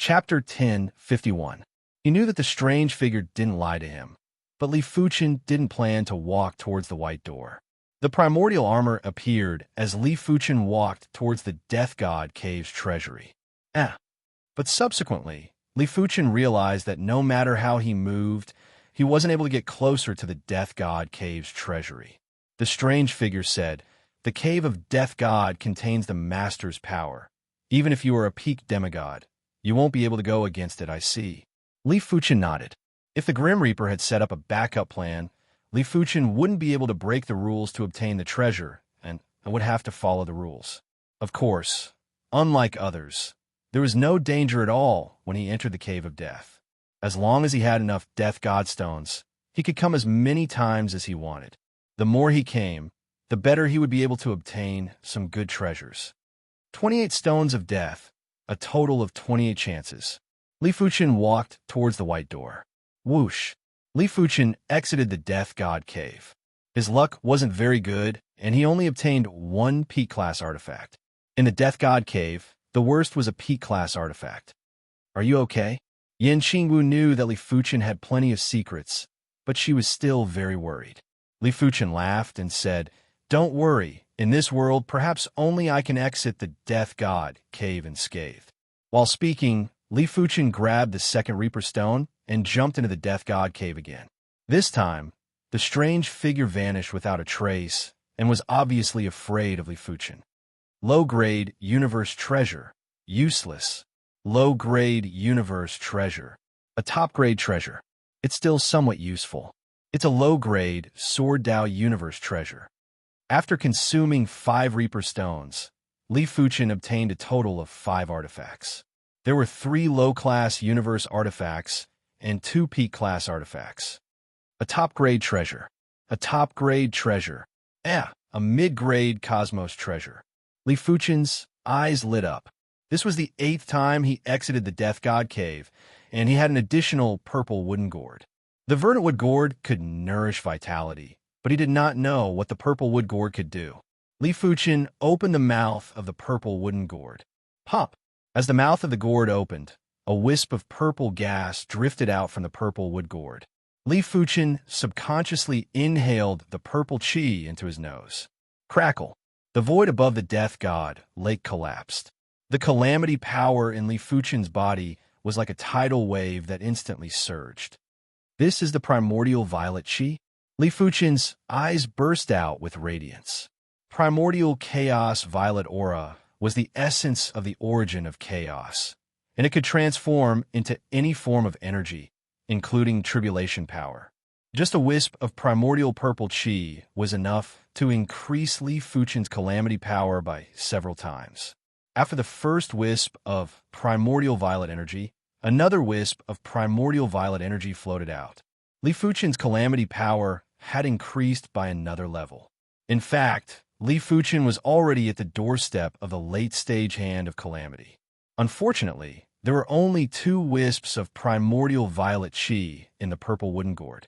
Chapter 10:51. He knew that the strange figure didn't lie to him, but Li Fuchen didn't plan to walk towards the white door. The primordial armor appeared as Li Fuchen walked towards the Death God Cave's treasury. But subsequently, Li Fuchen realized that no matter how he moved, he wasn't able to get closer to the Death God Cave's treasury. The strange figure said, "The Cave of Death God contains the Master's power. Even if you are a peak demigod, you won't be able to go against it, I see." Li Fuchen nodded. If the Grim Reaper had set up a backup plan, Li Fuchen wouldn't be able to break the rules to obtain the treasure, and would have to follow the rules. Of course, unlike others, there was no danger at all when he entered the Cave of Death. As long as he had enough Death God stones, he could come as many times as he wanted. The more he came, the better he would be able to obtain some good treasures. 28 stones of death, a total of 28 chances. Li Fuchen walked towards the white door. Whoosh! Li Fuchen exited the Death God Cave. His luck wasn't very good, and he only obtained one peak-class artifact. In the Death God Cave, the worst was a peak-class artifact. "Are you okay?" Yan Qingwu knew that Li Fuchen had plenty of secrets, but she was still very worried. Li Fuchen laughed and said, "Don't worry. In this world, perhaps only I can exit the Death God Cave unscathed." While speaking, Li Fuchen grabbed the second Reaper Stone and jumped into the Death God Cave again. This time, the strange figure vanished without a trace and was obviously afraid of Li Fuchen. Low-grade universe treasure. Useless. Low-grade universe treasure. A top-grade treasure. It's still somewhat useful. It's a low-grade Sword Dao universe treasure. After consuming 5 Reaper Stones, Li Fuchen obtained a total of 5 artifacts. There were 3 low-class universe artifacts and 2 peak-class artifacts. A top-grade treasure. A top-grade treasure. A mid-grade cosmos treasure. Li Fuchen's eyes lit up. This was the 8th time he exited the Death God Cave, and he had an additional purple wooden gourd. The verdant wood gourd could nourish vitality, but he did not know what the purple wood gourd could do. Li Fuchen opened the mouth of the purple wooden gourd. Pop! As the mouth of the gourd opened, a wisp of purple gas drifted out from the purple wood gourd. Li Fuchen subconsciously inhaled the purple qi into his nose. Crackle! The void above the Death God lake collapsed. The calamity power in Li Fuchen's body was like a tidal wave that instantly surged. This is the primordial violet qi? Li Fuchen's eyes burst out with radiance. Primordial chaos violet aura was the essence of the origin of chaos, and it could transform into any form of energy, including tribulation power. Just a wisp of primordial purple qi was enough to increase Li Fuchen's calamity power by several times. After the first wisp of primordial violet energy, another wisp of primordial violet energy floated out. Li Fuchen's calamity power had increased by another level. In fact, Li Fuchen was already at the doorstep of the late-stage hand of calamity. Unfortunately, there were only 2 wisps of primordial violet qi in the purple wooden gourd.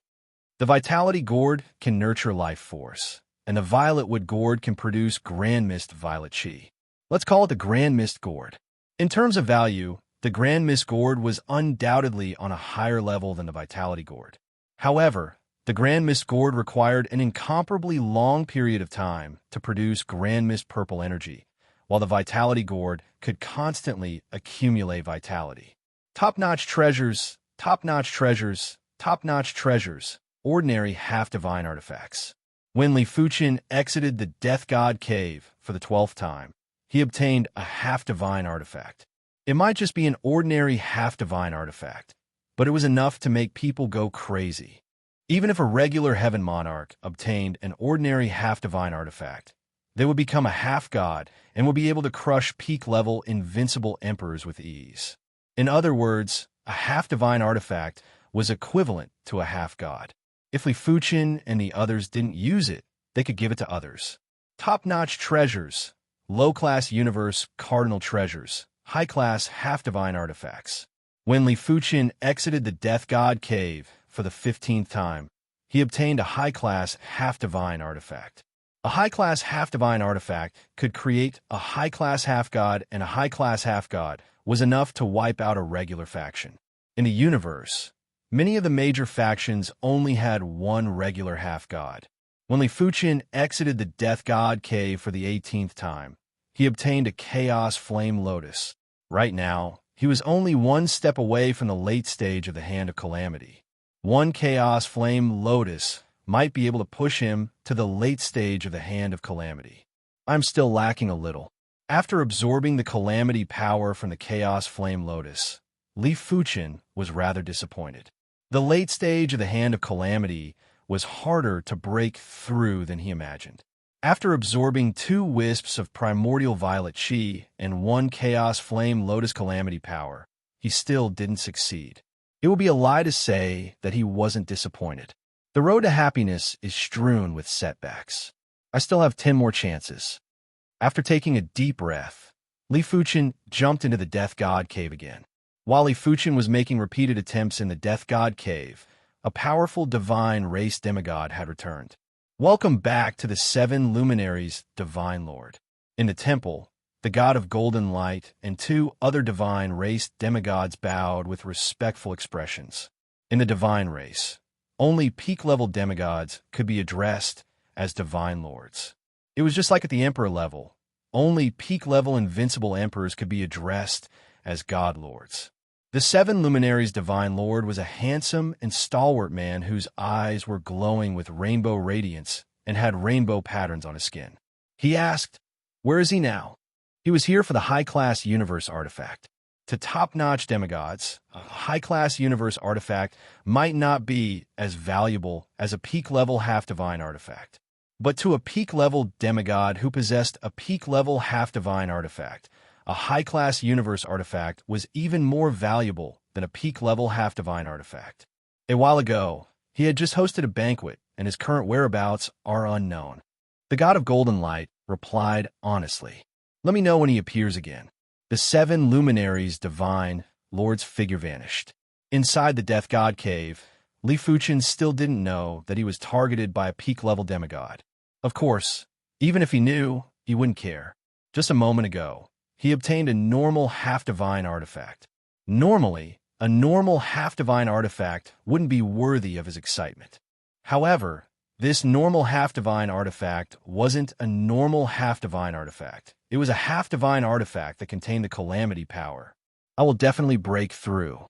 The vitality gourd can nurture life force, and the violet wood gourd can produce grand mist violet qi. Let's call it the grand mist gourd. In terms of value, the grand mist gourd was undoubtedly on a higher level than the vitality gourd. However, the grand mist gourd required an incomparably long period of time to produce grand mist purple energy, while the vitality gourd could constantly accumulate vitality. Top-notch treasures, top-notch treasures, top-notch treasures, ordinary half-divine artifacts. When Li Fuchen exited the Death God Cave for the 12th time, he obtained a half-divine artifact. It might just be an ordinary half-divine artifact, but it was enough to make people go crazy. Even if a regular heaven monarch obtained an ordinary half-divine artifact, they would become a half-god and would be able to crush peak-level invincible emperors with ease. In other words, a half-divine artifact was equivalent to a half-god. If Li Fuchen and the others didn't use it, they could give it to others. Top-notch treasures, low-class universe cardinal treasures, high-class half-divine artifacts. When Li Fuchen exited the Death God Cave for the 15th time, he obtained a high-class half-divine artifact. A high-class half-divine artifact could create a high-class half-god and a high-class half-god, was enough to wipe out a regular faction. In the universe, many of the major factions only had one regular half-god. When Li Fuqian exited the Death God Cave for the 18th time, he obtained a Chaos Flame Lotus. Right now, he was only one step away from the late stage of the Hand of Calamity. One Chaos Flame Lotus might be able to push him to the late stage of the Hand of Calamity. I'm still lacking a little. After absorbing the Calamity power from the Chaos Flame Lotus, Li Fuqian was rather disappointed. The late stage of the Hand of Calamity was harder to break through than he imagined. After absorbing 2 wisps of Primordial Violet Chi and 1 Chaos Flame Lotus Calamity power, he still didn't succeed. It would be a lie to say that he wasn't disappointed. The road to happiness is strewn with setbacks. I still have 10 more chances. After taking a deep breath, Li Fuqian jumped into the Death God Cave again. While Li Fuqian was making repeated attempts in the Death God Cave, a powerful divine race demigod had returned. Welcome back to the 7 luminaries, Divine Lord. In the temple, the god of golden light and 2 other divine race demigods bowed with respectful expressions. In the divine race, only peak-level demigods could be addressed as divine lords. It was just like at the emperor level. Only peak-level invincible emperors could be addressed as god lords. The 7 luminaries' divine lord was a handsome and stalwart man whose eyes were glowing with rainbow radiance and had rainbow patterns on his skin. He asked, "Where is he now?" He was here for the high-class universe artifact. To top-notch demigods, a high-class universe artifact might not be as valuable as a peak-level half-divine artifact. But to a peak-level demigod who possessed a peak-level half-divine artifact, a high-class universe artifact was even more valuable than a peak-level half-divine artifact. A while ago, he had just hosted a banquet, and his current whereabouts are unknown. The god of golden light replied honestly, "Let me know when he appears again." The 7 luminaries' divine lord's figure vanished. Inside the Death God Cave, Li Fuqian still didn't know that he was targeted by a peak-level demigod. Of course, even if he knew, he wouldn't care. Just a moment ago, he obtained a normal half-divine artifact. Normally, a normal half-divine artifact wouldn't be worthy of his excitement. However, this normal half-divine artifact wasn't a normal half-divine artifact. It was a half-divine artifact that contained the Calamity power. I will definitely break through.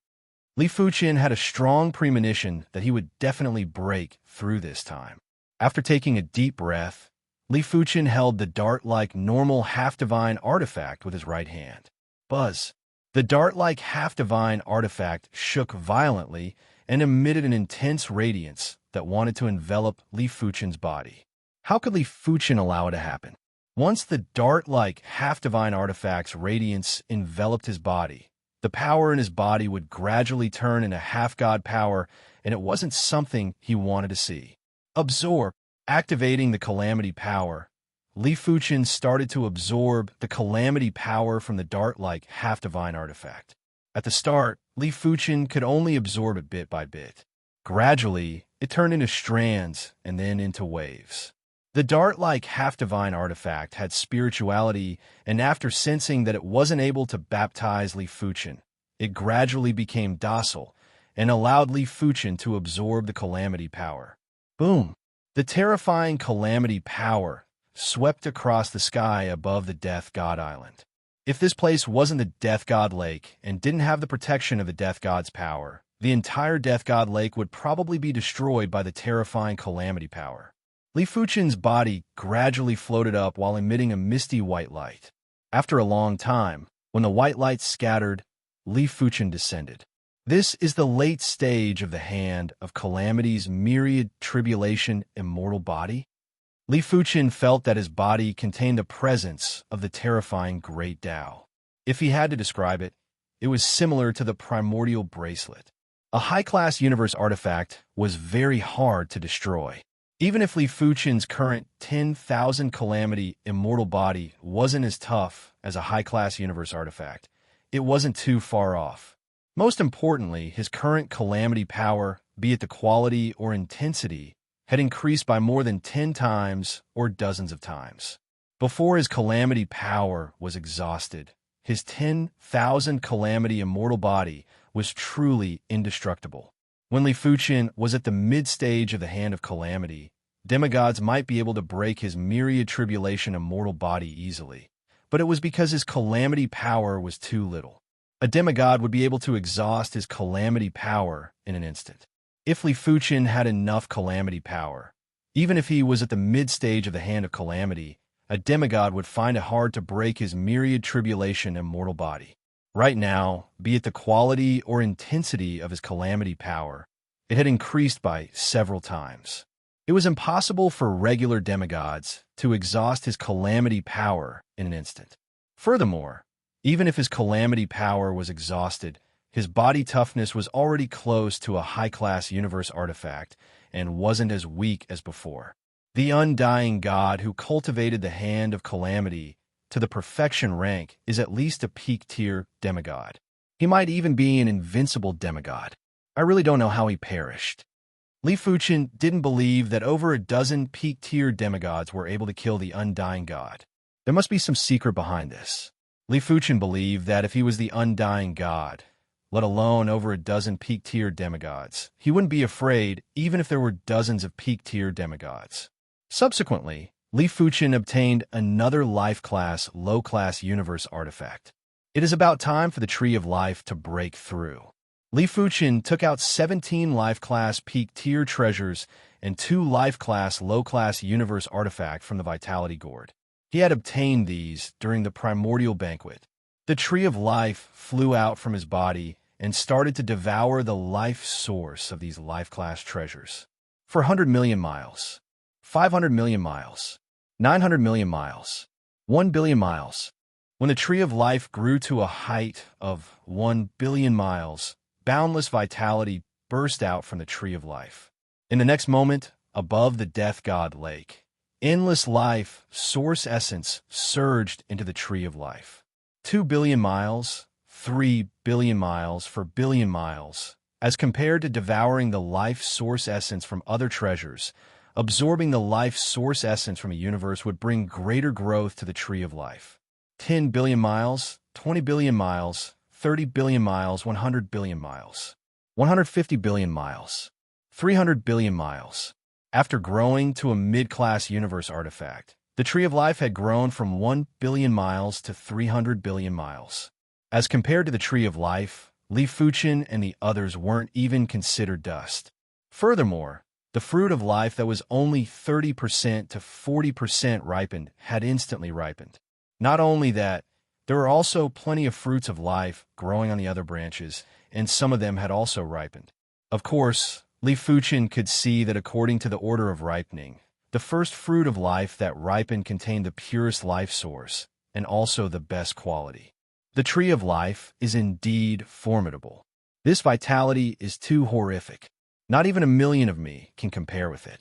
Li Fuqian had a strong premonition that he would definitely break through this time. After taking a deep breath, Li Fuqian held the dart-like normal half-divine artifact with his right hand. Buzz! The dart-like half-divine artifact shook violently and emitted an intense radiance that wanted to envelop Li Fuqian's body. How could Li Fuqian allow it to happen? Once the dart-like half-divine artifact's radiance enveloped his body, the power in his body would gradually turn into half-god power, and it wasn't something he wanted to see. Absorb. Activating the Calamity power, Li Fuqian started to absorb the Calamity power from the dart-like half-divine artifact. At the start, Li Fuqian could only absorb it bit by bit. Gradually, it turned into strands and then into waves. The dart-like half-divine artifact had spirituality, and after sensing that it wasn't able to baptize Li Fuqian, it gradually became docile and allowed Li Fuqian to absorb the Calamity power. Boom! The terrifying Calamity power swept across the sky above the Death God Island. If this place wasn't the Death God Lake and didn't have the protection of the Death God's power, the entire Death God Lake would probably be destroyed by the terrifying Calamity power. Li Fuqian's body gradually floated up while emitting a misty white light. After a long time, when the white light scattered, Li Fuqian descended. This is the late stage of the Hand of Calamity's myriad tribulation immortal body. Li Fuqian felt that his body contained the presence of the terrifying Great Tao. If he had to describe it, it was similar to the primordial bracelet. A high-class universe artifact was very hard to destroy. Even if Li Fuqian's current 10,000 Calamity immortal body wasn't as tough as a high-class universe artifact, it wasn't too far off. Most importantly, his current Calamity power, be it the quality or intensity, had increased by more than 10 times or dozens of times. Before his Calamity power was exhausted, his 10,000 calamity immortal body was truly indestructible. When Li Fuqian was at the mid-stage of the Hand of Calamity, demigods might be able to break his myriad tribulation immortal body easily, but it was because his calamity power was too little. A demigod would be able to exhaust his calamity power in an instant. If Li Fuqian had enough calamity power, even if he was at the mid-stage of the Hand of Calamity, a demigod would find it hard to break his myriad tribulation immortal body. Right now, be it the quality or intensity of his calamity power, it had increased by several times. It was impossible for regular demigods to exhaust his calamity power in an instant. Furthermore, even if his calamity power was exhausted, his body toughness was already close to a high-class universe artifact and wasn't as weak as before. The undying god who cultivated the Hand of Calamity to the perfection rank is at least a peak-tier demigod. He might even be an invincible demigod. I really don't know how he perished. Li Fuqian didn't believe that over a dozen peak-tier demigods were able to kill the undying god. There must be some secret behind this. Li Fuqian believed that if he was the undying god, let alone over a dozen peak-tier demigods, he wouldn't be afraid even if there were dozens of peak-tier demigods. Subsequently, Li Fuqian obtained another life-class, low-class universe artifact. It is about time for the Tree of Life to break through. Li Fuqian took out 17 life-class peak-tier treasures and 2 life-class, low-class universe artifacts from the Vitality Gourd. He had obtained these during the primordial banquet. The Tree of Life flew out from his body and started to devour the life source of these life-class treasures. For 100 million miles, 500 million miles, 900 million miles, 1 billion miles. When the Tree of Life grew to a height of 1 billion miles, boundless vitality burst out from the Tree of Life. In the next moment, above the Death God Lake, endless life, source essence, surged into the Tree of Life. 2 billion miles, 3 billion miles for billion miles, as compared to devouring the life source essence from other treasures. Absorbing the life source essence from a universe would bring greater growth to the Tree of Life. 10 billion miles, 20 billion miles, 30 billion miles, 100 billion miles, 150 billion miles, 300 billion miles. After growing to a mid-class universe artifact, the Tree of Life had grown from 1 billion miles to 300 billion miles. As compared to the Tree of Life, Li Fuqian and the others weren't even considered dust. Furthermore, the fruit of life that was only 30% to 40% ripened had instantly ripened. Not only that, there were also plenty of fruits of life growing on the other branches, and some of them had also ripened. Of course, Li Fuqian could see that according to the order of ripening, the first fruit of life that ripened contained the purest life source, and also the best quality. The Tree of Life is indeed formidable. This vitality is too horrific. Not even a million of me can compare with it.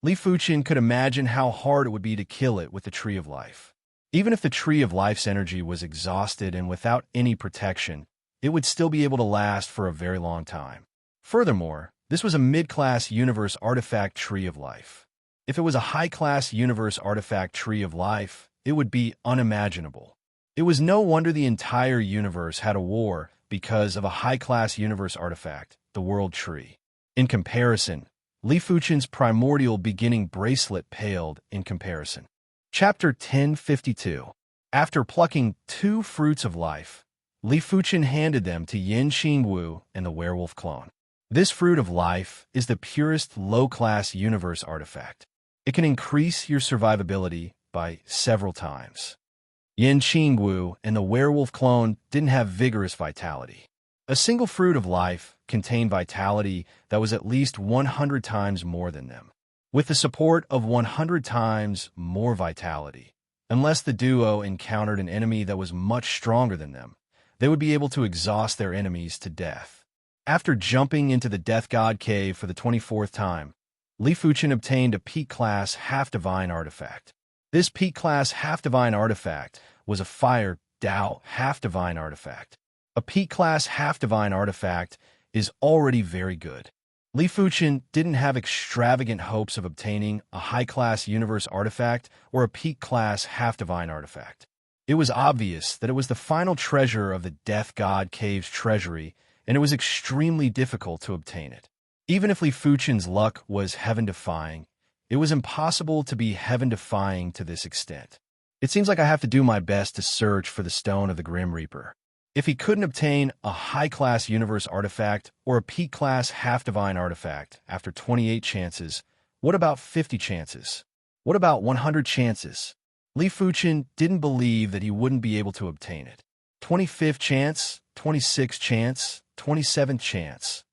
Li Fuqian could imagine how hard it would be to kill it with the Tree of Life. Even if the Tree of Life's energy was exhausted and without any protection, it would still be able to last for a very long time. Furthermore, this was a mid-class universe artifact Tree of Life. If it was a high-class universe artifact Tree of Life, it would be unimaginable. It was no wonder the entire universe had a war because of a high-class universe artifact, the World Tree. In comparison, Li Fuqian's primordial beginning bracelet paled in comparison. Chapter 1052. After plucking 2 fruits of life, Li Fuqian handed them to Yin Qingwu and the werewolf clone. This fruit of life is the purest low-class universe artifact. It can increase your survivability by several times. Yin Qingwu and the werewolf clone didn't have vigorous vitality. A single fruit of life contained vitality that was at least 100 times more than them. With the support of 100 times more vitality, unless the duo encountered an enemy that was much stronger than them, they would be able to exhaust their enemies to death. After jumping into the Death God Cave for the 24th time, Li Fuqian obtained a peak-class half-divine artifact. This peak-class half-divine artifact was a Fire Dao half-divine artifact. A peak-class half-divine artifact is already very good. Li Fuqian didn't have extravagant hopes of obtaining a high-class universe artifact or a peak-class half-divine artifact. It was obvious that it was the final treasure of the Death God Cave's treasury, and it was extremely difficult to obtain it. Even if Li Fuchen's luck was heaven-defying, it was impossible to be heaven-defying to this extent. It seems like I have to do my best to search for the Stone of the Grim Reaper. If he couldn't obtain a high-class universe artifact or a peak-class half-divine artifact after 28 chances, what about 50 chances? What about 100 chances? Li Fuchen didn't believe that he wouldn't be able to obtain it. 25th chance, 26th chance, 27th chance.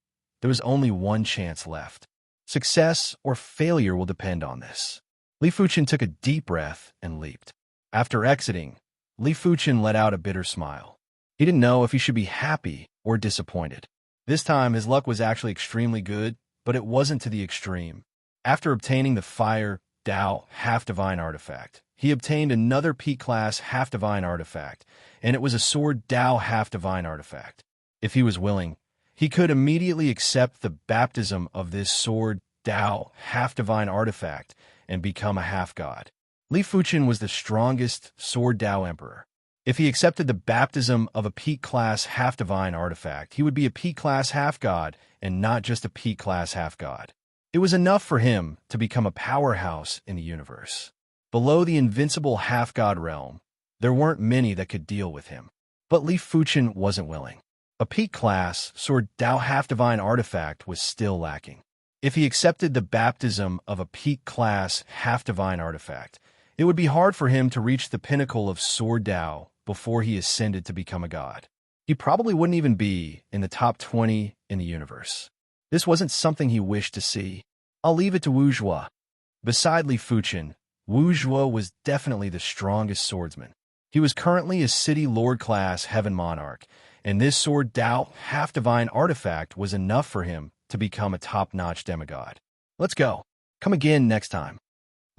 There was only one chance left. Success or failure will depend on this. Li Fuchen took a deep breath and leaped. After exiting, Li Fuchen let out a bitter smile. He didn't know if he should be happy or disappointed. This time, his luck was actually extremely good, but it wasn't to the extreme. After obtaining the Fire Dao half-divine artifact, he obtained another peak-class half-divine artifact, and it was a Sword Dao half-divine artifact. If he was willing, he could immediately accept the baptism of this Sword Dao half-divine artifact and become a half-god. Li Fuchen was the strongest Sword Dao emperor. If he accepted the baptism of a peak-class half-divine artifact, he would be a peak-class half-god and not just a peak-class half-god. It was enough for him to become a powerhouse in the universe. Below the invincible half-god realm, there weren't many that could deal with him. But Li Fuchen wasn't willing. A peak-class Sword Dao half-divine artifact was still lacking. If he accepted the baptism of a peak-class half-divine artifact, it would be hard for him to reach the pinnacle of Sword Dao before he ascended to become a god. He probably wouldn't even be in the top 20 in the universe. This wasn't something he wished to see. I'll leave it to Wu Zhuo. Beside Li Fuchen, Wu Zhuo was definitely the strongest swordsman. He was currently a city lord-class heaven monarch, and this Sword Dao half-divine artifact was enough for him to become a top-notch demigod. Let's go. Come again next time.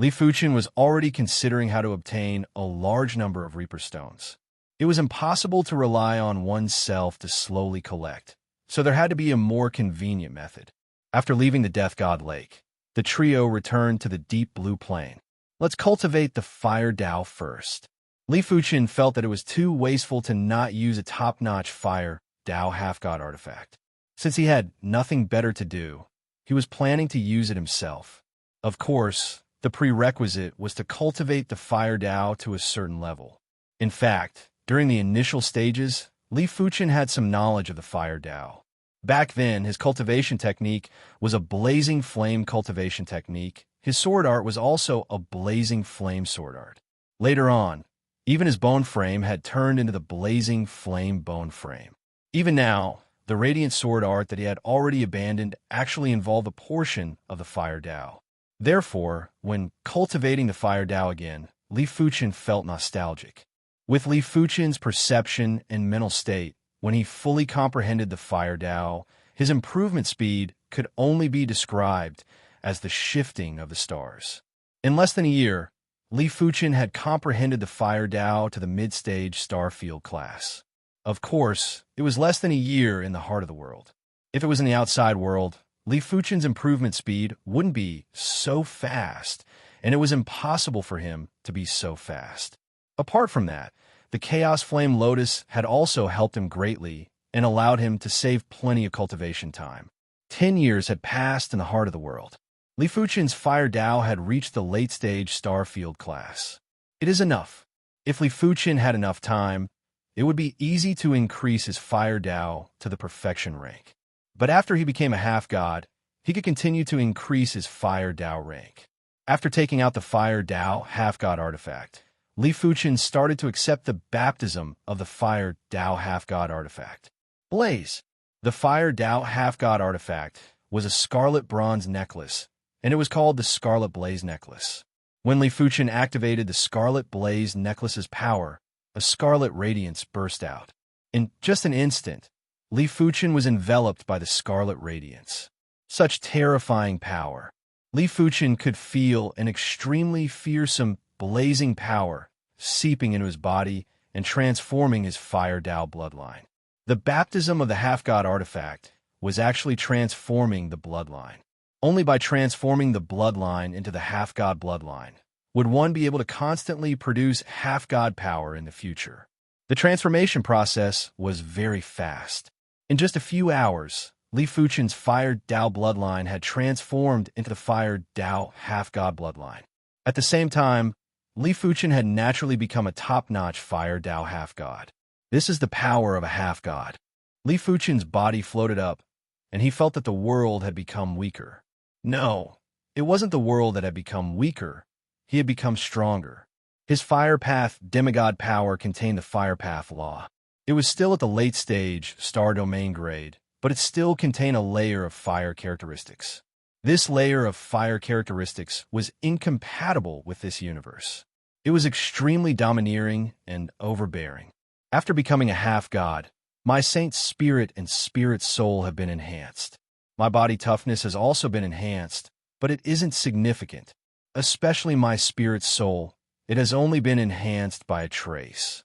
Li Fuchen was already considering how to obtain a large number of Reaper Stones. It was impossible to rely on oneself to slowly collect, so there had to be a more convenient method. After leaving the Death God Lake, the trio returned to the deep blue plain. Let's cultivate the Fire Dao first. Li Fuchen felt that it was too wasteful to not use a top-notch Fire Dao half-god artifact. Since he had nothing better to do, he was planning to use it himself. Of course, the prerequisite was to cultivate the Fire Dao to a certain level. In fact, during the initial stages, Li Fuchen had some knowledge of the Fire Dao. Back then, his cultivation technique was a blazing flame cultivation technique. His sword art was also a blazing flame sword art. Later on, even his bone frame had turned into the blazing flame bone frame. Even now, the radiant sword art that he had already abandoned actually involved a portion of the Fire Dao. Therefore, when cultivating the Fire Dao again, Li Fuchen felt nostalgic. With Li Fuchen's perception and mental state, when he fully comprehended the Fire Dao, his improvement speed could only be described as the shifting of the stars. In less than a year, Li Fuchen had comprehended the Fire Dao to the mid-stage Starfield class. Of course, it was less than a year in the heart of the world. If it was in the outside world, Li Fuchen's improvement speed wouldn't be so fast, and it was impossible for him to be so fast. Apart from that, the Chaos Flame Lotus had also helped him greatly and allowed him to save plenty of cultivation time. 10 years had passed in the heart of the world. Li Fuchen's Fire Dao had reached the late-stage Starfield class. It is enough. If Li Fuchen had enough time, it would be easy to increase his Fire Dao to the perfection rank. But after he became a half-god, he could continue to increase his Fire Dao rank. After taking out the Fire Dao half-god artifact, Li Fuchen started to accept the baptism of the Fire Dao half-god artifact. Blaze! The Fire Dao half-god artifact was a scarlet bronze necklace, and it was called the Scarlet Blaze Necklace. When Li Fuchen activated the Scarlet Blaze Necklace's power, a scarlet radiance burst out. In just an instant, Li Fuchen was enveloped by the scarlet radiance. Such terrifying power. Li Fuchen could feel an extremely fearsome, blazing power seeping into his body and transforming his Fire Dao bloodline. The baptism of the half-god artifact was actually transforming the bloodline. Only by transforming the bloodline into the half-god bloodline Would one be able to constantly produce half-god power in the future? The transformation process was very fast. In just a few hours, Li Fuchen's Fire Dao bloodline had transformed into the Fire Dao half-god bloodline. At the same time, Li Fuchen had naturally become a top-notch Fire Dao half-god. This is the power of a half-god. Li Fuchen's body floated up, and he felt that the world had become weaker. No, it wasn't the world that had become weaker. He had become stronger. His Fire Path demigod power contained the Fire Path law. It was still at the late stage, star domain grade, but it still contained a layer of fire characteristics. This layer of fire characteristics was incompatible with this universe. It was extremely domineering and overbearing. After becoming a half-god, my saint's spirit and spirit soul have been enhanced. My body toughness has also been enhanced, but it isn't significant. Especially my spirit soul, it has only been enhanced by a trace.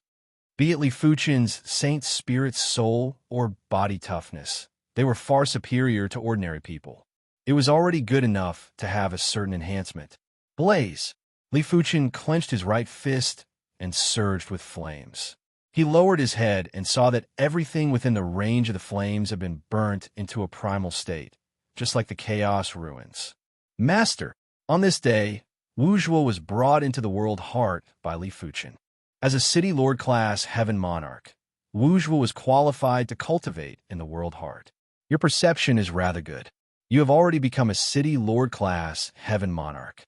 Be it Li Fuchen's saint's spirit soul or body toughness, they were far superior to ordinary people. It was already good enough to have a certain enhancement. Blaze! Li Fuchen clenched his right fist and surged with flames. He lowered his head and saw that everything within the range of the flames had been burnt into a primal state, just like the chaos ruins. Master! On this day, Wuzhuo was brought into the world heart by Li Fuchen. As a city lord-class heaven monarch, Wuzhuo was qualified to cultivate in the world heart. Your perception is rather good. You have already become a city lord-class heaven monarch.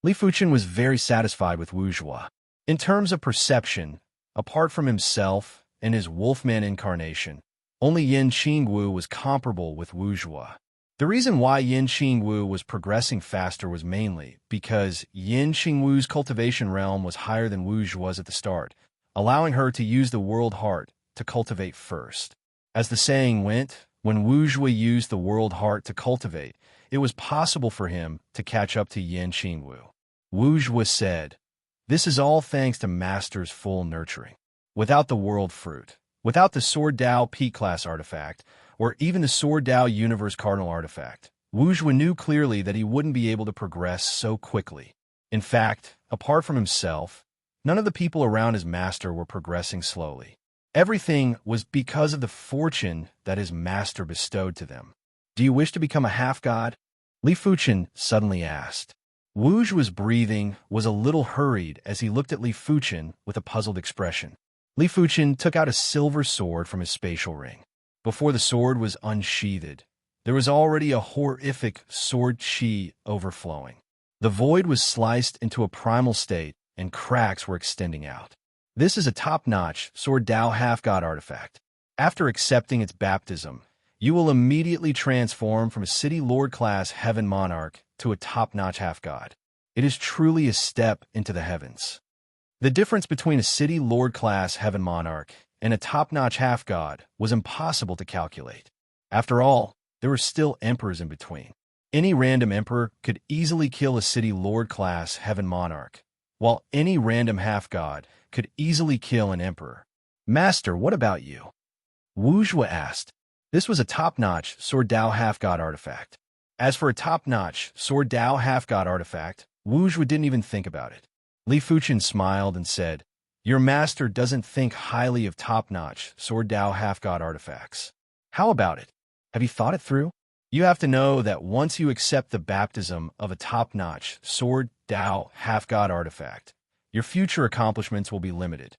Li Fuchen was very satisfied with Wuzhuo. In terms of perception, apart from himself and his Wolfman incarnation, only Yin Qingwu was comparable with Wuzhuo. The reason why Yin Qingwu was progressing faster was mainly because Yin Qingwu's cultivation realm was higher than Wuzhuo's at the start, allowing her to use the world heart to cultivate first. As the saying went, when Wuzhuo used the world heart to cultivate, it was possible for him to catch up to Yin Qingwu. Wuzhuo said, "This is all thanks to Master's full nurturing. Without the world fruit, without the Sword Dao P-class artifact, or even the Sword Dao Universe Cardinal artifact, Wuzhuo knew clearly that he wouldn't be able to progress so quickly. In fact, apart from himself, none of the people around his master were progressing slowly. Everything was because of the fortune that his master bestowed to them. Do you wish to become a half-god?" Li Fuchen suddenly asked. Wuzhuo's breathing was a little hurried as he looked at Li Fuchen with a puzzled expression. Li Fuchen took out a silver sword from his spatial ring. Before the sword was unsheathed, there was already a horrific sword chi overflowing. The void was sliced into a primal state, and cracks were extending out. This is a top-notch Sword Dao half-god artifact. After accepting its baptism, you will immediately transform from a city lord-class heaven monarch to a top-notch half-god. It is truly a step into the heavens. The difference between a city lord-class heaven monarch and a top-notch half-god was impossible to calculate. After all, there were still emperors in between. Any random emperor could easily kill a city lord-class heaven monarch, while any random half-god could easily kill an emperor. "Master, what about you?" Wuzhuo asked. This was a top-notch Sword Dao half-god artifact. As for a top-notch Sword Dao half-god artifact, Wuzhuo didn't even think about it. Li Fuchen smiled and said, "Your master doesn't think highly of top-notch Sword Dao half-god artifacts. How about it? Have you thought it through? You have to know that once you accept the baptism of a top-notch Sword Dao half-god artifact, your future accomplishments will be limited."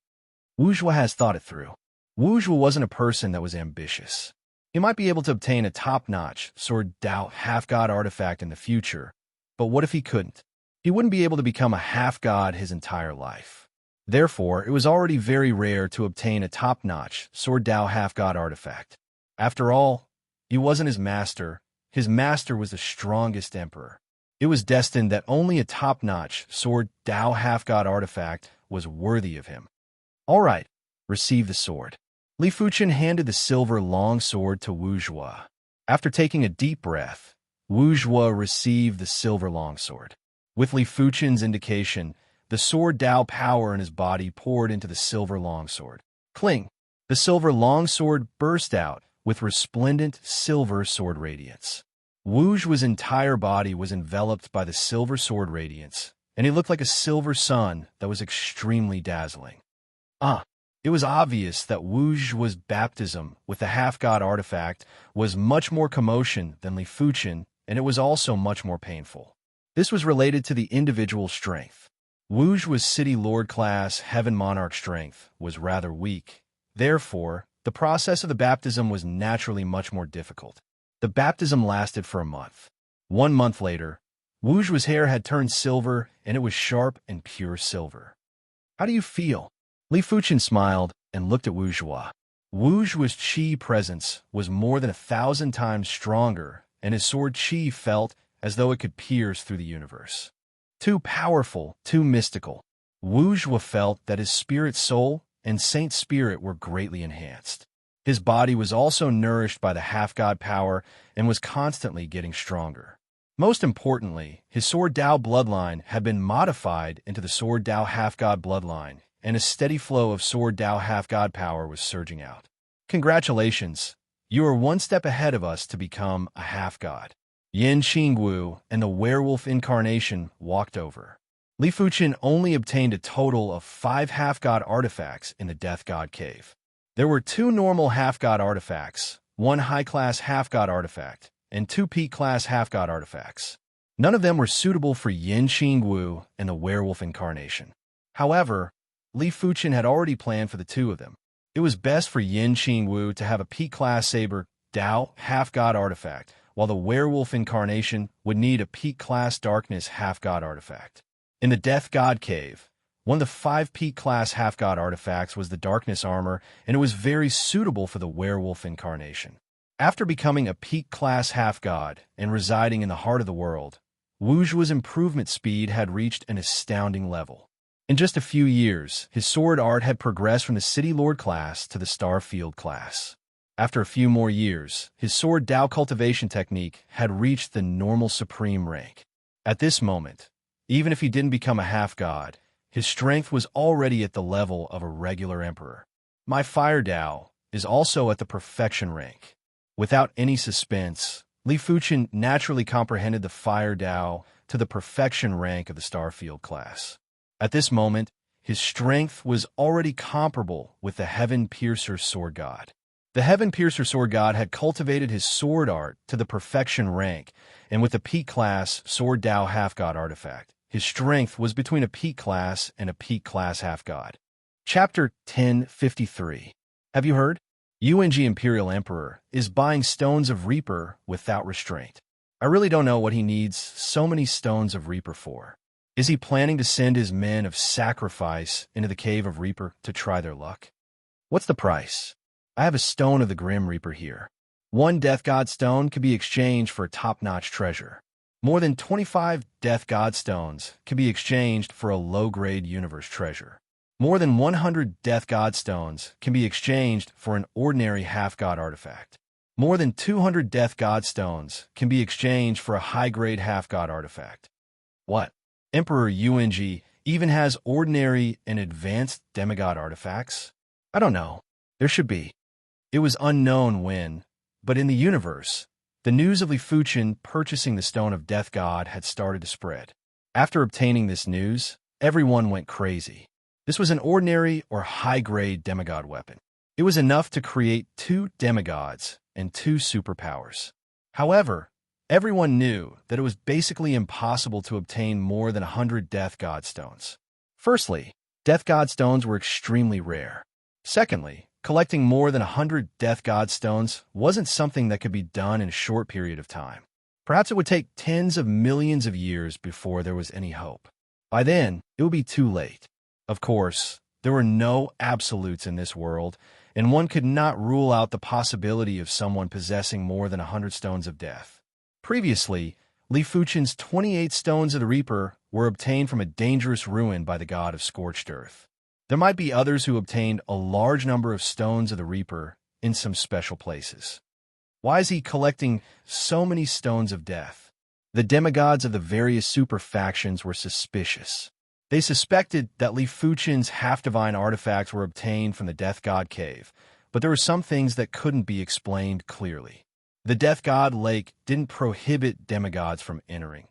Wuzhuo has thought it through. Wuzhuo wasn't a person that was ambitious. He might be able to obtain a top-notch Sword Dao half-god artifact in the future, but what if he couldn't? He wouldn't be able to become a half-god his entire life. Therefore, it was already very rare to obtain a top-notch Sword Dao half-god artifact. After all, he wasn't his master. His master was the strongest emperor. It was destined that only a top-notch Sword Dao half-god artifact was worthy of him. "All right, receive the sword." Li Fuchen handed the silver long sword to Wuzhuo. After taking a deep breath, Wuzhuo received the silver longsword. With Li Fuchen's indication, the Sword Dao power in his body poured into the silver longsword. Cling! The silver longsword burst out with resplendent silver sword radiance. Wuzhuo's entire body was enveloped by the silver sword radiance, and he looked like a silver sun that was extremely dazzling. It was obvious that Wu's baptism with the half-god artifact was much more commotion than Li Fuchen, and it was also much more painful. This was related to the individual strength. Wu's City Lord class Heaven Monarch strength was rather weak. Therefore, the process of the baptism was naturally much more difficult. The baptism lasted for a month. 1 month later, Wu's hair had turned silver, and it was sharp and pure silver. "How do you feel?" Li Fuchen smiled and looked at Wu Zhua. Wu Zhua's qi presence was more than 1,000 times stronger, and his sword qi felt as though it could pierce through the universe. Too powerful, too mystical. Wu Zhua felt that his spirit soul and saint spirit were greatly enhanced. His body was also nourished by the half-god power and was constantly getting stronger. Most importantly, his Sword Dao bloodline had been modified into the Sword Dao half-god bloodline, and a steady flow of Sword Dao half-god power was surging out. "Congratulations! You are 1 step ahead of us to become a half-god." Yin Qingwu and the werewolf incarnation walked over. Li Fuchen only obtained a total of 5 half-god artifacts in the Death God Cave. There were 2 normal half-god artifacts, 1 high-class half-god artifact, and 2 peak-class half-god artifacts. None of them were suitable for Yin Qingwu and the werewolf incarnation. However, Li Fuchen had already planned for the 2 of them. It was best for Yin Qingwu to have a peak-class saber Dao half-god artifact, while the werewolf incarnation would need a peak-class darkness half-god artifact. In the Death God Cave, one of the 5 peak-class half-god artifacts was the darkness armor, and it was very suitable for the werewolf incarnation. After becoming a peak-class half-god and residing in the heart of the world, Wu Zhua's improvement speed had reached an astounding level. In just a few years, his sword art had progressed from the City Lord class to the Starfield class. After a few more years, his Sword Dao cultivation technique had reached the normal supreme rank. At this moment, even if he didn't become a half-god, his strength was already at the level of a regular emperor. My Fire Dao is also at the perfection rank. Without any suspense, Li Fuchen naturally comprehended the Fire Dao to the perfection rank of the Starfield class. At this moment, his strength was already comparable with the Heaven Piercer Sword God. The Heaven Piercer Sword God had cultivated his sword art to the perfection rank, and with the peak class Sword Dao half-god artifact, his strength was between a peak class and a peak class half-god. Chapter 1053. Have you heard? UNG Imperial Emperor is buying stones of Reaper without restraint. I really don't know what he needs so many stones of Reaper for. Is he planning to send his men of sacrifice into the Cave of Reaper to try their luck? What's the price? I have a stone of the Grim Reaper here. 1 Death God stone can be exchanged for a top-notch treasure. More than 25 Death God stones can be exchanged for a low-grade universe treasure. More than 100 Death God stones can be exchanged for an ordinary half-god artifact. More than 200 Death God stones can be exchanged for a high-grade half-god artifact. What? Emperor UNG even has ordinary and advanced demigod artifacts? I don't know. There should be. It was unknown when, but in the universe, the news of Li Fuchen purchasing the Stone of Death God had started to spread. After obtaining this news, everyone went crazy. This was an ordinary or high-grade demigod weapon. It was enough to create 2 demigods and 2 superpowers. However, everyone knew that it was basically impossible to obtain more than 100 Death God stones. Firstly, Death God stones were extremely rare. Secondly, collecting more than 100 Death God stones wasn't something that could be done in a short period of time. Perhaps it would take tens of millions of years before there was any hope. By then, it would be too late. Of course, there were no absolutes in this world, and one could not rule out the possibility of someone possessing more than 100 stones of death. Previously, Li Fuchen's 28 stones of the Reaper were obtained from a dangerous ruin by the god of Scorched Earth. There might be others who obtained a large number of stones of the Reaper in some special places. Why is he collecting so many stones of death? The demigods of the various super factions were suspicious. They suspected that Li Fuchen's half-divine artifacts were obtained from the Death God Cave, but there were some things that couldn't be explained clearly. The Death God Lake didn't prohibit demigods from entering,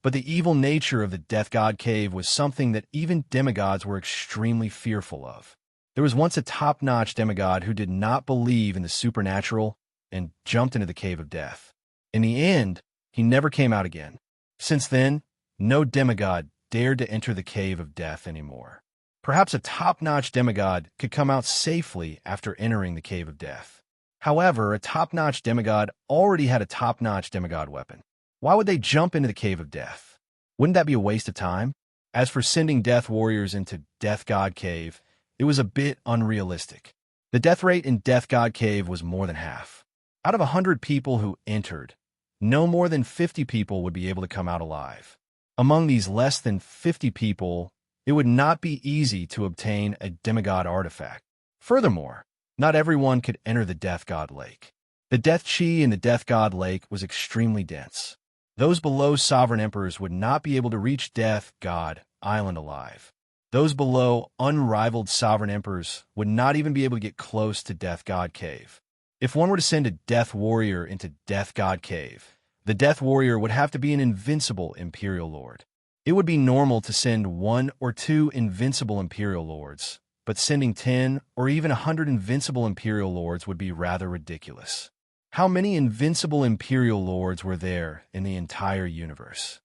but But the evil nature of the Death God Cave was something that even demigods were extremely fearful of. There was once a top-notch demigod who did not believe in the supernatural and jumped into the Cave of Death. In the end, he never came out again. Since then, no demigod dared to enter the Cave of Death anymore. Perhaps a top-notch demigod could come out safely after entering the Cave of Death. However, a top-notch demigod already had a top-notch demigod weapon. Why would they jump into the Cave of Death? Wouldn't that be a waste of time? As for sending death warriors into Death God Cave, it was a bit unrealistic. The death rate in Death God Cave was more than half. Out of 100 people who entered, no more than 50 people would be able to come out alive. Among these less than 50 people, it would not be easy to obtain a demigod artifact. Furthermore, not everyone could enter the Death God Lake. The Death Chi in the Death God Lake was extremely dense. Those below sovereign emperors would not be able to reach Death God Island alive. Those below unrivaled sovereign emperors would not even be able to get close to Death God Cave. If one were to send a Death Warrior into Death God Cave, the Death Warrior would have to be an invincible Imperial Lord. It would be normal to send 1 or 2 invincible Imperial Lords, but sending 10 or even 100 invincible Imperial Lords would be rather ridiculous. How many invincible Imperial Lords were there in the entire universe?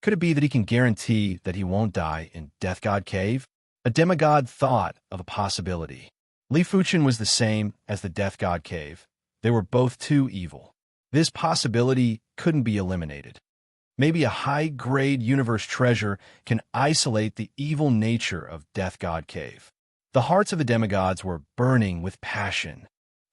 Could it be that he can guarantee that he won't die in Death God Cave? A demigod thought of a possibility. Li Fuchen was the same as the Death God Cave. They were both too evil. This possibility couldn't be eliminated. Maybe a high-grade universe treasure can isolate the evil nature of Death God Cave. The hearts of the demigods were burning with passion.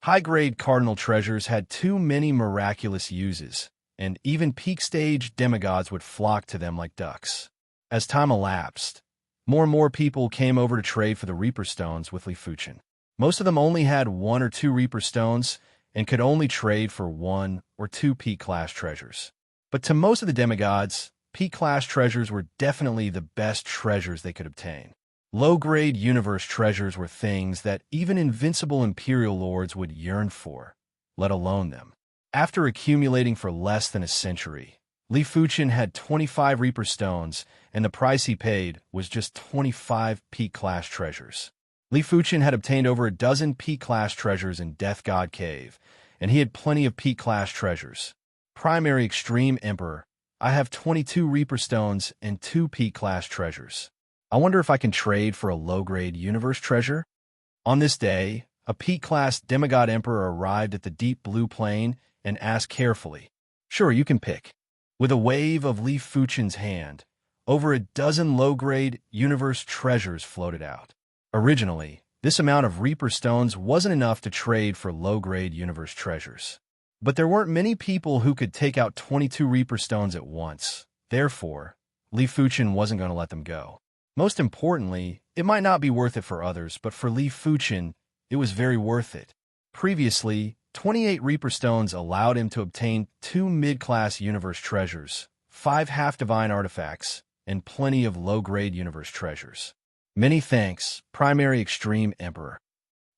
High-grade cardinal treasures had too many miraculous uses, and even peak-stage demigods would flock to them like ducks. As time elapsed, more and more people came over to trade for the Reaper Stones with Li Fuchen. Most of them only had 1 or 2 Reaper Stones and could only trade for 1 or 2 peak-class treasures. But to most of the demigods, peak-class treasures were definitely the best treasures they could obtain. Low-grade universe treasures were things that even invincible Imperial Lords would yearn for, let alone them. After accumulating for less than a century, Li Fuchen had 25 Reaper Stones, and the price he paid was just 25 peak-class treasures. Li Fuchen had obtained over a dozen peak-class treasures in Death God Cave, and he had plenty of peak-class treasures. Primary Extreme Emperor, I have 22 Reaper Stones and 2 peak-class treasures. I wonder if I can trade for a low-grade universe treasure? On this day, a peak-class demigod emperor arrived at the deep blue plain and asked carefully, "Sure, you can pick." With a wave of Li Fuchen's hand, over a dozen low-grade universe treasures floated out. Originally, this amount of Reaper Stones wasn't enough to trade for low-grade universe treasures. But there weren't many people who could take out 22 Reaper Stones at once. Therefore, Li Fuchen wasn't going to let them go. Most importantly, it might not be worth it for others, but for Li Fuchen, it was very worth it. Previously, 28 Reaper Stones allowed him to obtain 2 mid-class universe treasures, 5 half-divine artifacts, and plenty of low-grade universe treasures. Many thanks, Primary Extreme Emperor.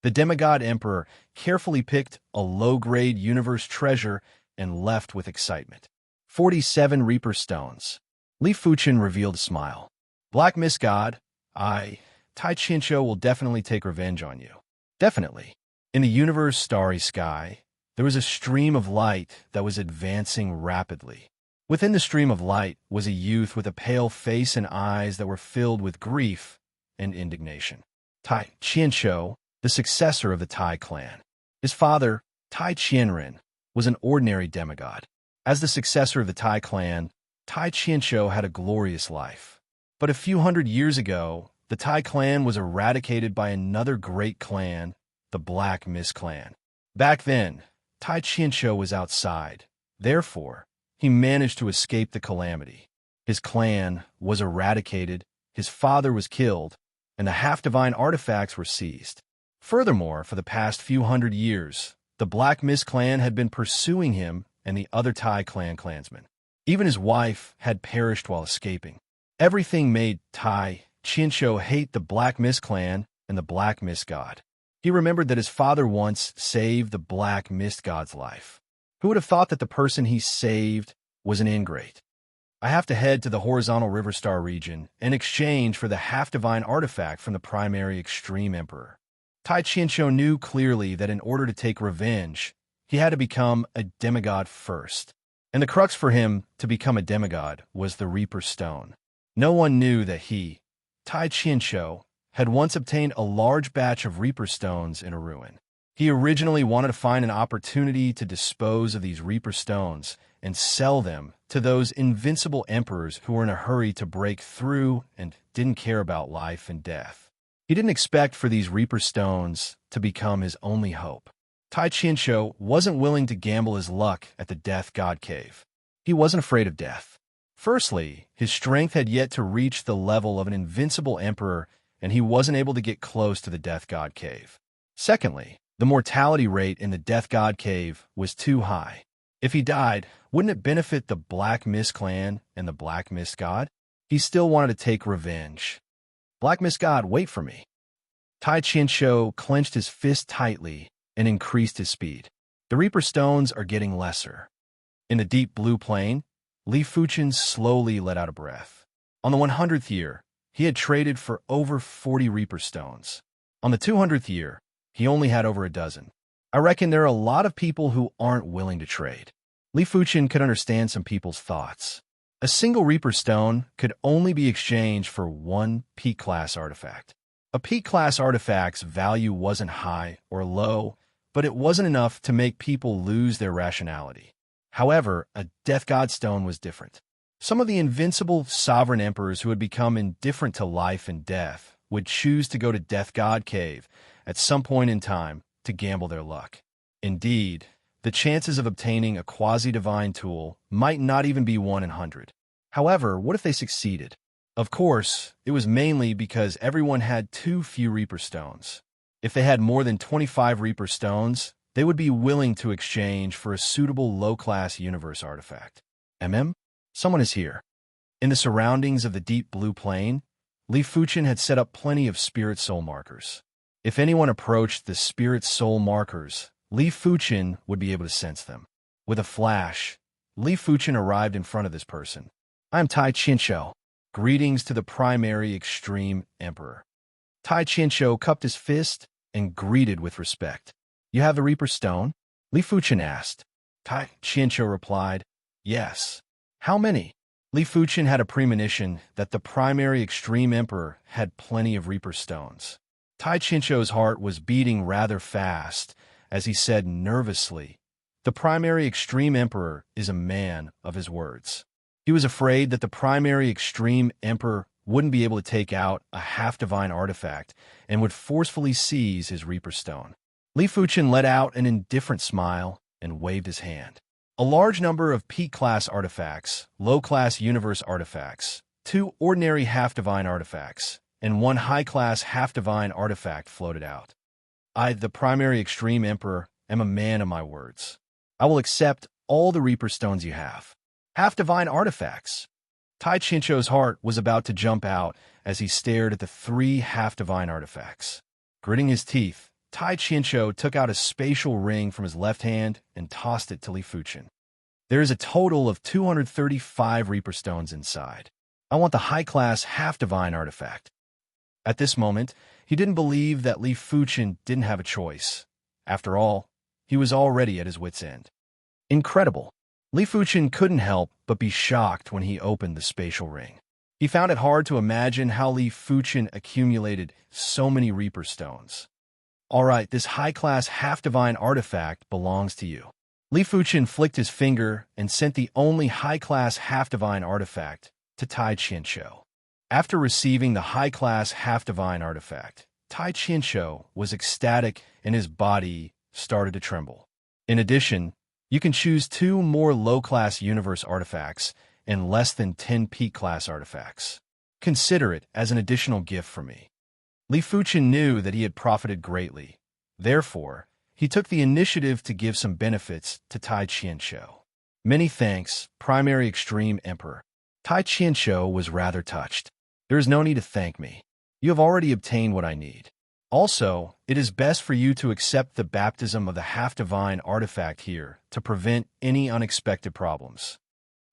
The Demigod Emperor carefully picked a low-grade universe treasure and left with excitement. 47 Reaper Stones. Li Fuchen revealed a smile. Black Mist God, Tai Qinsho will definitely take revenge on you. Definitely. In the universe starry sky, there was a stream of light that was advancing rapidly. Within the stream of light was a youth with a pale face and eyes that were filled with grief and indignation. Tai Qinsho, the successor of the Tai clan. His father, Tai Qianren, was an ordinary demigod. As the successor of the Tai clan, Tai Qinsho had a glorious life. But a few hundred years ago, the Tai clan was eradicated by another great clan, the Black Mist clan. Back then, Tai Qinsho was outside. Therefore, he managed to escape the calamity. His clan was eradicated, his father was killed, and the half-divine artifacts were seized. Furthermore, for the past few hundred years, the Black Mist clan had been pursuing him and the other Tai clan clansmen. Even his wife had perished while escaping. Everything made Tai Qinsho hate the Black Mist clan and the Black Mist God. He remembered that his father once saved the Black Mist God's life. Who would have thought that the person he saved was an ingrate? I have to head to the horizontal River Star region in exchange for the half-divine artifact from the primary extreme emperor. Tai Qianqiu knew clearly that in order to take revenge, he had to become a demigod first. And the crux for him to become a demigod was the Reaper Stone. No one knew that he, Tai Qianqiu, had once obtained a large batch of Reaper Stones in a ruin. He originally wanted to find an opportunity to dispose of these Reaper Stones and sell them to those invincible emperors who were in a hurry to break through and didn't care about life and death. He didn't expect for these Reaper Stones to become his only hope. Tai Qianqiu wasn't willing to gamble his luck at the Death God Cave. He wasn't afraid of death. Firstly, his strength had yet to reach the level of an invincible emperor, and he wasn't able to get close to the Death God Cave. Secondly, the mortality rate in the Death God Cave was too high. If he died, wouldn't it benefit the Black Mist clan and the Black Mist God? He still wanted to take revenge. Black Mist God, wait for me. Tai Qianqiu clenched his fist tightly and increased his speed. The Reaper Stones are getting lesser. In the deep blue plain, Li Fuqian slowly let out a breath. On the 100th year, he had traded for over 40 Reaper Stones. On the 200th year, he only had over a dozen. I reckon there are a lot of people who aren't willing to trade. Li Fuqian could understand some people's thoughts. A single Reaper Stone could only be exchanged for one Peak-class artifact. A Peak-class artifact's value wasn't high or low, but it wasn't enough to make people lose their rationality. However, a Death God Stone was different. Some of the invincible sovereign emperors who had become indifferent to life and death would choose to go to Death God Cave at some point in time to gamble their luck. Indeed, the chances of obtaining a quasi-divine tool might not even be 1 in 100. However, what if they succeeded? Of course, it was mainly because everyone had too few Reaper Stones. If they had more than 25 Reaper Stones, they would be willing to exchange for a suitable low-class universe artifact. Someone is here. In the surroundings of the deep blue plain, Li Fuqian had set up plenty of spirit soul markers. If anyone approached the spirit soul markers, Li Fuqian would be able to sense them. With a flash, Li Fuqian arrived in front of this person. I am Tai Qianqiu. Greetings to the primary extreme emperor. Tai Qianqiu cupped his fist and greeted with respect. You have the Reaper Stone? Li Fuqian asked. Tai Qianqiu replied, yes. How many? Li Fuqian had a premonition that the primary extreme emperor had plenty of Reaper Stones. Tai Qianqiu's heart was beating rather fast as he said nervously, the primary extreme emperor is a man of his words. He was afraid that the primary extreme emperor wouldn't be able to take out a half-divine artifact and would forcefully seize his Reaper Stone. Li Fuqian let out an indifferent smile and waved his hand. A large number of Peak-class artifacts, low-class universe artifacts, 2 ordinary half-divine artifacts, and 1 high-class half-divine artifact floated out. I, the primary extreme emperor, am a man of my words. I will accept all the Reaper Stones you have. Half-divine artifacts. Tai Qianqiu's heart was about to jump out as he stared at the 3 half-divine artifacts. Gritting his teeth, Tai Qianqiu took out a spatial ring from his left hand and tossed it to Li Fuqian. There is a total of 235 Reaper Stones inside. I want the high-class half-divine artifact. At this moment, he didn't believe that Li Fuqian didn't have a choice. After all, he was already at his wit's end. Incredible. Li Fuqian couldn't help but be shocked when he opened the spatial ring. He found it hard to imagine how Li Fuqian accumulated so many Reaper Stones. All right, this high-class half-divine artifact belongs to you. Li Fuqian flicked his finger and sent the only high-class half-divine artifact to Tai Qianqiu. After receiving the high-class half-divine artifact, Tai Qianqiu was ecstatic and his body started to tremble. In addition, you can choose 2 more low-class universe artifacts and less than 10 Peak-class artifacts. Consider it as an additional gift from me. Li Fuqian knew that he had profited greatly. Therefore, he took the initiative to give some benefits to Tai Qianqiu. Many thanks, Primary Extreme Emperor. Tai Qianqiu was rather touched. There is no need to thank me. You have already obtained what I need. Also, it is best for you to accept the baptism of the half-divine artifact here to prevent any unexpected problems.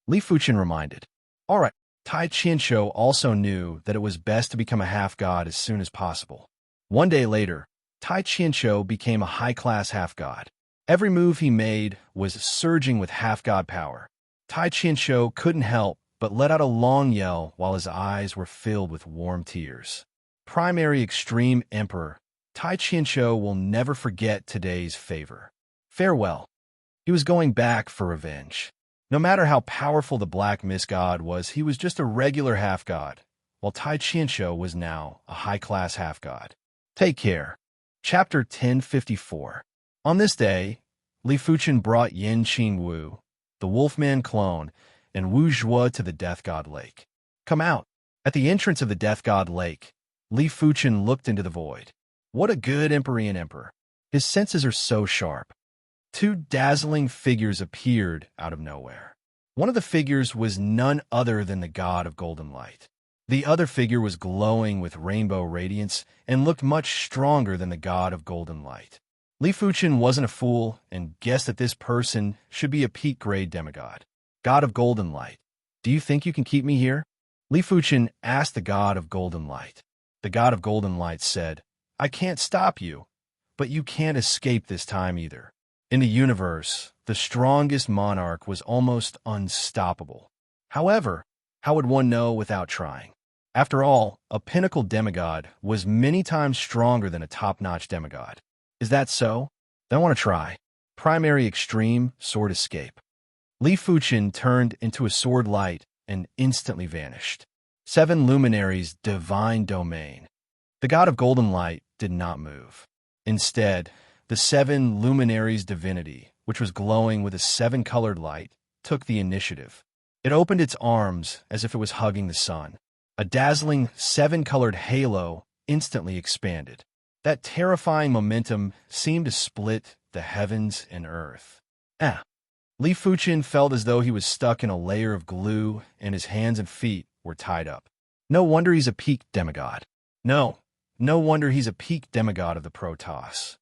Li Fuqian reminded. All right, Tai Qianshou also knew that it was best to become a half-god as soon as possible. One day later, Tai Qianshou became a high-class half-god. Every move he made was surging with half-god power. Tai Qianshou couldn't help but let out a long yell while his eyes were filled with warm tears. Primary Extreme Emperor, Tai Qianshou will never forget today's favor. Farewell. He was going back for revenge. No matter how powerful the Black Mist God was, he was just a regular half-god, while Tai Qianshou was now a high-class half-god. Take care. Chapter 1054. On this day, Li Fuchen brought Yin Qing Wu, the Wolfman clone, and Wu Zhuo to the Death God Lake. Come out. At the entrance of the Death God Lake, Li Fuchen looked into the void. What a good Empyrean emperor. His senses are so sharp. Two dazzling figures appeared out of nowhere. One of the figures was none other than the god of golden light. The other figure was glowing with rainbow radiance and looked much stronger than the god of golden light. Li Fuchen wasn't a fool and guessed that this person should be a peak-grade demigod. God of golden light, do you think you can keep me here? Li Fuchen asked the god of golden light. The god of golden light said, I can't stop you, but you can't escape this time either. In the universe, the strongest monarch was almost unstoppable. However, how would one know without trying? After all, a pinnacle demigod was many times stronger than a top-notch demigod. Is that so? Then I want to try. Primary Extreme Sword Escape. Li Fuchen turned into a sword light and instantly vanished. 7 luminaries divine domain. The god of golden light did not move. Instead, the 7 luminaries divinity, which was glowing with a 7-colored light, took the initiative. It opened its arms as if it was hugging the sun. A dazzling 7-colored halo instantly expanded. That terrifying momentum seemed to split the heavens and earth. Li Fuchen felt as though he was stuck in a layer of glue and his hands and feet were tied up. No wonder he's a peak demigod. No wonder he's a peak demigod of the Protoss.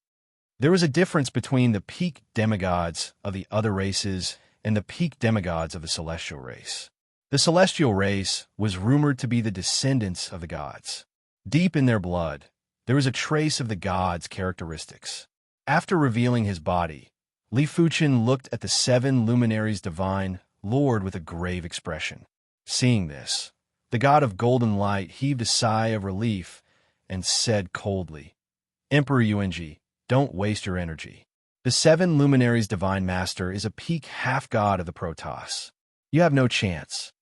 There was a difference between the peak demigods of the other races and the peak demigods of the celestial race. The celestial race was rumored to be the descendants of the gods. Deep in their blood, there was a trace of the gods' characteristics. After revealing his body, Li Fuchen looked at the 7 luminaries divine Lord with a grave expression. Seeing this, the god of golden light heaved a sigh of relief and said coldly, Emperor Yuanji, don't waste your energy. The 7 luminaries divine master is a peak half-god of the Protoss. You have no chance.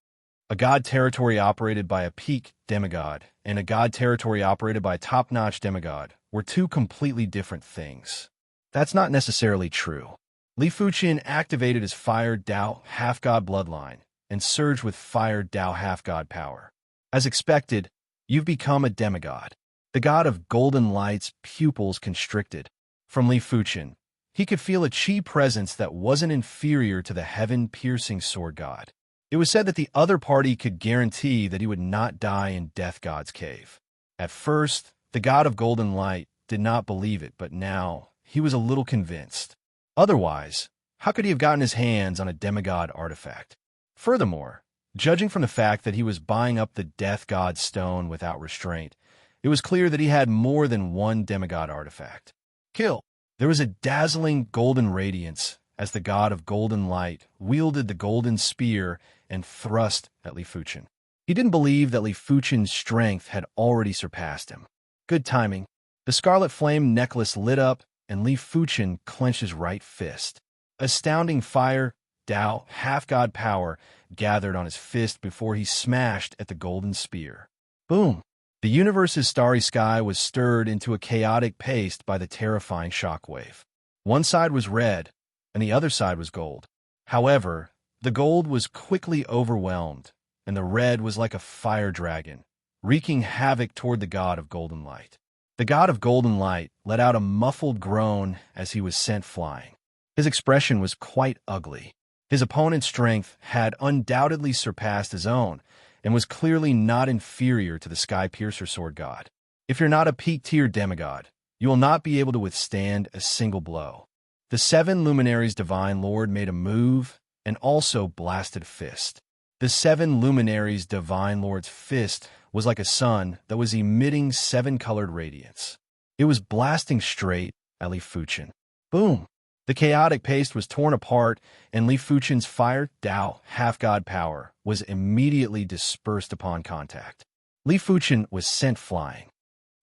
A god territory operated by a peak demigod and a god territory operated by a top-notch demigod were 2 completely different things. That's not necessarily true. Li Fuchen activated his Fire Dao half-god bloodline and surged with Fire Dao half-god power. As expected, you've become a demigod. The god of golden light's pupils constricted. From Li Fuchen, he could feel a chi presence that wasn't inferior to the heaven-piercing sword god. It was said that the other party could guarantee that he would not die in Death God's cave. At first, the god of golden light did not believe it, but now he was a little convinced. Otherwise, how could he have gotten his hands on a demigod artifact? Furthermore, judging from the fact that he was buying up the Death God stone without restraint, it was clear that he had more than one demigod artifact. Kill! There was a dazzling golden radiance as the god of golden light wielded the golden spear and thrust at Li Fuchen. He didn't believe that Li Fuchen's strength had already surpassed him. Good timing. The scarlet flame necklace lit up and Li Fuchen clenched his right fist. Astounding Fire Dao half-god power gathered on his fist before he smashed at the golden spear. Boom! The universe's starry sky was stirred into a chaotic paste by the terrifying shockwave. One side was red, and the other side was gold. However, the gold was quickly overwhelmed, and the red was like a fire dragon, wreaking havoc toward the god of golden light. The god of golden light let out a muffled groan as he was sent flying. His expression was quite ugly. His opponent's strength had undoubtedly surpassed his own, and was clearly not inferior to the Sky Piercer Sword God. If you're not a peak-tier demigod, you will not be able to withstand a single blow. The 7 luminaries divine lord made a move and also blasted a fist. The seven luminaries' divine lord's fist was like a sun that was emitting seven-colored radiance. It was blasting straight at Li Fuchen. Boom! The chaotic paste was torn apart, and Li Fuchen's fire Dao half-god power was immediately dispersed upon contact. Li Fuchen was sent flying.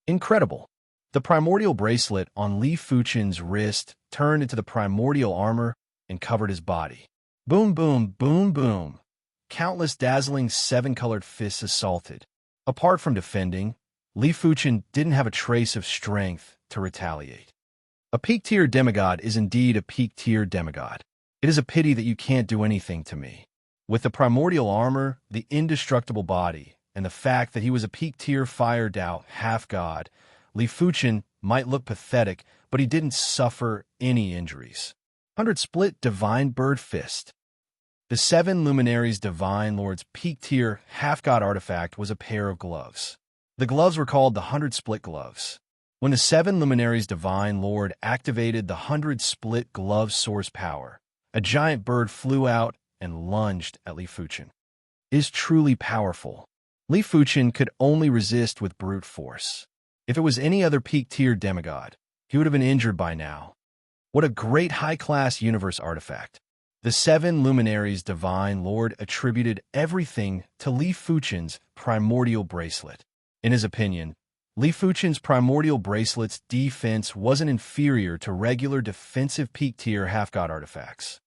Incredible! The primordial bracelet on Li Fuchen's wrist turned into the primordial armor and covered his body. Boom, boom, boom, boom. Countless dazzling seven-colored fists assaulted. Apart from defending, Li Fuchen didn't have a trace of strength to retaliate. A peak-tier demigod is indeed a peak-tier demigod. It is a pity that you can't do anything to me. With the primordial armor, the indestructible body, and the fact that he was a peak-tier fire Dao half-god, Li Fuchen might look pathetic, but he didn't suffer any injuries. 100 Split Divine Bird Fist. The seven luminaries' divine lord's peak-tier half-god artifact was a pair of gloves. The gloves were called the 100 Split Gloves. When the seven luminaries' divine lord activated the 100 Split Glove source power, a giant bird flew out and lunged at Li Fuchen. It is truly powerful. Li Fuchen could only resist with brute force. If it was any other peak-tier demigod, he would have been injured by now. What a great high-class universe artifact. The seven luminaries' divine lord attributed everything to Li Fuchen's primordial bracelet. In his opinion, Li Fuchen's primordial bracelet's defense wasn't inferior to regular defensive peak-tier half-god artifacts.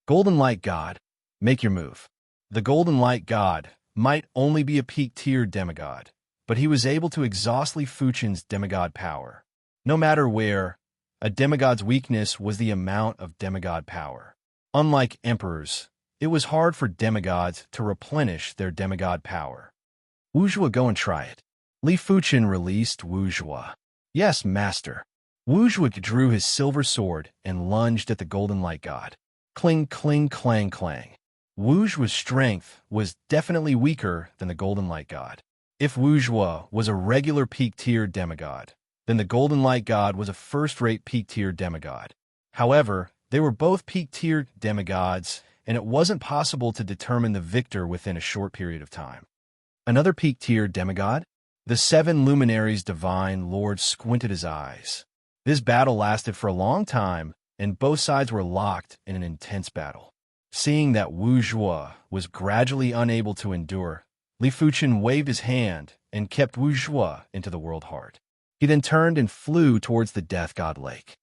Golden Light God, make your move. The Golden Light God might only be a peak-tier demigod, but he was able to exhaust Li Fuchen's demigod power. No matter where, a demigod's weakness was the amount of demigod power. Unlike emperors, it was hard for demigods to replenish their demigod power. Wuzhua, go and try it. Li Fuchen released Wuzhua. Yes, master. Wuzhua drew his silver sword and lunged at the Golden Light God. Cling, cling, clang, clang. Wuzhua's strength was definitely weaker than the Golden Light God. If Wuzhua was a regular peak-tier demigod, then the Golden Light God was a first-rate peak-tier demigod. However, they were both peak-tier demigods, and it wasn't possible to determine the victor within a short period of time. Another peak-tier demigod? The seven luminaries' divine lord squinted his eyes. This battle lasted for a long time, and both sides were locked in an intense battle. Seeing that Wuzhua was gradually unable to endure, Li Fuchen waved his hand and kept Wuzhua into the world heart. He then turned and flew towards the Death God Lake.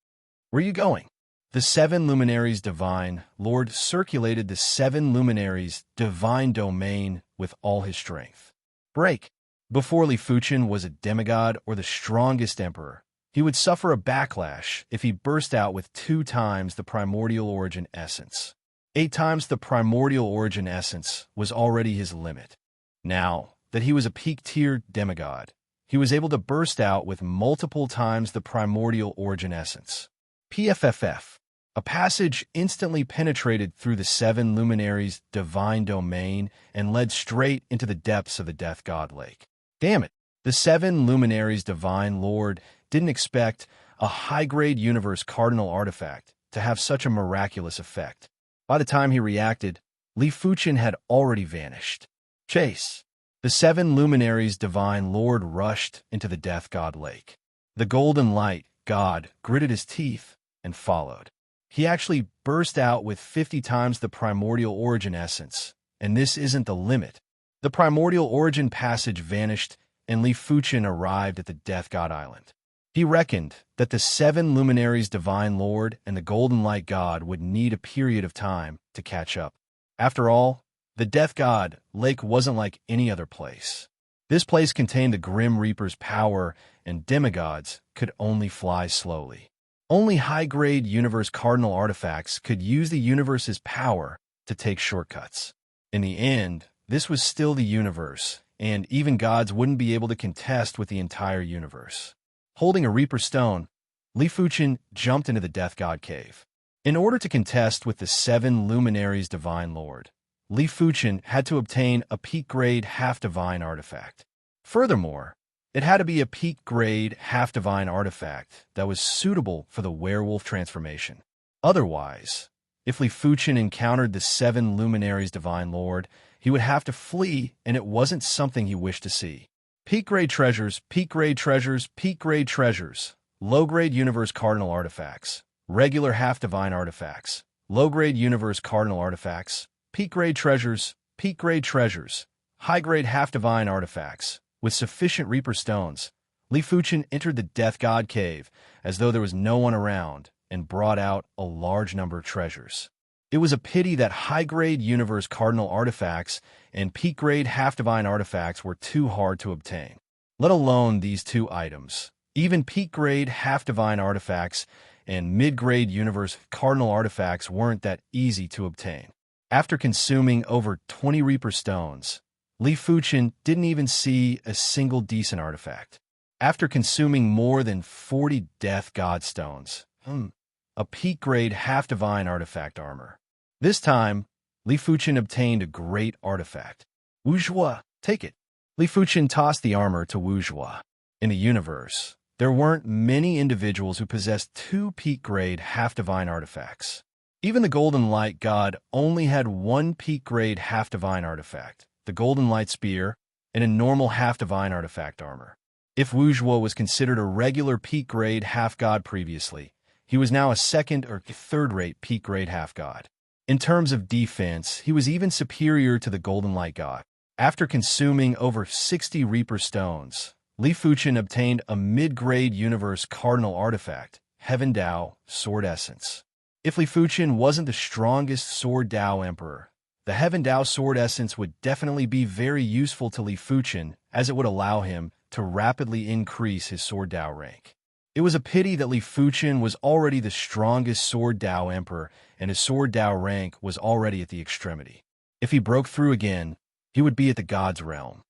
Where are you going? The seven luminaries' divine lord circulated the seven luminaries' divine domain with all his strength. Break! Before Li Fuchen was a demigod or the strongest emperor, he would suffer a backlash if he burst out with 2 times the primordial origin essence. 8 times the primordial origin essence was already his limit. Now that he was a peak-tier demigod, he was able to burst out with multiple times the primordial origin essence. PFFF. A passage instantly penetrated through the seven luminaries' divine domain and led straight into the depths of the Death God Lake. Damn it! The seven luminaries' divine lord didn't expect a high-grade universe cardinal artifact to have such a miraculous effect. By the time he reacted, Li Fuchen had already vanished. Chase! The seven luminaries' divine lord rushed into the Death God Lake. The Golden Light God gritted his teeth and followed. He actually burst out with 50 times the primordial origin essence, and this isn't the limit. The primordial origin passage vanished, and Li Fuchen arrived at the Death God Island. He reckoned that the seven luminaries' divine lord and the Golden Light God would need a period of time to catch up. After all, the Death God Lake wasn't like any other place. This place contained the Grim Reaper's power, and demigods could only fly slowly. Only high-grade universe cardinal artifacts could use the universe's power to take shortcuts. In the end, this was still the universe, and even gods wouldn't be able to contest with the entire universe. Holding a Reaper Stone, Li Fuchen jumped into the Death God Cave. In order to contest with the seven luminaries' divine lord, Li Fuchen had to obtain a peak-grade half-divine artifact. Furthermore, it had to be a peak-grade half-divine artifact that was suitable for the werewolf transformation. Otherwise, if Li Fuchen encountered the seven luminaries' divine lord he would have to flee, and it wasn't something he wished to see. Peak-grade treasures, peak-grade treasures, peak-grade treasures. Low-grade universe cardinal artifacts. Regular half-divine artifacts. Low-grade universe cardinal artifacts. Peak-grade treasures, peak-grade treasures. High-grade half-divine artifacts. With sufficient Reaper stones, Li Fuchen entered the Death God Cave as though there was no one around and brought out a large number of treasures. It was a pity that high-grade universe cardinal artifacts and peak-grade half-divine artifacts were too hard to obtain, let alone these two items. Even peak-grade half-divine artifacts and mid-grade universe cardinal artifacts weren't that easy to obtain. After consuming over 20 Reaper stones, Li Fuchen didn't even see a single decent artifact. After consuming more than 40 Death God stones, a peak-grade half-divine artifact armor. This time, Li Fuchen obtained a great artifact. Wu Zhuo, take it. Li Fuchen tossed the armor to Wu Zhuo. In the universe, there weren't many individuals who possessed two peak-grade half-divine artifacts. Even the Golden Light God only had one peak-grade half-divine artifact, the Golden Light Spear, and a normal half-divine artifact armor. If Wu Zhuo was considered a regular peak-grade half-god previously, he was now a second or third-rate peak-grade half-god. In terms of defense, he was even superior to the Golden Light God. After consuming over 60 Reaper stones, Li Fuchen obtained a mid-grade universe cardinal artifact, Heaven Dao Sword Essence. If Li Fuchen wasn't the strongest Sword Dao Emperor, the Heaven Dao Sword Essence would definitely be very useful to Li Fuchen, as it would allow him to rapidly increase his Sword Dao rank. It was a pity that Li Fuchen was already the strongest Sword Dao Emperor, and his Sword Dao rank was already at the extremity. If he broke through again, he would be at the God's realm.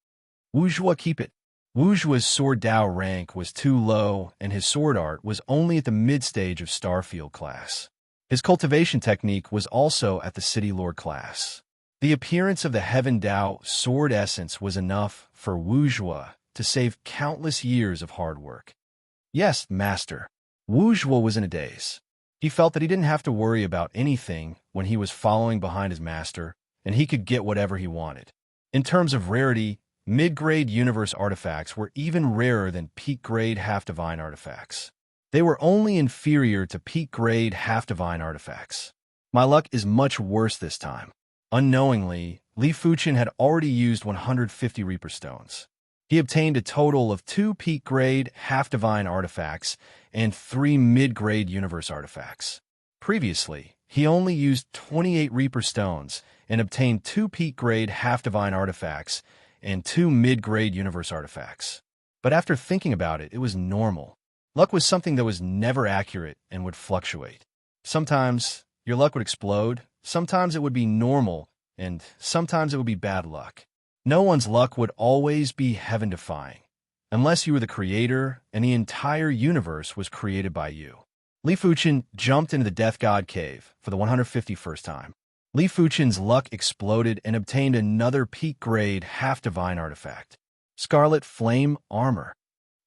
Wu Zhuo, keep it. Wu Zhuo's Sword Dao rank was too low, and his sword art was only at the mid-stage of Starfield class. His cultivation technique was also at the City Lord class. The appearance of the Heaven Dao Sword Essence was enough for Wu Zhuo to save countless years of hard work. Yes, Master. Wu Zhuo was in a daze. He felt that he didn't have to worry about anything when he was following behind his master, and he could get whatever he wanted. In terms of rarity, mid-grade universe artifacts were even rarer than peak-grade half-divine artifacts. They were only inferior to peak-grade half-divine artifacts. My luck is much worse this time. Unknowingly, Li Fuchen had already used 150 Reaper stones. He obtained a total of 2 peak-grade half-divine artifacts and 3 mid-grade universe artifacts. Previously, he only used 28 Reaper stones and obtained 2 peak-grade half-divine artifacts and 2 mid-grade universe artifacts. But after thinking about it, it was normal. Luck was something that was never accurate and would fluctuate. Sometimes your luck would explode, sometimes it would be normal, and sometimes it would be bad luck. No one's luck would always be heaven-defying, unless you were the creator and the entire universe was created by you. Li Fuchen jumped into the Death God Cave for the 151st time. Li Fuchen's luck exploded and obtained another peak-grade half-divine artifact, Scarlet Flame Armor.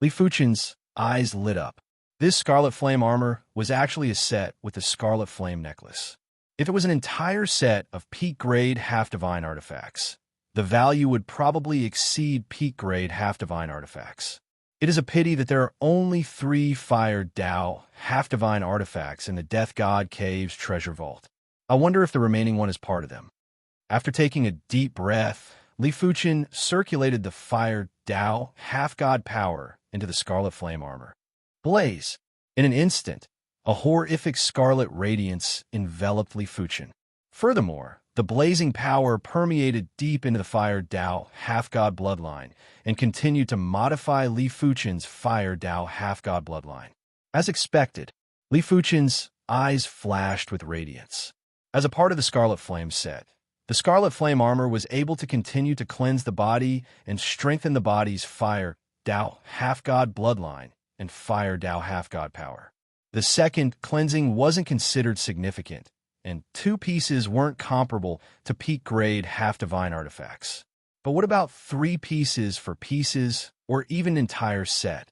Li Fuchen's eyes lit up. This Scarlet Flame Armor was actually a set with the Scarlet Flame Necklace. If it was an entire set of peak-grade half-divine artifacts, the value would probably exceed peak-grade half-divine artifacts. It is a pity that there are only 3 Fire Dao half-divine artifacts in the Death God Cave's treasure vault. I wonder if the remaining one is part of them. After taking a deep breath, Li Fuchen circulated the Fire Dao half-god power into the Scarlet Flame Armor. Blaze! In an instant, a horrific scarlet radiance enveloped Li Fuchen. Furthermore, the blazing power permeated deep into the Fire Dao half-god bloodline and continued to modify Li Fuchen's Fire Dao half-god bloodline. As expected, Li Fuchen's eyes flashed with radiance. As a part of the Scarlet Flame set, the Scarlet Flame Armor was able to continue to cleanse the body and strengthen the body's Fire Dao half-god bloodline and Fire Dao half-god power. The second cleansing wasn't considered significant, and 2 pieces weren't comparable to peak-grade half-divine artifacts. But what about 3 pieces for pieces, or even entire set?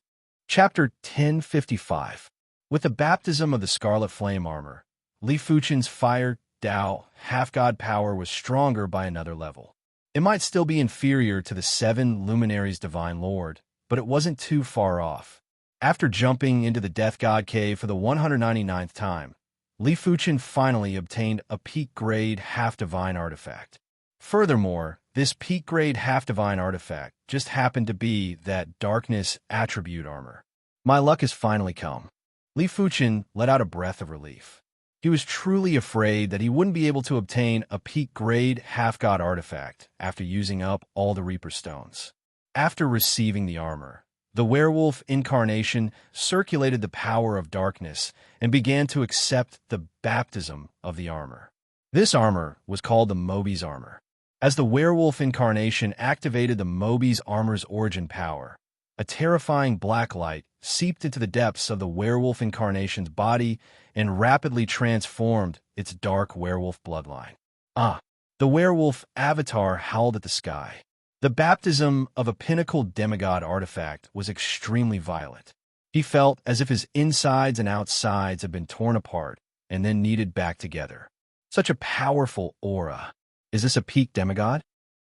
Chapter 1055. With the baptism of the Scarlet Flame Armor, Li Fuchen's Fire Dao half-god power was stronger by another level. It might still be inferior to the 7 luminaries divine lord, but it wasn't too far off. After jumping into the Death God Cave for the 199th time, Li Fuchen finally obtained a peak-grade half-divine artifact. Furthermore, this peak-grade half-divine artifact just happened to be that darkness attribute armor. My luck has finally come. Li Fuchen let out a breath of relief. He was truly afraid that he wouldn't be able to obtain a peak-grade half-god artifact after using up all the Reaper Stones. After receiving the armor, the werewolf incarnation circulated the power of darkness and began to accept the baptism of the armor. This armor was called the Moby's armor. As the werewolf incarnation activated the Moby's armor's origin power, a terrifying black light seeped into the depths of the werewolf incarnation's body and rapidly transformed its dark werewolf bloodline. The werewolf avatar howled at the sky. The baptism of a pinnacle demigod artifact was extremely violent. He felt as if his insides and outsides had been torn apart and then kneaded back together. Such a powerful aura. Is this a peak demigod?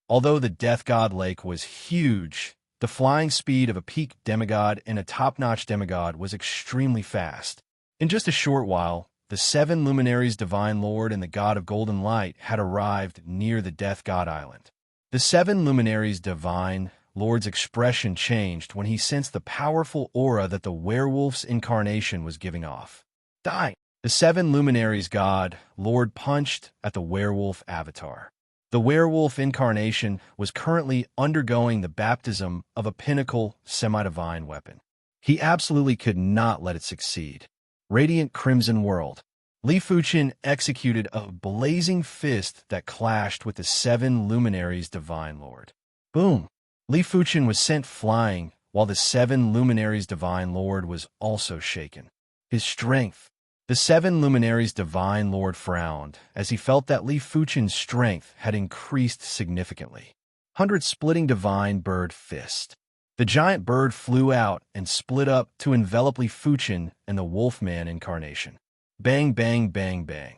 Although the Death God Lake was huge, the flying speed of a peak demigod and a top-notch demigod was extremely fast. In just a short while, the 7 luminaries divine lord and the god of golden light had arrived near the Death God Island. The 7 luminaries divine lord's expression changed when he sensed the powerful aura that the werewolf's incarnation was giving off. Die! The 7 luminaries god lord punched at the werewolf avatar. The werewolf incarnation was currently undergoing the baptism of a pinnacle semi-divine weapon. He absolutely could not let it succeed. Radiant Crimson World. Li Fuchen executed a blazing fist that clashed with the 7 luminaries divine lord. Boom! Li Fuchen was sent flying while the 7 luminaries divine lord was also shaken. His strength. The 7 luminaries divine lord frowned as he felt that Li Fuchen's strength had increased significantly. 100 splitting divine bird fist. The giant bird flew out and split up to envelop Li Fuchen and the Wolfman incarnation. Bang, bang, bang, bang.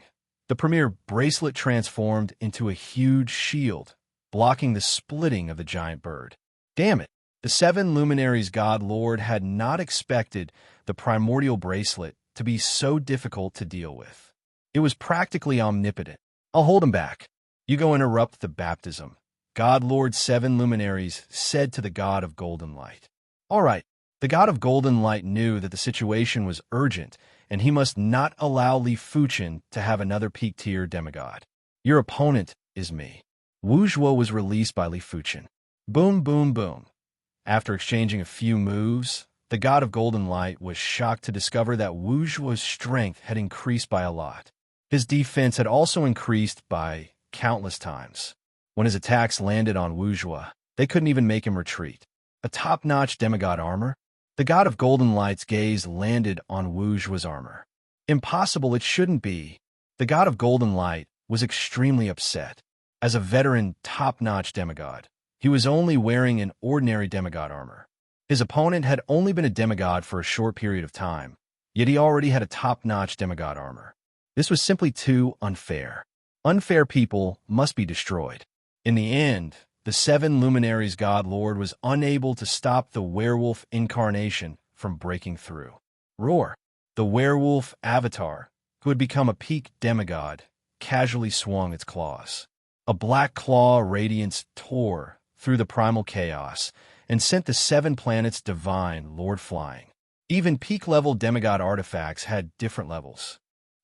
The premier bracelet transformed into a huge shield, blocking the splitting of the giant bird. Damn it! The 7 luminaries god lord had not expected the primordial bracelet to be so difficult to deal with. It was practically omnipotent. I'll hold him back. You go interrupt the baptism, God Lord 7 luminaries said to the god of golden light. All right, the god of golden light knew that the situation was urgent, and he must not allow Li Fuchen to have another peak-tier demigod. Your opponent is me. Wu Zhuo was released by Li Fuchen. Boom, boom, boom. After exchanging a few moves, the god of golden light was shocked to discover that Wu Zhuo's strength had increased by a lot. His defense had also increased by countless times. When his attacks landed on Wu Zhuo, they couldn't even make him retreat. A top-notch demigod armor? The god of golden light's gaze landed on Wu Zhuo's armor. Impossible, it shouldn't be. The god of golden light was extremely upset. As a veteran top-notch demigod, he was only wearing an ordinary demigod armor. His opponent had only been a demigod for a short period of time, yet he already had a top-notch demigod armor. This was simply too unfair. Unfair people must be destroyed. In the end, the 7 luminaries god lord was unable to stop the werewolf incarnation from breaking through. Roar! The werewolf avatar, who had become a peak demigod, casually swung its claws. A black claw radiance tore through the primal chaos and sent the 7 planets divine lord flying. Even peak-level demigod artifacts had different levels.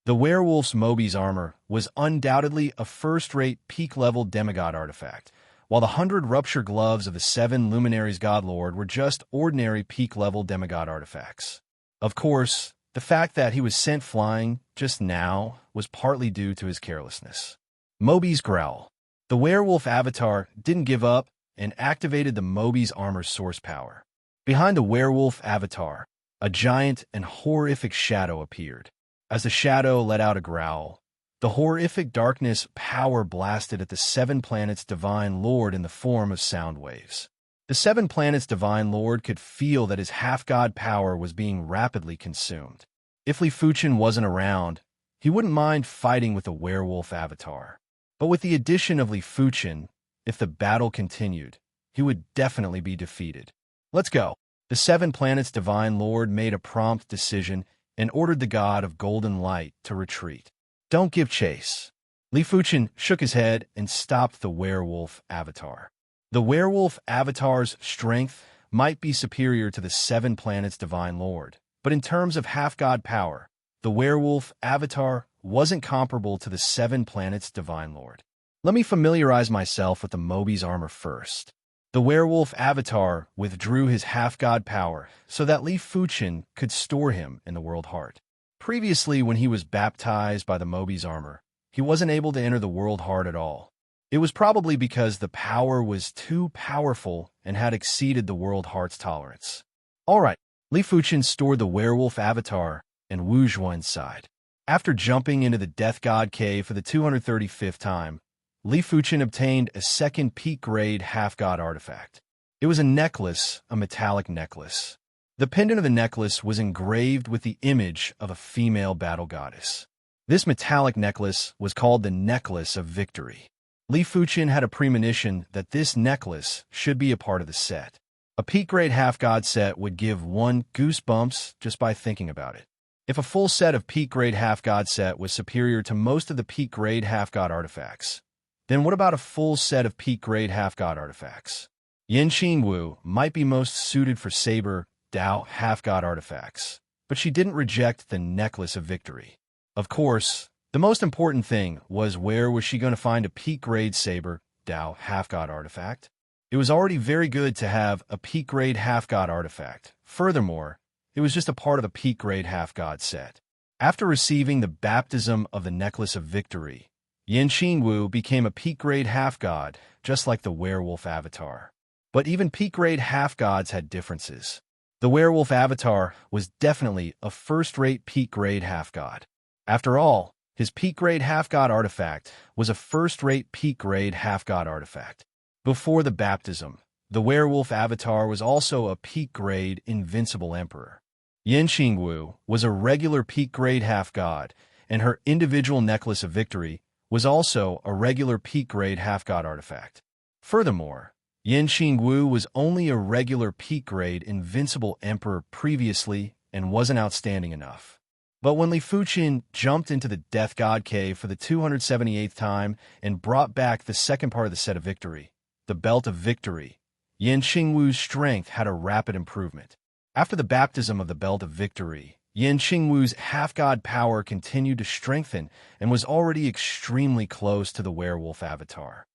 The werewolf's Moby's armor was undoubtedly a first-rate peak-level demigod artifact, while the 100 rupture gloves of the 7 luminaries godlord were just ordinary peak-level demigod artifacts. Of course, the fact that he was sent flying just now was partly due to his carelessness. Moby's growl. The werewolf avatar didn't give up and activated the Moby's armor's source power. Behind the werewolf avatar, a giant and horrific shadow appeared. As the shadow let out a growl, the horrific darkness power blasted at the 7 planets divine lord in the form of sound waves. The 7 planets divine lord could feel that his half-god power was being rapidly consumed. If Li Fuchen wasn't around, he wouldn't mind fighting with the werewolf avatar. But with the addition of Li Fuchen, if the battle continued, he would definitely be defeated. Let's go. The seven planets' divine lord made a prompt decision and ordered the god of golden light to retreat. Don't give chase. Li Fuchen shook his head and stopped the werewolf avatar. The werewolf avatar's strength might be superior to the seven planets' divine lord, but in terms of half-god power, the werewolf avatar wasn't comparable to the seven planets' divine lord. Let me familiarize myself with the Mobi's armor first. The werewolf avatar withdrew his half-god power so that Li Fuchen could store him in the world heart. Previously, when he was baptized by the Mobi's armor, he wasn't able to enter the world heart at all. It was probably because the power was too powerful and had exceeded the world heart's tolerance. Alright, Li Fuchen stored the werewolf avatar and Wu Zhuo inside. After jumping into the Death God Cave for the 235th time, Li Fuchen obtained a second peak-grade half-god artifact. It was a necklace, a metallic necklace. The pendant of the necklace was engraved with the image of a female battle goddess. This metallic necklace was called the Necklace of Victory. Li Fuchen had a premonition that this necklace should be a part of the set. A peak-grade half-god set would give one goosebumps just by thinking about it. If a full set of peak-grade half-god set was superior to most of the peak-grade half-god artifacts, then what about a full set of peak-grade half-god artifacts? Yin Qingwu might be most suited for Saber, Dao, half-god artifacts, but she didn't reject the Necklace of Victory. Of course, the most important thing was where was she going to find a peak-grade Saber, Dao, half-god artifact? It was already very good to have a peak-grade half-god artifact. Furthermore, it was just a part of a peak-grade half-god set. After receiving the baptism of the Necklace of Victory, Yin Qingwu became a peak-grade half-god, just like the werewolf avatar. But even peak-grade half-gods had differences. The werewolf avatar was definitely a first-rate peak-grade half-god. After all, his peak-grade half-god artifact was a first-rate peak-grade half-god artifact. Before the baptism, the werewolf avatar was also a peak-grade invincible emperor. Yin Qingwu was a regular peak-grade half-god, and her individual Necklace of Victory was also a regular peak-grade half-god artifact. Furthermore, Yin Qingwu was only a regular peak-grade invincible emperor previously and wasn't outstanding enough. But when Li Fuchen jumped into the Death God Cave for the 278th time and brought back the second part of the set of victory, the Belt of Victory, Yin Qingwu's strength had a rapid improvement. After the baptism of the Belt of Victory, Yin Qingwu's half-god power continued to strengthen and was already extremely close to the werewolf avatar.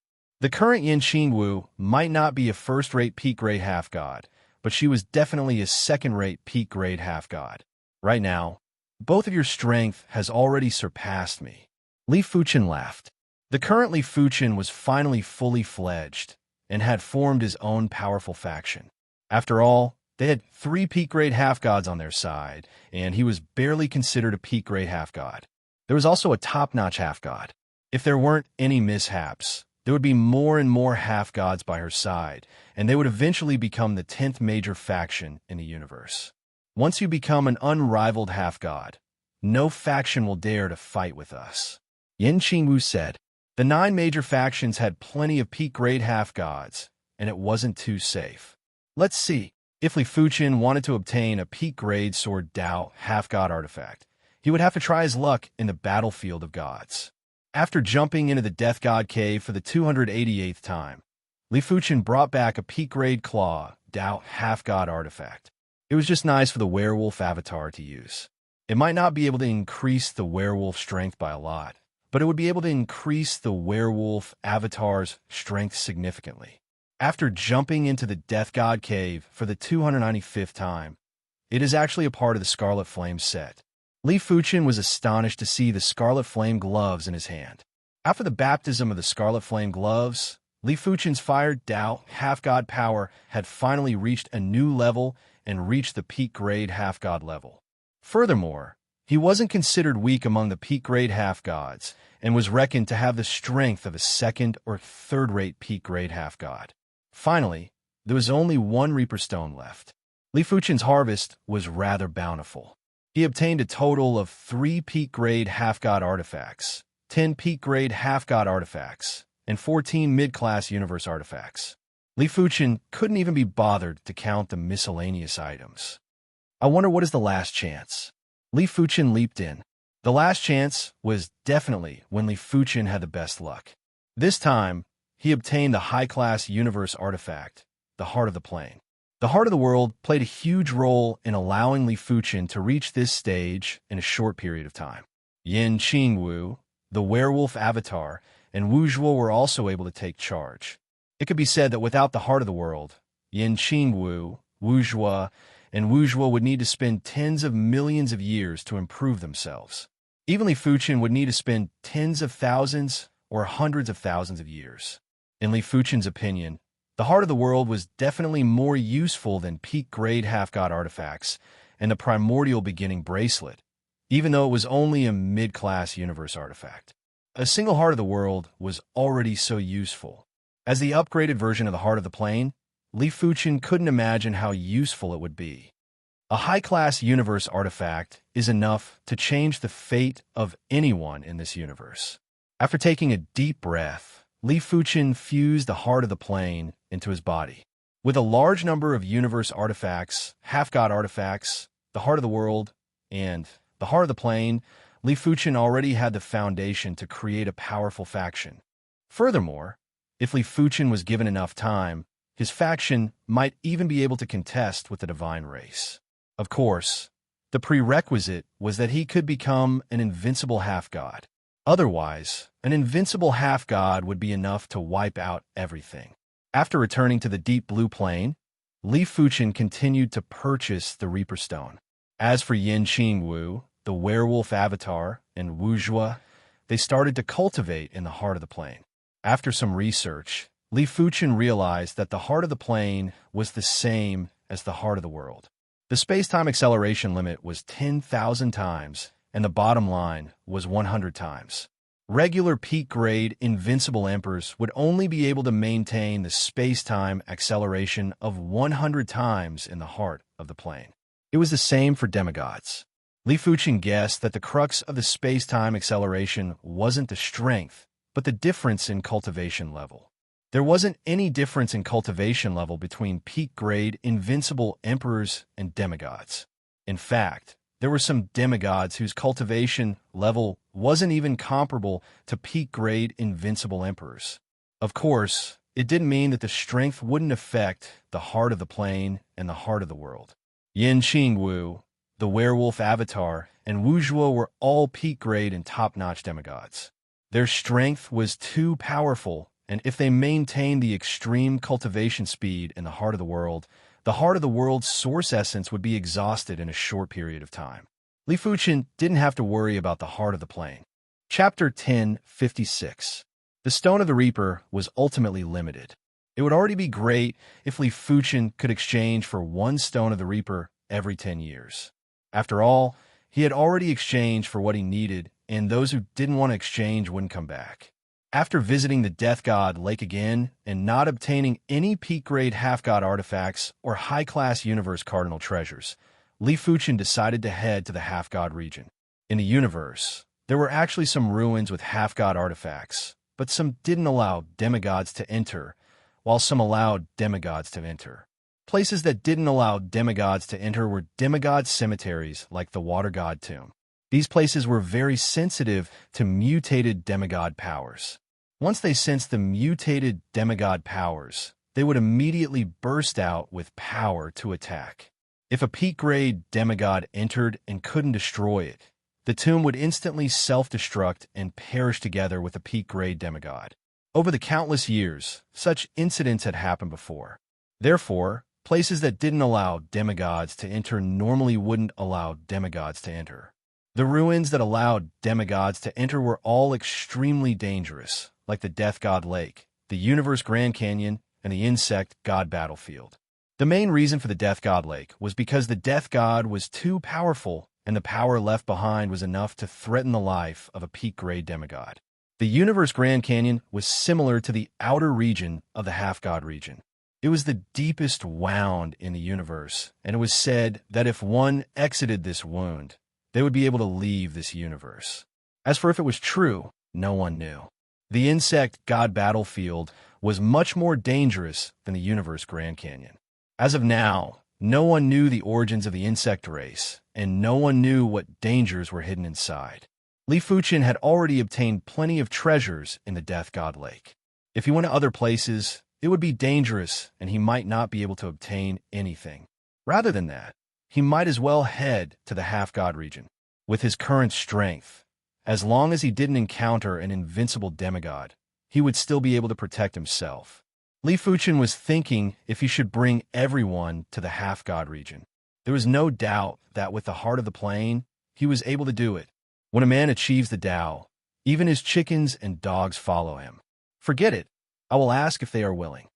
The current Yin Qingwu might not be a first-rate peak-grade half-god, but she was definitely a second-rate peak-grade half-god. Right now, both of your strength has already surpassed me. Li Fuchen laughed. The current Li Fuchen was finally fully fledged and had formed his own powerful faction. After all, they had 3 peak-grade half-gods on their side, and he was barely considered a peak-grade half-god. There was also a top-notch half-god. If there weren't any mishaps, there would be more and more half-gods by her side, and they would eventually become the 10th major faction in the universe. Once you become an unrivaled half-god, no faction will dare to fight with us. Yin Qingwu said. The 9 major factions had plenty of peak-grade half-gods, and it wasn't too safe. Let's see. If Li Fuchen wanted to obtain a peak-grade Sword Dao half-god artifact, he would have to try his luck in the battlefield of gods. After jumping into the Death God Cave for the 288th time, Li Fuchen brought back a peak-grade Claw Dao half-god artifact. It was just nice for the werewolf avatar to use. It might not be able to increase the werewolf strength by a lot, but it would be able to increase the werewolf avatar's strength significantly. After jumping into the Death God Cave for the 295th time, it is actually a part of the Scarlet Flame set. Li Fuchen was astonished to see the Scarlet Flame gloves in his hand. After the baptism of the Scarlet Flame gloves, Li Fuchen's Fire Dao half-god power had finally reached a new level and reached the peak-grade half-god level. Furthermore, he wasn't considered weak among the peak-grade half-gods and was reckoned to have the strength of a second or third-rate peak-grade half-god. Finally, there was only 1 Reaper Stone left. Li Fuchen's harvest was rather bountiful. He obtained a total of 3 peak-grade half-god artifacts, 10 peak-grade half-god artifacts, and 14 mid-class universe artifacts. Li Fuchen couldn't even be bothered to count the miscellaneous items. I wonder what is the last chance? Li Fuchen leaped in. The last chance was definitely when Li Fuchen had the best luck. This time, he obtained the high-class universe artifact, the Heart of the Plane. The Heart of the World played a huge role in allowing Li Fuchen to reach this stage in a short period of time. Yin Qingwu, the werewolf avatar, and Wu Zhuo were also able to take charge. It could be said that without the Heart of the World, Yin Qingwu, Wu Zhuo, and Wu Zhuo would need to spend tens of millions of years to improve themselves. Even Li Fuchen would need to spend tens of thousands or hundreds of thousands of years. In Li Fuchen's opinion, the Heart of the World was definitely more useful than peak-grade half-god artifacts and the primordial beginning bracelet, even though it was only a mid-class universe artifact. A single Heart of the World was already so useful. As the upgraded version of the Heart of the Plane, Li Fuchen couldn't imagine how useful it would be. A high-class universe artifact is enough to change the fate of anyone in this universe. After taking a deep breath, Li Fuchen fused the Heart of the Plane into his body. With a large number of universe artifacts, half-god artifacts, the Heart of the World, and the Heart of the Plane, Li Fuchen already had the foundation to create a powerful faction. Furthermore, if Li Fuchen was given enough time, his faction might even be able to contest with the divine race. Of course, the prerequisite was that he could become an invincible half-god. Otherwise, an invincible half-god would be enough to wipe out everything. After returning to the deep blue plane, Li Fuchen continued to purchase the Reaper Stone. As for Yin Qingwu, the werewolf avatar, and Wu Zhuo, they started to cultivate in the Heart of the Plane. After some research, Li Fuchen realized that the Heart of the Plane was the same as the Heart of the World. The space-time acceleration limit was 10,000 times, and the bottom line was 100 times. Regular peak-grade invincible emperors would only be able to maintain the space-time acceleration of 100 times in the Heart of the Plane. It was the same for demigods. Li Fuchen guessed that the crux of the space-time acceleration wasn't the strength, but the difference in cultivation level. There wasn't any difference in cultivation level between peak-grade invincible emperors and demigods. In fact, there were some demigods whose cultivation level wasn't even comparable to peak-grade invincible emperors. Of course, it didn't mean that the strength wouldn't affect the Heart of the Plane and the Heart of the World. Yin Qingwu, the werewolf avatar, and Wu Zhuo were all peak-grade and top-notch demigods. Their strength was too powerful, and if they maintained the extreme cultivation speed in the Heart of the World, the Heart of the World's source essence would be exhausted in a short period of time. Li Fuchen didn't have to worry about the Heart of the Plane. Chapter 1056. The Stone of the Reaper was ultimately limited. It would already be great if Li Fuchen could exchange for one Stone of the Reaper every 10 years. After all, he had already exchanged for what he needed, and those who didn't want to exchange wouldn't come back. After visiting the Death God Lake again and not obtaining any peak-grade half-god artifacts or high-class universe cardinal treasures, Li Fuchen decided to head to the half-god region. In the universe, there were actually some ruins with half-god artifacts, but some didn't allow demigods to enter, while some allowed demigods to enter. Places that didn't allow demigods to enter were demigod cemeteries like the Water God Tomb. These places were very sensitive to mutated demigod powers. Once they sensed the mutated demigod powers, they would immediately burst out with power to attack. If a peak-grade demigod entered and couldn't destroy it, the tomb would instantly self-destruct and perish together with a peak-grade demigod. Over the countless years, such incidents had happened before. Therefore, places that didn't allow demigods to enter normally wouldn't allow demigods to enter. The ruins that allowed demigods to enter were all extremely dangerous, like the Death God Lake, the Universe Grand Canyon, and the Insect God Battlefield. The main reason for the Death God Lake was because the Death God was too powerful, and the power left behind was enough to threaten the life of a peak-grade demigod. The Universe Grand Canyon was similar to the outer region of the half-god region. It was the deepest wound in the universe, and it was said that if one exited this wound, they would be able to leave this universe. As for if it was true, no one knew. The insect god battlefield was much more dangerous than the universe Grand Canyon. As of now, no one knew the origins of the insect race, and no one knew what dangers were hidden inside. Li Fuchen had already obtained plenty of treasures in the Death God Lake. If he went to other places, it would be dangerous and he might not be able to obtain anything. Rather than that, he might as well head to the half-god region. With his current strength, as long as he didn't encounter an invincible demigod, he would still be able to protect himself. Li Fuchen was thinking if he should bring everyone to the half-god region. There was no doubt that with the heart of the plane, he was able to do it. When a man achieves the Tao, even his chickens and dogs follow him. Forget it. I will ask if they are willing.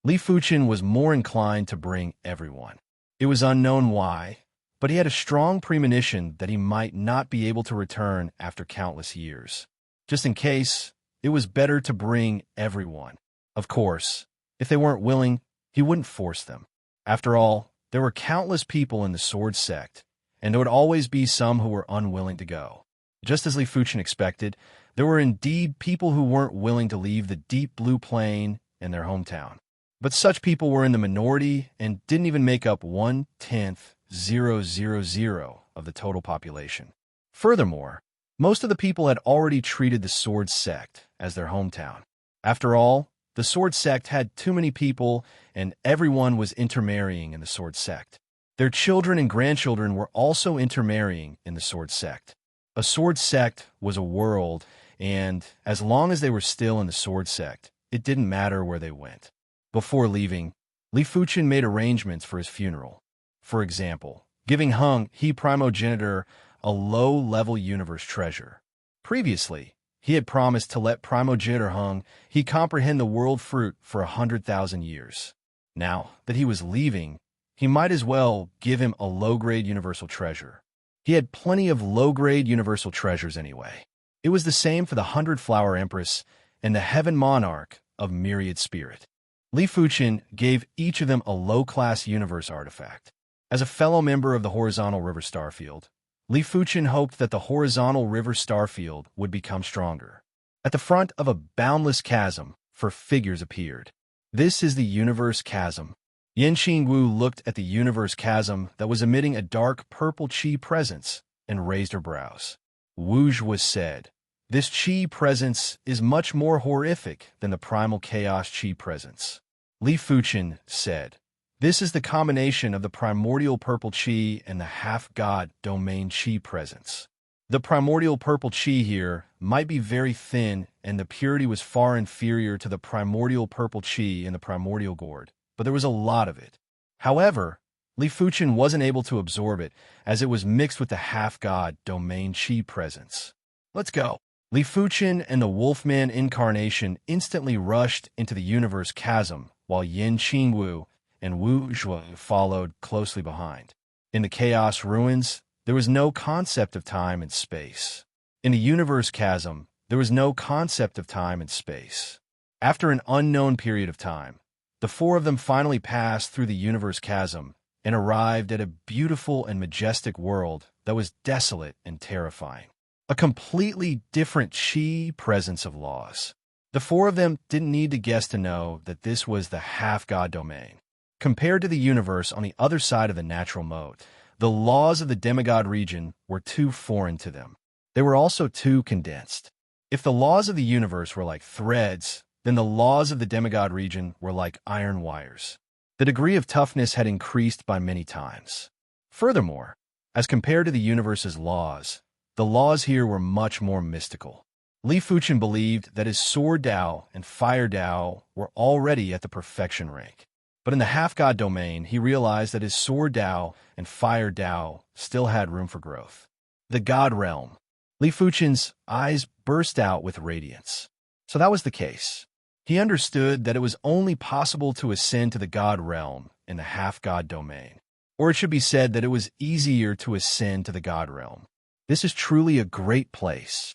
Li Fuchen was more inclined to bring everyone. It was unknown why, but he had a strong premonition that he might not be able to return after countless years. Just in case, it was better to bring everyone. Of course, if they weren't willing, he wouldn't force them. After all, there were countless people in the Sword Sect, and there would always be some who were unwilling to go. Just as Li Fuchen expected, there were indeed people who weren't willing to leave the deep blue plain and their hometown. But such people were in the minority and didn't even make up 1/10,000 of the total population. Furthermore, most of the people had already treated the Sword Sect as their hometown. After all, the Sword Sect had too many people, and everyone was intermarrying in the Sword Sect. Their children and grandchildren were also intermarrying in the Sword Sect. A Sword Sect was a world, and as long as they were still in the Sword Sect, it didn't matter where they went. Before leaving, Li Fuchen made arrangements for his funeral. For example, giving Hung, he primogenitor, a low-level universe treasure. Previously, he had promised to let primogenitor Hung, he comprehend the world fruit for 100,000 years. Now that he was leaving, he might as well give him a low-grade universal treasure. He had plenty of low-grade universal treasures anyway. It was the same for the 100-Flower Empress and the Heaven Monarch of Myriad Spirit. Li Fuchen gave each of them a low-class universe artifact. As a fellow member of the Horizontal River Starfield, Li Fuchen hoped that the Horizontal River Starfield would become stronger. At the front of a boundless chasm, four figures appeared. This is the universe chasm. Yen Qingwu looked at the universe chasm that was emitting a dark purple chi presence and raised her brows. Wu was said, "This chi presence is much more horrific than the primal chaos chi presence." Li Fuchen said, "This is the combination of the primordial purple chi and the half-god domain chi presence. The primordial purple chi here might be very thin, and the purity was far inferior to the primordial purple chi in the primordial gourd, but there was a lot of it. However, Li Fuchen wasn't able to absorb it, as it was mixed with the half-god domain chi presence. Let's go." Li Fuchen and the Wolfman incarnation instantly rushed into the universe chasm, while Yen Qingwu and Wu Zhuo followed closely behind. In the chaos ruins, there was no concept of time and space. In the universe chasm, there was no concept of time and space. After an unknown period of time, the four of them finally passed through the universe chasm and arrived at a beautiful and majestic world that was desolate and terrifying. A completely different chi presence of laws. The four of them didn't need to guess to know that this was the half-god domain. Compared to the universe on the other side of the natural mode, the laws of the demigod region were too foreign to them. They were also too condensed. If the laws of the universe were like threads, then the laws of the demigod region were like iron wires. The degree of toughness had increased by many times. Furthermore, as compared to the universe's laws, the laws here were much more mystical. Li Fuchen believed that his Sword Dao and Fire Dao were already at the perfection rank. But in the half-god domain, he realized that his Sword Dao and Fire Dao still had room for growth. The God Realm. Li Fuchen's eyes burst out with radiance. So that was the case. He understood that it was only possible to ascend to the God Realm in the half-god domain. Or it should be said that it was easier to ascend to the God Realm. This is truly a great place.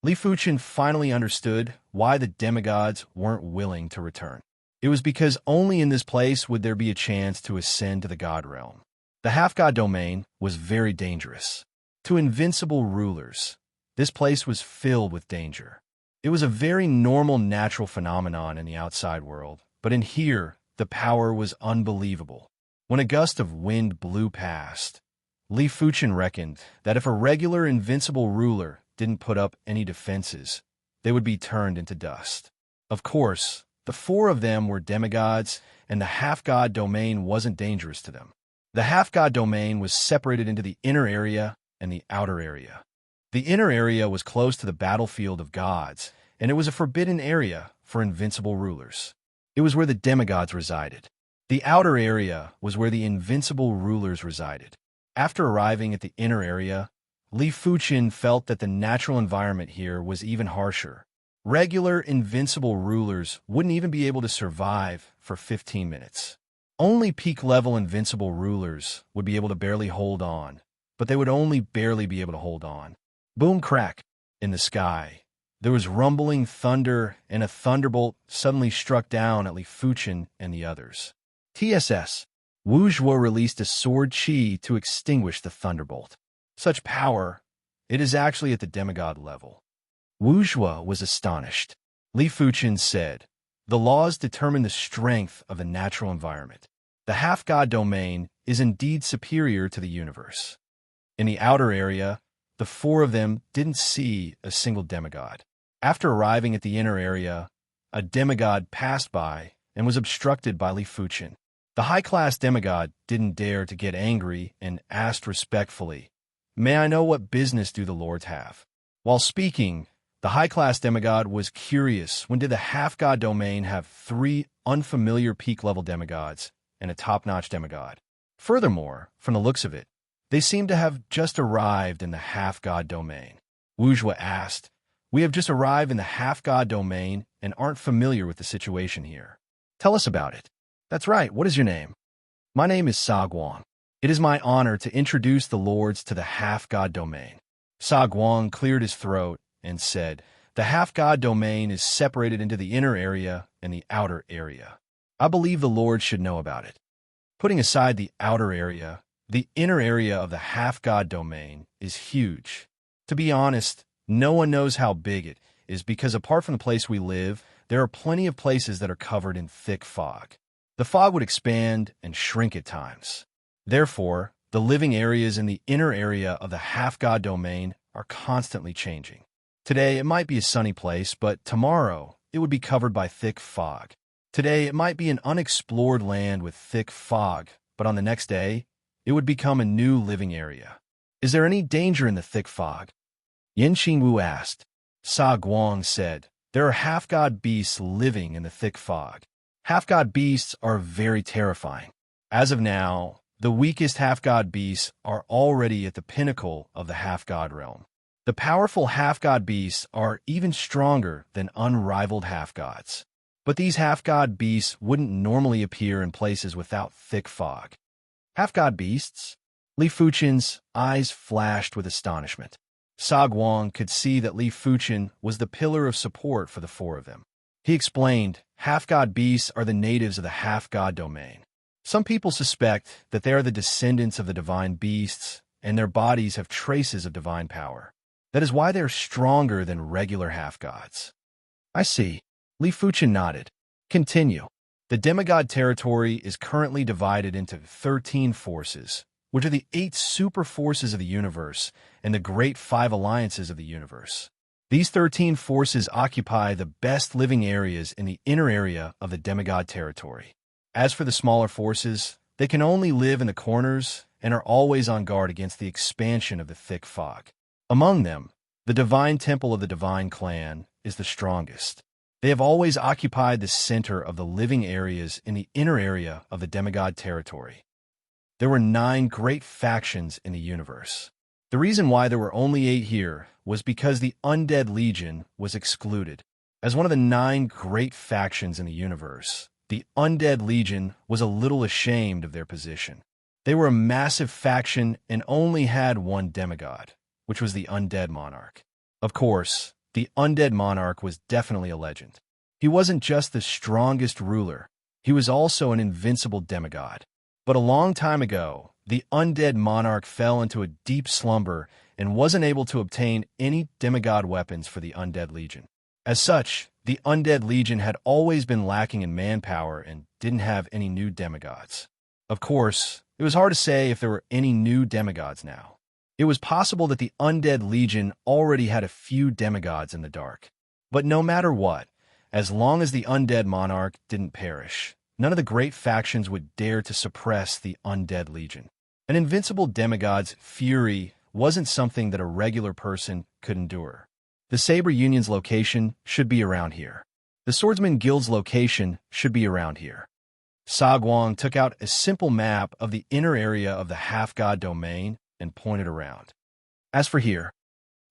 Li Fuchen finally understood why the demigods weren't willing to return. It was because only in this place would there be a chance to ascend to the God Realm. The half-god domain was very dangerous. To invincible rulers, this place was filled with danger. It was a very normal natural phenomenon in the outside world, but in here, the power was unbelievable. When a gust of wind blew past, Li Fuchen reckoned that if a regular invincible ruler didn't put up any defenses, they would be turned into dust. Of course, the four of them were demigods, and the half-god domain wasn't dangerous to them. The half-god domain was separated into the inner area and the outer area. The inner area was close to the battlefield of gods, and it was a forbidden area for invincible rulers. It was where the demigods resided. The outer area was where the invincible rulers resided. After arriving at the inner area, Li Fuchen felt that the natural environment here was even harsher. Regular invincible rulers wouldn't even be able to survive for 15 minutes. Only peak-level invincible rulers would be able to barely hold on, but they would only barely be able to hold on. Boom crack! In the sky, there was rumbling thunder, and a thunderbolt suddenly struck down at Li Fuchen and the others. TSS. Wu Zhuo released a sword chi to extinguish the thunderbolt. Such power, it is actually at the demigod level. Wu Zhuo was astonished. Li Fuchen said, "The laws determine the strength of the natural environment. The half-god domain is indeed superior to the universe." In the outer area, the four of them didn't see a single demigod. After arriving at the inner area, a demigod passed by and was obstructed by Li Fuchen. The high-class demigod didn't dare to get angry and asked respectfully, "May I know what business do the lords have?" While speaking, the high-class demigod was curious when did the half-god domain have 3 unfamiliar peak-level demigods and a top-notch demigod. Furthermore, from the looks of it, they seemed to have just arrived in the half-god domain. Wu Zhuo asked, "We have just arrived in the half-god domain and aren't familiar with the situation here. Tell us about it." "That's right. What is your name?" "My name is Sa Guang. It is my honor to introduce the lords to the half-god domain." Sa Guang cleared his throat and said, "The half-god domain is separated into the inner area and the outer area. I believe the lords should know about it. Putting aside the outer area, the inner area of the half-god domain is huge. To be honest, no one knows how big it is because apart from the place we live, there are plenty of places that are covered in thick fog. The fog would expand and shrink at times. Therefore, the living areas in the inner area of the half-god domain are constantly changing. Today, it might be a sunny place, but tomorrow, it would be covered by thick fog. Today, it might be an unexplored land with thick fog, but on the next day, it would become a new living area. Is there any danger in the thick fog?" Yin Qingwu asked. Sa Guang said, "There are half-god beasts living in the thick fog. Half-god beasts are very terrifying. As of now, the weakest half-god beasts are already at the pinnacle of the half-god realm. The powerful half-god beasts are even stronger than unrivaled half-gods. But these half-god beasts wouldn't normally appear in places without thick fog." "Half-god beasts?" Li Fuchen's eyes flashed with astonishment. Sa Guang could see that Li Fuchen was the pillar of support for the four of them. He explained, "Half-god beasts are the natives of the half-god domain. Some people suspect that they are the descendants of the divine beasts, and their bodies have traces of divine power. That is why they are stronger than regular half-gods." "I see." Li Fuchen nodded. "Continue." "The demigod territory is currently divided into 13 forces, which are the 8 super forces of the universe and the great 5 alliances of the universe. These 13 forces occupy the best living areas in the inner area of the demigod territory. As for the smaller forces, they can only live in the corners and are always on guard against the expansion of the thick fog. Among them, the Divine Temple of the Divine Clan is the strongest. They have always occupied the center of the living areas in the inner area of the demigod territory. There were 9 great factions in the universe. The reason why there were only 8 here was because the Undead Legion was excluded. As one of the 9 great factions in the universe, the Undead Legion was a little ashamed of their position. They were a massive faction and only had one demigod, which was the Undead Monarch. Of course, the Undead Monarch was definitely a legend. He wasn't just the strongest ruler, he was also an invincible demigod. But a long time ago, the Undead Monarch fell into a deep slumber and wasn't able to obtain any demigod weapons for the Undead Legion. As such, the Undead Legion had always been lacking in manpower and didn't have any new demigods. Of course, it was hard to say if there were any new demigods now. It was possible that the Undead Legion already had a few demigods in the dark. But no matter what, as long as the Undead Monarch didn't perish, none of the great factions would dare to suppress the Undead Legion. An invincible demigod's fury wasn't something that a regular person could endure. The Saber Union's location should be around here. The Swordsman Guild's location should be around here. Sagwang took out a simple map of the inner area of the half-god domain and pointed around. As for here,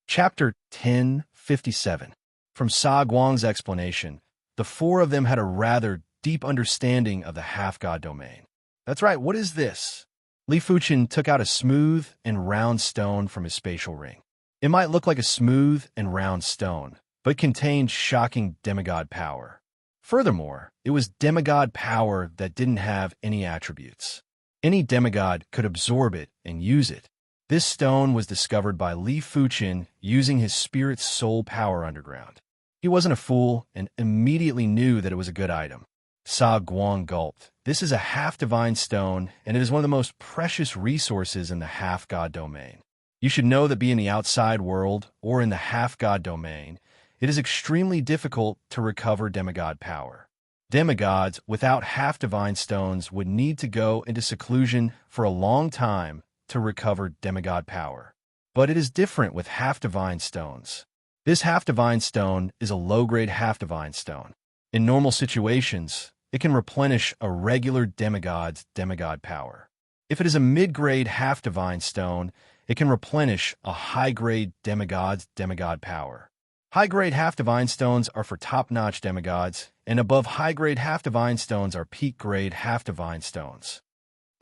Chapter 1057. From Sagwang's explanation, the four of them had a rather deep understanding of the half-god domain. That's right, what is this? Li Fuchen took out a smooth and round stone from his spatial ring. It might look like a smooth and round stone, but contained shocking demigod power. Furthermore, it was demigod power that didn't have any attributes. Any demigod could absorb it and use it. This stone was discovered by Li Fuchen using his spirit's soul power underground. He wasn't a fool and immediately knew that it was a good item. Sa Guang gulped. This is a half-divine stone, and it is one of the most precious resources in the half-god domain. You should know that being in the outside world, or in the half-god domain, it is extremely difficult to recover demigod power. Demigods without half-divine stones would need to go into seclusion for a long time to recover demigod power. But it is different with half-divine stones. This half-divine stone is a low-grade half-divine stone. In normal situations, it can replenish a regular demigod's demigod power. If it is a mid-grade half-divine stone, it can replenish a high-grade demigod's demigod power. High-grade half-divine stones are for top-notch demigods, and above high-grade half-divine stones are peak-grade half-divine stones.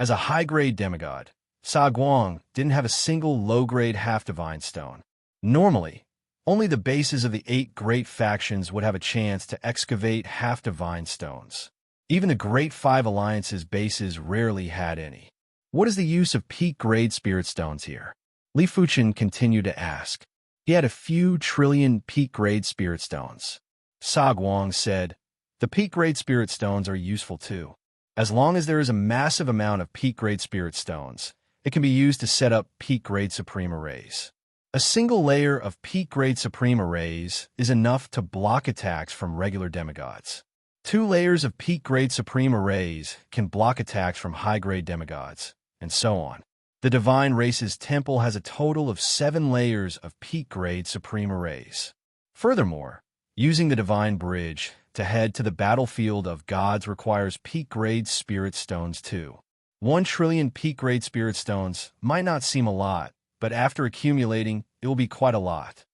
As a high-grade demigod, Sa Guang didn't have a single low-grade half-divine stone. Normally, only the bases of the 8 great factions would have a chance to excavate half-divine stones. Even the Great Five Alliance's bases rarely had any. What is the use of peak-grade spirit stones here? Li Fuchen continued to ask. He had a few trillion peak-grade spirit stones. Sa Guang said, the peak-grade spirit stones are useful too. As long as there is a massive amount of peak-grade spirit stones, it can be used to set up peak-grade supreme arrays. A single layer of peak-grade supreme arrays is enough to block attacks from regular demigods. 2 layers of peak-grade supreme arrays can block attacks from high-grade demigods, and so on. The Divine Race's temple has a total of 7 layers of peak-grade supreme arrays. Furthermore, using the Divine Bridge to head to the battlefield of gods requires peak-grade spirit stones too. 1 trillion peak-grade spirit stones might not seem a lot, but after accumulating, it will be quite a lot.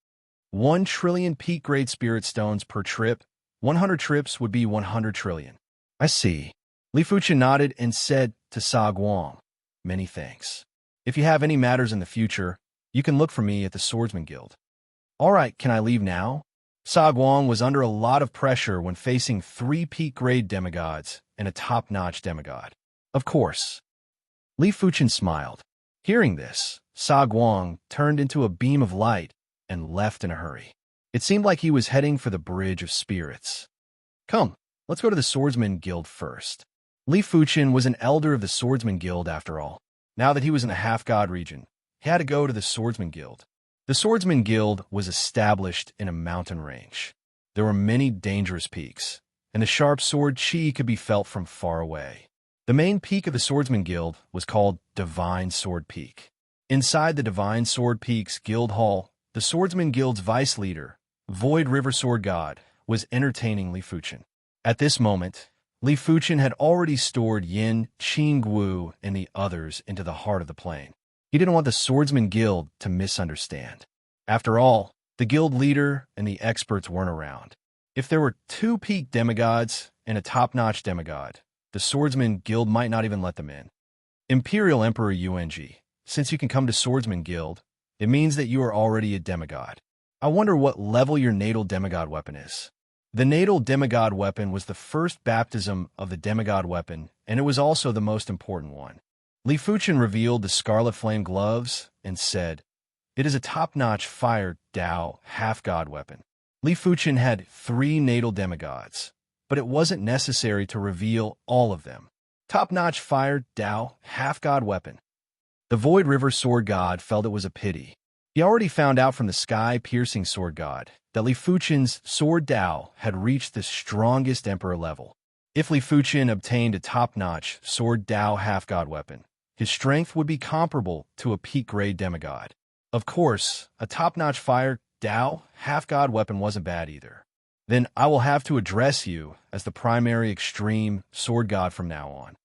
1 trillion peak-grade spirit stones per trip, 100 trips would be 100 trillion. I see. Li Fuchen nodded and said to Sa Guang, many thanks. If you have any matters in the future, you can look for me at the Swordsman Guild. All right, can I leave now? Sa Guang was under a lot of pressure when facing 3 peak-grade demigods and a top-notch demigod. Of course. Li Fuchen smiled. Hearing this, Sa Guang turned into a beam of light and left in a hurry. It seemed like he was heading for the Bridge of Spirits. Come, let's go to the Swordsman Guild first. Li Fuchen was an elder of the Swordsman Guild after all. Now that he was in the half-god region, he had to go to the Swordsman Guild. The Swordsman Guild was established in a mountain range. There were many dangerous peaks, and the sharp sword chi could be felt from far away. The main peak of the Swordsman Guild was called Divine Sword Peak. Inside the Divine Sword Peak's Guild Hall, the Swordsman Guild's vice leader, Void River Sword God, was entertaining Li Fuchen. At this moment, Li Fuchen had already stored Yin, Qingwu, and the others into the heart of the plain. He didn't want the Swordsman Guild to misunderstand. After all, the guild leader and the experts weren't around. If there were 2 peak demigods and a top-notch demigod, the Swordsman Guild might not even let them in. Imperial Emperor Yuanji, since you can come to Swordsman Guild, it means that you are already a demigod. I wonder what level your natal demigod weapon is. The natal demigod weapon was the first baptism of the demigod weapon, and it was also the most important one. Li Fuchen revealed the Scarlet Flame gloves and said, it is a top-notch fire Dao half-god weapon. Li Fuchen had 3 natal demigods, but it wasn't necessary to reveal all of them. Top-notch fire, Dao, half-god weapon. The Void River Sword God felt it was a pity. He already found out from the sky-piercing sword god that Li Fuchen's sword Dao had reached the strongest emperor level. If Li Fuchen obtained a top-notch sword Dao half-god weapon, his strength would be comparable to a peak-grade demigod. Of course, a top-notch fire Dao half-god weapon wasn't bad either. Then I will have to address you as the primary extreme sword god from now on.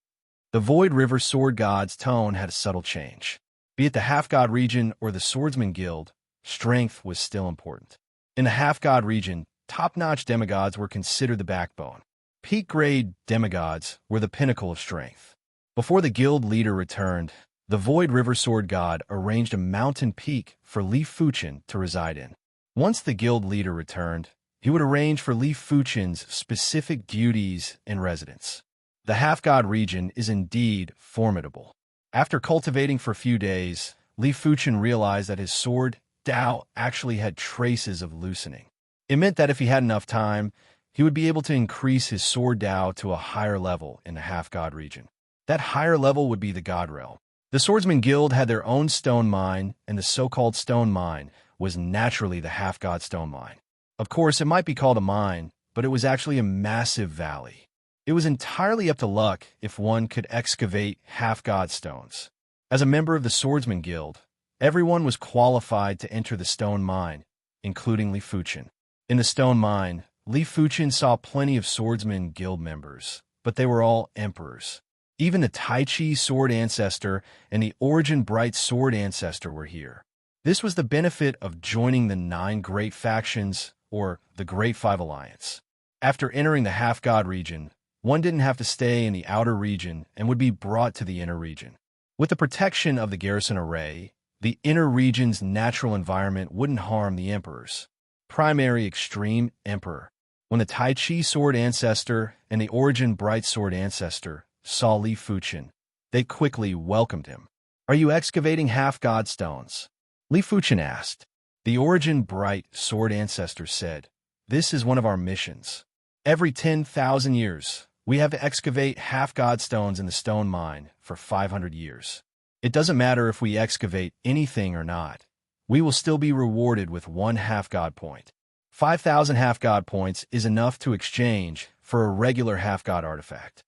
The Void River Sword God's tone had a subtle change. Be it the half-god region or the Swordsman Guild, strength was still important. In the half-god region, top-notch demigods were considered the backbone. Peak-grade demigods were the pinnacle of strength. Before the guild leader returned, the Void River Sword God arranged a mountain peak for Li Fuchen to reside in. Once the guild leader returned, he would arrange for Li Fuchen's specific duties and residence. The half-god region is indeed formidable. After cultivating for a few days, Li Fuchen realized that his sword, Dao, actually had traces of loosening. It meant that if he had enough time, he would be able to increase his sword Dao to a higher level in the half-god region. That higher level would be the God Realm. The Swordsman Guild had their own stone mine, and the so-called stone mine was naturally the half-god stone mine. Of course, it might be called a mine, but it was actually a massive valley. It was entirely up to luck if one could excavate half-god stones. As a member of the Swordsman Guild, everyone was qualified to enter the stone mine, including Li Fuchen. In the stone mine, Li Fuchen saw plenty of Swordsman Guild members, but they were all emperors. Even the Tai Chi Sword Ancestor and the Origin Bright Sword Ancestor were here. This was the benefit of joining the 9 Great Factions, or the Great Five Alliance. After entering the half-god region, one didn't have to stay in the outer region and would be brought to the inner region. With the protection of the garrison array, the inner region's natural environment wouldn't harm the emperors. Primary Extreme Emperor. When the Tai Chi Sword Ancestor and the Origin Bright Sword Ancestor saw Li Fuchen, they quickly welcomed him. "Are you excavating half-god stones?" Li Fuchen asked. The Origin Bright Sword Ancestor said, "This is one of our missions. Every 10,000 years, we have to excavate half-god stones in the stone mine for 500 years. It doesn't matter if we excavate anything or not. We will still be rewarded with 1 half-god point. 5,000 half-god points is enough to exchange for a regular half-god artifact."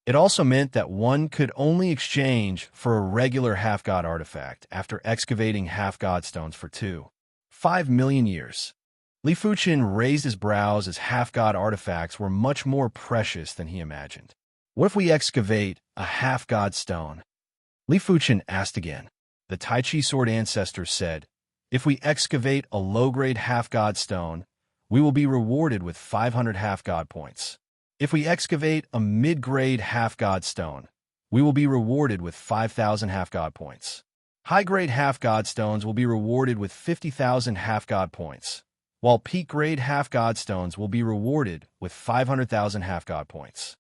It also meant that one could only exchange for a regular half-god artifact after excavating half-god stones for 5 million years. Li Fuchen raised his brows as half-god artifacts were much more precious than he imagined. "What if we excavate a half-god stone?" Li Fuchen asked again. The Tai Chi Sword Ancestor said, "If we excavate a low-grade half-god stone, we will be rewarded with 500 half-god points. If we excavate a mid-grade half-god stone, we will be rewarded with 5,000 half-god points. High-grade half-god stones will be rewarded with 50,000 half-god points, while peak-grade half-god stones will be rewarded with 500,000 half-god points."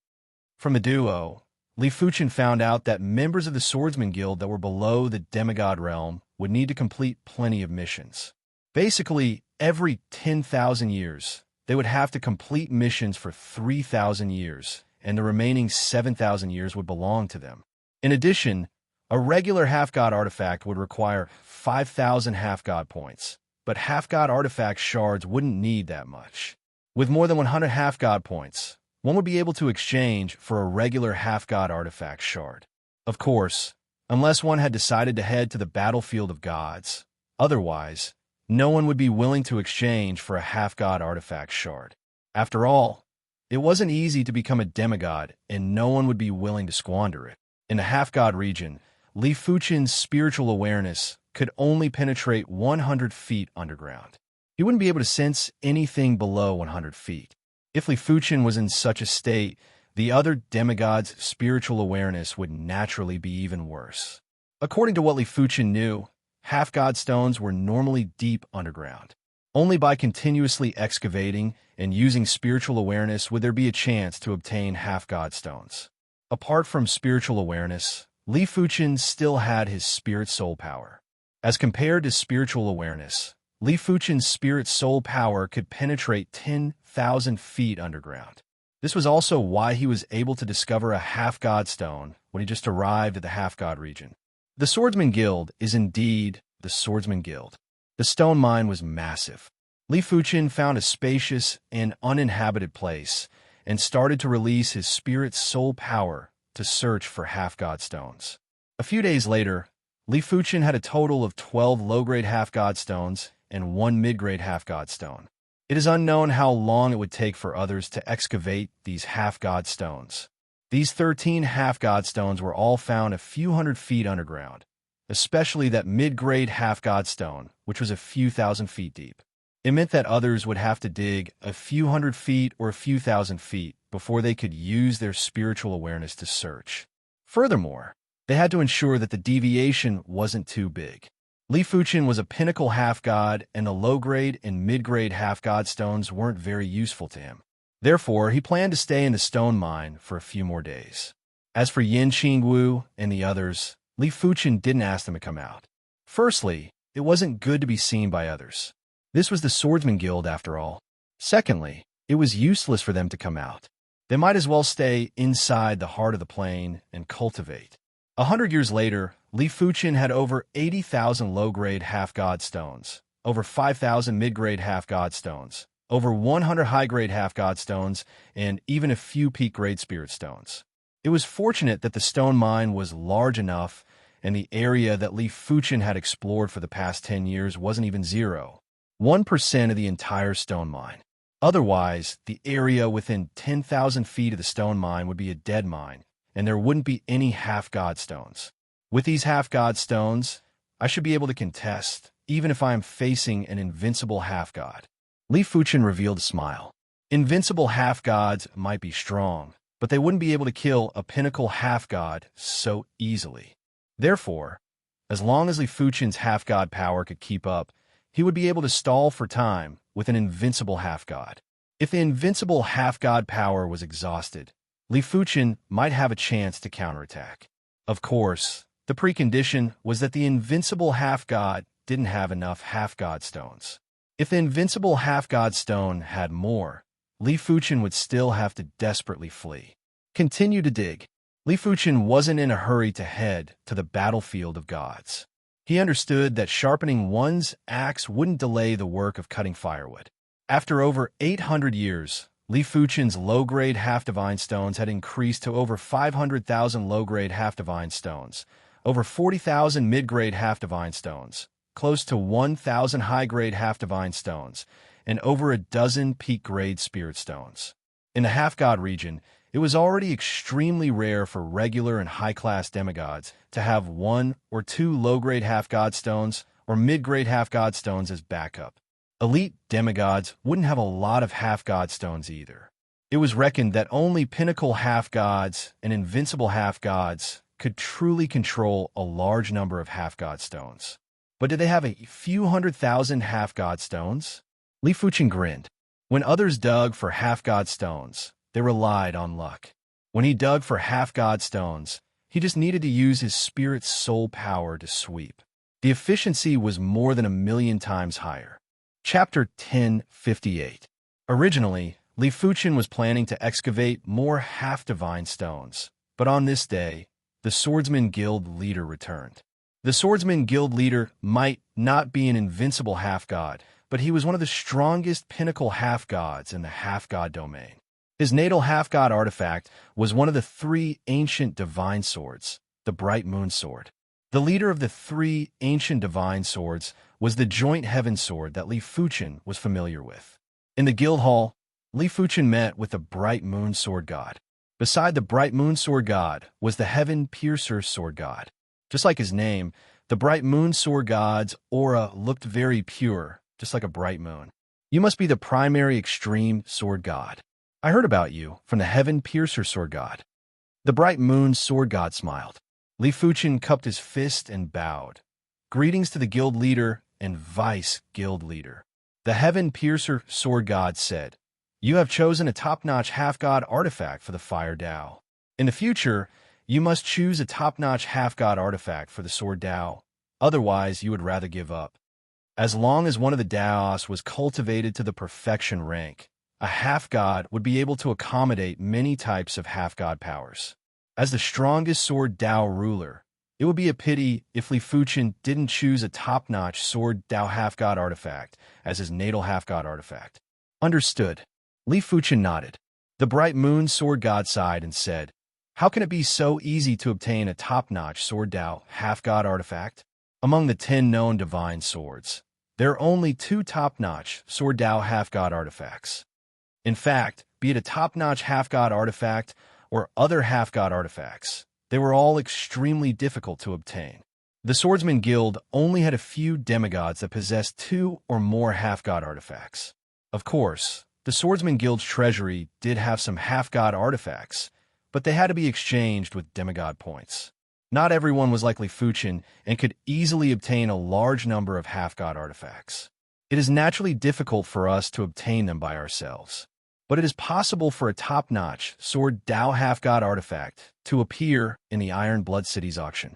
From the duo, Li Fuchen found out that members of the Swordsman Guild that were below the demigod realm would need to complete plenty of missions. Basically, every 10,000 years, they would have to complete missions for 3,000 years, and the remaining 7,000 years would belong to them. In addition, a regular half-god artifact would require 5,000 half-god points, but half-god artifact shards wouldn't need that much. With more than 100 half-god points, one would be able to exchange for a regular half-god artifact shard. Of course, unless one had decided to head to the battlefield of gods. Otherwise, no one would be willing to exchange for a half-god artifact shard. After all, it wasn't easy to become a demigod, and no one would be willing to squander it. In the half-god region, Li Fuchen's spiritual awareness could only penetrate 100 feet underground. He wouldn't be able to sense anything below 100 feet. If Li Fuchen was in such a state, the other demigods' spiritual awareness would naturally be even worse. According to what Li Fuchen knew, half-god stones were normally deep underground. Only by continuously excavating and using spiritual awareness would there be a chance to obtain half-god stones. Apart from spiritual awareness, Li Fuchen still had his spirit soul power. As compared to spiritual awareness, Li Fuchen's spirit soul power could penetrate 10,000 feet underground. This was also why he was able to discover a half-god stone when he just arrived at the half-god region. The Swordsman Guild is indeed the Swordsman Guild. The stone mine was massive. Li Fuchen found a spacious and uninhabited place and started to release his spirit's soul power to search for half-god stones. A few days later, Li Fuchen had a total of 12 low-grade half-god stones and 1 mid-grade half-god stone. It is unknown how long it would take for others to excavate these half-god stones. These 13 half-god stones were all found a few hundred feet underground, especially that mid-grade half-god stone, which was a few thousand feet deep. It meant that others would have to dig a few hundred feet or a few thousand feet before they could use their spiritual awareness to search. Furthermore, they had to ensure that the deviation wasn't too big. Li Fuchen was a pinnacle half-god, and the low-grade and mid-grade half-god stones weren't very useful to him. Therefore, he planned to stay in the stone mine for a few more days. As for Yin Qingwu and the others, Li Fuchen didn't ask them to come out. Firstly, it wasn't good to be seen by others. This was the Swordsman Guild after all. Secondly, it was useless for them to come out. They might as well stay inside the heart of the plain and cultivate. 100 years later, Li Fuchen had over 80,000 low-grade half-god stones, over 5,000 mid-grade half-god stones, over 100 high-grade half-god stones, and even a few peak-grade spirit stones. It was fortunate that the stone mine was large enough and the area that Li Fuchen had explored for the past 10 years wasn't even 0.1% of the entire stone mine. Otherwise, the area within 10,000 feet of the stone mine would be a dead mine, and there wouldn't be any half-god stones. With these half-god stones, I should be able to contest, even if I am facing an invincible half-god. Li Fuchen revealed a smile. Invincible half-gods might be strong, but they wouldn't be able to kill a pinnacle half-god so easily. Therefore, as long as Li Fuchen's half-god power could keep up, he would be able to stall for time with an invincible half-god. If the invincible half-god power was exhausted, Li Fuchen might have a chance to counterattack. Of course, the precondition was that the invincible half-god didn't have enough half-god stones. If the invincible half-god stone had more, Li Fuchen would still have to desperately flee. Continue to dig. Li Fuchen wasn't in a hurry to head to the battlefield of gods. He understood that sharpening one's axe wouldn't delay the work of cutting firewood. After over 800 years, Li Fuchen's low-grade half-divine stones had increased to over 500,000 low-grade half-divine stones, over 40,000 mid-grade half-divine stones, close to 1,000 high-grade half-divine stones, and over a dozen peak-grade spirit stones. In the half-god region, it was already extremely rare for regular and high-class demigods to have 1 or 2 low-grade half-god stones or mid-grade half-god stones as backup. Elite demigods wouldn't have a lot of half-god stones either. It was reckoned that only pinnacle half-gods and invincible half-gods could truly control a large number of half-god stones. But did they have a few 100,000 half-god stones? Li Fuchen grinned. When others dug for half-god stones, they relied on luck. When he dug for half-god stones, he just needed to use his spirit's soul power to sweep. The efficiency was more than 1,000,000 times higher. Chapter 1058. Originally, Li Fuchen was planning to excavate more half-divine stones, but on this day, the Swordsman Guild leader returned. The Swordsman Guild leader might not be an invincible half-god, but he was one of the strongest pinnacle half-gods in the half-god domain. His natal half-god artifact was one of the 3 ancient divine swords, the Bright Moon Sword. The leader of the 3 ancient divine swords was the joint heaven sword that Li Fuchen was familiar with. In the guild hall, Li Fuchen met with the Bright Moon Sword God. Beside the Bright Moon Sword God was the Heaven Piercer Sword God. Just like his name, the Bright Moon Sword God's aura looked very pure, just like a bright moon. You must be the primary extreme sword god. I heard about you from the Heaven Piercer Sword God. The Bright Moon Sword God smiled. Li Fuchen cupped his fist and bowed. Greetings to the guild leader and vice guild leader. The Heaven Piercer Sword God said, "You have chosen a top-notch half-god artifact for the Fire Dao. In the future, you must choose a top-notch half-god artifact for the Sword Dao. Otherwise, you would rather give up." As long as one of the Daos was cultivated to the perfection rank, a half-god would be able to accommodate many types of half-god powers. As the strongest sword Dao ruler, it would be a pity if Li Fuchen didn't choose a top-notch sword Dao half-god artifact as his natal half-god artifact. Understood. Li Fuchen nodded. The bright moon sword god sighed and said, "How can it be so easy to obtain a top-notch sword Dao half-god artifact? Among the 10 known divine swords, there are only 2 top-notch sword Dao half-god artifacts. In fact, be it a top-notch half-god artifact or other half-god artifacts, they were all extremely difficult to obtain. The Swordsman Guild only had a few demigods that possessed 2 or more half-god artifacts. Of course, the Swordsman Guild's treasury did have some half-god artifacts, but they had to be exchanged with demigod points. Not everyone was like Li Fuchen and could easily obtain a large number of half-god artifacts. It is naturally difficult for us to obtain them by ourselves, but it is possible for a top-notch sword Dao half-god artifact to appear in the Iron Blood City's auction."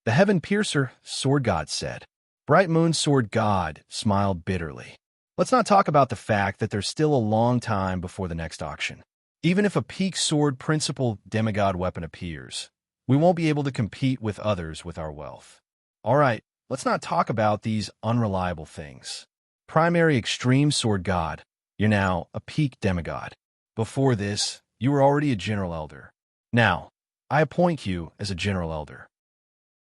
The Heaven Piercer sword god said. Bright Moon sword god smiled bitterly. "Let's not talk about the fact that there's still a long time before the next auction. Even if a peak sword principal demigod weapon appears, we won't be able to compete with others with our wealth. All right, let's not talk about these unreliable things. Primary extreme sword god, you're now a peak demigod. Before this, you were already a general elder. Now, I appoint you as a general elder."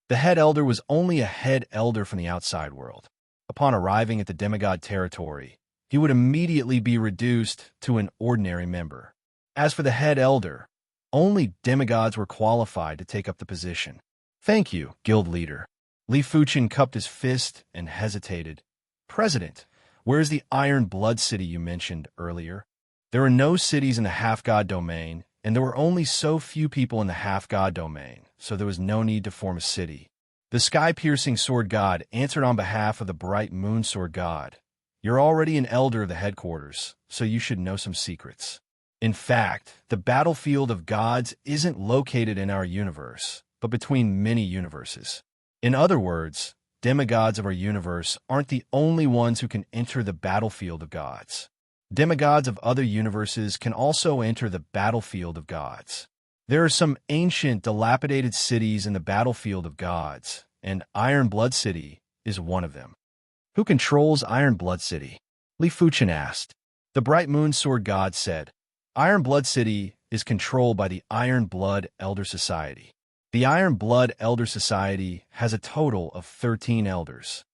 The head elder was only a head elder from the outside world. Upon arriving at the demigod territory, he would immediately be reduced to an ordinary member. As for the head elder, only demigods were qualified to take up the position. "Thank you, guild leader." Li Fuchen cupped his fist and hesitated. "President, where is the Iron Blood City you mentioned earlier?" There were no cities in the half-god domain, and there were only so few people in the half-god domain, so there was no need to form a city. The sky-piercing sword god answered on behalf of the bright moon sword god. "You're already an elder of the headquarters, so you should know some secrets. In fact, the battlefield of gods isn't located in our universe, but between many universes. In other words, demigods of our universe aren't the only ones who can enter the battlefield of gods. Demigods of other universes can also enter the battlefield of gods. There are some ancient, dilapidated cities in the battlefield of gods, and Iron Blood City is one of them." "Who controls Iron Blood City?" Li Fuchen asked. The bright moon sword god said, "Iron Blood City is controlled by the Iron Blood Elder Society. The Iron Blood Elder Society has a total of 13 elders.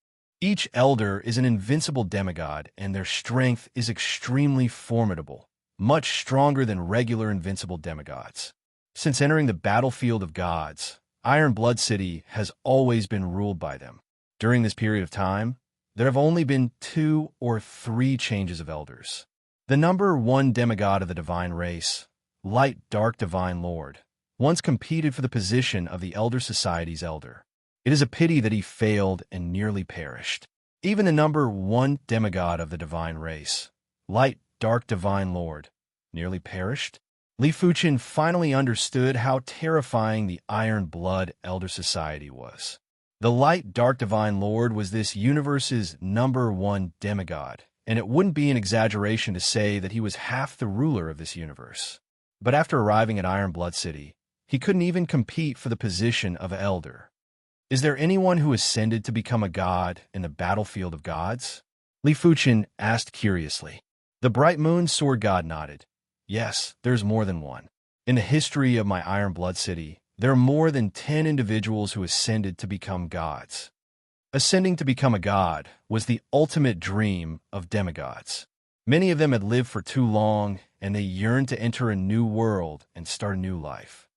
Each elder is an invincible demigod, and their strength is extremely formidable, much stronger than regular invincible demigods. Since entering the battlefield of gods, Iron Blood City has always been ruled by them. During this period of time, there have only been 2 or 3 changes of elders. The number 1 demigod of the divine race, Light Dark Divine Lord, once competed for the position of the Elder Society's elder. It is a pity that he failed and nearly perished. Even the number 1 demigod of the divine race, Light Dark Divine Lord, nearly perished." Li Fuchen finally understood how terrifying the Iron Blood Elder Society was. The Light Dark Divine Lord was this universe's number 1 demigod, and it wouldn't be an exaggeration to say that he was half the ruler of this universe. But after arriving at Iron Blood City, he couldn't even compete for the position of elder. "Is there anyone who ascended to become a god in the battlefield of gods?" Li Fuchen asked curiously. The bright moon sword god nodded. "Yes, there's more than one. In the history of my Iron Blood City, there are more than 10 individuals who ascended to become gods. Ascending to become a god was the ultimate dream of demigods. Many of them had lived for too long, and they yearned to enter a new world and start a new life.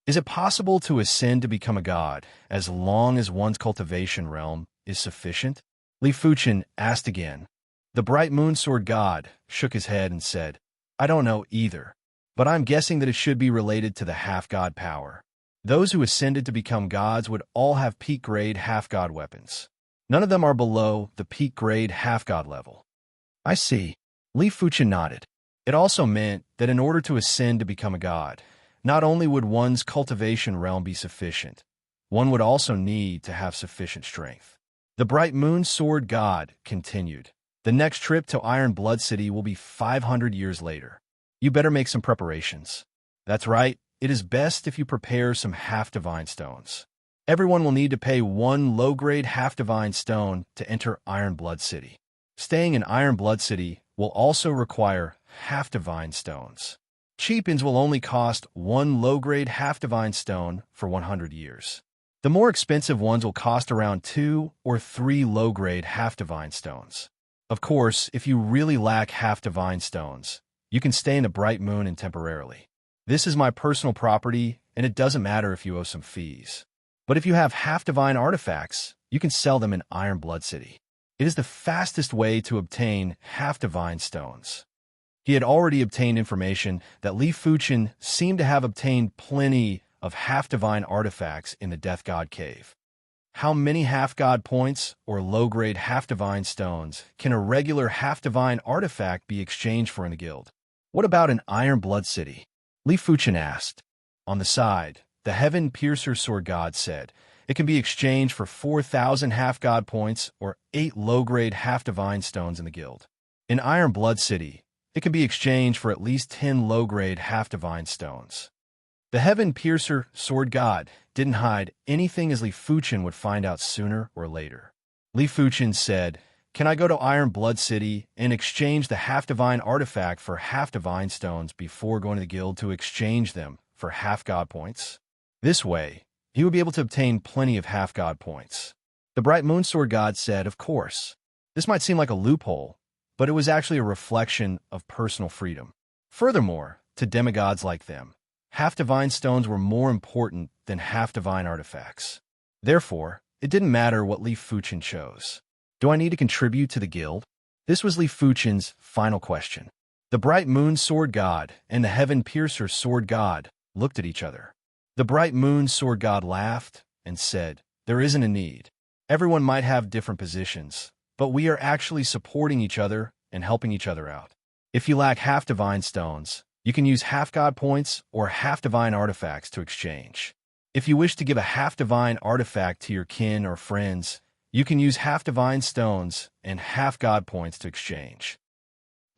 Is it possible to ascend to become a god as long as one's cultivation realm is sufficient?" Li Fuchen asked again. The bright moon sword god shook his head and said, "I don't know either, but I'm guessing that it should be related to the half-god power. Those who ascended to become gods would all have peak-grade half-god weapons. None of them are below the peak-grade half-god level." "I see." Li Fuchen nodded. It also meant that in order to ascend to become a god, not only would one's cultivation realm be sufficient, one would also need to have sufficient strength. The bright moon sword god continued. The next trip to Iron Blood City will be 500 years later. You better make some preparations. That's right, it is best if you prepare some half-divine stones. Everyone will need to pay one low-grade half-divine stone to enter Iron Blood City. Staying in Iron Blood City will also require half-divine stones. Cheap-ins will only cost one low-grade half-divine stone for 100 years. The more expensive ones will cost around 2 or 3 low-grade half-divine stones. Of course, if you really lack half-divine stones, you can stay in the Bright Moon Inn temporarily. This is my personal property, and it doesn't matter if you owe some fees. But if you have half-divine artifacts, you can sell them in Iron Blood City. It is the fastest way to obtain half-divine stones. He had already obtained information that Li Fuchen seemed to have obtained plenty of half-divine artifacts in the Death God Cave. How many half-god points or low-grade half-divine stones can a regular half-divine artifact be exchanged for in the guild? What about an Iron Blood City? Li Fuchen asked. On the side, the Heaven Piercer Sword God said, it can be exchanged for 4,000 half-god points or 8 low-grade half-divine stones in the guild. In Iron Blood City, it can be exchanged for at least 10 low-grade half-divine stones. The Heaven Piercer Sword God didn't hide anything, as Li Fuchen would find out sooner or later. Li Fuchen said, can I go to Iron Blood City and exchange the half-divine artifact for half-divine stones before going to the guild to exchange them for half-god points? This way, he would be able to obtain plenty of half-god points. The Bright Moon Sword God said, of course. This might seem like a loophole, but it was actually a reflection of personal freedom. Furthermore, to demigods like them, half-divine stones were more important than half-divine artifacts. Therefore, it didn't matter what Li Fuchen chose. Do I need to contribute to the guild? This was Li Fuchen's final question. The Bright Moon Sword God and the Heaven Piercer Sword God looked at each other. The Bright Moon Sword God laughed and said, there isn't a need. Everyone might have different positions, but we are actually supporting each other and helping each other out. If you lack half-divine stones, you can use half-god points or half-divine artifacts to exchange. If you wish to give a half-divine artifact to your kin or friends, you can use half-divine stones and half-god points to exchange.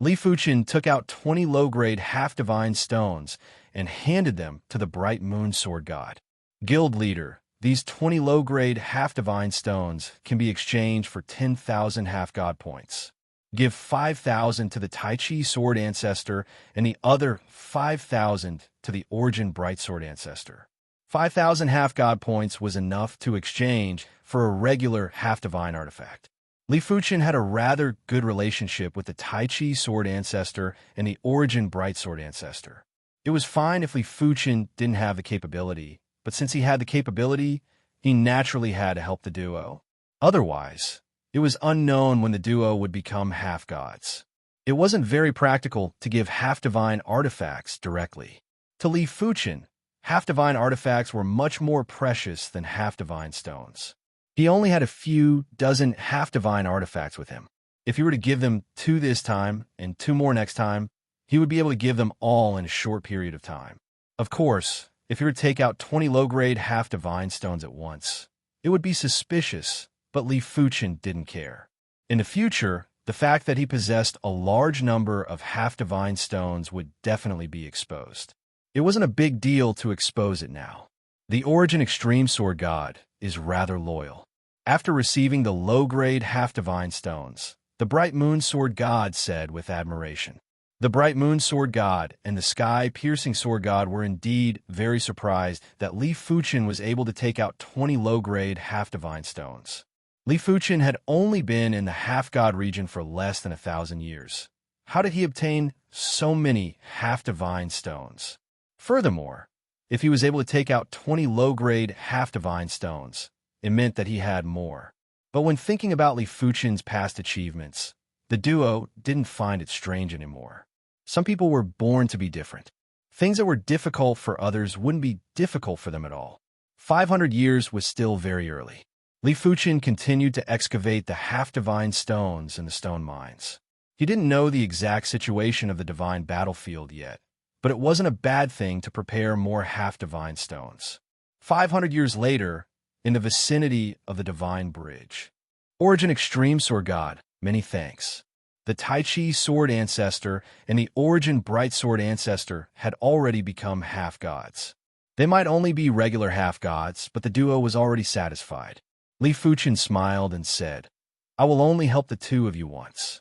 Li Fuchen took out 20 low-grade half-divine stones and handed them to the Bright Moon Sword God. Guild leader, these 20 low-grade half-divine stones can be exchanged for 10,000 half-god points. Give 5,000 to the Tai Chi Sword Ancestor and the other 5,000 to the Origin Bright Sword Ancestor. 5,000 half-god points was enough to exchange for a regular half-divine artifact. Li Fuchen had a rather good relationship with the Tai Chi Sword Ancestor and the Origin Bright Sword Ancestor. It was fine if Li Fuchen didn't have the capability, but since he had the capability, he naturally had to help the duo. Otherwise, it was unknown when the duo would become half-gods. It wasn't very practical to give half-divine artifacts directly. To Li Fuchen, half-divine artifacts were much more precious than half-divine stones. He only had a few dozen half-divine artifacts with him. If he were to give them 2 this time and 2 more next time, he would be able to give them all in a short period of time. Of course, if he were to take out 20 low-grade half-divine stones at once, it would be suspicious, but Li Fuchen didn't care. In the future, the fact that he possessed a large number of half-divine stones would definitely be exposed. It wasn't a big deal to expose it now. The Origin Extreme Sword God is rather loyal. After receiving the low-grade half-divine stones, the Bright Moon Sword God said with admiration. The Bright Moon Sword God and the Sky Piercing Sword God were indeed very surprised that Li Fuchen was able to take out 20 low-grade half-divine stones. Li Fuchen had only been in the half-god region for less than 1,000 years. How did he obtain so many half-divine stones? Furthermore, if he was able to take out 20 low-grade half-divine stones, it meant that he had more. But when thinking about Li Fuchen's past achievements, the duo didn't find it strange anymore. Some people were born to be different. Things that were difficult for others wouldn't be difficult for them at all. 500 years was still very early. Li Fuchen continued to excavate the half-divine stones in the stone mines. He didn't know the exact situation of the divine battlefield yet, but it wasn't a bad thing to prepare more half-divine stones. 500 years later, in the vicinity of the Divine Bridge, Origin Extreme Sword God, many thanks. The Tai Chi Sword Ancestor and the Origin Bright Sword Ancestor had already become half-gods. They might only be regular half-gods, but the duo was already satisfied. Li Fuchen smiled and said, I will only help the two of you once.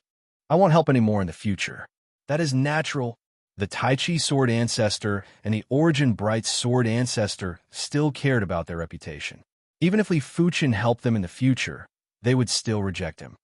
I won't help any more in the future. That is natural. The Tai Chi Sword Ancestor and the Origin Bright Sword Ancestor still cared about their reputation. Even if Li Fuchen helped them in the future, they would still reject him.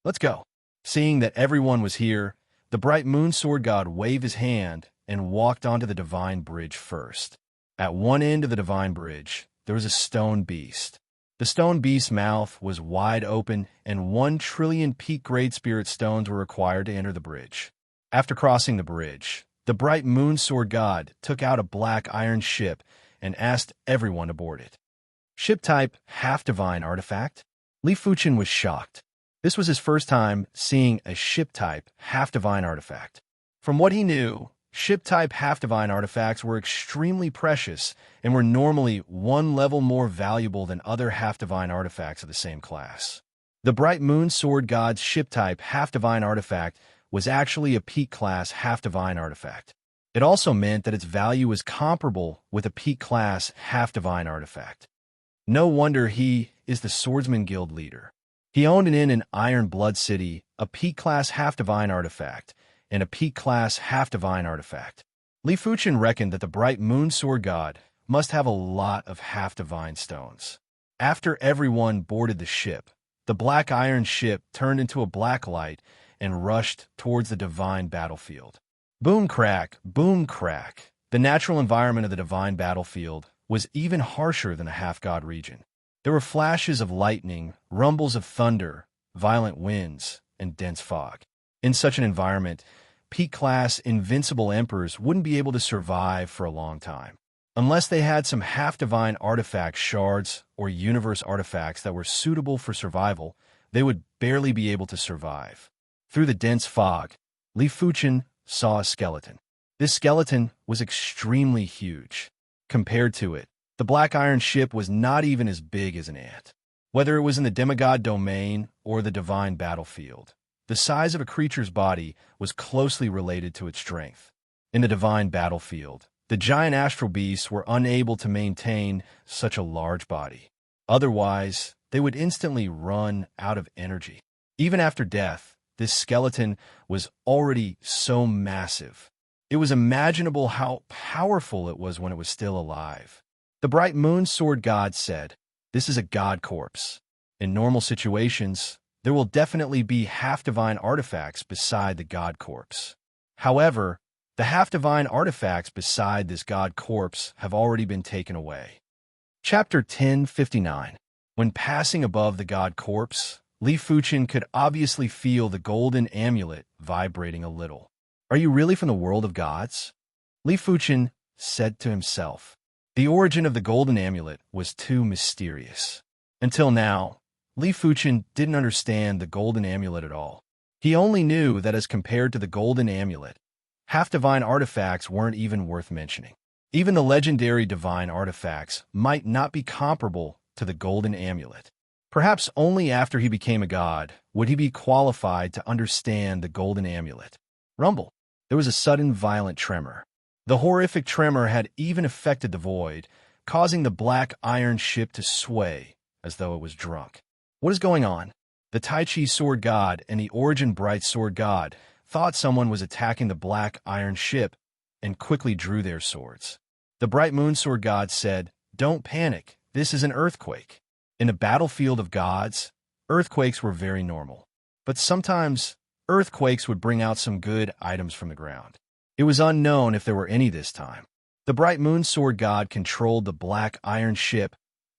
Let's go. Seeing that everyone was here, the Bright Moon Sword God waved his hand and walked onto the Divine Bridge first. At one end of the Divine Bridge, there was a stone beast. The stone beast's mouth was wide open, and 1 trillion peak Great Spirit stones were required to enter the bridge. After crossing the bridge, the Bright Moon Sword God took out a black iron ship and asked everyone to board it. Ship type, half-divine artifact? Li Fuchen was shocked. This was his first time seeing a ship-type, half-divine artifact. From what he knew, ship-type half-divine artifacts were extremely precious and were normally 1 level more valuable than other half-divine artifacts of the same class. The Bright Moon Sword God's ship-type half-divine artifact was actually a peak-class half-divine artifact. It also meant that its value was comparable with a peak-class half-divine artifact. No wonder he is the Swordsman Guild leader. He owned an inn in Iron Blood City, a peak-class half-divine artifact, and a peak-class half-divine artifact. Li Fuchen reckoned that the Bright Moon Sword God must have a lot of half-divine stones. After everyone boarded the ship, the black iron ship turned into a black light and rushed towards the divine battlefield. Boom crack, boom crack. The natural environment of the divine battlefield was even harsher than the half-god region. There were flashes of lightning, rumbles of thunder, violent winds, and dense fog. In such an environment, peak-class invincible emperors wouldn't be able to survive for a long time. Unless they had some half-divine artifact shards or universe artifacts that were suitable for survival, they would barely be able to survive. Through the dense fog, Li Fuchen saw a skeleton. This skeleton was extremely huge. Compared to it, the black iron ship was not even as big as an ant. Whether it was in the demigod domain or the divine battlefield, the size of a creature's body was closely related to its strength. In the divine battlefield, the giant astral beasts were unable to maintain such a large body. Otherwise, they would instantly run out of energy. Even after death, this skeleton was already so massive. It was imaginable how powerful it was when it was still alive. The Bright Moon Sword God said, "This is a god corpse. In normal situations, there will definitely be half-divine artifacts beside the god corpse. However, the half-divine artifacts beside this god corpse have already been taken away." Chapter 1059. When passing above the god corpse, Li Fuchen could obviously feel the golden amulet vibrating a little. "Are you really from the world of gods?" Li Fuchen said to himself. The origin of the golden amulet was too mysterious. Until now, Li Fuchen didn't understand the golden amulet at all. He only knew that as compared to the golden amulet, half-divine artifacts weren't even worth mentioning. Even the legendary divine artifacts might not be comparable to the golden amulet. Perhaps only after he became a god would he be qualified to understand the golden amulet. Rumble. There was a sudden violent tremor. The horrific tremor had even affected the void, causing the black iron ship to sway as though it was drunk. What is going on? The Tai Chi Sword God and the Origin Bright Sword God thought someone was attacking the black iron ship and quickly drew their swords. The Bright Moon Sword God said, "Don't panic, this is an earthquake." In a battlefield of gods, earthquakes were very normal. But sometimes, earthquakes would bring out some good items from the ground. It was unknown if there were any this time. The Bright Moon Sword God controlled the black iron ship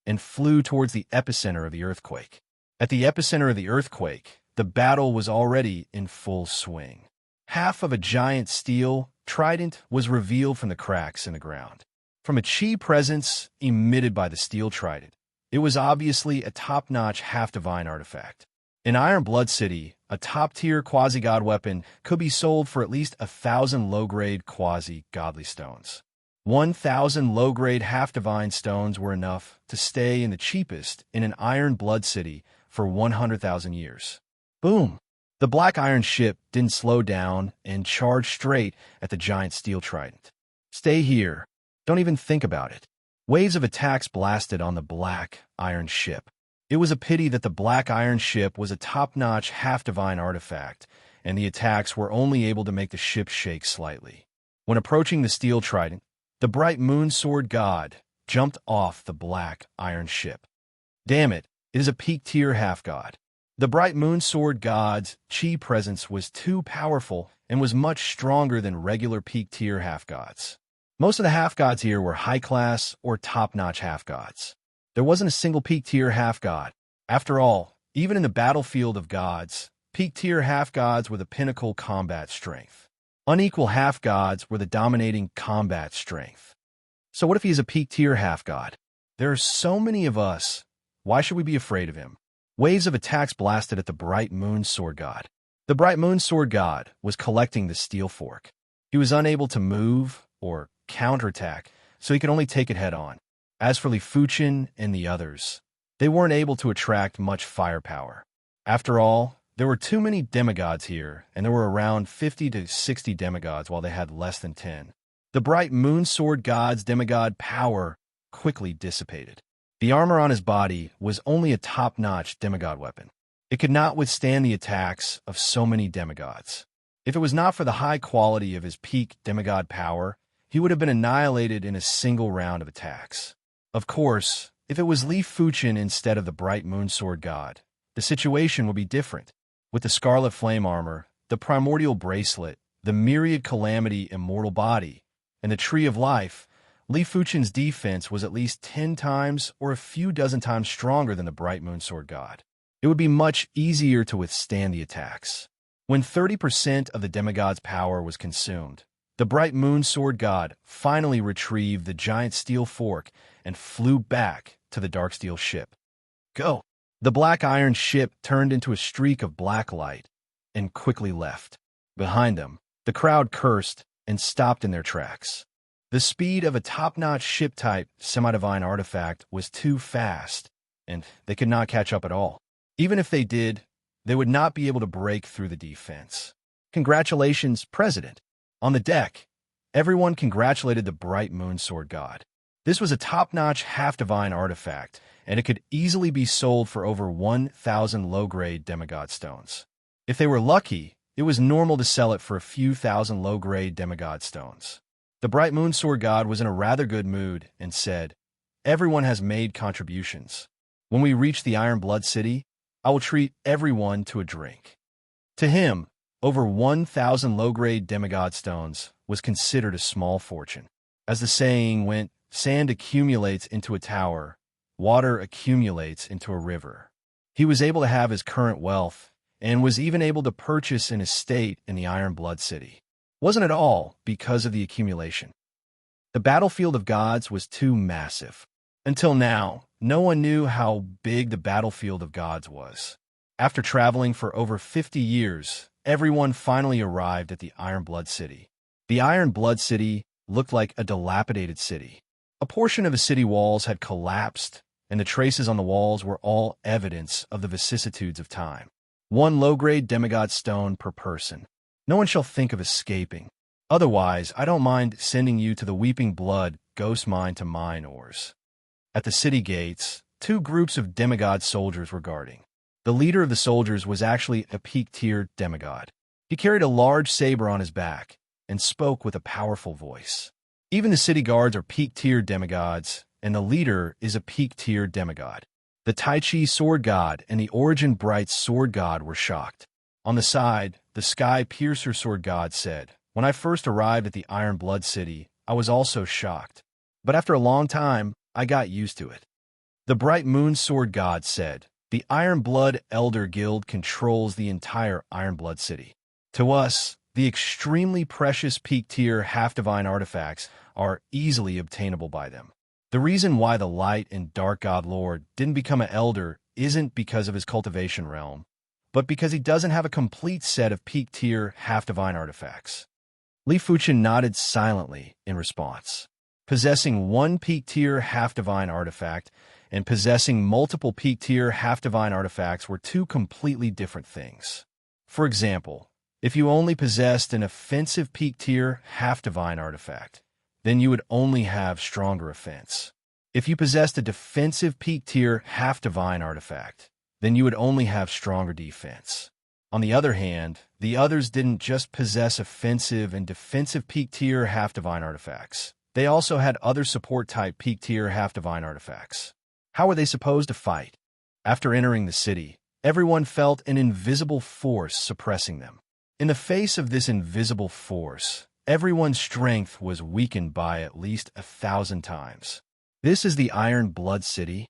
and flew towards the epicenter of the earthquake. At the epicenter of the earthquake, the battle was already in full swing. Half of a giant steel trident was revealed from the cracks in the ground. From a chi presence emitted by the steel trident, it was obviously a top-notch half-divine artifact. In Iron Blood City, a top-tier quasi-god weapon could be sold for at least 1,000 low-grade quasi-godly stones. 1,000 low-grade half-divine stones were enough to stay in the cheapest in an Iron Blood City for 100,000 years. Boom! The black iron ship didn't slow down and charged straight at the giant steel trident. Stay here. Don't even think about it. Waves of attacks blasted on the black iron ship. It was a pity that the black iron ship was a top-notch half-divine artifact, and the attacks were only able to make the ship shake slightly. When approaching the steel trident, the bright moon sword god jumped off the black iron ship. Damn it, it is a peak-tier half-god. The bright moon sword god's chi presence was too powerful and was much stronger than regular peak-tier half-gods. Most of the half-gods here were high-class or top-notch half-gods. There wasn't a single peak-tier half-god. After all, even in the battlefield of gods, peak-tier half-gods were the pinnacle combat strength. Unequal half-gods were the dominating combat strength. So what if he is a peak-tier half-god? There are so many of us. Why should we be afraid of him? Waves of attacks blasted at the bright moon sword god. The bright moon sword god was collecting the steel fork. He was unable to move or counterattack, so he could only take it head-on. As for Li Fuchen and the others, they weren't able to attract much firepower. After all, there were too many demigods here, and there were around 50 to 60 demigods while they had less than 10. The bright moon sword god's demigod power quickly dissipated. The armor on his body was only a top-notch demigod weapon. It could not withstand the attacks of so many demigods. If it was not for the high quality of his peak demigod power, he would have been annihilated in a single round of attacks. Of course, if it was Li Fuchen instead of the bright moon sword god, the situation would be different. With the scarlet flame armor, the primordial bracelet, the myriad calamity immortal body, and the tree of life, Li Fuchen's defense was at least 10 times or a few dozen times stronger than the bright moon sword god. It would be much easier to withstand the attacks. When 30% of the demigod's power was consumed, the bright moon sword god finally retrieved the giant steel fork and flew back to the dark steel ship. Go! The black iron ship turned into a streak of black light and quickly left. Behind them, the crowd cursed and stopped in their tracks. The speed of a top-notch ship-type semi-divine artifact was too fast, and they could not catch up at all. Even if they did, they would not be able to break through the defense. Congratulations, President. On the deck, everyone congratulated the bright moon sword god. This was a top-notch half-divine artifact, and it could easily be sold for over 1,000 low-grade demigod stones. If they were lucky, it was normal to sell it for a few thousand low-grade demigod stones. The bright moon sword god was in a rather good mood and said, "Everyone has made contributions. When we reach the Iron Blood City, I will treat everyone to a drink." To him, over 1,000 low-grade demigod stones was considered a small fortune. As the saying went, sand accumulates into a tower, water accumulates into a river. He was able to have his current wealth and was even able to purchase an estate in the Iron Blood City. Wasn't it all because of the accumulation? The battlefield of gods was too massive. Until now, no one knew how big the battlefield of gods was. After traveling for over 50 years, everyone finally arrived at the Iron Blood City. The Iron Blood City looked like a dilapidated city. A portion of the city walls had collapsed, and the traces on the walls were all evidence of the vicissitudes of time. 1 low-grade demigod stone per person. No one shall think of escaping. Otherwise, I don't mind sending you to the Weeping Blood ghost mine to mine ores. At the city gates, 2 groups of demigod soldiers were guarding. The leader of the soldiers was actually a peak-tier demigod. He carried a large saber on his back and spoke with a powerful voice. Even the city guards are peak-tier demigods, and the leader is a peak-tier demigod. The Tai Chi sword god and the Origin Bright sword god were shocked. On the side, the Sky Piercer sword god said, "When I first arrived at the Iron Blood City, I was also shocked. But after a long time, I got used to it." The Bright Moon sword god said, "The Iron Blood Elder Guild controls the entire Iron Blood City. To us, the extremely precious peak-tier half-divine artifacts are easily obtainable by them. The reason why the Light and Dark God Lord didn't become an elder isn't because of his cultivation realm, but because he doesn't have a complete set of peak-tier half-divine artifacts." Li Fuchen nodded silently in response. Possessing 1 peak-tier half-divine artifact and possessing multiple peak-tier half-divine artifacts were two completely different things. For example, if you only possessed an offensive peak-tier half-divine artifact, then you would only have stronger offense. If you possessed a defensive peak-tier half-divine artifact, then you would only have stronger defense. On the other hand, the others didn't just possess offensive and defensive peak-tier half-divine artifacts. They also had other support-type peak-tier half-divine artifacts. How were they supposed to fight? After entering the city, everyone felt an invisible force suppressing them. In the face of this invisible force, everyone's strength was weakened by at least 1,000 times. This is the Iron Blood City.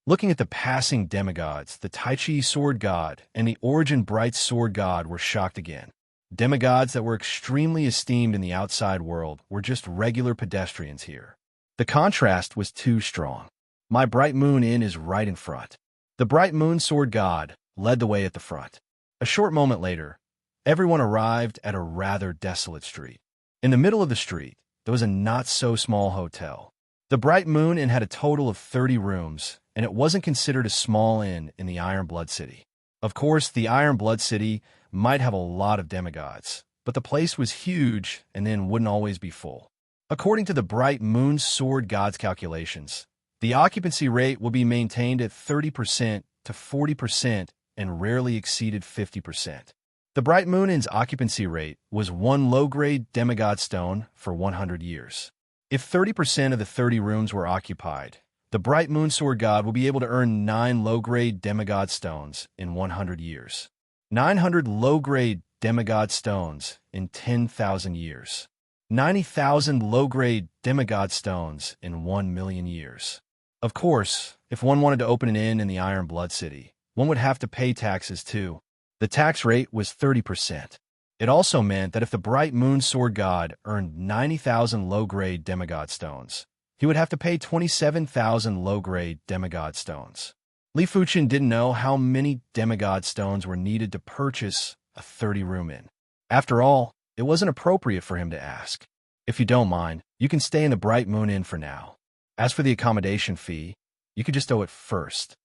Looking at the passing demigods, the Tai Chi Sword God and the Origin Bright Sword God were shocked again. Demigods that were extremely esteemed in the outside world were just regular pedestrians here. The contrast was too strong. My Bright Moon Inn is right in front. The Bright Moon Sword God led the way at the front. A short moment later, everyone arrived at a rather desolate street. In the middle of the street, there was a not-so-small hotel. The Bright Moon Inn had a total of 30 rooms, and it wasn't considered a small inn in the Iron Blood City. Of course, the Iron Blood City might have a lot of demigods, but the place was huge and then wouldn't always be full. According to the Bright Moon Sword God's calculations, the occupancy rate will be maintained at 30% to 40% and rarely exceeded 50%. The Bright Moon Inn's occupancy rate was 1 low-grade demigod stone for 100 years. If 30% of the 30 rooms were occupied, the Bright Moon Sword God will be able to earn 9 low-grade demigod stones in 100 years. 900 low-grade demigod stones in 10,000 years. 90,000 low-grade demigod stones in 1 million years. Of course, if one wanted to open an inn in the Iron Blood City, one would have to pay taxes too. The tax rate was 30%. It also meant that if the Bright Moon Sword God earned 90,000 low-grade demigod stones, he would have to pay 27,000 low-grade demigod stones. Li Fuchen didn't know how many demigod stones were needed to purchase a 30-room inn. After all, it wasn't appropriate for him to ask. If you don't mind, you can stay in the Bright Moon Inn for now. As for the accommodation fee, you could just owe it first.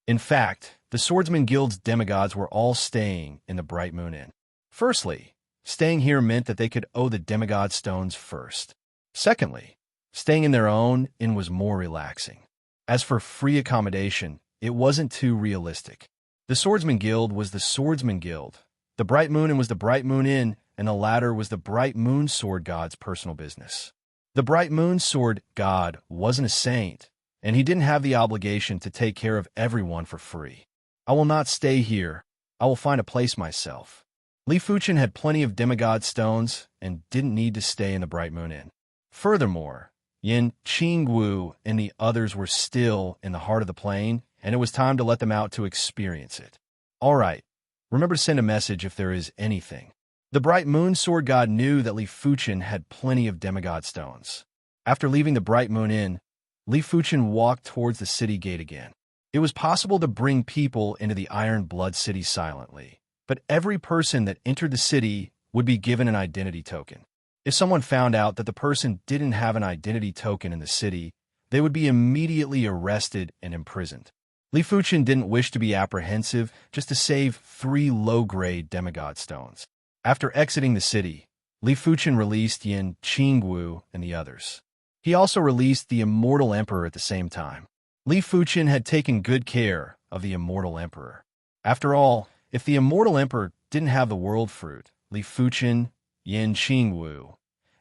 In fact, the Swordsman Guild's demigods were all staying in the Bright Moon Inn. Firstly, staying here meant that they could owe the demigod stones first. Secondly, staying in their own inn was more relaxing. As for free accommodation, it wasn't too realistic. The Swordsman Guild was the Swordsman Guild. The Bright Moon Inn was the Bright Moon Inn, and the latter was the Bright Moon Sword God's personal business. The Bright Moon Sword God wasn't a saint, and he didn't have the obligation to take care of everyone for free. I will not stay here. I will find a place myself. Li Fuchen had plenty of demigod stones and didn't need to stay in the Bright Moon Inn. Furthermore, Yin Qingwu and the others were still in the heart of the plain, and it was time to let them out to experience it. All right, remember to send a message if there is anything. The Bright Moon Sword God knew that Li Fuchen had plenty of demigod stones. After leaving the Bright Moon Inn, Li Fuchen walked towards the city gate again. It was possible to bring people into the Iron Blood City silently, but every person that entered the city would be given an identity token. If someone found out that the person didn't have an identity token in the city, they would be immediately arrested and imprisoned. Li Fuchen didn't wish to be apprehensive just to save 3 low-grade demigod stones. After exiting the city, Li Fuchen released Yin Qingwu and the others. He also released the Immortal Emperor at the same time. Li Fuchen had taken good care of the Immortal Emperor. After all, if the Immortal Emperor didn't have the World Fruit, Li Fuchen, Yin Qingwu,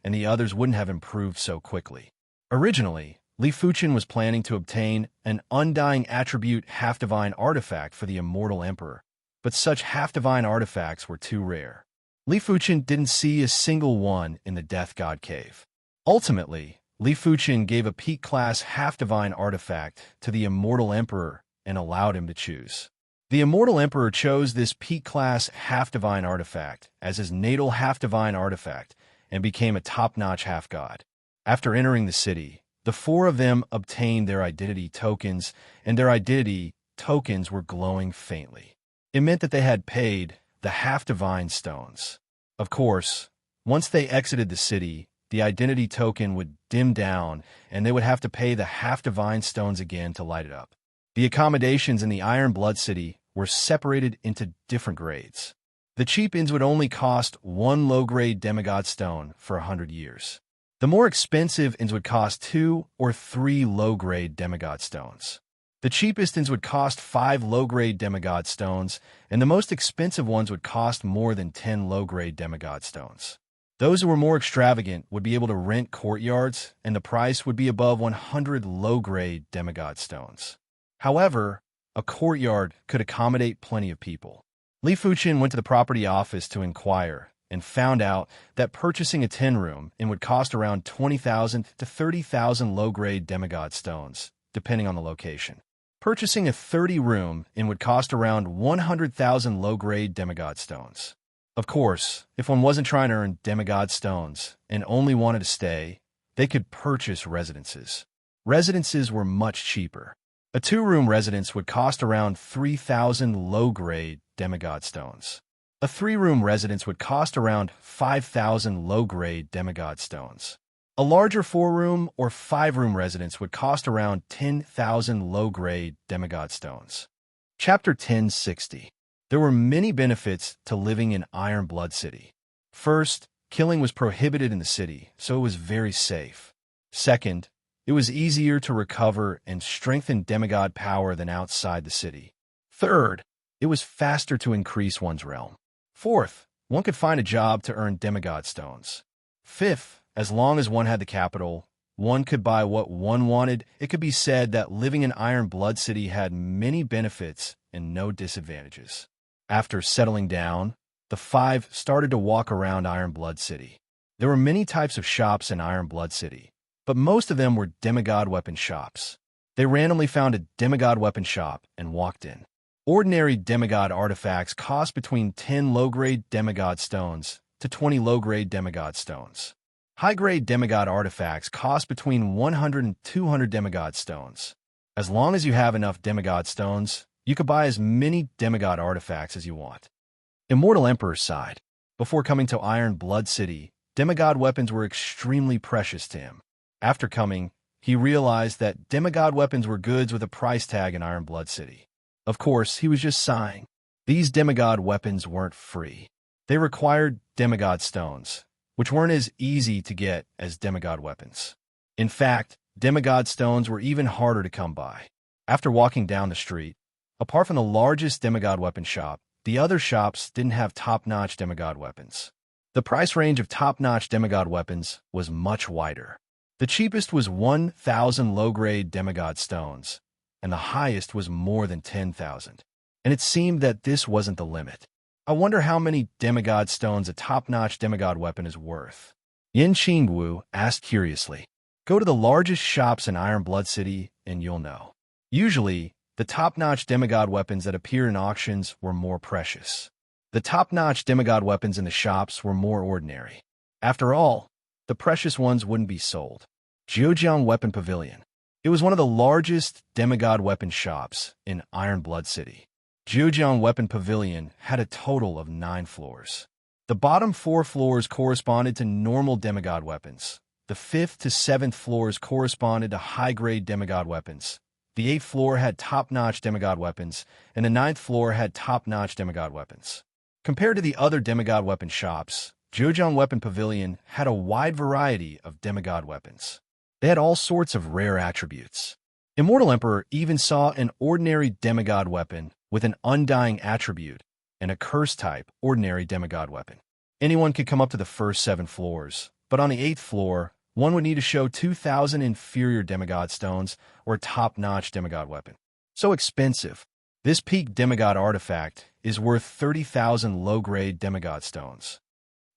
and the others wouldn't have improved so quickly. Originally, Li Fuchen was planning to obtain an Undying Attribute Half-Divine artifact for the Immortal Emperor, but such half-divine artifacts were too rare. Li Fuchen didn't see a single one in the Death God Cave. Ultimately, Li Fuchen gave a peak-class half-divine artifact to the Immortal Emperor and allowed him to choose. The Immortal Emperor chose this peak-class half-divine artifact as his natal half-divine artifact and became a top-notch half-god. After entering the city, the 4 of them obtained their identity tokens, and their identity tokens were glowing faintly. It meant that they had paid the half-divine stones. Of course, once they exited the city, the identity token would dim down, and they would have to pay the half-divine stones again to light it up. The accommodations in the Iron Blood City were separated into different grades. The cheap inns would only cost 1 low-grade demigod stone for 100 years. The more expensive inns would cost 2 or 3 low-grade demigod stones. The cheapest inns would cost 5 low-grade demigod stones, and the most expensive ones would cost more than 10 low-grade demigod stones. Those who were more extravagant would be able to rent courtyards, and the price would be above 100 low-grade demigod stones. However, a courtyard could accommodate plenty of people. Li Fuchen went to the property office to inquire and found out that purchasing a 10-room inn would cost around 20,000 to 30,000 low-grade demigod stones, depending on the location. Purchasing a 30-room inn would cost around 100,000 low-grade demigod stones. Of course, if one wasn't trying to earn demigod stones and only wanted to stay, they could purchase residences. Residences were much cheaper. A 2-room residence would cost around 3,000 low-grade demigod stones. A 3-room residence would cost around 5,000 low-grade demigod stones. A larger 4-room or 5-room residence would cost around 10,000 low-grade demigod stones. Chapter 1060. There were many benefits to living in Iron Blood City. First, killing was prohibited in the city, so it was very safe. Second, it was easier to recover and strengthen demigod power than outside the city. Third, it was faster to increase one's realm. Fourth, one could find a job to earn demigod stones. Fifth, as long as one had the capital, one could buy what one wanted. It could be said that living in Iron Blood City had many benefits and no disadvantages. After settling down, the 5 started to walk around Iron Blood City. There were many types of shops in Iron Blood City, but most of them were demigod weapon shops. They randomly found a demigod weapon shop and walked in. Ordinary demigod artifacts cost between 10 low-grade demigod stones to 20 low-grade demigod stones. High-grade demigod artifacts cost between 100 and 200 demigod stones. As long as you have enough demigod stones, you could buy as many demigod artifacts as you want. Immortal Emperor's side. Before coming to Iron Blood City, demigod weapons were extremely precious to him. After coming, he realized that demigod weapons were goods with a price tag in Iron Blood City. Of course, he was just sighing. These demigod weapons weren't free. They required demigod stones, which weren't as easy to get as demigod weapons. In fact, demigod stones were even harder to come by. After walking down the street, apart from the largest demigod weapon shop, the other shops didn't have top-notch demigod weapons. The price range of top-notch demigod weapons was much wider. The cheapest was 1,000 low-grade demigod stones, and the highest was more than 10,000. And it seemed that this wasn't the limit. I wonder how many demigod stones a top-notch demigod weapon is worth. Yin Qingwu asked curiously. Go to the largest shops in Iron Blood City and you'll know. Usually, the top-notch demigod weapons that appear in auctions were more precious. The top-notch demigod weapons in the shops were more ordinary. After all, the precious ones wouldn't be sold. Zhejiang Weapon Pavilion. It was one of the largest demigod weapon shops in Iron Blood City. Zhejiang Weapon Pavilion had a total of 9 floors. The bottom 4 floors corresponded to normal demigod weapons. The 5th to 7th floors corresponded to high-grade demigod weapons. The 8th floor had top-notch demigod weapons, and the 9th floor had top-notch demigod weapons. Compared to the other demigod weapon shops, Zhejiang Weapon Pavilion had a wide variety of demigod weapons. They had all sorts of rare attributes. Immortal Emperor even saw an ordinary demigod weapon with an undying attribute and a curse-type ordinary demigod weapon. Anyone could come up to the first 7 floors, but on the 8th floor, one would need to show 2,000 inferior demigod stones or a top-notch demigod weapon. So expensive. This peak demigod artifact is worth 30,000 low-grade demigod stones.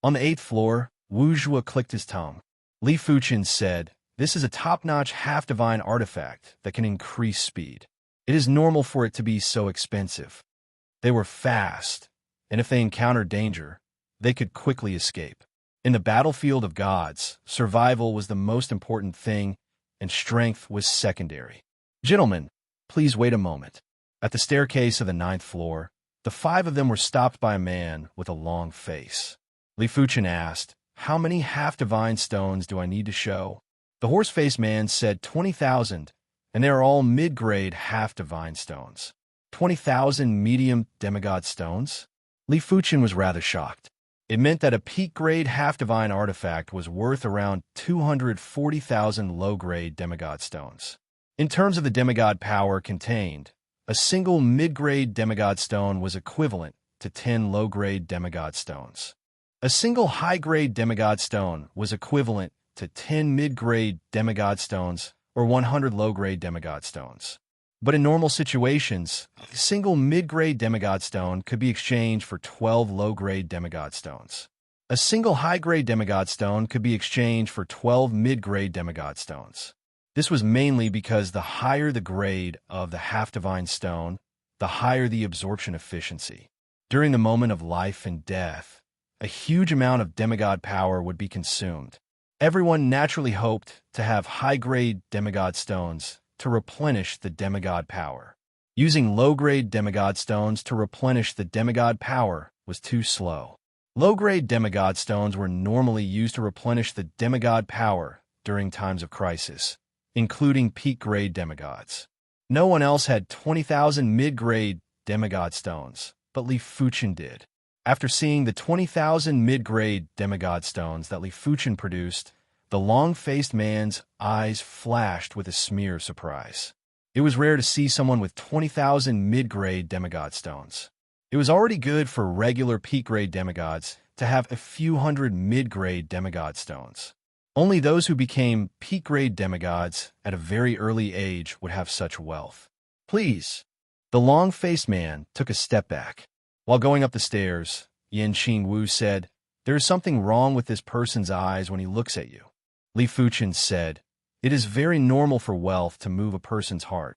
On the 8th floor, Wu Zhuo clicked his tongue. Li Fuchen said, "This is a top-notch half-divine artifact that can increase speed. It is normal for it to be so expensive." They were fast, and if they encountered danger, they could quickly escape. In the battlefield of gods, survival was the most important thing, and strength was secondary. "Gentlemen, please wait a moment." At the staircase of the 9th floor, the 5 of them were stopped by a man with a long face. Li Fuchen asked, "How many half-divine stones do I need to show?" The horse-faced man said 20,000, and they are all mid-grade half-divine stones. 20,000 medium demigod stones? Li Fuchen was rather shocked. It meant that a peak-grade half-divine artifact was worth around 240,000 low-grade demigod stones. In terms of the demigod power contained, a single mid-grade demigod stone was equivalent to 10 low-grade demigod stones. A single high-grade demigod stone was equivalent to 10 mid-grade demigod stones or 100 low-grade demigod stones. But in normal situations, a single mid-grade demigod stone could be exchanged for 12 low-grade demigod stones. A single high-grade demigod stone could be exchanged for 12 mid-grade demigod stones. This was mainly because the higher the grade of the half-divine stone, the higher the absorption efficiency. During the moment of life and death, a huge amount of demigod power would be consumed. Everyone naturally hoped to have high-grade demigod stones to replenish the demigod power. Using low-grade demigod stones to replenish the demigod power was too slow. Low-grade demigod stones were normally used to replenish the demigod power during times of crisis, including peak-grade demigods. No one else had 20,000 mid-grade demigod stones, but Li Fuchen did. After seeing the 20,000 mid-grade demigod stones that Li Fuchen produced, the long-faced man's eyes flashed with a smear of surprise. It was rare to see someone with 20,000 mid-grade demigod stones. It was already good for regular peak-grade demigods to have a few hundred mid-grade demigod stones. Only those who became peak-grade demigods at a very early age would have such wealth. Please. The long-faced man took a step back. While going up the stairs, Yan Qingwu said, "There is something wrong with this person's eyes when he looks at you." Li Fuchen said, "It is very normal for wealth to move a person's heart.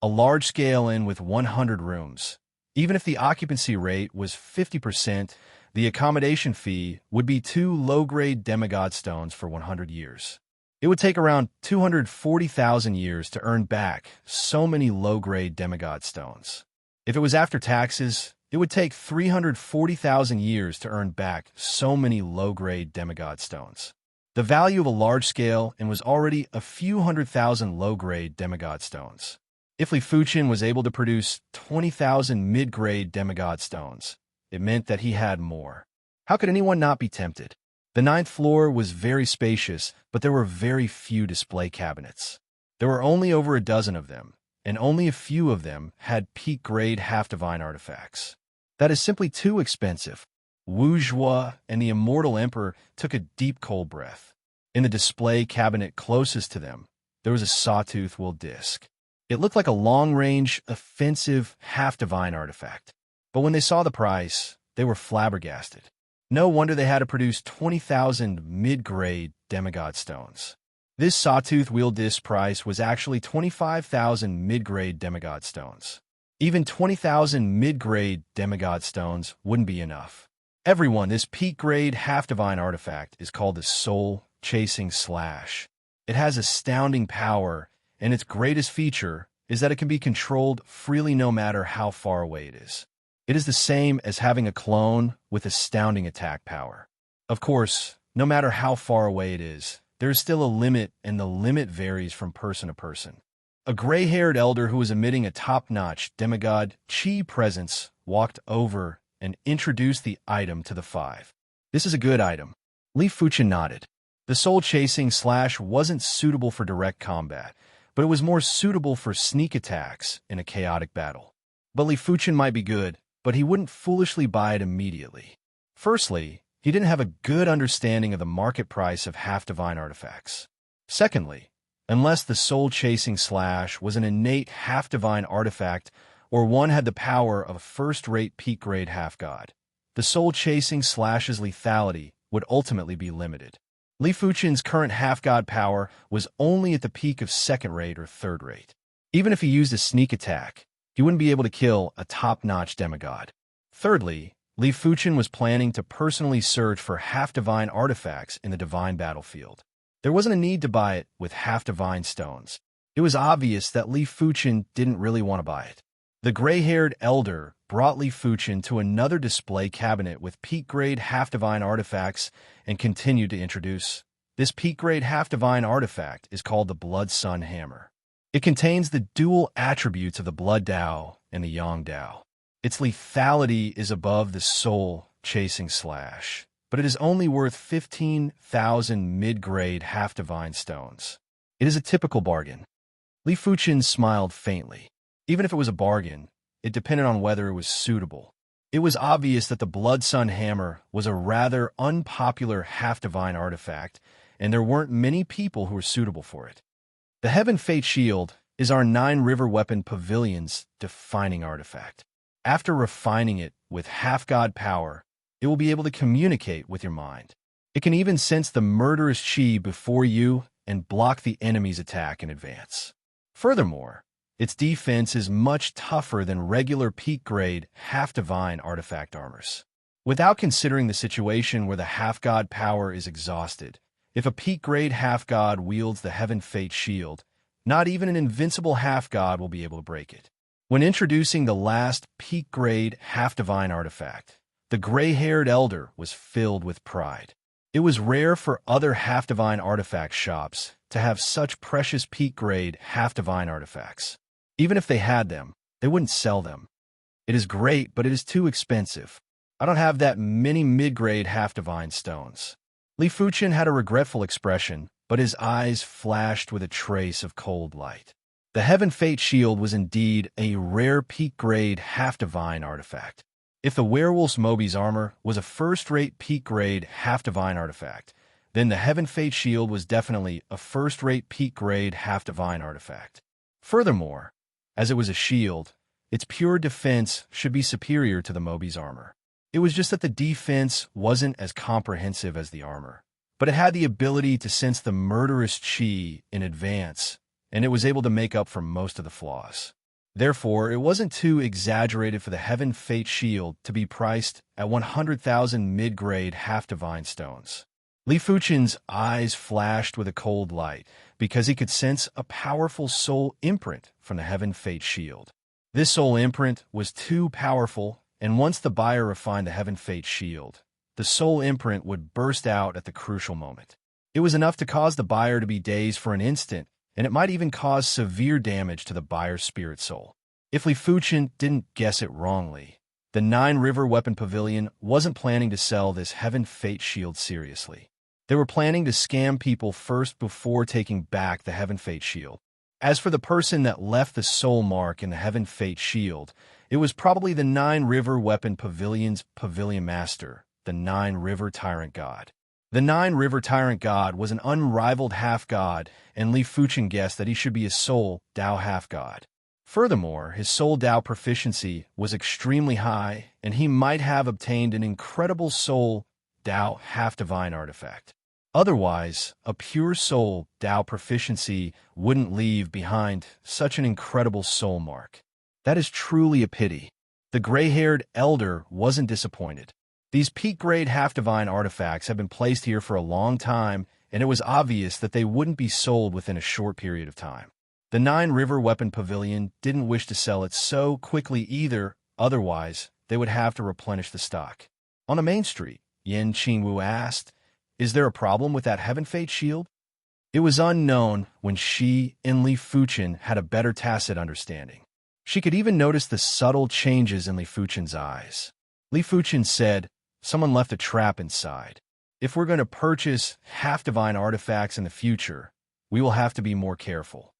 A large-scale inn with 100 rooms. Even if the occupancy rate was 50%, the accommodation fee would be 2 low-grade demigod stones for 100 years. It would take around 240,000 years to earn back so many low-grade demigod stones. If it was after taxes, it would take 340,000 years to earn back so many low-grade demigod stones. The value of a large-scale inn was already a few 100,000 low-grade demigod stones. If Li Fuchen was able to produce 20,000 mid-grade demigod stones, it meant that he had more. How could anyone not be tempted? The 9th floor was very spacious, but there were very few display cabinets. There were only over a dozen of them, and only a few of them had peak-grade half-divine artifacts. That is simply too expensive. Wu Zhuo and the immortal emperor took a deep cold breath. In the display cabinet closest to them, there was a sawtooth will disc. It looked like a long-range, offensive, half-divine artifact. But when they saw the price, they were flabbergasted. No wonder they had to produce 20,000 mid-grade demigod stones. This sawtooth wheel disc price was actually 25,000 mid-grade demigod stones. Even 20,000 mid-grade demigod stones wouldn't be enough. Everyone, this peak-grade half-divine artifact is called the soul-chasing slash. It has astounding power, and its greatest feature is that it can be controlled freely no matter how far away it is. It is the same as having a clone with astounding attack power. Of course, no matter how far away it is, there is still a limit, and the limit varies from person to person. A gray-haired elder who was emitting a top-notch demigod chi presence walked over and introduced the item to the 5. "This is a good item." Li Fuchen nodded. The soul-chasing slash wasn't suitable for direct combat, but it was more suitable for sneak attacks in a chaotic battle. But Li Fuchen might be good, but he wouldn't foolishly buy it immediately. Firstly, he didn't have a good understanding of the market price of half-divine artifacts. Secondly, unless the soul-chasing slash was an innate half-divine artifact or one had the power of a first-rate peak-grade half-god, the soul-chasing slash's lethality would ultimately be limited. Li Fuchen's current half-god power was only at the peak of second-rate or third-rate. Even if he used a sneak attack, he wouldn't be able to kill a top-notch demigod. Thirdly, Li Fuchen was planning to personally search for half-divine artifacts in the divine battlefield. There wasn't a need to buy it with half-divine stones. It was obvious that Li Fuchen didn't really want to buy it. The gray-haired elder brought Li Fuchen to another display cabinet with peak-grade half-divine artifacts and continued to introduce. This peak-grade half-divine artifact is called the Blood Sun Hammer. It contains the dual attributes of the blood Dao and the yang Dao. Its lethality is above the soul-chasing slash, but it is only worth 15,000 mid-grade half-divine stones. It is a typical bargain. Li Fuchen smiled faintly. Even if it was a bargain, it depended on whether it was suitable. It was obvious that the Blood Sun Hammer was a rather unpopular half-divine artifact, and there weren't many people who were suitable for it. The Heaven Fate Shield is our 9 River Weapon Pavilion's defining artifact. After refining it with half-god power, it will be able to communicate with your mind. It can even sense the murderous chi before you and block the enemy's attack in advance. Furthermore, its defense is much tougher than regular peak-grade half-divine artifact armors. Without considering the situation where the half-god power is exhausted, if a peak-grade half-god wields the Heaven Fate Shield, not even an invincible half-god will be able to break it. When introducing the last peak-grade half-divine artifact, the gray-haired elder was filled with pride. It was rare for other half-divine artifact shops to have such precious peak-grade half-divine artifacts. Even if they had them, they wouldn't sell them. It is great, but it is too expensive. I don't have that many mid-grade half-divine stones. Li Fuchen had a regretful expression, but his eyes flashed with a trace of cold light. The Heaven Fate Shield was indeed a rare peak-grade half-divine artifact. If the Werewolf's Moby's armor was a first-rate peak-grade half-divine artifact, then the Heaven Fate Shield was definitely a first-rate peak-grade half-divine artifact. Furthermore, as it was a shield, its pure defense should be superior to the Moby's armor. It was just that the defense wasn't as comprehensive as the armor, but it had the ability to sense the murderous chi in advance, and it was able to make up for most of the flaws. Therefore, it wasn't too exaggerated for the Heaven Fate Shield to be priced at 100,000 mid-grade half-divine stones. Li Fuchen's eyes flashed with a cold light because he could sense a powerful soul imprint from the Heaven Fate Shield. This soul imprint was too powerful, and once the buyer refined the Heaven Fate Shield, the soul imprint would burst out at the crucial moment. It was enough to cause the buyer to be dazed for an instant, and it might even cause severe damage to the buyer's spirit soul. If Li Fuchen didn't guess it wrongly, the 9 River Weapon Pavilion wasn't planning to sell this Heaven Fate Shield seriously. They were planning to scam people first before taking back the Heaven Fate Shield. As for the person that left the soul mark in the Heaven Fate Shield, it was probably the 9 River Weapon Pavilion's Pavilion Master, the 9 River Tyrant God. The 9 River Tyrant God was an unrivaled half-god, and Li Fuchen guessed that he should be a soul Dao half-god. Furthermore, his soul Dao proficiency was extremely high, and he might have obtained an incredible soul Dao half-divine artifact. Otherwise, a pure soul Dao proficiency wouldn't leave behind such an incredible soul mark. That is truly a pity. The gray-haired elder wasn't disappointed. These peak-grade half-divine artifacts have been placed here for a long time, and it was obvious that they wouldn't be sold within a short period of time. The 9 River Weapon Pavilion didn't wish to sell it so quickly either, otherwise they would have to replenish the stock. On the main street, Yin Qingwu asked, "Is there a problem with that Heaven Fate Shield?" It was unknown when she and Li Fuchen had a better tacit understanding. She could even notice the subtle changes in Li Fuchen's eyes. Li Fuchen said, "Someone left a trap inside. If we're going to purchase half-divine artifacts in the future, we will have to be more careful."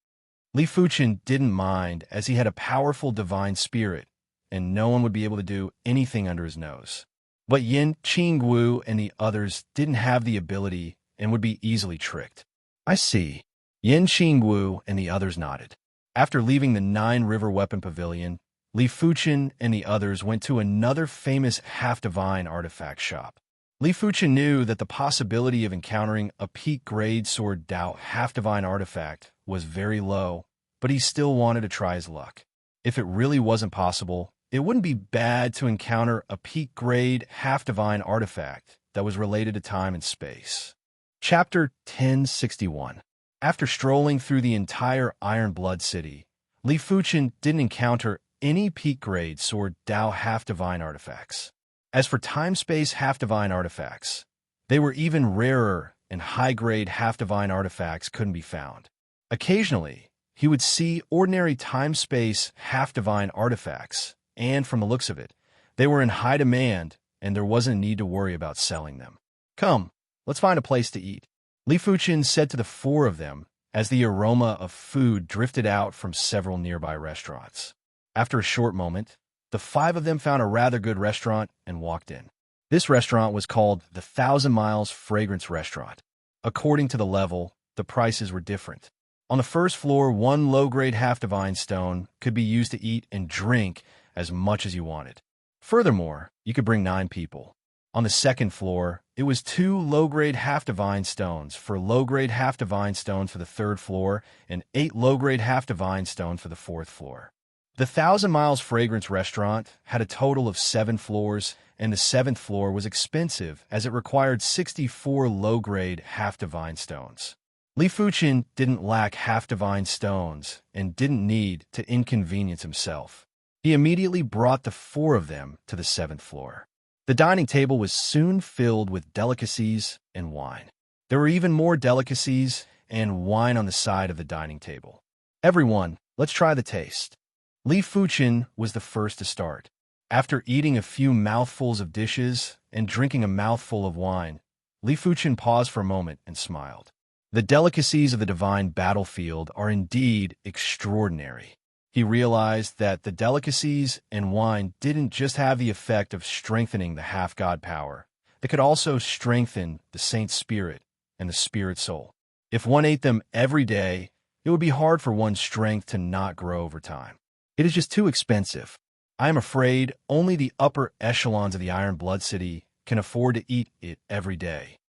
Li Fuchen didn't mind, as he had a powerful divine spirit, and no one would be able to do anything under his nose. But Yin Qingwu and the others didn't have the ability and would be easily tricked. "I see." Yin Qingwu and the others nodded. After leaving the 9 River Weapon Pavilion, Li Fuchen and the others went to another famous half-divine artifact shop. Li Fuchen knew that the possibility of encountering a peak-grade Sword Dao half-divine artifact was very low, but he still wanted to try his luck. If it really wasn't possible, it wouldn't be bad to encounter a peak-grade half-divine artifact that was related to time and space. Chapter 1061. After strolling through the entire Iron Blood City, Li Fuchen didn't encounter any peak-grade Sword Dao half-divine artifacts. As for time-space half-divine artifacts, they were even rarer, and high-grade half-divine artifacts couldn't be found. Occasionally, he would see ordinary time-space half-divine artifacts, and from the looks of it, they were in high demand, and there wasn't a need to worry about selling them. "Come, let's find a place to eat," Li Fuqin said to the four of them as the aroma of food drifted out from several nearby restaurants. After a short moment, the five of them found a rather good restaurant and walked in. This restaurant was called the 1,000 Miles Fragrance Restaurant. According to the level, the prices were different. On the first floor, one low-grade half-divine stone could be used to eat and drink as much as you wanted. Furthermore, you could bring 9 people. On the second floor, it was 2 low-grade half-divine stones for low-grade half-divine stones for the third floor and 8 low-grade half-divine stones for the fourth floor. The 1,000 Miles Fragrance Restaurant had a total of 7 floors, and the 7th floor was expensive as it required 64 low-grade half-divine stones. Li Fuqin didn't lack half-divine stones and didn't need to inconvenience himself. He immediately brought the 4 of them to the 7th floor. The dining table was soon filled with delicacies and wine. There were even more delicacies and wine on the side of the dining table. "Everyone, let's try the taste." Li Fuqin was the first to start. After eating a few mouthfuls of dishes and drinking a mouthful of wine, Li Fuqin paused for a moment and smiled. The delicacies of the divine battlefield are indeed extraordinary. He realized that the delicacies and wine didn't just have the effect of strengthening the half-god power, they could also strengthen the saint's spirit and the spirit soul. If one ate them every day, it would be hard for one's strength to not grow over time. "It is just too expensive. I am afraid only the upper echelons of the Iron Blood City can afford to eat it every day."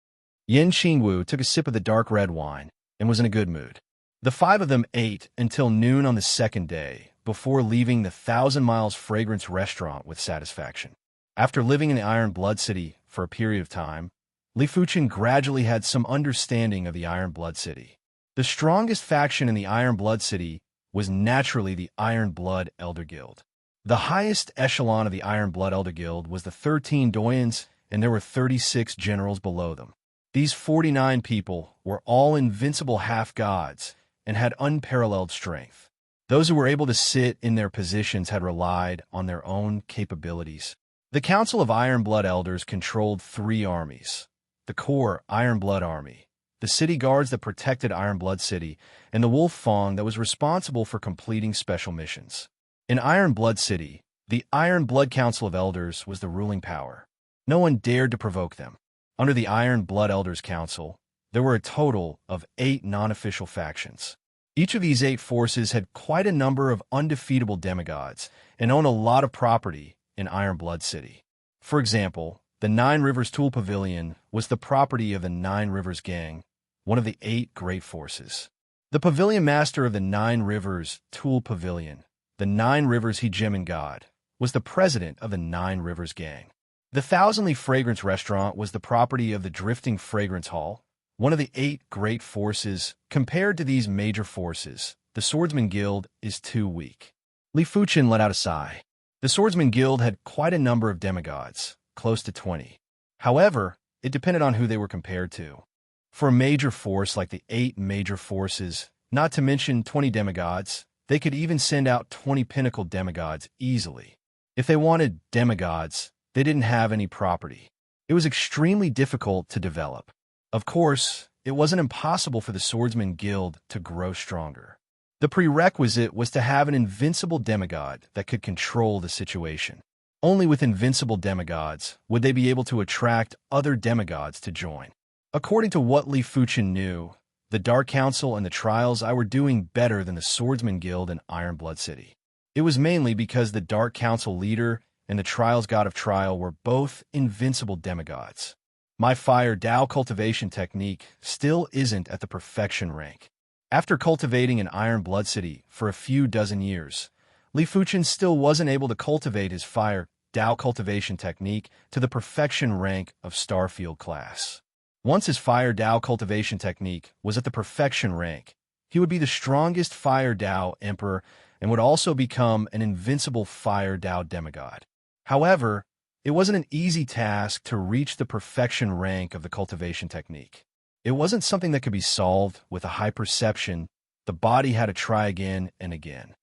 Yin Qingwu took a sip of the dark red wine and was in a good mood. The 5 of them ate until noon on the second day before leaving the 1,000 Miles Fragrance Restaurant with satisfaction. After living in the Iron Blood City for a period of time, Li Fuqin gradually had some understanding of the Iron Blood City. The strongest faction in the Iron Blood City was naturally the Iron Blood Elder Guild. The highest echelon of the Iron Blood Elder Guild was the 13 Doyens, and there were 36 generals below them. These 49 people were all invincible half-gods and had unparalleled strength. Those who were able to sit in their positions had relied on their own capabilities. The Council of Iron Blood Elders controlled 3 armies: the core Iron Blood Army, the city guards that protected Iron Blood City, and the Wolf Fang that was responsible for completing special missions. In Iron Blood City, the Iron Blood Council of Elders was the ruling power. No one dared to provoke them. Under the Iron Blood Elders Council, there were a total of 8 non-official factions. Each of these 8 forces had quite a number of undefeatable demigods and owned a lot of property in Iron Blood City. For example, the 9 Rivers Tool Pavilion was the property of the 9 Rivers Gang, one of the 8 great forces. The pavilion master of the 9 Rivers Tool Pavilion, the 9 Rivers Hegemon God, was the president of the 9 Rivers Gang. The 1,000 Li Fragrance Restaurant was the property of the Drifting Fragrance Hall, one of the 8 great forces. Compared to these major forces, the Swordsman Guild is too weak. Li Fuqin let out a sigh. The Swordsman Guild had quite a number of demigods, close to 20. However, it depended on who they were compared to. For a major force like the 8 major forces, not to mention 20 demigods, they could even send out 20 pinnacle demigods easily. If they wanted demigods, they didn't have any property. It was extremely difficult to develop. Of course, it wasn't impossible for the Swordsman Guild to grow stronger. The prerequisite was to have an invincible demigod that could control the situation. Only with invincible demigods would they be able to attract other demigods to join. According to what Li Fuqin knew, the Dark Council and the Trials I were doing better than the Swordsman Guild in Iron Blood City. It was mainly because the Dark Council leader and the Trials God of Trial were both invincible demigods. My Fire Dao cultivation technique still isn't at the perfection rank. After cultivating in Iron Blood City for a few dozen years, Li Fuqin still wasn't able to cultivate his Fire Dao cultivation technique to the perfection rank of Starfield class. Once his Fire Dao cultivation technique was at the perfection rank, he would be the strongest Fire Dao Emperor and would also become an invincible Fire Dao demigod. However, it wasn't an easy task to reach the perfection rank of the cultivation technique. It wasn't something that could be solved with a high perception the body had to try again and again.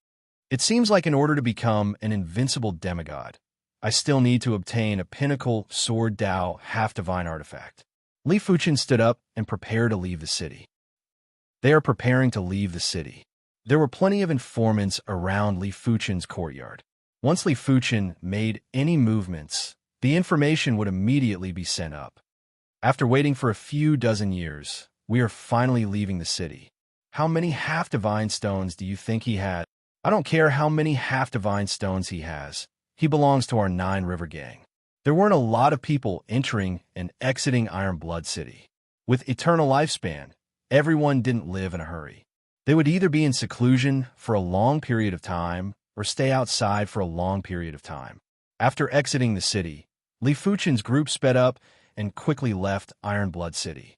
It seems like in order to become an invincible demigod, I still need to obtain a pinnacle sword Dao half-divine artifact. Li Fuchen stood up and prepared to leave the city. They are preparing to leave the city. There were plenty of informants around Li Fuchen's courtyard. Once Li Fuchen made any movements, the information would immediately be sent up. After waiting for a few dozen years, we are finally leaving the city. How many half-divine stones do you think he had? I don't care how many half-divine stones he has. He belongs to our 9 River gang. There weren't a lot of people entering and exiting Iron Blood City. With eternal lifespan, everyone didn't live in a hurry. They would either be in seclusion for a long period of time or stay outside for a long period of time. After exiting the city, Li Fuchen's group sped up and quickly left Iron Blood City.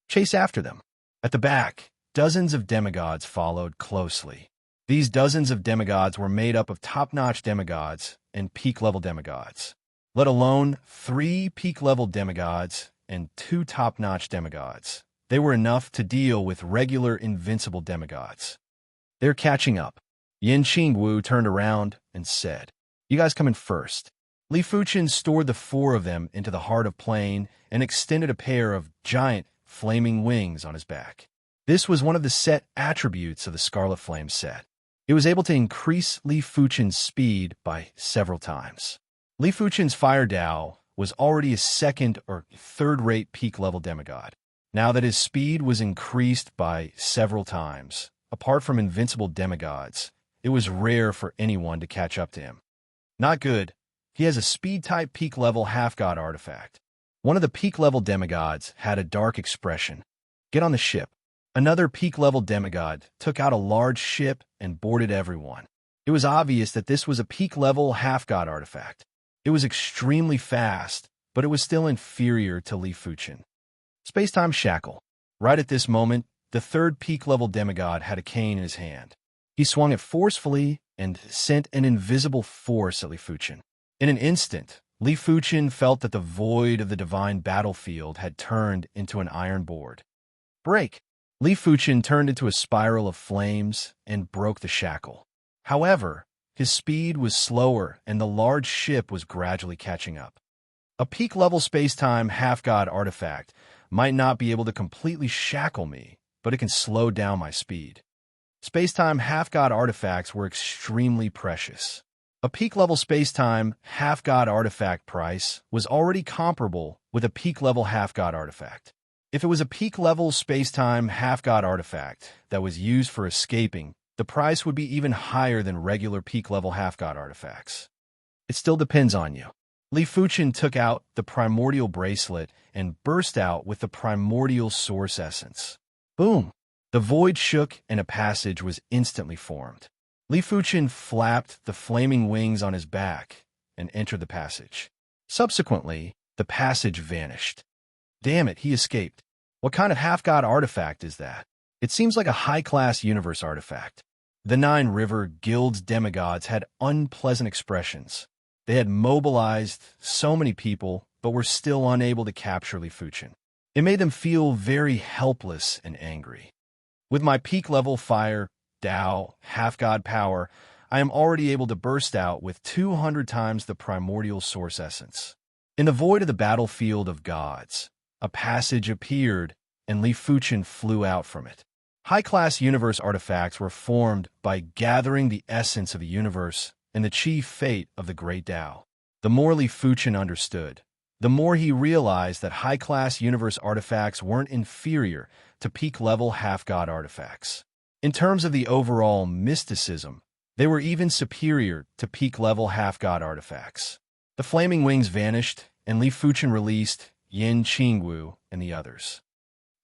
Chase after them. At the back, dozens of demigods followed closely. These dozens of demigods were made up of top-notch demigods and peak-level demigods, let alone 3 peak-level demigods and 2 top-notch demigods. They were enough to deal with regular invincible demigods. They're catching up. Yin Qingwu turned around and said, "You guys come in first." Li Fuchen stored the 4 of them into the heart of plain and extended a pair of giant flaming wings on his back. This was one of the set attributes of the Scarlet Flame set. It was able to increase Li Fuchen's speed by several times. Li Fuchen's Fire Dao was already a 2nd or 3rd-rate peak-level demigod. Now that his speed was increased by several times, apart from invincible demigods, it was rare for anyone to catch up to him. Not good. He has a speed-type peak-level half-god artifact. One of the peak-level demigods had a dark expression. Get on the ship. Another peak-level demigod took out a large ship and boarded everyone. It was obvious that this was a peak-level half-god artifact. It was extremely fast, but it was still inferior to Li Fuchen. Space-time shackle. Right at this moment, the 3rd peak-level demigod had a cane in his hand. He swung it forcefully and sent an invisible force at Li Fuchen. In an instant, Li Fuchen felt that the void of the divine battlefield had turned into an iron board. Break! Li Fuchen turned into a spiral of flames and broke the shackle. However, his speed was slower and the large ship was gradually catching up. A peak-level space-time half-god artifact might not be able to completely shackle me, but it can slow down my speed. Space-time half-god artifacts were extremely precious. A peak-level space-time half-god artifact price was already comparable with a peak-level half-god artifact. If it was a peak-level space-time half-god artifact that was used for escaping, the price would be even higher than regular peak-level half-god artifacts. It still depends on you. Li Fuchen took out the primordial bracelet and burst out with the primordial source essence. Boom! The void shook and a passage was instantly formed. Li Fuchen flapped the flaming wings on his back and entered the passage. Subsequently, the passage vanished. Damn it, he escaped. What kind of half-god artifact is that? It seems like a high-class universe artifact. The 9 River Guild's demigods had unpleasant expressions. They had mobilized so many people, but were still unable to capture Li Fuchen. It made them feel very helpless and angry. With my peak-level fire, Dao, half-god power, I am already able to burst out with 200 times the primordial source essence. In the void of the battlefield of gods, a passage appeared, and Li Fuchen flew out from it. High-class universe artifacts were formed by gathering the essence of the universe and the chief fate of the great Tao. The more Li Fuchen understood, the more he realized that high-class universe artifacts weren't inferior to peak-level half-god artifacts. In terms of the overall mysticism, they were even superior to peak-level half-god artifacts. The flaming wings vanished, and Li Fuchen released Yin Qingwu and the others.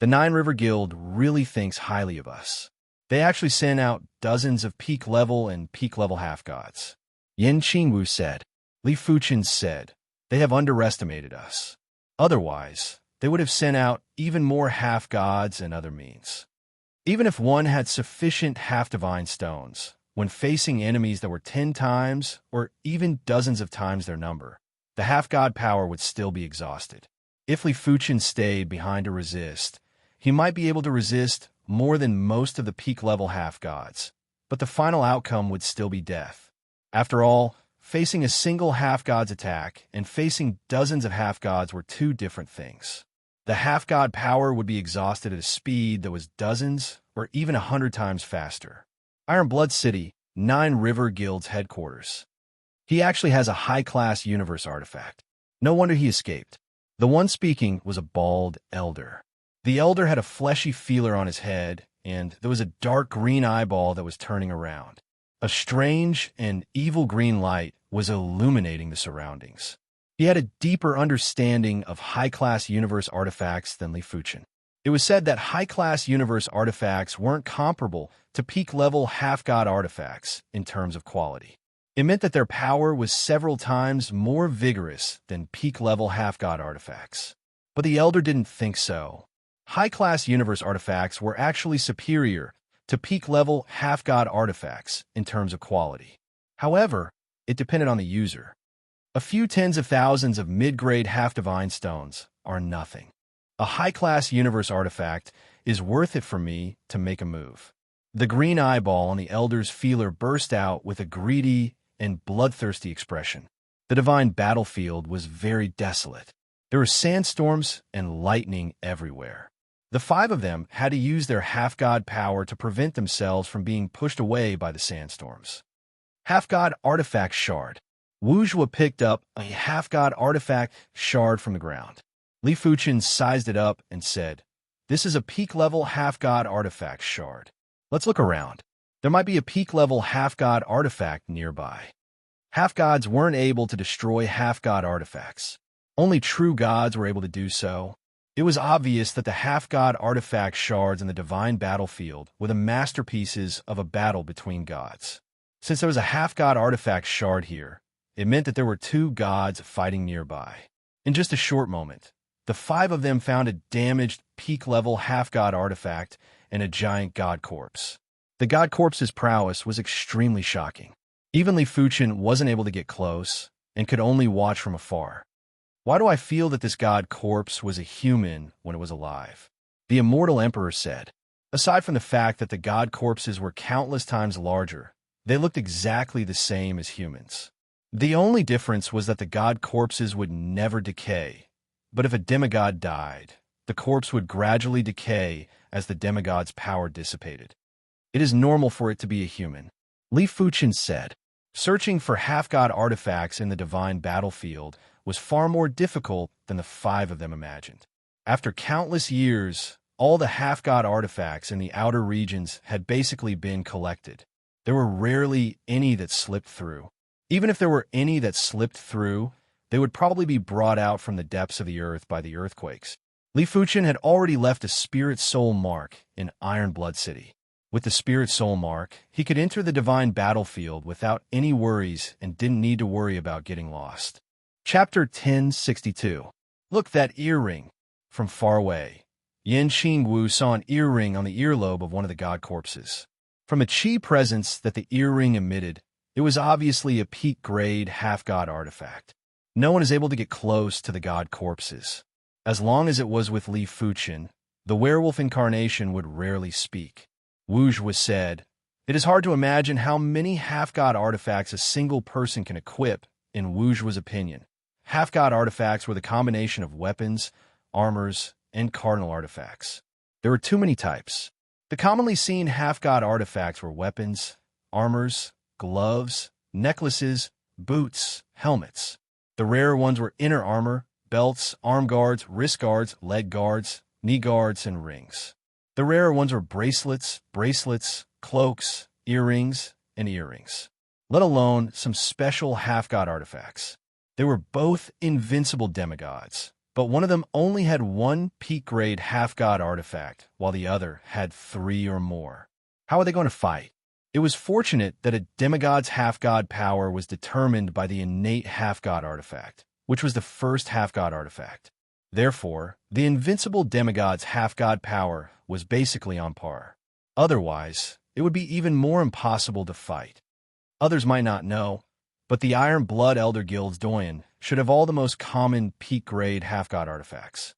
The 9 River Guild really thinks highly of us. They actually sent out dozens of peak-level and peak-level half-gods. Yin Qingwu said. Li Fuchen said, "They have underestimated us. Otherwise, they would have sent out even more half-gods and other means." Even if one had sufficient half-divine stones, when facing enemies that were 10 times or even dozens of times their number, the half-god power would still be exhausted. If Li Fuchen stayed behind to resist, he might be able to resist more than most of the peak-level half-gods, but the final outcome would still be death. After all, facing a single half-god's attack and facing dozens of half-gods were two different things. The half-god power would be exhausted at a speed that was dozens or even 100 times faster. Iron Blood City, Nine River Guild's headquarters. He actually has a high-class universe artifact. No wonder he escaped. The one speaking was a bald elder. The elder had a fleshy feeler on his head, and there was a dark green eyeball that was turning around. A strange and evil green light was illuminating the surroundings. He had a deeper understanding of high-class universe artifacts than Li Fuchen. It was said that high-class universe artifacts weren't comparable to peak-level half-god artifacts in terms of quality. It meant that their power was several times more vigorous than peak-level half-god artifacts. But the Elder didn't think so. High-class universe artifacts were actually superior to peak-level half-god artifacts in terms of quality. However, it depended on the user. A few tens of thousands of mid-grade half-divine stones are nothing. A high-class universe artifact is worth it for me to make a move. The green eyeball on the Elder's feeler burst out with a greedy and bloodthirsty expression. The divine battlefield was very desolate. There were sandstorms and lightning everywhere. The five of them had to use their half-god power to prevent themselves from being pushed away by the sandstorms. Half-god artifact shard. Wu Zhuo picked up a half-god artifact shard from the ground. Li Fuchen sized it up and said, "This is a peak-level half-god artifact shard. Let's look around. There might be a peak-level half-god artifact nearby." Half-gods weren't able to destroy half-god artifacts. Only true gods were able to do so. It was obvious that the half-god artifact shards in the divine battlefield were the masterpieces of a battle between gods. Since there was a half-god artifact shard here, it meant that there were two gods fighting nearby. In just a short moment, the five of them found a damaged peak-level half-god artifact and a giant god corpse. The god corpse's prowess was extremely shocking. Even Li Fuchen wasn't able to get close and could only watch from afar. Why do I feel that this god corpse was a human when it was alive? The immortal emperor said. Aside from the fact that the god corpses were countless times larger, they looked exactly the same as humans. The only difference was that the god corpses would never decay, but if a demigod died, the corpse would gradually decay as the demigod's power dissipated. It is normal for it to be a human. Li Fuchen said. Searching for half-god artifacts in the divine battlefield was far more difficult than the five of them imagined. After countless years, all the half-god artifacts in the outer regions had basically been collected. There were rarely any that slipped through. Even if there were any that slipped through, they would probably be brought out from the depths of the earth by the earthquakes. Li Fuchen had already left a spirit soul mark in Iron Blood City. With the spirit soul mark, he could enter the divine battlefield without any worries and didn't need to worry about getting lost. Chapter 1062. Look, that earring. From far away, Yan Qingwu saw an earring on the earlobe of one of the god corpses. From a chi presence that the earring emitted, it was obviously a peak-grade half-god artifact. No one is able to get close to the god corpses. As long as it was with Li Fuchen, the werewolf incarnation would rarely speak. Wu Zhuo said, "It is hard to imagine how many half-god artifacts a single person can equip," in Wu Zhuo's opinion. Half-god artifacts were the combination of weapons, armors, and cardinal artifacts. There were too many types. The commonly seen half-god artifacts were weapons, armors, gloves, necklaces, boots, helmets. The rarer ones were inner armor, belts, arm guards, wrist guards, leg guards, knee guards, and rings. The rarer ones were bracelets, cloaks, earrings, and earrings. Let alone some special half-god artifacts. They were both invincible demigods, but one of them only had one peak-grade half-god artifact, while the other had 3 or more. How are they going to fight? It was fortunate that a demigod's half-god power was determined by the innate half-god artifact, which was the first half-god artifact. Therefore, the invincible demigod's half-god power was basically on par. Otherwise, it would be even more impossible to fight. Others might not know, but the Iron Blood Elder Guild's Doyen should have all the most common peak-grade half-god artifacts.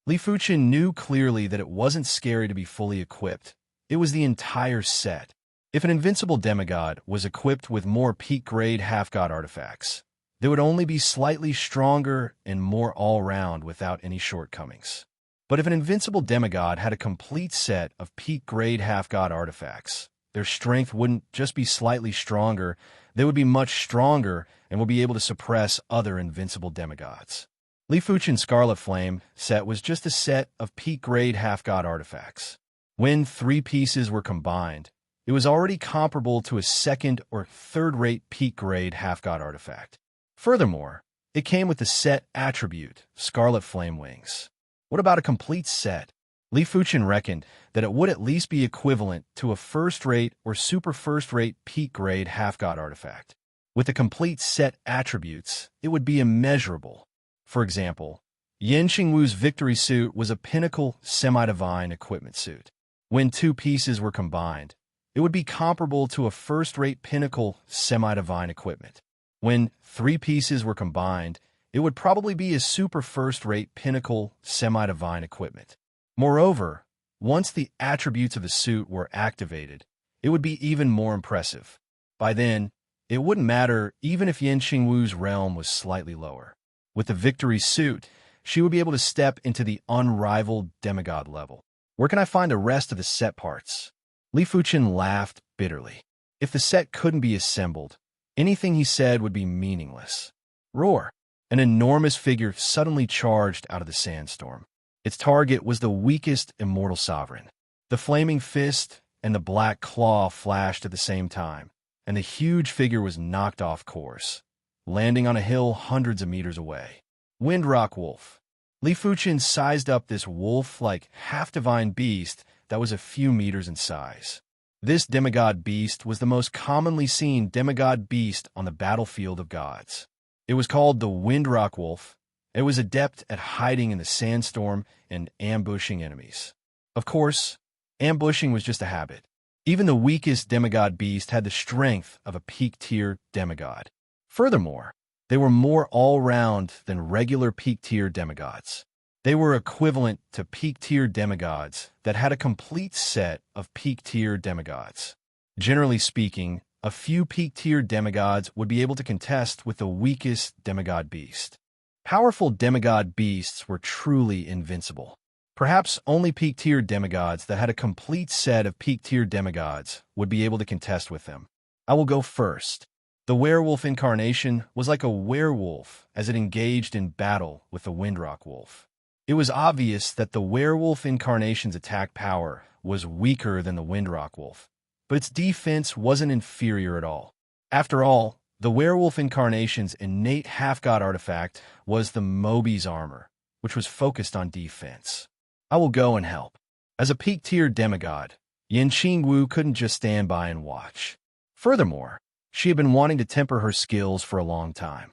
Li Fuchen knew clearly that it wasn't scary to be fully equipped. It was the entire set. If an invincible demigod was equipped with more peak-grade half-god artifacts, they would only be slightly stronger and more all-round without any shortcomings. But if an invincible demigod had a complete set of peak-grade half-god artifacts, their strength wouldn't just be slightly stronger, they would be much stronger and would be able to suppress other invincible demigods. Li Fuchen's Scarlet Flame set was just a set of peak-grade half-god artifacts. When 3 pieces were combined, it was already comparable to a second- or third-rate peak-grade half-god artifact. Furthermore, it came with the set attribute, Scarlet Flame Wings. What about a complete set? Li Fuchen reckoned that it would at least be equivalent to a first-rate or super first-rate peak-grade half-god artifact. With the complete set attributes, it would be immeasurable. For example, Yan Qingwu's victory suit was a pinnacle semi-divine equipment suit. When 2 pieces were combined, it would be comparable to a first-rate pinnacle semi-divine equipment. When 3 pieces were combined, it would probably be a super first-rate pinnacle semi-divine equipment. Moreover, once the attributes of the suit were activated, it would be even more impressive. By then, it wouldn't matter even if Yan Qingwu's realm was slightly lower. With the victory suit, she would be able to step into the unrivaled demigod level. Where can I find the rest of the set parts? Li Fuchen laughed bitterly. If the set couldn't be assembled, anything he said would be meaningless. Roar! An enormous figure suddenly charged out of the sandstorm. Its target was the weakest immortal sovereign. The flaming fist and the black claw flashed at the same time, and the huge figure was knocked off course, landing on a hill hundreds of meters away. Windrock Wolf. Li Fuchen sized up this wolf-like half-divine beast that was a few meters in size. This demigod beast was the most commonly seen demigod beast on the battlefield of gods. It was called the Windrock Wolf. It was adept at hiding in the sandstorm and ambushing enemies. Of course, ambushing was just a habit. Even the weakest demigod beast had the strength of a peak-tier demigod. Furthermore, they were more all-round than regular peak-tier demigods. They were equivalent to peak-tier demigods that had a complete set of peak-tier demigods. Generally speaking, a few peak-tier demigods would be able to contest with the weakest demigod beast. Powerful demigod beasts were truly invincible. Perhaps only peak-tier demigods that had a complete set of peak-tier demigods would be able to contest with them. I will go first. The werewolf incarnation was like a werewolf as it engaged in battle with the Windrock Wolf. It was obvious that the werewolf incarnation's attack power was weaker than the Windrock Wolf, but its defense wasn't inferior at all. After all, the werewolf incarnation's innate half-god artifact was the Mobi's armor, which was focused on defense. I will go and help. As a peak-tier demigod, Yan Qingwu couldn't just stand by and watch. Furthermore, she had been wanting to temper her skills for a long time.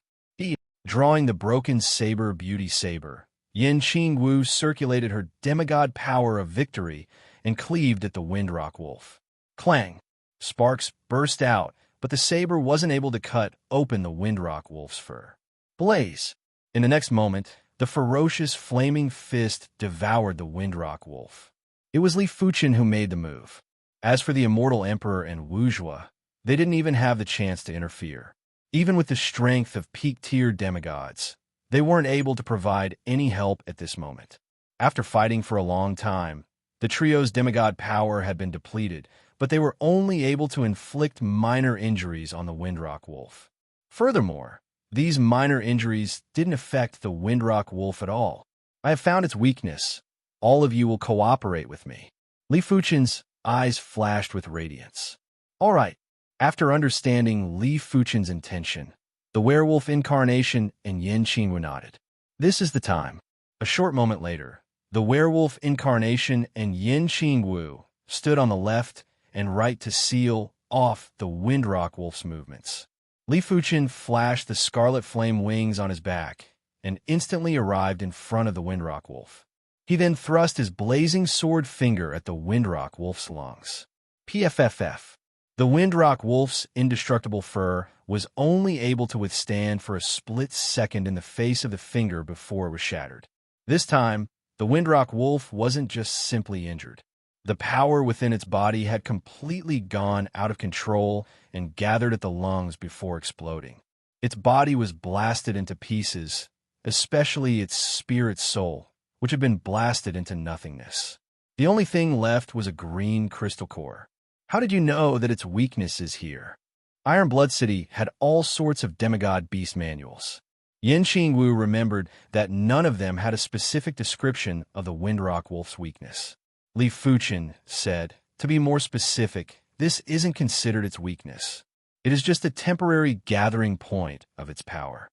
Drawing the broken saber beauty saber, Yan Qingwu circulated her demigod power of victory and cleaved at the Windrock Wolf. Clang! Sparks burst out, but the saber wasn't able to cut open the Windrock Wolf's fur. Blaze! In the next moment, the ferocious flaming fist devoured the Windrock Wolf. It was Li Fuchen who made the move. As for the immortal emperor and Wuzhua, they didn't even have the chance to interfere. Even with the strength of peak-tier demigods, they weren't able to provide any help at this moment. After fighting for a long time, the trio's demigod power had been depleted, but they were only able to inflict minor injuries on the Windrock Wolf. Furthermore, these minor injuries didn't affect the Windrock Wolf at all. I have found its weakness. All of you will cooperate with me. Li Fuchen's eyes flashed with radiance. All right. After understanding Li Fuchen's intention, the werewolf incarnation and Yan Qingwu nodded. This is the time. A short moment later, the werewolf incarnation and Yan Qingwu stood on the left and right to seal off the Windrock Wolf's movements. Li Fuchen flashed the scarlet flame wings on his back and instantly arrived in front of the Windrock Wolf. He then thrust his blazing sword finger at the Windrock Wolf's lungs. PFFF. The Windrock Wolf's indestructible fur was only able to withstand for a split second in the face of the finger before it was shattered. This time, The Windrock Wolf wasn't just simply injured. The power within its body had completely gone out of control and gathered at the lungs before exploding. Its body was blasted into pieces, especially its spirit soul, which had been blasted into nothingness. The only thing left was a green crystal core. How did you know that its weakness is here? Iron Blood City had all sorts of demigod beast manuals. Yin Qingwu remembered that none of them had a specific description of the Windrock Wolf's weakness. Li Fuchen said, to be more specific, this isn't considered its weakness. It is just a temporary gathering point of its power.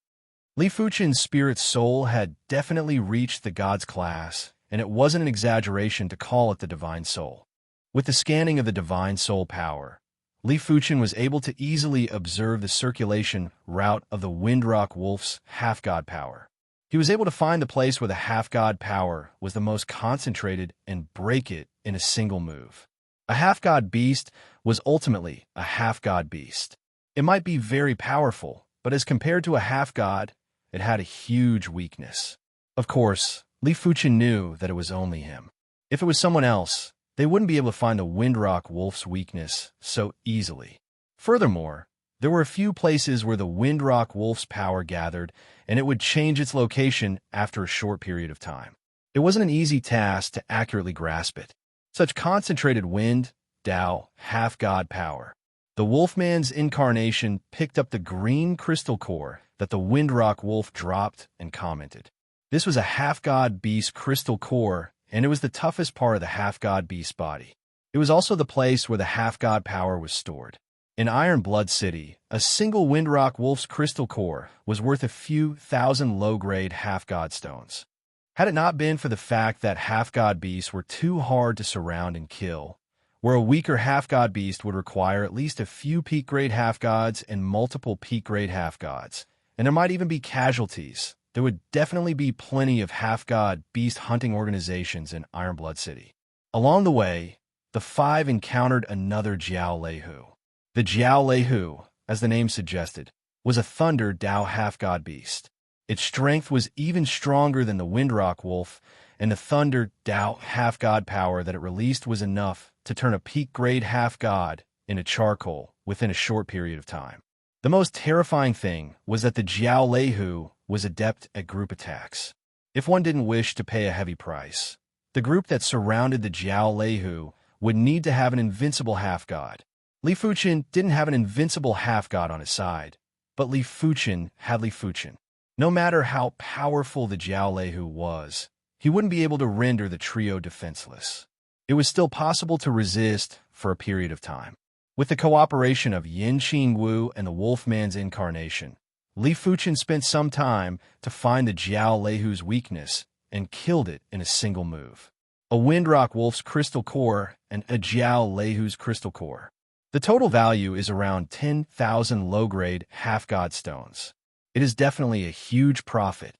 Li Fuchen's spirit soul had definitely reached the god's class, and it wasn't an exaggeration to call it the divine soul. With the scanning of the divine soul power, Li Fuchen was able to easily observe the circulation route of the Windrock Wolf's half-god power. He was able to find the place where the half-god power was the most concentrated and break it in a single move. A half-god beast was ultimately a half-god beast. It might be very powerful, but as compared to a half-god, it had a huge weakness. Of course, Li Fuchen knew that it was only him. If it was someone else, they wouldn't be able to find the Windrock Wolf's weakness so easily. Furthermore, there were a few places where the Windrock Wolf's power gathered, and it would change its location after a short period of time. It wasn't an easy task to accurately grasp it. Such concentrated wind, Tao, half-god power. The Wolfman's incarnation picked up the green crystal core that the Windrock Wolf dropped and commented. This was a half-god beast crystal core, and it was the toughest part of the half-god beast body. It was also the place where the half-god power was stored. In Iron Blood City, a single Windrock Wolf's crystal core was worth a few thousand low-grade half-god stones. Had it not been for the fact that half-god beasts were too hard to surround and kill, where a weaker half-god beast would require at least a few peak-grade half-gods and multiple peak-grade half-gods, and there might even be casualties, there would definitely be plenty of half-god beast hunting organizations in Iron Blood City. Along the way, the five encountered another Jiao Leihu. The Jiao Leihu, as the name suggested, was a Thunder Tao half-god beast. Its strength was even stronger than the Windrock Wolf, and the Thunder Tao half-god power that it released was enough to turn a peak-grade half-god into charcoal within a short period of time. The most terrifying thing was that the Jiao Leihu was adept at group attacks. If one didn't wish to pay a heavy price, the group that surrounded the Jiao Leihu would need to have an invincible half-god. Li Fuchen didn't have an invincible half-god on his side, but Li Fuchen had Li Fuchen. No matter how powerful the Jiao Leihu was, he wouldn't be able to render the trio defenseless. It was still possible to resist for a period of time. With the cooperation of Yin Qingwu and the Wolfman's incarnation, Li Fuchen spent some time to find the Jiao Leihu's weakness and killed it in a single move. A Windrock Wolf's crystal core and a Jiao Leihu's crystal core. The total value is around 10,000 low-grade half-god stones. It is definitely a huge profit.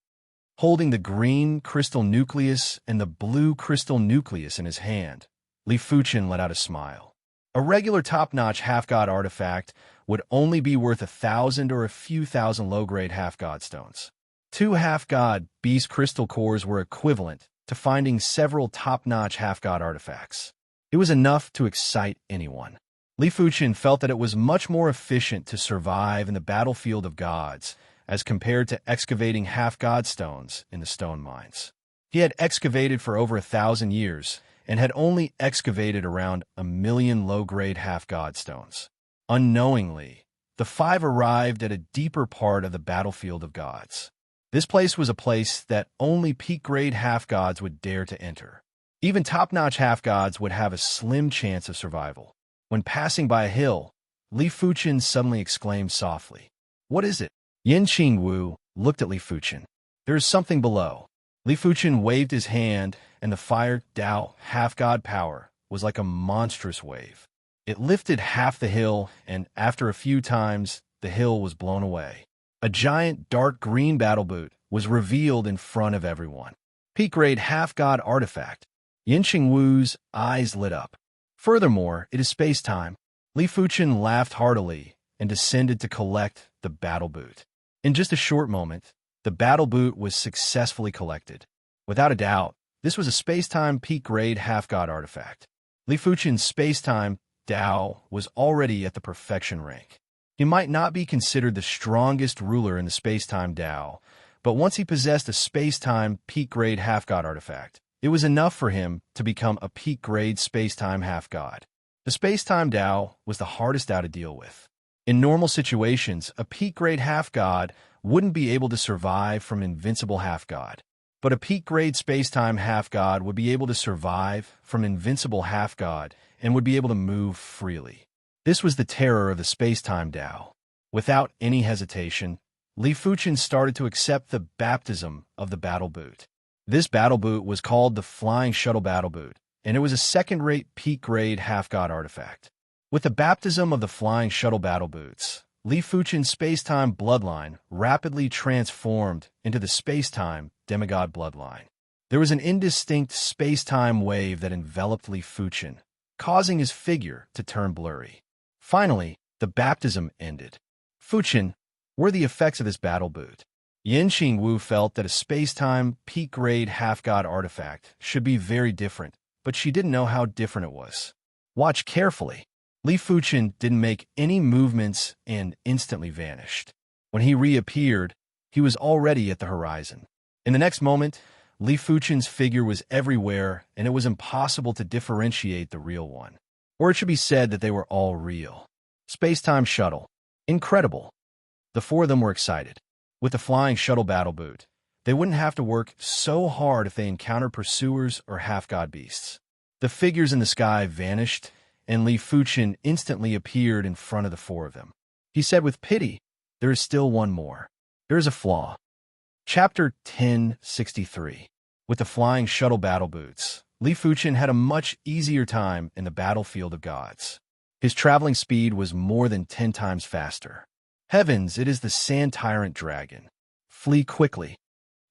Holding the green crystal nucleus and the blue crystal nucleus in his hand, Li Fuchen let out a smile. A regular top-notch half-god artifact would only be worth 1,000 or a few thousand low-grade half-god stones. 2 half-god beast crystal cores were equivalent to finding several top-notch half-god artifacts. It was enough to excite anyone. Li Fuchen felt that it was much more efficient to survive in the battlefield of gods as compared to excavating half-god stones in the stone mines. He had excavated for over 1,000 years and had only excavated around 1 million low-grade half-god stones. Unknowingly, the five arrived at a deeper part of the battlefield of gods. This place was a place that only peak-grade half-gods would dare to enter. Even top-notch half-gods would have a slim chance of survival. When passing by a hill, Li Fuchen suddenly exclaimed softly, "What is it?" Yin Qingwu looked at Li Fuchen. "There is something below." Li Fuchen waved his hand, and the fire Tao half-god power was like a monstrous wave. It lifted half the hill, and after a few times, the hill was blown away. A giant dark green battle boot was revealed in front of everyone. Peak-grade half-god artifact. Yin Qingwu's eyes lit up. Furthermore, it is space-time. Li Fuchen laughed heartily and descended to collect the battle boot. In just a short moment, the battle boot was successfully collected. Without a doubt, This was a space-time peak-grade half-god artifact. Li Fuchen's space-time Dao was already at the perfection rank. He might not be considered the strongest ruler in the space-time Dao, but once he possessed a space-time peak-grade half-god artifact, it was enough for him to become a peak-grade space-time half-god. The space-time Dao was the hardest Dao to deal with. In normal situations, a peak-grade half-god wouldn't be able to survive from invincible half-god. But a peak-grade space-time half-god would be able to survive from invincible half-god and would be able to move freely. This was the terror of the space-time Dao. Without any hesitation, Li Fuchen started to accept the baptism of the battle boot. This battle boot was called the Flying Shuttle Battle Boot, and it was a second-rate peak-grade half-god artifact. With the baptism of the Flying Shuttle Battle Boots, Li Fuchen's space-time bloodline rapidly transformed into the space-time demigod bloodline. There was an indistinct space-time wave that enveloped Li Fuchen, causing his figure to turn blurry. Finally, the baptism ended. Fuchen, were the effects of this battle boot? Yin Qingwu felt that a space-time peak-grade half-god artifact should be very different, but she didn't know how different it was. Watch carefully. Li Fuchen didn't make any movements and instantly vanished. When he reappeared, he was already at the horizon. In the next moment, Li Fuchen's figure was everywhere, and it was impossible to differentiate the real one. Or it should be said that they were all real. Space-time shuttle. Incredible. The four of them were excited. With the Flying Shuttle Battle Boot, they wouldn't have to work so hard if they encountered pursuers or half-god beasts. The figures in the sky vanished, and Li Fuchen instantly appeared in front of the four of them. He said with pity, "There is still one more. There is a flaw." Chapter 1063. With the Flying Shuttle Battle Boots, Li Fuchen had a much easier time in the battlefield of gods. His traveling speed was more than 10 times faster. Heavens, it is the Sand Tyrant Dragon. Flee quickly.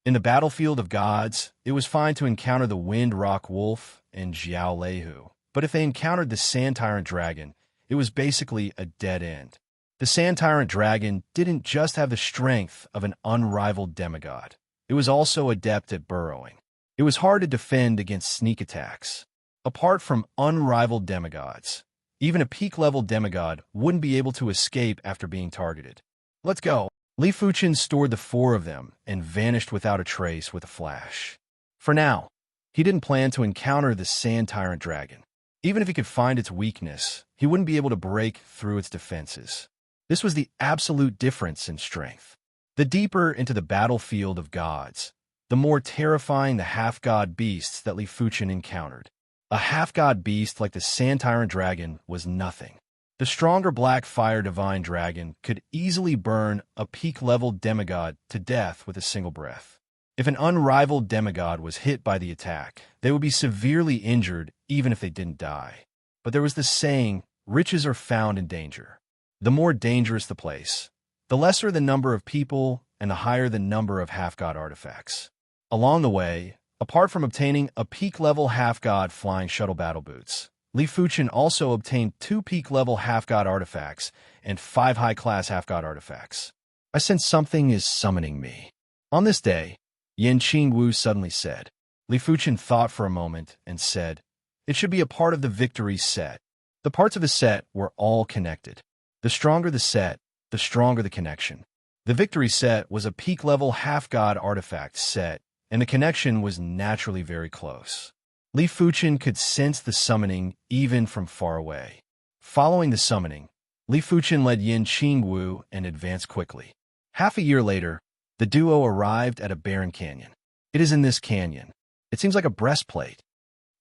In the battlefield of gods, it was fine to encounter the Wind Rock Wolf and Xiao Leihu, but if they encountered the Sand Tyrant Dragon, it was basically a dead end. The Sand Tyrant Dragon didn't just have the strength of an unrivaled demigod. It was also adept at burrowing. It was hard to defend against sneak attacks. Apart from unrivaled demigods, even a peak-level demigod wouldn't be able to escape after being targeted. Let's go. Li Fuchen stored the four of them and vanished without a trace with a flash. For now, he didn't plan to encounter the Sand Tyrant Dragon. Even if he could find its weakness, he wouldn't be able to break through its defenses. This was the absolute difference in strength. The deeper into the battlefield of gods, the more terrifying the half-god beasts that Li Fuchen encountered. A half-god beast like the Sand Tyrant Dragon was nothing. The stronger Black Fire Divine Dragon could easily burn a peak-level demigod to death with a single breath. If an unrivaled demigod was hit by the attack, they would be severely injured even if they didn't die. But there was this saying, riches are found in danger. The more dangerous the place, the lesser the number of people and the higher the number of half-god artifacts. Along the way, apart from obtaining a peak-level half-god Flying Shuttle Battle Boots, Li Fuchen also obtained 2 peak-level half-god artifacts and 5 high-class half-god artifacts. I sense something is summoning me. On this day, Yin Qingwu suddenly said. Li Fuchen thought for a moment and said, "It should be a part of the victory set." The parts of the set were all connected. The stronger the set, the stronger the connection. The victory set was a peak-level half-god artifact set, and the connection was naturally very close. Li Fuchen could sense the summoning even from far away. Following the summoning, Li Fuchen led Yin Qingwu and advanced quickly. Half a year later, the duo arrived at a barren canyon. It is in this canyon. It seems like a breastplate.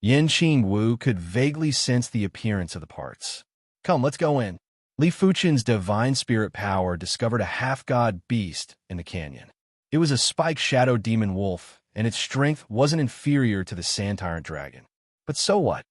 Yin Qingwu could vaguely sense the appearance of the parts. Come, let's go in. Li Fuchen's divine spirit power discovered a half-god beast in the canyon. It was a spiked shadow demon wolf, and its strength wasn't inferior to the Sand Tyrant Dragon. But so what?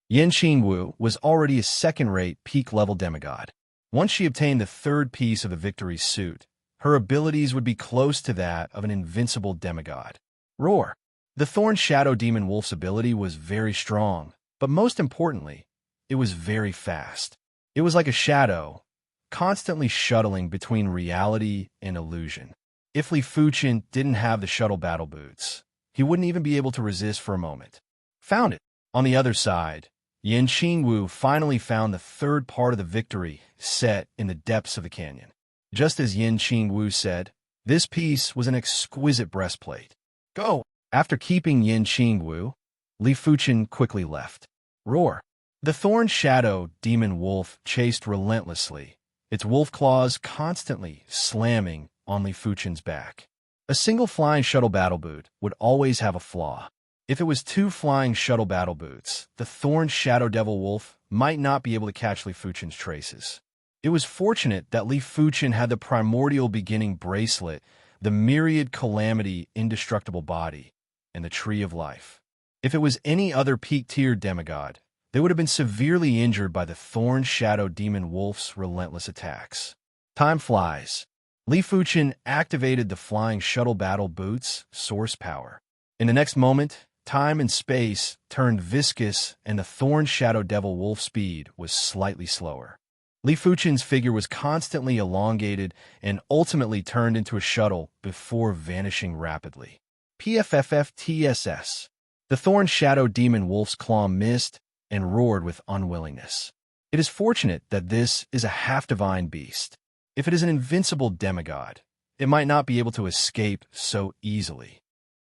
Yin Qingwu was already a second-rate peak-level demigod. Once she obtained the third piece of the victory suit, her abilities would be close to that of an invincible demigod. Roar! The Thorn Shadow Demon Wolf's ability was very strong, but most importantly, it was very fast. It was like a shadow, constantly shuttling between reality and illusion. If Li Fuchen didn't have the shuttle battle boots, he he wouldn't even be able to resist for a moment. Found it. On the other side, Yin Qingwu finally found the third part of the victory set in the depths of the canyon. Just as Yin Qingwu said, this piece was an exquisite breastplate. Go! After keeping Yin Qingwu, Li Fuchen quickly left. Roar! The thorn shadow demon wolf chased relentlessly, its wolf claws constantly slamming on Li Fuchen's back. A single flying shuttle battle boot would always have a flaw. If it was two flying shuttle battle boots, the thorn shadow devil wolf might not be able to catch Li Fuchen's traces. It was fortunate that Li Fuchen had the primordial beginning bracelet, the myriad calamity indestructible body, and the tree of life. If it was any other peak-tier demigod, they would have been severely injured by the thorn shadow demon wolf's relentless attacks. Time flies. Li Fuchen activated the flying shuttle battle boot's source power. In the next moment, time and space turned viscous and the thorn shadow devil wolf speed was slightly slower. Li Fuchen's figure was constantly elongated and ultimately turned into a shuttle before vanishing rapidly. PFFFTSS. The thorn shadow demon wolf's claw missed and roared with unwillingness. It is fortunate that this is a half-divine beast. If it is an invincible demigod, it might not be able to escape so easily.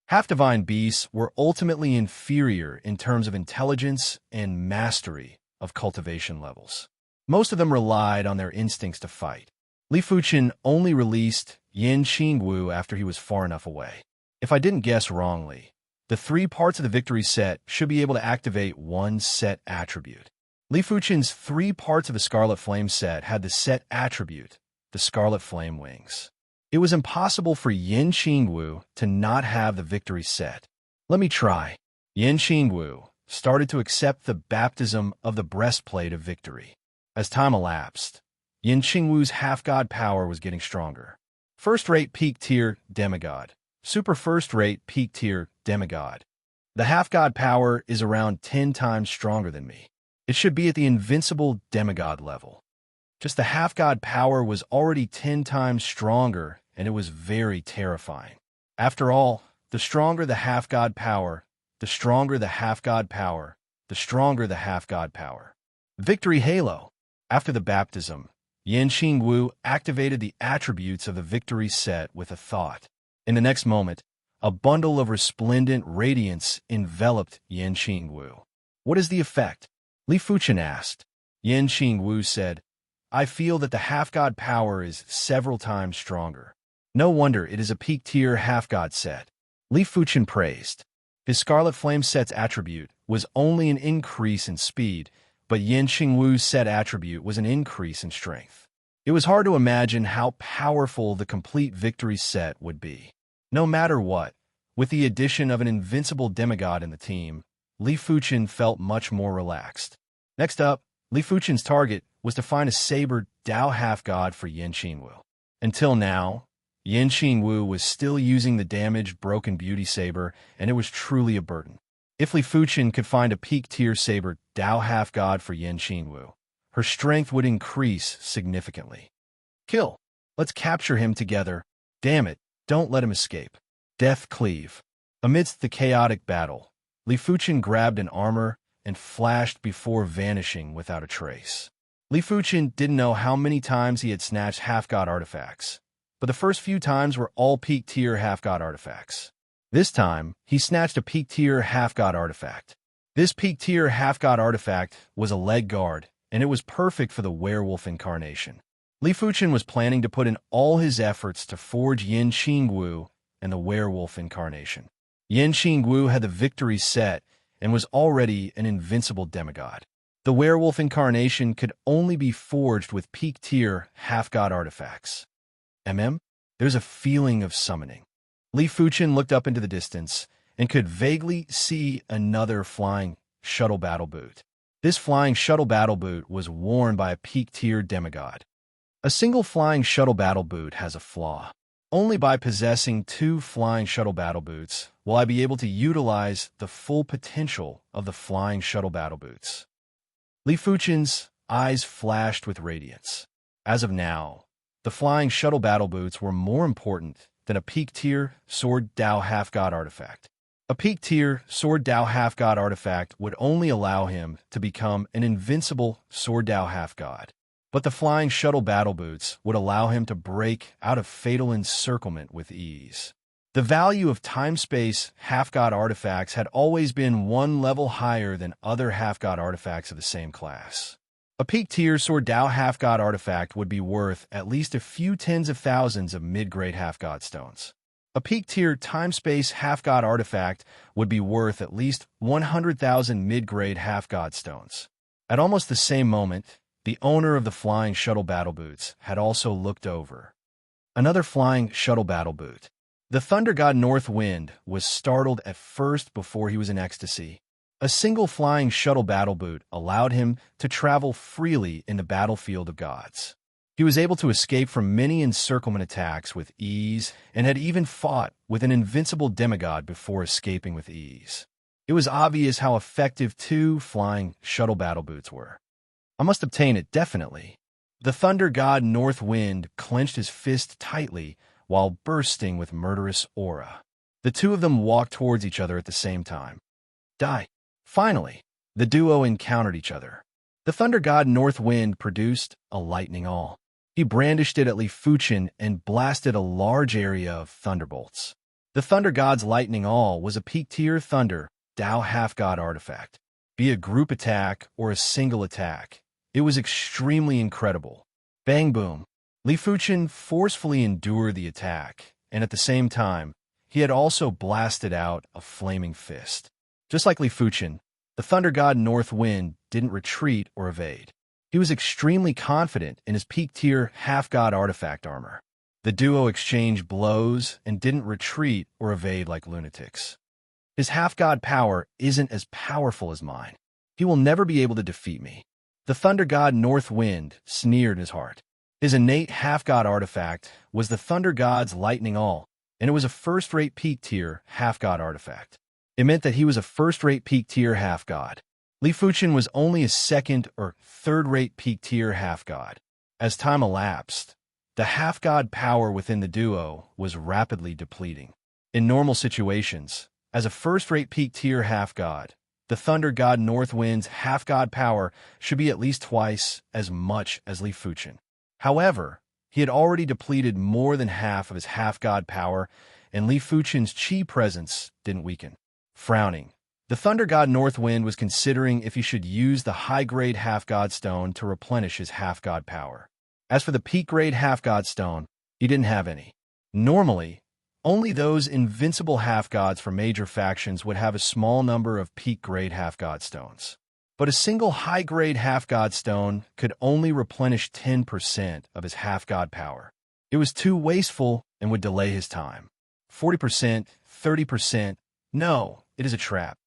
Half-divine beasts were ultimately inferior in terms of intelligence and mastery of cultivation levels. Most of them relied on their instincts to fight. Li Fuchen only released Yin Qingwu after he was far enough away. If I didn't guess wrongly, the three parts of the victory set should be able to activate one set attribute. Li Fuchen's three parts of the Scarlet Flame set had the set attribute, the Scarlet Flame Wings. It was impossible for Yin Qingwu to not have the victory set. Let me try. Yin Qingwu started to accept the baptism of the breastplate of victory. As time elapsed, Yin Qingwu's half-god power was getting stronger. First-rate peak-tier demigod. Super first-rate peak-tier demigod. The half-god power is around 10 times stronger than me. It should be at the invincible demigod level. Just the half-god power was already 10 times stronger, and it was very terrifying. After all, the stronger the half-god power, the stronger the half-god power, the stronger the half-god power. Victory Halo. After the baptism, Yin Qingwu activated the attributes of the victory set with a thought. In the next moment, a bundle of resplendent radiance enveloped Yin Qingwu. What is the effect? Li Fuchen asked. Yin Qingwu said, I feel that the half-god power is several times stronger. No wonder it is a peak-tier half-god set. Li Fuchen praised. His Scarlet Flame set's attribute was only an increase in speed, but Yin Qingwu's set attribute was an increase in strength. It was hard to imagine how powerful the complete victory set would be. No matter what, with the addition of an invincible demigod in the team, Li Fuchen felt much more relaxed. Next up, Li Fuchen's target was to find a saber Dao half-god for Yin Qingwu. Until now, Yin Qingwu was still using the damaged Broken Beauty saber, and it was truly a burden. If Li Fuchen could find a peak-tier saber Dao half-god for Yin Qingwu, her strength would increase significantly. Kill. Let's capture him together. Damn it, don't let him escape. Death Cleave. Amidst the chaotic battle, Li Fuchen grabbed an armor and flashed before vanishing without a trace. Li Fuchen didn't know how many times he had snatched half-god artifacts, but the first few times were all peak-tier half-god artifacts. This time, he snatched a peak-tier half-god artifact. This peak-tier half-god artifact was a leg guard, and it was perfect for the werewolf incarnation. Li Fuchen was planning to put in all his efforts to forge Yin Qingwu and the werewolf incarnation. Yin Qingwu had the victory set and was already an invincible demigod. The werewolf incarnation could only be forged with peak-tier half-god artifacts. There's a feeling of summoning. Li Fuchen looked up into the distance and could vaguely see another flying shuttle battle boot. This flying shuttle battle boot was worn by a peak-tier demigod. A single flying shuttle battle boot has a flaw. Only by possessing two flying shuttle battle boots will I be able to utilize the full potential of the flying shuttle battle boots. Li Fuchen's eyes flashed with radiance. As of now, the flying shuttle battle boots were more important than a peak-tier sword Dao half-god artifact. A peak tier Sword Dao half-god artifact would only allow him to become an invincible Sword Dao half-god. But the flying shuttle battle boots would allow him to break out of fatal encirclement with ease. The value of time-space half-god artifacts had always been one level higher than other half-god artifacts of the same class. A peak-tier Sword Dao half-god artifact would be worth at least a few tens of thousands of mid-grade half-god stones. A peak-tier time-space half-god artifact would be worth at least 100,000 mid-grade half-god stones. At almost the same moment, the owner of the flying shuttle battle boots had also looked over another flying shuttle battle boot. The thunder god North Wind was startled at first before he was in ecstasy. A single flying shuttle battle boot allowed him to travel freely in the battlefield of gods. He was able to escape from many encirclement attacks with ease and had even fought with an invincible demigod before escaping with ease. It was obvious how effective two flying shuttle battle boots were. I must obtain it, definitely. The thunder god North Wind clenched his fist tightly while bursting with murderous aura. The two of them walked towards each other at the same time. Die. Finally, the duo encountered each other. The thunder god North Wind produced a lightning awl. He brandished it at Li Fuchen and blasted a large area of thunderbolts. The thunder god's lightning awl was a peak-tier thunder Dao half-god artifact. Be a group attack or a single attack, it was extremely incredible. Bang boom. Li Fuchen forcefully endured the attack, and at the same time, he had also blasted out a flaming fist. Just like Li Fuchen, the thunder god North Wind didn't retreat or evade. He was extremely confident in his peak-tier half-god artifact armor. The duo exchanged blows and didn't retreat or evade like lunatics. His half-god power isn't as powerful as mine. He will never be able to defeat me. The thunder god North Wind sneered in his heart. His innate half-god artifact was the thunder god's lightning awl, and it was a first-rate peak-tier half-god artifact. It meant that he was a first-rate peak-tier half-god. Li Fuchen was only a second or third-rate peak-tier half-god. As time elapsed, the half-god power within the duo was rapidly depleting. In normal situations, as a first-rate peak-tier half-god, the thunder god North Wind's half-god power should be at least twice as much as Li Fuchen. However, he had already depleted more than half of his half-god power, and Li Fuchen's chi presence didn't weaken. Frowning, the thunder god North Wind was considering if he should use the high-grade half-god stone to replenish his half-god power. As for the peak-grade half-god stone, he didn't have any. Normally, only those invincible half-gods for major factions would have a small number of peak-grade half-god stones. But a single high-grade half-god stone could only replenish 10% of his half-god power. It was too wasteful and would delay his time. 40%, 30%, no, it is a trap.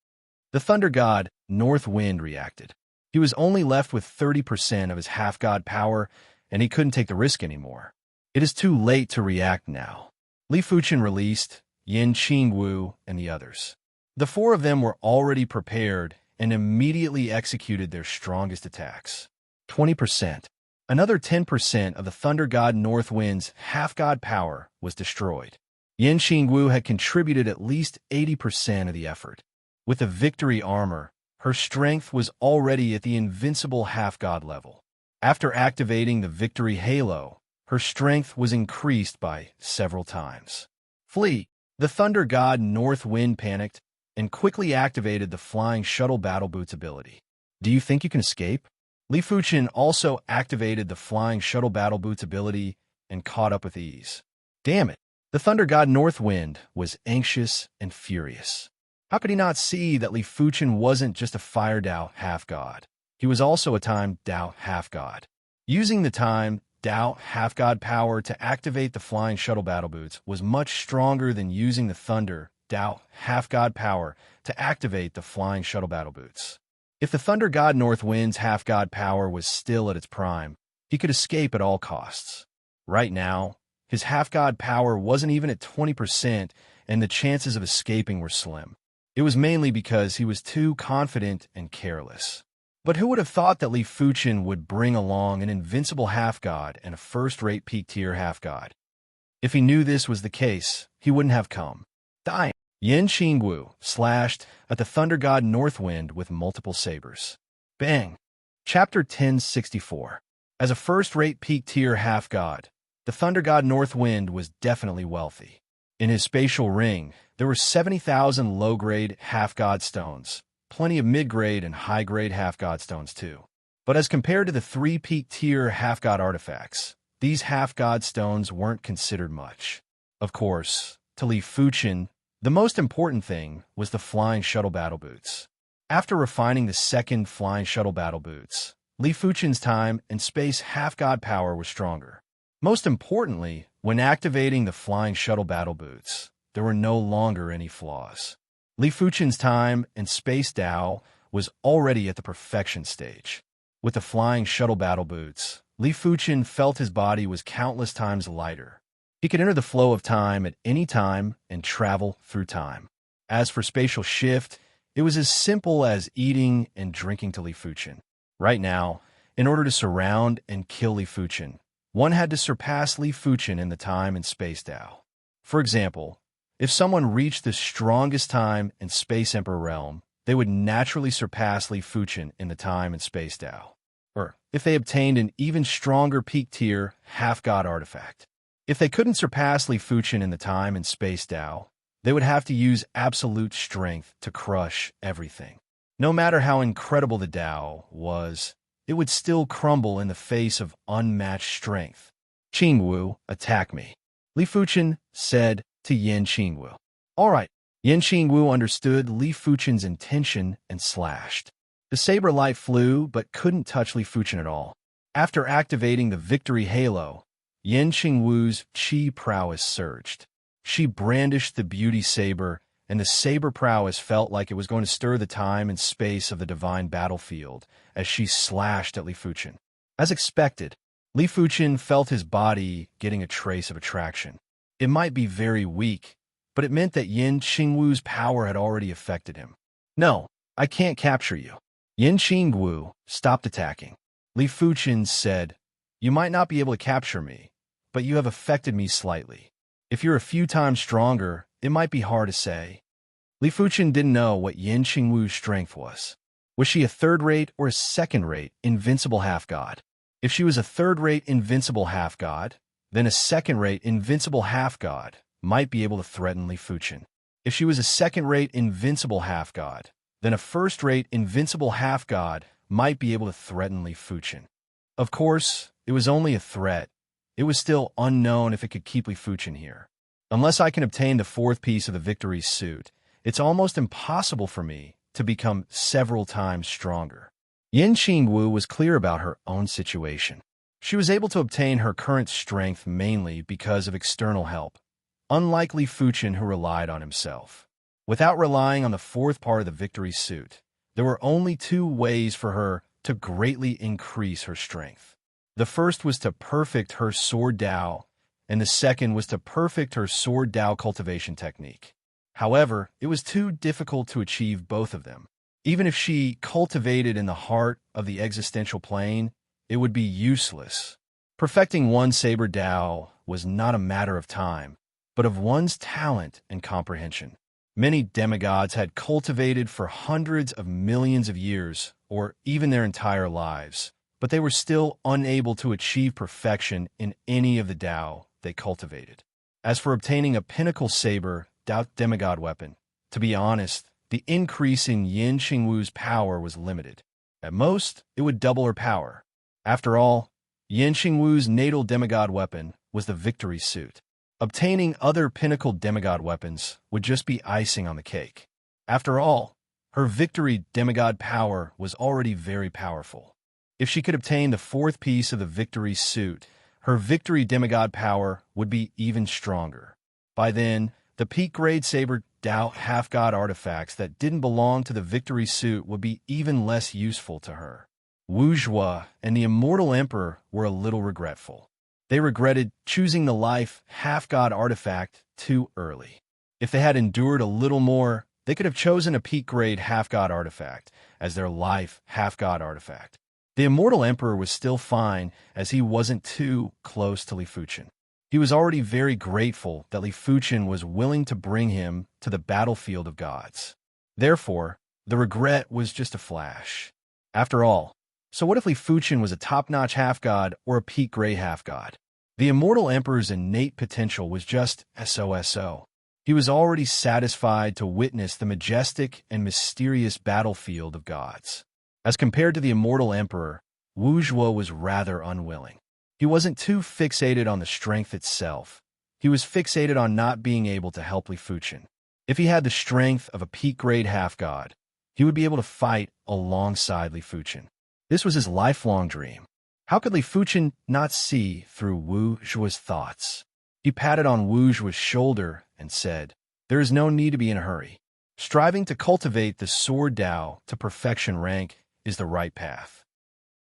The thunder god, North Wind, reacted. He was only left with 30% of his half-god power, and he couldn't take the risk anymore. It is too late to react now. Li Fuchen released Yin Qingwu and the others. The four of them were already prepared and immediately executed their strongest attacks. 20%. Another 10% of the thunder god North Wind's half-god power was destroyed. Yin Qingwu had contributed at least 80% of the effort. With the victory armor, her strength was already at the invincible half-god level. After activating the victory halo, her strength was increased by several times. Flee! The thunder god North Wind panicked and quickly activated the flying shuttle battle boots ability. Do you think you can escape? Li Fuchen also activated the flying shuttle battle boots ability and caught up with ease. Damn it! The thunder god North Wind was anxious and furious. How could he not see that Li Fuchen wasn't just a fire Dao half-god? He was also a time Dao half-god. Using the time Dao half-god power to activate the flying shuttle battle boots was much stronger than using the thunder Dao half-god power to activate the flying shuttle battle boots. If the thunder god North Wind's half-god power was still at its prime, he could escape at all costs. Right now, his half-god power wasn't even at 20%, and the chances of escaping were slim. It was mainly because he was too confident and careless. But who would have thought that Li Fuchen would bring along an invincible half-god and a first-rate peak-tier half-god? If he knew this was the case, he wouldn't have come. Die! Yin Qingwu slashed at the thunder god Northwind with multiple sabers. Bang! Chapter 1064. As a first-rate peak-tier half-god, the thunder god Northwind was definitely wealthy. In his spatial ring, there were 70,000 low-grade half-god stones, plenty of mid-grade and high-grade half-god stones too. But as compared to the 3 peak-tier half-god artifacts, these half-god stones weren't considered much. Of course, to Li Fuchen, the most important thing was the flying shuttle battle boots. After refining the second flying shuttle battle boots, Li Fuchen's time and space half-god power was stronger. Most importantly, when activating the flying shuttle battle boots, there were no longer any flaws. Li Fuchen's time and space Dao was already at the perfection stage. With the flying shuttle battle boots, Li Fuchen felt his body was countless times lighter. He could enter the flow of time at any time and travel through time. As for spatial shift, it was as simple as eating and drinking to Li Fuchen. Right now, in order to surround and kill Li Fuchen, one had to surpass Li Fuchen in the time and space Dao. For example, if someone reached the strongest time and space Emperor realm, they would naturally surpass Li Fuchen in the time and space Dao. Or if they obtained an even stronger peak-tier half-god artifact. If they couldn't surpass Li Fuchen in the time and space Dao, they would have to use absolute strength to crush everything. No matter how incredible the Dao was, it would still crumble in the face of unmatched strength. Qingwu, attack me, Li Fuchen said to Yin Qingwu. All right. Yin Qingwu understood Li Fuchen's intention and slashed. The saber light flew but couldn't touch Li Fuchen at all. After activating the victory halo, Yin Qingwu's qi prowess surged. She brandished the beauty saber, and the saber prowess felt like it was going to stir the time and space of the divine battlefield as she slashed at Li Fuchen. As expected, Li Fuchen felt his body getting a trace of attraction. It might be very weak, but it meant that Yin Qingwu's power had already affected him. No, I can't capture you. Yin Qingwu stopped attacking. Li Fuchen said, You might not be able to capture me, but you have affected me slightly. If you're a few times stronger, it might be hard to say. Li Fuchen didn't know what Yin Qingwu's strength was. Was she a third-rate or a second-rate invincible half-god? If she was a third-rate invincible half-god, then a second-rate invincible half-god might be able to threaten Li Fuchen. If she was a second-rate invincible half-god, then a first-rate invincible half-god might be able to threaten Li Fuchen. Of course, it was only a threat. It was still unknown if it could keep Li Fuchen here. Unless I can obtain the 4th piece of the victory suit, it's almost impossible for me to become several times stronger. Yin Qingwu was clear about her own situation. She was able to obtain her current strength mainly because of external help, unlike Li Fuchen who relied on himself. Without relying on the 4th part of the victory suit, there were only 2 ways for her to greatly increase her strength. The first was to perfect her sword Dao, and the second was to perfect her sword Dao cultivation technique. However, it was too difficult to achieve both of them. Even if she cultivated in the heart of the existential plane, it would be useless. Perfecting one saber Dao was not a matter of time, but of one's talent and comprehension. Many demigods had cultivated for hundreds of millions of years, or even their entire lives, but they were still unable to achieve perfection in any of the Dao they cultivated. As for obtaining a pinnacle saber Dao demigod weapon, to be honest, the increase in Yin Qingwu's power was limited. At most, it would double her power. After all, Yin Qingwu's natal demigod weapon was the victory suit. Obtaining other pinnacle demigod weapons would just be icing on the cake. After all, her victory demigod power was already very powerful. If she could obtain the 4th piece of the victory suit, her victory demigod power would be even stronger. By then, the peak-grade saber Dao half-god artifacts that didn't belong to the victory suit would be even less useful to her. Wu Zhuo and the Immortal Emperor were a little regretful. They regretted choosing the life half-god artifact too early. If they had endured a little more, they could have chosen a peak-grade half-god artifact as their life half-god artifact. The Immortal Emperor was still fine as he wasn't too close to Li Fuchen. He was already very grateful that Li Fuchen was willing to bring him to the battlefield of gods. Therefore, the regret was just a flash. After all, so what if Li Fuchen was a top-notch half-god or a peak-grade half-god? The immortal emperor's innate potential was just SOSO. He was already satisfied to witness the majestic and mysterious battlefield of gods. As compared to the immortal emperor, Wu Zhuo was rather unwilling. He wasn't too fixated on the strength itself. He was fixated on not being able to help Li Fuchen. If he had the strength of a peak-grade half-god, he would be able to fight alongside Li Fuchen. This was his lifelong dream. How could Li Fuchen not see through Wu Zhuo's thoughts? He patted on Wu Zhuo's shoulder and said, "There is no need to be in a hurry. Striving to cultivate the sword Dao to perfection rank is the right path."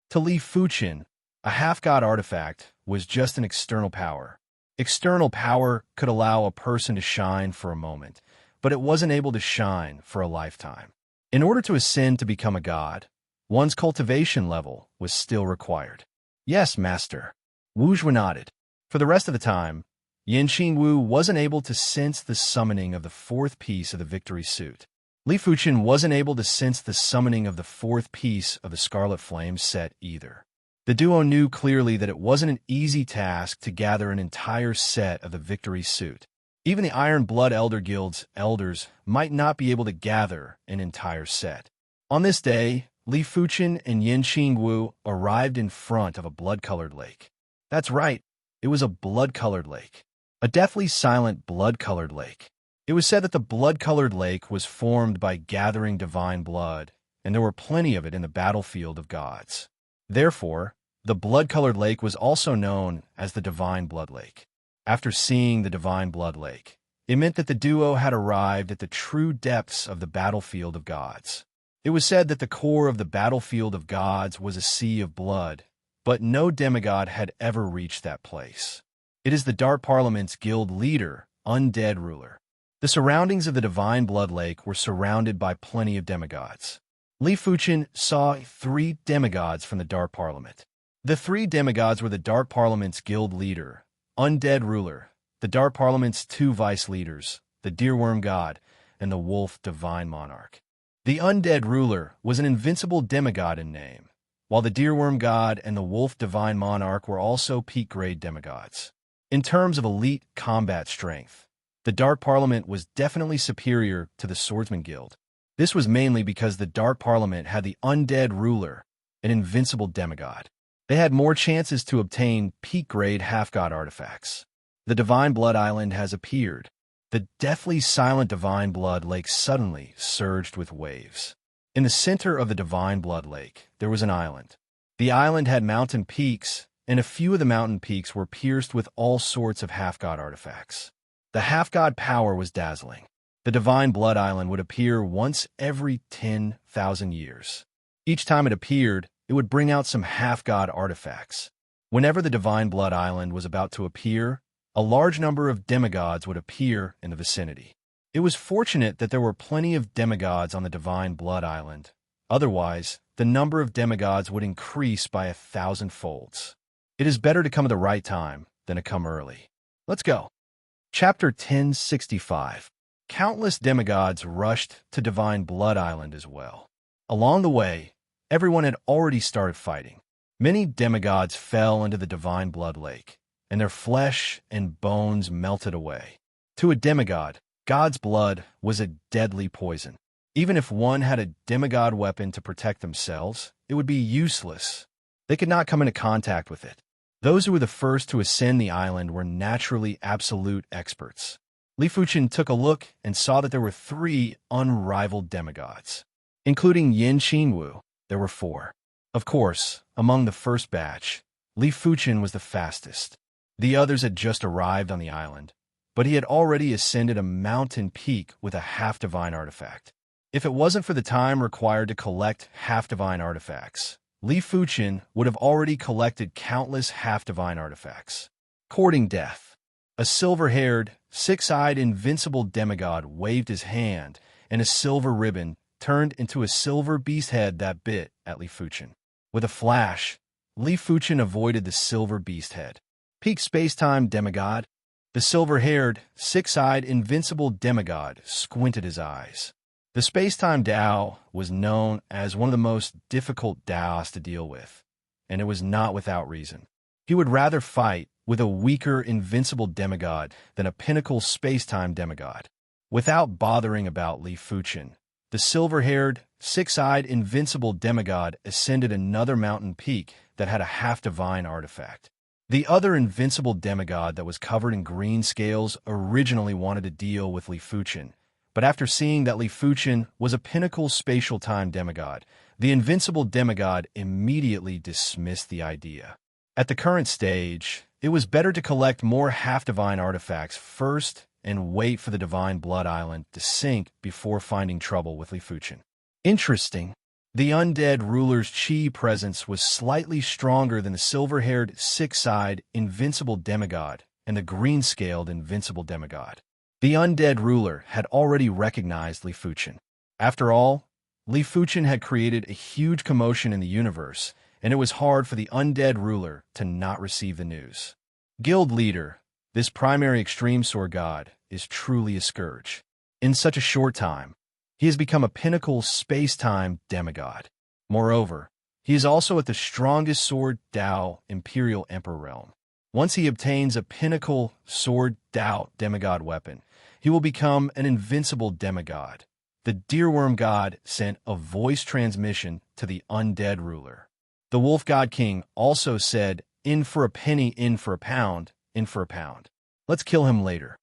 To Li Fuchen, a half-god artifact was just an external power. External power could allow a person to shine for a moment, but it wasn't able to shine for a lifetime. In order to ascend to become a god, one's cultivation level was still required. "Yes, master." Wu Zhuo nodded. For the rest of the time, Yanqing Wu wasn't able to sense the summoning of the fourth piece of the victory suit. Li Fuchen wasn't able to sense the summoning of the fourth piece of the Scarlet Flame set either. The duo knew clearly that it wasn't an easy task to gather an entire set of the victory suit. Even the Iron Blood Elder Guild's elders might not be able to gather an entire set. On this day, Li Fuchen and Yanqing Wu arrived in front of a blood-colored lake. That's right, it was a blood-colored lake. A deathly silent blood-colored lake. It was said that the blood-colored lake was formed by gathering divine blood, and there were plenty of it in the battlefield of gods. Therefore, the blood-colored lake was also known as the Divine Blood Lake. After seeing the Divine Blood Lake, it meant that the duo had arrived at the true depths of the battlefield of gods. It was said that the core of the battlefield of gods was a sea of blood, but no demigod had ever reached that place. It is the Dark Parliament's guild leader, Undead Ruler. The surroundings of the Divine Blood Lake were surrounded by plenty of demigods. Li Fuchen saw 3 demigods from the Dark Parliament. The 3 demigods were the Dark Parliament's guild leader, Undead Ruler, the Dark Parliament's 2 vice leaders, the Deerworm God, and the Wolf Divine Monarch. The Undead Ruler was an invincible demigod in name, while the Deerworm God and the Wolf Divine Monarch were also peak-grade demigods. In terms of elite combat strength, the Dark Parliament was definitely superior to the Swordsman Guild. This was mainly because the Dark Parliament had the Undead Ruler, an invincible demigod. They had more chances to obtain peak-grade half-god artifacts. The Divine Blood Island has appeared. The deathly silent Divine Blood Lake suddenly surged with waves. In the center of the Divine Blood Lake, there was an island. The island had mountain peaks, and a few of the mountain peaks were pierced with all sorts of half-god artifacts. The half-god power was dazzling. The Divine Blood Island would appear once every 10,000 years. Each time it appeared, it would bring out some half-god artifacts. Whenever the Divine Blood Island was about to appear, a large number of demigods would appear in the vicinity. It was fortunate that there were plenty of demigods on the Divine Blood Island. Otherwise, the number of demigods would increase by 1,000 folds. It is better to come at the right time than to come early. Let's go. Chapter 1065. Countless demigods rushed to Divine Blood Island as well. Along the way, everyone had already started fighting. Many demigods fell into the Divine Blood Lake, and their flesh and bones melted away. To a demigod, God's blood was a deadly poison. Even if one had a demigod weapon to protect themselves, it would be useless. They could not come into contact with it. Those who were the first to ascend the island were naturally absolute experts. Li Fuchen took a look and saw that there were 3 unrivaled demigods. Including Yanqing Wu, there were 4. Of course, among the first batch, Li Fuchen was the fastest. The others had just arrived on the island, but he had already ascended a mountain peak with a half-divine artifact. If it wasn't for the time required to collect half-divine artifacts, Li Fuchen would have already collected countless half-divine artifacts. Courting death. A silver-haired, 6-eyed invincible demigod waved his hand, and a silver ribbon turned into a silver beast head that bit at Li Fuchen. With a flash, Li Fuchen avoided the silver beast head. Peak space-time demigod. The silver-haired, six-eyed, invincible demigod squinted his eyes. The space-time Tao was known as one of the most difficult Taos to deal with, and it was not without reason. He would rather fight with a weaker, invincible demigod than a pinnacle space-time demigod. Without bothering about Li Fuchen, the silver-haired, six-eyed, invincible demigod ascended another mountain peak that had a half-divine artifact. The other invincible demigod that was covered in green scales originally wanted to deal with Li Fuchen, but after seeing that Li Fuchen was a pinnacle spatial-time demigod, the invincible demigod immediately dismissed the idea. At the current stage, it was better to collect more half-divine artifacts first and wait for the Divine Blood Island to sink before finding trouble with Li Fuchen. Interesting. The undead ruler's chi presence was slightly stronger than the silver-haired, six-eyed, invincible demigod and the green-scaled invincible demigod. The undead ruler had already recognized Li Fuchen. After all, Li Fuchen had created a huge commotion in the universe, and it was hard for the undead ruler to not receive the news. Guild leader, this primary extreme sword god, is truly a scourge. In such a short time, he has become a pinnacle space-time demigod. Moreover, he is also at the strongest sword Tao Imperial Emperor realm. Once he obtains a pinnacle sword Tao demigod weapon, he will become an invincible demigod. The Deerworm god sent a voice transmission to the undead ruler. The Wolf God King also said, "In for a penny, in for a pound, in for a pound. Let's kill him later."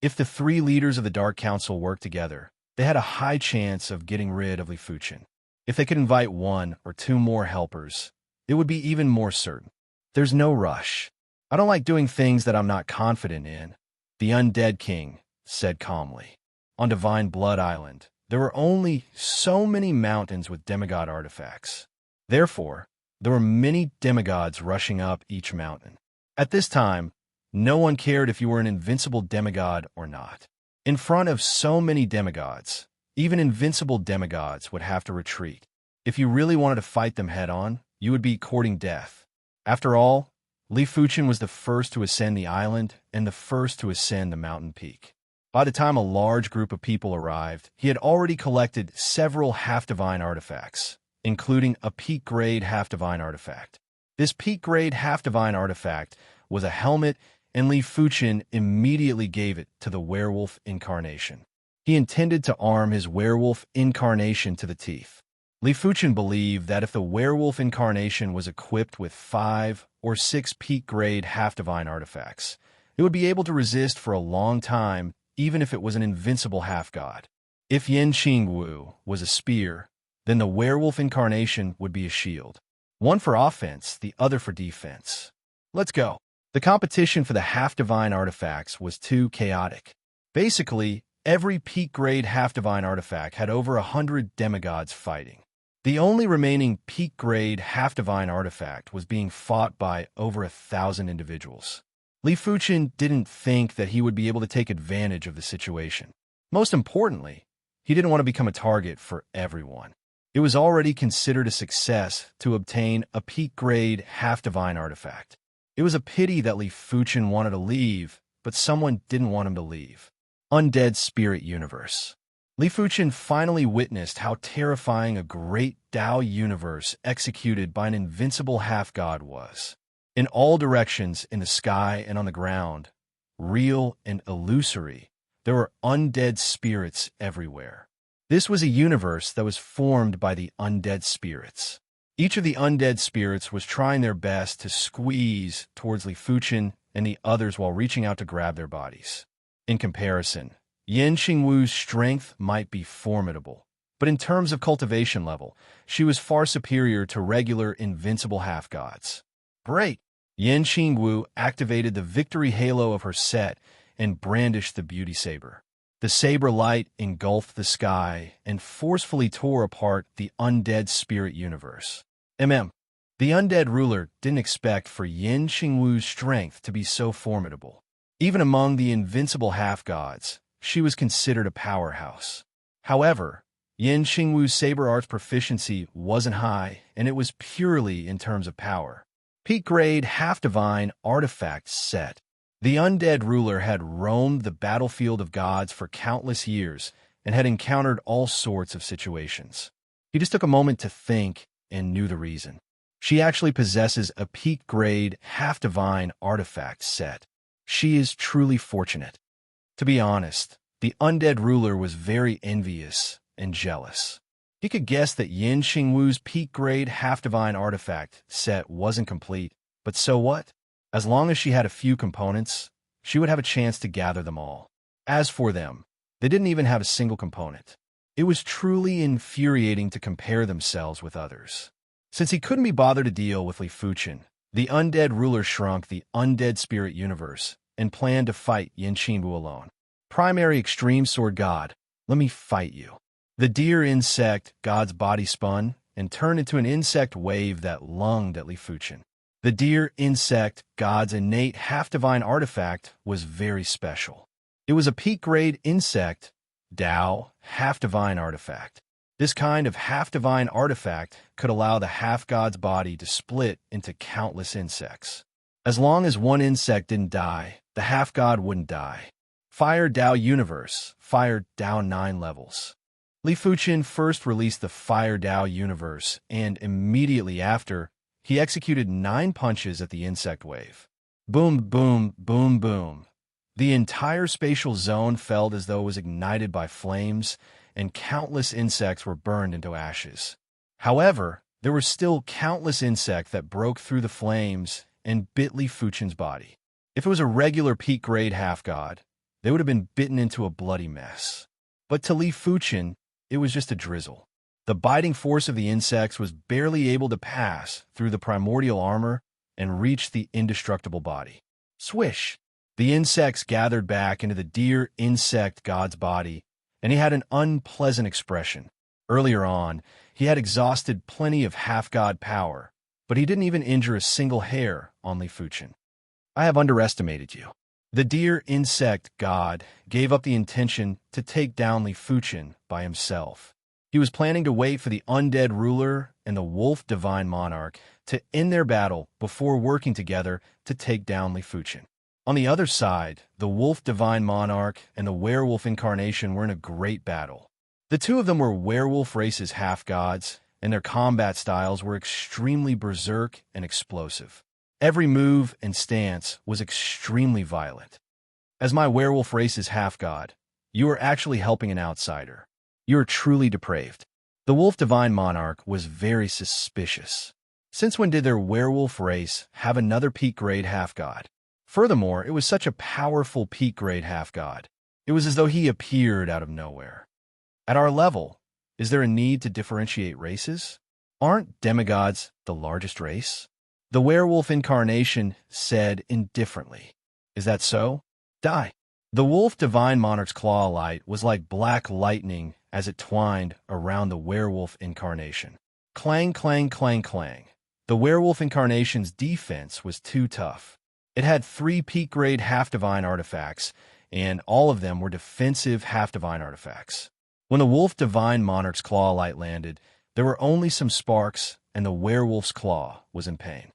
If the three leaders of the Dark Council worked together, they had a high chance of getting rid of Li Fuchen. If they could invite one or two more helpers, it would be even more certain. There's no rush. I don't like doing things that I'm not confident in, the Undead King said calmly. On Divine Blood Island, there were only so many mountains with demigod artifacts. Therefore, there were many demigods rushing up each mountain. At this time, no one cared if you were an invincible demigod or not. In front of so many demigods, even invincible demigods would have to retreat. If you really wanted to fight them head-on, you would be courting death. After all, Li Fuchen was the first to ascend the island and the first to ascend the mountain peak. By the time a large group of people arrived, he had already collected several half-divine artifacts, including a peak-grade half-divine artifact. This peak-grade half-divine artifact was a helmet, and Li Fuchen immediately gave it to the werewolf incarnation. He intended to arm his werewolf incarnation to the teeth. Li Fuchen believed that if the werewolf incarnation was equipped with 5 or 6 peak-grade half-divine artifacts, it would be able to resist for a long time, even if it was an invincible half-god. If Yen Qingwu was a spear, then the werewolf incarnation would be a shield. One for offense, the other for defense. Let's go. The competition for the half-divine artifacts was too chaotic. Basically, every peak-grade half-divine artifact had over 100 demigods fighting. The only remaining peak-grade half-divine artifact was being fought by over 1,000 individuals. Li Fuchen didn't think that he would be able to take advantage of the situation. Most importantly, he didn't want to become a target for everyone. It was already considered a success to obtain a peak-grade half-divine artifact. It was a pity that Li Fuchen wanted to leave, but someone didn't want him to leave. Undead Spirit Universe. Li Fuchen finally witnessed how terrifying a great Tao universe executed by an invincible half-god was. In all directions, in the sky and on the ground, real and illusory, there were undead spirits everywhere. This was a universe that was formed by the undead spirits. Each of the undead spirits was trying their best to squeeze towards Li Fuchen and the others while reaching out to grab their bodies. In comparison, Yen Qingwu's strength might be formidable, but in terms of cultivation level, she was far superior to regular invincible half-gods. Great! Yen Qingwu activated the victory halo of her set and brandished the beauty saber. The saber light engulfed the sky and forcefully tore apart the undead spirit universe. The undead ruler didn't expect for Yen Qingwu's strength to be so formidable. Even among the invincible half-gods, she was considered a powerhouse. However, Yen Qingwu's saber arts proficiency wasn't high, and it was purely in terms of power. Peak grade half-divine artifact set. The undead ruler had roamed the battlefield of gods for countless years and had encountered all sorts of situations. He just took a moment to think and knew the reason. She actually possesses a peak grade half-divine artifact set. She is truly fortunate. To be honest, the undead ruler was very envious and jealous. He could guess that Yin Qingwu's peak-grade half-divine artifact set wasn't complete, but so what? As long as she had a few components, she would have a chance to gather them all. As for them, they didn't even have a single component. It was truly infuriating to compare themselves with others. Since he couldn't be bothered to deal with Li Fuchen, the undead ruler shrunk the undead spirit universe and planned to fight Yin Qingwu alone. Primary extreme sword god, let me fight you. The deer insect god's body spun and turned into an insect wave that lunged at Li Fuchen. The deer insect god's innate half-divine artifact was very special. It was a peak-grade insect, Dao, half-divine artifact. This kind of half-divine artifact could allow the half-god's body to split into countless insects. As long as one insect didn't die, the half-god wouldn't die. Fire Dao Universe, Fire Dao 9 levels. Li Fuchen first released the Fire Dao universe, and immediately after, he executed 9 punches at the insect wave. Boom, boom, boom, boom. The entire spatial zone felt as though it was ignited by flames, and countless insects were burned into ashes. However, there were still countless insects that broke through the flames and bit Li Fuchen's body. If it was a regular peak-grade half-god, they would have been bitten into a bloody mess. But to Li Fuchen, it was just a drizzle. The biting force of the insects was barely able to pass through the primordial armor and reach the indestructible body. Swish! The insects gathered back into the deer insect god's body, and he had an unpleasant expression. Earlier on, he had exhausted plenty of half-god power, but he didn't even injure a single hair on Li Fuchen. I have underestimated you. The deer insect god gave up the intention to take down Li Fuchen by himself. He was planning to wait for the undead ruler and the wolf divine monarch to end their battle before working together to take down Li Fuchen. On the other side, the wolf divine monarch and the werewolf incarnation were in a great battle. The two of them were werewolf race's half-gods, and their combat styles were extremely berserk and explosive. Every move and stance was extremely violent. As my werewolf race's half-god, you are actually helping an outsider. You are truly depraved. The wolf divine monarch was very suspicious. Since when did their werewolf race have another peak-grade half-god? Furthermore, it was such a powerful peak-grade half-god. It was as though he appeared out of nowhere. At our level, is there a need to differentiate races? Aren't demigods the largest race? The werewolf incarnation said indifferently. Is that so? Die. The wolf divine monarch's claw light was like black lightning as it twined around the werewolf incarnation. Clang, clang, clang, clang. The werewolf incarnation's defense was too tough. It had 3 peak-grade half-divine artifacts, and all of them were defensive half-divine artifacts. When the wolf divine monarch's claw light landed, there were only some sparks, and the werewolf's claw was in pain.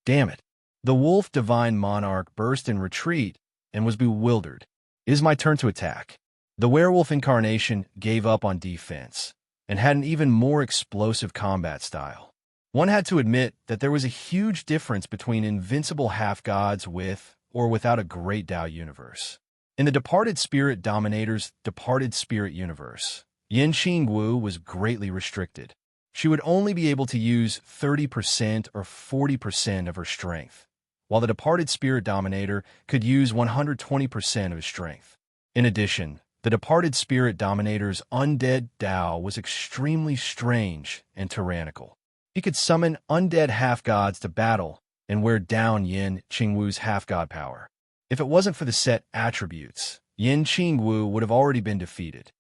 Damn it. The wolf divine monarch burst in retreat and was bewildered. It is my turn to attack. The werewolf incarnation gave up on defense and had an even more explosive combat style. One had to admit that there was a huge difference between invincible half-gods with or without a great Dao universe. In the Departed Spirit Dominator's Departed Spirit universe, Yin Qingwu was greatly restricted. She would only be able to use 30% or 40% of her strength, while the Departed Spirit Dominator could use 120% of his strength. In addition, the Departed Spirit Dominator's undead Dao was extremely strange and tyrannical. He could summon undead half-gods to battle and wear down Yin Qingwu's half-god power. If it wasn't for the set attributes, Yin Qingwu would have already been defeated.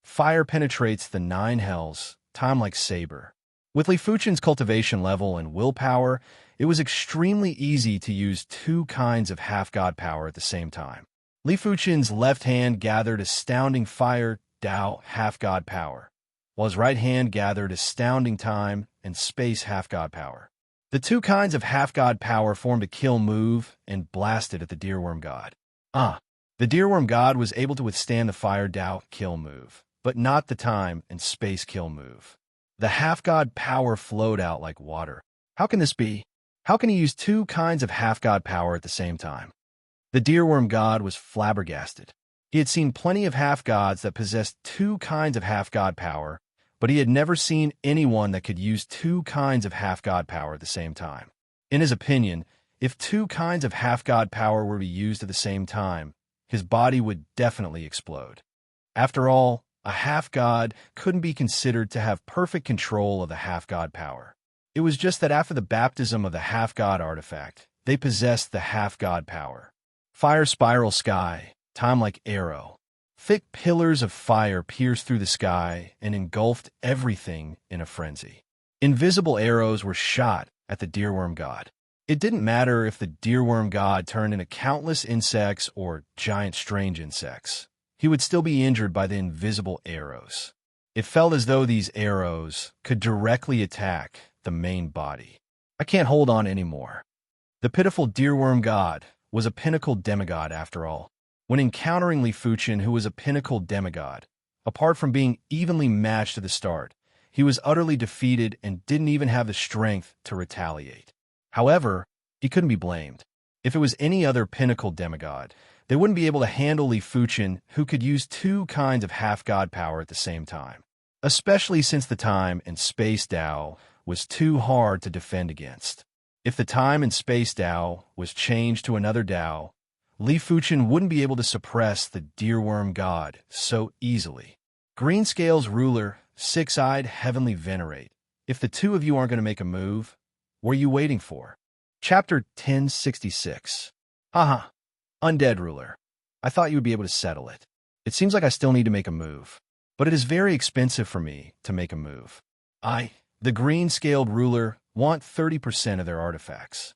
Fire penetrates the 9 hells, time like saber. With Li Fuchen's cultivation level and willpower, it was extremely easy to use 2 kinds of half-god power at the same time. Li Fuchen's left hand gathered astounding fire Dao half-god power, while his right hand gathered astounding time and space half-god power. The two kinds of half-god power formed a kill move and blasted at the deerworm god. The deerworm god was able to withstand the fire Dao kill move, but not the time and space kill move. The half-god power flowed out like water. How can this be? How can he use two kinds of half-god power at the same time? The deerworm god was flabbergasted. He had seen plenty of half-gods that possessed two kinds of half-god power, but he had never seen anyone that could use two kinds of half-god power at the same time. In his opinion, if two kinds of half-god power were to be used at the same time, his body would definitely explode. After all, a half-god couldn't be considered to have perfect control of the half-god power. It was just that after the baptism of the half-god artifact, they possessed the half-god power. Fire spiral sky, time like arrow. Thick pillars of fire pierced through the sky and engulfed everything in a frenzy. Invisible arrows were shot at the deerworm god. It didn't matter if the deerworm god turned into countless insects or giant strange insects. He would still be injured by the invisible arrows. It felt as though these arrows could directly attack the main body. I can't hold on anymore. The pitiful deerworm god was a pinnacle demigod after all. When encountering Li Fuchen, who was a pinnacle demigod, apart from being evenly matched at the start, he was utterly defeated and didn't even have the strength to retaliate. However, he couldn't be blamed. If it was any other pinnacle demigod, they wouldn't be able to handle Li Fuchen, who could use two kinds of half-god power at the same time, especially since the time and space Dao was too hard to defend against. If the time and space Dao was changed to another Dao, Li Fuchen wouldn't be able to suppress the deerworm god so easily. Greenscale's ruler, six-eyed heavenly venerate. If the two of you aren't going to make a move, what are you waiting for? Chapter 1066. Haha. Undead ruler. I thought you would be able to settle it. It seems like I still need to make a move, but it is very expensive for me to make a move. The green-scaled ruler, want 30% of their artifacts.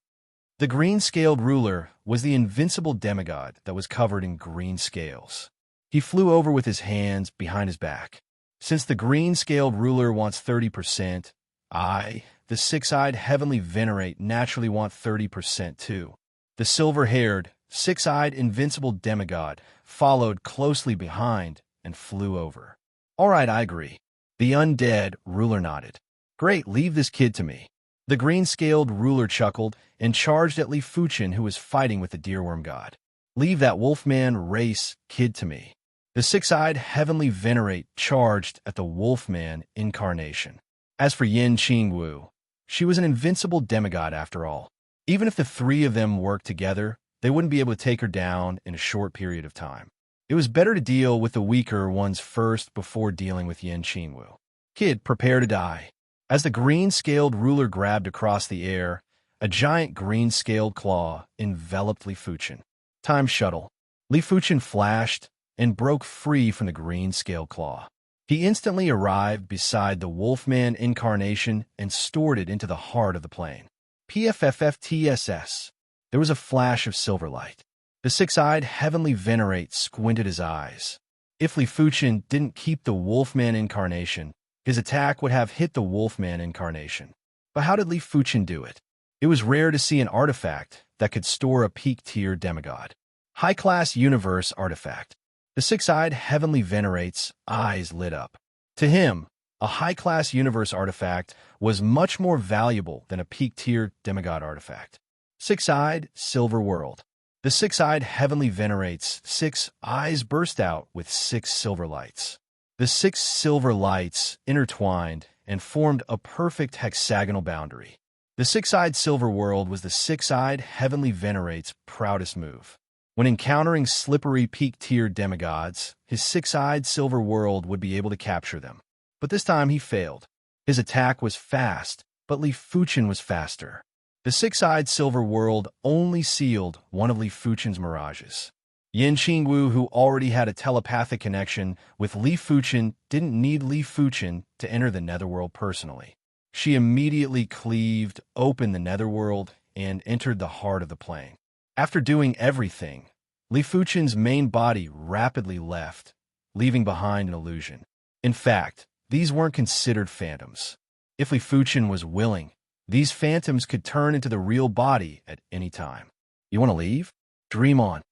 The green-scaled ruler was the invincible demigod that was covered in green scales. He flew over with his hands behind his back. Since the green-scaled ruler wants 30%, the six-eyed heavenly venerate, naturally want 30% too. The silver-haired, six-eyed invincible demigod followed closely behind and flew over. All right, I agree. The undead ruler nodded. Great, leave this kid to me. The green-scaled ruler chuckled and charged at Li Fuchen, who was fighting with the deerworm god. Leave that wolfman race kid to me. The six-eyed heavenly venerate charged at the wolfman incarnation. As for Yin Qingwu, she was an invincible demigod after all. Even if the three of them worked together, they wouldn't be able to take her down in a short period of time. It was better to deal with the weaker ones first before dealing with Yin Qingwu. Kid, prepare to die. As the green-scaled ruler grabbed across the air, a giant green-scaled claw enveloped Li Fuchen. Time shuttle. Li Fuchen flashed and broke free from the green-scaled claw. He instantly arrived beside the Wolfman incarnation and stored it into the heart of the plane. PFFFTSS. There was a flash of silver light. The six-eyed heavenly venerate squinted his eyes. If Li Fuchen didn't keep the Wolfman incarnation, his attack would have hit the Wolfman incarnation. But how did Li Fuchen do it? It was rare to see an artifact that could store a peak-tier demigod. High-class universe artifact. The six-eyed heavenly venerate's eyes lit up. To him, a high-class universe artifact was much more valuable than a peak-tier demigod artifact. Six-eyed silver world. The six-eyed heavenly venerate's six eyes burst out with six silver lights. The six silver lights intertwined and formed a perfect hexagonal boundary. The six-eyed silver world was the six-eyed heavenly venerate's proudest move. When encountering slippery peak-tier demigods, his six-eyed silver world would be able to capture them. But this time he failed. His attack was fast, but Li Fuchen was faster. The six-eyed silver world only sealed one of Li Fuchen's mirages. Yin Qingwu, who already had a telepathic connection with Li Fuchen, didn't need Li Fuchen to enter the netherworld personally. She immediately cleaved open the netherworld and entered the heart of the plane. After doing everything, Li Fuchen's main body rapidly left, leaving behind an illusion. In fact, these weren't considered phantoms. If Li Fuchen was willing, These phantoms could turn into the real body at any time. You want to leave? Dream on.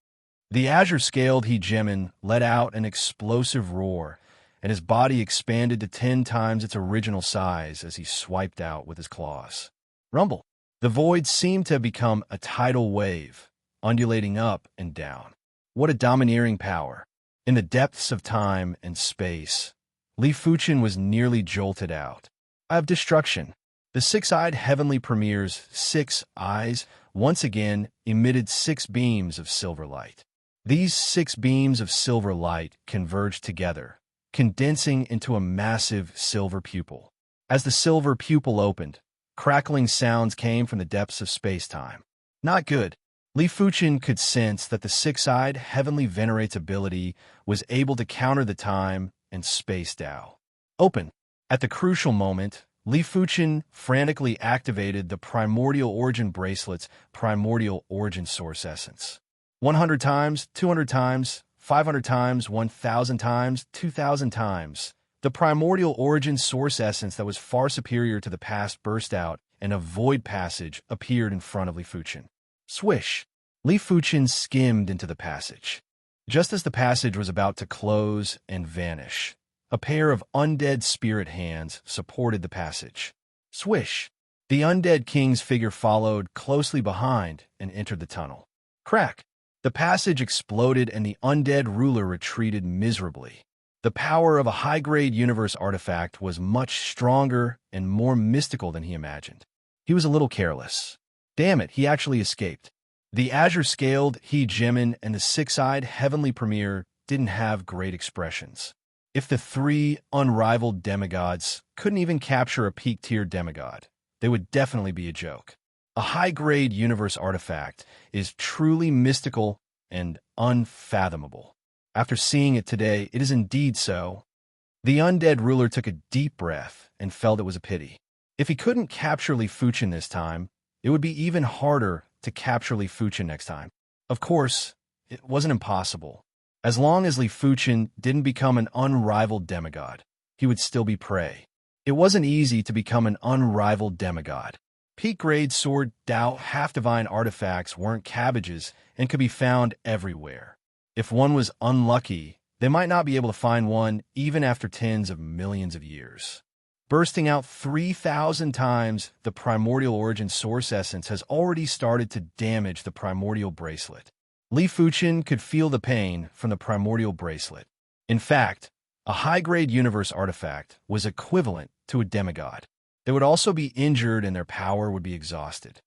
The azure-scaled hegemon let out an explosive roar, and his body expanded to 10 times its original size as he swiped out with his claws. Rumble. The void seemed to have become a tidal wave, undulating up and down. What a domineering power. In the depths of time and space, Li Fuchen was nearly jolted out. Eye of Destruction. The six-eyed heavenly premier's 6 eyes once again emitted 6 beams of silver light. These 6 beams of silver light converged together, condensing into a massive silver pupil. As the silver pupil opened, crackling sounds came from the depths of space-time. Not good. Li Fuchen could sense that the six-eyed heavenly venerate's ability was able to counter the time and space Tao. Open. At the crucial moment, Li Fuchen frantically activated the primordial origin bracelet's primordial origin source essence. 100 times, 200 times, 500 times, 1,000 times, 2,000 times. The primordial origin source essence that was far superior to the past burst out, and a void passage appeared in front of Li Fuchen. Swish! Li Fuchen skimmed into the passage. Just as the passage was about to close and vanish, a pair of undead spirit hands supported the passage. Swish! The undead king's figure followed closely behind and entered the tunnel. Crack! The passage exploded and the undead ruler retreated miserably. The power of a high-grade universe artifact was much stronger and more mystical than he imagined. He was a little careless. Damn it, he actually escaped. The azure-scaled hegemon and the six-eyed heavenly premier didn't have great expressions. If the 3 unrivaled demigods couldn't even capture a peak-tier demigod, they would definitely be a joke. A high-grade universe artifact is truly mystical and unfathomable. After seeing it today, it is indeed so. The undead ruler took a deep breath and felt it was a pity. If he couldn't capture Li Fuchen this time, it would be even harder to capture Li Fuchen next time. Of course, it wasn't impossible. As long as Li Fuchen didn't become an unrivaled demigod, he would still be prey. It wasn't easy to become an unrivaled demigod. Peak-grade sword Dao half-divine artifacts weren't cabbages and could be found everywhere. If one was unlucky, they might not be able to find one even after tens of millions of years. Bursting out 3,000 times the primordial origin source essence has already started to damage the primordial bracelet. Li Fuchen could feel the pain from the primordial bracelet. In fact, a high-grade universe artifact was equivalent to a demigod. They would also be injured and their power would be exhausted.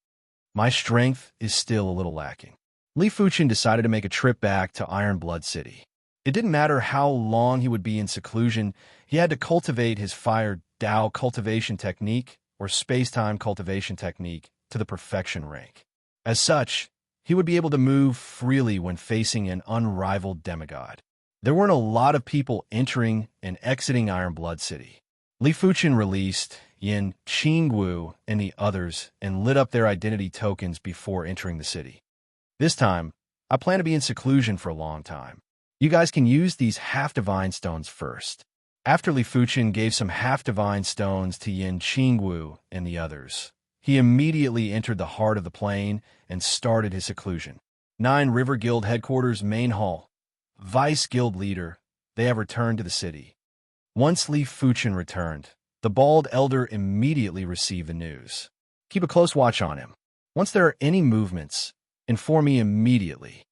My strength is still a little lacking. Li Fuchen decided to make a trip back to Iron Blood City. It didn't matter how long he would be in seclusion, he had to cultivate his fire Dao cultivation technique or space-time cultivation technique to the perfection rank. As such, he would be able to move freely when facing an unrivaled demigod. There weren't a lot of people entering and exiting Iron Blood City. Li Fuchen released Yin Qingwu and the others and lit up their identity tokens before entering the city. This time, I plan to be in seclusion for a long time. You guys can use these half-divine stones first. After Li Fuchen gave some half-divine stones to Yin Qingwu and the others, he immediately entered the heart of the plain and started his seclusion. 9 River Guild Headquarters Main Hall. Vice Guild Leader, they have returned to the city. Once Li Fuchen returned, the bald elder immediately received the news. Keep a close watch on him. Once there are any movements, inform me immediately.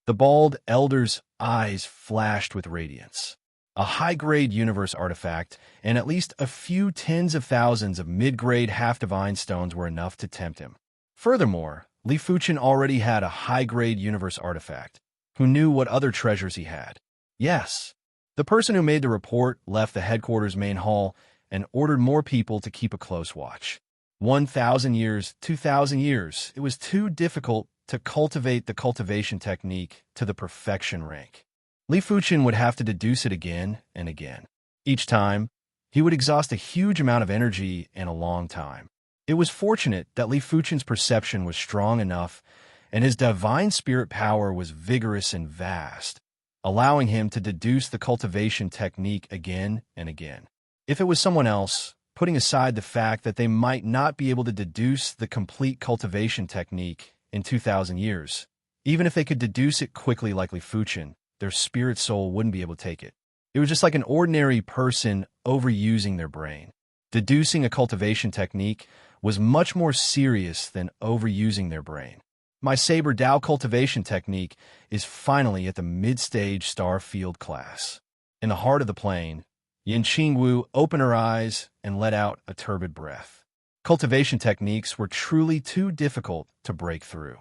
The bald elder's eyes flashed with radiance. A high-grade universe artifact and at least a few tens of thousands of mid-grade half-divine stones were enough to tempt him. Furthermore, Li Fuchen already had a high-grade universe artifact. Who knew what other treasures he had? Yes. The person who made the report left the headquarters main hall and ordered more people to keep a close watch. 1,000 years, 2,000 years, it was too difficult to cultivate the cultivation technique to the perfection rank. Li Fuchen would have to deduce it again and again. Each time, he would exhaust a huge amount of energy and a long time. It was fortunate that Li Fuchen's perception was strong enough and his divine spirit power was vigorous and vast, allowing him to deduce the cultivation technique again and again. If it was someone else, putting aside the fact that they might not be able to deduce the complete cultivation technique in 2,000 years. Even if they could deduce it quickly like Li Fuqian, their spirit soul wouldn't be able to take it. It was just like an ordinary person overusing their brain. Deducing a cultivation technique was much more serious than overusing their brain. My Saber Dao cultivation technique is finally at the mid-stage star field class. In the heart of the plane, Yin Qingwu opened her eyes and let out a turbid breath. Cultivation techniques were truly too difficult to break through.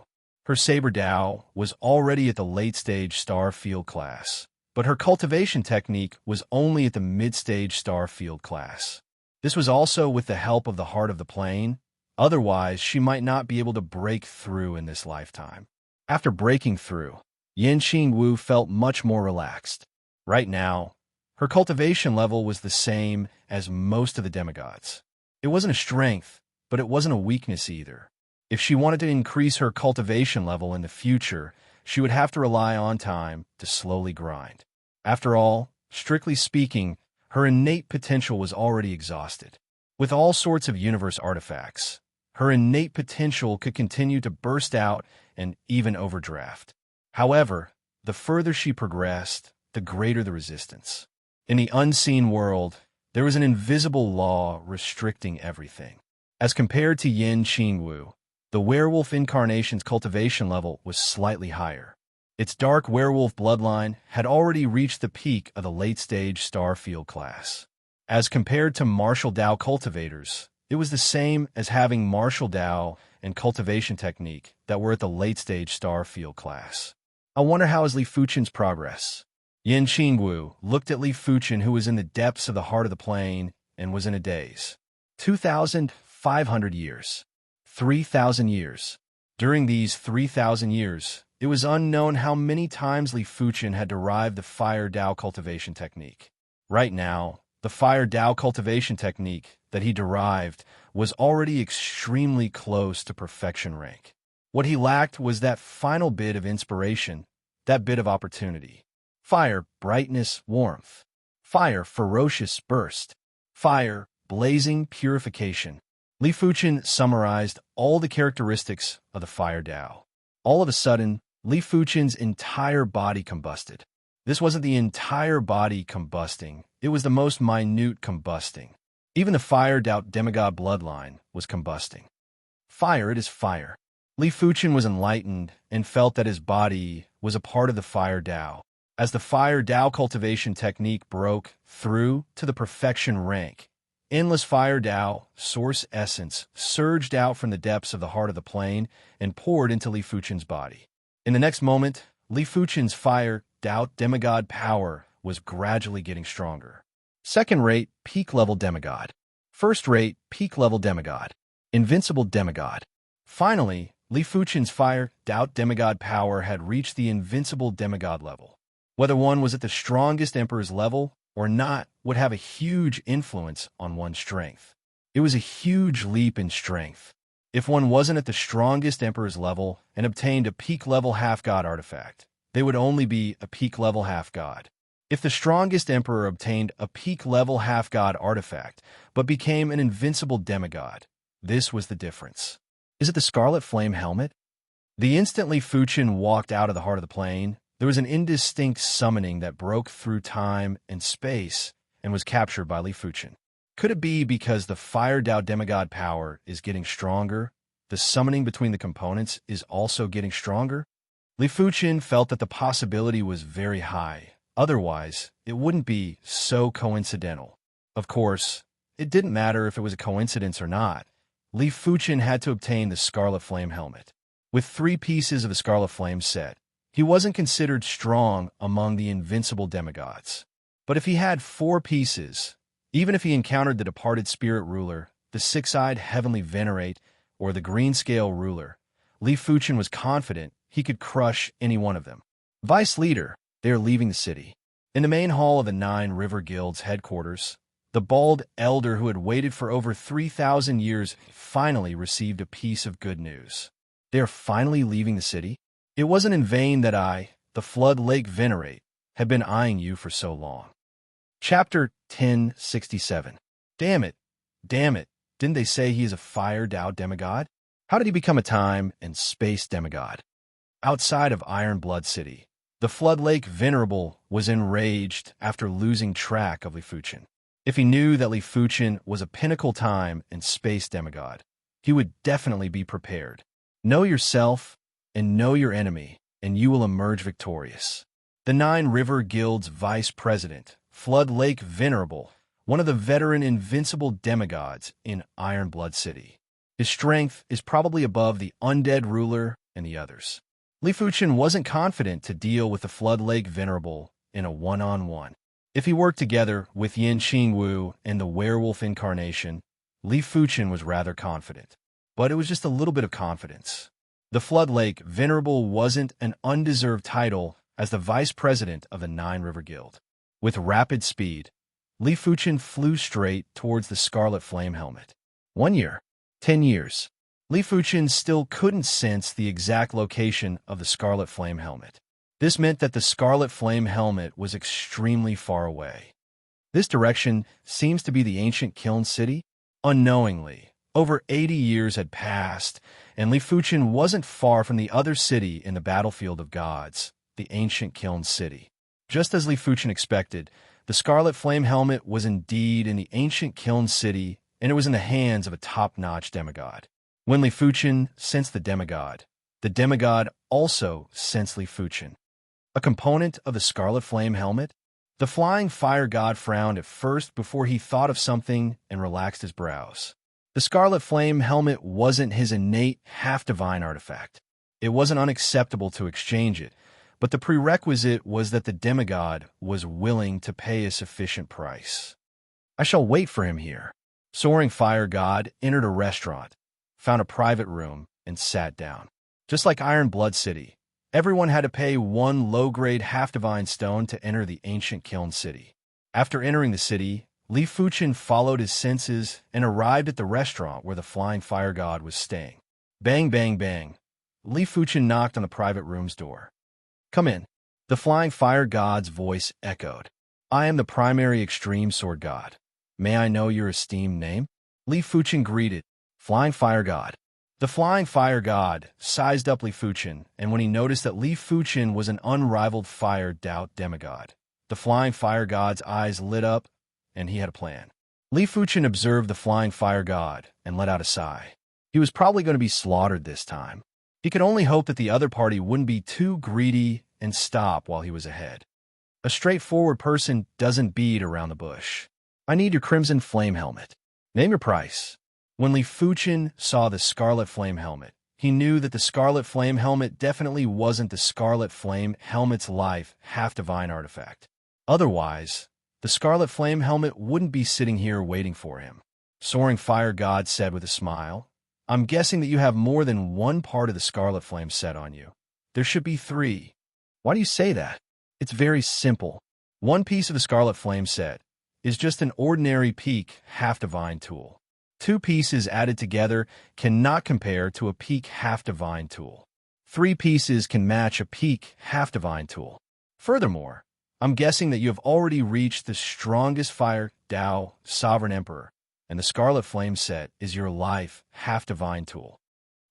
Her Saber Dao was already at the late-stage star field class, but her cultivation technique was only at the mid-stage star field class. This was also with the help of the heart of the plane. Otherwise, she might not be able to break through in this lifetime. After breaking through, Yin Qingwu felt much more relaxed. Right now, her cultivation level was the same as most of the demigods. It wasn't a strength, but it wasn't a weakness either. If she wanted to increase her cultivation level in the future, she would have to rely on time to slowly grind. After all, strictly speaking, her innate potential was already exhausted. With all sorts of universe artifacts, her innate potential could continue to burst out and even overdraft. However, the further she progressed, the greater the resistance. In the unseen world, there was an invisible law restricting everything. As compared to Yin Qingwu, the werewolf incarnation's cultivation level was slightly higher. Its dark werewolf bloodline had already reached the peak of the late-stage star field class. As compared to martial Dao cultivators, it was the same as having martial Dao and cultivation technique that were at the late-stage star field class. I wonder how is Li Fuqian's progress? Yin Qingwu looked at Li Fuqian, who was in the depths of the heart of the plane and was in a daze. 2,500 years. 3,000 years. During these 3,000 years, it was unknown how many times Li Fuqian had derived the fire Dao cultivation technique. Right now, the fire Dao cultivation technique that he derived was already extremely close to perfection rank. What he lacked was that final bit of inspiration, that bit of opportunity. Fire, brightness, warmth. Fire, ferocious burst. Fire, blazing purification. Li Fuqian summarized all the characteristics of the fire Dao. All of a sudden, Li Fuqian's entire body combusted. This wasn't the entire body combusting, it was the most minute combusting. Even the fire Dao demigod bloodline was combusting. Fire, it is fire. Li Fuqian was enlightened and felt that his body was a part of the fire Dao. As the fire Dao cultivation technique broke through to the perfection rank, endless fire Dao, source essence, surged out from the depths of the heart of the plane and poured into Li Fuqian's body. In the next moment, Li Fuqian's fire Dao demigod power was gradually getting stronger. Second-rate, peak-level demigod. First-rate, peak-level demigod. Invincible demigod. Finally, Li Fuqian's fire Dao demigod power had reached the invincible demigod level. Whether one was at the strongest emperor's level or not would have a huge influence on one's strength. It was a huge leap in strength. If one wasn't at the strongest emperor's level and obtained a peak-level half-god artifact, they would only be a peak-level half-god. If the strongest emperor obtained a peak-level half-god artifact but became an invincible demigod, this was the difference. Is it the Scarlet Flame helmet? The instant Li Fuqian walked out of the heart of the plane, there was an indistinct summoning that broke through time and space and was captured by Li Fuqian. Could it be because the fire Dao demigod power is getting stronger, the summoning between the components is also getting stronger? Li Fuqian felt that the possibility was very high. Otherwise, it wouldn't be so coincidental. Of course, it didn't matter if it was a coincidence or not. Li Fuqian had to obtain the Scarlet Flame helmet. With 3 pieces of the Scarlet Flame set, he wasn't considered strong among the invincible demigods. But if he had 4 pieces, even if he encountered the departed spirit ruler, the 6-eyed heavenly Venerate, or the green scale ruler, Li Fuqian was confident he could crush any one of them. Vice leader, they are leaving the city. In the main hall of the 9 River Guild's headquarters, the bald elder who had waited for over 3,000 years finally received a piece of good news. They are finally leaving the city? It wasn't in vain that I, the Flood Lake Venerate, had been eyeing you for so long. Chapter 1067. Damn it, Damn it, didn't they say he is a fire Tao demigod? How did he become a time and space demigod? Outside of Iron Blood City, the Flood Lake Venerable was enraged after losing track of Li Fuchen. If he knew that Li Fuchen was a pinnacle time and space demigod, he would definitely be prepared. Know yourself and know your enemy, and you will emerge victorious. The Nine River Guild's vice president, Flood Lake Venerable, one of the veteran invincible demigods in Iron Blood City. His strength is probably above the undead ruler and the others. Li Fuchen wasn't confident to deal with the Flood Lake Venerable in a one-on-one. If he worked together with Yin Qingwu and the werewolf incarnation, Li Fuchen was rather confident. But it was just a little bit of confidence. The Flood Lake Venerable wasn't an undeserved title as the vice president of the Nine River Guild. With rapid speed, Li Fuchen flew straight towards the Scarlet Flame Helmet. 1 year, 10 years. Li Fuchen still couldn't sense the exact location of the Scarlet Flame Helmet. This meant that the Scarlet Flame Helmet was extremely far away. This direction seems to be the ancient Kiln City. Unknowingly, over 80 years had passed, and Li Fuchen wasn't far from the other city in the battlefield of gods, the ancient Kiln City. Just as Li Fuchen expected, the Scarlet Flame Helmet was indeed in the ancient Kiln City, and it was in the hands of a top-notch demigod. When Li Fuchen sensed the demigod also sensed Li Fuchen. A component of the Scarlet Flame Helmet? The flying fire god frowned at first before he thought of something and relaxed his brows. The Scarlet Flame Helmet wasn't his innate, half-divine artifact. It wasn't unacceptable to exchange it, but the prerequisite was that the demigod was willing to pay a sufficient price. I shall wait for him here. Soaring Fire God entered a restaurant, found a private room, and sat down. Just like Iron Blood City, everyone had to pay one low-grade half-divine stone to enter the ancient Kiln City. After entering the city, Li Fuchen followed his senses and arrived at the restaurant where the Flying Fire God was staying. Bang, bang, bang. Li Fuchen knocked on the private room's door. Come in. The Flying Fire God's voice echoed. I am the primary extreme sword god. May I know your esteemed name? Li Fuchen greeted. Flying Fire God. The Flying Fire God sized up Li Fuchen, and when he noticed that Li Fuchen was an unrivaled fire Tao demigod, the Flying Fire God's eyes lit up, and he had a plan. Li Fuchen observed the Flying Fire God and let out a sigh. He was probably going to be slaughtered this time. He could only hope that the other party wouldn't be too greedy and stop while he was ahead. A straightforward person doesn't beat around the bush. I need your Crimson Flame Helmet. Name your price. When Li Fuchen saw the Scarlet Flame Helmet, he knew that the Scarlet Flame Helmet definitely wasn't the Scarlet Flame Helmet's life half-divine artifact. Otherwise, the Scarlet Flame Helmet wouldn't be sitting here waiting for him. Soaring Fire God said with a smile, I'm guessing that you have more than one part of the Scarlet Flame set on you. There should be 3. Why do you say that? It's very simple. One piece of the Scarlet Flame set is just an ordinary peak half-divine tool. 2 pieces added together cannot compare to a peak half-divine tool. 3 pieces can match a peak half-divine tool. Furthermore, I'm guessing that you have already reached the strongest fire Tao Sovereign Emperor, and the Scarlet Flame set is your life half-divine tool.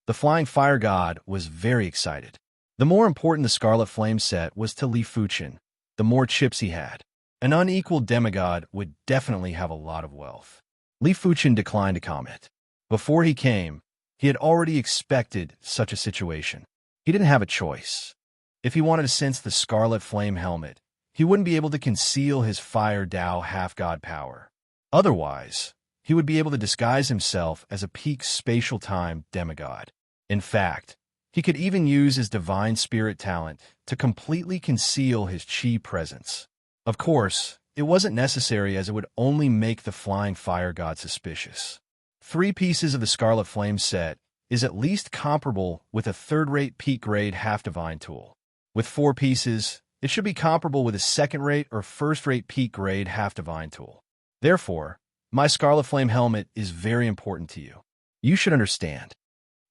The Flying Fire God was very excited. The more important the Scarlet Flame set was to Li Fuchen, the more chips he had. An unequal demigod would definitely have a lot of wealth. Li Fuchen declined to comment. Before he came, he had already expected such a situation. He didn't have a choice. If he wanted to sense the Scarlet Flame Helmet, he wouldn't be able to conceal his Fire Tao half-god power. Otherwise, he would be able to disguise himself as a peak spatial time demigod. In fact, he could even use his divine spirit talent to completely conceal his chi presence. Of course, it wasn't necessary as it would only make the Flying Fire God suspicious. 3 pieces of the Scarlet Flame set is at least comparable with a third-rate peak-grade half-divine tool. With 4 pieces, it should be comparable with a second-rate or first-rate peak-grade half-divine tool. Therefore, my Scarlet Flame Helmet is very important to you. You should understand.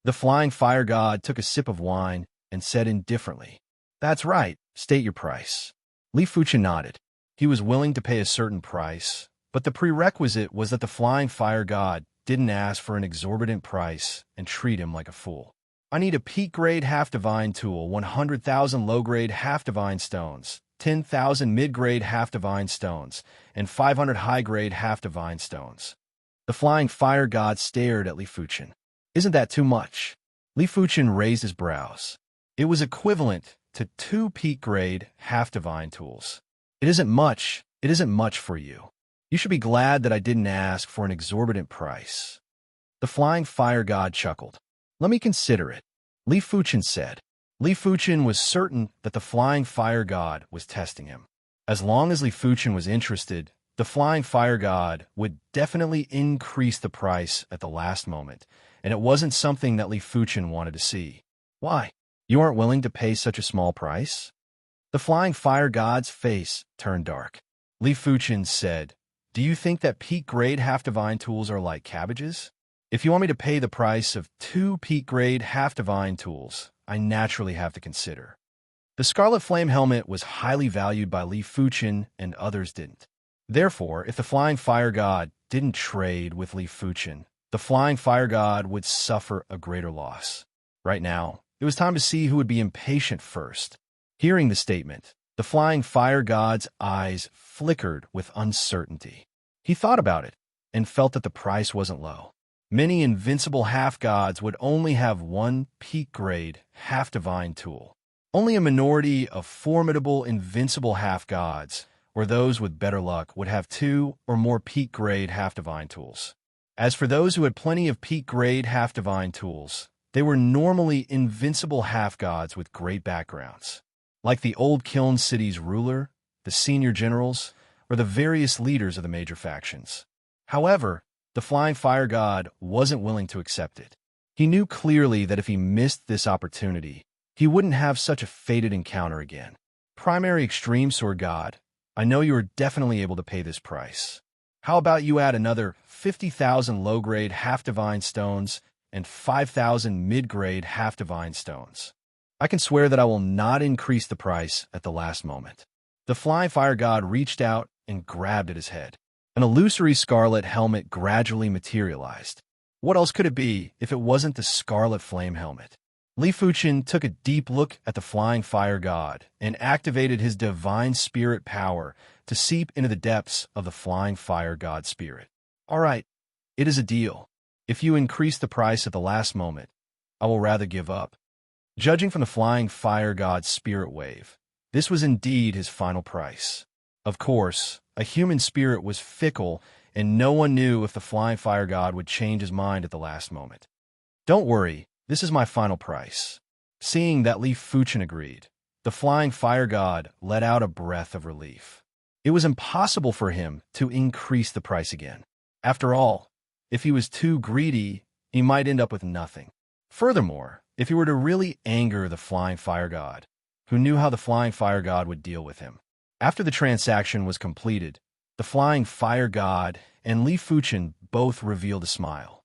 The Flying Fire God took a sip of wine and said indifferently, That's right, state your price. Li Fuchen nodded. He was willing to pay a certain price, But the prerequisite was that the flying fire god didn't ask for an exorbitant price and treat him like a fool. I need a peak-grade half-divine tool, 100,000 low-grade half-divine stones, 10,000 mid-grade half-divine stones, and 500 high-grade half-divine stones. The flying fire god stared at Li Fuchen. Isn't that too much? Li Fuchen raised his brows. It was equivalent to 2 peak-grade half-divine tools. It isn't much for you. You should be glad that I didn't ask for an exorbitant price. The flying fire god chuckled. Let me consider it, Li Fuchen said. Li Fuchen was certain that the flying fire god was testing him. As long as Li Fuchen was interested, the flying fire god would definitely increase the price at the last moment, and it wasn't something that Li Fuchen wanted to see. Why? You aren't willing to pay such a small price? The flying fire god's face turned dark. Li Fuchen said, Do you think that peak-grade half-divine tools are like cabbages? If you want me to pay the price of 2 peak-grade half-divine tools, I naturally have to consider. The Scarlet Flame helmet was highly valued by Li Fuchen and others didn't. Therefore, if the Flying Fire God didn't trade with Li Fuchen, the Flying Fire God would suffer a greater loss. Right now, it was time to see who would be impatient first. Hearing the statement, the Flying Fire God's eyes flickered with uncertainty. He thought about it and felt that the price wasn't low. Many invincible half-gods would only have 1 peak-grade half-divine tool. Only a minority of formidable invincible half-gods, or those with better luck, would have 2 or more peak-grade half-divine tools. As for those who had plenty of peak-grade half-divine tools, they were normally invincible half-gods with great backgrounds, like the old Kiln City's ruler, the senior generals, or the various leaders of the major factions. However, the Flying Fire God wasn't willing to accept it. He knew clearly that if he missed this opportunity, he wouldn't have such a fated encounter again. Primary Extreme Sword God, I know you are definitely able to pay this price. How about you add another 50,000 low-grade half-divine stones and 5,000 mid-grade half-divine stones? I can swear that I will not increase the price at the last moment. The Flying Fire God reached out and grabbed at his head. An illusory scarlet helmet gradually materialized. What else could it be if it wasn't the Scarlet Flame helmet? Li Fuchen took a deep look at the Flying Fire God and activated his divine spirit power to seep into the depths of the Flying Fire God spirit. All right, it is a deal. If you increase the price at the last moment, I will rather give up. Judging from the Flying Fire God's spirit wave, this was indeed his final price. Of course, a human spirit was fickle, and no one knew if the Flying Fire God would change his mind at the last moment. Don't worry, this is my final price. Seeing that Li Fuchen agreed, the Flying Fire God let out a breath of relief. It was impossible for him to increase the price again. After all, if he was too greedy, he might end up with nothing. Furthermore, if he were to really anger the Flying Fire God, who knew how the Flying Fire God would deal with him? After the transaction was completed, the Flying Fire God and Li Fuchen both revealed a smile.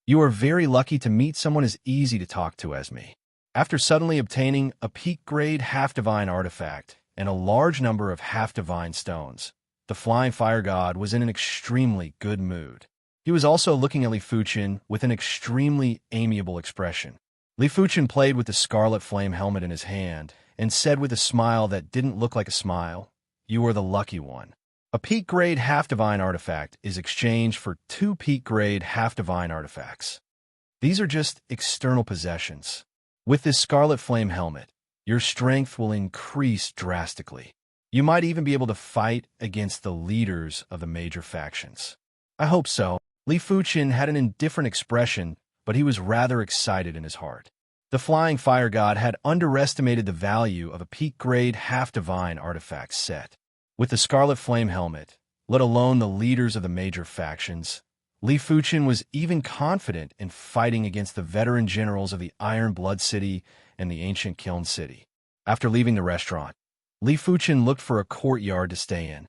You are very lucky to meet someone as easy to talk to as me. After suddenly obtaining a peak-grade half-divine artifact and a large number of half-divine stones, the Flying Fire God was in an extremely good mood. He was also looking at Li Fuchen with an extremely amiable expression. Li Fuchen played with the Scarlet Flame helmet in his hand and said with a smile that didn't look like a smile, You are the lucky one. A peak-grade half-divine artifact is exchanged for 2 peak-grade half-divine artifacts. These are just external possessions. With this Scarlet Flame helmet, your strength will increase drastically. You might even be able to fight against the leaders of the major factions. I hope so. Li Fuchen had an indifferent expression, but he was rather excited in his heart. The Flying Fire God had underestimated the value of a peak-grade half-divine artifact set. With the Scarlet Flame helmet, let alone the leaders of the major factions, Li Fuchen was even confident in fighting against the veteran generals of the Iron Blood City and the ancient Kiln City. After leaving the restaurant, Li Fuchen looked for a courtyard to stay in.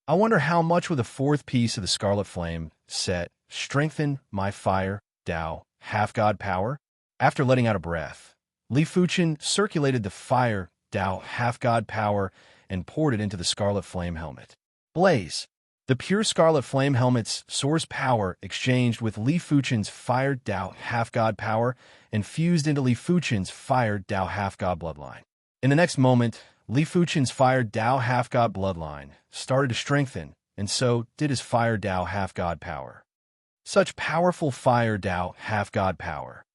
I wonder how much would the 4th piece of the Scarlet Flame set strengthen my fire, Tao, half-god power? After letting out a breath, Li Fuchen circulated the fire, Tao, half-god power and poured it into the Scarlet Flame helmet. Blaze! The pure Scarlet Flame helmet's source power exchanged with Li Fuchen's Fire Dao half-god power and fused into Li Fuchen's Fire Dao half-god bloodline. In the next moment, Li Fuchen's Fire Dao half-god bloodline started to strengthen, and so did his Fire Dao half-god power. Such powerful Fire Dao half-god power.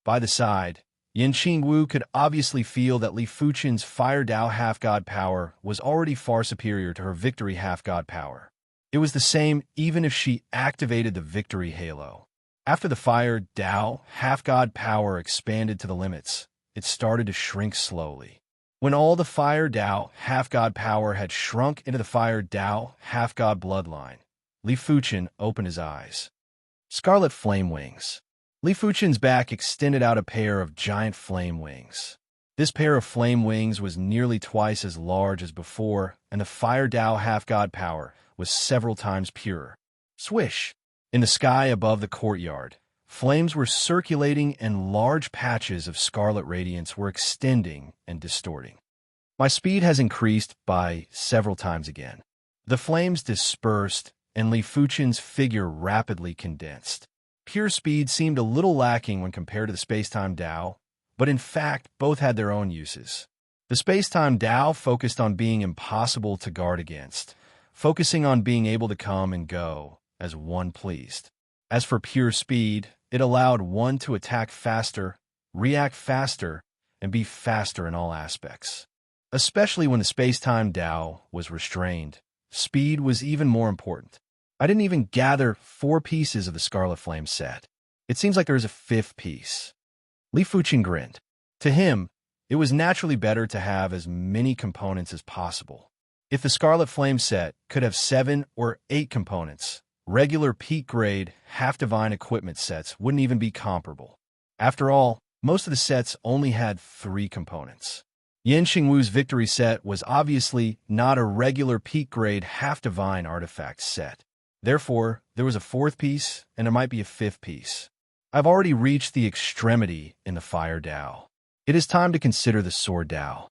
By the side, Yin Qingwu could obviously feel that Li Fuchen's Fire Dao half-god power was already far superior to her Victory half-god power. It was the same even if she activated the Victory Halo. After the Fire Dao half-god power expanded to the limits, it started to shrink slowly. When all the Fire Dao half-god power had shrunk into the Fire Dao half-god bloodline, Li Fuchen opened his eyes. Scarlet Flame Wings. Li Fuchen's back extended out a pair of giant flame wings. This pair of flame wings was nearly twice as large as before, and the Fire Dao half-god power was several times purer. Swish! In the sky above the courtyard, flames were circulating and large patches of scarlet radiance were extending and distorting. My speed has increased by several times again. The flames dispersed, and Li Fuchen's figure rapidly condensed. Pure speed seemed a little lacking when compared to the space-time Dao, but in fact, both had their own uses. The space-time Dao focused on being impossible to guard against, focusing on being able to come and go as one pleased. As for pure speed, it allowed one to attack faster, react faster, and be faster in all aspects. Especially when the space-time Dao was restrained, speed was even more important. I didn't even gather 4 pieces of the Scarlet Flame set. It seems like there is a 5th piece. Li Fuchen grinned. To him, it was naturally better to have as many components as possible. If the Scarlet Flame set could have 7 or 8 components, regular peak-grade, half-divine equipment sets wouldn't even be comparable. After all, most of the sets only had 3 components. Yin Qingwu's Victory set was obviously not a regular peak-grade, half-divine artifact set. Therefore, there was a 4th piece, and there might be a 5th piece. I've already reached the extremity in the Fire Dao. It is time to consider the Sword Dao.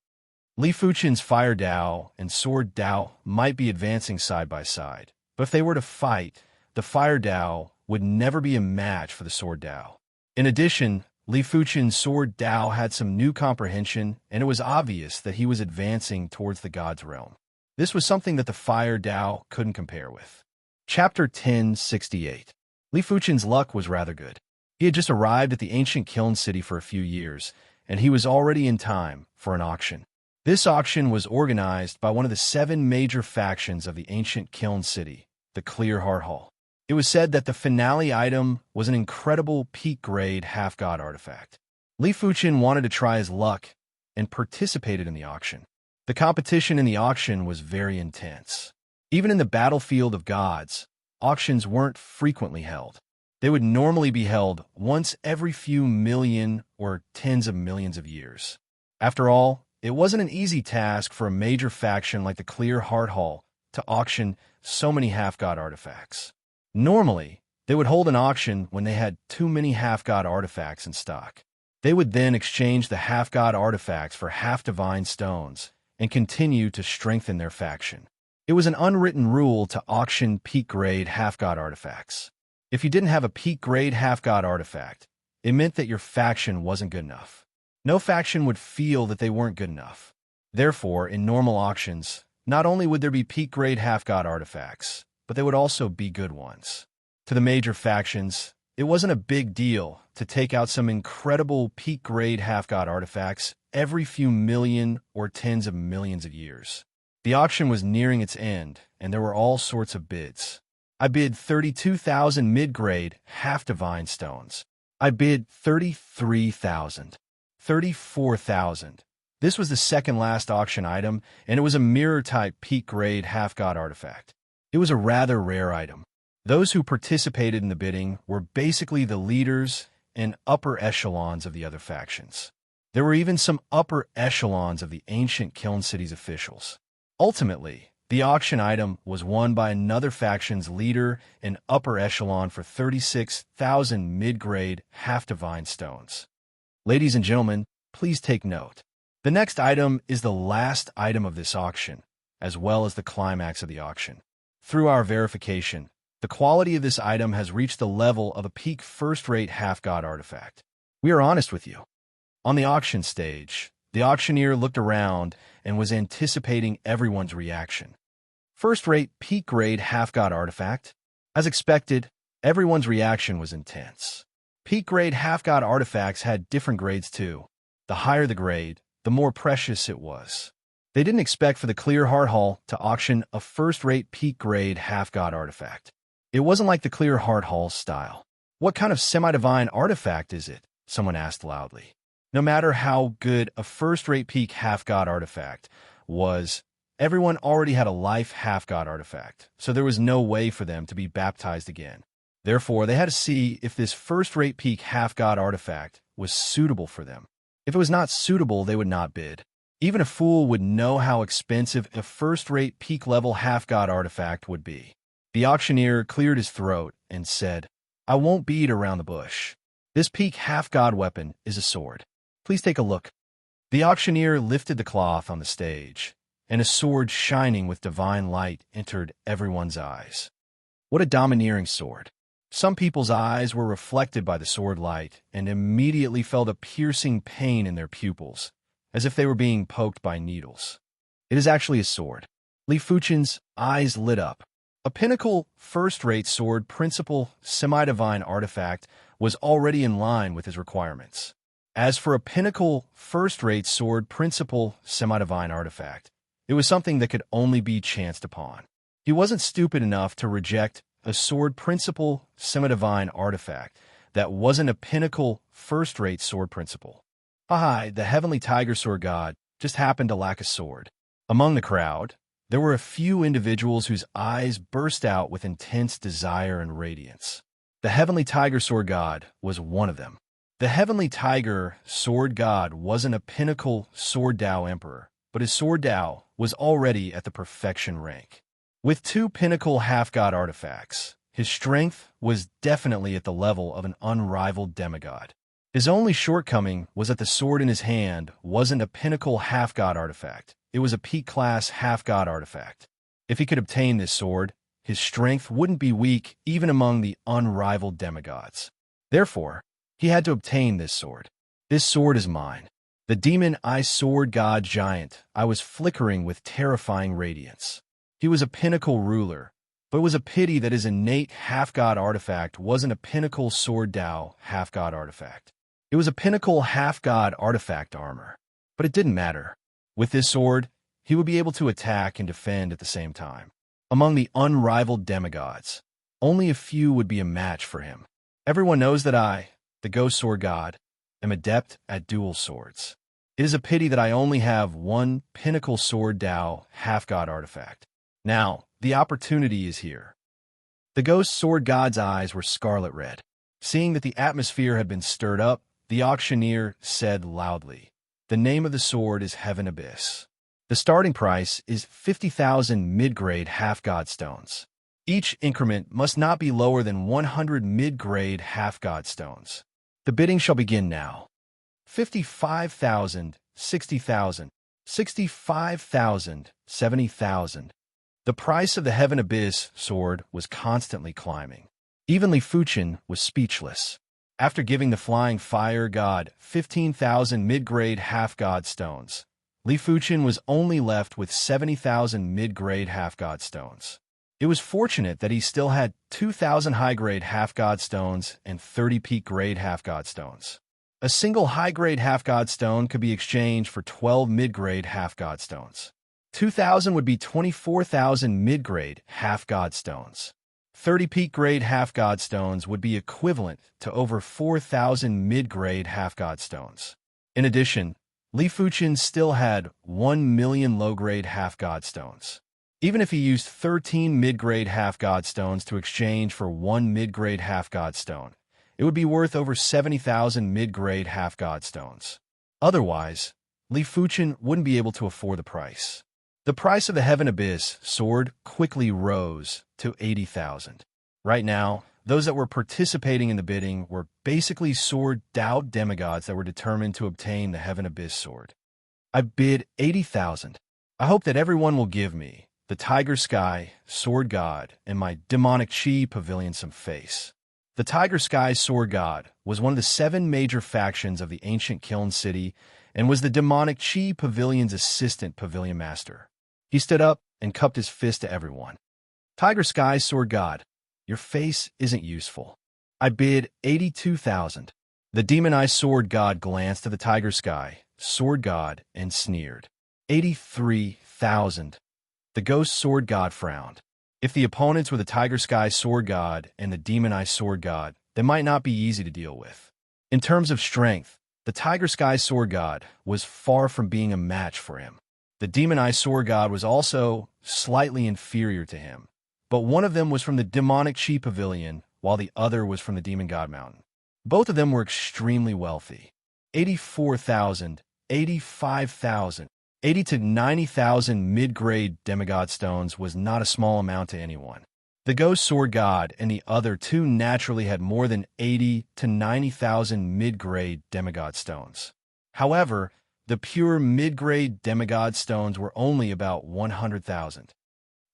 Li Fuchen's Fire Dao and Sword Dao might be advancing side by side, but if they were to fight, the Fire Dao would never be a match for the Sword Dao. In addition, Li Fuchen's Sword Dao had some new comprehension, and it was obvious that he was advancing towards the God's realm. This was something that the Fire Dao couldn't compare with. Chapter 1068. Li Fuchen's luck was rather good. He had just arrived at the ancient kiln city for a few years, and he was already in time for an auction. This auction was organized by one of the 7 major factions of the ancient kiln city, the Clear Heart Hall. It was said that the finale item was an incredible peak-grade half-god artifact. Li Fuchen wanted to try his luck and participated in the auction. The competition in the auction was very intense. Even in the battlefield of gods, auctions weren't frequently held. They would normally be held once every few million or tens of millions of years. After all, it wasn't an easy task for a major faction like the Clear Heart Hall to auction so many half-god artifacts. Normally, they would hold an auction when they had too many half-god artifacts in stock. They would then exchange the half-god artifacts for half-divine stones and continue to strengthen their faction. It was an unwritten rule to auction peak-grade half-god artifacts. If you didn't have a peak-grade half-god artifact, it meant that your faction wasn't good enough. No faction would feel that they weren't good enough. Therefore, in normal auctions, not only would there be peak-grade half-god artifacts, but they would also be good ones. To the major factions, it wasn't a big deal to take out some incredible peak-grade half-god artifacts every few million or tens of millions of years. The auction was nearing its end, and there were all sorts of bids. I bid 32,000 mid-grade half-divine stones. I bid 33,000. 34,000. This was the second last auction item, and it was a mirror-type peak-grade half-god artifact. It was a rather rare item. Those who participated in the bidding were basically the leaders and upper echelons of the other factions. There were even some upper echelons of the ancient Kiln City's officials. Ultimately, the auction item was won by another faction's leader and upper echelon for 36,000 mid-grade half-divine stones. Ladies and gentlemen, please take note. The next item is the last item of this auction, as well as the climax of the auction. Through our verification, the quality of this item has reached the level of a peak first-rate half-god artifact. We are honest with you. On the auction stage, the auctioneer looked around and was anticipating everyone's reaction. First-rate peak-grade half-god artifact? As expected, everyone's reaction was intense. Peak-grade half-god artifacts had different grades too. The higher the grade, the more precious it was. They didn't expect for the Clear Heart Hall to auction a first-rate peak-grade half-god artifact. It wasn't like the Clear Heart Hall style. "What kind of semi-divine artifact is it?" someone asked loudly. No matter how good a first-rate peak half-god artifact was, everyone already had a life half-god artifact, so there was no way for them to be baptized again. Therefore, they had to see if this first-rate peak half-god artifact was suitable for them. If it was not suitable, they would not bid. Even a fool would know how expensive a first-rate peak-level half-god artifact would be. The auctioneer cleared his throat and said, "I won't beat around the bush. This peak half-god weapon is a sword. Please take a look." The auctioneer lifted the cloth on the stage, and a sword shining with divine light entered everyone's eyes. What a domineering sword! Some people's eyes were reflected by the sword light and immediately felt a piercing pain in their pupils, as if they were being poked by needles. It is actually a sword. Li Fuchen's eyes lit up. A pinnacle, first-rate sword principal semi-divine artifact was already in line with his requirements. As for a pinnacle, first-rate sword principal semi-divine artifact, it was something that could only be chanced upon. He wasn't stupid enough to reject a sword principal semi-divine artifact that wasn't a pinnacle, first-rate sword principal. The heavenly tiger sword god just happened to lack a sword. Among the crowd, there were a few individuals whose eyes burst out with intense desire and radiance. The heavenly tiger sword god was one of them. The heavenly tiger sword god wasn't a pinnacle sword Dao emperor, but his sword Dao was already at the perfection rank. With 2 pinnacle half-god artifacts, his strength was definitely at the level of an unrivaled demigod. His only shortcoming was that the sword in his hand wasn't a pinnacle half-god artifact. It was a peak-class half-god artifact. If he could obtain this sword, his strength wouldn't be weak even among the unrivaled demigods. Therefore, he had to obtain this sword. "This sword is mine. The demon eye sword god giant I was flickering with terrifying radiance. He was a pinnacle ruler, but it was a pity that his innate half-god artifact wasn't a pinnacle sword Dao half-god artifact. It was a pinnacle half-god artifact armor, but it didn't matter. With this sword, he would be able to attack and defend at the same time. Among the unrivaled demigods, only a few would be a match for him. Everyone knows that I, the ghost sword god, am adept at dual swords. It is a pity that I only have one pinnacle sword Dao half-god artifact. Now, the opportunity is here." The ghost sword god's eyes were scarlet red. Seeing that the atmosphere had been stirred up, the auctioneer said loudly, "The name of the sword is Heaven Abyss. The starting price is 50,000 mid-grade half-god stones. Each increment must not be lower than 100 mid-grade half-god stones. The bidding shall begin now. 55,000, 60,000, 65,000, 70,000. The price of the Heaven Abyss sword was constantly climbing. Even Li Fuchen was speechless. After giving the flying fire god 15,000 mid-grade half-god stones, Li Fuchen was only left with 70,000 mid-grade half-god stones. It was fortunate that he still had 2,000 high-grade half-god stones and 30 peak-grade half-god stones. A single high-grade half-god stone could be exchanged for 12 mid-grade half-god stones. 2,000 would be 24,000 mid-grade half-god stones. 30 peak-grade half-god stones would be equivalent to over 4,000 mid-grade half-god stones. In addition, Li Fuchen still had 1 million low-grade half-god stones. Even if he used 13 mid-grade half-god stones to exchange for 1 mid-grade half-god stone, it would be worth over 70,000 mid-grade half-god stones. Otherwise, Li Fuchen wouldn't be able to afford the price. The price of the Heaven Abyss sword quickly rose to 80,000. Right now, those that were participating in the bidding were basically sword Dao demigods that were determined to obtain the Heaven Abyss sword. "I bid 80,000. I hope that everyone will give me the tiger sky, sword god, and my demonic chi pavilion some face. The tiger sky sword god was one of the 7 major factions of the ancient Kiln City and was the demonic chi pavilion's assistant pavilion master. He stood up and cupped his fist to everyone. Tiger sky sword god, your face isn't useful. I bid 82,000. The demon-eyed sword god glanced at the tiger sky sword god and sneered. 83,000. The ghost sword god frowned. If the opponents were the tiger sky sword god and the demon-eyed sword god, they might not be easy to deal with. In terms of strength, the tiger sky sword god was far from being a match for him. The demon-eyed sword god was also slightly inferior to him, but one of them was from the demonic chi pavilion, while the other was from the demon god mountain. Both of them were extremely wealthy. 84,000, 85,000, 80 to 90,000 mid-grade demigod stones was not a small amount to anyone. The ghost sword god and the other 2 naturally had more than 80 to 90,000 mid-grade demigod stones. However, the pure mid-grade demigod stones were only about 100,000.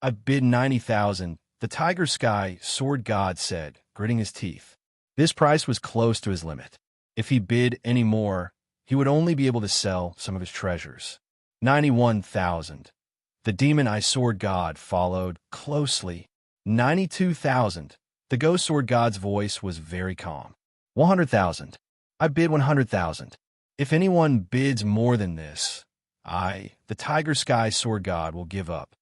I bid 90,000, the tiger sky sword god said, gritting his teeth. This price was close to his limit. If he bid any more, he would only be able to sell some of his treasures. 91,000. The demon-eyed sword god followed closely. 92,000. The ghost sword god's voice was very calm. 100,000. I bid 100,000. If anyone bids more than this, the tiger sky sword god, will give up.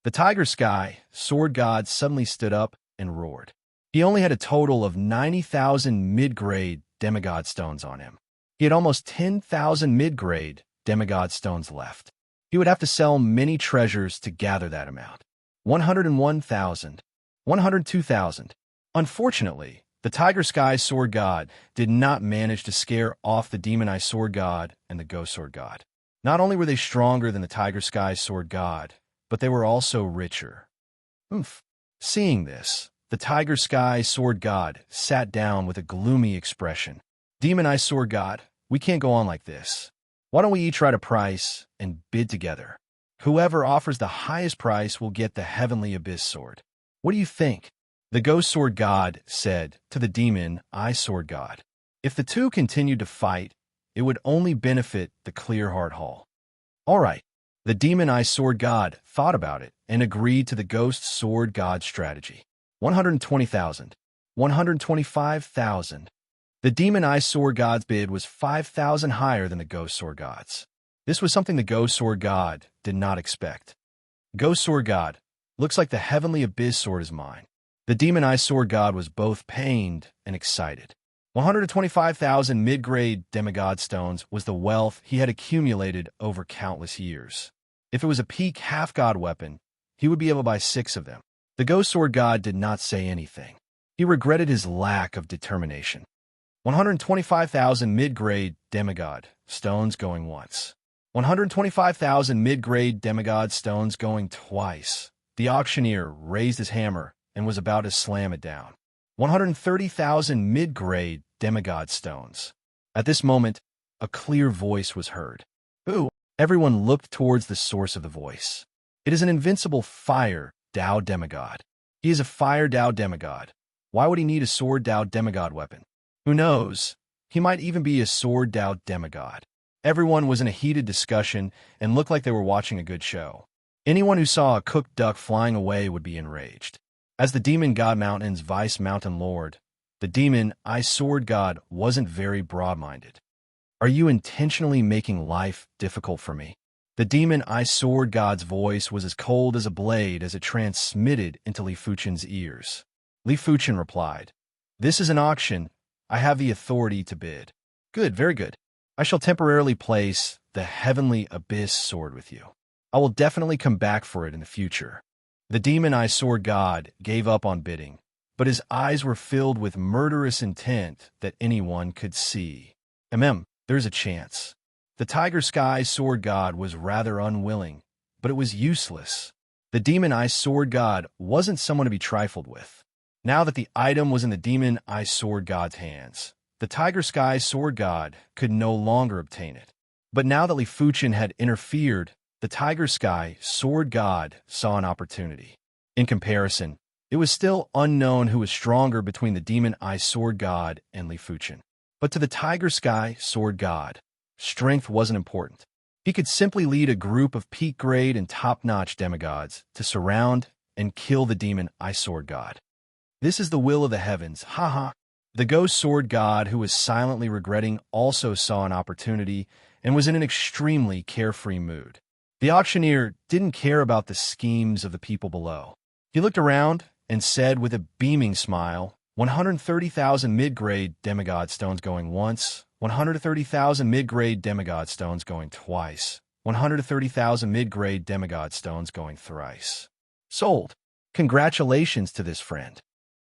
The tiger sky sword god suddenly stood up and roared. He only had a total of 90,000 mid-grade demigod stones on him. He had almost 10,000 mid-grade demigod stones left. He would have to sell many treasures to gather that amount. 101,000. 102,000. Unfortunately, the tiger sky sword god did not manage to scare off the demon-eyed sword god and the ghost sword god. Not only were they stronger than the tiger sky sword god, but they were also richer. Seeing this, the tiger sky sword god sat down with a gloomy expression. Demon-eyed sword god, we can't go on like this. Why don't we each write a price and bid together? Whoever offers the highest price will get the heavenly abyss sword. What do you think? The ghost sword god said to the demon-eyed sword god. If the 2 continued to fight, it would only benefit the Clearheart Hall. All right. The demon-eyed sword god thought about it and agreed to the ghost sword god's strategy. 120,000. 125,000. The demon-eyed sword god's bid was 5,000 higher than the ghost sword god's. This was something the ghost sword god did not expect. Ghost sword god, looks like the heavenly abyss sword is mine. The demon-eyed sword god was both pained and excited. 125,000 mid-grade demigod stones was the wealth he had accumulated over countless years. If it was a peak half-god weapon, he would be able to buy 6 of them. The ghost sword god did not say anything. He regretted his lack of determination. 125,000 mid-grade demigod stones going once. 125,000 mid-grade demigod stones going twice. The auctioneer raised his hammer and was about to slam it down. 130,000 mid-grade demigod stones. At this moment, a clear voice was heard. Ooh! Everyone looked towards the source of the voice. It is an invincible fire Tao demigod. He is a fire Tao demigod. Why would he need a sword Tao demigod weapon? Who knows? He might even be a sword Tao demigod. Everyone was in a heated discussion and looked like they were watching a good show. Anyone who saw a cooked duck flying away would be enraged. As the demon god mountain's vice mountain lord, the demon-eyed sword god wasn't very broad-minded. Are you intentionally making life difficult for me? The demon-eyed sword god's voice was as cold as a blade as it transmitted into Li Fuchen's ears. Li Fuchen replied, "This is an auction. I have the authority to bid." "Good, very good. I shall temporarily place the heavenly abyss sword with you. I will definitely come back for it in the future." The demon-eyed sword god gave up on bidding, but his eyes were filled with murderous intent that anyone could see. There's a chance. The tiger sky sword god was rather unwilling, but it was useless. The demon-eyed sword god wasn't someone to be trifled with. Now that the item was in the demon-eyed sword god's hands, the tiger sky sword god could no longer obtain it. But now that Li Fuchen had interfered, the Tiger Sky Sword God saw an opportunity. In comparison, it was still unknown who was stronger between the Demon Eye Sword God and Li Fuchen. But to the Tiger Sky Sword God, strength wasn't important. He could simply lead a group of peak-grade and top-notch demigods to surround and kill the Demon Eye Sword God. This is the will of the heavens, haha. The Ghost Sword God, who was silently regretting, also saw an opportunity and was in an extremely carefree mood. The auctioneer didn't care about the schemes of the people below. He looked around and said with a beaming smile, 130,000 mid-grade demigod stones going once, 130,000 mid-grade demigod stones going twice, 130,000 mid-grade demigod stones going thrice. Sold. Congratulations to this friend.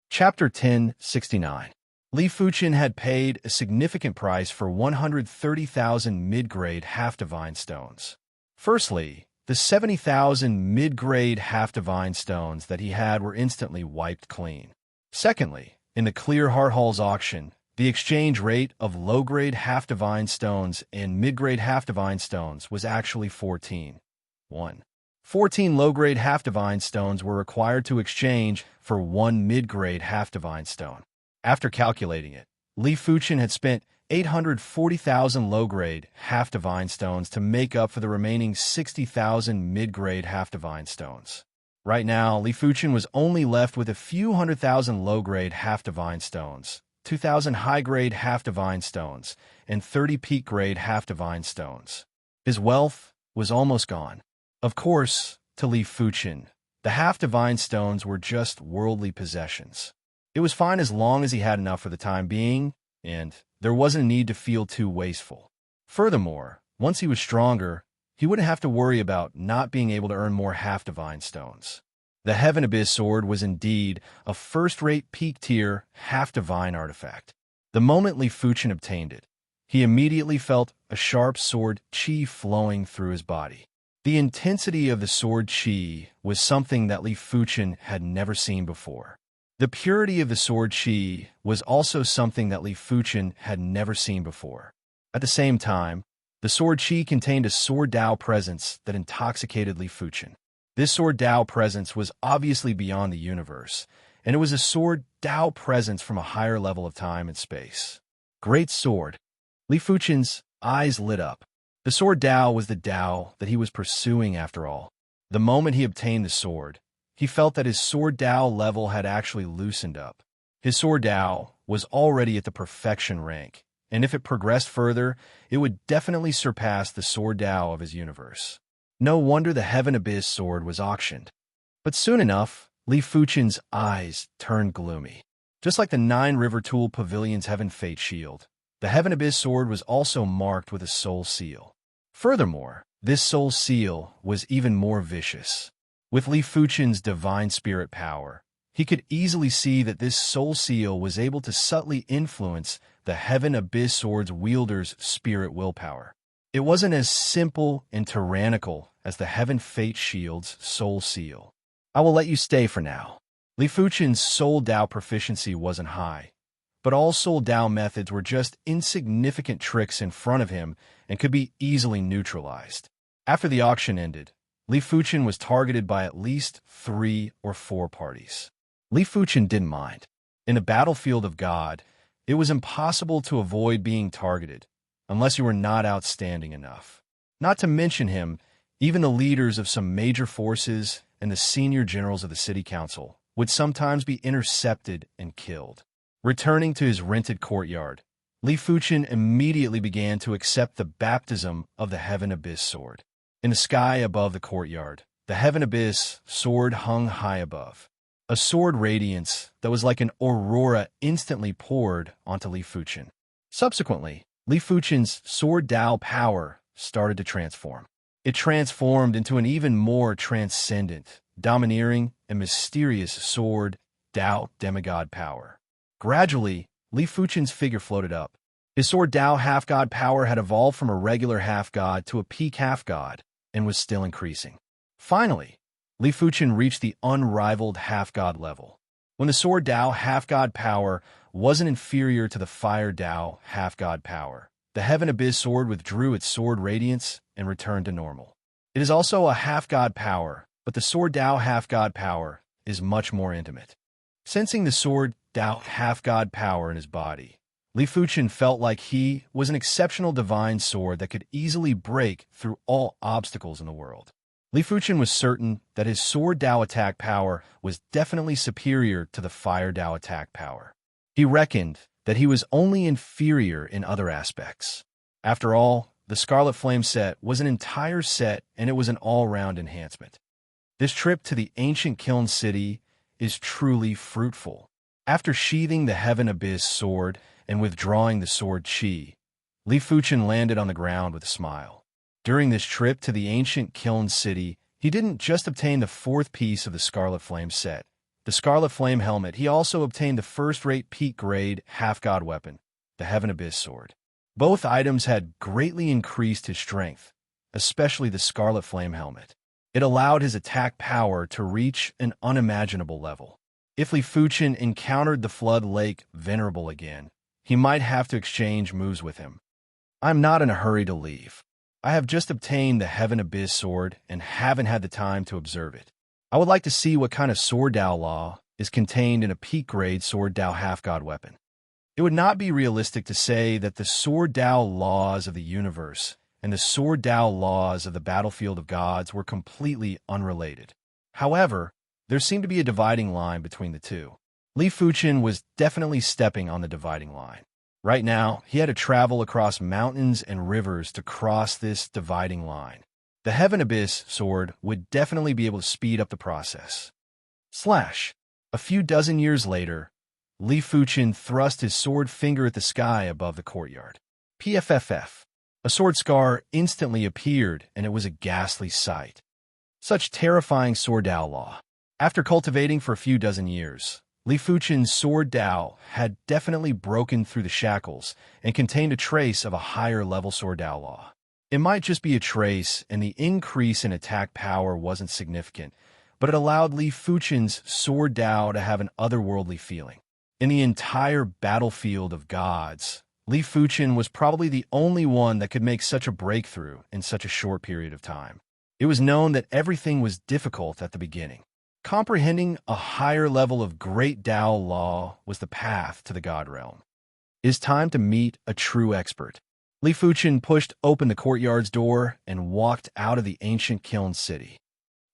Chapter 1069. Li Fuchen had paid a significant price for 130,000 mid-grade half-divine stones. Firstly, the 70,000 mid-grade half-divine stones that he had were instantly wiped clean. Secondly, in the Clear Heart Hall's auction, the exchange rate of low-grade half-divine stones and mid-grade half-divine stones was actually 14:1. 14 low-grade half-divine stones were required to exchange for 1 mid-grade half-divine stone. After calculating it, Li Fuchen had spent 840,000 low-grade half-divine stones to make up for the remaining 60,000 mid-grade half-divine stones. Right now, Li Fuchen was only left with a few 100,000 low-grade half-divine stones, 2,000 high-grade half-divine stones, and 30 peak-grade half-divine stones. His wealth was almost gone. Of course, to Li Fuchen, the half-divine stones were just worldly possessions. It was fine as long as he had enough for the time being, and there wasn't a need to feel too wasteful. Furthermore, once he was stronger, he wouldn't have to worry about not being able to earn more half-divine stones. The Heaven Abyss Sword was indeed a first-rate peak-tier half-divine artifact. The moment Li Fuchen obtained it, he immediately felt a sharp sword chi flowing through his body. The intensity of the sword chi was something that Li Fuchen had never seen before. The purity of the sword chi was also something that Li Fuchen had never seen before. At the same time, the sword chi contained a sword Dao presence that intoxicated Li Fuchen. This sword Dao presence was obviously beyond the universe, and it was a sword Dao presence from a higher level of time and space. Great sword. Li Fuchen's eyes lit up. The sword Dao was the Dao that he was pursuing after all. The moment he obtained the sword, he felt that his sword Dao level had actually loosened up. His sword Dao was already at the perfection rank, and if it progressed further, it would definitely surpass the sword Dao of his universe. No wonder the Heaven Abyss Sword was auctioned. But soon enough, Li Fuchen's eyes turned gloomy. Just like the 9 River Tool Pavilion's Heaven Fate Shield, the Heaven Abyss Sword was also marked with a soul seal. Furthermore, this soul seal was even more vicious. With Li Fuchen's divine spirit power, he could easily see that this soul seal was able to subtly influence the Heaven Abyss Sword's wielder's spirit willpower. It wasn't as simple and tyrannical as the Heaven Fate Shield's soul seal. I will let you stay for now. Li Fuchen's soul Dao proficiency wasn't high, but all soul Dao methods were just insignificant tricks in front of him and could be easily neutralized. After the auction ended, Li Fuchen was targeted by at least 3 or 4 parties. Li Fuchen didn't mind. In the battlefield of God, it was impossible to avoid being targeted, unless you were not outstanding enough. Not to mention him, even the leaders of some major forces and the senior generals of the city council would sometimes be intercepted and killed. Returning to his rented courtyard, Li Fuchen immediately began to accept the baptism of the Heaven Abyss Sword. In the sky above the courtyard, the Heaven Abyss Sword hung high above. A sword radiance that was like an aurora instantly poured onto Li Fuchen. Subsequently, Li Fuchen's sword Dao power started to transform. It transformed into an even more transcendent, domineering, and mysterious sword Dao demigod power. Gradually, Li Fuchen's figure floated up. His sword Dao half-god power had evolved from a regular half-god to a peak half-god and was still increasing. Finally, Li Fuchen reached the unrivaled half-god level. When the sword Dao half-god power wasn't inferior to the fire Dao half-god power, the Heaven Abyss Sword withdrew its sword radiance and returned to normal. It is also a half-god power, but the sword Dao half-god power is much more intimate. Sensing the sword Dao half-god power in his body, Li Fuchen felt like he was an exceptional divine sword that could easily break through all obstacles in the world. Li Fuchen was certain that his sword Dao attack power was definitely superior to the fire Dao attack power. He reckoned that he was only inferior in other aspects. After all, the Scarlet Flame set was an entire set and it was an all-round enhancement. This trip to the ancient Kiln City is truly fruitful. After sheathing the Heaven Abyss sword and withdrawing the sword Qi, Li Fuchen landed on the ground with a smile. During this trip to the ancient Kiln City, he didn't just obtain the fourth piece of the Scarlet Flame set, the Scarlet Flame helmet. He also obtained the first-rate peak-grade half-god weapon, the Heaven Abyss sword. Both items had greatly increased his strength, especially the Scarlet Flame helmet. It allowed his attack power to reach an unimaginable level. If Li Fuchen encountered the Flood Lake Venerable again, he might have to exchange moves with him. I'm not in a hurry to leave. I have just obtained the Heaven Abyss sword and haven't had the time to observe it. I would like to see what kind of sword Dao law is contained in a peak-grade sword Dao half-god weapon. It would not be realistic to say that the sword Dao laws of the universe and the sword Dao laws of the battlefield of gods were completely unrelated. However, there seemed to be a dividing line between the two. Li Fuchen was definitely stepping on the dividing line. Right now, he had to travel across mountains and rivers to cross this dividing line. The Heaven Abyss sword would definitely be able to speed up the process. A few dozen years later, Li Fuchen thrust his sword finger at the sky above the courtyard. PFFF. A sword scar instantly appeared, and it was a ghastly sight. Such terrifying sword Dao law. After cultivating for a few dozen years, Li Fuchen's sword Dao had definitely broken through the shackles and contained a trace of a higher-level sword Dao law. It might just be a trace, and the increase in attack power wasn't significant, but it allowed Li Fuchen's sword Dao to have an otherworldly feeling. In the entire battlefield of gods, Li Fuchen was probably the only one that could make such a breakthrough in such a short period of time. It was known that everything was difficult at the beginning. Comprehending a higher level of great Dao law was the path to the God realm. It is time to meet a true expert. Li Fuchen pushed open the courtyard's door and walked out of the ancient Kiln City.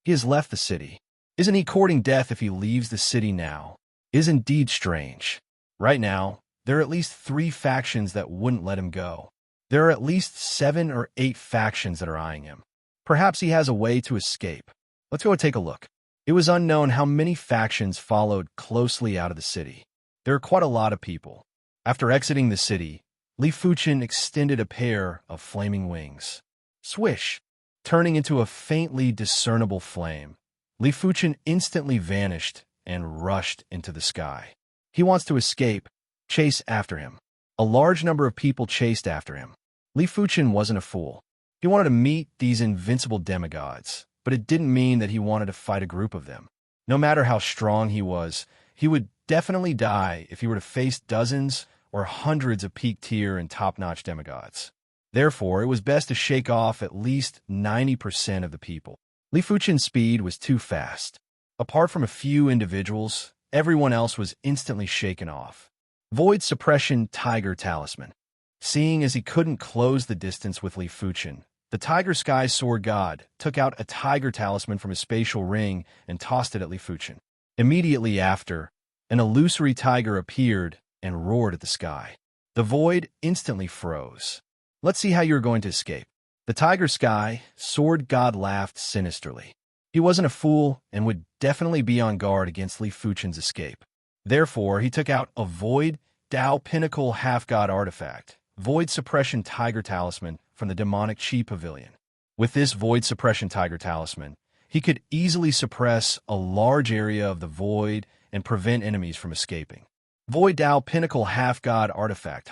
He has left the city. Isn't he courting death if he leaves the city now? It is indeed strange. Right now, there are at least 3 factions that wouldn't let him go. There are at least 7 or 8 factions that are eyeing him. Perhaps he has a way to escape. Let's go and take a look. It was unknown how many factions followed closely out of the city. There are quite a lot of people. After exiting the city, Li Fuchen extended a pair of flaming wings. Swish! Turning into a faintly discernible flame, Li Fuchen instantly vanished and rushed into the sky. He wants to escape. Chase after him. A large number of people chased after him. Li Fuchen wasn't a fool. He wanted to meet these invincible demigods, but it didn't mean that he wanted to fight a group of them. No matter how strong he was, he would definitely die if he were to face dozens or hundreds of peak-tier and top-notch demigods. Therefore, it was best to shake off at least 90% of the people. Li Fuchen's speed was too fast. Apart from a few individuals, everyone else was instantly shaken off. Void Suppression Tiger Talisman. Seeing as he couldn't close the distance with Li Fuchen, the Tiger Sky Sword God took out a tiger talisman from his spatial ring and tossed it at Li Fuchen. Immediately after, an illusory tiger appeared and roared at the sky. The void instantly froze. Let's see how you're going to escape. The Tiger Sky Sword God laughed sinisterly. He wasn't a fool and would definitely be on guard against Li Fuchen's escape. Therefore, he took out a Void Dao Pinnacle Half-God artifact, Void Suppression Tiger Talisman, from the Demonic Chi Pavilion. With this Void Suppression Tiger Talisman, he could easily suppress a large area of the Void and prevent enemies from escaping. Void Dao Pinnacle Half-God artifact,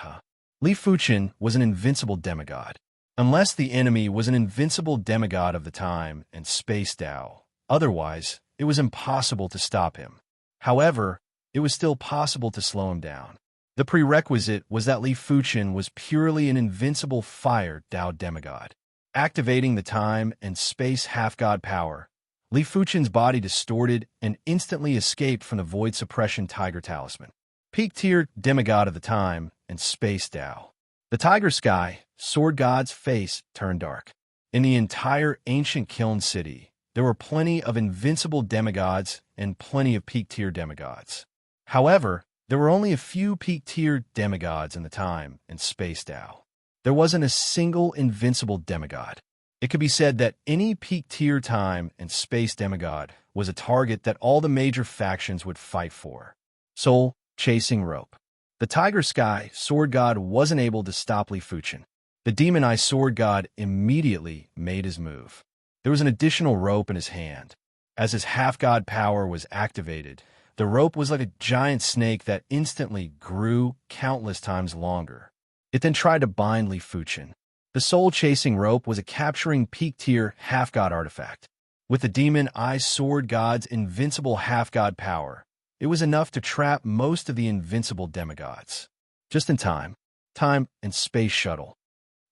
Li Fuchen was an invincible demigod. Unless the enemy was an invincible demigod of the time and space Dao, otherwise, it was impossible to stop him. However, it was still possible to slow him down. The prerequisite was that Li Fuchen was purely an invincible fire Dao demigod. activating the time and space half-god power. Li Fuchen's body distorted and instantly escaped from the void suppression tiger talisman. Peak tier demigod of the time and space Tao. The tiger sky, sword god's face turned dark. In the entire ancient Kiln City, there were plenty of invincible demigods and plenty of peak tier demigods. However, there were only a few peak tier demigods in the time and space Tao. There wasn't a single invincible demigod. It could be said that any peak tier time and space demigod was a target that all the major factions would fight for. Soul chasing rope. The tiger sky sword god wasn't able to stop Li Fuchen. The demon eye sword god immediately made his move. There was an additional rope in his hand. As his half-god power was activated, the rope was like a giant snake that instantly grew countless times longer. It then tried to bind Li Fuchen. The soul-chasing rope was a capturing peak-tier half-god artifact. With the demon eye sword god's invincible half-god power, it was enough to trap most of the invincible demigods. Just in time, time and space shuttle.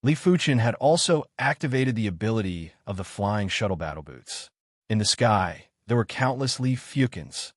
Li Fuchen had also activated the ability of the flying shuttle battle boots. In the sky, there were countless Li Fuchens.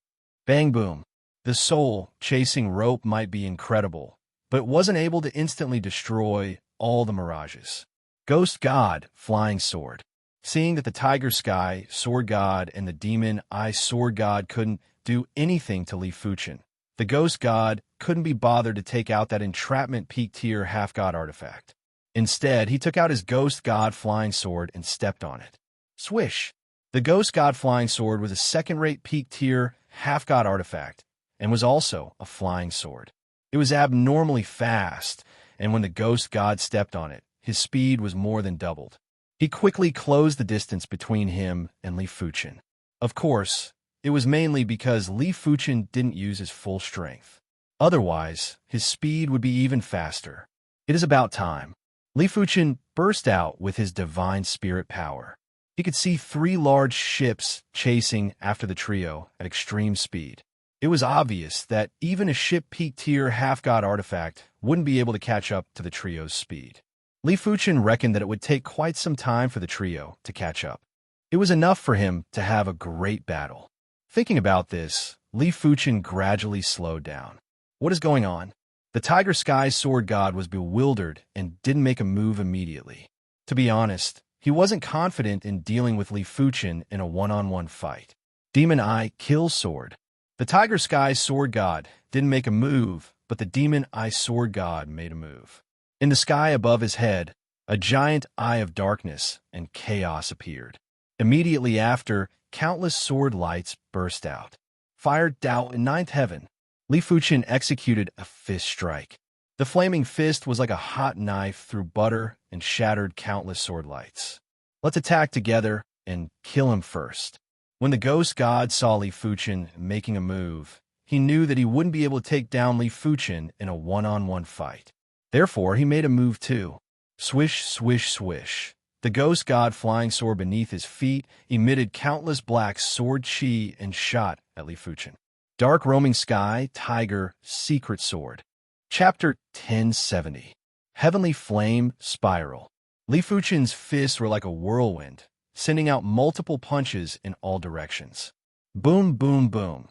Bang boom. The soul-chasing rope might be incredible, but it wasn't able to instantly destroy all the mirages. Ghost God flying sword. Seeing that the tiger sky sword god and the demon eye sword god couldn't do anything to Li Fuchen, the ghost god couldn't be bothered to take out that entrapment peak tier half-god artifact. Instead, he took out his ghost god flying sword and stepped on it. Swish! The ghost god flying sword was a second-rate peak tier half-god artifact and was also a flying sword. It was abnormally fast, and when the ghost god stepped on it, his speed was more than doubled. He quickly closed the distance between him and Li Fuchen. Of course, it was mainly because Li Fuchen didn't use his full strength. Otherwise, his speed would be even faster. It is about time. Li Fuchen burst out with his divine spirit power. He could see 3 large ships chasing after the trio at extreme speed. It was obvious that even a ship peak tier half-god artifact wouldn't be able to catch up to the trio's speed. Li Fuchen reckoned that it would take quite some time for the trio to catch up. It was enough for him to have a great battle. Thinking about this, Li Fuchen gradually slowed down. What is going on? The Tiger Sky Sword God was bewildered and didn't make a move immediately. To be honest, he wasn't confident in dealing with Li Fuchen in a one-on-one fight. Demon Eye Kill Sword. The Tiger Sky Sword God didn't make a move, but the Demon Eye Sword God made a move. In the sky above his head, a giant eye of darkness and chaos appeared. Immediately after, countless sword lights burst out. Fire Dao in ninth heaven. Li Fuchen executed a fist strike. The flaming fist was like a hot knife through butter and shattered countless sword lights. Let's attack together and kill him first. When the ghost god saw Li Fuchen making a move, he knew that he wouldn't be able to take down Li Fuchen in a one-on-one fight. Therefore, he made a move too. Swish, swish, swish. The ghost god flying sword beneath his feet emitted countless black sword chi and shot at Li Fuchen. Dark Roaming Sky, Tiger, Secret Sword. Chapter 1070. Heavenly Flame, Spiral. Li Fuchen's fists were like a whirlwind, sending out multiple punches in all directions. Boom, boom, boom.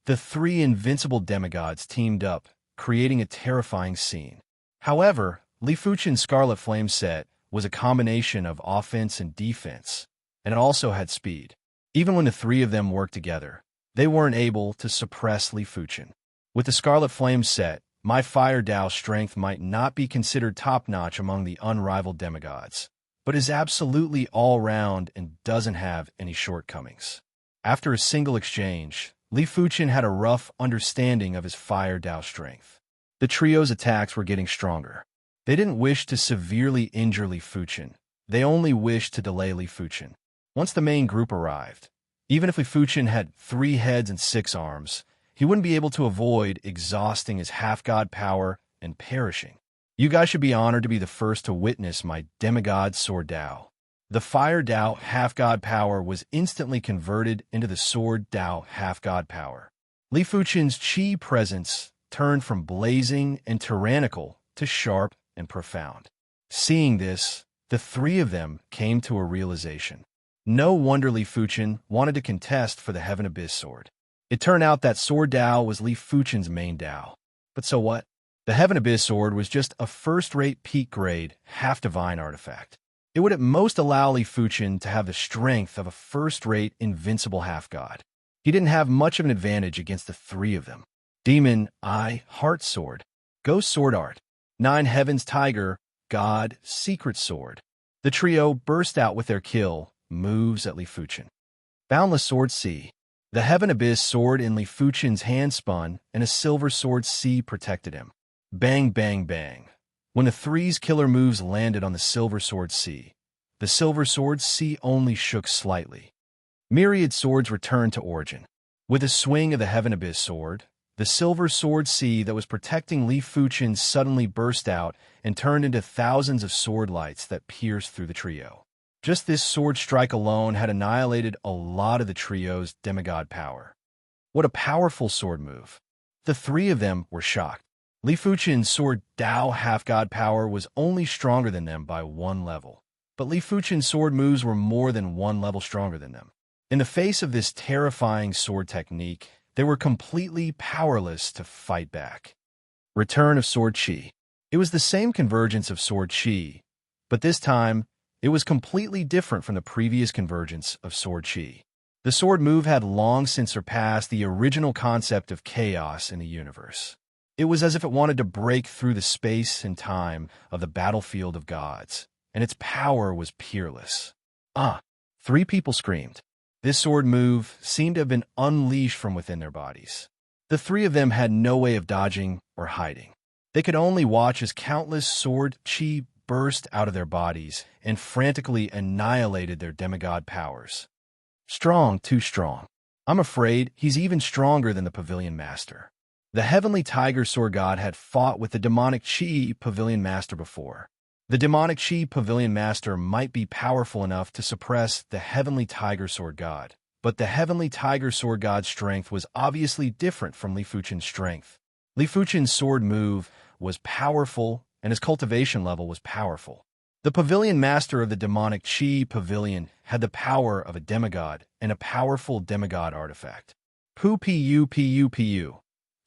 The 3 invincible demigods teamed up, creating a terrifying scene. However, Li Fuchen's Scarlet Flame set was a combination of offense and defense, and it also had speed. Even when the 3 of them worked together, they weren't able to suppress Li Fuchen. With the Scarlet Flame set, my Fire Dao strength might not be considered top-notch among the unrivaled demigods, but is absolutely all-round and doesn't have any shortcomings. After a single exchange, Li Fuchen had a rough understanding of his Fire Dao strength. The trio's attacks were getting stronger. They didn't wish to severely injure Li Fuchen. They only wished to delay Li Fuchen. Once the main group arrived, even if Li Fuchen had 3 heads and 6 arms, he wouldn't be able to avoid exhausting his half-god power and perishing. You guys should be honored to be the first to witness my demigod Sword Dao. The Fire Dao half-god power was instantly converted into the Sword Dao half-god power. Li Fuchen's chi presence turned from blazing and tyrannical to sharp and profound. Seeing this, the three of them came to a realization. No wonder Li Fuchen wanted to contest for the Heaven Abyss sword. It turned out that sword Dao was Li Fuchen's main Dao. But so what? The Heaven Abyss sword was just a first-rate peak-grade, half-divine artifact. It would at most allow Li Fuchen to have the strength of a first-rate, invincible half-god. He didn't have much of an advantage against the three of them. Demon, Eye, Heart Sword, Ghost Sword Art, Nine Heavens Tiger, God, Secret Sword. The trio burst out with their kill, moves at Li Fuchen. Boundless Sword C. The Heaven Abyss sword in Li Fuchen's hand spun, and a silver sword C protected him. Bang, bang, bang. When the three's killer moves landed on the silver sword C, the silver sword C only shook slightly. Myriad swords returned to origin. With a swing of the Heaven Abyss sword, the silver sword C that was protecting Li Fuchen suddenly burst out and turned into thousands of sword lights that pierced through the trio. Just this sword strike alone had annihilated a lot of the trio's demigod power. What a powerful sword move. The three of them were shocked. Li Fuchen's sword Dao half-god power was only stronger than them by one level, but Li Fuchen's sword moves were more than one level stronger than them. In the face of this terrifying sword technique, they were completely powerless to fight back. Return of Sword Qi. It was the same convergence of Sword Qi, but this time, it was completely different from the previous convergence of Sword Qi. The sword move had long since surpassed the original concept of chaos in the universe. It was as if it wanted to break through the space and time of the battlefield of gods, and its power was peerless. Ah! 3 people screamed. This sword move seemed to have been unleashed from within their bodies. The 3 of them had no way of dodging or hiding. They could only watch as countless sword Qi burst out of their bodies and frantically annihilated their demigod powers. Strong, too strong. I'm afraid he's even stronger than the Pavilion Master. The Heavenly Tiger Sword God had fought with the Demonic Qi Pavilion Master before. The Demonic Qi Pavilion Master might be powerful enough to suppress the Heavenly Tiger Sword God, but the Heavenly Tiger Sword God's strength was obviously different from Li Fuchen's strength. Li Fuchen's sword move was powerful, and his cultivation level was powerful. The Pavilion Master of the Demonic Qi Pavilion had the power of a demigod and a powerful demigod artifact. Pu.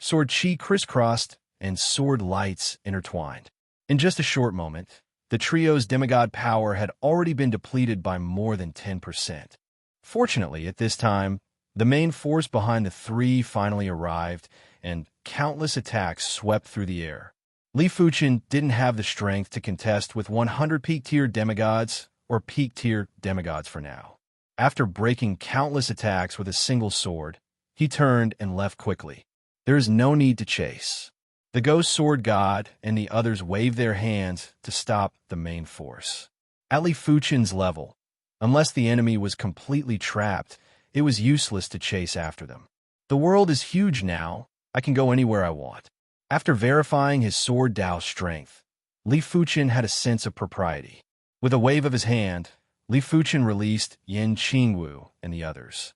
Sword Qi crisscrossed and sword lights intertwined. In just a short moment, the trio's demigod power had already been depleted by more than 10%. Fortunately, at this time, the main force behind the 3 finally arrived, and countless attacks swept through the air. Li Fuchen didn't have the strength to contest with 100 peak-tier demigods or peak-tier demigods for now. After breaking countless attacks with a single sword, he turned and left quickly. There is no need to chase. The Ghost Sword God and the others waved their hands to stop the main force. At Li Fuchen's level, unless the enemy was completely trapped, it was useless to chase after them. The world is huge now. I can go anywhere I want. After verifying his sword Dao's strength, Li Fuchen had a sense of propriety. With a wave of his hand, Li Fuchen released Yin Qingwu and the others.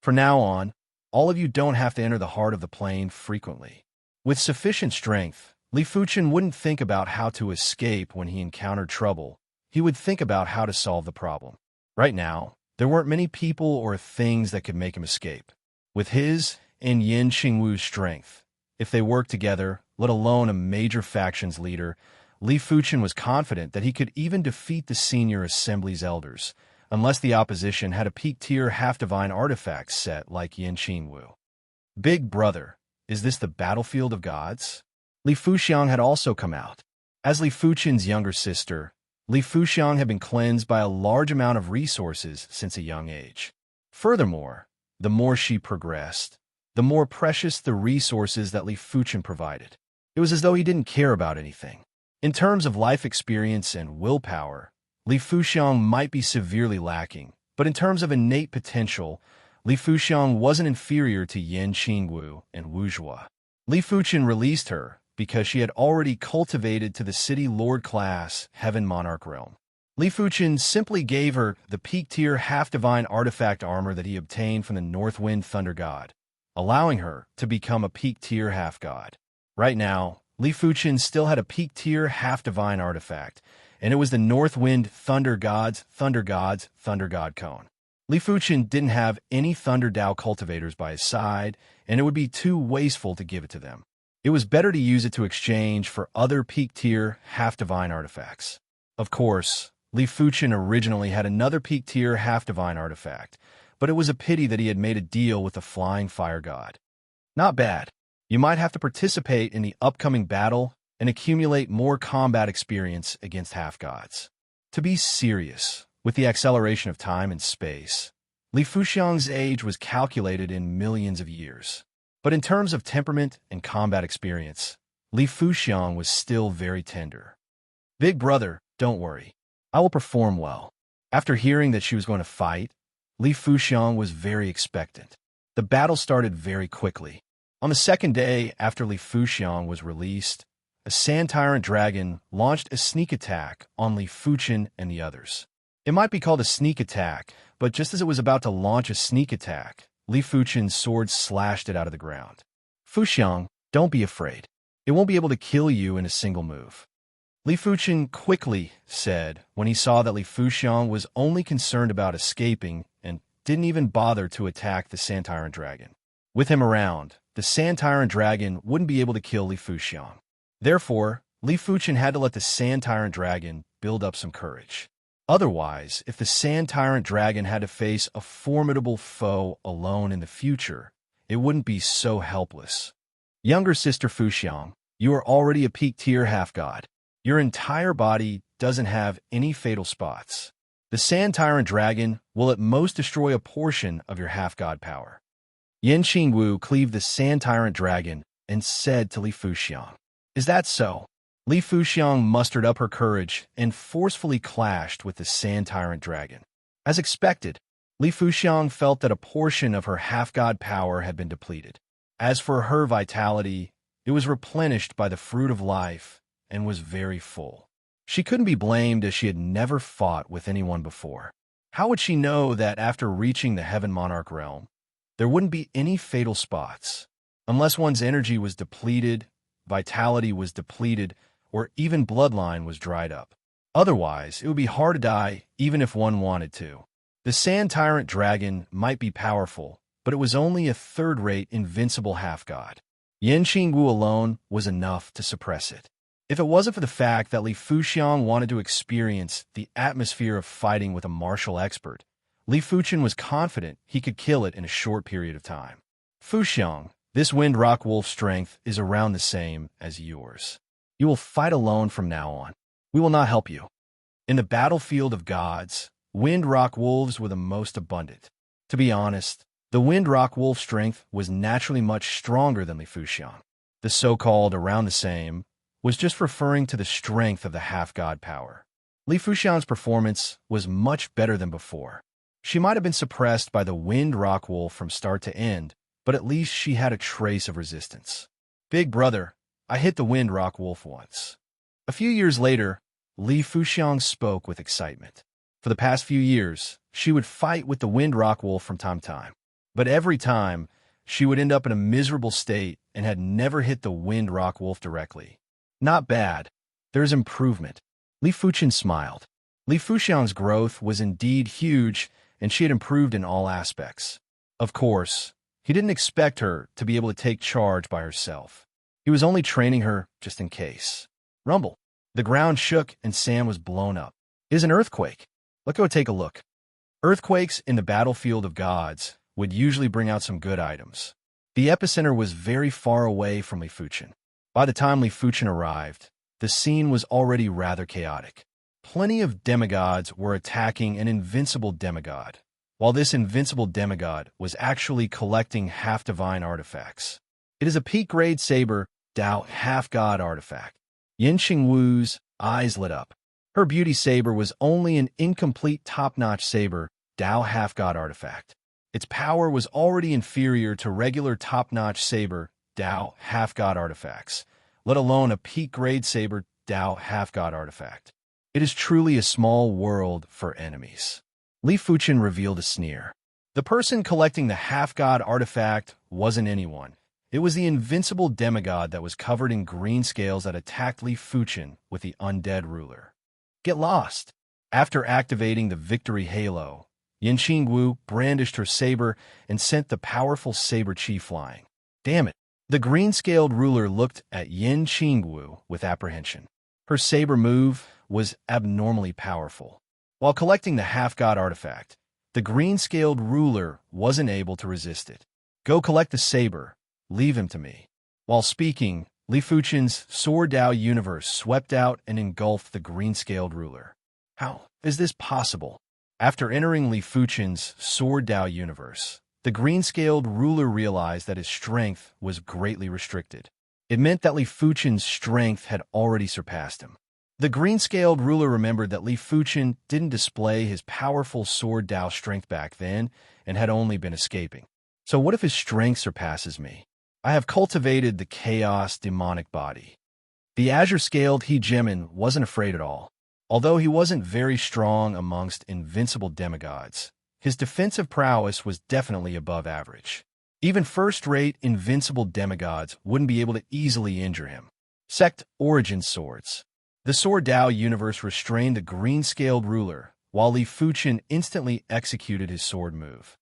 From now on, all of you don't have to enter the heart of the plane frequently. With sufficient strength, Li Fuchen wouldn't think about how to escape when he encountered trouble. He would think about how to solve the problem. Right now, there weren't many people or things that could make him escape. With his and Yin Qingwu's strength, if they worked together, let alone a major faction's leader, Li Fuchen was confident that he could even defeat the senior assembly's elders, unless the opposition had a peak-tier half-divine artifact set like Yin Qingwu. Big Brother, is this the battlefield of gods? Li Fuxiang had also come out. As Li Fuchen's younger sister, Li Fuxiang had been cleansed by a large amount of resources since a young age. Furthermore, the more she progressed, the more precious the resources that Li Fuchen provided. It was as though he didn't care about anything. In terms of life experience and willpower, Li Fuxiang might be severely lacking, but in terms of innate potential, Li Fuxiang wasn't inferior to Yin Qingwu and Wu Zhua. Li Fuchen released her because she had already cultivated to the City Lord class Heaven Monarch realm. Li Fuchen simply gave her the peak-tier half-divine artifact armor that he obtained from the North Wind Thunder God, allowing her to become a peak-tier half-god. Right now, Li Fuchen still had a peak-tier half-divine artifact, and it was the North Wind Thunder God cone. Li Fuchen didn't have any Thunder Dao cultivators by his side, and it would be too wasteful to give it to them. It was better to use it to exchange for other peak-tier, half-divine artifacts. Of course, Li Fuchen originally had another peak-tier, half-divine artifact, but it was a pity that he had made a deal with the Flying Fire God. Not bad. You might have to participate in the upcoming battle and accumulate more combat experience against half-gods. To be serious, with the acceleration of time and space, Li Fuxiang's age was calculated in millions of years. But in terms of temperament and combat experience, Li Fuxiang was still very tender. Big brother, don't worry. I will perform well. After hearing that she was going to fight, Li Fuxiang was very expectant. The battle started very quickly. On the second day after Li Fuxiang was released, a Sand Tyrant Dragon launched a sneak attack on Li Fuchen and the others. It might be called a sneak attack, but just as it was about to launch a sneak attack, Li Fuchen's sword slashed it out of the ground. Fuxiang, don't be afraid. It won't be able to kill you in a single move. Li Fuchen quickly said when he saw that Li Fuxiang was only concerned about escaping and didn't even bother to attack the Sand Tyrant Dragon. With him around, the Sand Tyrant Dragon wouldn't be able to kill Li Fuxiang. Therefore, Li Fuchen had to let the Sand Tyrant Dragon build up some courage. Otherwise, if the Sand Tyrant Dragon had to face a formidable foe alone in the future, it wouldn't be so helpless. Younger sister Fuxiang, you are already a peak-tier half-god. Your entire body doesn't have any fatal spots. The Sand Tyrant Dragon will at most destroy a portion of your half-god power. Yan Qingwu cleaved the Sand Tyrant Dragon and said to Li Fuxiang, "Is that so?" Li Fuxiang mustered up her courage and forcefully clashed with the Sand Tyrant Dragon. As expected, Li Fuxiang felt that a portion of her half-god power had been depleted. As for her vitality, it was replenished by the fruit of life and was very full. She couldn't be blamed as she had never fought with anyone before. How would she know that after reaching the Heaven Monarch realm, there wouldn't be any fatal spots? Unless one's energy was depleted, vitality was depleted, or even bloodline was dried up. Otherwise, it would be hard to die even if one wanted to. The Sand Tyrant Dragon might be powerful, but it was only a third-rate invincible half-god. Yan Qingwu alone was enough to suppress it. If it wasn't for the fact that Li Fuxiang wanted to experience the atmosphere of fighting with a martial expert, Li Fuchen was confident he could kill it in a short period of time. Fuxiang, this Wind Rock Wolf strength is around the same as yours. You will fight alone from now on. We will not help you. In the battlefield of gods, Wind Rock Wolves were the most abundant. To be honest, the Wind Rock Wolf strength was naturally much stronger than Li Fuxiang. The so-called around the same was just referring to the strength of the half-god power. Li Fuxiang's performance was much better than before. She might have been suppressed by the Wind Rock Wolf from start to end, but at least she had a trace of resistance. Big brother, I hit the Wind Rock Wolf once. A few years later, Li Fuxiang spoke with excitement. For the past few years, she would fight with the Wind Rock Wolf from time to time. But every time, she would end up in a miserable state and had never hit the Wind Rock Wolf directly. Not bad. There's improvement. Li Fuchen smiled. Li Fuxiang's growth was indeed huge, and she had improved in all aspects. Of course, he didn't expect her to be able to take charge by herself. He was only training her just in case. Rumble. The ground shook and Sam was blown up. It is an earthquake. Let's go take a look. Earthquakes in the battlefield of gods would usually bring out some good items. The epicenter was very far away from Li Fuchen. By the time Li Fuchen arrived, the scene was already rather chaotic. Plenty of demigods were attacking an invincible demigod, while this invincible demigod was actually collecting half-divine artifacts. It is a peak-grade saber, Dao half-god artifact. Yan Qingwu's eyes lit up. Her beauty saber was only an incomplete top-notch saber, Dao half-god artifact. Its power was already inferior to regular top-notch saber, Dao half-god artifacts, let alone a peak-grade saber, Dao half-god artifact. It is truly a small world for enemies. Li Fuchen revealed a sneer. The person collecting the half-god artifact wasn't anyone. It was the invincible demigod that was covered in green scales that attacked Li Fuchen with the undead ruler. Get lost. After activating the victory halo, Yin Qingwu brandished her saber and sent the powerful saber chi flying. Damn it. The green-scaled ruler looked at Yin Qingwu with apprehension. Her saber move was abnormally powerful. While collecting the half-god artifact, the green-scaled ruler wasn't able to resist it. Go collect the saber. Leave him to me. While speaking, Li Fuchen's Sword Dao universe swept out and engulfed the green-scaled ruler. How is this possible? After entering Li Fuchen's Sword Dao universe, the green-scaled ruler realized that his strength was greatly restricted. It meant that Li Fuchen's strength had already surpassed him. The green-scaled ruler remembered that Li Fuchen didn't display his powerful Sword Dao strength back then and had only been escaping. So what if his strength surpasses me? I have cultivated the chaos demonic body. The azure-scaled hegemon wasn't afraid at all. Although he wasn't very strong amongst invincible demigods, his defensive prowess was definitely above average. Even first-rate invincible demigods wouldn't be able to easily injure him. Sect Origin Swords. The Sword Dao universe restrained the green-scaled ruler, while Li Fuchen instantly executed his sword move.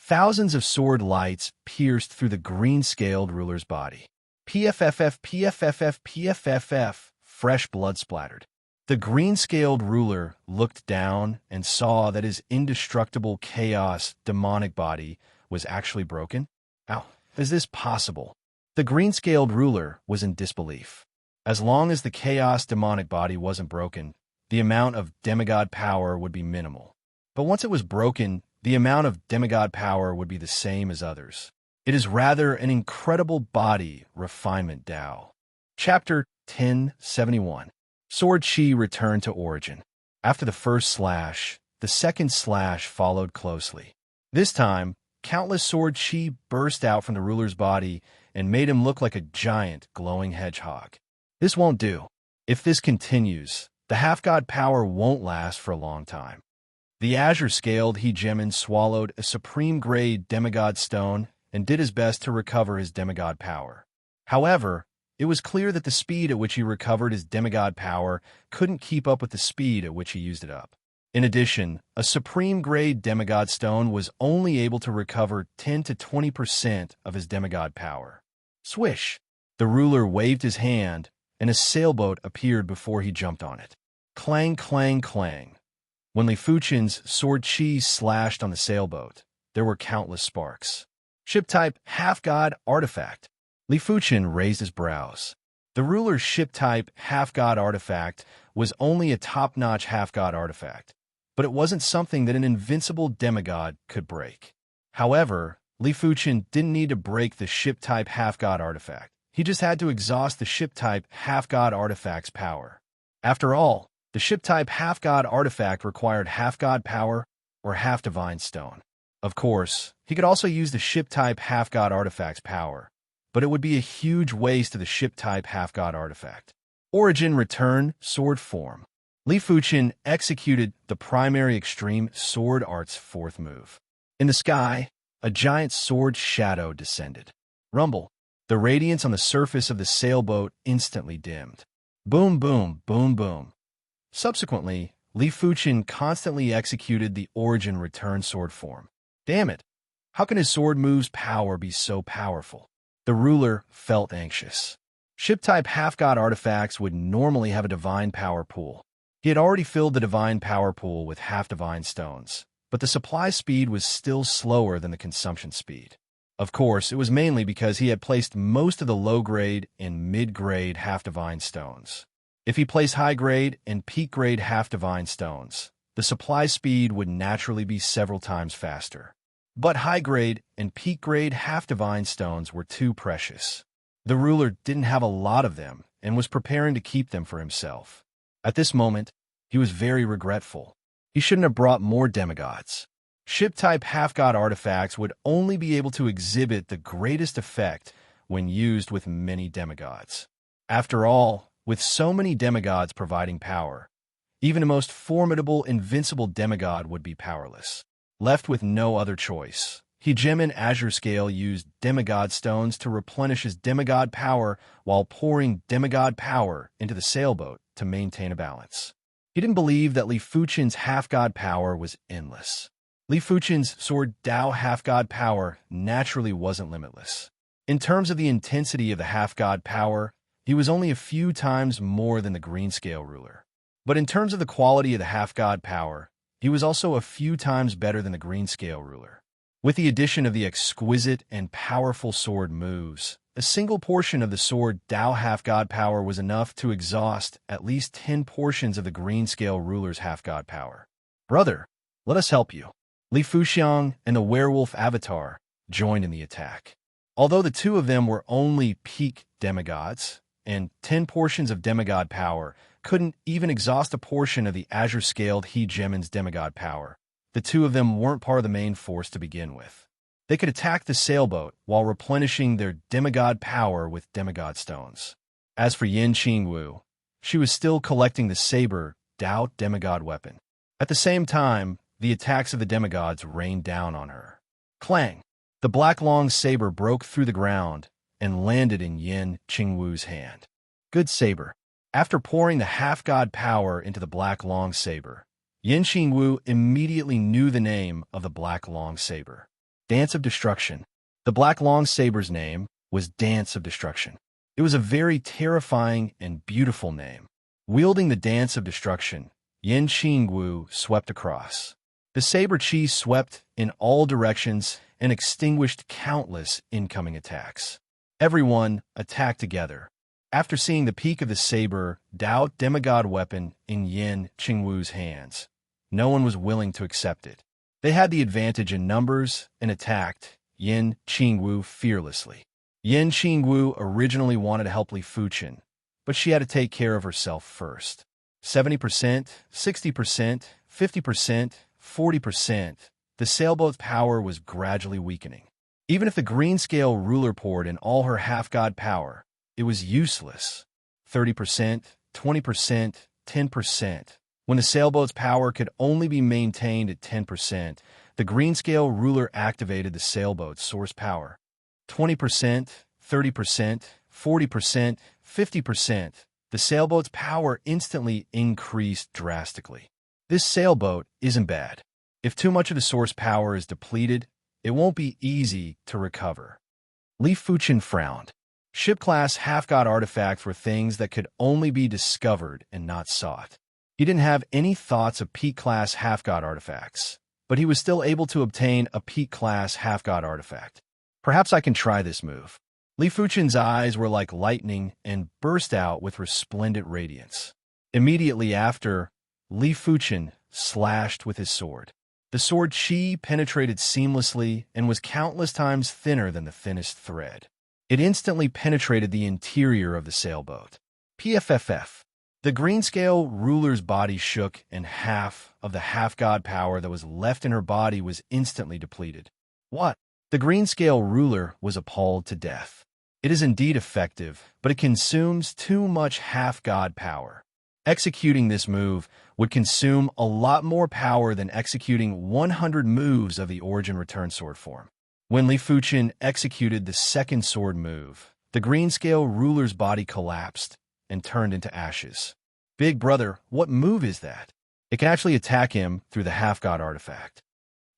Thousands of sword lights pierced through the green-scaled ruler's body. PFFF, PFFF, PFFF, fresh blood splattered. The green-scaled ruler looked down and saw that his indestructible chaos demonic body was actually broken. How is this possible? The green-scaled ruler was in disbelief. As long as the chaos demonic body wasn't broken, the amount of demigod power would be minimal. But once it was broken, the amount of demigod power would be the same as others. It is rather an incredible body refinement Dao. Chapter 1071. Sword Chi returned to origin. After the first slash, the second slash followed closely. This time, countless sword chi burst out from the ruler's body and made him look like a giant, glowing hedgehog. This won't do. If this continues, the half-god power won't last for a long time. The azure-scaled hegemon swallowed a supreme-grade demigod stone and did his best to recover his demigod power. However, it was clear that the speed at which he recovered his demigod power couldn't keep up with the speed at which he used it up. In addition, a supreme-grade demigod stone was only able to recover 10 to 20% of his demigod power. Swish! The ruler waved his hand, and a sailboat appeared before he jumped on it. Clang, clang, clang. When Li Fuchen's sword chi slashed on the sailboat, there were countless sparks. Ship-type half-god artifact. Li Fuchen raised his brows. The ruler's ship-type half-god artifact was only a top-notch half-god artifact, but it wasn't something that an invincible demigod could break. However, Li Fuchen didn't need to break the ship-type half-god artifact. He just had to exhaust the ship-type half-god artifact's power. After all, the ship-type half-god artifact required half-god power or half-divine stone. Of course, he could also use the ship-type half-god artifact's power, but it would be a huge waste of the ship-type half-god artifact. Origin Return Sword Form. Li Fuchen executed the primary extreme sword art's fourth move. In the sky, a giant sword shadow descended. Rumble. The radiance on the surface of the sailboat instantly dimmed. Boom, boom, boom, boom. Subsequently, Li Fuchen constantly executed the Origin Return sword form. Damn it! How can his sword move's power be so powerful? The ruler felt anxious. Ship-type half-god artifacts would normally have a divine power pool. He had already filled the divine power pool with half-divine stones, but the supply speed was still slower than the consumption speed. Of course, it was mainly because he had placed most of the low-grade and mid-grade half-divine stones. If he placed high-grade and peak-grade half-divine stones, the supply speed would naturally be several times faster. But high-grade and peak-grade half-divine stones were too precious. The ruler didn't have a lot of them and was preparing to keep them for himself. At this moment, he was very regretful. He shouldn't have brought more demigods. Ship-type half-god artifacts would only be able to exhibit the greatest effect when used with many demigods. After all, with so many demigods providing power, even a most formidable, invincible demigod would be powerless. Left with no other choice, Hegemon Azure Scale used demigod stones to replenish his demigod power while pouring demigod power into the sailboat to maintain a balance. He didn't believe that Li Fuchen's half-god power was endless. Li Fuchen's sword Dao half-god power naturally wasn't limitless. In terms of the intensity of the half-god power, he was only a few times more than the Greenscale ruler. But in terms of the quality of the half-god power, he was also a few times better than the Greenscale ruler. With the addition of the exquisite and powerful sword moves, a single portion of the sword Dao half-god power was enough to exhaust at least 10 portions of the Greenscale ruler's half-god power. "Brother, let us help you." Li Fuxiang and the werewolf avatar joined in the attack. Although the two of them were only peak demigods, and 10 portions of demigod power couldn't even exhaust a portion of the azure-scaled He Gemin's demigod power, the two of them weren't part of the main force to begin with. They could attack the sailboat while replenishing their demigod power with demigod stones. As for Yin Qingwu, she was still collecting the saber Dao demigod weapon. At the same time, the attacks of the demigods rained down on her. Clang! The black long saber broke through the ground and landed in Yin Qingwu's hand. Good saber. After pouring the half-god power into the black long saber, Yin Qingwu immediately knew the name of the black long saber. Dance of Destruction. The black long saber's name was Dance of Destruction. It was a very terrifying and beautiful name. Wielding the Dance of Destruction, Yin Qingwu swept across. The saber chi swept in all directions and extinguished countless incoming attacks. Everyone attacked together. After seeing the peak of the saber Dao demigod weapon in Yin Qingwu's hands, no one was willing to accept it. They had the advantage in numbers and attacked Yin Qingwu fearlessly. Yin Qingwu originally wanted to help Li Fuchen, but she had to take care of herself first. 70%, 60%, 50%, 40%, the sailboat's power was gradually weakening. Even if the Greenscale ruler poured in all her half-god power, it was useless. 30%, 20%, 10%. When the sailboat's power could only be maintained at 10%, the Greenscale ruler activated the sailboat's source power. 20%, 30%, 40%, 50%. The sailboat's power instantly increased drastically. This sailboat isn't bad. If too much of the source power is depleted, it won't be easy to recover. Li Fuchen frowned. Ship-class half-god artifacts were things that could only be discovered and not sought. He didn't have any thoughts of peak-class half-god artifacts, but he was still able to obtain a peak-class half-god artifact. Perhaps I can try this move. Li Fuchen's eyes were like lightning and burst out with resplendent radiance. Immediately after, Li Fuchen slashed with his sword. The sword chi penetrated seamlessly and was countless times thinner than the thinnest thread. It instantly penetrated the interior of the sailboat. PFFF. The Greenscale ruler's body shook, and half of the half-god power that was left in her body was instantly depleted. What? The Greenscale ruler was appalled to death. It is indeed effective, but it consumes too much half-god power. Executing this move would consume a lot more power than executing 100 moves of the Origin Return sword form. When Li Fuchen executed the second sword move, the Greenscale ruler's body collapsed and turned into ashes. Big brother, what move is that? It can actually attack him through the half-god artifact.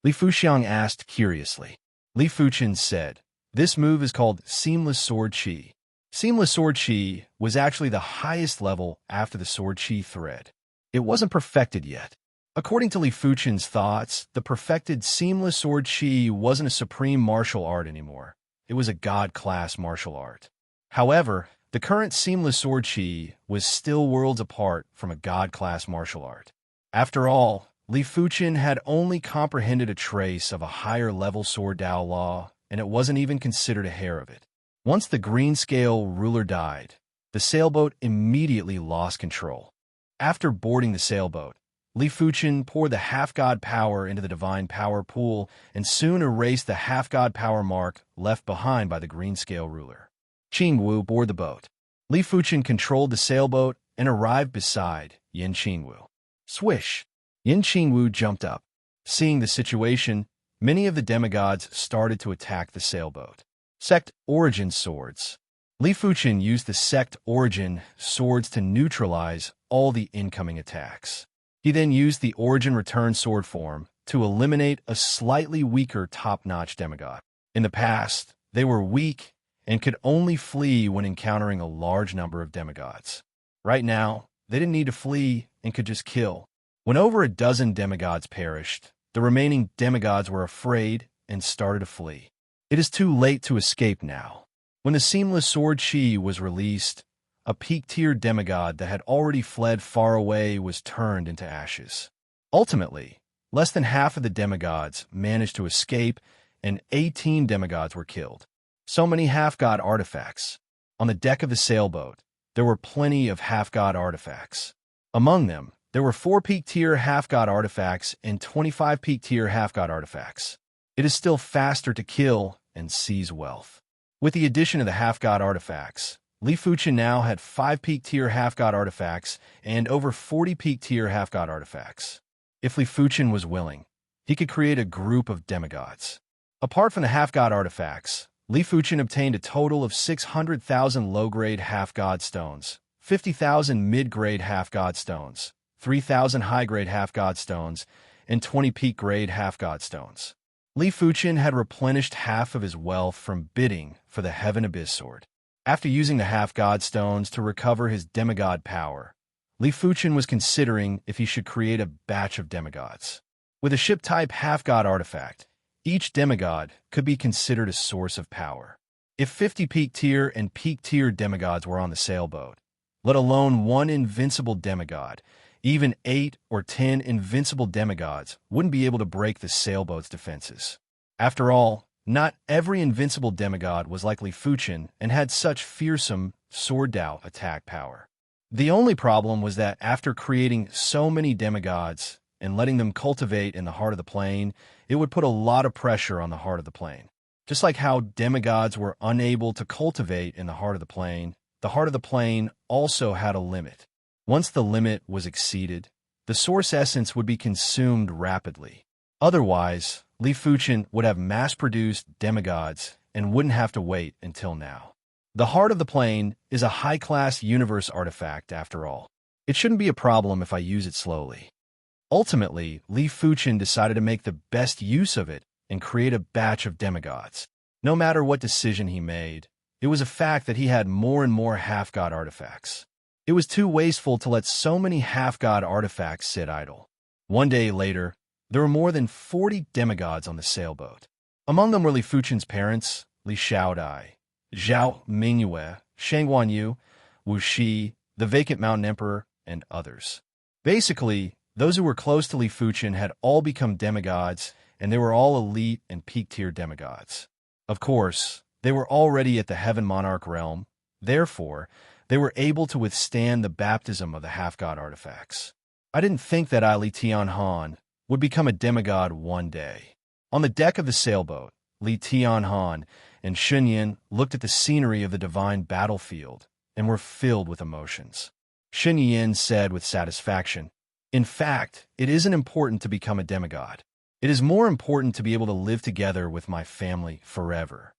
Li Fuxiang asked curiously. Li Fuchen said, "This move is called Seamless Sword Chi." Seamless Sword Chi was actually the highest level after the Sword Chi thread. It wasn't perfected yet. According to Li Fuchen's thoughts, the perfected Seamless Sword Chi wasn't a supreme martial art anymore. It was a god-class martial art. However, the current Seamless Sword Chi was still worlds apart from a god-class martial art. After all, Li Fuchen had only comprehended a trace of a higher-level sword Dao law, and it wasn't even considered a hair of it. Once the Greenscale ruler died, the sailboat immediately lost control. After boarding the sailboat, Li Fuchen poured the half-god power into the divine power pool and soon erased the half-god power mark left behind by the Greenscale ruler. Qingwu boarded the boat. Li Fuchen controlled the sailboat and arrived beside Yin Qingwu. Swish! Yin Qingwu jumped up. Seeing the situation, many of the demigods started to attack the sailboat. Sect Origin Swords. Li Fuchen used the Sect Origin Swords to neutralize all the incoming attacks. He then used the origin return sword form to eliminate a slightly weaker top-notch demigod. In the past, they were weak and could only flee when encountering a large number of demigods. Right now, they didn't need to flee and could just kill. When over a dozen demigods perished, the remaining demigods were afraid and started to flee. It is too late to escape now. When the seamless sword chi was released, a peak-tier demigod that had already fled far away was turned into ashes. Ultimately, less than half of the demigods managed to escape, and 18 demigods were killed. So many half-god artifacts. On the deck of the sailboat, there were plenty of half-god artifacts. Among them, there were 4 peak-tier half-god artifacts and 25 peak-tier half-god artifacts. It is still faster to kill and seize wealth. With the addition of the half-god artifacts, Li Fuchen now had 5 peak-tier half-god artifacts and over 40 peak-tier half-god artifacts. If Li Fuchen was willing, he could create a group of demigods. Apart from the half-god artifacts, Li Fuchen obtained a total of 600,000 low-grade half-god stones, 50,000 mid-grade half-god stones, 3,000 high-grade half-god stones, and 20 peak-grade half-god stones. Li Fuchen had replenished half of his wealth from bidding for the Heaven Abyss Sword. After using the half-god stones to recover his demigod power, Li Fuchen was considering if he should create a batch of demigods. With a ship-type half-god artifact, each demigod could be considered a source of power. If 50 peak-tier and peak-tier demigods were on the sailboat, let alone one invincible demigod, even 8 or 10 invincible demigods wouldn't be able to break the sailboat's defenses. After all, not every invincible demigod was like Li Fuchen and had such fearsome sword-dao attack power. The only problem was that after creating so many demigods and letting them cultivate in the heart of the plane, it would put a lot of pressure on the heart of the plane. Just like how demigods were unable to cultivate in the heart of the plane also had a limit. Once the limit was exceeded, the source essence would be consumed rapidly. Otherwise, Li Fuchen would have mass-produced demigods and wouldn't have to wait until now. The heart of the plane is a high-class universe artifact, after all. It shouldn't be a problem if I use it slowly. Ultimately, Li Fuchen decided to make the best use of it and create a batch of demigods. No matter what decision he made, it was a fact that he had more and more half-god artifacts. It was too wasteful to let so many half-god artifacts sit idle. One day later, there were more than 40 demigods on the sailboat. Among them were Li Fuchen's parents, Li Xiaodai, Zhao Mingyue, Shang Guanyu, Wu Shi, the vacant Mountain Emperor, and others. Basically, those who were close to Li Fuchen had all become demigods, and they were all elite and peak-tier demigods. Of course, they were already at the Heaven Monarch realm, therefore, they were able to withstand the baptism of the half-god artifacts. I didn't think that Li Tianhan would become a demigod one day. On the deck of the sailboat, Li Tianhan and Shunyin looked at the scenery of the divine battlefield and were filled with emotions. Shunyin said with satisfaction, "In fact, it isn't important to become a demigod. It is more important to be able to live together with my family forever."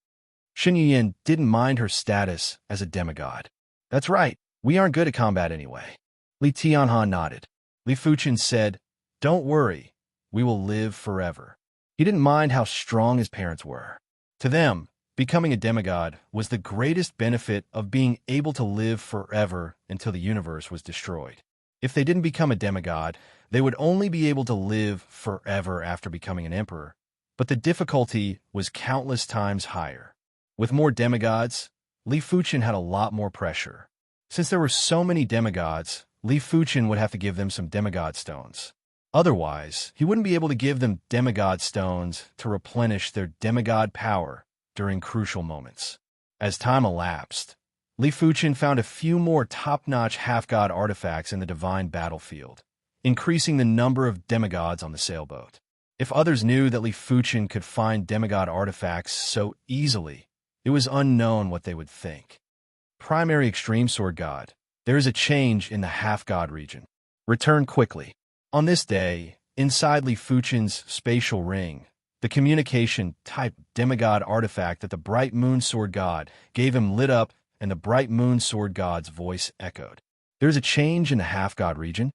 Shunyin didn't mind her status as a demigod. "That's right, we aren't good at combat anyway." Li Tianhan nodded. Li Fuchen said, "Don't worry, we will live forever." He didn't mind how strong his parents were. To them, becoming a demigod was the greatest benefit of being able to live forever until the universe was destroyed. If they didn't become a demigod, they would only be able to live forever after becoming an emperor, but the difficulty was countless times higher. With more demigods, Li Fuchen had a lot more pressure. Since there were so many demigods, Li Fuchen would have to give them some demigod stones. Otherwise, he wouldn't be able to give them demigod stones to replenish their demigod power during crucial moments. As time elapsed, Li Fuchen found a few more top-notch half-god artifacts in the divine battlefield, increasing the number of demigods on the sailboat. If others knew that Li Fuchen could find demigod artifacts so easily, it was unknown what they would think. Primary Extreme Sword God, there is a change in the half-god region. Return quickly. On this day, inside Li Fuchen's spatial ring, the communication-type demigod artifact that the Bright Moon Sword God gave him lit up, and the Bright Moon Sword God's voice echoed. "There's a change in the half-god region?"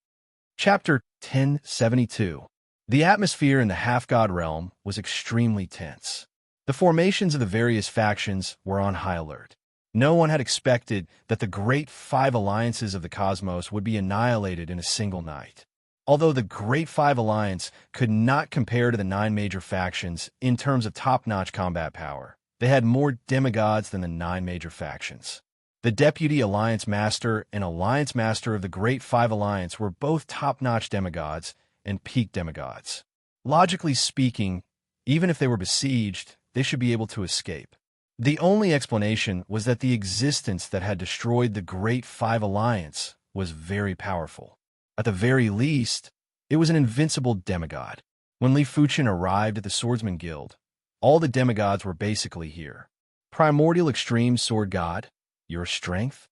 Chapter 1072. The atmosphere in the half-god realm was extremely tense. The formations of the various factions were on high alert. No one had expected that the great five alliances of the cosmos would be annihilated in a single night. Although the Great Five Alliance could not compare to the nine major factions in terms of top-notch combat power, they had more demigods than the nine major factions. The Deputy Alliance Master and Alliance Master of the Great Five Alliance were both top-notch demigods and peak demigods. Logically speaking, even if they were besieged, they should be able to escape. The only explanation was that the existence that had destroyed the Great Five Alliance was very powerful. At the very least, it was an invincible demigod. When Li Fuchen arrived at the Swordsman Guild, all the demigods were basically here. Primordial Extreme Sword God, your strength?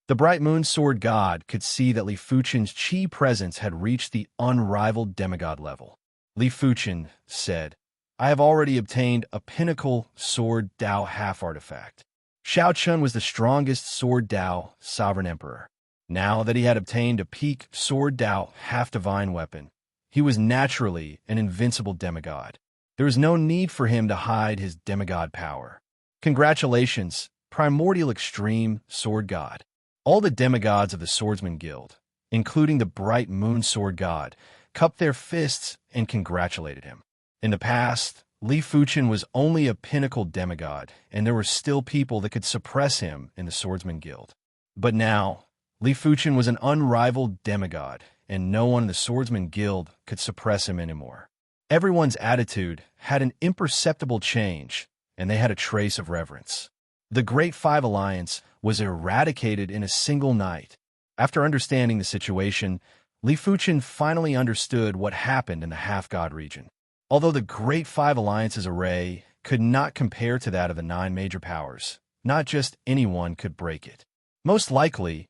The Bright Moon Sword God could see that Li Fuchen's chi presence had reached the unrivaled demigod level. Li Fuchen said, I have already obtained a pinnacle Sword Dao half-artifact. Xiao Chun was the strongest Sword Dao Sovereign Emperor. Now that he had obtained a peak Sword Dao half-divine weapon, he was naturally an invincible demigod. There was no need for him to hide his demigod power. Congratulations, Primordial Extreme Sword God. All the demigods of the Swordsman Guild, including the Bright Moon Sword God, cupped their fists and congratulated him. In the past, Li Fuchen was only a pinnacle demigod, and there were still people that could suppress him in the Swordsman Guild. But now, Li Fuchen was an unrivaled demigod, and no one in the Swordsman Guild could suppress him anymore. Everyone's attitude had an imperceptible change, and they had a trace of reverence. The Great Five Alliance was eradicated in a single night. After understanding the situation, Li Fuchen finally understood what happened in the half-god region. Although the Great Five Alliance's array could not compare to that of the nine major powers, not just anyone could break it. Most likely,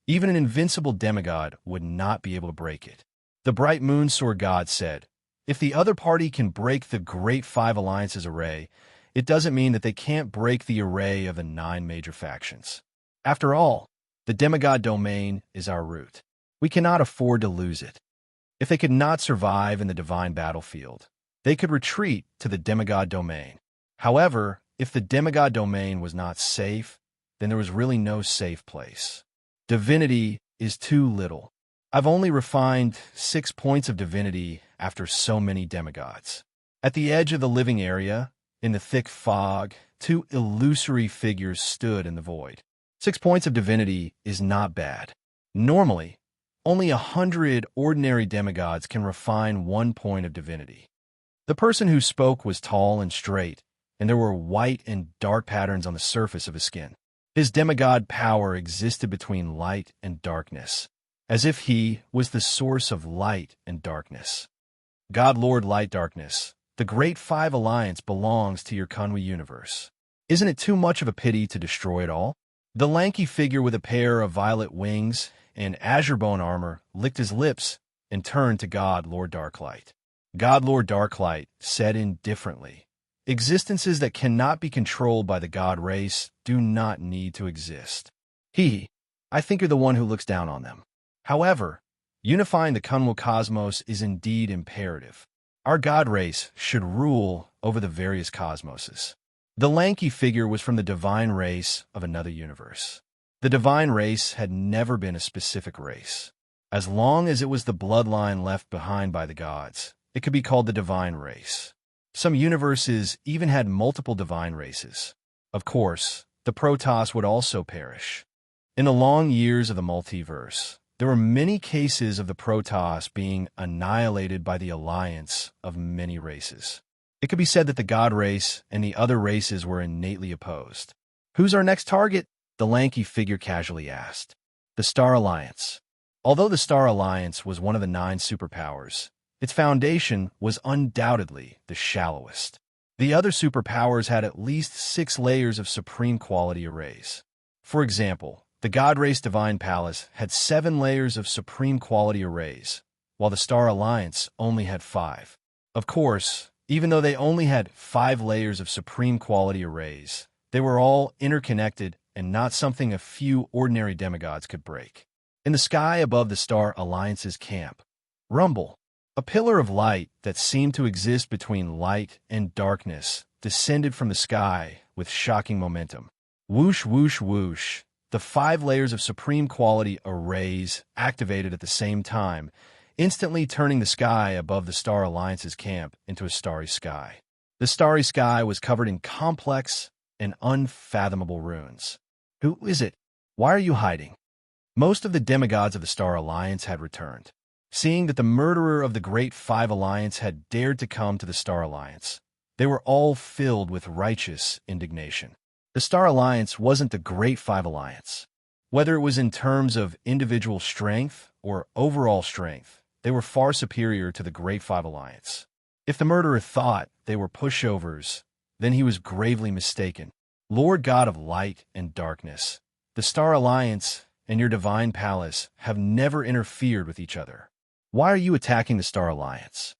even an invincible demigod would not be able to break it. The Bright Moon Sword God said, if the other party can break the Great Five Alliance's array, it doesn't mean that they can't break the array of the nine major factions. After all, the demigod domain is our root. We cannot afford to lose it. If they could not survive in the divine battlefield, they could retreat to the demigod domain. However, if the demigod domain was not safe, then there was really no safe place. Divinity is too little. I've only refined 6 points of divinity after so many demigods. At the edge of the living area, in the thick fog, 2 illusory figures stood in the void. 6 points of divinity is not bad. Normally, only 100 ordinary demigods can refine 1 point of divinity. The person who spoke was tall and straight, and there were white and dark patterns on the surface of his skin. His demigod power existed between light and darkness, as if he was the source of light and darkness. God Lord Light Darkness, the Great Five Alliance belongs to your Kunwi universe. Isn't it too much of a pity to destroy it all? The lanky figure with a pair of violet wings and azure bone armor licked his lips and turned to God Lord Darklight. God Lord Darklight said indifferently, existences that cannot be controlled by the god race do not need to exist. I think you're the one who looks down on them. However, unifying the Kunwi cosmos is indeed imperative. Our god race should rule over the various cosmoses. The lanky figure was from the divine race of another universe. The divine race had never been a specific race. As long as it was the bloodline left behind by the gods, it could be called the divine race. Some universes even had multiple divine races. Of course, the Protoss would also perish. In the long years of the multiverse, there were many cases of the Protoss being annihilated by the alliance of many races. It could be said that the god race and the other races were innately opposed. Who's our next target? The lanky figure casually asked. The Star Alliance. Although the Star Alliance was one of the 9 superpowers, its foundation was undoubtedly the shallowest. The other superpowers had at least 6 layers of supreme quality arrays. For example, the God Race Divine Palace had 7 layers of supreme quality arrays, while the Star Alliance only had 5. Of course, even though they only had 5 layers of supreme quality arrays, they were all interconnected and not something a few ordinary demigods could break. In the sky above the Star Alliance's camp, Rumble. A pillar of light that seemed to exist between light and darkness descended from the sky with shocking momentum. Whoosh, whoosh, whoosh. The 5 layers of supreme quality arrays activated at the same time, instantly turning the sky above the Star Alliance's camp into a starry sky. The starry sky was covered in complex and unfathomable runes. Who is it? Why are you hiding? Most of the demigods of the Star Alliance had returned. Seeing that the murderer of the Great Five Alliance had dared to come to the Star Alliance, they were all filled with righteous indignation. The Star Alliance wasn't the Great Five Alliance. Whether it was in terms of individual strength or overall strength, they were far superior to the Great Five Alliance. If the murderer thought they were pushovers, then he was gravely mistaken. Lord God of light and darkness, the Star Alliance and your divine palace have never interfered with each other. Why are you attacking the Star Alliance?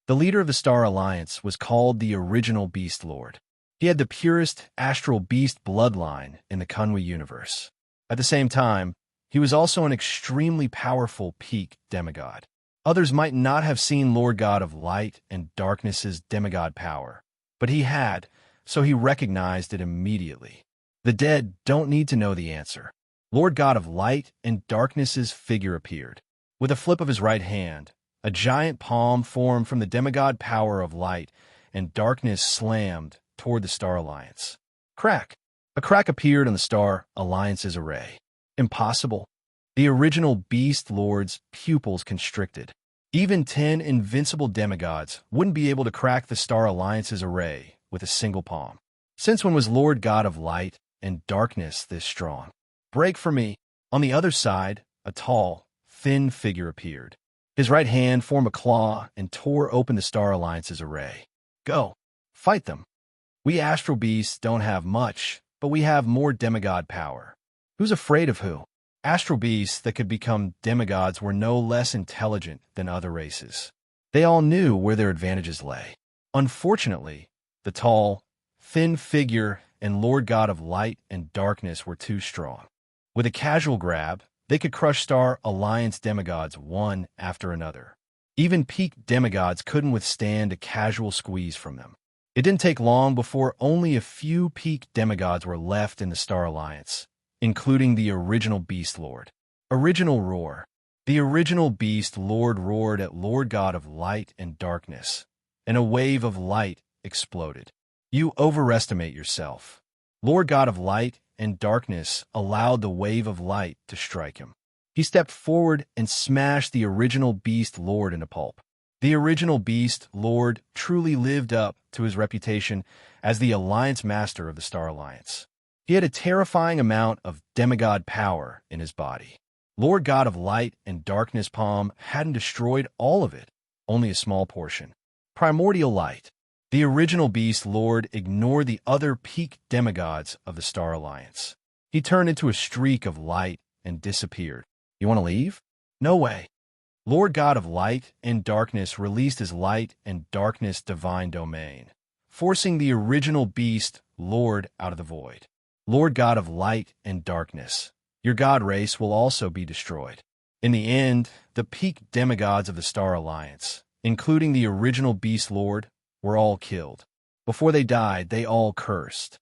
The leader of the Star Alliance was called the Original Beast Lord. He had the purest astral beast bloodline in the Kunwi universe. At the same time, he was also an extremely powerful peak demigod. Others might not have seen Lord God of Light and Darkness's demigod power, but he had, so he recognized it immediately. The dead don't need to know the answer. Lord God of Light and Darkness's figure appeared. With a flip of his right hand, a giant palm formed from the demigod power of light, and darkness slammed toward the Star Alliance. Crack! A crack appeared on the Star Alliance's array. Impossible. The Original Beast Lord's pupils constricted. Even 10 invincible demigods wouldn't be able to crack the Star Alliance's array with a single palm. Since when was Lord God of Light and Darkness this strong? Break for me. On the other side, a tall, thin figure appeared. His right hand formed a claw and tore open the Star Alliance's array. Go. Fight them. We astral beasts don't have much, but we have more demigod power. Who's afraid of who? Astral beasts that could become demigods were no less intelligent than other races. They all knew where their advantages lay. Unfortunately, the tall, thin figure and Lord God of Light and Darkness were too strong. With a casual grab, they could crush Star Alliance demigods one after another. Even peak demigods couldn't withstand a casual squeeze from them. It didn't take long before only a few peak demigods were left in the Star Alliance, including the Original Beast Lord. Original Roar. The Original Beast Lord roared at Lord God of Light and Darkness, and a wave of light exploded. You overestimate yourself. Lord God of Light and Darkness allowed the wave of light to strike him. He stepped forward and smashed the Original Beast Lord into pulp. The Original Beast Lord truly lived up to his reputation as the Alliance Master of the Star Alliance. He had a terrifying amount of demigod power in his body. Lord God of Light and Darkness palm hadn't destroyed all of it, only a small portion. Primordial Light. The Original Beast Lord ignored the other peak demigods of the Star Alliance. He turned into a streak of light and disappeared. You want to leave? No way. Lord God of Light and Darkness released his Light and Darkness divine domain, forcing the Original Beast Lord out of the void. Lord God of Light and Darkness, your god race will also be destroyed. In the end, the peak demigods of the Star Alliance, including the Original Beast Lord, were all killed. Before they died, they all cursed.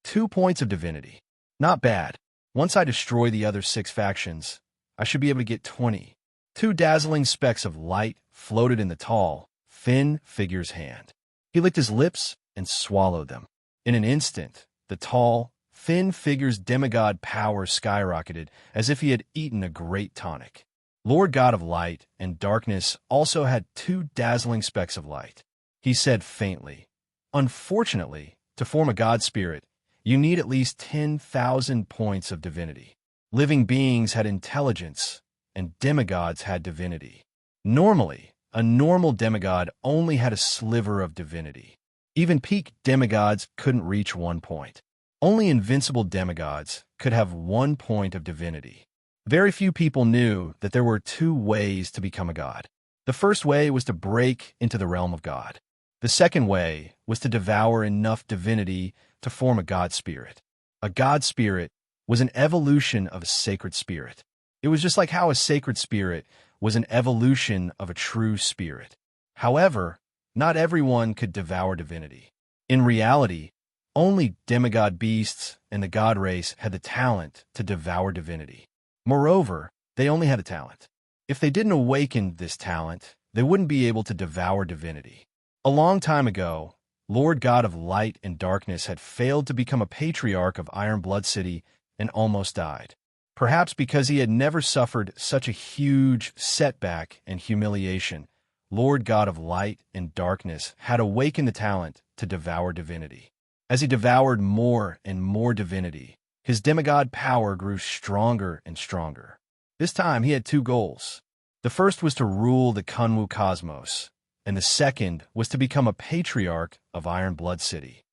2 points of divinity. Not bad. Once I destroy the other 6 factions, I should be able to get 20. 2 dazzling specks of light floated in the tall, thin figure's hand. He licked his lips and swallowed them. In an instant, the tall, thin figure's demigod power skyrocketed as if he had eaten a great tonic. Lord God of Light and Darkness also had 2 dazzling specks of light. He said faintly, "Unfortunately, to form a god spirit, you need at least 10,000 points of divinity. Living beings had intelligence, and demigods had divinity. Normally, a normal demigod only had a sliver of divinity. Even peak demigods couldn't reach 1 point. Only invincible demigods could have 1 point of divinity. Very few people knew that there were 2 ways to become a god. The first way was to break into the realm of God. The second way was to devour enough divinity to form a god spirit. A god spirit was an evolution of a sacred spirit. It was just like how a sacred spirit was an evolution of a true spirit. However, not everyone could devour divinity. In reality, only demigod beasts and the god race had the talent to devour divinity. Moreover, they only had a talent. If they didn't awaken this talent, they wouldn't be able to devour divinity. A long time ago, Lord God of Light and Darkness had failed to become a patriarch of Iron Blood City and almost died. Perhaps because he had never suffered such a huge setback and humiliation, Lord God of Light and Darkness had awakened the talent to devour divinity. As he devoured more and more divinity, his demigod power grew stronger and stronger. This time he had two goals. The first was to rule the Kunwu cosmos, and the second was to become a patriarch of Iron Blood City.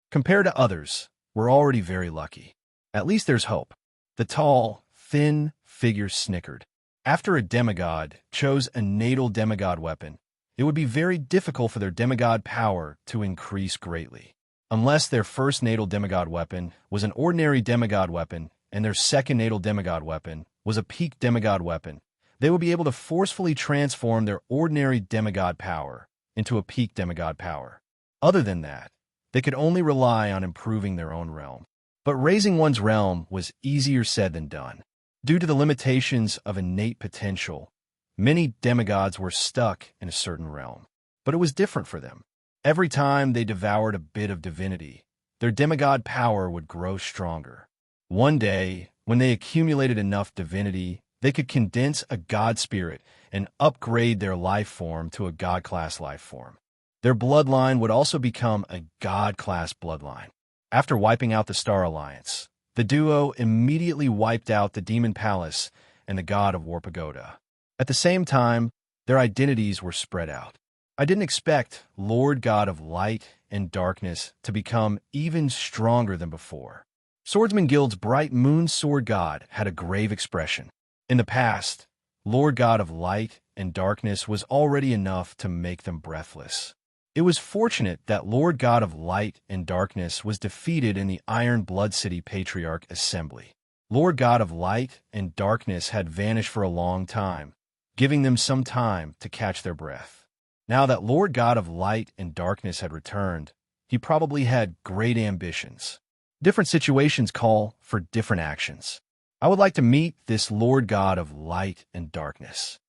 Compared to others, we're already very lucky. At least there's hope. The tall, thin figure snickered. After a demigod chose a natal demigod weapon, it would be very difficult for their demigod power to increase greatly. Unless their first natal demigod weapon was an ordinary demigod weapon and their second natal demigod weapon was a peak demigod weapon, they would be able to forcefully transform their ordinary demigod power into a peak demigod power. Other than that, they could only rely on improving their own realm. But raising one's realm was easier said than done. Due to the limitations of innate potential, many demigods were stuck in a certain realm. But it was different for them. Every time they devoured a bit of divinity, their demigod power would grow stronger. One day, when they accumulated enough divinity, they could condense a god spirit and upgrade their life form to a god-class life form. Their bloodline would also become a god-class bloodline. After wiping out the Star Alliance, the duo immediately wiped out the Demon Palace and the God of War Pagoda. At the same time, their identities were spread out. I didn't expect Lord God of Light and Darkness to become even stronger than before. Swordsman Guild's Bright Moon Sword God had a grave expression. In the past, Lord God of Light and Darkness was already enough to make them breathless. It was fortunate that Lord God of Light and Darkness was defeated in the Iron Blood City Patriarch Assembly. Lord God of Light and Darkness had vanished for a long time, giving them some time to catch their breath. Now that Lord God of Light and Darkness had returned, he probably had great ambitions. Different situations call for different actions. I would like to meet this Lord God of Light and Darkness.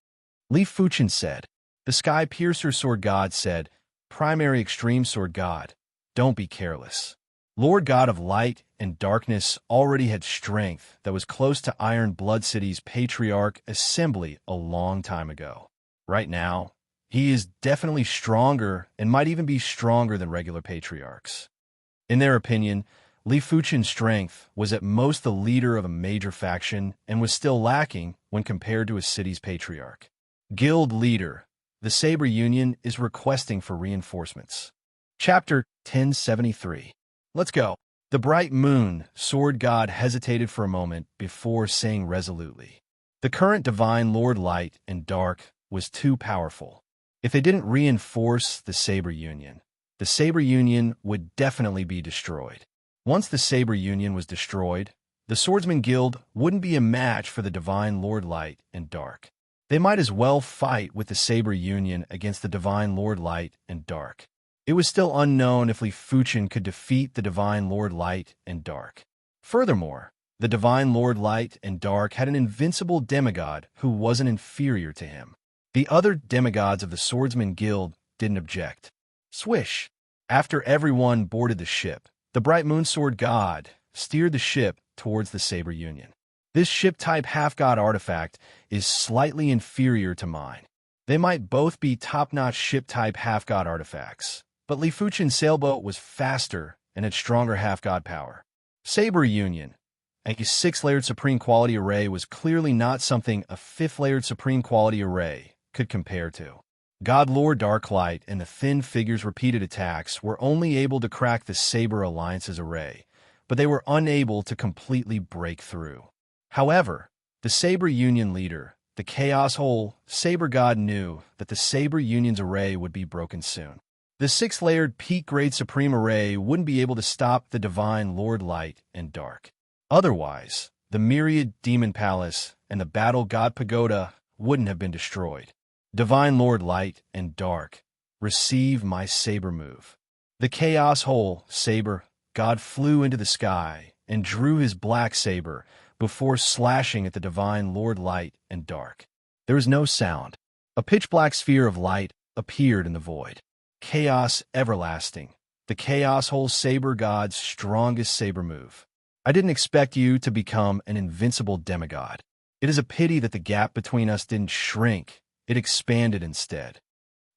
Li Fuchin said. The Sky Piercer Sword God said, Primary Extreme Sword God, don't be careless. Lord God of Light and Darkness already had strength that was close to Iron Blood City's Patriarch Assembly a long time ago. Right now, he is definitely stronger and might even be stronger than regular patriarchs. In their opinion, Li Fuchin's strength was at most the leader of a major faction and was still lacking when compared to a city's patriarch. Guild Leader, the Saber Union is requesting for reinforcements. Chapter 1073. Let's go. The Bright Moon Sword God hesitated for a moment before saying resolutely, the current Divine Lord Light and Dark was too powerful. If they didn't reinforce the Saber Union would definitely be destroyed. Once the Saber Union was destroyed, the Swordsman Guild wouldn't be a match for the Divine Lord Light and Dark. They might as well fight with the Saber Union against the Divine Lord Light and Dark. It was still unknown if Li Fuchin could defeat the Divine Lord Light and Dark. Furthermore, the Divine Lord Light and Dark had an invincible demigod who wasn't inferior to him. The other demigods of the Swordsman Guild didn't object. Swish! After everyone boarded the ship, the Bright Moon Sword God steered the ship towards the Saber Union. This ship-type half-god artifact is slightly inferior to mine. They might both be top-notch ship-type half-god artifacts, but Li Fuchin's sailboat was faster and had stronger half-god power. Saber Union, a 6-layered Supreme Quality Array, was clearly not something a 5th-layered Supreme Quality Array could compare to. God Lord Darklight and the Thin Figure's repeated attacks were only able to crack the Saber Alliance's array, but they were unable to completely break through. However, the Saber Union leader, the Chaos Hole Saber God, knew that the Saber Union's array would be broken soon. The 6-layered peak-grade Supreme Array wouldn't be able to stop the Divine Lord Light and Dark. Otherwise, the Myriad Demon Palace and the Battle God Pagoda wouldn't have been destroyed. Divine Lord Light and Dark, receive my saber move. The chaos whole saber god flew into the sky and drew his black saber before slashing at the Divine Lord Light and Dark. There was no sound. A pitch-black sphere of light appeared in the void. Chaos everlasting, the chaos whole saber god's strongest saber move. I didn't expect you to become an invincible demigod. It is a pity that the gap between us didn't shrink, it expanded instead.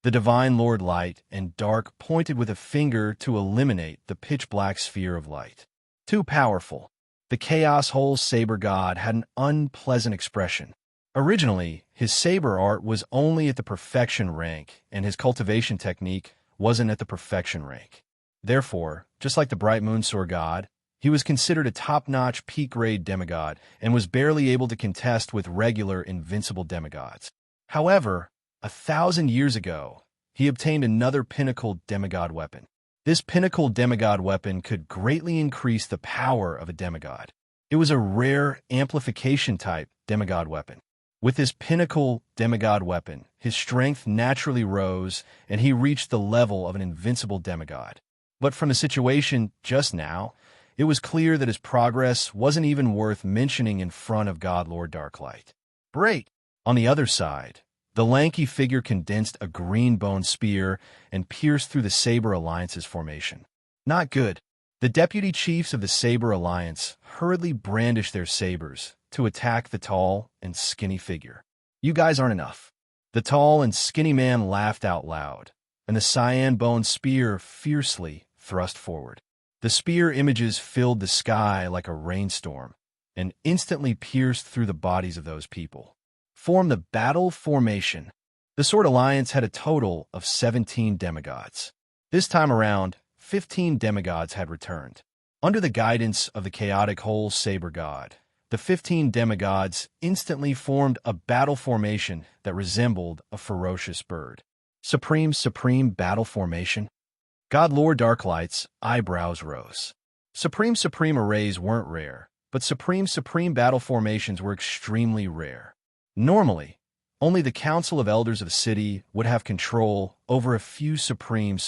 The Divine Lord Light and Dark pointed with a finger to eliminate the pitch-black sphere of light. Too powerful. The chaos whole saber god had an unpleasant expression. Originally, his saber art was only at the perfection rank, and his cultivation technique wasn't at the perfection rank. Therefore, just like the Bright Moon Sword god, he was considered a top-notch peak-grade demigod and was barely able to contest with regular invincible demigods. However, 1,000 years ago, he obtained another pinnacle demigod weapon. This pinnacle demigod weapon could greatly increase the power of a demigod. It was a rare amplification-type demigod weapon. With this pinnacle demigod weapon, his strength naturally rose, and he reached the level of an invincible demigod. But from the situation just now, it was clear that his progress wasn't even worth mentioning in front of God Lord Darklight. Great! On the other side, the lanky figure condensed a green bone spear and pierced through the Saber Alliance's formation. Not good. The deputy chiefs of the Saber Alliance hurriedly brandished their sabers to attack the tall and skinny figure. You guys aren't enough. The tall and skinny man laughed out loud, and the cyan bone spear fiercely thrust forward. The spear images filled the sky like a rainstorm and instantly pierced through the bodies of those people. Form the battle formation. The Sword Alliance had a total of 17 demigods. This time around, 15 demigods had returned. Under the guidance of the chaotic whole saber god, the 15 demigods instantly formed a battle formation that resembled a ferocious bird. Supreme battle formation. God Lord Darklight's eyebrows rose. Supreme arrays weren't rare, but supreme battle formations were extremely rare. Normally, only the Council of Elders of the city would have control over a few supreme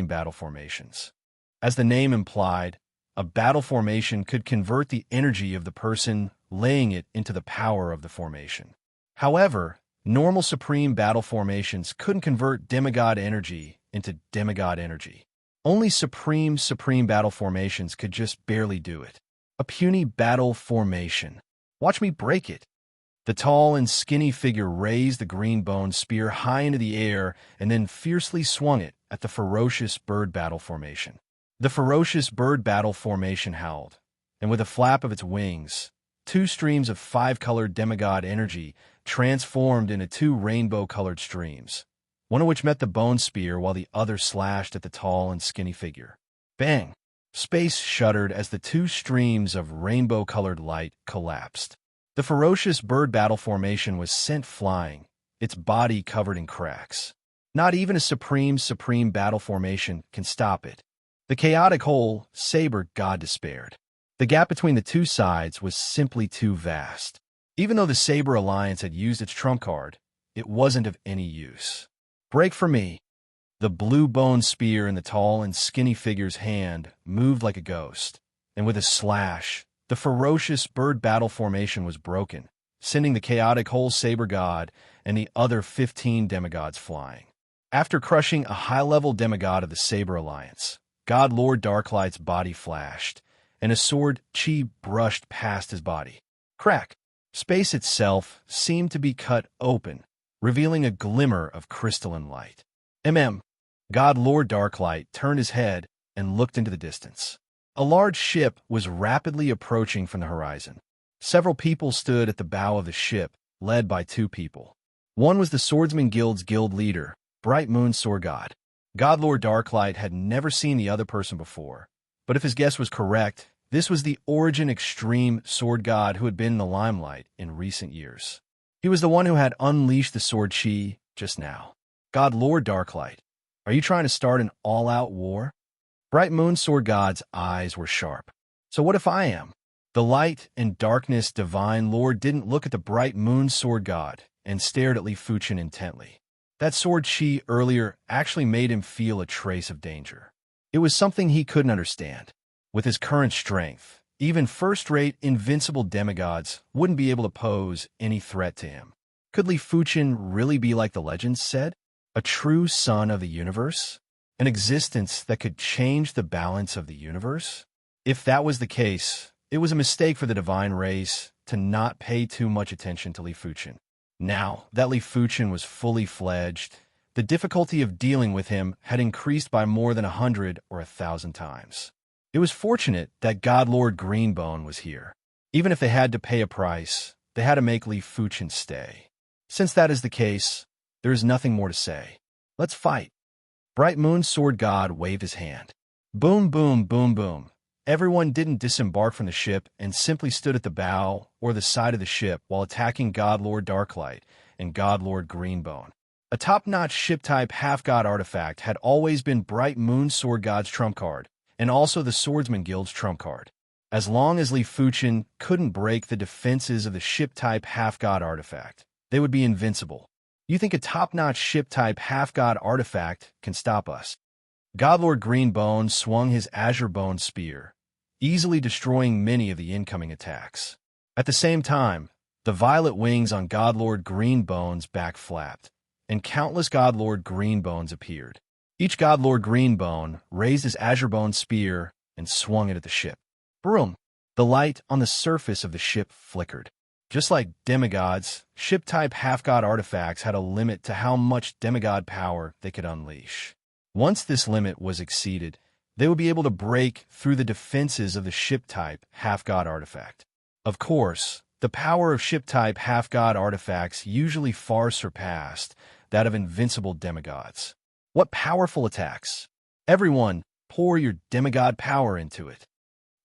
battle formations. As the name implied, a battle formation could convert the energy of the person laying it into the power of the formation. However, normal supreme battle formations couldn't convert demigod energy into demigod energy. Only supreme battle formations could just barely do it. A puny battle formation. Watch me break it. The tall and skinny figure raised the green bone spear high into the air and then fiercely swung it at the ferocious bird battle formation. The ferocious bird battle formation howled, and with a flap of its wings, 2 streams of 5-colored demigod energy transformed into 2 rainbow-colored streams, one of which met the bone spear while the other slashed at the tall and skinny figure. Bang! Space shuddered as the 2 streams of rainbow-colored light collapsed. The ferocious bird battle formation was sent flying, its body covered in cracks. Not even a supreme battle formation can stop it. The chaotic whole saber god despaired. The gap between the 2 sides was simply too vast. Even though the Saber Alliance had used its trump card, it wasn't of any use. Break for me. The blue bone spear in the tall and skinny figure's hand moved like a ghost, and with a slash, the ferocious bird battle formation was broken, sending the chaotic whole saber god and the other 15 demigods flying. After crushing a high-level demigod of the Saber Alliance, God Lord Darklight's body flashed, and a sword chi brushed past his body. Crack! Space itself seemed to be cut open, revealing a glimmer of crystalline light. God Lord Darklight turned his head and looked into the distance. A large ship was rapidly approaching from the horizon. Several people stood at the bow of the ship, led by 2 people. One was the Swordsman Guild's guild leader, Bright Moon Sword God. God Lord Darklight had never seen the other person before, but if his guess was correct, this was the Origin Extreme Sword God who had been in the limelight in recent years. He was the one who had unleashed the sword chi just now. God Lord Darklight, are you trying to start an all-out war? Bright Moon Sword God's eyes were sharp. So what if I am? The light and darkness divine lord didn't look at the Bright Moon Sword God and stared at Li Fuchen intently. That sword chi earlier actually made him feel a trace of danger. It was something he couldn't understand. With his current strength, even first-rate invincible demigods wouldn't be able to pose any threat to him. Could Li Fuchen really be like the legends said? A true son of the universe? An existence that could change the balance of the universe? If that was the case, it was a mistake for the divine race to not pay too much attention to Li Fuchen. Now that Li Fuchen was fully fledged, the difficulty of dealing with him had increased by more than 100 or 1,000 times. It was fortunate that God Lord Greenbone was here. Even if they had to pay a price, they had to make Li Fuchen stay. Since that is the case, there is nothing more to say. Let's fight. Bright Moon Sword God waved his hand. Boom, boom, boom, boom. Everyone didn't disembark from the ship and simply stood at the bow or the side of the ship while attacking God Lord Darklight and God Lord Greenbone. A top-notch ship-type half-god artifact had always been Bright Moon Sword God's trump card, and also the Swordsman Guild's trump card. As long as Li Fuchen couldn't break the defenses of the ship-type half-god artifact, they would be invincible. You think a top-notch ship-type half-god artifact can stop us? Godlord Greenbone swung his Azure Bone Spear, easily destroying many of the incoming attacks. At the same time, the violet wings on Godlord Greenbone's back flapped, and countless Godlord Greenbones appeared. Each Godlord Greenbone raised his Azure Bone Spear and swung it at the ship. Broom! The light on the surface of the ship flickered. Just like demigods, ship-type half-god artifacts had a limit to how much demigod power they could unleash. Once this limit was exceeded, they would be able to break through the defenses of the ship-type half-god artifact. Of course, the power of ship-type half-god artifacts usually far surpassed that of invincible demigods. What powerful attacks! Everyone, pour your demigod power into it.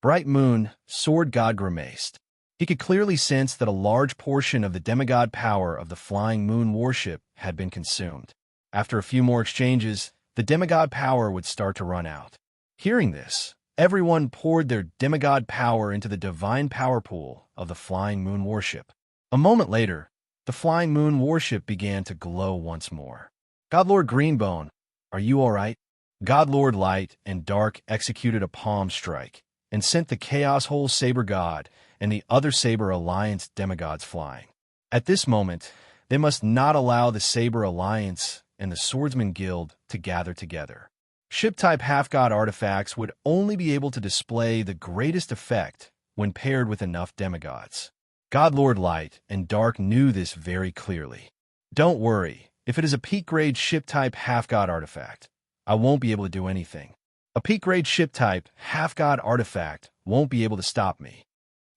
Bright Moon, Sword God grimaced. He could clearly sense that a large portion of the demigod power of the Flying Moon warship had been consumed. After a few more exchanges, the demigod power would start to run out. Hearing this, everyone poured their demigod power into the divine power pool of the Flying Moon warship. A moment later, the Flying Moon warship began to glow once more. Godlord Greenbone, are you all right? Godlord Light and Dark executed a palm strike and sent the Chaos Hole Saber God and the other Saber Alliance demigods flying. At this moment, they must not allow the Saber Alliance and the Swordsman Guild to gather together. Ship-type half-god artifacts would only be able to display the greatest effect when paired with enough demigods. Godlord Light and Dark knew this very clearly. Don't worry, if it is a peak-grade ship-type half-god artifact, I won't be able to do anything. A peak-grade ship-type half-god artifact won't be able to stop me.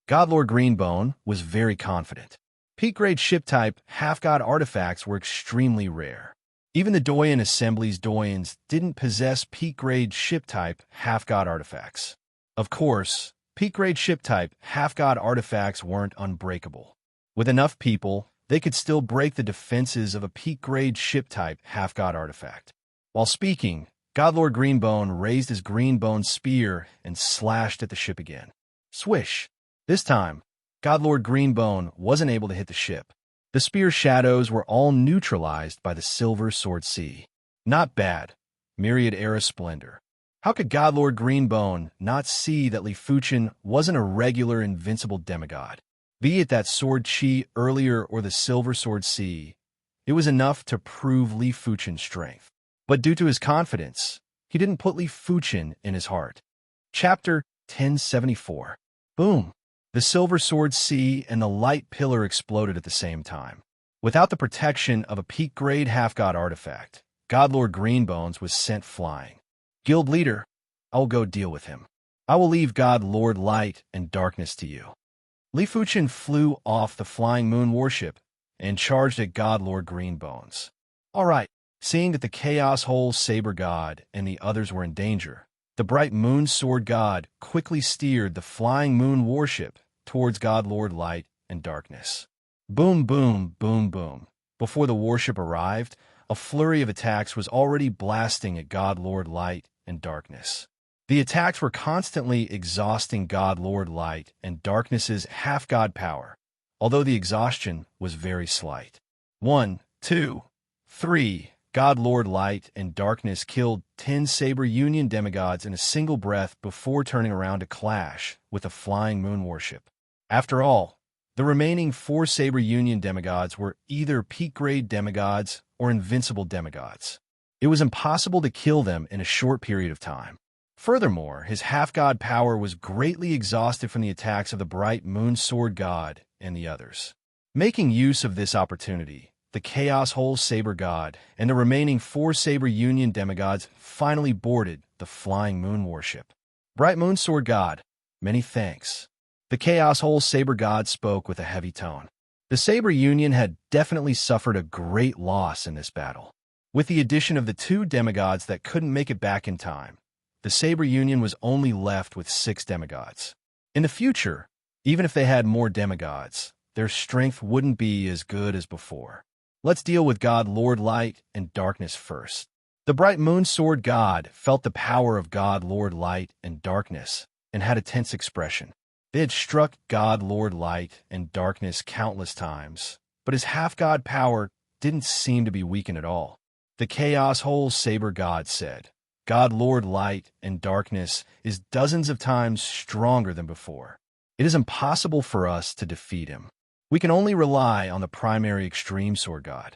Godlord Greenbone was very confident. Peak-grade ship-type half-god artifacts were extremely rare. Even the Doyen Assembly's Doyens didn't possess peak-grade ship-type half-god artifacts. Of course, peak-grade ship-type half-god artifacts weren't unbreakable. With enough people, they could still break the defenses of a peak-grade ship-type half-god artifact. While speaking, Godlord Greenbone raised his Greenbone Spear and slashed at the ship again. Swish! This time, Godlord Greenbone wasn't able to hit the ship. The spear shadows were all neutralized by the Silver Sword Sea. Not bad. Myriad Era Splendor. How could Godlord Greenbone not see that Li Fuchen wasn't a regular invincible demigod? Be it that Sword Chi earlier or the Silver Sword Sea, it was enough to prove Li Fuchen's strength. But due to his confidence, he didn't put Li Fuchen in his heart. Chapter 1074. Boom! The Silver Sword Sea and the Light Pillar exploded at the same time. Without the protection of a peak-grade half-god artifact, Godlord Greenbones was sent flying. Guild Leader, I will go deal with him. I will leave God Lord Light and Darkness to you. Li Fuchen flew off the Flying Moon warship and charged at God Lord Greenbones. All right, seeing that the Chaos Hole Saber God and the others were in danger, the Bright Moon Sword God quickly steered the Flying Moon warship towards God Lord Light and Darkness. Boom, boom, boom, boom. Before the warship arrived, a flurry of attacks was already blasting at God Lord Light and Darkness. The attacks were constantly exhausting God Lord Light and Darkness's half-god power, although the exhaustion was very slight. 1, 2, 3. God, Lord, Light, and Darkness killed 10 Saber Union demigods in a single breath before turning around to clash with the flying moon worship. After all, the remaining 4 Saber Union demigods were either peak-grade demigods or invincible demigods. It was impossible to kill them in a short period of time. Furthermore, his half-god power was greatly exhausted from the attacks of the bright moon sword god and the others. Making use of this opportunity, the Chaos Hole Saber God and the remaining 4 Saber Union demigods finally boarded the flying moon warship. Bright Moon Sword God, many thanks. The Chaos Hole Saber God spoke with a heavy tone. The Saber Union had definitely suffered a great loss in this battle. With the addition of the 2 demigods that couldn't make it back in time, the Saber Union was only left with 6 demigods. In the future, even if they had more demigods, their strength wouldn't be as good as before. Let's deal with God, Lord, Light, and Darkness first. The Bright Moon Sword God felt the power of God, Lord, Light, and Darkness, and had a tense expression. They had struck God, Lord, Light, and Darkness countless times, but his half-god power didn't seem to be weakened at all. The Chaos Hole Saber God said, God, Lord, Light, and Darkness is dozens of times stronger than before. It is impossible for us to defeat him. We can only rely on the primary Extreme Sword God.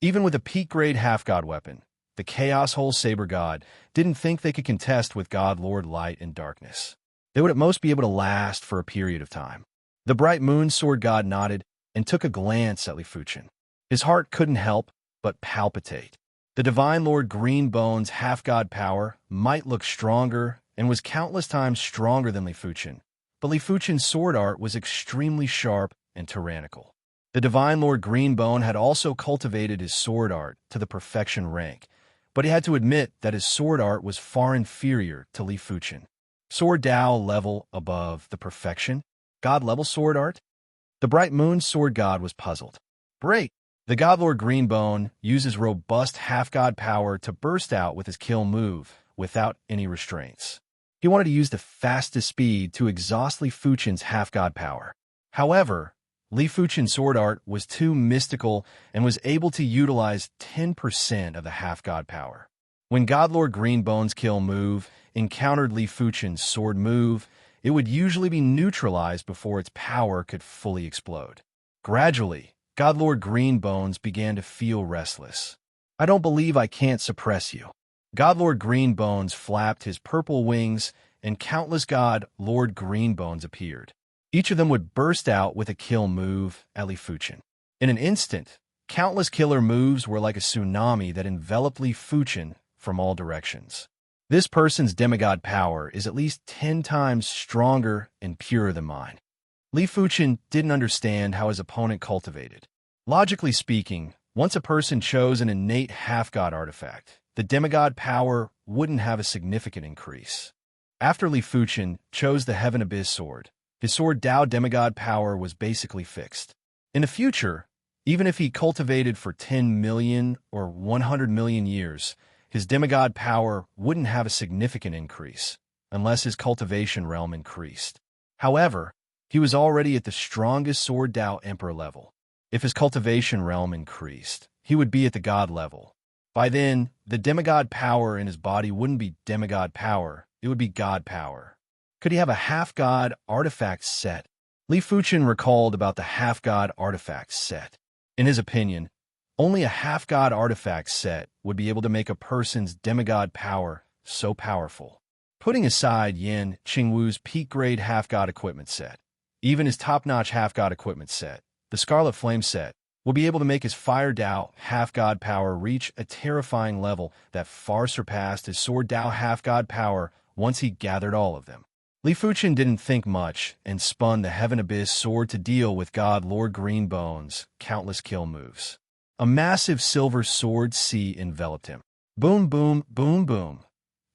Even with a peak-grade half-god weapon, the Chaos Hole Saber God didn't think they could contest with God, Lord, Light, and Darkness. They would at most be able to last for a period of time. The Bright Moon Sword God nodded and took a glance at Li Fuchen. His heart couldn't help but palpitate. The Divine Lord Greenbone's half-god power might look stronger and was countless times stronger than Li Fuchen, but Li Fuchen's sword art was extremely sharp and tyrannical. The Divine Lord Greenbone had also cultivated his sword art to the perfection rank, but he had to admit that his sword art was far inferior to Li Fuchen. Sword Dao level above the perfection? God level sword art? The Bright Moon Sword God was puzzled. Break! The God Lord Greenbone uses robust half-god power to burst out with his kill move without any restraints. He wanted to use the fastest speed to exhaust Li Fuchen's half-god power. However, Li Fuchen's sword art was too mystical and was able to utilize 10% of the half-god power. When God Lord Greenbone's kill move encountered Li Fuchen's sword move, it would usually be neutralized before its power could fully explode. Gradually, God Lord Greenbones began to feel restless. I don't believe I can't suppress you. God Lord Greenbones flapped his purple wings, and countless God Lord Greenbones appeared. Each of them would burst out with a kill move at Li Fuchen. In an instant, countless killer moves were like a tsunami that enveloped Li Fuchen from all directions. This person's demigod power is at least 10 times stronger and purer than mine. Li Fuchen didn't understand how his opponent cultivated. Logically speaking, once a person chose an innate half-god artifact, the demigod power wouldn't have a significant increase. After Li Fuchen chose the Heaven Abyss sword, his sword Dao demigod power was basically fixed. In the future, even if he cultivated for 10 million or 100 million years, his demigod power wouldn't have a significant increase, unless his cultivation realm increased. However, he was already at the strongest sword Dao Emperor level. If his cultivation realm increased, he would be at the god level. By then, the demigod power in his body wouldn't be demigod power, it would be god power. Could he have a half-god artifact set? Li Fuchen recalled about the half-god artifact set. In his opinion, only a half-god artifact set would be able to make a person's demigod power so powerful. Putting aside Yan Qingwu's peak-grade half-god equipment set, even his top-notch half-god equipment set, the Scarlet Flame set, will be able to make his Fire Dao half-god power reach a terrifying level that far surpassed his Sword Dao half-god power once he gathered all of them. Li Fuchen didn't think much and spun the Heaven Abyss sword to deal with God Lord Greenbone's countless kill moves. A massive silver sword sea enveloped him. Boom, boom, boom, boom.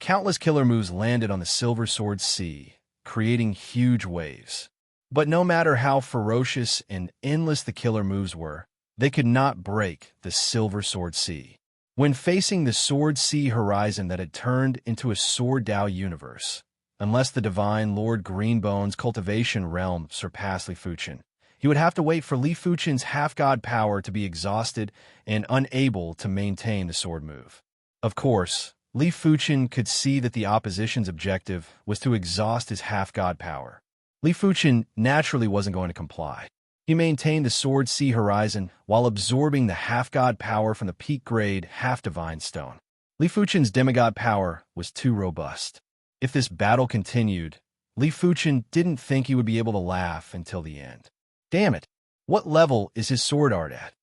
Countless killer moves landed on the silver sword sea, creating huge waves. But no matter how ferocious and endless the killer moves were, they could not break the silver sword sea. When facing the sword sea horizon that had turned into a sword Dao universe, unless the divine Lord Greenbone's cultivation realm surpassed Li Fuchen, He would have to wait for Li Fuchen's half-god power to be exhausted and unable to maintain the sword move. Of course, Li Fuchen could see that the opposition's objective was to exhaust his half-god power. Li Fuchen naturally wasn't going to comply. He maintained the sword sea horizon while absorbing the half-god power from the peak-grade half-divine stone. Li Fuchen's demigod power was too robust. If this battle continued, Li Fuchen didn't think he would be able to laugh until the end. Damn it, what level is his sword art at?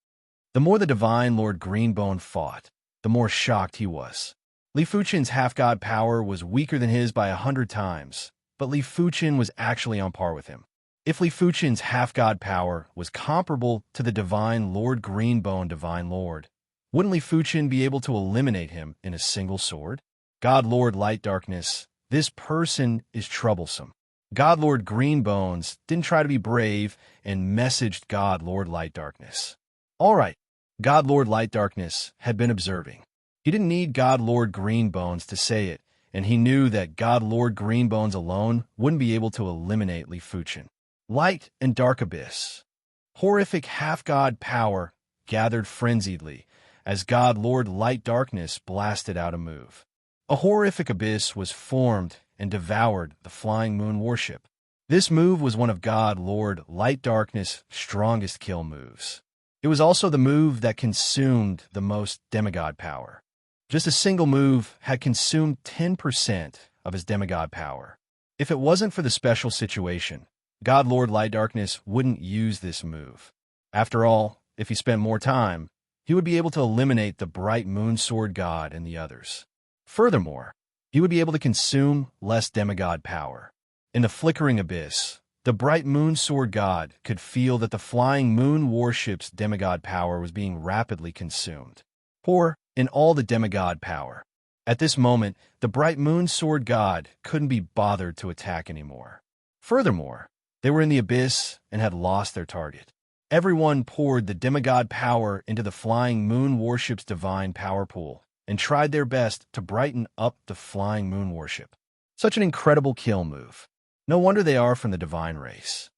The more the Divine Lord Greenbone fought, the more shocked he was. Li Fuchen's half-god power was weaker than his by 100 times, but Li Fuchen was actually on par with him. If Li Fuchen's half-god power was comparable to the Divine Lord Greenbone Divine Lord, wouldn't Li Fuchen be able to eliminate him in a single sword? God Lord Light Darkness, this person is troublesome. God Lord Greenbones didn't try to be brave and messaged God Lord Light Darkness. All right, God Lord Light Darkness had been observing. He didn't need God Lord Greenbones to say it, and he knew that God Lord Greenbones alone wouldn't be able to eliminate Li Fuchen. Light and Dark Abyss. Horrific half-god power gathered frenziedly as God Lord Light Darkness blasted out a move. A horrific abyss was formed and devoured the Flying Moon warship. This move was one of God Lord Light Darkness' strongest kill moves. It was also the move that consumed the most demigod power. Just a single move had consumed 10% of his demigod power. If it wasn't for the special situation, God Lord Light Darkness wouldn't use this move. After all, if he spent more time, he would be able to eliminate the Bright Moon Sword God and the others. Furthermore, he would be able to consume less demigod power. In the flickering abyss, the Bright Moon Sword God could feel that the Flying Moon warship's demigod power was being rapidly consumed. Pour in all the demigod power. At this moment, the Bright Moon Sword God couldn't be bothered to attack anymore. Furthermore, they were in the abyss and had lost their target. Everyone poured the demigod power into the Flying Moon warship's divine power pool and tried their best to brighten up the Flying Moon warship. Such an incredible kill move. No wonder they are from the divine race.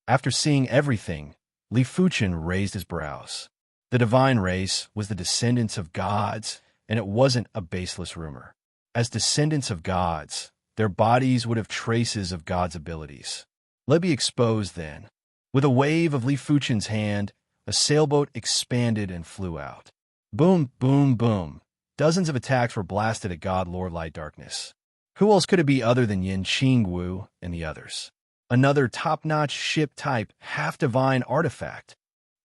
After seeing everything, Li Fuchen raised his brows. The divine race was the descendants of gods, and it wasn't a baseless rumor. As descendants of gods, their bodies would have traces of God's abilities. Let be exposed then. With a wave of Li Fuchen's hand, a sailboat expanded and flew out. Boom, boom, boom. Dozens of attacks were blasted at God Lord Light Darkness. Who else could it be other than Yin Qingwu and the others? Another top-notch ship-type, half-divine artifact.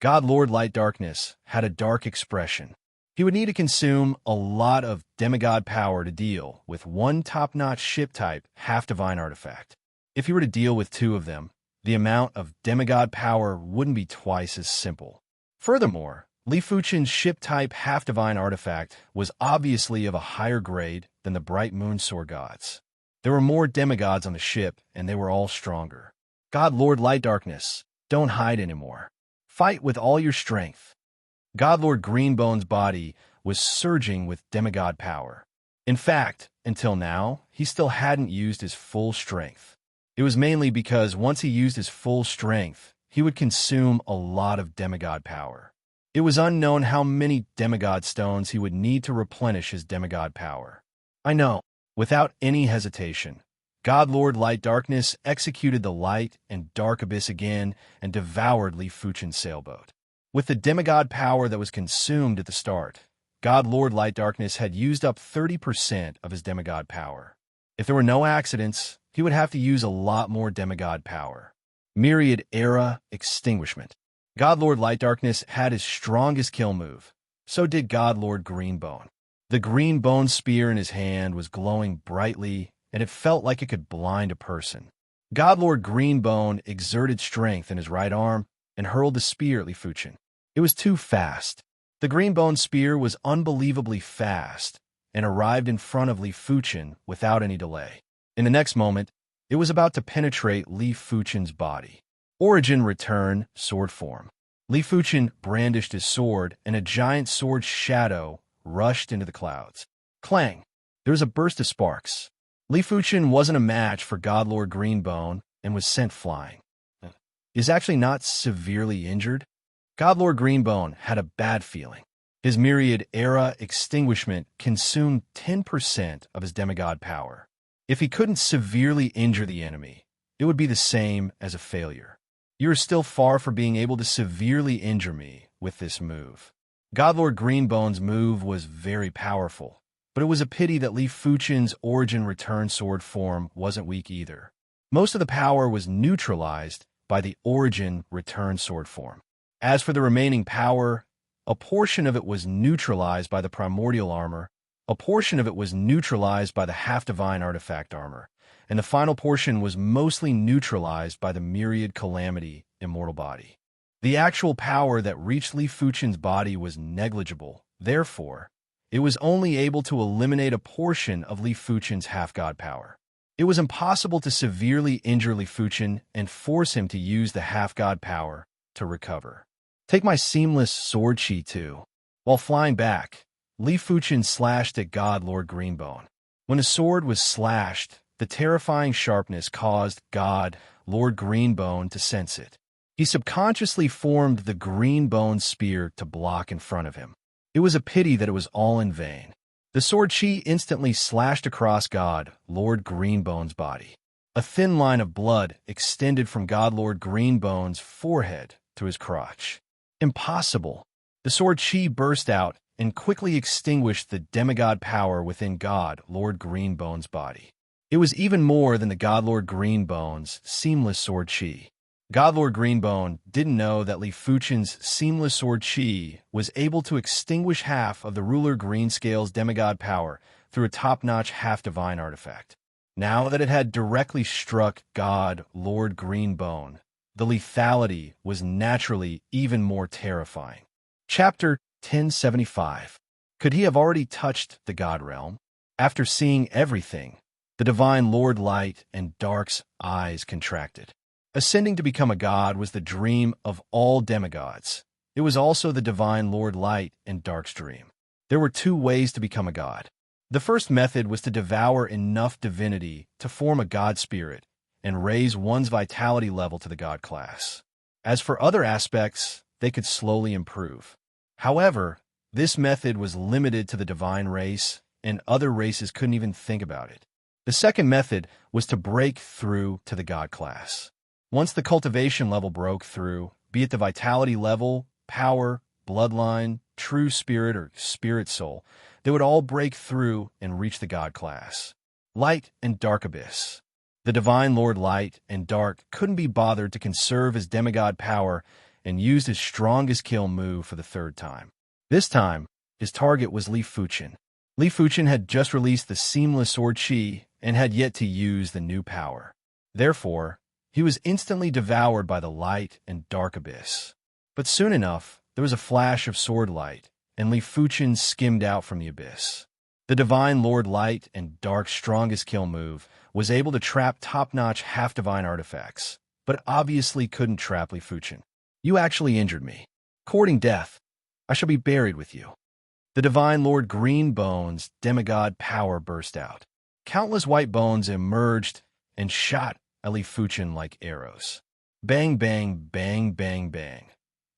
God Lord Light Darkness had a dark expression. He would need to consume a lot of demigod power to deal with one top-notch ship-type, half-divine artifact. If he were to deal with two of them, the amount of demigod power wouldn't be twice as simple. Furthermore, Li Fuchen's ship-type half-divine artifact was obviously of a higher grade than the Bright Moon Sword Gods. There were more demigods on the ship, and they were all stronger. God Lord Light Darkness, don't hide anymore. Fight with all your strength. God Lord Greenbone's body was surging with demigod power. In fact, until now, he still hadn't used his full strength. It was mainly because once he used his full strength, he would consume a lot of demigod power. It was unknown how many demigod stones he would need to replenish his demigod power. I know, without any hesitation, God Lord Light Darkness executed the Light and Dark Abyss again and devoured Li Fuchen's sailboat. With the demigod power that was consumed at the start, God Lord Light Darkness had used up 30% of his demigod power. If there were no accidents, he would have to use a lot more demigod power. Myriad Era Extinguishment. God Lord Light Darkness had his strongest kill move. So did God Lord Greenbone. The Greenbone spear in his hand was glowing brightly, and it felt like it could blind a person. God Lord Greenbone exerted strength in his right arm and hurled the spear at Li Fuchen. It was too fast. The Greenbone spear was unbelievably fast and arrived in front of Li Fuchen without any delay. In the next moment, it was about to penetrate Li Fuchen's body. Origin Return Sword Form. Li Fuchen brandished his sword, and a giant sword shadow rushed into the clouds. Clang! There was a burst of sparks. Li Fuchen wasn't a match for God Lord Greenbone and was sent flying. is actually not severely injured, Godlord Greenbone had a bad feeling. His myriad era extinguishment consumed 10% of his demigod power. If he couldn't severely injure the enemy, it would be the same as a failure. You are still far from being able to severely injure me with this move. Godlord Greenbone's move was very powerful, but it was a pity that Li Fuchen's origin return sword form wasn't weak either. Most of the power was neutralized by the origin return sword form. As for the remaining power, a portion of it was neutralized by the primordial armor, a portion of it was neutralized by the half-divine artifact armor, and the final portion was mostly neutralized by the myriad calamity immortal body. The actual power that reached Li Fuchen's body was negligible, therefore, it was only able to eliminate a portion of Li Fuchen's half-god power. It was impossible to severely injure Li Fuchen and force him to use the half-god power to recover. Take my seamless sword chi too. While flying back, Li Fuchen slashed at Godlord Greenbone. When his sword was slashed, the terrifying sharpness caused Lord Greenbone to sense it. He subconsciously formed the Greenbone spear to block in front of him. It was a pity that it was all in vain. The sword chi instantly slashed across Lord Greenbone's body. A thin line of blood extended from Godlord Greenbone's forehead to his crotch. Impossible. The sword chi burst out and quickly extinguished the demigod power within Lord Greenbone's body. It was even more than the Godlord Greenbone's seamless sword chi. Godlord Greenbone didn't know that Li Fuchen's seamless sword chi was able to extinguish half of the ruler Greenscale's demigod power through a top-notch half-divine artifact. Now that it had directly struck Lord Greenbone, the lethality was naturally even more terrifying. Chapter 1075. Could he have already touched the God realm? After seeing everything, the divine Lord Light and Dark's eyes contracted. Ascending to become a god was the dream of all demigods. It was also the divine Lord Light and Dark's dream. There were two ways to become a god. The first method was to devour enough divinity to form a god spirit and raise one's vitality level to the god class. As for other aspects, they could slowly improve. However, this method was limited to the divine race, and other races couldn't even think about it. The second method was to break through to the god class. Once the cultivation level broke through, be it the vitality level, power, bloodline, true spirit, or spirit soul, they would all break through and reach the god class. Light and Dark Abyss. The divine Lord Light and Dark couldn't be bothered to conserve his demigod power and used his strongest kill move for the third time. This time, his target was Li Fuchen. Li Fuchen had just released the seamless sword chi and had yet to use the new power. Therefore, he was instantly devoured by the Light and Dark Abyss. But soon enough, there was a flash of sword light, and Li Fuchen skimmed out from the abyss. The divine Lord Light and Dark's strongest kill move was able to trap top-notch half-divine artifacts, but obviously couldn't trap Li Fuchen. You actually injured me. Courting death, I shall be buried with you. The divine Lord Greenbone's demigod power burst out. Countless white bones emerged and shot at Li Fuchen like arrows. Bang, bang, bang, bang, bang.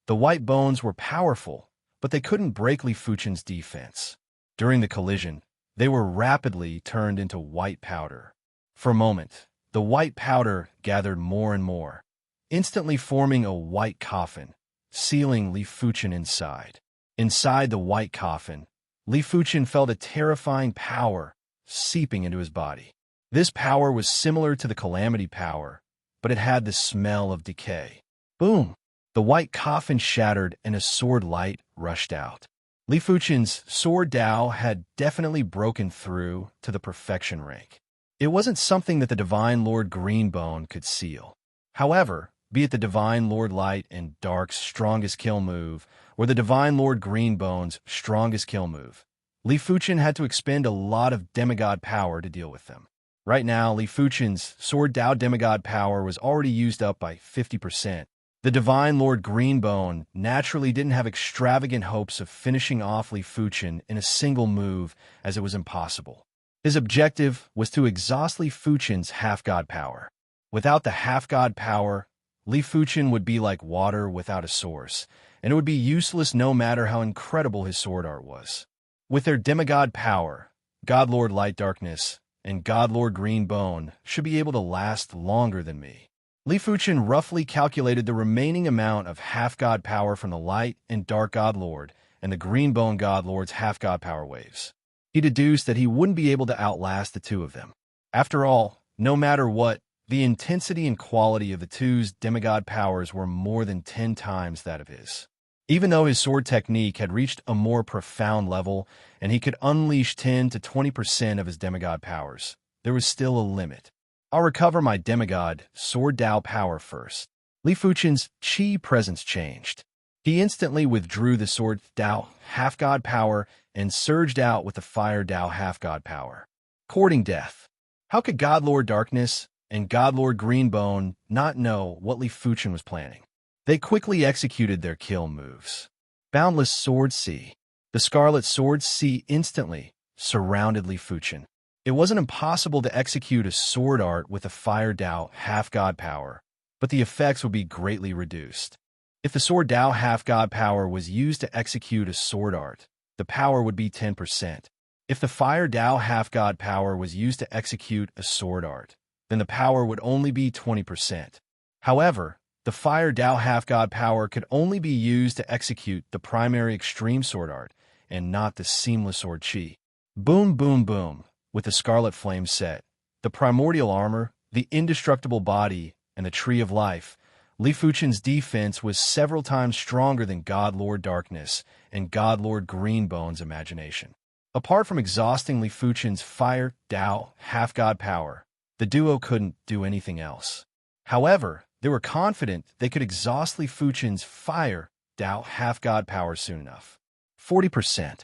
The white bones were powerful, but they couldn't break Li Fuchen's defense. During the collision, they were rapidly turned into white powder. For a moment, the white powder gathered more and more, instantly forming a white coffin, sealing Li Fuchen inside. Inside the white coffin, Li Fuchen felt a terrifying power seeping into his body. This power was similar to the calamity power, but it had the smell of decay. Boom! The white coffin shattered and a sword light rushed out. Li Fuchen's sword Dao had definitely broken through to the perfection rank. It wasn't something that the divine Lord Greenbone could seal. However, be it the divine Lord Light and Dark's strongest kill move, or the divine Lord Greenbone's strongest kill move, Li Fuchen had to expend a lot of demigod power to deal with them. Right now, Li Fuchen's sword Dao demigod power was already used up by 50%. The divine Lord Greenbone naturally didn't have extravagant hopes of finishing off Li Fuchen in a single move, as it was impossible. His objective was to exhaust Li Fuchen's half-god power. Without the half-god power, Li Fuchen would be like water without a source, and it would be useless no matter how incredible his sword art was. With their demigod power, God Lord Light Darkness, and God Lord Green Bone should be able to last longer than me. Li Fuchen roughly calculated the remaining amount of half-god power from the Light and Dark God Lord and the Green Bone God Lord's half-god power waves. He deduced that he wouldn't be able to outlast the two of them. After all, no matter what, the intensity and quality of the two's demigod powers were more than 10 times that of his. Even though his sword technique had reached a more profound level and he could unleash 10 to 20% of his demigod powers, there was still a limit. I'll recover my demigod sword Dao power first. Li Fuchen's chi presence changed. He instantly withdrew the sword Dao half-god power and surged out with the fire Dao half-god power. Courting death. How could God Lord Darkness and God Lord Greenbone not know what Li Fuchen was planning? They quickly executed their kill moves. Boundless Sword C. The Scarlet Sword C instantly surrounded Li Fuchen. It wasn't impossible to execute a sword art with a Fire Dao half-god power, but the effects would be greatly reduced. If the sword Dao half-god power was used to execute a sword art, the power would be 10%. If the Fire Dao half-god power was used to execute a sword art, then the power would only be 20%. However, the Fire Dao half-god power could only be used to execute the primary extreme sword art, and not the seamless sword chi. Boom, boom, boom. With the Scarlet Flame set, the primordial armor, the indestructible body, and the Tree of Life, Li Fuchen's defense was several times stronger than God Lord Darkness and God Lord Greenbone's imagination. Apart from exhausting Li Fuchen's Fire Dao half-god power, the duo couldn't do anything else. However, they were confident they could exhaust Li Fuchen's Fire Dao half-god power soon enough. 40%,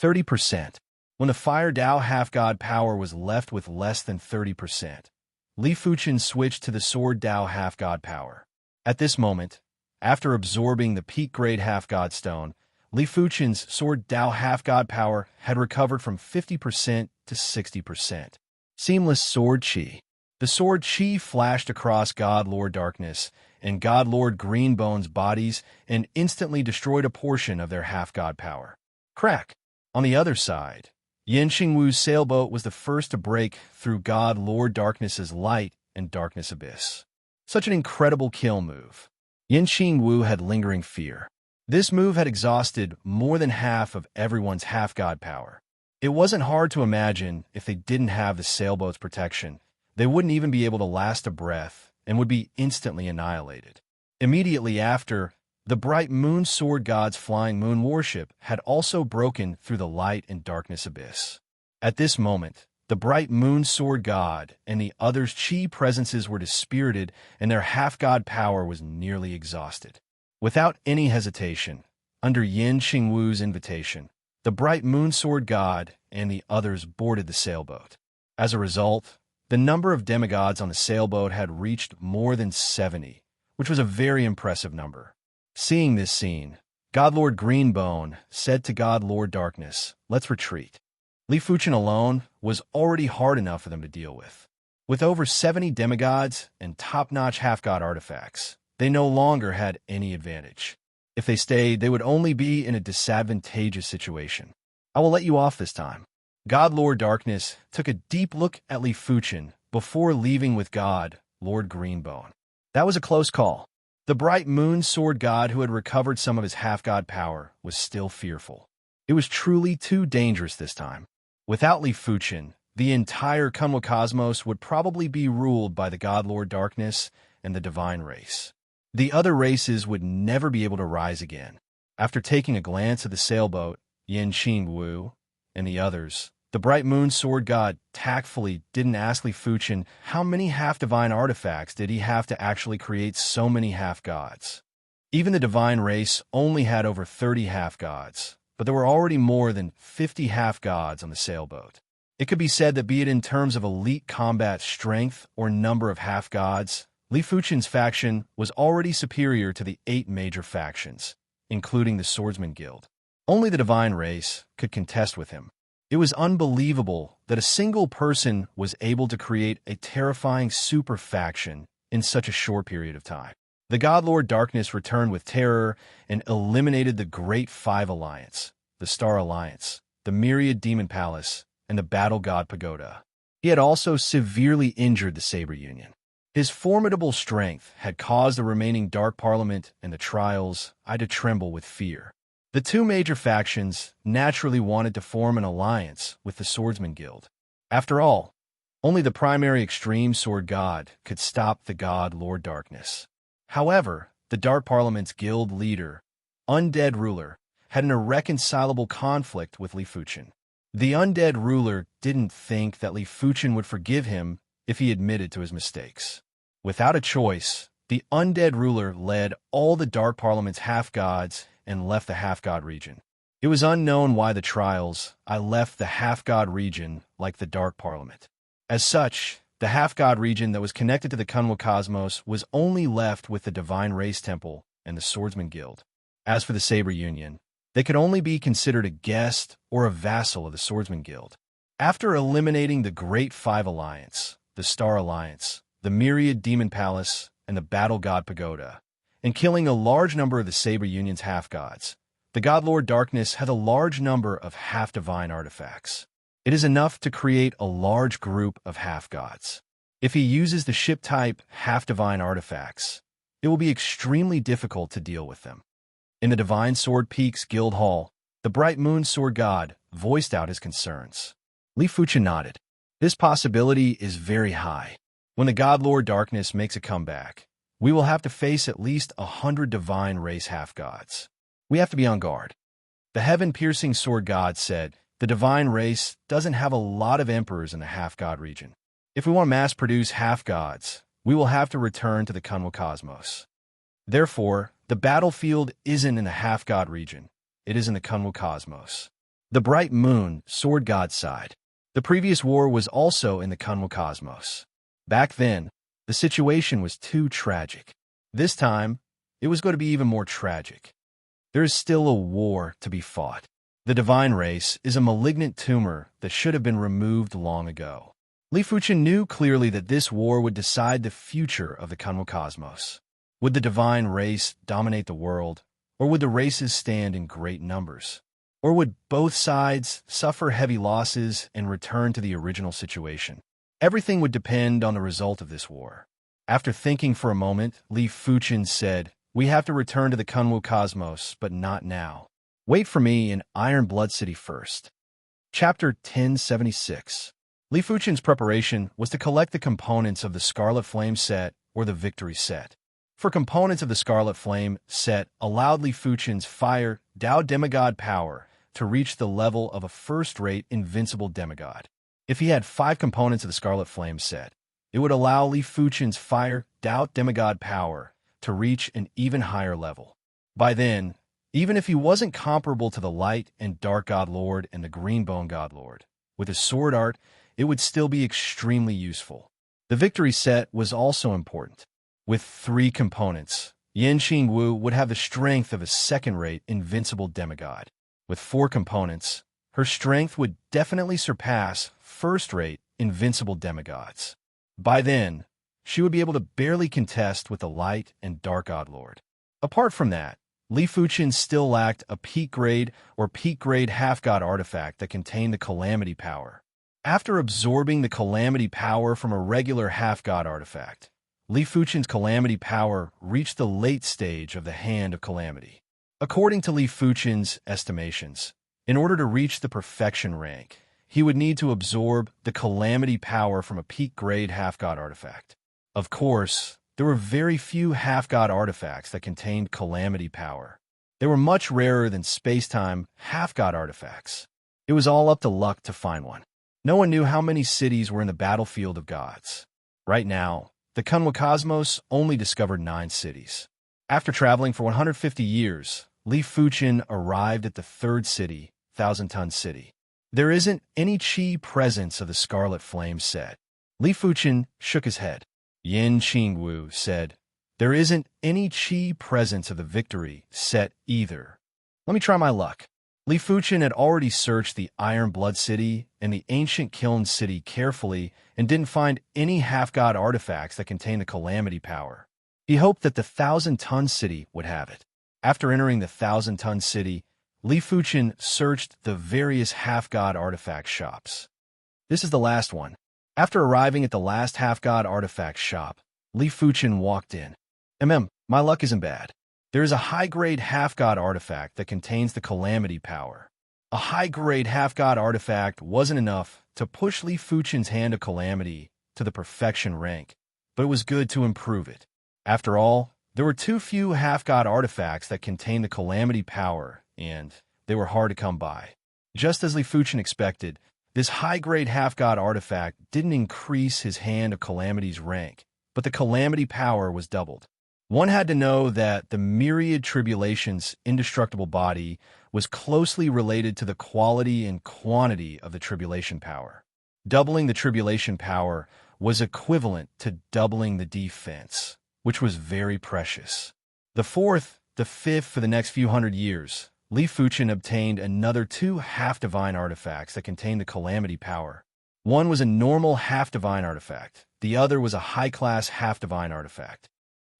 30%. When the Fire Dao half-god power was left with less than 30%, Li Fuchen switched to the Sword Dao half-god power. At this moment, after absorbing the peak-grade half-god stone, Li Fuchen's Sword Dao half-god power had recovered from 50% to 60%. Seamless Sword Chi. The Sword Chi flashed across God Lord Darkness and God Lord Greenbone's bodies and instantly destroyed a portion of their half-god power. Crack! On the other side, Yan Xingwu's sailboat was the first to break through God Lord Darkness's light and darkness abyss. Such an incredible kill move. Yan Xingwu had lingering fear. This move had exhausted more than half of everyone's half-god power. It wasn't hard to imagine if they didn't have the sailboat's protection, they wouldn't even be able to last a breath and would be instantly annihilated. Immediately after, the bright moon sword god's flying moon warship had also broken through the light and darkness abyss. At this moment, the bright moon sword god and the others' chi presences were dispirited and their half-god power was nearly exhausted. Without any hesitation, under Yan Xingwu's invitation, the bright moon sword god and the others boarded the sailboat. As a result, the number of demigods on the sailboat had reached more than 70, which was a very impressive number. Seeing this scene, God Lord Greenbone said to God Lord Darkness, "Let's retreat." Li Fuchen alone was already hard enough for them to deal with. With over 70 demigods and top-notch half-god artifacts, they no longer had any advantage. If they stayed, they would only be in a disadvantageous situation. I will let you off this time. God Lord Darkness took a deep look at Li Fuchen before leaving with God Lord Greenbone. That was a close call. The bright moon sword god who had recovered some of his half-god power was still fearful. It was truly too dangerous this time. Without Li Fuchen, the entire Kunwa cosmos would probably be ruled by the God Lord Darkness and the Divine Race. The other races would never be able to rise again. After taking a glance at the sailboat, Yan Xingwu, and the others, the bright moon sword god tactfully didn't ask Li Fuchen how many half-divine artifacts did he have to actually create so many half-gods. Even the divine race only had over 30 half-gods, but there were already more than 50 half-gods on the sailboat. It could be said that be it in terms of elite combat strength or number of half-gods, Li Fuchen's faction was already superior to the 8 major factions, including the Swordsman Guild. Only the divine race could contest with him. It was unbelievable that a single person was able to create a terrifying super faction in such a short period of time. The God Lord Darkness returned with terror and eliminated the Great Five Alliance, the Star Alliance, the Myriad Demon Palace, and the Battle God Pagoda. He had also severely injured the Saber Union. His formidable strength had caused the remaining Dark Parliament and the Trials to tremble with fear. The two major factions naturally wanted to form an alliance with the Swordsman Guild. After all, only the primary extreme sword god could stop the God Lord Darkness. However, the Dark Parliament's guild leader, Undead Ruler, had an irreconcilable conflict with Li Fuchen. The Undead Ruler didn't think that Li Fuchen would forgive him if he admitted to his mistakes. Without a choice, the Undead Ruler led all the Dark Parliament's half-gods and left the half-god region. It was unknown why the Trials left the half-god region like the Dark Parliament. As such, the half-god region that was connected to the Kunwa Cosmos was only left with the Divine Race Temple and the Swordsman Guild. As for the Saber Union, they could only be considered a guest or a vassal of the Swordsman Guild. After eliminating the Great Five Alliance, the Star Alliance, the Myriad Demon Palace, and the Battle God Pagoda, and killing a large number of the Saber Union's half-gods, the God Lord Darkness had a large number of half-divine artifacts. It is enough to create a large group of half-gods. If he uses the ship-type half-divine artifacts, it will be extremely difficult to deal with them. In the Divine Sword Peaks Guild Hall, the Bright Moon Sword God voiced out his concerns. Li Fuchen nodded. This possibility is very high. When the God Lord Darkness makes a comeback, we will have to face at least 100 Divine Race half-gods. We have to be on guard. The Heaven-Piercing Sword God said, the Divine Race doesn't have a lot of emperors in the half-god region. If we want to mass-produce half-gods, we will have to return to the Kunwa Cosmos. Therefore, the battlefield isn't in the half-god region. It is in the Kunwa Cosmos. The Bright Moon Sword God sighed. The previous war was also in the Kunwa Cosmos. Back then, the situation was too tragic. This time, it was going to be even more tragic. There is still a war to be fought. The Divine Race is a malignant tumor that should have been removed long ago. Li Fuchen knew clearly that this war would decide the future of the Kunwa Cosmos. Would the Divine Race dominate the world, or would the races stand in great numbers? Or would both sides suffer heavy losses and return to the original situation? Everything would depend on the result of this war. After thinking for a moment, Li Fuchen said, "We have to return to the Kunwa Cosmos, but not now. Wait for me in Iron Blood City first." Chapter 1076. Li Fuchen's preparation was to collect the components of the Scarlet Flame set or the Victory set. For components of the Scarlet Flame set allowed Li Fuchen's Fire Dao Demigod power to reach the level of a first-rate invincible demigod. If he had 5 components of the Scarlet Flame set, it would allow Li Fuchen's Fire Dao Demigod power to reach an even higher level. By then, even if he wasn't comparable to the Light and Dark God Lord and the Greenbone God Lord, with his sword art, it would still be extremely useful. The Victory set was also important. With 3 components, Yin Qing Wu would have the strength of a second-rate invincible demigod. With 4 components, her strength would definitely surpass first-rate invincible demigods. By then, she would be able to barely contest with the Light and Dark God Lord. Apart from that, Li Fuchen still lacked a peak-grade or peak-grade half-god artifact that contained the Calamity power. After absorbing the Calamity power from a regular half-god artifact, Li Fuchen's Calamity power reached the late stage of the Hand of Calamity. According to Li Fuchen's estimations, in order to reach the Perfection rank, he would need to absorb the Calamity power from a peak-grade half-god artifact. Of course, there were very few half-god artifacts that contained Calamity power. They were much rarer than space-time half-god artifacts. It was all up to luck to find one. No one knew how many cities were in the battlefield of gods. Right now, the Kunwa Cosmos only discovered 9 cities. After traveling for 150 years, Li Fuchen arrived at the 3rd city, Thousand Ton City. There isn't any chi presence of the Scarlet Flame set. Li Fuchen shook his head. Yin Qingwu said, "There isn't any chi presence of the Victory set either. Let me try my luck." Li Fuchen had already searched the Iron Blood City and the Ancient Kiln City carefully and didn't find any half-god artifacts that contained the Calamity power. He hoped that the 1,000-ton city would have it. After entering the 1,000-ton city, Li Fuchen searched the various half-god artifact shops. This is the last one. After arriving at the last half-god artifact shop, Li Fuchen walked in. My luck isn't bad. There is a high-grade half-god artifact that contains the calamity power. A high-grade half-god artifact wasn't enough to push Li Fuchen's hand of calamity to the perfection rank, but it was good to improve it. After all, there were too few half-god artifacts that contained the calamity power, and they were hard to come by. Just as Li Fuchen expected, this high-grade half-god artifact didn't increase his hand of calamity's rank, but the calamity power was doubled. One had to know that the myriad tribulation's indestructible body was closely related to the quality and quantity of the tribulation power. Doubling the tribulation power was equivalent to doubling the defense, which was very precious. The fifth for the next few hundred years, Li Fuchen obtained another 2 half-divine artifacts that contained the calamity power. One was a normal half-divine artifact. The other was a high-class half-divine artifact.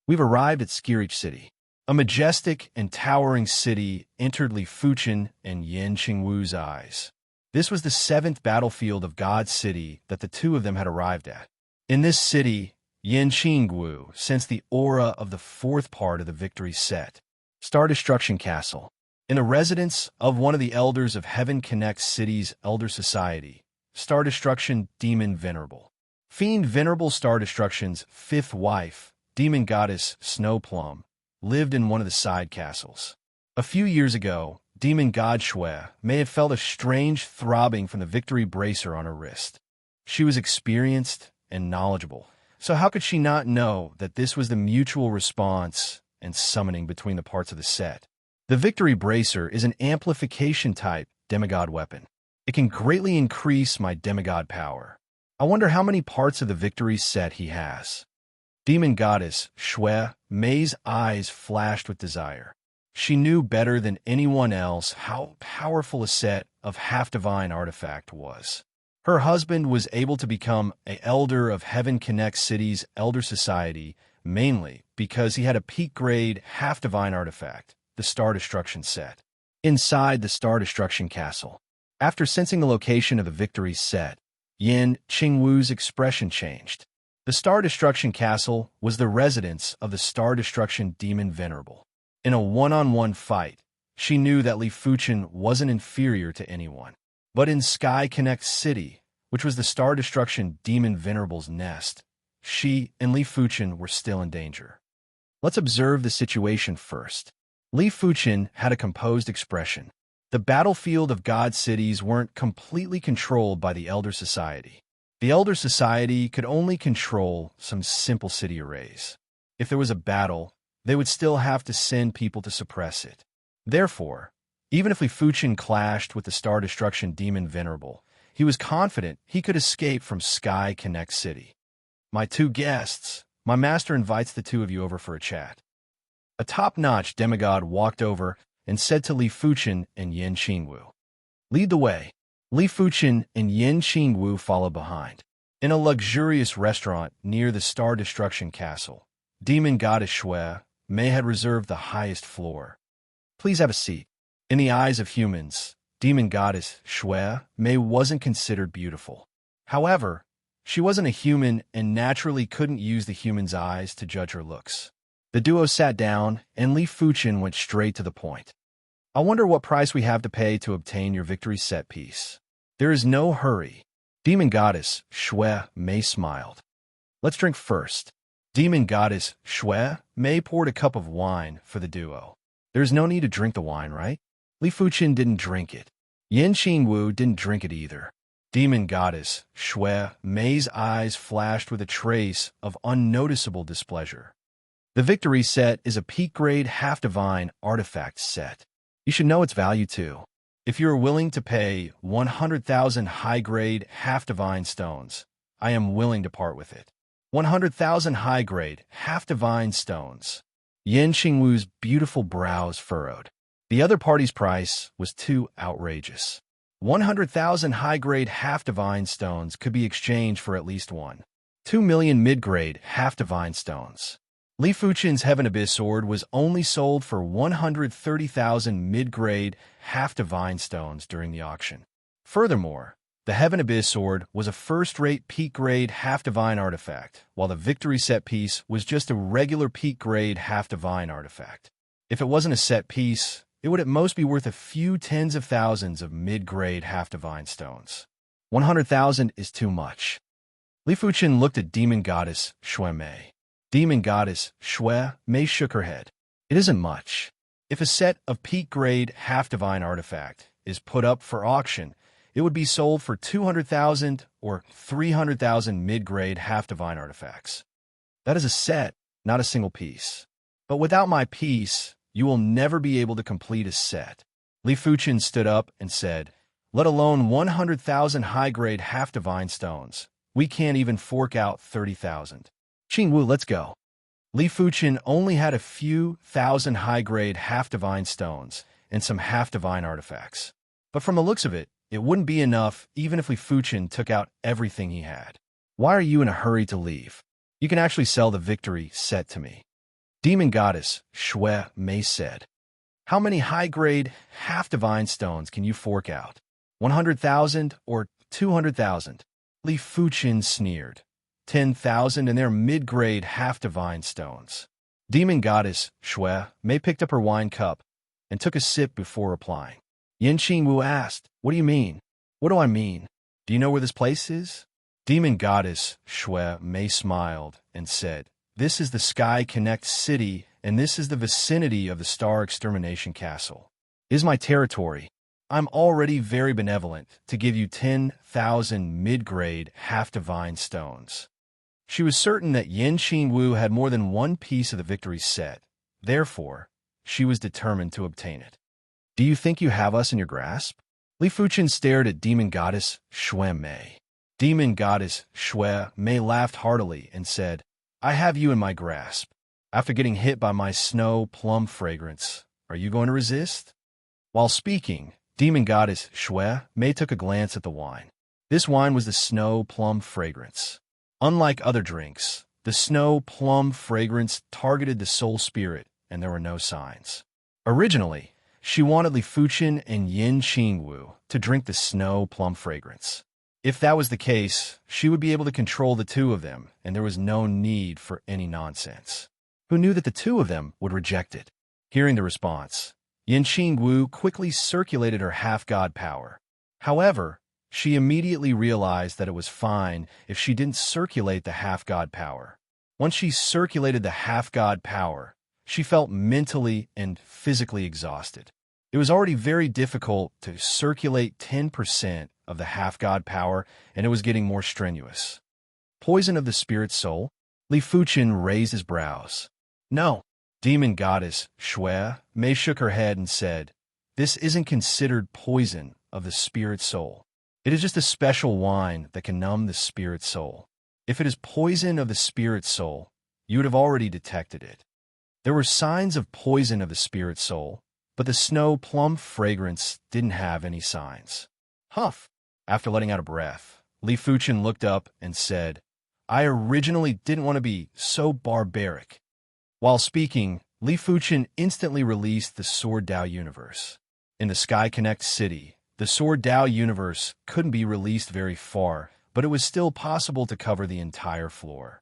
We've arrived at Skirich City. A majestic and towering city entered Li Fuchen and Yan Qingwu's eyes. This was the 7th battlefield of God's City that the two of them had arrived at. In this city, Yan Qingwu sensed the aura of the 4th part of the victory set. Star Destruction Castle. In the residence of one of the elders of Heaven Connect City's Elder Society, Star Destruction Demon Venerable. Fiend Venerable Star Destruction's 5th wife, Demon Goddess Snowplum, lived in one of the side castles. A few years ago, Demon God Shui may have felt a strange throbbing from the victory bracer on her wrist. She was experienced and knowledgeable, so how could she not know that this was the mutual response and summoning between the parts of the set? The victory bracer is an amplification-type demigod weapon. It can greatly increase my demigod power. I wonder how many parts of the victory set he has. Demon Goddess Shui Mei's eyes flashed with desire. She knew better than anyone else how powerful a set of half-divine artifact was. Her husband was able to become an elder of Heaven Connect City's Elder Society, mainly because he had a peak-grade half-divine artifact, the Star Destruction set. Inside the Star Destruction Castle, after sensing the location of the victory set, Yan Qingwu's expression changed. The Star Destruction Castle was the residence of the Star Destruction Demon Venerable. In a one-on-one fight, she knew that Li Fuchen wasn't inferior to anyone. But in Sky Connect City, which was the Star Destruction Demon Venerable's nest, she and Li Fuchen were still in danger. Let's observe the situation first. Li Fuchen had a composed expression. The battlefield of God cities weren't completely controlled by the Elder Society. The Elder Society could only control some simple city arrays. If there was a battle, they would still have to send people to suppress it. Therefore, even if Li Fuchen clashed with the Star Destruction Demon Venerable, he was confident he could escape from Sky Connect City. My 2 guests, my master invites the 2 of you over for a chat. A top-notch demigod walked over and said to Li Fuchen and Yan Qingwu, "Lead the way." Li Fuchen and Yan Qingwu followed behind. In a luxurious restaurant near the Star Destruction Castle, Demon Goddess Shui Mei had reserved the highest floor. "Please have a seat." In the eyes of humans, Demon Goddess Shui Mei wasn't considered beautiful. However, she wasn't a human and naturally couldn't use the human's eyes to judge her looks. The duo sat down, and Li Fuchen went straight to the point. "I wonder what price we have to pay to obtain your victory set piece." "There is no hurry." Demon Goddess Shui Mei smiled. "Let's drink first." Demon Goddess Shui Mei poured a cup of wine for the duo. "There's no need to drink the wine, right?" Li Fuchen didn't drink it. Yan Qingwu didn't drink it either. Demon Goddess Shui Mei's eyes flashed with a trace of unnoticeable displeasure. The victory set is a peak-grade half-divine artifact set. You should know its value too. If you are willing to pay 100,000 high-grade half-divine stones, I am willing to part with it. 100,000 high-grade half-divine stones. Yan Qingwu's beautiful brows furrowed. The other party's price was too outrageous. 100,000 high-grade half-divine stones could be exchanged for at least 2 million mid-grade half-divine stones. Li Fuchen's Heaven Abyss sword was only sold for 130,000 mid-grade, half-divine stones during the auction. Furthermore, the Heaven Abyss sword was a first-rate peak-grade half-divine artifact, while the Victory set piece was just a regular peak-grade half-divine artifact. If it wasn't a set piece, it would at most be worth a few tens of thousands of mid-grade half-divine stones. 100,000 is too much. Li Fuchen looked at Demon Goddess Shui Mei. Demon Goddess Shui Mei shook her head. It isn't much. If a set of peak-grade half-divine artifact is put up for auction, it would be sold for 200,000 or 300,000 mid-grade half-divine artifacts. That is a set, not a single piece. But without my piece, you will never be able to complete a set. Li Fuchen stood up and said, let alone 100,000 high-grade half-divine stones. We can't even fork out 30,000. Qingwu, let's go. Li Fuchen only had a few thousand high-grade half-divine stones and some half-divine artifacts. But from the looks of it wouldn't be enough even if Li Fuchen took out everything he had. Why are you in a hurry to leave? You can actually sell the Victory set to me. Demon Goddess Shui Mei said. How many high-grade, half-divine stones can you fork out? 100,000 or 200,000? Li Fuchen sneered. 10,000 and they're mid-grade half-divine stones. Demon Goddess Shui Mei picked up her wine cup and took a sip before replying. Yan Qingwu asked, what do you mean? What do I mean? Do you know where this place is? Demon Goddess Shui Mei smiled and said, this is the Sky Connect City, and this is the vicinity of the Star Extermination Castle. It is my territory. I'm already very benevolent to give you 10,000 mid-grade half-divine stones. She was certain that Yan Qingwu had more than one piece of the Victory set. Therefore, she was determined to obtain it. Do you think you have us in your grasp? Li Fuchen stared at Demon Goddess Shui Mei. Demon Goddess Shui Mei laughed heartily and said, I have you in my grasp. After getting hit by my snow plum fragrance, are you going to resist? While speaking, Demon Goddess Shui Mei took a glance at the wine. This wine was the snow plum fragrance. Unlike other drinks, the snow plum fragrance targeted the soul spirit, and there were no signs. Originally, she wanted Li Fuchen and Yan Qingwu to drink the snow plum fragrance. If that was the case, she would be able to control the two of them, and there was no need for any nonsense. Who knew that the two of them would reject it? Hearing the response, Yan Qingwu quickly circulated her half-god power. However, she immediately realized that it was fine if she didn't circulate the half-god power. Once she circulated the half-god power, she felt mentally and physically exhausted. It was already very difficult to circulate 10% of the half-god power, and it was getting more strenuous. Poison of the spirit soul? Li Fuchen raised his brows. No. Demon Goddess Shui Mei shook her head and said, this isn't considered poison of the spirit soul. It is just a special wine that can numb the spirit soul. If it is poison of the spirit soul, you would have already detected it. There were signs of poison of the spirit soul, but the snow plum fragrance didn't have any signs. Huff! After letting out a breath, Li Fuchen looked up and said, I originally didn't want to be so barbaric. While speaking, Li Fuchen instantly released the Sword Dao universe. In the Sky Connect City, the Sword Dao universe couldn't be released very far, but it was still possible to cover the entire floor.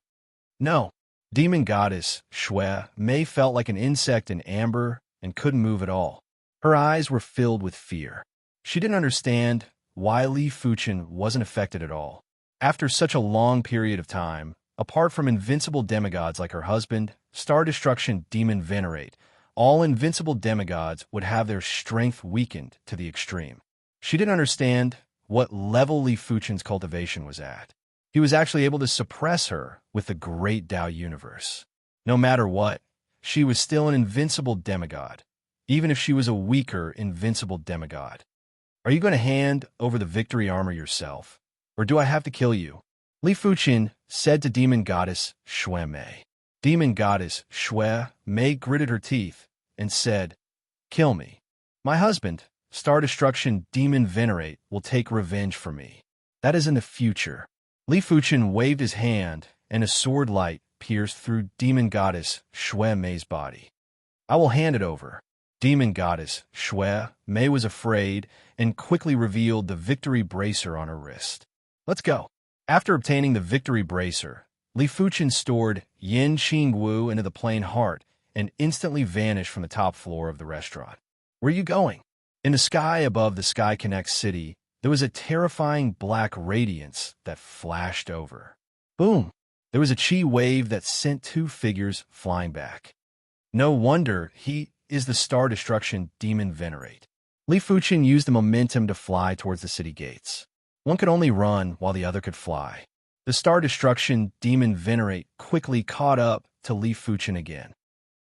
No. Demon Goddess Shui Mei felt like an insect in amber and couldn't move at all. Her eyes were filled with fear. She didn't understand why Li Fuchen wasn't affected at all. After such a long period of time, apart from invincible demigods like her husband, Star Destruction Demon Venerate, all invincible demigods would have their strength weakened to the extreme. She didn't understand what level Li Fuchen's cultivation was at. He was actually able to suppress her with the great Dao universe. No matter what, she was still an invincible demigod, even if she was a weaker invincible demigod. Are you going to hand over the victory armor yourself, or do I have to kill you? Li Fuchen said to Demon Goddess Shui Mei. Demon Goddess Shui Mei gritted her teeth and said, kill me. My husband, Star Destruction Demon Venerate, will take revenge for me. That is in the future. Li Fuchen waved his hand, and a sword light pierced through demon goddess Shui Mei's body. "I will hand it over." Demon goddess Shui Mei was afraid and quickly revealed the victory bracer on her wrist. "Let's go." After obtaining the victory bracer, Li Fuchen stored Yin Qingwu into the plain heart and instantly vanished from the top floor of the restaurant. "Where are you going?" In the sky above the Sky Connect city, there was a terrifying black radiance that flashed over. Boom! There was a chi wave that sent two figures flying back. No wonder he is the Star Destruction Demon Venerate. Li Fuchen used the momentum to fly towards the city gates. One could only run while the other could fly. The Star Destruction Demon Venerate quickly caught up to Li Fuchen again.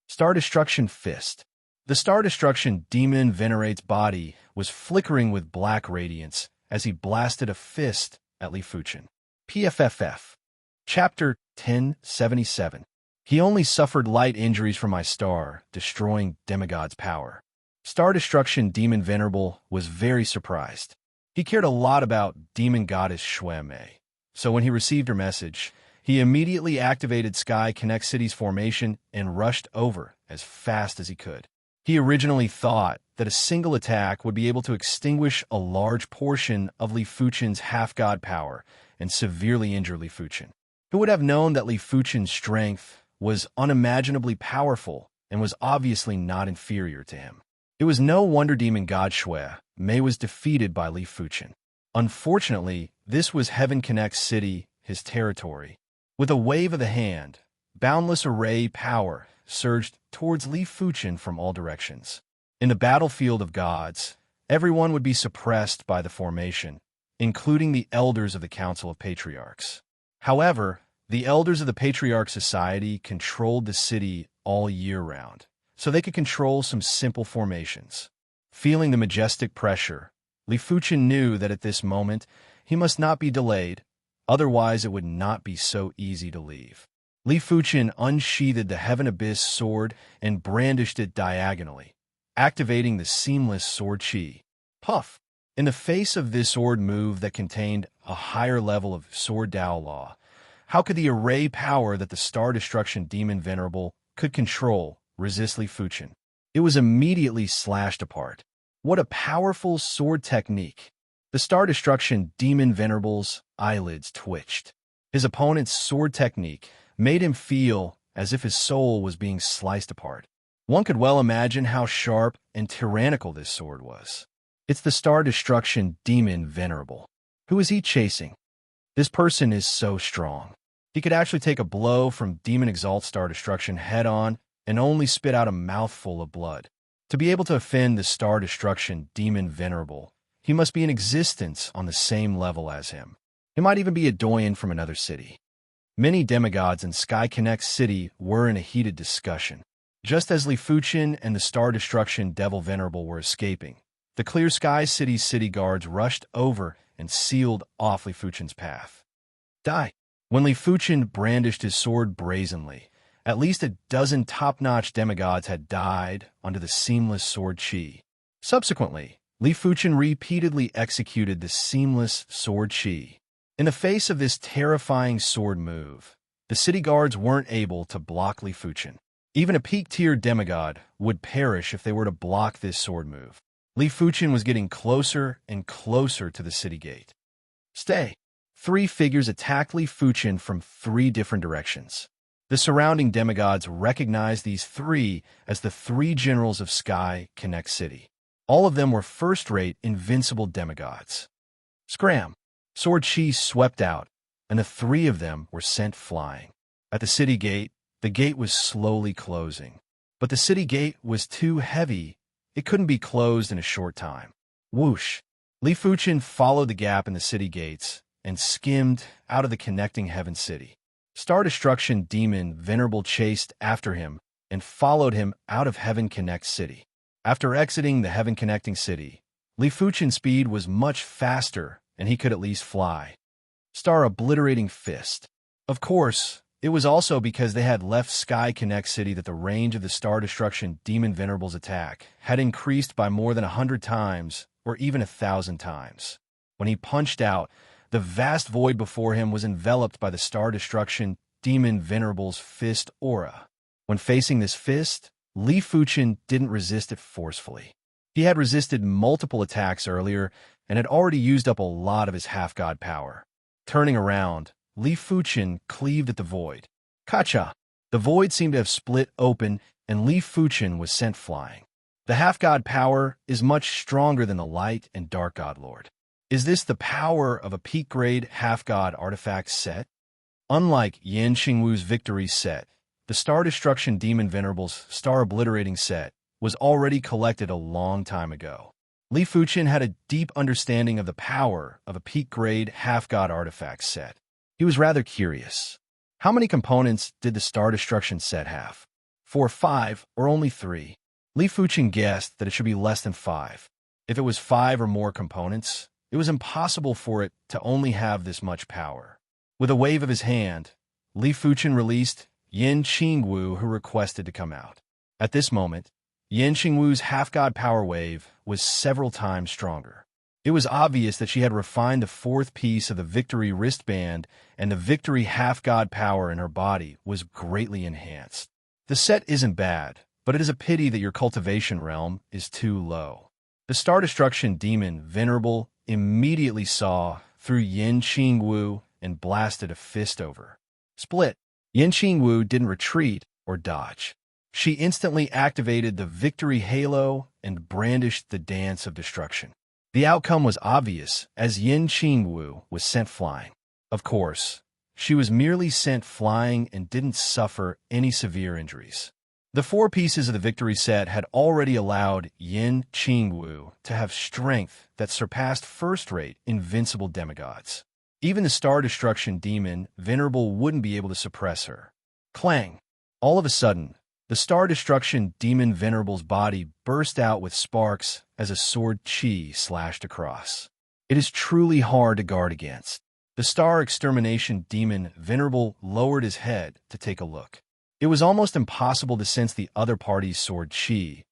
Star Destruction Fist. The Star Destruction Demon Venerate's body was flickering with black radiance as he blasted a fist at Li Fuchen. PFFF. Chapter 1077. He only suffered light injuries from my star, destroying demigod's power. Star Destruction Demon Venerable was very surprised. He cared a lot about demon goddess Shui Mei. So when he received her message, he immediately activated Sky Connect City's formation and rushed over as fast as he could. He originally thought that a single attack would be able to extinguish a large portion of Li Fuchen's half-god power and severely injure Li Fuchen. Who would have known that Li Fuchen's strength was unimaginably powerful and was obviously not inferior to him? It was no wonder demon god Shui Mei was defeated by Li Fuchen. Unfortunately, this was Heaven Connect City, his territory. With a wave of the hand, boundless array power surged towards Li Fuchen from all directions. In the battlefield of gods, everyone would be suppressed by the formation, including the elders of the Council of Patriarchs. However, the elders of the Patriarch Society controlled the city all year round, so they could control some simple formations. Feeling the majestic pressure, Li Fuchen knew that at this moment he must not be delayed, otherwise it would not be so easy to leave. Li Fuchen unsheathed the Heaven Abyss sword and brandished it diagonally, activating the seamless sword chi. Puff! In the face of this sword move that contained a higher level of sword Dao law, how could the array power that the Star Destruction Demon Venerable could control resist Li Fuchen? It was immediately slashed apart. What a powerful sword technique! The Star Destruction Demon Venerable's eyelids twitched. His opponent's sword technique made him feel as if his soul was being sliced apart. One could well imagine how sharp and tyrannical this sword was. It's the Star Destruction Demon Venerable. Who is he chasing? This person is so strong. He could actually take a blow from Demon Exalt Star Destruction head-on and only spit out a mouthful of blood. To be able to offend the Star Destruction Demon Venerable, he must be in existence on the same level as him. He might even be a doyen from another city. Many demigods in Sky Connect City were in a heated discussion. Just as Li Fuchen and the Star Destruction Devil Venerable were escaping, the Clear Sky City's city guards rushed over and sealed off Li Fuchen's path. Die! When Li Fuchen brandished his sword brazenly, at least a dozen top-notch demigods had died under the seamless sword chi. Subsequently, Li Fuchen repeatedly executed the seamless sword chi. In the face of this terrifying sword move, the city guards weren't able to block Li Fuchen. Even a peak-tier demigod would perish if they were to block this sword move. Li Fuchen was getting closer and closer to the city gate. Stay! 3 figures attacked Li Fuchen from 3 different directions. The surrounding demigods recognized these 3 as the 3 generals of Sky Connect City. All of them were first-rate, invincible demigods. Scram! Sword chi swept out, and the 3 of them were sent flying. At the city gate, the gate was slowly closing. But the city gate was too heavy. It couldn't be closed in a short time. Whoosh! Li Fuchen followed the gap in the city gates and skimmed out of the connecting Heaven City. Star Destruction Demon Venerable chased after him and followed him out of Heaven Connect City. After exiting the Heaven Connecting City, Li Fuchen's speed was much faster and he could at least fly. Star Obliterating Fist. Of course, it was also because they had left Sky Connect City that the range of the Star Destruction Demon Venerable's attack had increased by more than 100 times or even 1,000 times. When he punched out, the vast void before him was enveloped by the Star Destruction Demon Venerable's fist aura. When facing this fist, Li Fuchen didn't resist it forcefully. He had resisted multiple attacks earlier and had already used up a lot of his half-god power. Turning around, Li Fuchen cleaved at the void. Kacha! The void seemed to have split open, and Li Fuchen was sent flying. The half-god power is much stronger than the light and dark god lord. Is this the power of a peak-grade half-god artifact set? Unlike Yan Xingwu's victory set, the Star Destruction Demon Venerable's Star Obliterating set was already collected a long time ago. Li Fuchen had a deep understanding of the power of a peak-grade half-god artifact set. He was rather curious. How many components did the Star Destruction set have? 4, 5, or only 3? Li Fuchen guessed that it should be less than 5. If it was 5 or more components, it was impossible for it to only have this much power. With a wave of his hand, Li Fuchen released Yan Xingwu, who requested to come out. At this moment, Yan Xingwu's half-god power wave was several times stronger. It was obvious that she had refined the fourth piece of the victory wristband, and the victory half-god power in her body was greatly enhanced. The set isn't bad, but it is a pity that your cultivation realm is too low. The Star Destruction Demon Venerable immediately saw through Yan Xingwu and blasted a fist over. Split. Yan Xingwu didn't retreat or dodge. She instantly activated the Victory Halo and brandished the Dance of Destruction. The outcome was obvious, as Yan Xingwu was sent flying. Of course, she was merely sent flying and didn't suffer any severe injuries. The 4 pieces of the victory set had already allowed Yan Xingwu to have strength that surpassed first-rate invincible demigods. Even the Star Destruction Demon Venerable wouldn't be able to suppress her. Clang! All of a sudden, the Star Destruction Demon Venerable's body burst out with sparks as a sword chi slashed across. It is truly hard to guard against. The Star Extermination Demon Venerable lowered his head to take a look. It was almost impossible to sense the other party's sword chi,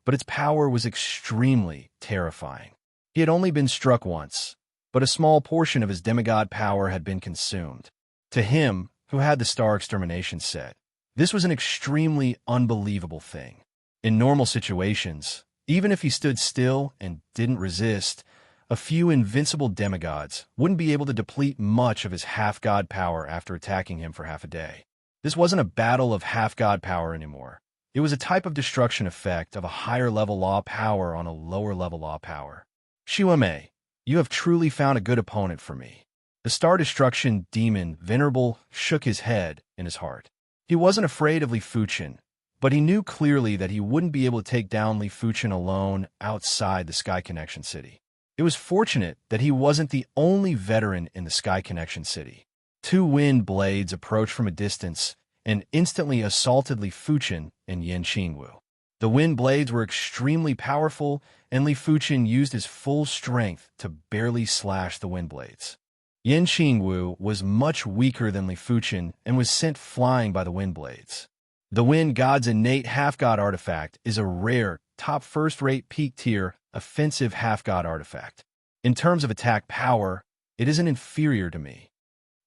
but its power was extremely terrifying. He had only been struck once, but a small portion of his demigod power had been consumed. To him, who had the Star Extermination set, this was an extremely unbelievable thing. In normal situations, even if he stood still and didn't resist, a few invincible demigods wouldn't be able to deplete much of his half-god power after attacking him for half a day. This wasn't a battle of half-god power anymore. It was a type of destruction effect of a higher-level law power on a lower-level law power. Xiaomei, you have truly found a good opponent for me. The Star Destruction Demon Venerable shook his head in his heart. He wasn't afraid of Li Fuchen, but he knew clearly that he wouldn't be able to take down Li Fuchen alone outside the Sky Connection City. It was fortunate that he wasn't the only veteran in the Sky Connection City. 2 wind blades approached from a distance and instantly assaulted Li Fuchen and Yan Xingwu. The wind blades were extremely powerful, and Li Fuchen used his full strength to barely slash the wind blades. Yan Xingwu was much weaker than Li Fuchen and was sent flying by the wind blades. The Wind God's innate half-god artifact is a rare, top first-rate peak-tier, offensive half-god artifact. In terms of attack power, it isn't inferior to me.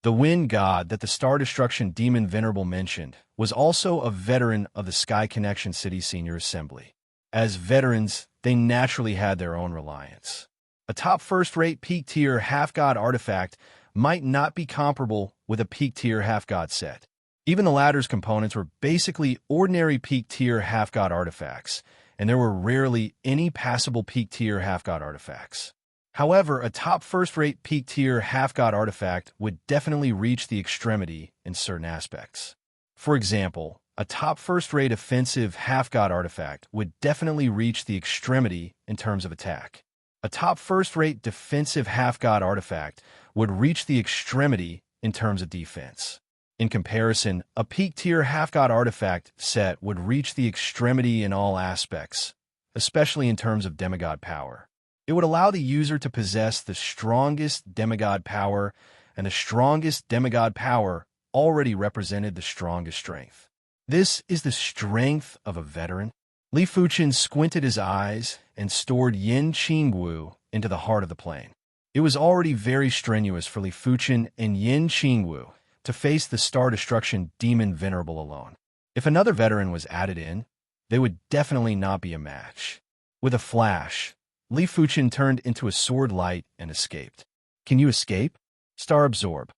The Wind God that the Star Destruction Demon Venerable mentioned was also a veteran of the Sky Connection City Senior Assembly. As veterans, they naturally had their own reliance. A top first-rate peak-tier half-god artifact might not be comparable with a peak-tier half-god set. Even the latter's components were basically ordinary peak-tier half-god artifacts, and there were rarely any passable peak-tier half-god artifacts. However, a top first-rate peak-tier half-god artifact would definitely reach the extremity in certain aspects. For example, a top first-rate offensive half-god artifact would definitely reach the extremity in terms of attack. A top first-rate defensive half-god artifact would reach the extremity in terms of defense. In comparison, a peak-tier half-god artifact set would reach the extremity in all aspects, especially in terms of demigod power. It would allow the user to possess the strongest demigod power, and the strongest demigod power already represented the strongest strength. This is the strength of a veteran. Li Fuchen squinted his eyes and stored Yan Xingwu into the heart of the plane. It was already very strenuous for Li Fuchen and Yan Xingwu to face the Star Destruction Demon Venerable alone. If another veteran was added in, they would definitely not be a match. With a flash, Li Fuchen turned into a sword light and escaped. Can you escape? Star Absorb.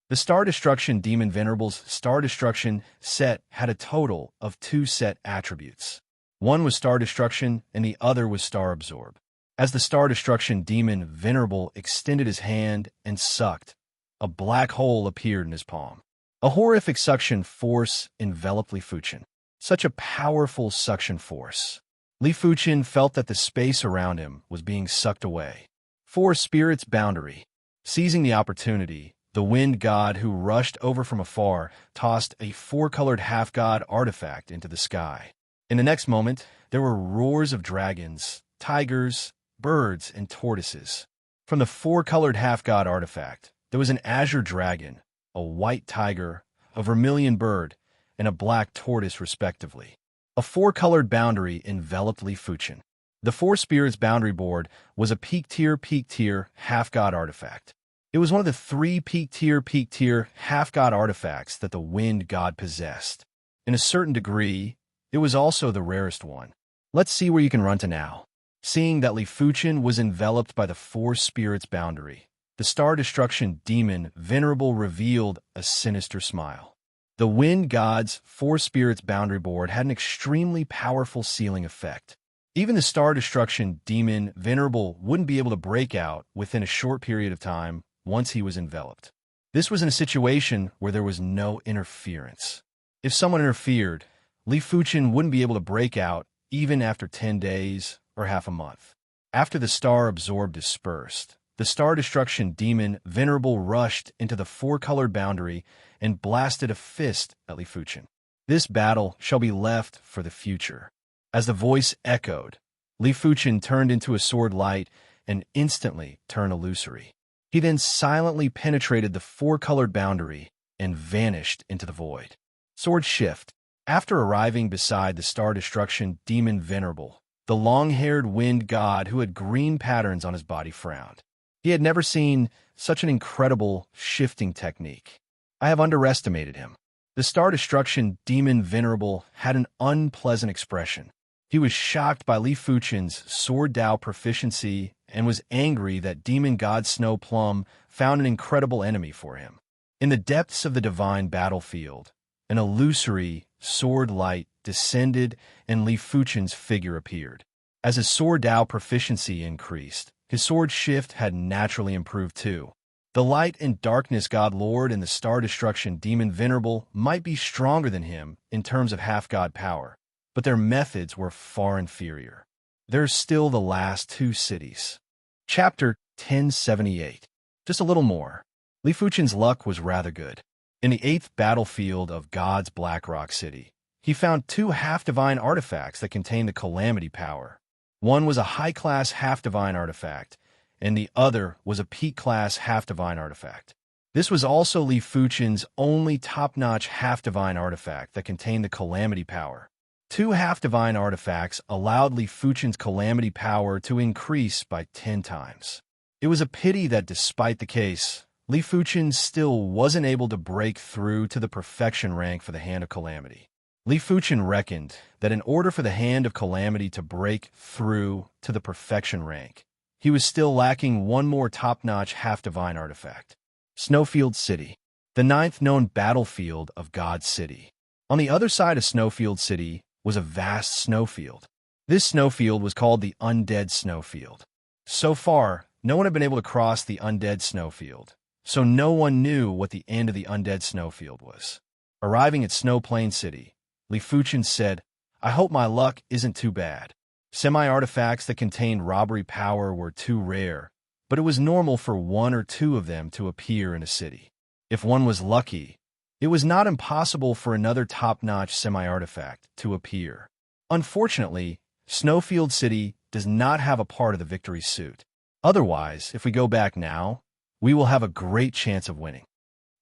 The Star Destruction Demon Venerable's Star Destruction set had a total of 2 set attributes. One was Star Destruction and the other was Star Absorb. As the Star Destruction Demon Venerable extended his hand and sucked, a black hole appeared in his palm. A horrific suction force enveloped Li Fuchen. Such a powerful suction force. Li Fuchen felt that the space around him was being sucked away. 4 Spirits Boundary. Seizing the opportunity, the wind god who rushed over from afar tossed a 4-colored half-god artifact into the sky. In the next moment, there were roars of dragons, tigers, birds, and tortoises. From the 4-colored half-god artifact, there was an azure dragon, a white tiger, a vermilion bird, and a black tortoise respectively. A 4-colored boundary enveloped Li Fuchen. The 4 Spirits Boundary board was a peak tier half-god artifact. It was one of the 3 peak tier half-god artifacts that the wind god possessed. In a certain degree, it was also the rarest one. Let's see where you can run to now. Seeing that Li Fuchen was enveloped by the 4 Spirits Boundary, the Star Destruction Demon Venerable revealed a sinister smile. The wind god's 4 Spirits Boundary board had an extremely powerful sealing effect. Even the Star Destruction Demon Venerable wouldn't be able to break out within a short period of time once he was enveloped. This was in a situation where there was no interference. If someone interfered, Li Fuchen wouldn't be able to break out even after 10 days or half a month. After the Star Absorb dispersed, the Star Destruction Demon Venerable rushed into the 4-colored boundary and blasted a fist at Li Fuchen. This battle shall be left for the future. As the voice echoed, Li Fuchen turned into a sword light and instantly turned illusory. He then silently penetrated the 4-colored boundary and vanished into the void. Sword Shift. After arriving beside the Star Destruction Demon Venerable, the long-haired wind god who had green patterns on his body frowned. He had never seen such an incredible shifting technique. I have underestimated him. The Star Destruction Demon Venerable had an unpleasant expression. He was shocked by Li Fuchen's Sword Dao proficiency and was angry that Demon God Snow Plum found an incredible enemy for him. In the depths of the divine battlefield, an illusory sword light descended and Li Fuchen's figure appeared. As his Sword Dao proficiency increased, his sword shift had naturally improved too. The Light and Darkness God Lord and the Star Destruction Demon Venerable might be stronger than him in terms of half-god power, but their methods were far inferior. There's still the last 2 cities. Chapter 1078. Just a little more. Li Fuchen's luck was rather good. In the 8th battlefield of God's Black Rock City, he found 2 half-divine artifacts that contained the Calamity power. One was a high-class half-divine artifact, and the other was a peak-class half-divine artifact. This was also Li Fuchen's only top-notch half-divine artifact that contained the Calamity power. 2 half-divine artifacts allowed Li Fuchen's Calamity power to increase by 10 times. It was a pity that despite the case, Li Fuchen still wasn't able to break through to the perfection rank for the Hand of Calamity. Li Fuchen reckoned that in order for the Hand of Calamity to break through to the perfection rank, he was still lacking one more top-notch half-divine artifact. Snowfield City, the 9th known battlefield of God's City. On the other side of Snowfield City was a vast snowfield. This snowfield was called the Undead Snowfield. So far, no one had been able to cross the Undead Snowfield, so no one knew what the end of the Undead Snowfield was. Arriving at Snow Plain City, Li Fuchen said, "I hope my luck isn't too bad. Semi-artifacts that contained robbery power were too rare, but it was normal for 1 or 2 of them to appear in a city. If one was lucky, it was not impossible for another top-notch semi-artifact to appear. Unfortunately, Snowfield City does not have a part of the victory suit. Otherwise, if we go back now, we will have a great chance of winning."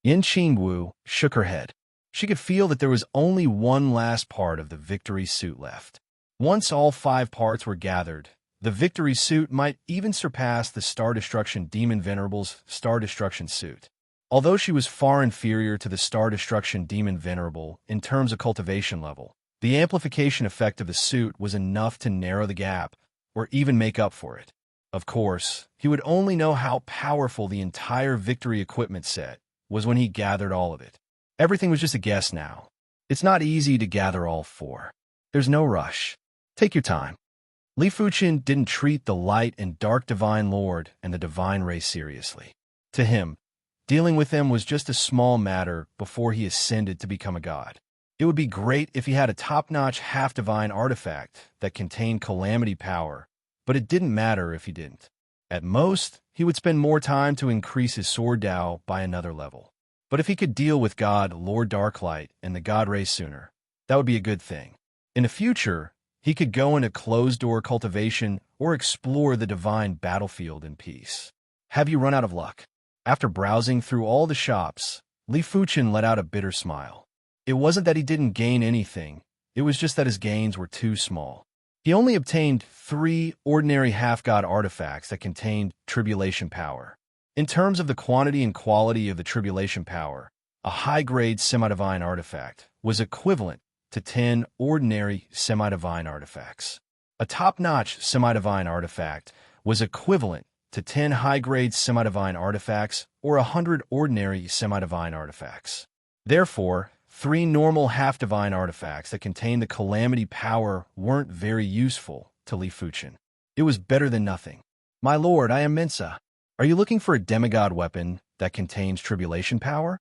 Yin Qingwu shook her head. She could feel that there was only one last part of the victory suit left. Once all 5 parts were gathered, the victory suit might even surpass the Star Destruction Demon Venerable's Star Destruction suit. Although she was far inferior to the Star Destruction Demon Venerable in terms of cultivation level, the amplification effect of the suit was enough to narrow the gap, or even make up for it. Of course, he would only know how powerful the entire victory equipment set was when he gathered all of it. Everything was just a guess now. It's not easy to gather all four. There's no rush. Take your time. Li Fuchen didn't treat the light and dark divine lord and the divine race seriously. To him, dealing with them was just a small matter before he ascended to become a god. It would be great if he had a top-notch half-divine artifact that contained calamity power, but it didn't matter if he didn't. At most, he would spend more time to increase his sword Dao by another level. But if he could deal with God, Lord Darklight, and the God race sooner, that would be a good thing. In the future, he could go into closed-door cultivation or explore the divine battlefield in peace. Have you run out of luck? After browsing through all the shops, Li Fuchen let out a bitter smile. It wasn't that he didn't gain anything, it was just that his gains were too small. He only obtained 3 ordinary half-god artifacts that contained tribulation power. In terms of the quantity and quality of the tribulation power, a high-grade semi-divine artifact was equivalent to 10 ordinary semi-divine artifacts. A top-notch semi-divine artifact was equivalent to 10 high-grade semi-divine artifacts or 100 ordinary semi-divine artifacts. Therefore, 3 normal half-divine artifacts that contained the calamity power weren't very useful to Li Fuchen. It was better than nothing. My lord, I am Mensa. Are you looking for a demigod weapon that contains tribulation power?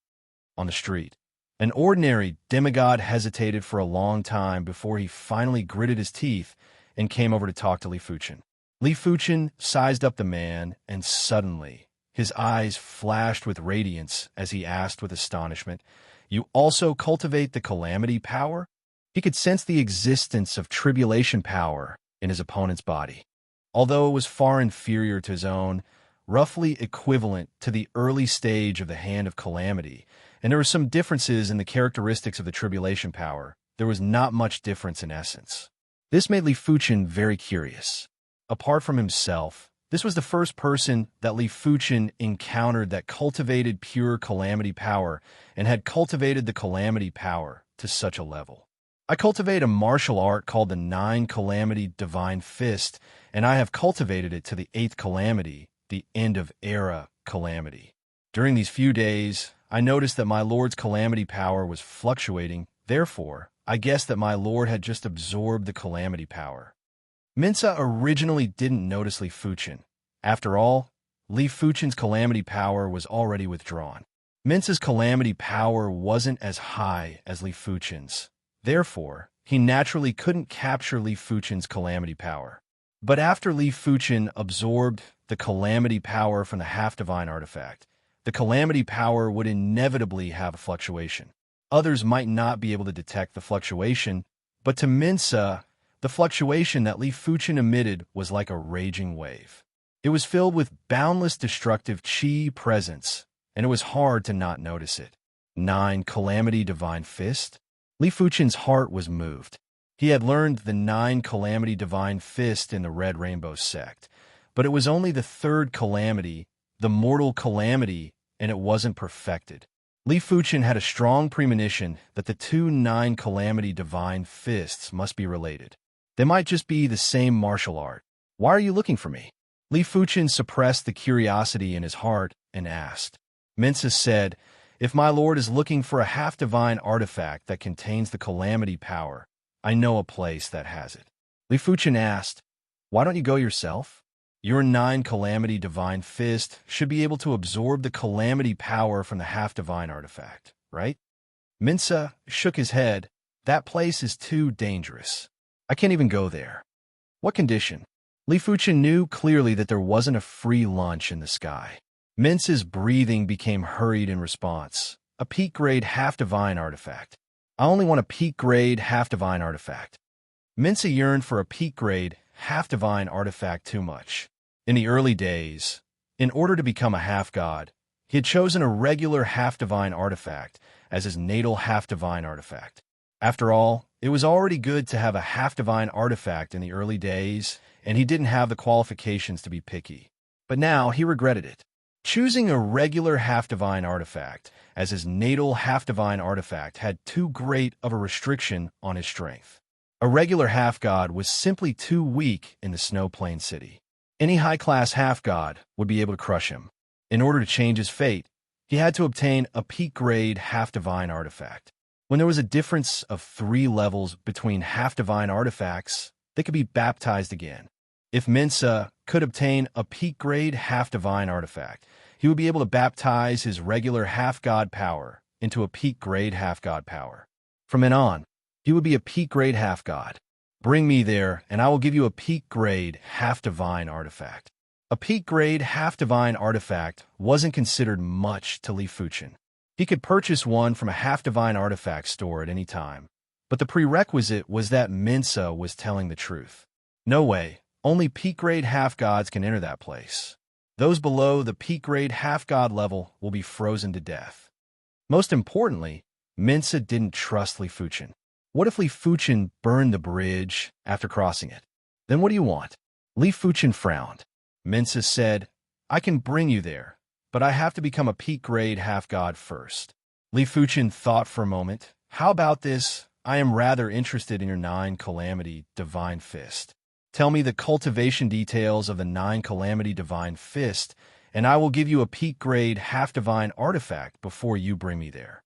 On the street, an ordinary demigod hesitated for a long time before he finally gritted his teeth and came over to talk to Li Fuchen. Li Fuchen sized up the man, and suddenly, his eyes flashed with radiance as he asked with astonishment, "You also cultivate the calamity power?" He could sense the existence of tribulation power in his opponent's body. Although it was far inferior to his own, roughly equivalent to the early stage of the Hand of Calamity, and there were some differences in the characteristics of the tribulation power, there was not much difference in essence. This made Li Fuchen very curious. Apart from himself, this was the first person that Li Fuchen encountered that cultivated pure calamity power and had cultivated the calamity power to such a level. I cultivate a martial art called the 9 Calamity Divine Fist, and I have cultivated it to the 8th Calamity, the End of Era Calamity. During these few days, I noticed that my lord's calamity power was fluctuating, therefore, I guessed that my lord had just absorbed the calamity power. Mensa originally didn't notice Li Fuchen. After all, Li Fuchen's calamity power was already withdrawn. Mensa's calamity power wasn't as high as Li Fuchen's. Therefore, he naturally couldn't capture Li Fuchen's calamity power. But after Li Fuchen absorbed the calamity power from the half-divine artifact, the calamity power would inevitably have a fluctuation. Others might not be able to detect the fluctuation, but to Mensa, the fluctuation that Li Fuchen emitted was like a raging wave. It was filled with boundless destructive qi presence, and it was hard to not notice it. 9 Calamity Divine Fist? Li Fuchen's heart was moved. He had learned the 9 Calamity Divine Fist in the Red Rainbow sect, but it was only the 3rd Calamity, the Mortal Calamity, and it wasn't perfected. Li Fuchen had a strong premonition that the 2 9 Calamity Divine Fists must be related. They might just be the same martial art. Why are you looking for me? Li Fuchen suppressed the curiosity in his heart and asked. Mensa said, "If my lord is looking for a half-divine artifact that contains the calamity power, I know a place that has it." Li Fuchen asked, "Why don't you go yourself? Your 9 Calamity Divine Fist should be able to absorb the calamity power from the half-divine artifact, right?" Mensa shook his head. "That place is too dangerous. I can't even go there." "What condition?" Li Fuchen knew clearly that there wasn't a free lunch in the sky. Mensa's breathing became hurried in response. "A peak-grade half-divine artifact. I only want a peak-grade half-divine artifact." Mensa yearned for a peak-grade half-divine artifact too much. In the early days, in order to become a half-god, he had chosen a regular half-divine artifact as his natal half-divine artifact. After all, it was already good to have a half-divine artifact in the early days, and he didn't have the qualifications to be picky. But now he regretted it. Choosing a regular half-divine artifact as his natal half-divine artifact had too great of a restriction on his strength. A regular half-god was simply too weak in the Snow Plain City. Any high-class half-god would be able to crush him. In order to change his fate, he had to obtain a peak-grade half-divine artifact. When there was a difference of 3 levels between half-divine artifacts, they could be baptized again. If Mensa could obtain a peak-grade half-divine artifact, he would be able to baptize his regular half-god power into a peak-grade half-god power. From then on, he would be a peak-grade half-god. Bring me there, and I will give you a peak-grade half-divine artifact. A peak-grade half-divine artifact wasn't considered much to Li Fuchen. He could purchase one from a half-divine artifact store at any time, but the prerequisite was that Mensa was telling the truth. No way, only peak-grade half-gods can enter that place. Those below the peak-grade half-god level will be frozen to death. Most importantly, Mensa didn't trust Li Fuchen. What if Li Fuchen burned the bridge after crossing it? Then what do you want? Li Fuchen frowned. Mensa said, I can bring you there, but I have to become a peak-grade half-god first. Li Fuchen thought for a moment. How about this? I am rather interested in your 9 Calamity Divine Fist. Tell me the cultivation details of the 9 Calamity Divine Fist, and I will give you a peak-grade half-divine artifact before you bring me there.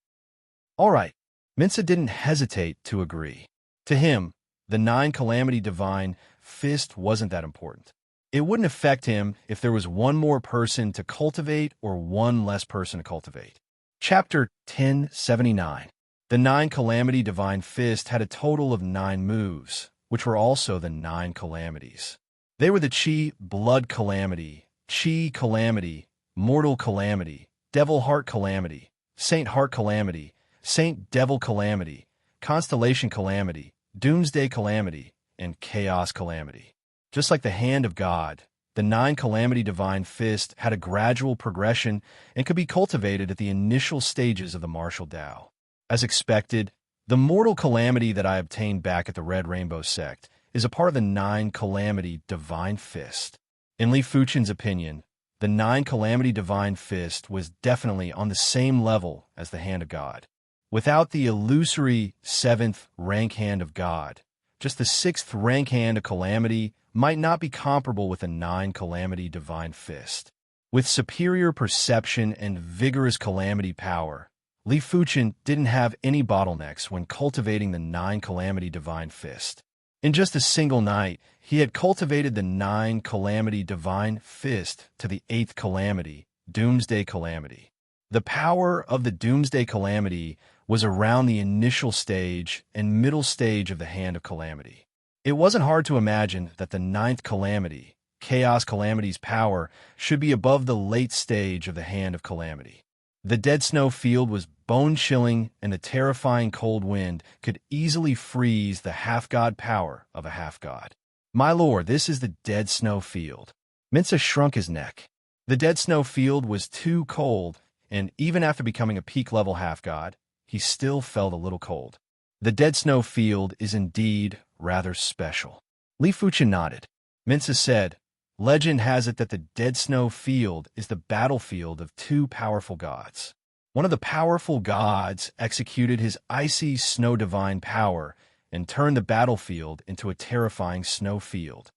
All right. Mensa didn't hesitate to agree. To him, the 9 Calamity Divine Fist wasn't that important. It wouldn't affect him if there was one more person to cultivate or one less person to cultivate. Chapter 1079. The 9 Calamity Divine Fist had a total of 9 moves, which were also the 9 calamities. They were the Chi Blood Calamity, Chi Calamity, Mortal Calamity, Devil Heart Calamity, Saint Heart Calamity, Saint Devil Calamity, Constellation Calamity, Doomsday Calamity, and Chaos Calamity. Just like the Hand of God, the 9 Calamity Divine Fist had a gradual progression and could be cultivated at the initial stages of the martial Tao. As expected, the Mortal Calamity that I obtained back at the Red Rainbow Sect is a part of the 9 Calamity Divine Fist. In Li Fuchen's opinion, the 9 Calamity Divine Fist was definitely on the same level as the Hand of God. Without the illusory 7th rank Hand of God, just the 6th rank Hand of Calamity might not be comparable with the 9 Calamity Divine Fist. With superior perception and vigorous calamity power, Li Fuchen didn't have any bottlenecks when cultivating the 9 Calamity Divine Fist. In just a single night, he had cultivated the 9 Calamity Divine Fist to the 8th Calamity, Doomsday Calamity. The power of the Doomsday Calamity was around the initial stage and middle stage of the Hand of Calamity. It wasn't hard to imagine that the 9th Calamity, Chaos Calamity's power, should be above the late stage of the Hand of Calamity. The dead snow field was bone-chilling, and the terrifying cold wind could easily freeze the half-god power of a half-god. My lord, this is the dead snow field. Mensa shrunk his neck. The dead snow field was too cold, and even after becoming a peak-level half-god, he still felt a little cold. The dead snow field is indeed rather special. Li Fuchen nodded. Mensa said, Legend has it that the dead snow field is the battlefield of 2 powerful gods. One of the powerful gods executed his icy snow divine power and turned the battlefield into a terrifying snow field.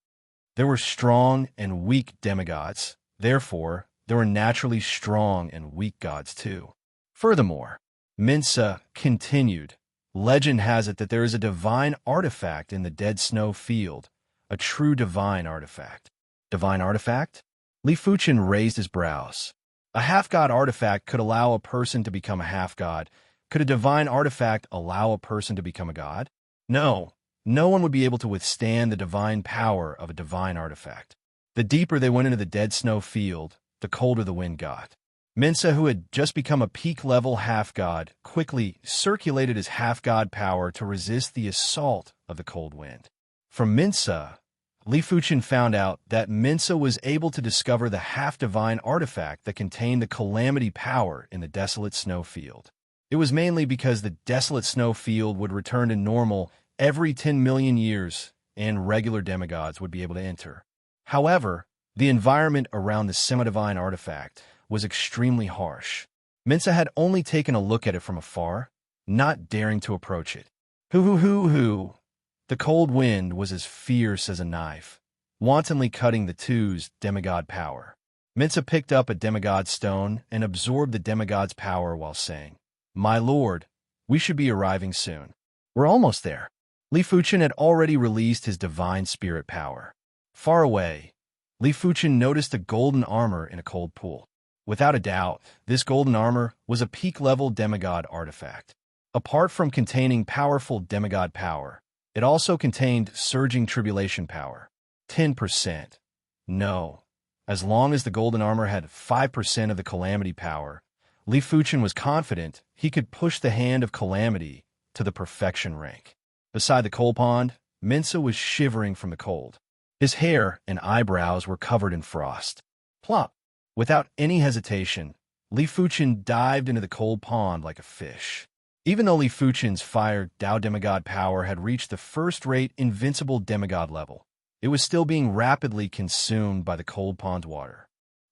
There were strong and weak demigods. Therefore, there were naturally strong and weak gods too. Furthermore, Mensa continued, Legend has it that there is a divine artifact in the dead snow field, a true divine artifact. Divine artifact? Li Fuchen raised his brows. A half-god artifact could allow a person to become a half-god. Could a divine artifact allow a person to become a god? No. No one would be able to withstand the divine power of a divine artifact. The deeper they went into the dead snow field, the colder the wind got. Mensa, who had just become a peak-level half-god, quickly circulated his half-god power to resist the assault of the cold wind. From Mensa, Li Fuchen found out that Mensa was able to discover the half-divine artifact that contained the calamity power in the desolate snow field. It was mainly because the desolate snow field would return to normal every 10 million years, and regular demigods would be able to enter. However, the environment around the semi-divine artifact was extremely harsh. Minsa had only taken a look at it from afar, not daring to approach it. Hoo. The cold wind was as fierce as a knife, wantonly cutting the two's demigod power. Minsa picked up a demigod stone and absorbed the demigod's power while saying, "My lord, we should be arriving soon." "We're almost there." Li Fuchen had already released his divine spirit power. Far away, Li Fuchen noticed a golden armor in a cold pool. Without a doubt, this golden armor was a peak-level demigod artifact. Apart from containing powerful demigod power, it also contained surging tribulation power. 10%. No. As long as the golden armor had 5% of the calamity power, Li Fuchen was confident he could push the hand of calamity to the perfection rank. Beside the coal pond, Minsa was shivering from the cold. His hair and eyebrows were covered in frost. Plop! Without any hesitation, Li Fuchen dived into the cold pond like a fish. Even though Li Fuchen's fire Dao demigod power had reached the first-rate invincible demigod level, it was still being rapidly consumed by the cold pond water.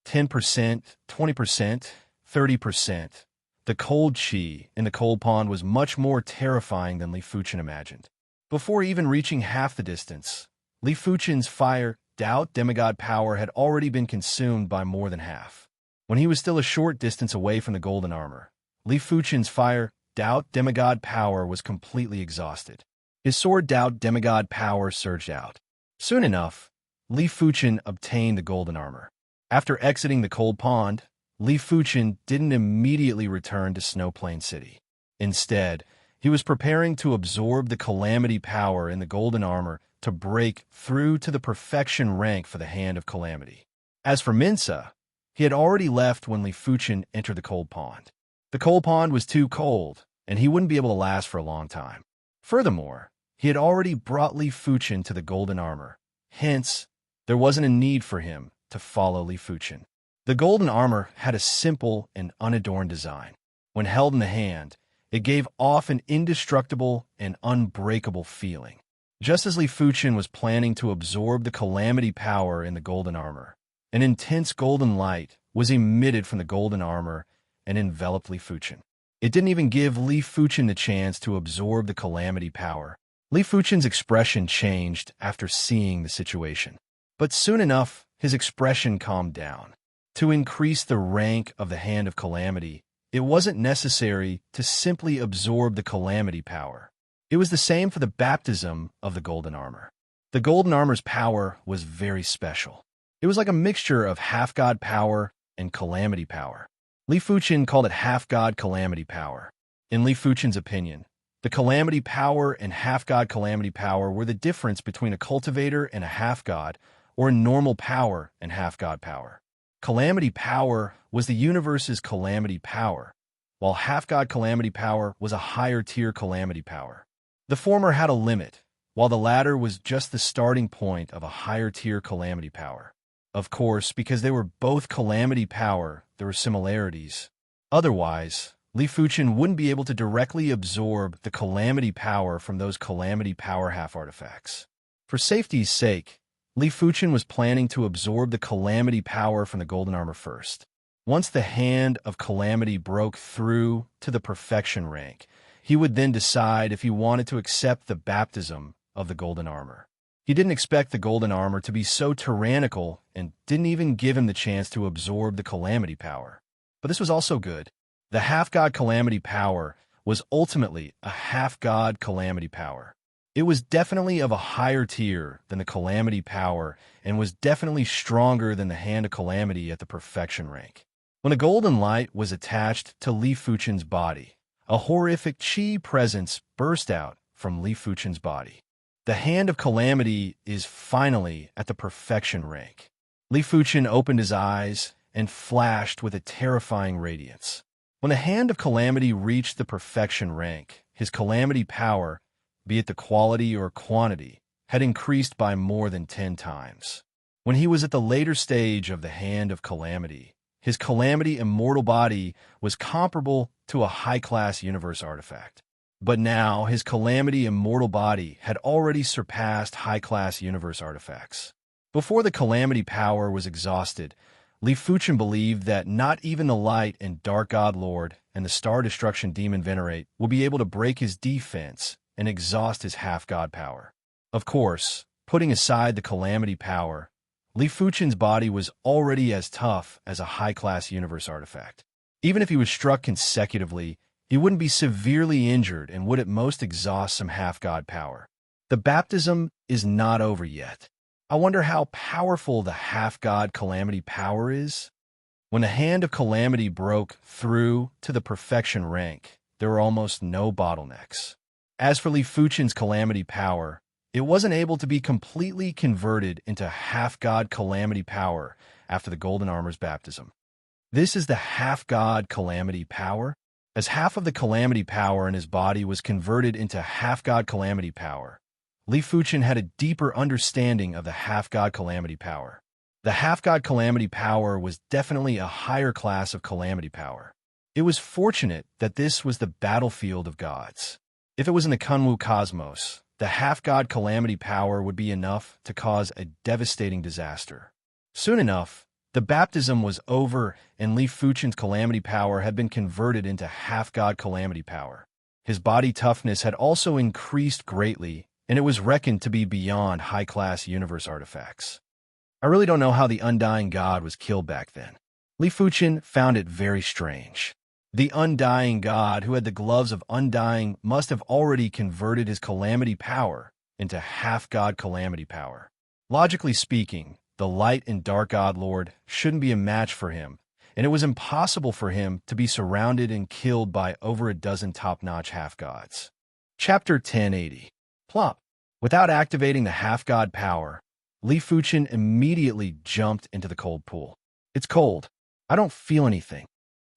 10%, 20%, 30%. The cold chi in the cold pond was much more terrifying than Li Fuchen imagined. Before even reaching half the distance, Li Fuchen's fire Dao demigod power had already been consumed by more than half. When he was still a short distance away from the golden armor, Li Fuchen's fire Dao demigod power was completely exhausted. His sword Dao demigod power surged out. Soon enough, Li Fuchen obtained the golden armor. After exiting the cold pond, Li Fuchen didn't immediately return to Snow Plain City. Instead, he was preparing to absorb the calamity power in the golden armor to break through to the perfection rank for the Hand of Calamity. As for Minsa, he had already left when Li Fuchen entered the cold pond. The cold pond was too cold, and he wouldn't be able to last for a long time. Furthermore, he had already brought Li Fuchen to the golden armor. Hence, there wasn't a need for him to follow Li Fuchen. The golden armor had a simple and unadorned design. When held in the hand, it gave off an indestructible and unbreakable feeling. Just as Li Fuchen was planning to absorb the calamity power in the golden armor, an intense golden light was emitted from the golden armor and enveloped Li Fuchen. It didn't even give Li Fuchen the chance to absorb the calamity power. Li Fuchen's expression changed after seeing the situation. But soon enough, his expression calmed down. To increase the rank of the Hand of Calamity, it wasn't necessary to simply absorb the calamity power. It was the same for the baptism of the golden armor. The golden armor's power was very special. It was like a mixture of half-god power and calamity power. Li Fuchen called it half-god calamity power. In Li Fuchen's opinion, the calamity power and half-god calamity power were the difference between a cultivator and a half-god, or normal power and half-god power. Calamity power was the universe's calamity power, while half-god calamity power was a higher-tier calamity power. The former had a limit, while the latter was just the starting point of a higher-tier calamity power. Of course, because they were both calamity power, there were similarities. Otherwise, Li Fuchen wouldn't be able to directly absorb the calamity power from those calamity power half artifacts. For safety's sake, Li Fuchen was planning to absorb the calamity power from the golden armor first. Once the Hand of Calamity broke through to the perfection rank, he would then decide if he wanted to accept the baptism of the golden armor. He didn't expect the golden armor to be so tyrannical and didn't even give him the chance to absorb the calamity power. But this was also good. The half-god calamity power was ultimately a half-god calamity power. It was definitely of a higher tier than the calamity power and was definitely stronger than the Hand of Calamity at the perfection rank. When the golden light was attached to Li Fuchen's body, a horrific chi presence burst out from Li Fuchen's body. The Hand of Calamity is finally at the perfection rank. Li Fuchen opened his eyes and flashed with a terrifying radiance. When the Hand of Calamity reached the perfection rank, his calamity power, be it the quality or quantity, had increased by more than 10 times. When he was at the later stage of the Hand of Calamity, his calamity immortal body was comparable to a high-class universe artifact. But now his calamity immortal body had already surpassed high-class universe artifacts. Before the calamity power was exhausted, Li Fuchen believed that not even the light and dark god lord and the star destruction demon Venerate will be able to break his defense and exhaust his half-god power. Of course, putting aside the calamity power, Li Fuchen's body was already as tough as a high-class universe artifact. Even if he was struck consecutively, he wouldn't be severely injured and would at most exhaust some half-god power. The baptism is not over yet. I wonder how powerful the half-god calamity power is. When the hand of calamity broke through to the perfection rank, there were almost no bottlenecks. As for Li Fuchen's calamity power, it wasn't able to be completely converted into half-god calamity power after the golden armor's baptism. This is the half-god calamity power. As half of the calamity power in his body was converted into half-god calamity power, Li Fuchen had a deeper understanding of the half-god calamity power. The half-god calamity power was definitely a higher class of calamity power. It was fortunate that this was the battlefield of gods. If it was in the Kunwu cosmos, the half-god calamity power would be enough to cause a devastating disaster. Soon enough, the baptism was over and Li Fuchen's calamity power had been converted into half-god calamity power. His body toughness had also increased greatly, and it was reckoned to be beyond high-class universe artifacts. I really don't know how the Undying God was killed back then. Li Fuchen found it very strange. The Undying God, who had the gloves of Undying, must have already converted his calamity power into half-god calamity power. Logically speaking, the light and dark god lord shouldn't be a match for him, and it was impossible for him to be surrounded and killed by over a dozen top-notch half-gods. Chapter 1080. Plop. Without activating the half-god power, Li Fuchen immediately jumped into the cold pool. It's cold. I don't feel anything.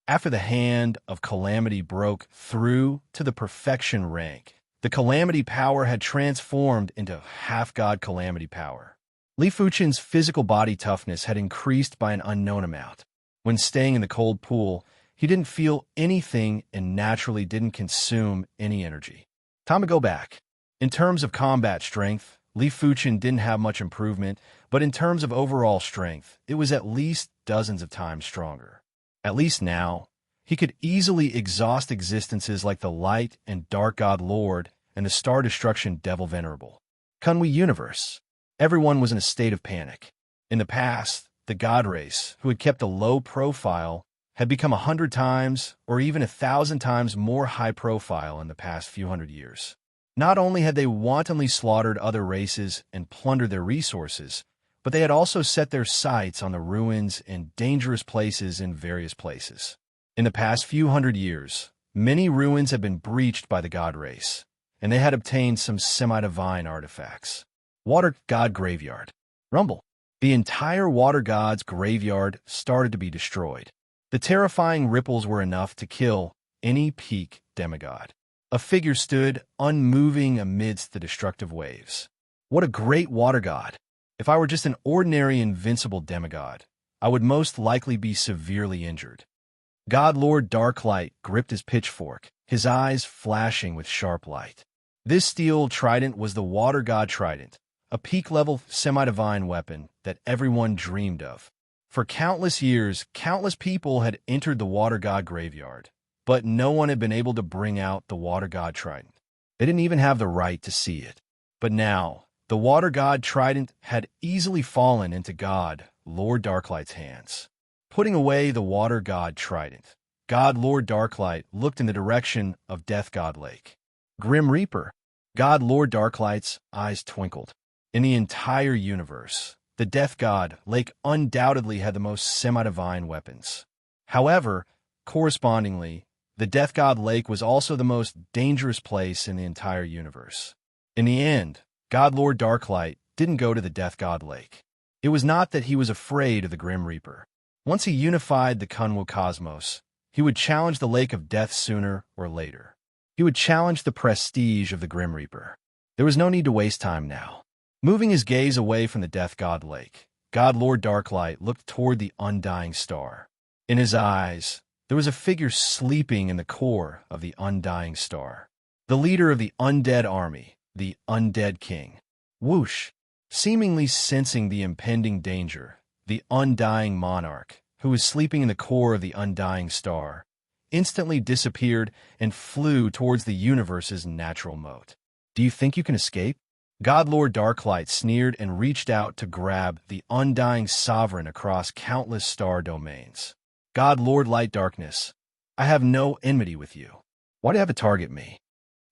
After the hand of calamity broke through to the perfection rank, the calamity power had transformed into half-god calamity power. Li Fuchen's physical body toughness had increased by an unknown amount. When staying in the cold pool, he didn't feel anything and naturally didn't consume any energy. Time to go back. In terms of combat strength, Li Fuchen didn't have much improvement, but in terms of overall strength, it was at least dozens of times stronger. At least now, he could easily exhaust existences like the Light and Dark God Lord and the Star Destruction Devil Venerable. Kunwi Universe. Everyone was in a state of panic. In the past, the God race, who had kept a low profile, had become 100 times or even 1,000 times more high profile in the past few hundred years. Not only had they wantonly slaughtered other races and plundered their resources, but they had also set their sights on the ruins and dangerous places in various places. In the past few hundred years, many ruins had been breached by the God race, and they had obtained some semi-divine artifacts. Water God Graveyard. Rumble. The entire Water God's graveyard started to be destroyed. The terrifying ripples were enough to kill any peak demigod. A figure stood, unmoving amidst the destructive waves. What a great water god! If I were just an ordinary invincible demigod, I would most likely be severely injured. God Lord Darklight gripped his pitchfork, his eyes flashing with sharp light. This steel trident was the water god trident, a peak-level semi-divine weapon that everyone dreamed of. For countless years, countless people had entered the water god graveyard, but no one had been able to bring out the water god trident. They didn't even have the right to see it. But now, the water god trident had easily fallen into God, Lord Darklight's hands. Putting away the water god trident, God Lord Darklight looked in the direction of Death God Lake. Grim Reaper. God Lord Darklight's eyes twinkled. In the entire universe, the Death God Lake undoubtedly had the most semi-divine weapons. However, correspondingly, the Death God Lake was also the most dangerous place in the entire universe. In the end, God Lord Darklight didn't go to the Death God Lake. It was not that he was afraid of the Grim Reaper. Once he unified the Kunwu cosmos, he would challenge the Lake of Death sooner or later. He would challenge the prestige of the Grim Reaper. There was no need to waste time now. Moving his gaze away from the Death God Lake, God Lord Darklight looked toward the undying star. In his eyes, there was a figure sleeping in the core of the undying star. The leader of the undead army, the Undead King. Whoosh! Seemingly sensing the impending danger, the undying monarch, who was sleeping in the core of the undying star, instantly disappeared and flew towards the universe's natural moat. Do you think you can escape? God Lord Darklight sneered and reached out to grab the undying sovereign across countless star domains. God Lord Light Darkness, I have no enmity with you. Why do you have to target me?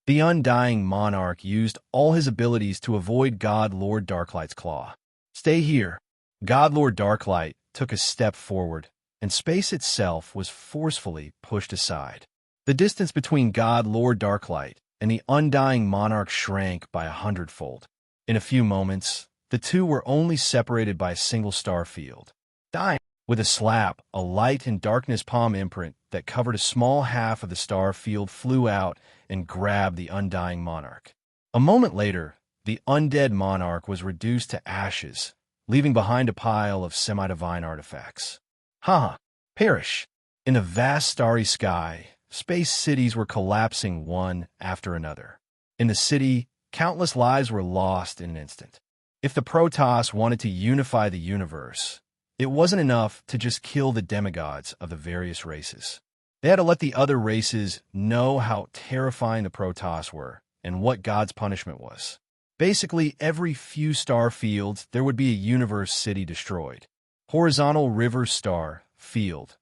The undying monarch used all his abilities to avoid God Lord Darklight's claw. Stay here. God Lord Darklight took a step forward, and space itself was forcefully pushed aside. The distance between God Lord Darklight and the undying monarch shrank by 100-fold. In a few moments, the two were only separated by a single star field. Dying. With a slap, a light and darkness palm imprint that covered a small half of the star field flew out and grabbed the undying monarch. A moment later, the undead monarch was reduced to ashes, leaving behind a pile of semi-divine artifacts. Haha, perish! In the vast starry sky, space cities were collapsing one after another. In the city, countless lives were lost in an instant. If the Protoss wanted to unify the universe, it wasn't enough to just kill the demigods of the various races. They had to let the other races know how terrifying the Protoss were and what God's punishment was. Basically, every few star fields, there would be a universe city destroyed. Horizontal River Star Field.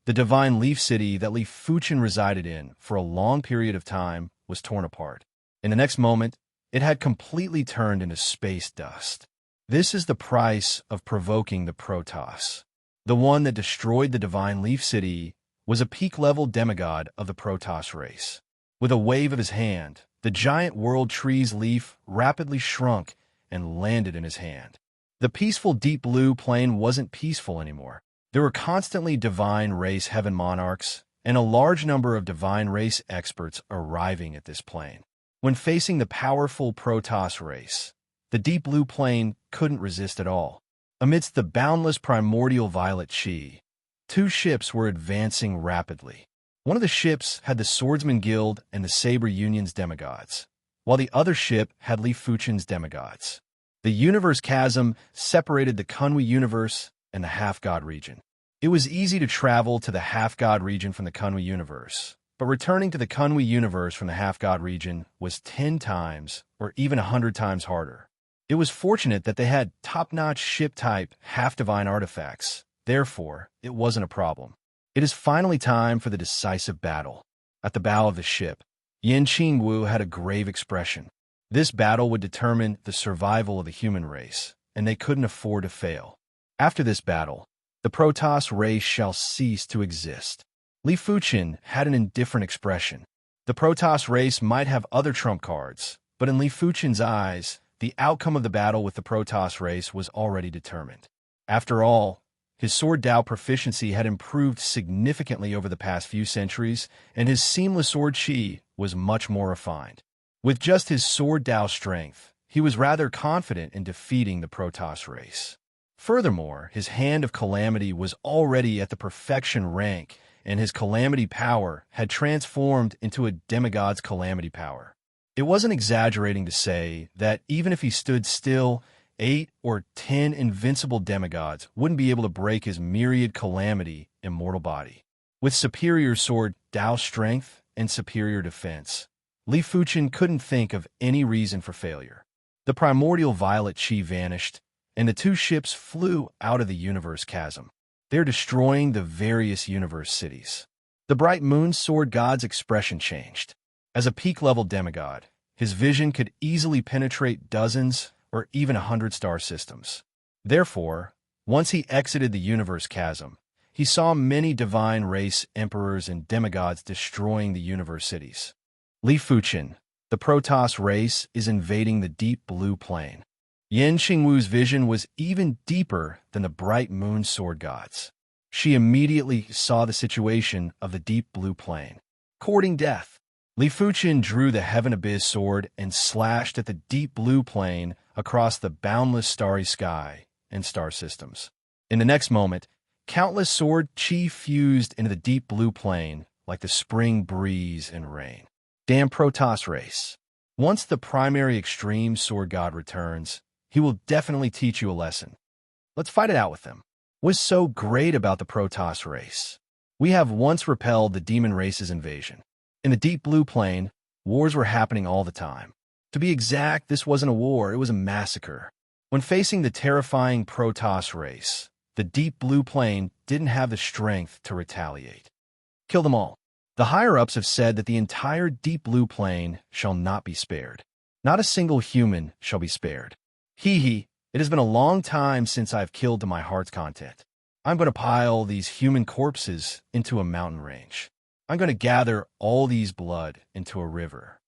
The divine leaf city that Leaf Fuchin resided in for a long period of time was torn apart. In the next moment, it had completely turned into space dust. This is the price of provoking the Protoss. The one that destroyed the divine leaf city was a peak-level demigod of the Protoss race. With a wave of his hand, the giant world tree's leaf rapidly shrunk and landed in his hand. The peaceful deep blue plane wasn't peaceful anymore. There were constantly divine race heaven monarchs and a large number of divine race experts arriving at this plane. When facing the powerful Protoss race, the deep blue plane couldn't resist at all. Amidst the boundless primordial violet chi, two ships were advancing rapidly. One of the ships had the Swordsman Guild and the Saber Union's demigods, while the other ship had Li Fuchin's demigods. The universe chasm separated the Kunwi universe and the half-god region. It was easy to travel to the half-god region from the Kunwi universe, but returning to the Kunwi universe from the half-god region was 10 times or even 100 times harder. It was fortunate that they had top-notch ship-type half-divine artifacts. Therefore, it wasn't a problem. It is finally time for the decisive battle. At the bow of the ship, Yin Qingwu had a grave expression. This battle would determine the survival of the human race, and they couldn't afford to fail. After this battle, the Protoss race shall cease to exist. Li Fuchin had an indifferent expression. The Protoss race might have other trump cards, but in Li Fuchin's eyes, the outcome of the battle with the Protoss race was already determined. After all, his sword Dao proficiency had improved significantly over the past few centuries, and his seamless sword chi was much more refined. With just his sword Dao strength, he was rather confident in defeating the Protoss race. Furthermore, his Hand of Calamity was already at the perfection rank, and his Calamity power had transformed into a demigod's Calamity power. It wasn't exaggerating to say that even if he stood still, 8 or 10 invincible demigods wouldn't be able to break his myriad Calamity immortal body. With superior sword Dao strength and superior defense, Li Fuchin couldn't think of any reason for failure. The primordial violet chi vanished, and the two ships flew out of the universe chasm. They're destroying the various universe cities. The bright moon sword god's expression changed. As a peak-level demigod, his vision could easily penetrate dozens or even 100 star systems. Therefore, once he exited the universe chasm, he saw many divine race emperors and demigods destroying the universe cities. Li Fuchin, the Protoss race, is invading the deep blue plane. Yin Qingwu's vision was even deeper than the bright moon sword gods. She immediately saw the situation of the deep blue plane. Courting death, Li Fuchin drew the Heaven Abyss sword and slashed at the deep blue plane across the boundless starry sky and star systems. In the next moment, countless sword chi fused into the deep blue plane like the spring breeze and rain. Damn Protoss race. Once the primary extreme sword god returns, he will definitely teach you a lesson. Let's fight it out with him. was so great about the Protoss race? We have once repelled the demon race's invasion. In the deep blue plane, wars were happening all the time. To be exact, this wasn't a war, it was a massacre. When facing the terrifying Protoss race, the deep blue plane didn't have the strength to retaliate. Kill them all. The higher-ups have said that the entire deep blue plane shall not be spared. Not a single human shall be spared. Hee, it has been a long time since I've killed to my heart's content. I'm going to pile these human corpses into a mountain range. I'm going to gather all these blood into a river.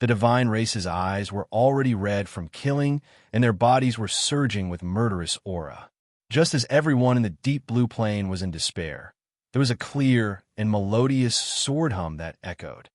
The divine race's eyes were already red from killing, and their bodies were surging with murderous aura. Just as everyone in the deep blue plane was in despair, there was a clear and melodious sword hum that echoed.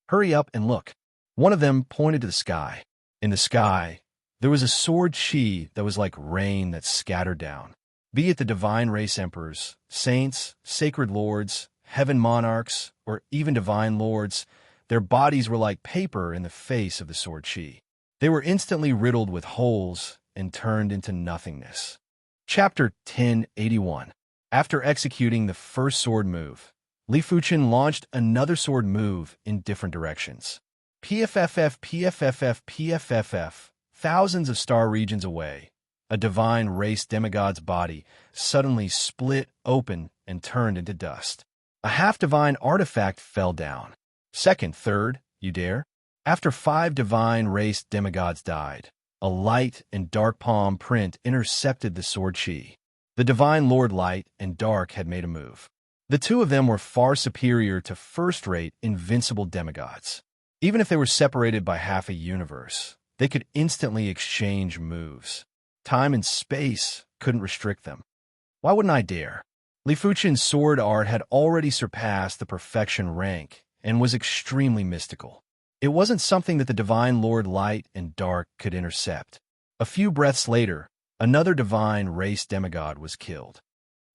Hurry up and look. One of them pointed to the sky. In the sky, there was a sword chi that was like rain that scattered down. Be it the divine race emperors, saints, sacred lords, heaven monarchs, or even divine lords, their bodies were like paper in the face of the sword chi. They were instantly riddled with holes and turned into nothingness. Chapter 1081. After executing the first sword move, Li Fuchen launched another sword move in different directions. PFFF, PFFF, PFFF, thousands of star regions away, a divine race demigod's body suddenly split open and turned into dust. A half-divine artifact fell down. Second, third, you dare? After 5 divine race demigods died, a light and dark palm print intercepted the sword chi. The divine Lord Light and Dark had made a move. The two of them were far superior to first-rate invincible demigods. Even if they were separated by half a universe, they could instantly exchange moves. Time and space couldn't restrict them. Why wouldn't I dare? Li Fuchen's sword art had already surpassed the perfection rank and was extremely mystical. It wasn't something that the divine Lord Light and Dark could intercept. A few breaths later, another divine race demigod was killed.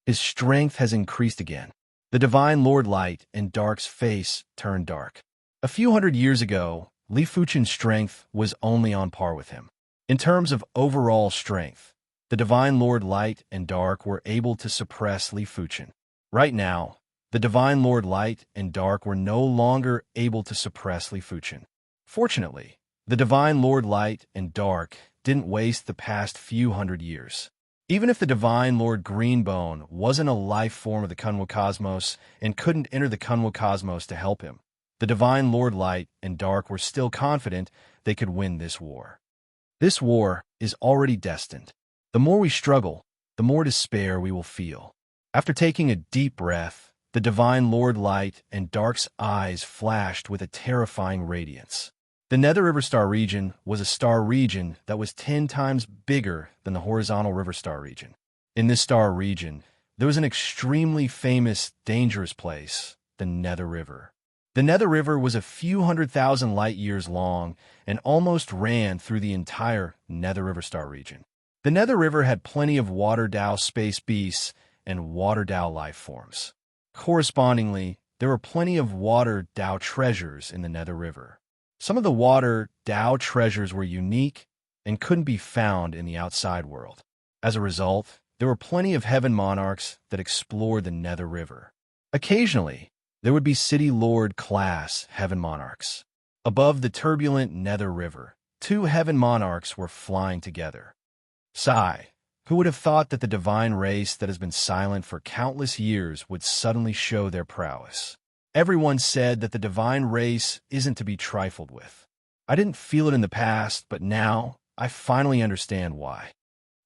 His strength has increased again. The divine Lord Light and Dark's face turned dark. A few hundred years ago, Li Fuchen's strength was only on par with him. In terms of overall strength, the divine Lord Light and Dark were able to suppress Li Fuchen. Right now, the divine Lord Light and Dark were no longer able to suppress Li Fuchen. Fortunately, the divine Lord Light and Dark didn't waste the past few hundred years. Even if the divine Lord Greenbone wasn't a life form of the Kunwa Cosmos and couldn't enter the Kunwa Cosmos to help him, the divine Lord Light and Dark were still confident they could win this war. This war is already destined. The more we struggle, the more despair we will feel. After taking a deep breath, the divine Lord Light and Dark's eyes flashed with a terrifying radiance. The Nether River Star region was a star region that was 10 times bigger than the horizontal River Star region. In this star region, there was an extremely famous, dangerous place, the Nether River. The Nether River was a few 100,000 light-years long and almost ran through the entire Nether River Star region. The Nether River had plenty of water Dao space beasts and water Dao life forms. Correspondingly, there were plenty of water Dao treasures in the Nether River. Some of the water Dao treasures were unique and couldn't be found in the outside world. As a result, there were plenty of heaven monarchs that explored the Nether River. Occasionally, there would be City Lord-class heaven monarchs. Above the turbulent Nether River, 2 heaven monarchs were flying together. Sigh, who would have thought that the divine race that has been silent for countless years would suddenly show their prowess? Everyone said that the divine race isn't to be trifled with. I didn't feel it in the past, but now I finally understand why.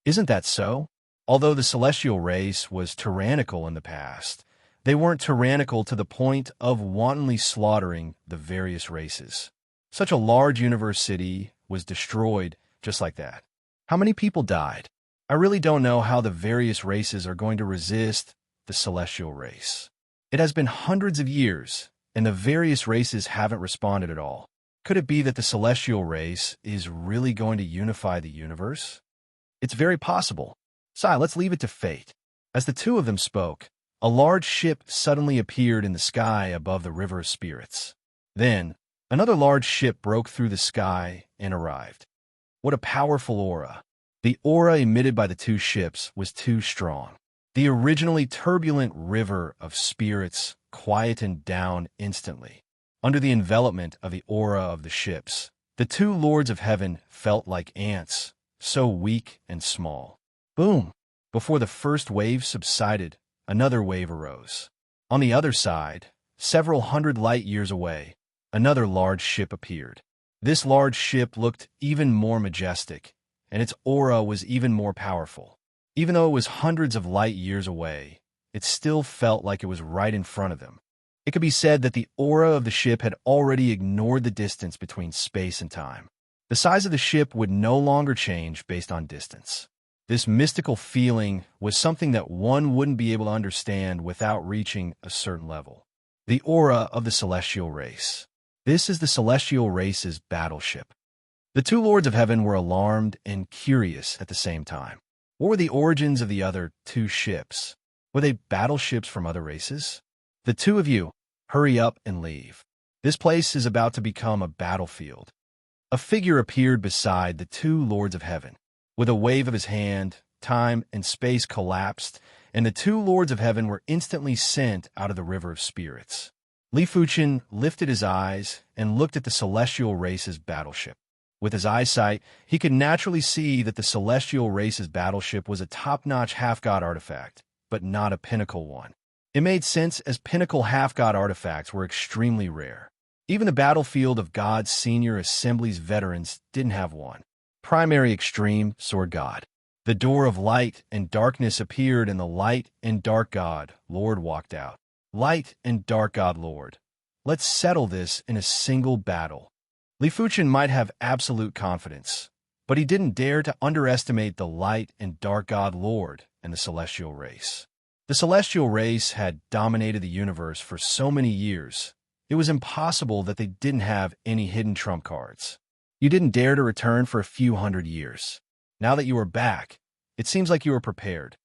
Isn't that so? Although the celestial race was tyrannical in the past, they weren't tyrannical to the point of wantonly slaughtering the various races. Such a large universe city was destroyed just like that. How many people died? I really don't know how the various races are going to resist the celestial race. It has been hundreds of years, and the various races haven't responded at all. Could it be that the celestial race is really going to unify the universe? It's very possible. Sai, let's leave it to fate. As the two of them spoke, a large ship suddenly appeared in the sky above the River of Spirits. Then, another large ship broke through the sky and arrived. What a powerful aura! The aura emitted by the two ships was too strong. The originally turbulent river of spirits quietened down instantly. Under the envelopment of the aura of the ships, the two lords of heaven felt like ants, so weak and small. Boom! Before the first wave subsided, another wave arose. On the other side, several hundred light years away, another large ship appeared. This large ship looked even more majestic, and its aura was even more powerful. Even though it was hundreds of light years away, it still felt like it was right in front of them. It could be said that the aura of the ship had already ignored the distance between space and time. The size of the ship would no longer change based on distance. This mystical feeling was something that one wouldn't be able to understand without reaching a certain level. The aura of the celestial race. This is the celestial race's battleship. The two lords of heaven were alarmed and curious at the same time. What were the origins of the other two ships? Were they battleships from other races? The two of you, hurry up and leave. This place is about to become a battlefield. A figure appeared beside the two lords of heaven. With a wave of his hand, time and space collapsed, and the two lords of heaven were instantly sent out of the river of spirits. Li Fuchen lifted his eyes and looked at the celestial race's battleship. With his eyesight, he could naturally see that the celestial race's battleship was a top-notch half-god artifact, but not a pinnacle one. It made sense as pinnacle half-god artifacts were extremely rare. Even the battlefield of God's Senior Assembly's veterans didn't have one. Primary extreme sword god. The door of light and darkness appeared, and the light and dark god, Lord, walked out. Light and dark god, Lord. Let's settle this in a single battle. Li Fuchen might have absolute confidence, but he didn't dare to underestimate the light and dark god, Lord, and the celestial race. The celestial race had dominated the universe for so many years, it was impossible that they didn't have any hidden trump cards. You didn't dare to return for a few hundred years. Now that you are back, it seems like you were prepared.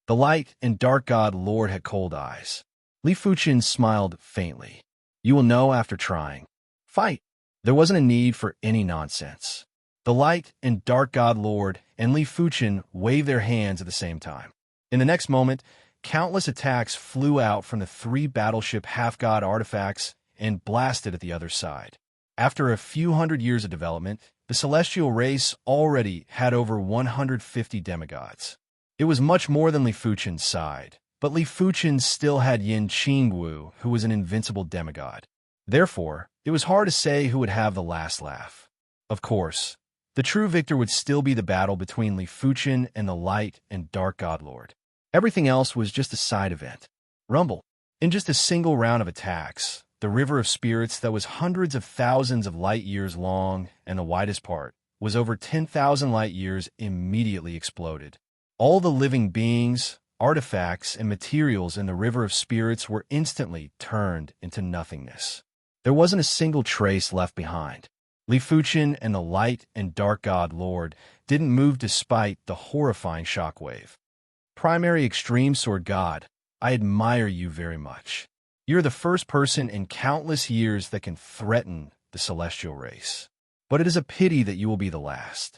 The light and dark god Lord had cold eyes. Li Fuchen smiled faintly. You will know after trying. Fight! There wasn't a need for any nonsense. The light and dark god Lord and Li Fuchen waved their hands at the same time. In the next moment, countless attacks flew out from the three battleship half-god artifacts and blasted at the other side. After a few hundred years of development, the celestial race already had over 150 demigods. It was much more than Li Fuchen's side, but Li Fuchen still had Yin Qingwu, who was an invincible demigod. Therefore, it was hard to say who would have the last laugh. Of course, the true victor would still be the battle between Li Fuchen and the light and dark god Lord. Everything else was just a side event. Rumble. In just a single round of attacks, the river of spirits that was hundreds of thousands of light years long and the widest part was over 10,000 light years immediately exploded. All the living beings, artifacts, and materials in the river of spirits were instantly turned into nothingness. There wasn't a single trace left behind. Li Fuchen and the light and dark god Lord didn't move despite the horrifying shockwave. Primary extreme sword god, I admire you very much. You're the first person in countless years that can threaten the celestial race. But it is a pity that you will be the last.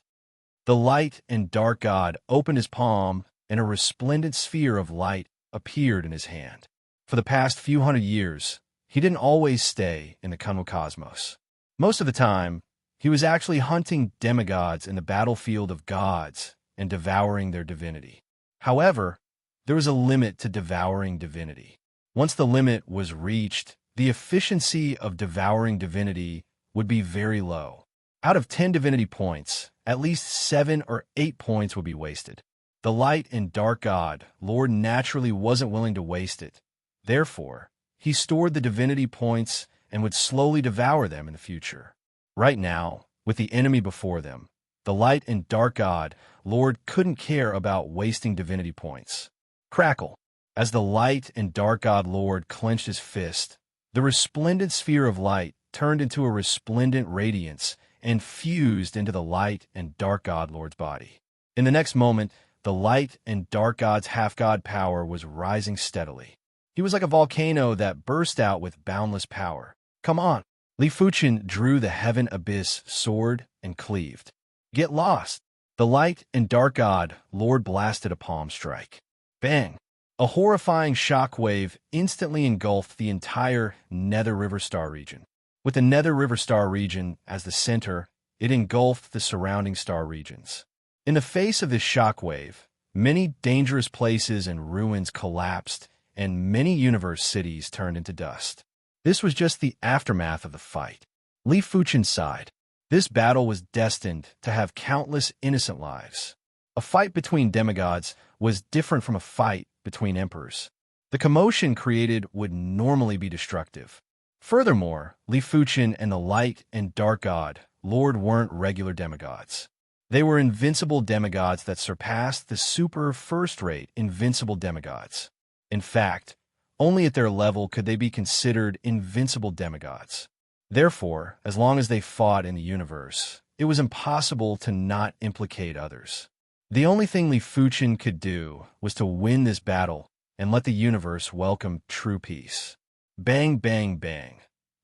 The light and dark god opened his palm, and a resplendent sphere of light appeared in his hand. For the past few hundred years, he didn't always stay in the Kunwu cosmos. Most of the time, he was actually hunting demigods in the battlefield of gods and devouring their divinity. However, there was a limit to devouring divinity. Once the limit was reached, the efficiency of devouring divinity would be very low. Out of 10 divinity points, at least 7 or 8 points would be wasted. The light and dark god, Lord, naturally wasn't willing to waste it. Therefore, he stored the divinity points and would slowly devour them in the future. Right now, with the enemy before them, the light and dark god, Lord, couldn't care about wasting divinity points. Crackle. As the light and dark god Lord clenched his fist, the resplendent sphere of light turned into a resplendent radiance and fused into the light and dark god Lord's body. In the next moment, the light and dark god's half-god power was rising steadily. He was like a volcano that burst out with boundless power. Come on! Li Fuchen drew the heaven abyss sword and cleaved. Get lost! The light and dark god Lord blasted a palm strike. Bang! A horrifying shockwave instantly engulfed the entire Nether River Star region. With the Nether River Star region as the center, it engulfed the surrounding star regions. In the face of this shockwave, many dangerous places and ruins collapsed, and many universe cities turned into dust. This was just the aftermath of the fight. Li Fuchin sighed. This battle was destined to have countless innocent lives. A fight between demigods was different from a fight between emperors. The commotion created would normally be destructive. Furthermore, Li Fuchin and the Light and Dark God Lord weren't regular demigods. They were invincible demigods that surpassed the super first-rate invincible demigods. In fact, only at their level could they be considered invincible demigods. Therefore, as long as they fought in the universe, it was impossible to not implicate others. The only thing Li Fuchin could do was to win this battle and let the universe welcome true peace. Bang, bang, bang.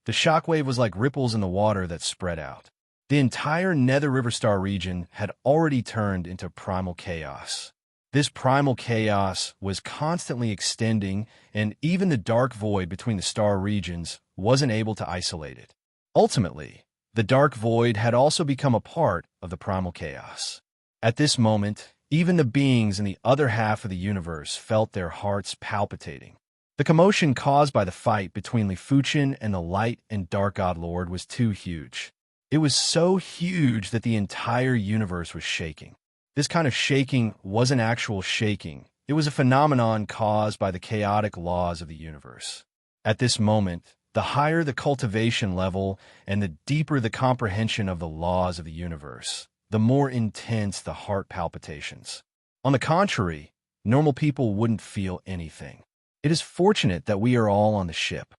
The shockwave was like ripples in the water that spread out. The entire Nether River Star region had already turned into primal chaos. This primal chaos was constantly extending, and even the dark void between the star regions wasn't able to isolate it. Ultimately, the dark void had also become a part of the primal chaos. At this moment, even the beings in the other half of the universe felt their hearts palpitating. The commotion caused by the fight between Li Fuchin and the Light and Dark God Lord was too huge. It was so huge that the entire universe was shaking. This kind of shaking wasn't actual shaking. It was a phenomenon caused by the chaotic laws of the universe. At this moment, the higher the cultivation level and the deeper the comprehension of the laws of the universe, the more intense the heart palpitations. On the contrary, normal people wouldn't feel anything. It is fortunate that we are all on the ship.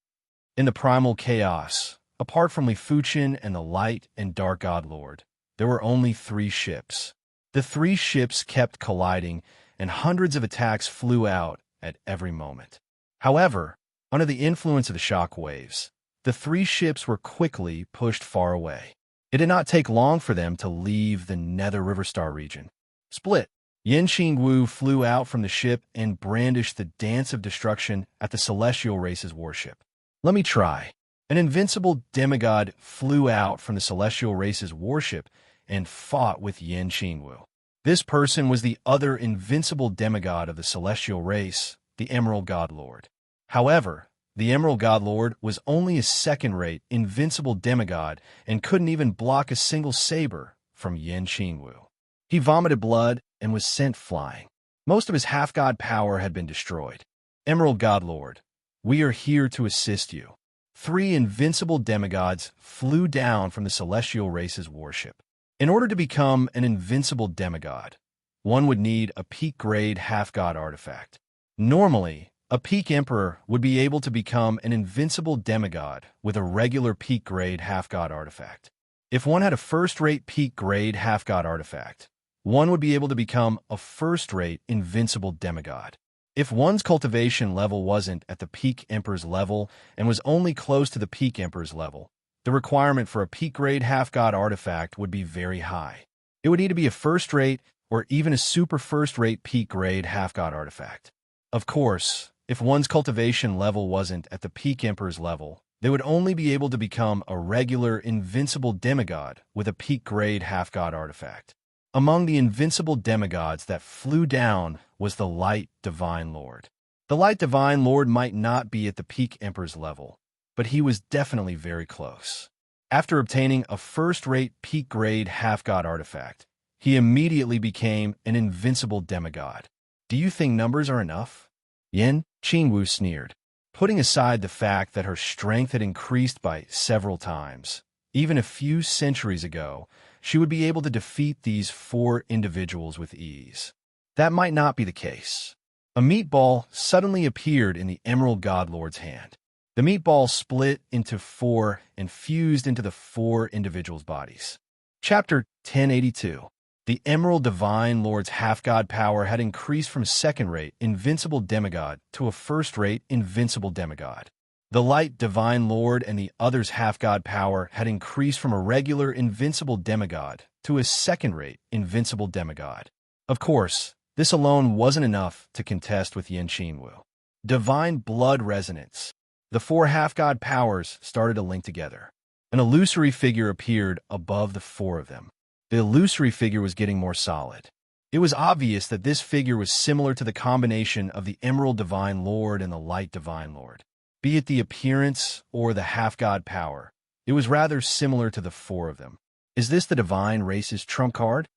In the primal chaos, apart from Li Fuchin and the Light and Dark God Lord, there were only 3 ships. The 3 ships kept colliding, and hundreds of attacks flew out at every moment. However, under the influence of the shock waves, the 3 ships were quickly pushed far away. It did not take long for them to leave the Nether River Star region. Split. Yin Qingwu flew out from the ship and brandished the Dance of Destruction at the Celestial Race's warship. Let me try. An invincible demigod flew out from the Celestial Race's warship and fought with Yin Qingwu. This person was the other invincible demigod of the Celestial Race, the Emerald God Lord. However, the Emerald God Lord was only a second-rate invincible demigod and couldn't even block a single saber from Yin Qingwu. He vomited blood and was sent flying. Most of his half-god power had been destroyed. Emerald God Lord, we are here to assist you. 3 invincible demigods flew down from the Celestial Race's warship. In order to become an invincible demigod, one would need a peak-grade half-god artifact. Normally, a peak emperor would be able to become an invincible demigod with a regular peak-grade half-god artifact. If one had a first-rate peak-grade half-god artifact, one would be able to become a first-rate invincible demigod. If one's cultivation level wasn't at the peak emperor's level and was only close to the peak emperor's level, the requirement for a peak-grade half-god artifact would be very high. It would need to be a first-rate or even a super first-rate peak-grade half-god artifact. Of course, if one's cultivation level wasn't at the peak emperor's level, they would only be able to become a regular invincible demigod with a peak-grade half-god artifact. Among the invincible demigods that flew down was the Light Divine Lord. The Light Divine Lord might not be at the peak emperor's level, but he was definitely very close. After obtaining a first-rate peak-grade half-god artifact, he immediately became an invincible demigod. Do you think numbers are enough? Yin Qingwu sneered. Putting aside the fact that her strength had increased by several times, even a few centuries ago, she would be able to defeat these 4 individuals with ease. That might not be the case. A meatball suddenly appeared in the Emerald God Lord's hand. The meatball split into 4 and fused into the 4 individuals' bodies. Chapter 1082. The Emerald Divine Lord's half-god power had increased from second-rate invincible demigod to a first-rate invincible demigod. The Light Divine Lord and the other's half-god power had increased from a regular invincible demigod to a second-rate invincible demigod. Of course, This alone wasn't enough to contest with Yin Qingwu. Divine blood resonance. The four half-god powers started to link together. An illusory figure appeared above the four of them. The illusory figure was getting more solid. It was obvious that this figure was similar to the combination of the Emerald Divine Lord and the Light Divine Lord. Be it the appearance or the half-god power, it was rather similar to the four of them. Is this the divine race's trump card?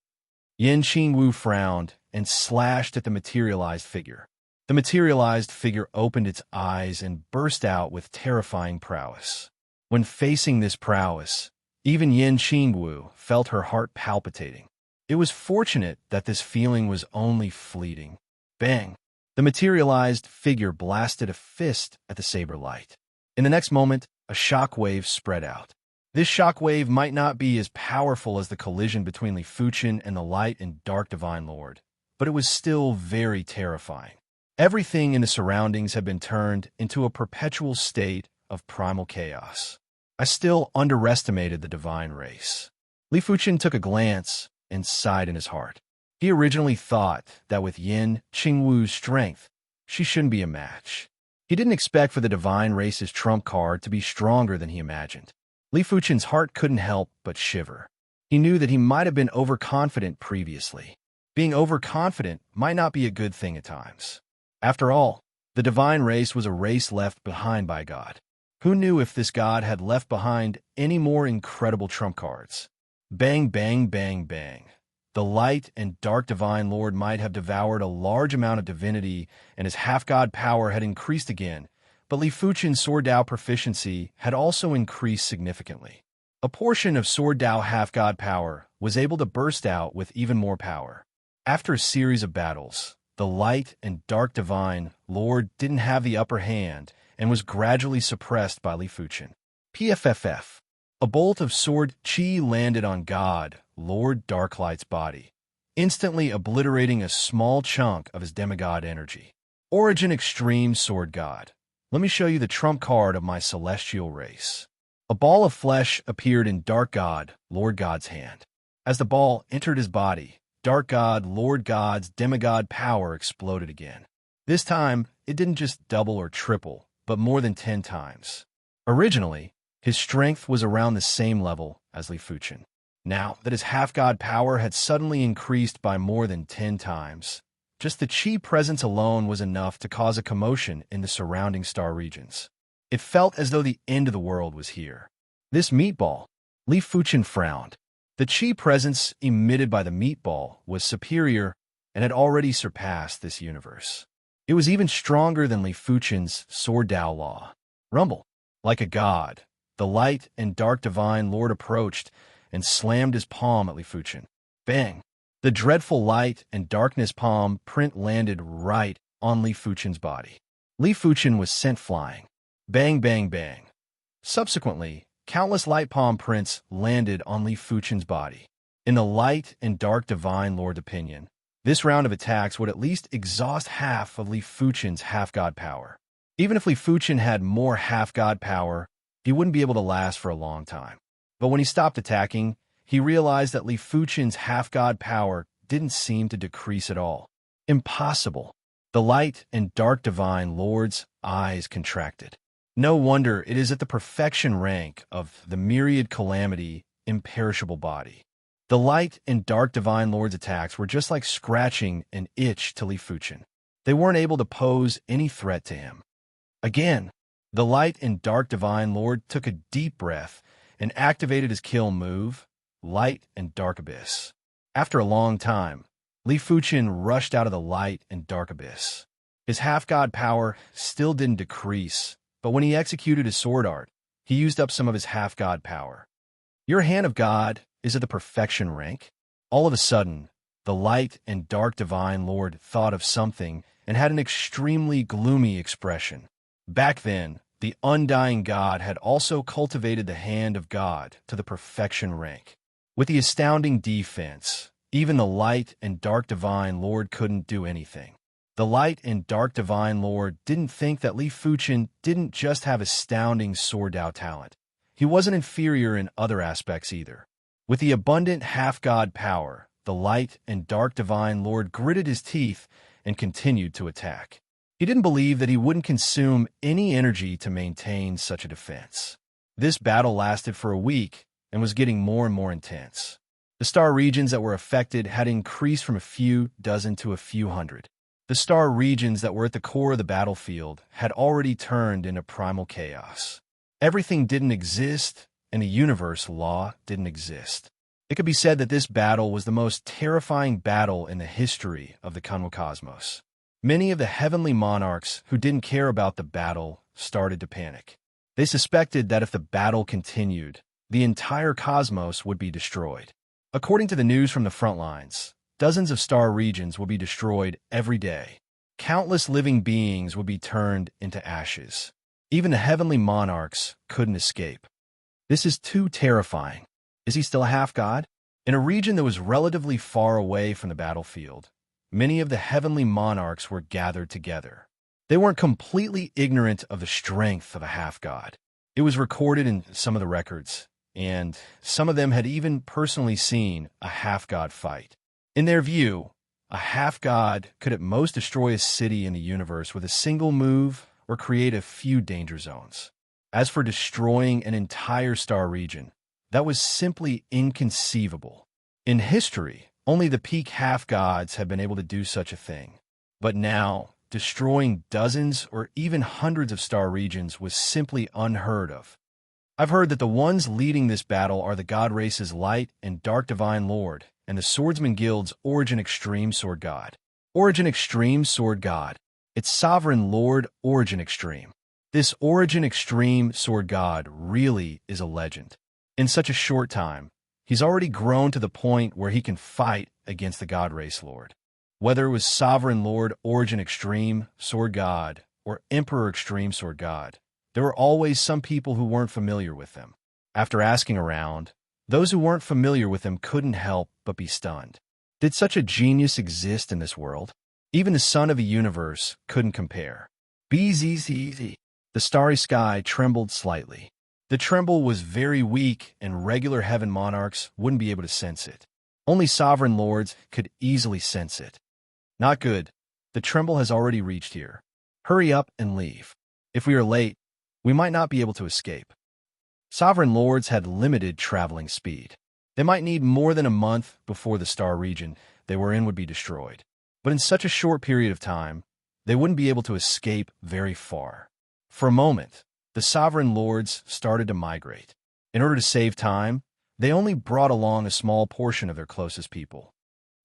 Yin Qingwu frowned and slashed at the materialized figure. The materialized figure opened its eyes and burst out with terrifying prowess. When facing this prowess, even Yin Qingwu felt her heart palpitating. It was fortunate that this feeling was only fleeting. Bang! The materialized figure blasted a fist at the saber light. In the next moment, a shockwave spread out. This shockwave might not be as powerful as the collision between Li Fuchen and the Light and Dark Divine Lord, but it was still very terrifying. Everything in the surroundings had been turned into a perpetual state of primal chaos. I still underestimated the divine race. Li Fuchen took a glance and sighed in his heart. He originally thought that with Yin Qingwu's strength, she shouldn't be a match. He didn't expect for the divine race's trump card to be stronger than he imagined. Li Fuchen's heart couldn't help but shiver. He knew that he might have been overconfident previously. Being overconfident might not be a good thing at times. After all, the divine race was a race left behind by God. Who knew if this God had left behind any more incredible trump cards? Bang, bang, bang, bang. The Light and Dark Divine Lord might have devoured a large amount of divinity, and his half-god power had increased again, but Li Fuchen's Sword Dao proficiency had also increased significantly. A portion of Sword Dao half-god power was able to burst out with even more power. After a series of battles, the Light and Dark Divine Lord didn't have the upper hand and was gradually suppressed by Li Fuchen. PFFF. A bolt of sword chi landed on God, Lord Darklight's body, instantly obliterating a small chunk of his demigod energy. Origin Extreme Sword God. Let me show you the trump card of my celestial race. A ball of flesh appeared in Dark God, Lord God's hand. As the ball entered his body, Dark God, Lord God's demigod power exploded again. This time, it didn't just double or triple, but more than 10 times. Originally, his strength was around the same level as Li Fuchen. Now that his half-god power had suddenly increased by more than 10 times, just the chi presence alone was enough to cause a commotion in the surrounding star regions. It felt as though the end of the world was here. This meatball, Li Fuchen frowned. The chi presence emitted by the meatball was superior and had already surpassed this universe. It was even stronger than Li Fuchen's Sword Dao Law. Rumble. Like a god, the Light and Dark Divine Lord approached and slammed his palm at Li Fuchen. Bang! The dreadful light and darkness palm print landed right on Li Fuchen's body. Li Fuchen was sent flying. Bang, bang, bang. Subsequently, countless light palm prints landed on Li Fuchen's body. In the Light and Dark Divine Lord's opinion, this round of attacks would at least exhaust half of Li Fuchen's half-god power. Even if Li Fuchen had more half-god power, he wouldn't be able to last for a long time. But when he stopped attacking, he realized that Li Fuchen's half-god power didn't seem to decrease at all. Impossible. The Light and Dark Divine Lord's eyes contracted. No wonder it is at the perfection rank of the myriad calamity, imperishable body. The Light and Dark Divine Lord's attacks were just like scratching an itch to Li Fuchen. They weren't able to pose any threat to him. Again, the Light and Dark Divine Lord took a deep breath and activated his kill move, Light and Dark Abyss. After a long time, Li Fuchen rushed out of the Light and Dark Abyss. His half-god power still didn't decrease, but when he executed his sword art, he used up some of his half-god power. Your hand of God is at the perfection rank. All of a sudden, the Light and Dark Divine Lord thought of something and had an extremely gloomy expression. Back then, the undying God had also cultivated the hand of God to the perfection rank. With the astounding defense, even the Light and Dark Divine Lord couldn't do anything. The Light and Dark Divine Lord didn't think that Li Fuchen didn't just have astounding Sword Dao talent. He wasn't inferior in other aspects either. With the abundant half-god power, the light and dark divine Lord gritted his teeth and continued to attack. He didn't believe that he wouldn't consume any energy to maintain such a defense. This battle lasted for a week and was getting more and more intense. The star regions that were affected had increased from a few dozen to a few hundred. The star regions that were at the core of the battlefield had already turned into primal chaos. Everything didn't exist, and the universe law didn't exist. It could be said that this battle was the most terrifying battle in the history of the cosmos. Many of the heavenly monarchs who didn't care about the battle started to panic. They suspected that if the battle continued, the entire cosmos would be destroyed. According to the news from the front lines, dozens of star regions would be destroyed every day. Countless living beings would be turned into ashes. Even the heavenly monarchs couldn't escape. This is too terrifying. Is he still a half-god? In a region that was relatively far away from the battlefield, many of the heavenly monarchs were gathered together. They weren't completely ignorant of the strength of a half-god. It was recorded in some of the records, and some of them had even personally seen a half-god fight. In their view, a half-god could at most destroy a city in the universe with a single move or create a few danger zones. As for destroying an entire star region, that was simply inconceivable. In history, only the peak half-gods have been able to do such a thing. But now, destroying dozens or even hundreds of star regions was simply unheard of. I've heard that the ones leading this battle are the god race's light and dark divine lord, and the Swordsman Guild's Origin Extreme Sword God. Origin Extreme Sword God. Its sovereign lord, Origin Extreme. This Origin Extreme Sword God really is a legend. In such a short time, he's already grown to the point where he can fight against the god race lord. Whether it was Sovereign Lord Origin Extreme Sword God or Emperor Extreme Sword God, there were always some people who weren't familiar with them. After asking around, those who weren't familiar with him couldn't help but be stunned. Did such a genius exist in this world? Even the sun of the universe couldn't compare. BZZZ. The starry sky trembled slightly. The tremble was very weak, and regular heaven monarchs wouldn't be able to sense it. Only sovereign lords could easily sense it. Not good. The tremble has already reached here. Hurry up and leave. If we are late, we might not be able to escape. Sovereign lords had limited traveling speed. They might need more than a month before the star region they were in would be destroyed. But in such a short period of time, they wouldn't be able to escape very far. For a moment, the sovereign lords started to migrate. In order to save time, they only brought along a small portion of their closest people.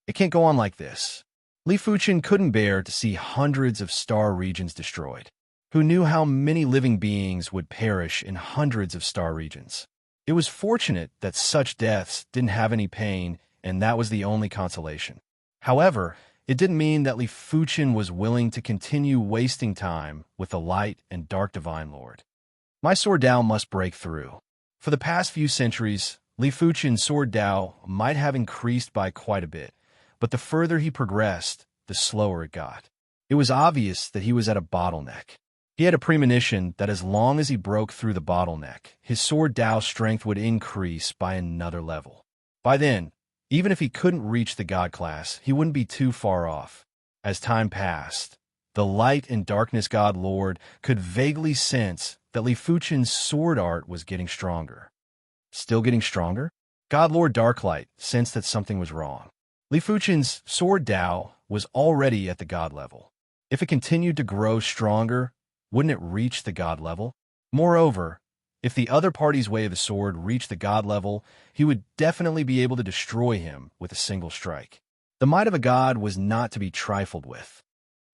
It can't go on like this. Li Fuchen couldn't bear to see hundreds of star regions destroyed. Who knew how many living beings would perish in hundreds of star regions? It was fortunate that such deaths didn't have any pain, and that was the only consolation. However, it didn't mean that Li Fuchen was willing to continue wasting time with the light and dark divine lord. My sword Dao must break through. For the past few centuries, Li Fuchen's sword Dao might have increased by quite a bit, but the further he progressed, the slower it got. It was obvious that he was at a bottleneck. He had a premonition that as long as he broke through the bottleneck, his sword Dao strength would increase by another level. By then, even if he couldn't reach the god class, he wouldn't be too far off. As time passed, the light and darkness god lord could vaguely sense that Li Fuchen's sword art was getting stronger. Still getting stronger? God Lord Darklight sensed that something was wrong. Li Fuchen's sword Dao was already at the god level. If it continued to grow stronger, wouldn't it reach the god level? Moreover, if the other party's way of the sword reached the god level, he would definitely be able to destroy him with a single strike. The might of a god was not to be trifled with.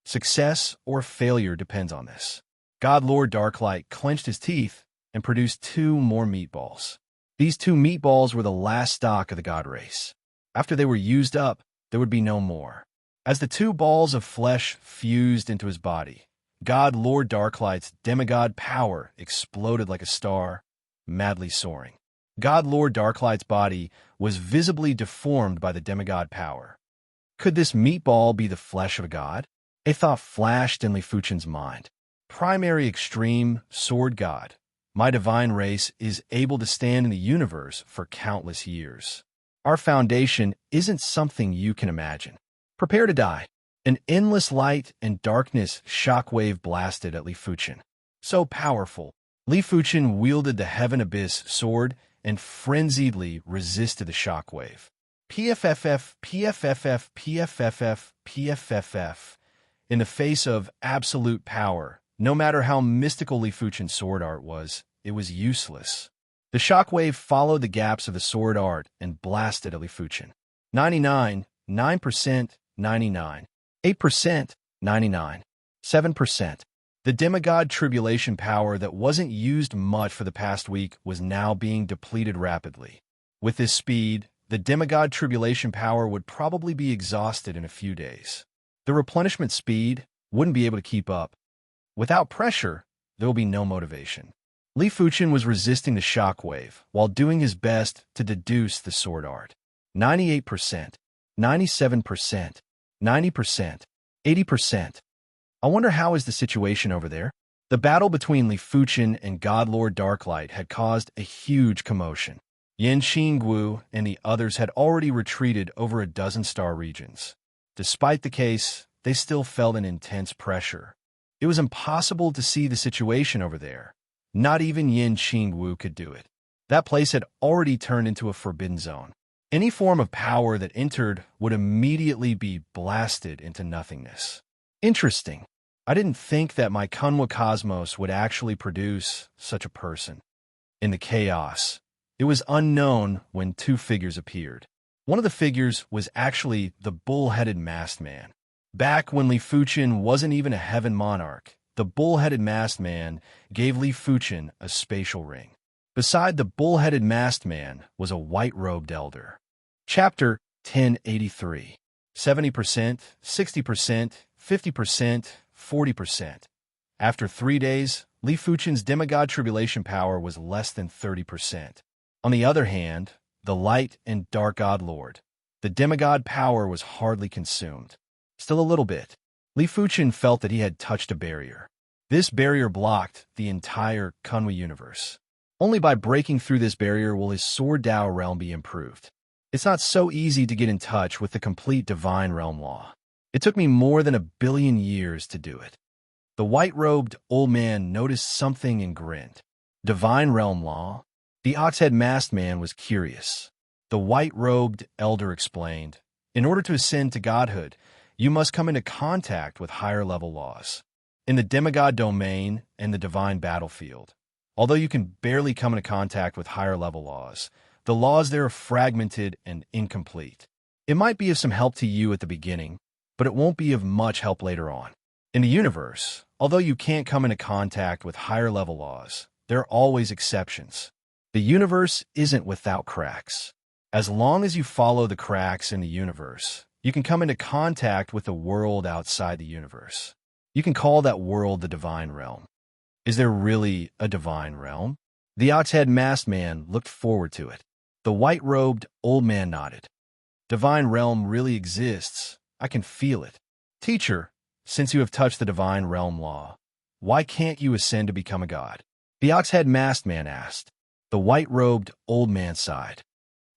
Success or failure depends on this. God Lord Darklight clenched his teeth and produced 2 more meatballs. These 2 meatballs were the last stock of the god race. After they were used up, there would be no more. As the 2 balls of flesh fused into his body, God Lord Darklight's demigod power exploded like a star, madly soaring. God Lord Darklight's body was visibly deformed by the demigod power. Could this meatball be the flesh of a god? A thought flashed in Li Fuchen's mind. Primary extreme sword god, my divine race is able to stand in the universe for countless years. Our foundation isn't something you can imagine. Prepare to die. An endless light and darkness shockwave blasted at Li Fuchen. So powerful, Li Fuchen wielded the Heaven Abyss sword and frenziedly resisted the shockwave. PFFF, PFFF, PFFF, PFFF. In the face of absolute power, no matter how mystical Li Fuchen's sword art was, it was useless. The shockwave followed the gaps of the sword art and blasted at Li Fuchen. 99, 9%, 99, 8%, 99, 7%. The demigod tribulation power that wasn't used much for the past week was now being depleted rapidly. With this speed, the demigod tribulation power would probably be exhausted in a few days. The replenishment speed wouldn't be able to keep up. Without pressure, there will be no motivation. Li Fuchen was resisting the shockwave while doing his best to deduce the sword art. 98%, 97%, 90%, 80%. I wonder how is the situation over there? The battle between Li Fuchen and Godlord Darklight had caused a huge commotion. Yan Qingguo and the others had already retreated over a dozen star regions. Despite the case, they still felt an intense pressure. It was impossible to see the situation over there. Not even Yan Qingguo could do it. That place had already turned into a forbidden zone. Any form of power that entered would immediately be blasted into nothingness. Interesting. I didn't think that my Kunwa cosmos would actually produce such a person. In the chaos, it was unknown when two figures appeared. One of the figures was actually the bull-headed masked man. Back when Li Fuchen wasn't even a heaven monarch, the bull-headed masked man gave Li Fuchen a spatial ring. Beside the bull-headed masked man was a white-robed elder. Chapter 1083. 70%, 60%, 50%, 40%. After 3 days, Li Fuchen's demigod tribulation power was less than 30%. On the other hand, the light and dark god lord, the demigod power was hardly consumed. Still a little bit. Li Fuchen felt that he had touched a barrier. This barrier blocked the entire Kunwa universe. Only by breaking through this barrier will his Sword Dao realm be improved. It's not so easy to get in touch with the complete divine realm law. It took me more than 1 billion years to do it. The white-robed old man noticed something and grinned. Divine realm law? The ox-head masked man was curious. The white-robed elder explained, in order to ascend to godhood, you must come into contact with higher-level laws. In the demigod domain and the divine battlefield, although you can barely come into contact with higher-level laws, the laws there are fragmented and incomplete. It might be of some help to you at the beginning, but it won't be of much help later on. In the universe, although you can't come into contact with higher-level laws, there are always exceptions. The universe isn't without cracks. As long as you follow the cracks in the universe, you can come into contact with the world outside the universe. You can call that world the divine realm. Is there really a divine realm? The ox-head masked man looked forward to it. The white-robed old man nodded. Divine realm really exists. I can feel it. Teacher, since you have touched the divine realm law, why can't you ascend to become a god? The ox-head masked man asked. The white-robed old man sighed.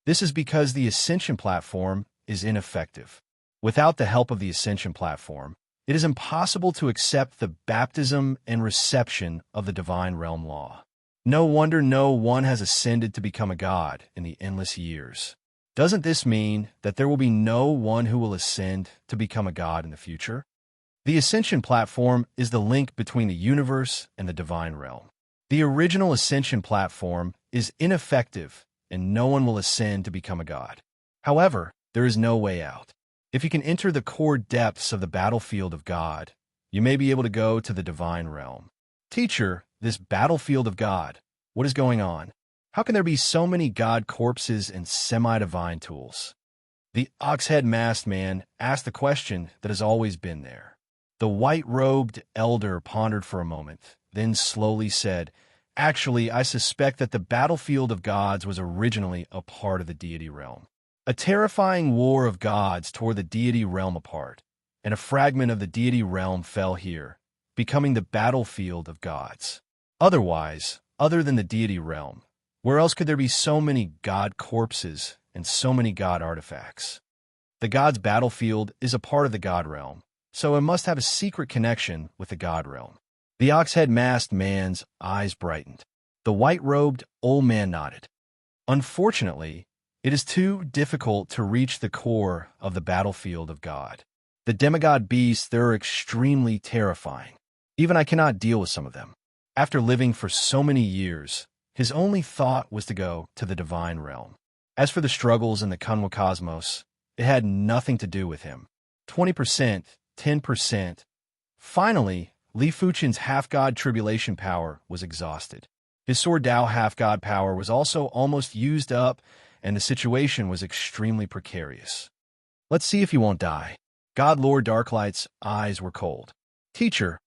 This is because the ascension platform is ineffective. Without the help of the ascension platform, it is impossible to accept the baptism and reception of the divine realm law. No wonder no one has ascended to become a god in the endless years. Doesn't this mean that there will be no one who will ascend to become a god in the future? The ascension platform is the link between the universe and the divine realm. The original ascension platform is ineffective, and no one will ascend to become a god. However, there is no way out. If you can enter the core depths of the battlefield of God, you may be able to go to the divine realm. Teacher, this battlefield of God, what is going on? How can there be so many god corpses and semi-divine tools? The ox-head masked man asked the question that has always been there. The white-robed elder pondered for a moment, then slowly said, Actually, I suspect that the battlefield of gods was originally a part of the deity realm. A terrifying war of gods tore the deity realm apart, and a fragment of the deity realm fell here, becoming the battlefield of gods. Otherwise, other than the deity realm, where else could there be so many god corpses and so many god artifacts. The god's battlefield is a part of the god realm, so it must have a secret connection with the god realm. The ox-head masked man's eyes brightened. The white-robed old man nodded. Unfortunately, it is too difficult to reach the core of the battlefield of God. The demigod beasts, they're extremely terrifying. Even I cannot deal with some of them. After living for so many years, his only thought was to go to the divine realm. As for the struggles in the Kunwa cosmos, it had nothing to do with him. 20%, 10%. Finally, Li Fuchen's half-god tribulation power was exhausted. His sword Dao half-god power was also almost used up, and the situation was extremely precarious. Let's see if he won't die. God Lord Darklight's eyes were cold. Teacher,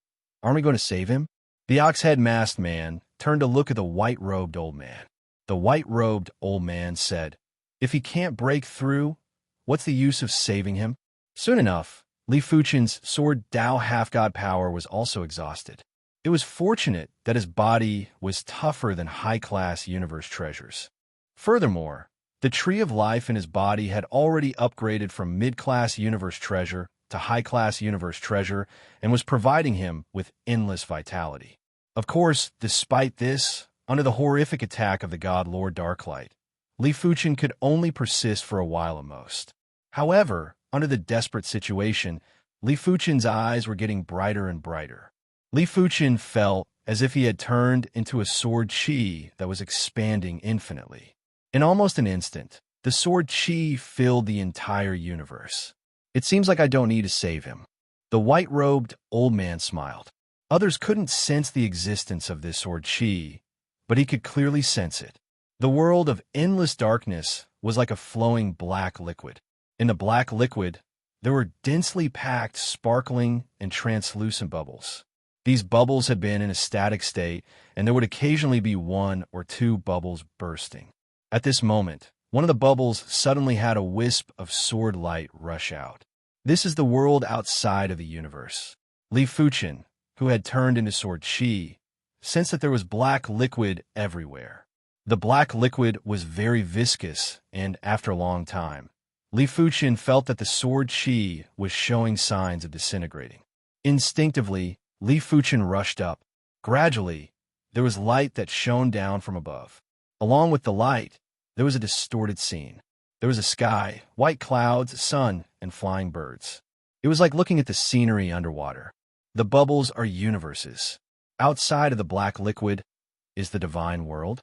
aren't we going to save him? The ox-head masked man turned to look at the white-robed old man. The white-robed old man said, if he can't break through, what's the use of saving him? Soon enough, Li Fuchen's sword Dao half-god power was also exhausted. It was fortunate that his body was tougher than high-class universe treasures. Furthermore, the tree of life in his body had already upgraded from mid-class universe treasure to high-class universe treasure and was providing him with endless vitality. Of course, despite this, under the horrific attack of the god Lord Darklight, Li Fuchen could only persist for a while at most. However, under the desperate situation, Li Fuchen's eyes were getting brighter and brighter. Li Fuchen felt as if he had turned into a sword chi that was expanding infinitely. In almost an instant, the sword chi filled the entire universe. It seems like I don't need to save him. The white-robed old man smiled. Others couldn't sense the existence of this sword chi, but he could clearly sense it. The world of endless darkness was like a flowing black liquid. In the black liquid, there were densely packed, sparkling, and translucent bubbles. These bubbles had been in a static state, and there would occasionally be one or two bubbles bursting. At this moment, one of the bubbles suddenly had a wisp of sword light rush out. This is the world outside of the universe. Li Fuchen, who had turned into sword chi, sensed that there was black liquid everywhere. The black liquid was very viscous, and after a long time, Li Fuchen felt that the sword chi was showing signs of disintegrating. Instinctively, Li Fuchen rushed up. Gradually, there was light that shone down from above. Along with the light, there was a distorted scene. There was a sky, white clouds, sun, and flying birds. It was like looking at the scenery underwater. The bubbles are universes. Outside of the black liquid is the divine world.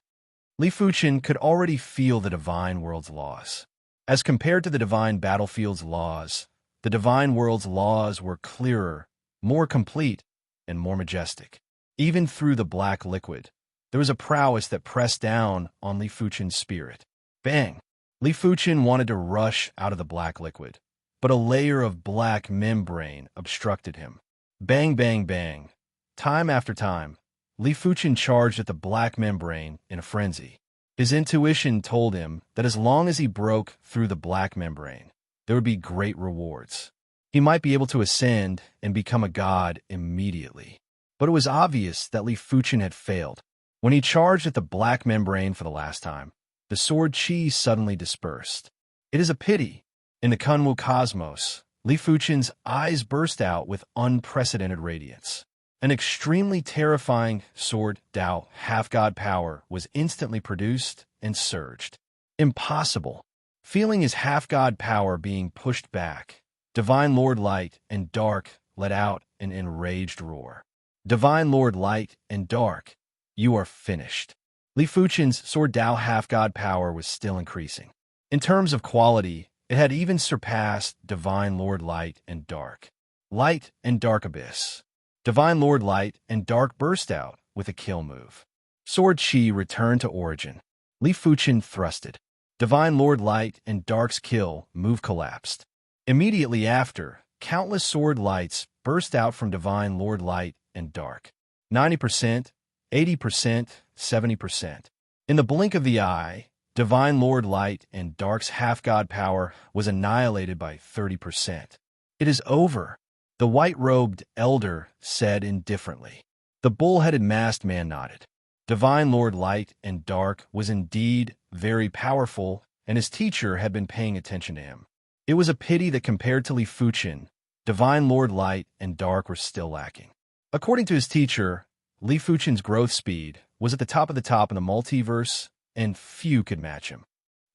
Li Fuchen could already feel the divine world's laws. As compared to the divine battlefield's laws, the divine world's laws were clearer, more complete, and more majestic. Even through the black liquid, there was a prowess that pressed down on Li Fuchen's spirit. Bang! Li Fuchen wanted to rush out of the black liquid, but a layer of black membrane obstructed him. Bang, bang, bang. Time after time, Li Fuchen charged at the black membrane in a frenzy. His intuition told him that as long as he broke through the black membrane, there would be great rewards. He might be able to ascend and become a god immediately. But it was obvious that Li Fuchen had failed. When he charged at the black membrane for the last time, the sword chi suddenly dispersed. It is a pity. In the Kunwu cosmos, Li Fuchen's eyes burst out with unprecedented radiance. An extremely terrifying sword Dao half-god power was instantly produced and surged. Impossible. Feeling his half-god power being pushed back, Divine Lord Light and Dark let out an enraged roar. Divine Lord Light and Dark, you are finished. Li Fuchen's sword Dao half-god power was still increasing. In terms of quality, it had even surpassed Divine Lord Light and Dark. Light and Dark Abyss. Divine Lord Light and Dark burst out with a kill move. Sword Chi returned to origin. Li Fuchen thrusted. Divine Lord Light and Dark's kill move collapsed. Immediately after, countless sword lights burst out from Divine Lord Light and Dark. 90%, 80%, 70%. In the blink of the eye, Divine Lord Light and Dark's half-god power was annihilated by 30%. It is over, the white-robed elder said indifferently. The bull-headed masked man nodded. Divine Lord Light and Dark was indeed very powerful and his teacher had been paying attention to him. It was a pity that compared to Li Fuchen, Divine Lord Light and Dark were still lacking. According to his teacher, Li Fuchen's growth speed was at the top of the top in the multiverse, and few could match him.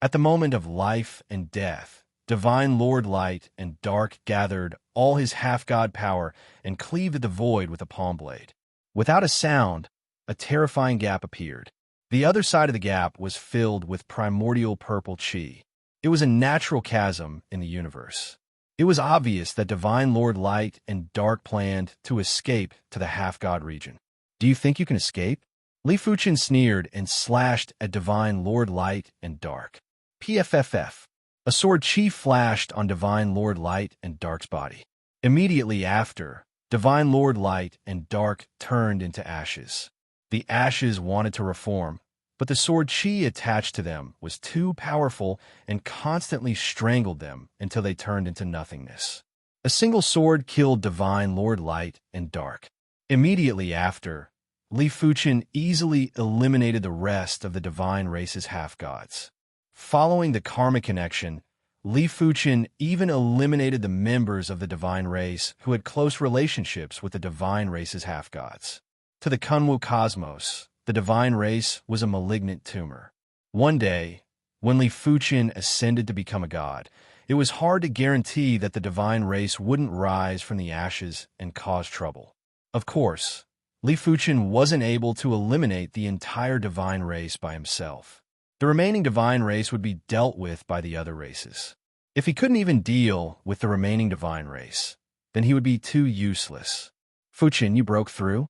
At the moment of life and death, Divine Lord Light and Dark gathered all his half-god power and cleaved the void with a palm blade. Without a sound, a terrifying gap appeared. The other side of the gap was filled with primordial purple chi. It was a natural chasm in the universe. It was obvious that Divine Lord Light and Dark planned to escape to the half-god region. Do you think you can escape? Li Fuchen sneered and slashed at Divine Lord Light and Dark. PFFF. A sword chi flashed on Divine Lord Light and Dark's body. Immediately after, Divine Lord Light and Dark turned into ashes. The ashes wanted to reform, but the sword chi attached to them was too powerful and constantly strangled them until they turned into nothingness. A single sword killed Divine Lord Light and Dark. Immediately after, Li Fuchen easily eliminated the rest of the divine race's half-gods. Following the karma connection, Li Fuchen even eliminated the members of the divine race who had close relationships with the divine race's half-gods. To the Kunwu cosmos, the divine race was a malignant tumor. One day, when Li Fuchen ascended to become a god, it was hard to guarantee that the divine race wouldn't rise from the ashes and cause trouble. Of course, Li Fuchen wasn't able to eliminate the entire divine race by himself. The remaining divine race would be dealt with by the other races. If he couldn't even deal with the remaining divine race, then he would be too useless. Fuchen, you broke through?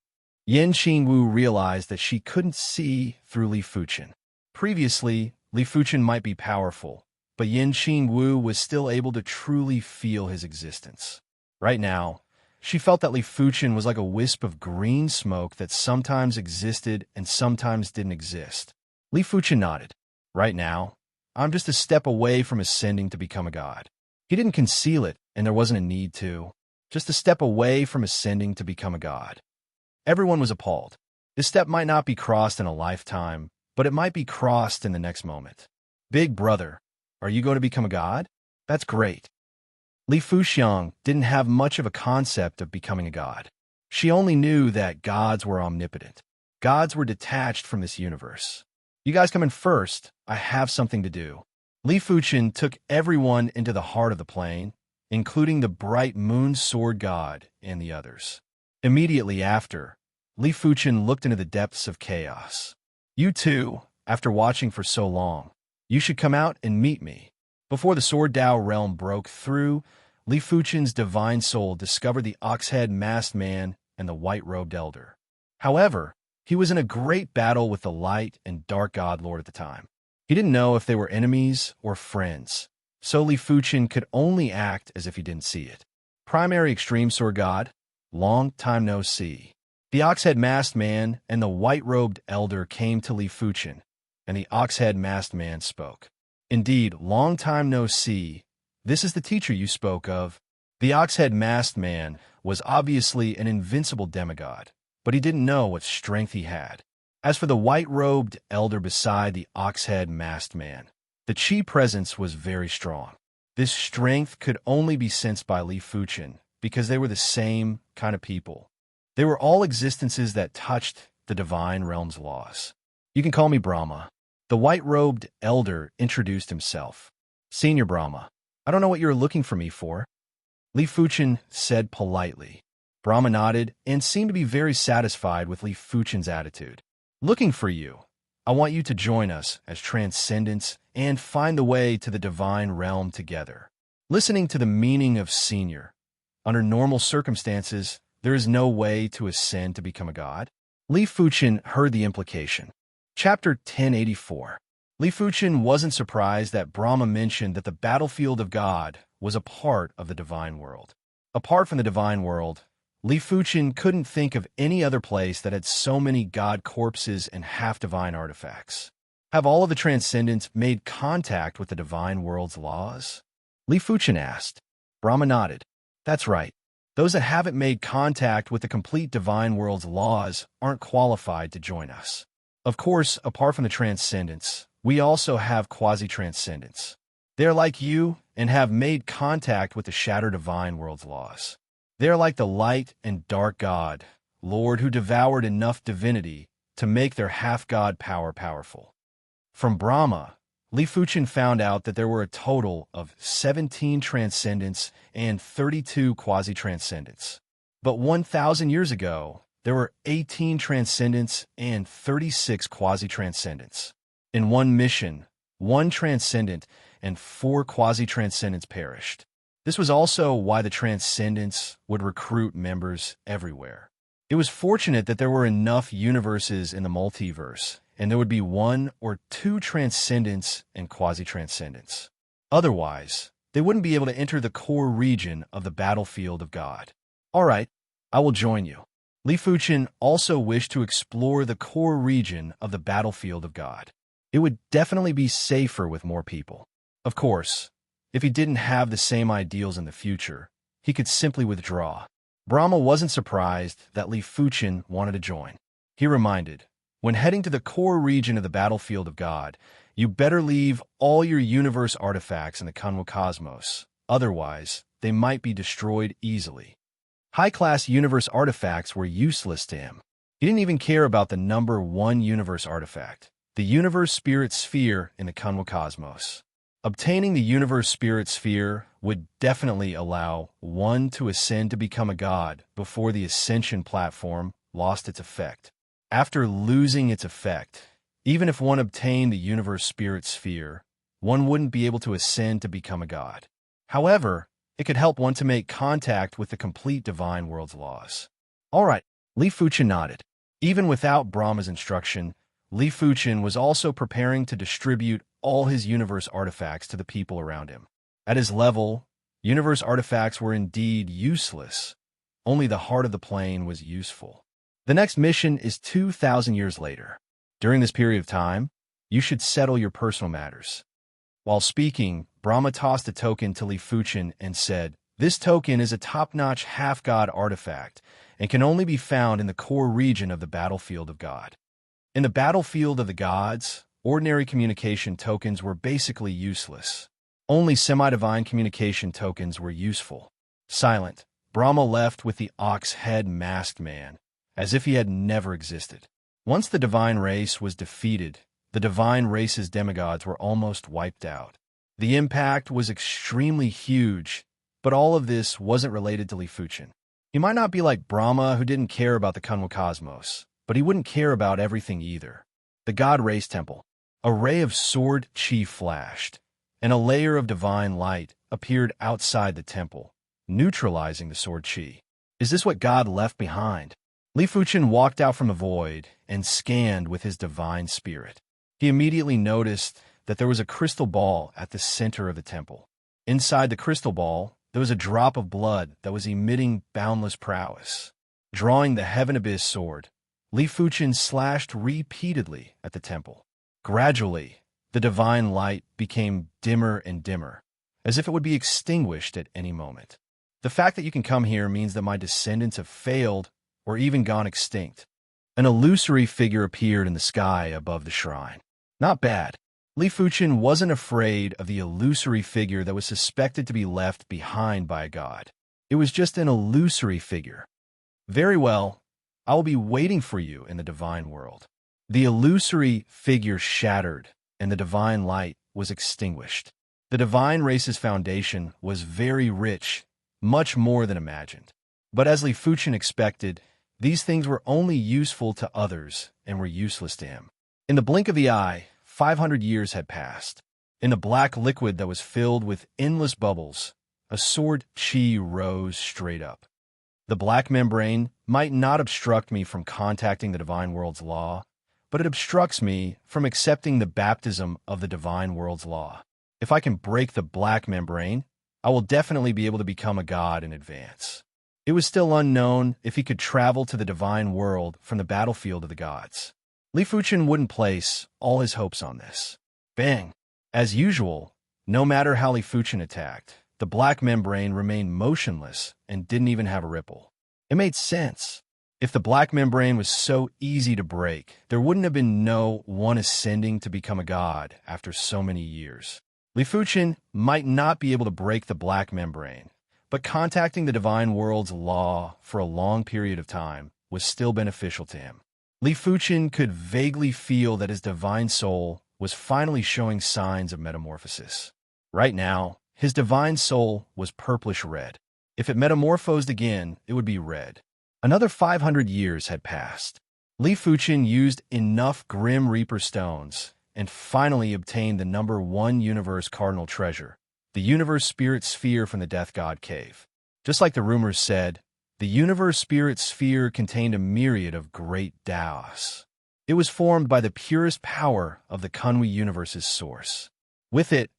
Yen Qingwu realized that she couldn't see through Li Fuchen. Previously, Li Fuchen might be powerful, but Yen Qingwu was still able to truly feel his existence. Right now, she felt that Li Fuchen was like a wisp of green smoke that sometimes existed and sometimes didn't exist. Li Fuchen nodded. Right now, I'm just a step away from ascending to become a god. He didn't conceal it, and there wasn't a need to. Just a step away from ascending to become a god. Everyone was appalled. This step might not be crossed in a lifetime, but it might be crossed in the next moment. Big brother, are you going to become a god? That's great. Li Fuxiang didn't have much of a concept of becoming a god. She only knew that gods were omnipotent. Gods were detached from this universe. You guys come in first. I have something to do. Li Fuchen took everyone into the heart of the plane, including the bright moon sword god and the others. Immediately after, Li Fuchen looked into the depths of chaos. You two, after watching for so long, you should come out and meet me. Before the Sword Dao realm broke through, Li Fuchen's divine soul discovered the ox-head masked man and the white-robed elder. However, he was in a great battle with the light and dark god lord at the time. He didn't know if they were enemies or friends, so Li Fuchen could only act as if he didn't see it. Primary extreme sword god, long time no see. The ox-head masked man and the white-robed elder came to Li Fuchen, and the ox-head masked man spoke. Indeed, long time no see. This is the teacher you spoke of. The ox-head masked man was obviously an invincible demigod, but he didn't know what strength he had. As for the white-robed elder beside the ox-head masked man, the chi presence was very strong. This strength could only be sensed by Li Fuchen because they were the same kind of people. They were all existences that touched the divine realm's laws. You can call me Brahma. The white-robed elder introduced himself. Senior Brahma, I don't know what you're looking for me for. Li Fuchen said politely. Brahma nodded and seemed to be very satisfied with Li Fuchen's attitude. Looking for you. I want you to join us as transcendents and find the way to the divine realm together. Listening to the meaning of senior. Under normal circumstances, there is no way to ascend to become a god. Li Fuchen heard the implication. Chapter 1084. Li Fuchen wasn't surprised that Brahma mentioned that the battlefield of God was a part of the divine world. Apart from the divine world, Li Fuchen couldn't think of any other place that had so many god corpses and half-divine artifacts. Have all of the transcendents made contact with the divine world's laws? Li Fuchen asked. Brahma nodded. That's right. Those that haven't made contact with the complete divine world's laws aren't qualified to join us. Of course, apart from the transcendents, we also have quasi-transcendence. They are like you and have made contact with the shattered divine world's laws. They are like the light and dark God, Lord, who devoured enough divinity to make their half-god power powerful. From Brahma, Li Fuchen found out that there were a total of 17 transcendents and 32 quasi-transcendents. But 1,000 years ago, there were 18 transcendents and 36 quasi-transcendents. In one mission, 1 transcendent and 4 quasi-transcendents perished. This was also why the transcendents would recruit members everywhere. It was fortunate that there were enough universes in the multiverse, and there would be 1 or 2 transcendents and quasi-transcendents. Otherwise, they wouldn't be able to enter the core region of the battlefield of God. All right, I will join you. Li Fuchen also wished to explore the core region of the battlefield of God. It would definitely be safer with more people. Of course, if he didn't have the same ideals in the future, he could simply withdraw. Brahma wasn't surprised that Li Fuchen wanted to join. He reminded, when heading to the core region of the battlefield of God, you better leave all your universe artifacts in the Kunwa cosmos. Otherwise, they might be destroyed easily. High-class universe artifacts were useless to him. He didn't even care about the number 1 universe artifact, the universe spirit sphere in the Kunwa cosmos. Obtaining the universe spirit sphere would definitely allow one to ascend to become a god before the ascension platform lost its effect. After losing its effect, even if one obtained the universe spirit sphere, one wouldn't be able to ascend to become a god. However, it could help one to make contact with the complete divine world's laws. All right, Li Fuchen nodded. Even without Brahma's instruction, Li Fuchen was also preparing to distribute all his universe artifacts to the people around him. At his level, universe artifacts were indeed useless. Only the heart of the plane was useful. The next mission is 2,000 years later. During this period of time, you should settle your personal matters. While speaking, Brahma tossed a token to Li Fuchen and said, "This token is a top-notch half-god artifact and can only be found in the core region of the battlefield of God." In the battlefield of the gods, ordinary communication tokens were basically useless. Only semi-divine communication tokens were useful. Silent, Brahma left with the ox-head masked man, as if he had never existed. Once the divine race was defeated, the divine race's demigods were almost wiped out. The impact was extremely huge, but all of this wasn't related to Li Fuchen. He might not be like Brahma, who didn't care about the Kunwa cosmos, but he wouldn't care about everything either. The God Race Temple. A ray of sword chi flashed, and a layer of divine light appeared outside the temple, neutralizing the sword chi. Is this what God left behind? Li Fuchen walked out from the void and scanned with his divine spirit. He immediately noticed that there was a crystal ball at the center of the temple. Inside the crystal ball, there was a drop of blood that was emitting boundless prowess. Drawing the Heaven Abyss sword, Li Fuchen slashed repeatedly at the temple. Gradually, the divine light became dimmer and dimmer, as if it would be extinguished at any moment. The fact that you can come here means that my descendants have failed or even gone extinct. An illusory figure appeared in the sky above the shrine. Not bad. Li Fuchen wasn't afraid of the illusory figure that was suspected to be left behind by a god. It was just an illusory figure. Very well, I will be waiting for you in the divine world. The illusory figure shattered, and the divine light was extinguished. The divine race's foundation was very rich, much more than imagined. But as Li Fuchen expected, these things were only useful to others and were useless to him. In the blink of the eye, 500 years had passed. In the black liquid that was filled with endless bubbles, a sword chi rose straight up. The black membrane might not obstruct me from contacting the divine world's law, but it obstructs me from accepting the baptism of the divine world's law. If I can break the black membrane, I will definitely be able to become a god in advance. It was still unknown if he could travel to the divine world from the battlefield of the gods. Li Fuchen wouldn't place all his hopes on this. Bang! As usual, no matter how Li Fuchen attacked, the black membrane remained motionless and didn't even have a ripple. It made sense. If the black membrane was so easy to break, there wouldn't have been no one ascending to become a god after so many years. Li Fuchen might not be able to break the black membrane, but contacting the divine world's law for a long period of time was still beneficial to him. Li Fuchen could vaguely feel that his divine soul was finally showing signs of metamorphosis. Right now, his divine soul was purplish-red. If it metamorphosed again, it would be red. Another 500 years had passed. Li Fuchen used enough Grim Reaper stones and finally obtained the #1 universe cardinal treasure, the universe spirit sphere from the Death God cave. Just like the rumors said, the universe spirit sphere contained a myriad of great Daos. It was formed by the purest power of the Kunwi universe's source. With it,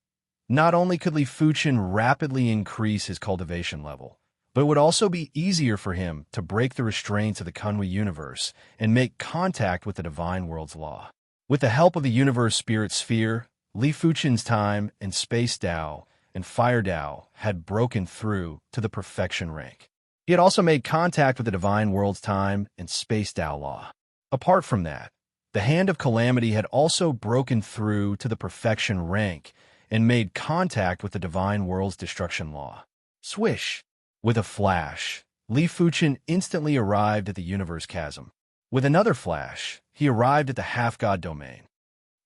not only could Li Fuchen rapidly increase his cultivation level, but it would also be easier for him to break the restraints of the Kunwi universe and make contact with the divine world's law. With the help of the universe spirit sphere, Li Fuchen's time and space Dao and fire Dao had broken through to the perfection rank. He had also made contact with the divine world's time and space Dao law. Apart from that, the Hand of Calamity had also broken through to the perfection rank and made contact with the divine world's destruction law. Swish! With a flash, Li Fuchen instantly arrived at the universe chasm. With another flash, he arrived at the half-god domain.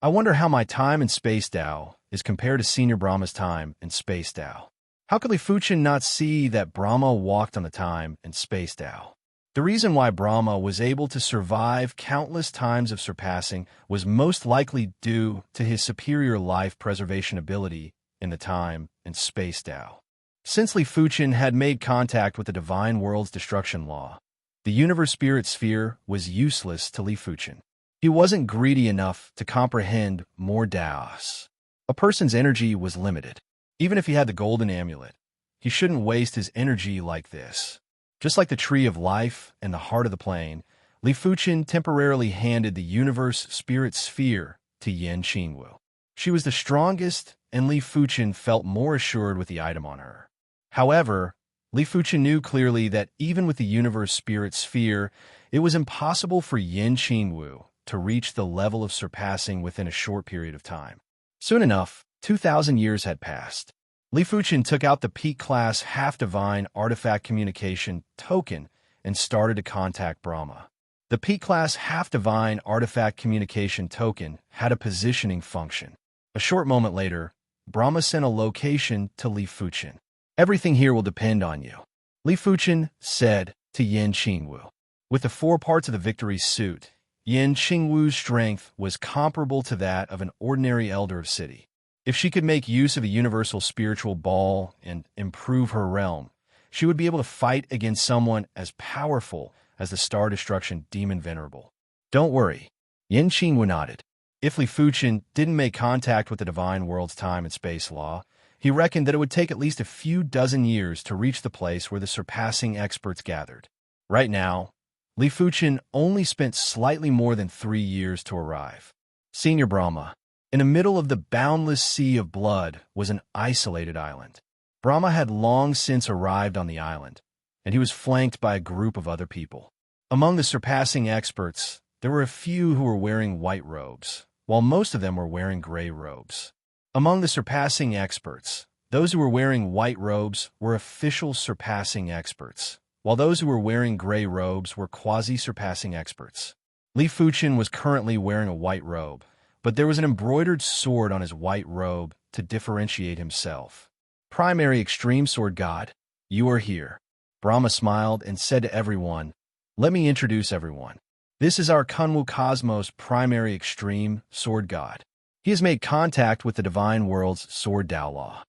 I wonder how my time and space Dao is compared to Senior Brahma's time and space Dao. How could Li Fuchen not see that Brahma walked on the time and space Dao? The reason why Brahma was able to survive countless times of surpassing was most likely due to his superior life preservation ability in the time and space Dao. Since Li Fuchen had made contact with the divine world's destruction law, the universe spirit sphere was useless to Li Fuchen. He wasn't greedy enough to comprehend more Daos. A person's energy was limited. Even if he had the golden amulet, he shouldn't waste his energy like this. Just like the tree of life and the heart of the plane, Li Fuchen temporarily handed the universe spirit sphere to Yan Qingwu. She was the strongest, and Li Fuchen felt more assured with the item on her. However, Li Fuchen knew clearly that even with the universe spirit sphere, it was impossible for Yan Qingwu to reach the level of surpassing within a short period of time. Soon enough, 2,000 years had passed. Li Fuchen took out the peak-class half-divine artifact communication token and started to contact Brahma. The peak-class half-divine artifact communication token had a positioning function. A short moment later, Brahma sent a location to Li Fuchen. Everything here will depend on you, Li Fuchen said to Yan Qingwu. With the 4 parts of the victory suit, Yan Qingwu's strength was comparable to that of an ordinary elder of city. If she could make use of a universal spiritual ball and improve her realm, she would be able to fight against someone as powerful as the Star Destruction Demon Venerable. Don't worry, Yan Qingwu nodded. If Li Fuchen didn't make contact with the divine world's time and space law, he reckoned that it would take at least a few dozen years to reach the place where the surpassing experts gathered. Right now, Li Fuchen only spent slightly more than 3 years to arrive. Senior Brahma, in the middle of the boundless sea of blood, was an isolated island. Brahma had long since arrived on the island, and he was flanked by a group of other people. Among the surpassing experts, there were a few who were wearing white robes, while most of them were wearing gray robes. Among the surpassing experts, those who were wearing white robes were official surpassing experts, while those who were wearing gray robes were quasi-surpassing experts. Li Fuchen was currently wearing a white robe, but there was an embroidered sword on his white robe to differentiate himself. Primary Extreme Sword God, you are here. Brahma smiled and said to everyone, let me introduce everyone. This is our Kunwu Cosmos Primary Extreme Sword God. He has made contact with the divine world's Sword Dao law.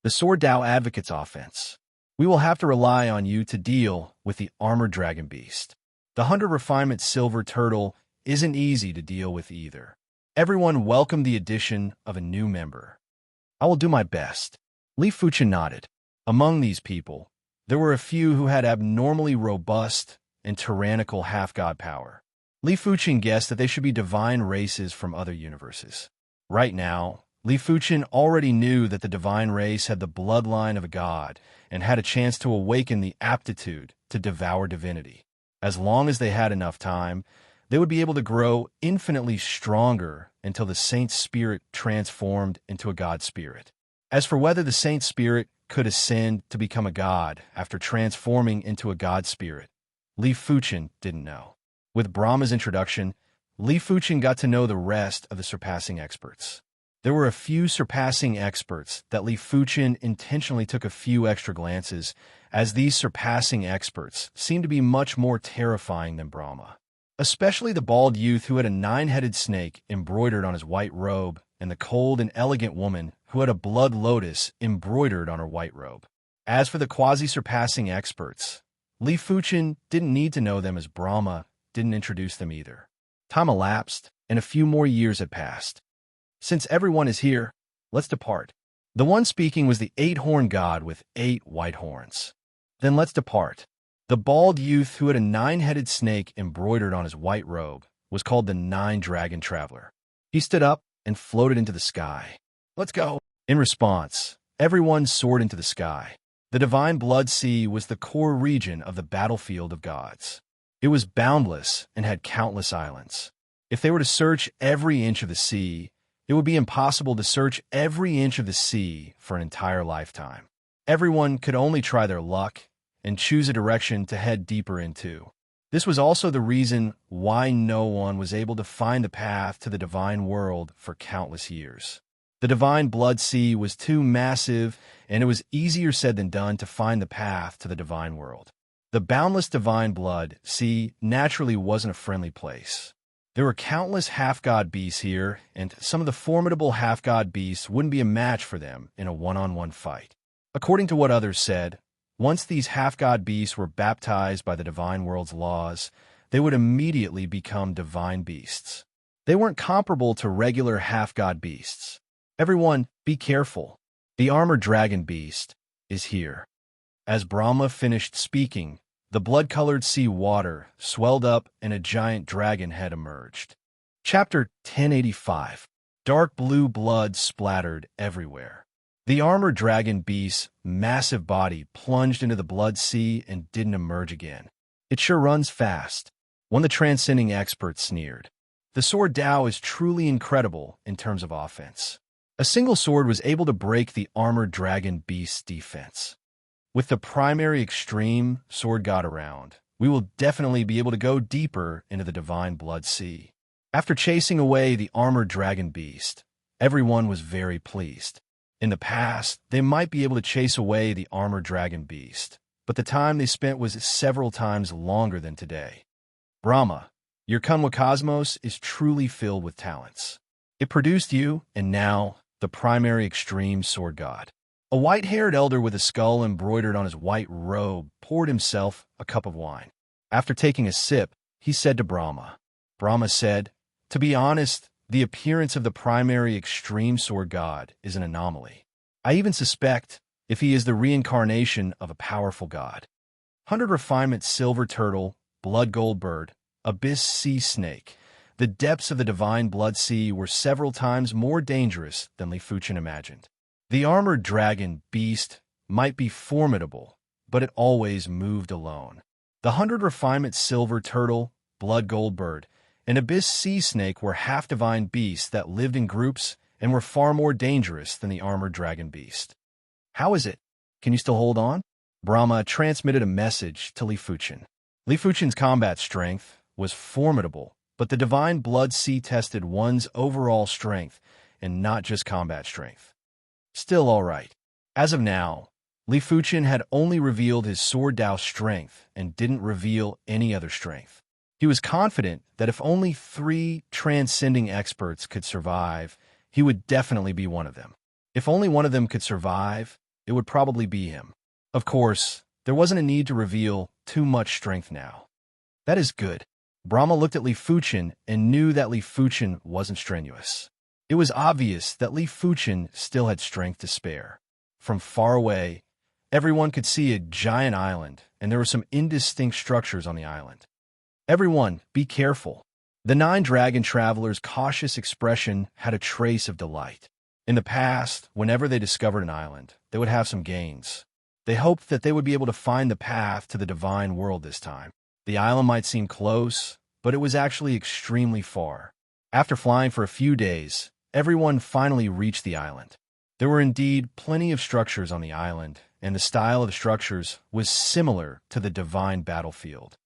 The Sword Dao advocates offense. We will have to rely on you to deal with the armored dragon beast. The 100 refinement silver turtle isn't easy to deal with either. Everyone welcomed the addition of a new member. I will do my best. Li Fuchen nodded. Among these people, there were a few who had abnormally robust and tyrannical half-god power. Li Fuchen guessed that they should be divine races from other universes. Right now, Li Fuchen already knew that the divine race had the bloodline of a god and had a chance to awaken the aptitude to devour divinity. As long as they had enough time, they would be able to grow infinitely stronger until the saint's spirit transformed into a god spirit. As for whether the saint's spirit could ascend to become a god after transforming into a god spirit, Li Fuchen didn't know. With Brahma's introduction, Li Fuchen got to know the rest of the surpassing experts. There were a few surpassing experts that Li Fuchen intentionally took a few extra glances, as these surpassing experts seemed to be much more terrifying than Brahma. Especially the bald youth who had a 9-headed snake embroidered on his white robe, and the cold and elegant woman who had a blood lotus embroidered on her white robe. As for the quasi-surpassing experts, Li Fuchen didn't need to know them, as Brahma didn't introduce them either. Time elapsed, and a few more years had passed. Since everyone is here, let's depart. The one speaking was the 8-horned god with 8 white horns. Then let's depart. The bald youth who had a 9-headed snake embroidered on his white robe was called the 9-dragon traveler. He stood up and floated into the sky. Let's go. In response, everyone soared into the sky. The divine blood sea was the core region of the battlefield of gods. It was boundless and had countless islands. If they were to search every inch of the sea, it would be impossible to search every inch of the sea for an entire lifetime. Everyone could only try their luck and choose a direction to head deeper into. This was also the reason why no one was able to find the path to the divine world for countless years. The divine blood sea was too massive, and it was easier said than done to find the path to the divine world. The boundless divine blood sea naturally wasn't a friendly place. There were countless half-god beasts here, and some of the formidable half-god beasts wouldn't be a match for them in a one-on-one fight. According to what others said, once these half-god beasts were baptized by the divine world's laws, they would immediately become divine beasts. They weren't comparable to regular half-god beasts. Everyone, be careful. The armored dragon beast is here. As Brahma finished speaking, the blood-colored sea water swelled up and a giant dragon head emerged. Chapter 1085. Dark blue blood splattered everywhere. The armored dragon beast's massive body plunged into the blood sea and didn't emerge again. It sure runs fast. One of the transcending experts sneered. The sword Tao is truly incredible in terms of offense. A single sword was able to break the armored dragon beast's defense. With the primary extreme sword god around, we will definitely be able to go deeper into the divine blood sea. After chasing away the armored dragon beast, everyone was very pleased. In the past, they might be able to chase away the armored dragon beast, but the time they spent was several times longer than today. Brahma, your Kunwa cosmos is truly filled with talents. It produced you, and now, the primary extreme sword god. A white-haired elder with a skull embroidered on his white robe poured himself a cup of wine. After taking a sip, he said to Brahma. Brahma said, "To be honest, the appearance of the primary extreme sword god is an anomaly. I even suspect if he is the reincarnation of a powerful god. 100 refinement silver turtle, blood gold bird, abyss sea snake. The depths of the divine blood sea were several times more dangerous than Li Fuchen imagined. The armored dragon beast might be formidable, but it always moved alone. The 100 refinement silver turtle, blood gold bird, and abyss sea snake were half-divine beasts that lived in groups and were far more dangerous than the armored dragon beast. How is it? Can you still hold on?" Brahma transmitted a message to Li Fuchen. Li Fuchen's combat strength was formidable, but the divine blood sea tested one's overall strength and not just combat strength. Still all right. As of now, Li Fuchen had only revealed his sword Tao strength and didn't reveal any other strength. He was confident that if only 3 transcending experts could survive, he would definitely be one of them. If only one of them could survive, it would probably be him. Of course, there wasn't a need to reveal too much strength now. That is good. Brahma looked at Li Fuchen and knew that Li Fuchen wasn't strenuous. It was obvious that Li Fuchen still had strength to spare. From far away, everyone could see a giant island, and there were some indistinct structures on the island. Everyone, be careful. The 9-dragon travelers' cautious expression had a trace of delight. In the past, whenever they discovered an island, they would have some gains. They hoped that they would be able to find the path to the divine world this time. The island might seem close, but it was actually extremely far. After flying for a few days, everyone finally reached the island. There were indeed plenty of structures on the island, and the style of the structures was similar to the divine battlefield.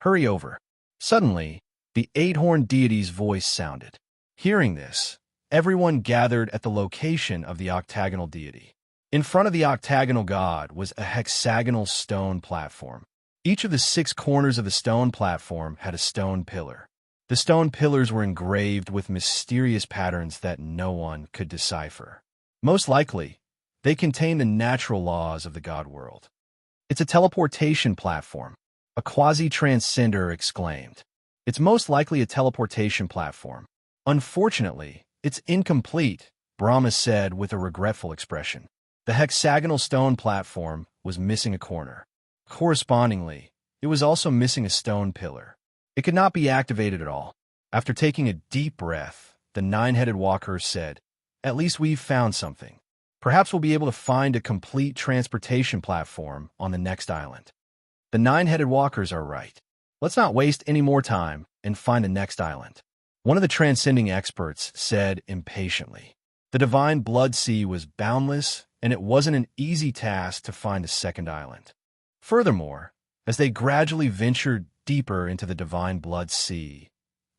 Hurry over. Suddenly, the eight-horned deity's voice sounded. Hearing this, everyone gathered at the location of the octagonal deity. In front of the octagonal god was a hexagonal stone platform. Each of the 6 corners of the stone platform had a stone pillar. The stone pillars were engraved with mysterious patterns that no one could decipher. Most likely, they contain the natural laws of the god world. "It's a teleportation platform," a quasi-transcender exclaimed. "It's most likely a teleportation platform. Unfortunately, it's incomplete," Brahma said with a regretful expression. The hexagonal stone platform was missing a corner. Correspondingly, it was also missing a stone pillar. It could not be activated at all. After taking a deep breath, the nine-headed walker said, "At least we've found something. Perhaps we'll be able to find a complete transportation platform on the next island." The nine-headed walkers are right. Let's not waste any more time and find the next island. One of the transcending experts said impatiently. The divine blood sea was boundless, and it wasn't an easy task to find a second island. Furthermore, as they gradually ventured deeper into the divine blood sea,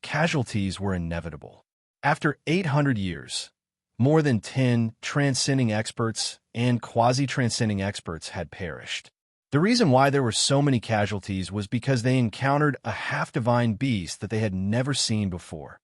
casualties were inevitable. After 800 years, more than 10 transcending experts and quasi-transcending experts had perished. The reason why there were so many casualties was because they encountered a half-divine beast that they had never seen before,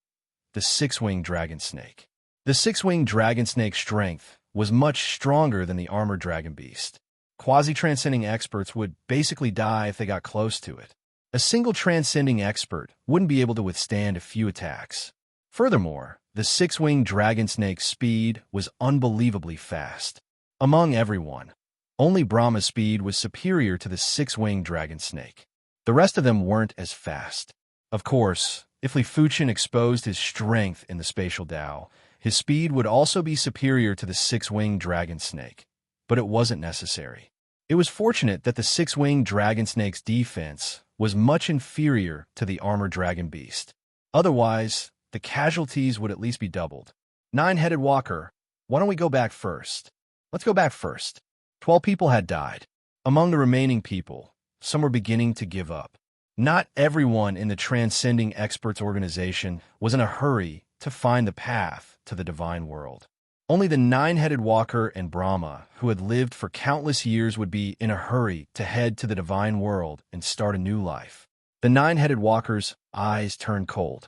the six-winged dragon snake. The six-winged dragon snake's strength was much stronger than the armored dragon beast. Quasi-transcending experts would basically die if they got close to it. A single transcending expert wouldn't be able to withstand a few attacks. Furthermore, the six-winged dragon snake's speed was unbelievably fast. Among everyone, only Brahma's speed was superior to the six-winged dragon snake. The rest of them weren't as fast. Of course, if Li Fuchen exposed his strength in the spatial Tao, his speed would also be superior to the six-winged dragon snake. But it wasn't necessary. It was fortunate that the six-winged dragon snake's defense was much inferior to the armored dragon beast. Otherwise, the casualties would at least be doubled. Nine-headed walker, why don't we go back first? Let's go back first. 12 people had died. Among the remaining people, some were beginning to give up. Not everyone in the Transcending Experts organization was in a hurry to find the path to the divine world. Only the nine-headed walker and Brahma, who had lived for countless years, would be in a hurry to head to the divine world and start a new life. The nine-headed walker's eyes turned cold.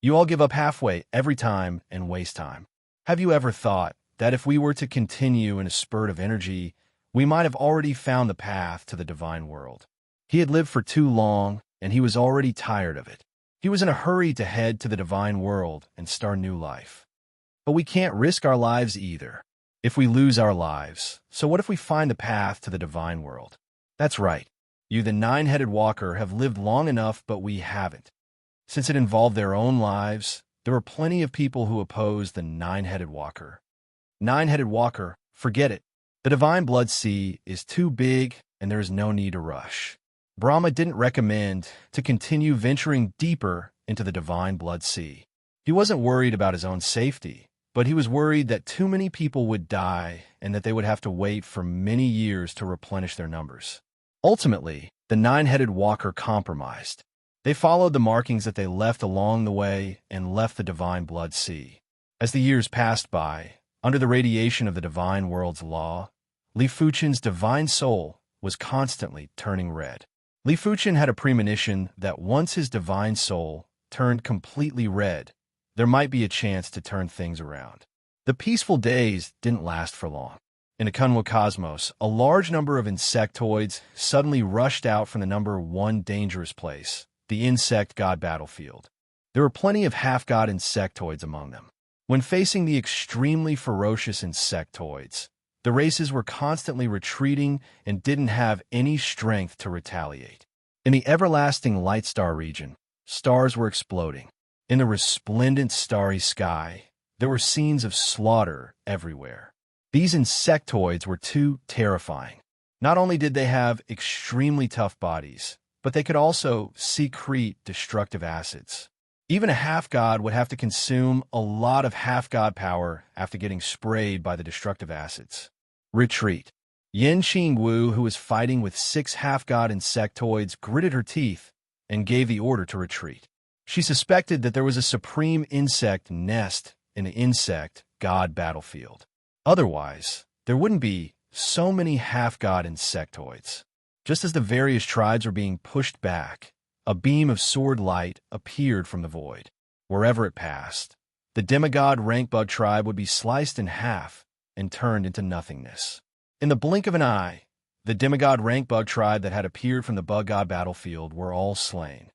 You all give up halfway every time and waste time. Have you ever thought that if we were to continue in a spurt of energy, we might have already found the path to the divine world? He had lived for too long, and he was already tired of it. He was in a hurry to head to the divine world and start a new life. But we can't risk our lives either. If we lose our lives, so what if we find the path to the divine world? That's right. You, the nine-headed walker, have lived long enough, but we haven't. Since it involved their own lives, there were plenty of people who opposed the nine-headed walker. Nine-headed walker, forget it. The divine blood sea is too big, and there is no need to rush. Brahma didn't recommend to continue venturing deeper into the divine blood sea. He wasn't worried about his own safety, but he was worried that too many people would die and that they would have to wait for many years to replenish their numbers. Ultimately, the nine-headed walker compromised. They followed the markings that they left along the way and left the divine blood sea. As the years passed by, under the radiation of the divine world's law, Li Fuchen's divine soul was constantly turning red. Li Fuchen had a premonition that once his divine soul turned completely red, there might be a chance to turn things around. The peaceful days didn't last for long. In the Kunwa cosmos, a large number of insectoids suddenly rushed out from the number one dangerous place, the insect god battlefield. There were plenty of half-god insectoids among them. When facing the extremely ferocious insectoids, the races were constantly retreating and didn't have any strength to retaliate. In the everlasting light star region, stars were exploding. In the resplendent starry sky, there were scenes of slaughter everywhere. These insectoids were too terrifying. Not only did they have extremely tough bodies, but they could also secrete destructive acids. Even a half-god would have to consume a lot of half-god power after getting sprayed by the destructive acids. Retreat. Yin Qingwu, who was fighting with 6 half-god insectoids, gritted her teeth and gave the order to retreat. She suspected that there was a supreme insect nest in the insect god battlefield. Otherwise, there wouldn't be so many half-god insectoids. Just as the various tribes were being pushed back, a beam of sword light appeared from the void. Wherever it passed, the demigod rankbug tribe would be sliced in half and turned into nothingness. In the blink of an eye, the demigod rankbug tribe that had appeared from the bug god battlefield were all slain.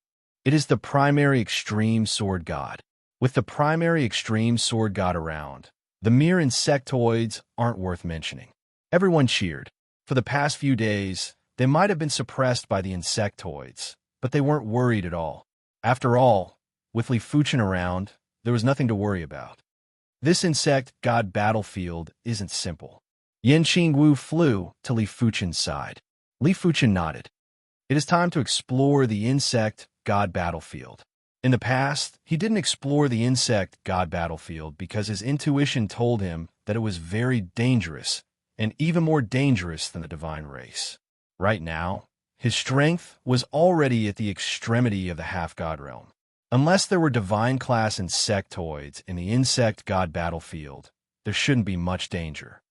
It is the primary extreme sword god. With the primary extreme sword god around, the mere insectoids aren't worth mentioning. Everyone cheered. For the past few days, they might have been suppressed by the insectoids, but they weren't worried at all. After all, with Li Fuchen around, there was nothing to worry about. This insect god battlefield isn't simple. Yin Qingwu flew to Li Fuchen's side. Li Fuchen nodded. It is time to explore the insect god battlefield. In the past, he didn't explore the insect god battlefield because his intuition told him that it was very dangerous, and even more dangerous than the divine race. Right now, his strength was already at the extremity of the half-god realm. Unless there were divine-class insectoids in the insect god battlefield, there shouldn't be much danger.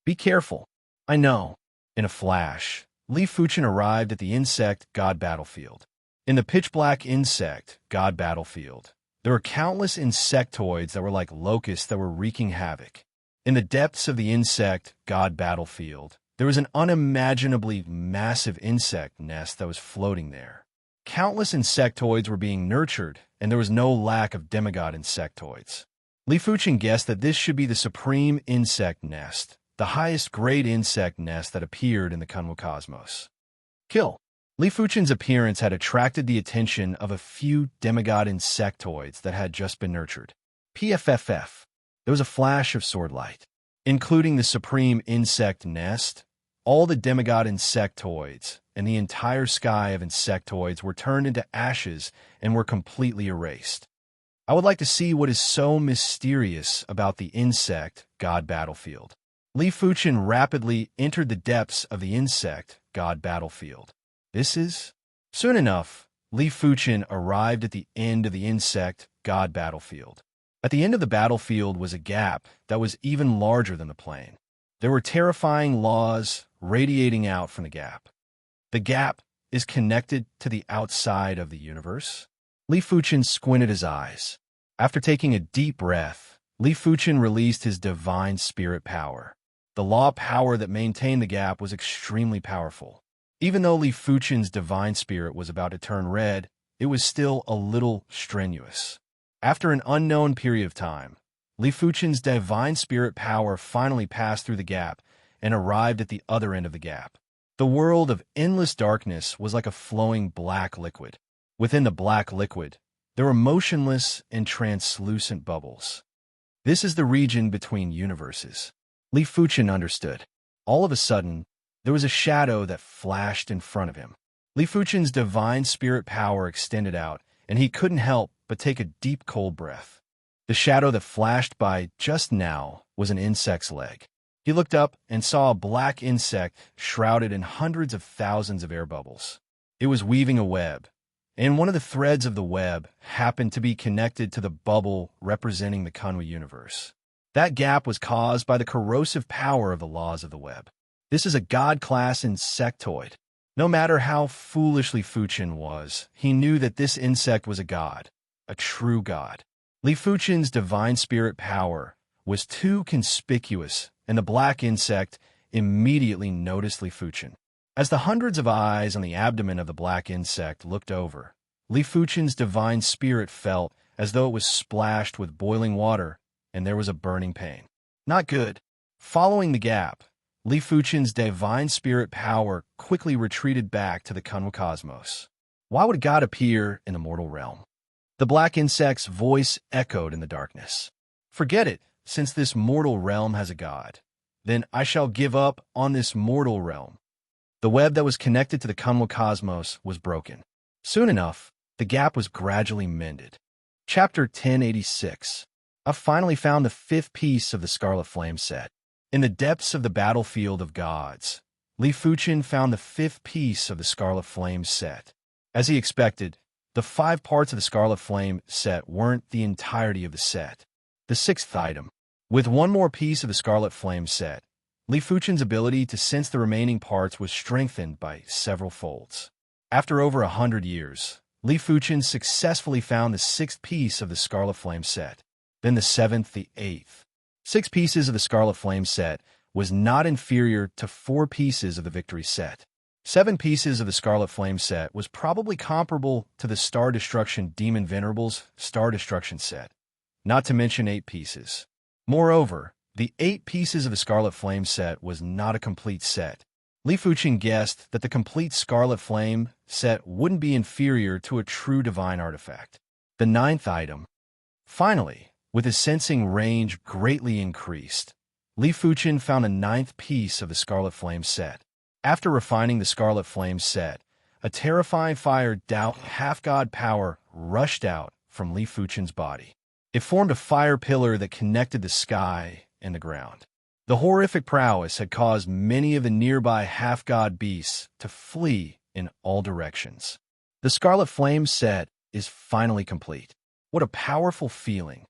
Be careful. I know. In a flash, Li Fuchen arrived at the insect god battlefield. In the pitch-black insect god battlefield, there were countless insectoids that were like locusts that were wreaking havoc. In the depths of the insect god battlefield, there was an unimaginably massive insect nest that was floating there. Countless insectoids were being nurtured, and there was no lack of demigod insectoids. Li Fuchen guessed that this should be the supreme insect nest, the highest grade insect nest that appeared in the Kunwu cosmos. Kill. Li Fuchen's appearance had attracted the attention of a few demigod insectoids that had just been nurtured. PFFF. There was a flash of sword light. Including the supreme insect nest, all the demigod insectoids and the entire sky of insectoids were turned into ashes and were completely erased. I would like to see what is so mysterious about the insect god battlefield. Li Fuchen rapidly entered the depths of the insect god battlefield. Soon enough, Li Fuchen arrived at the end of the insect god battlefield. At the end of the battlefield was a gap that was even larger than the plane. There were terrifying laws radiating out from the gap. The gap is connected to the outside of the universe. Li Fuchen squinted his eyes. After taking a deep breath, Li Fuchen released his divine spirit power. The law power that maintained the gap was extremely powerful. Even though Li Fuchen's divine spirit was about to turn red, it was still a little strenuous. After an unknown period of time, Li Fuchen's divine spirit power finally passed through the gap and arrived at the other end of the gap. The world of endless darkness was like a flowing black liquid. Within the black liquid, there were motionless and translucent bubbles. This is the region between universes. Li Fuchen understood. All of a sudden, there was a shadow that flashed in front of him. Li Fuchen's divine spirit power extended out, and he couldn't help but take a deep cold breath. The shadow that flashed by just now was an insect's leg. He looked up and saw a black insect shrouded in hundreds of thousands of air bubbles. It was weaving a web, and one of the threads of the web happened to be connected to the bubble representing the Kunwu universe. That gap was caused by the corrosive power of the laws of the web. This is a god-class insectoid. No matter how foolish Li Fuchen was, he knew that this insect was a god, a true god. Li Fuchen's divine spirit power was too conspicuous, and the black insect immediately noticed Li Fuchen. As the hundreds of eyes on the abdomen of the black insect looked over, Li Fuchen's divine spirit felt as though it was splashed with boiling water, and there was a burning pain. Not good. Following the gap, Li Fuchen's divine spirit power quickly retreated back to the Kunwu cosmos. Why would God appear in the mortal realm? The black insect's voice echoed in the darkness. Forget it, since this mortal realm has a god. Then I shall give up on this mortal realm. The web that was connected to the Kunwa cosmos was broken. Soon enough, the gap was gradually mended. Chapter 1086. I finally found the 5th piece of the Scarlet Flame set. In the depths of the battlefield of gods, Li Fuchen found the 5th piece of the Scarlet Flame set. As he expected, the 5 parts of the Scarlet Flame set weren't the entirety of the set. The 6th item. With one more piece of the Scarlet Flame set, Li Fuchen's ability to sense the remaining parts was strengthened by several folds. After over 100 years, Li Fuchen successfully found the 6th piece of the Scarlet Flame set. Then the 7th, the 8th. 6 pieces of the Scarlet Flame set was not inferior to 4 pieces of the Victory set. 7 pieces of the Scarlet Flame set was probably comparable to the Star Destruction Demon Venerable's Star Destruction set, not to mention 8 pieces. Moreover, the 8 pieces of the Scarlet Flame set was not a complete set. Li Fuchen guessed that the complete Scarlet Flame set wouldn't be inferior to a true divine artifact. The 9th item. Finally, with his sensing range greatly increased, Li Fuchen found a 9th piece of the Scarlet Flame set. After refining the Scarlet Flame set, a terrifying fire doubt half-god power rushed out from Li Fuchen's body. It formed a fire pillar that connected the sky and the ground. The horrific prowess had caused many of the nearby half-god beasts to flee in all directions. The Scarlet Flame set is finally complete. What a powerful feeling.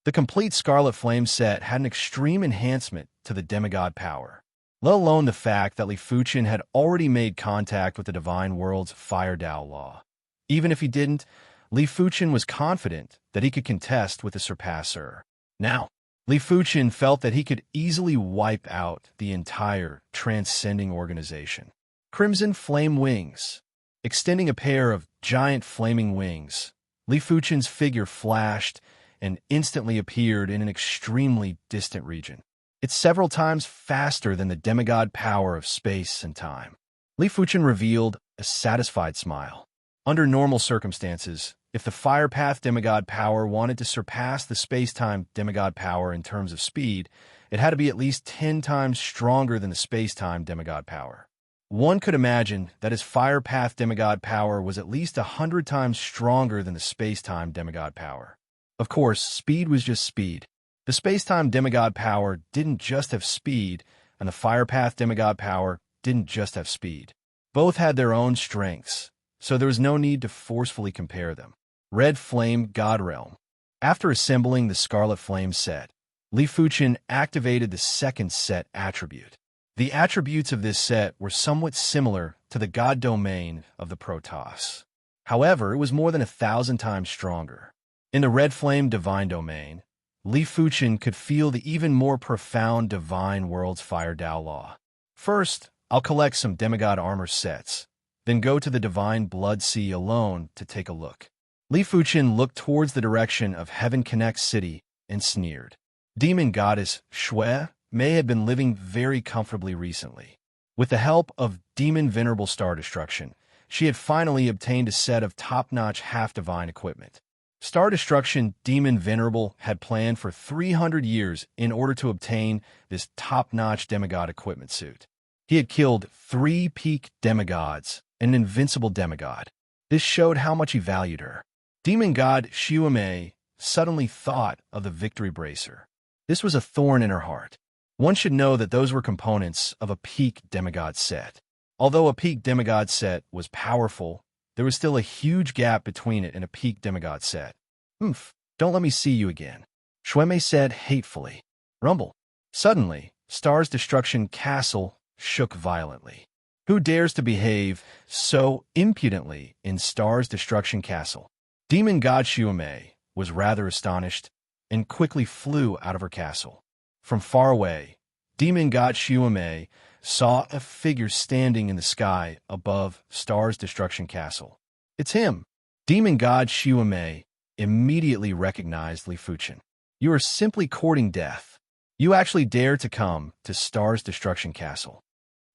The complete Scarlet Flame set had an extreme enhancement to the demigod power, let alone the fact that Li Fuchen had already made contact with the divine world's fire Dao law. Even if he didn't, Li Fuchen was confident that he could contest with the Surpasser. Now, Li Fuchen felt that he could easily wipe out the entire transcending organization. Crimson Flame Wings. Extending a pair of giant flaming wings, Li Fuchen's figure flashed and instantly appeared in an extremely distant region. It's several times faster than the demigod power of space and time. Li Fuchen revealed a satisfied smile. Under normal circumstances, if the Fire Path demigod power wanted to surpass the space-time demigod power in terms of speed, it had to be at least 10 times stronger than the space-time demigod power. One could imagine that his Fire Path demigod power was at least 100 times stronger than the space-time demigod power. Of course, speed was just speed. The space-time demigod power didn't just have speed, and the Fire Path demigod power didn't just have speed. Both had their own strengths, so there was no need to forcefully compare them. Red Flame God Realm. After assembling the Scarlet Flame set, Li Fuchen activated the 2nd set attribute. The attributes of this set were somewhat similar to the God Domain of the Protoss. However, it was more than 1,000 times stronger. In the Red Flame Divine Domain, Li Fuchen could feel the even more profound Divine World's Fire Dao Law. First, I'll collect some demigod armor sets, then go to the Divine Blood Sea alone to take a look. Li Fuchen looked towards the direction of Heaven Connect City and sneered. Demon goddess Shui may have been living very comfortably recently. With the help of Demon Venerable Star Destruction, she had finally obtained a set of top-notch half-divine equipment. Star Destruction Demon Venerable had planned for 300 years in order to obtain this top-notch demigod equipment suit. He had killed 3 peak demigods and an invincible demigod. This showed how much he valued her. Demon god Xiume suddenly thought of the Victory Bracer. This was a thorn in her heart. One should know that those were components of a peak demigod set. Although a peak demigod set was powerful, there was still a huge gap between it and a peak demigod set. Don't let me see you again, Shueme said hatefully. Rumble. Suddenly, Star's Destruction Castle shook violently. Who dares to behave so impudently in Star's Destruction Castle? Demon god Xiume was rather astonished and quickly flew out of her castle. From far away, Demon god Xiume saw a figure standing in the sky above Star's Destruction Castle. It's him. Demon god Xiume immediately recognized Li Fuchen. You are simply courting death. You actually dare to come to Star's Destruction Castle.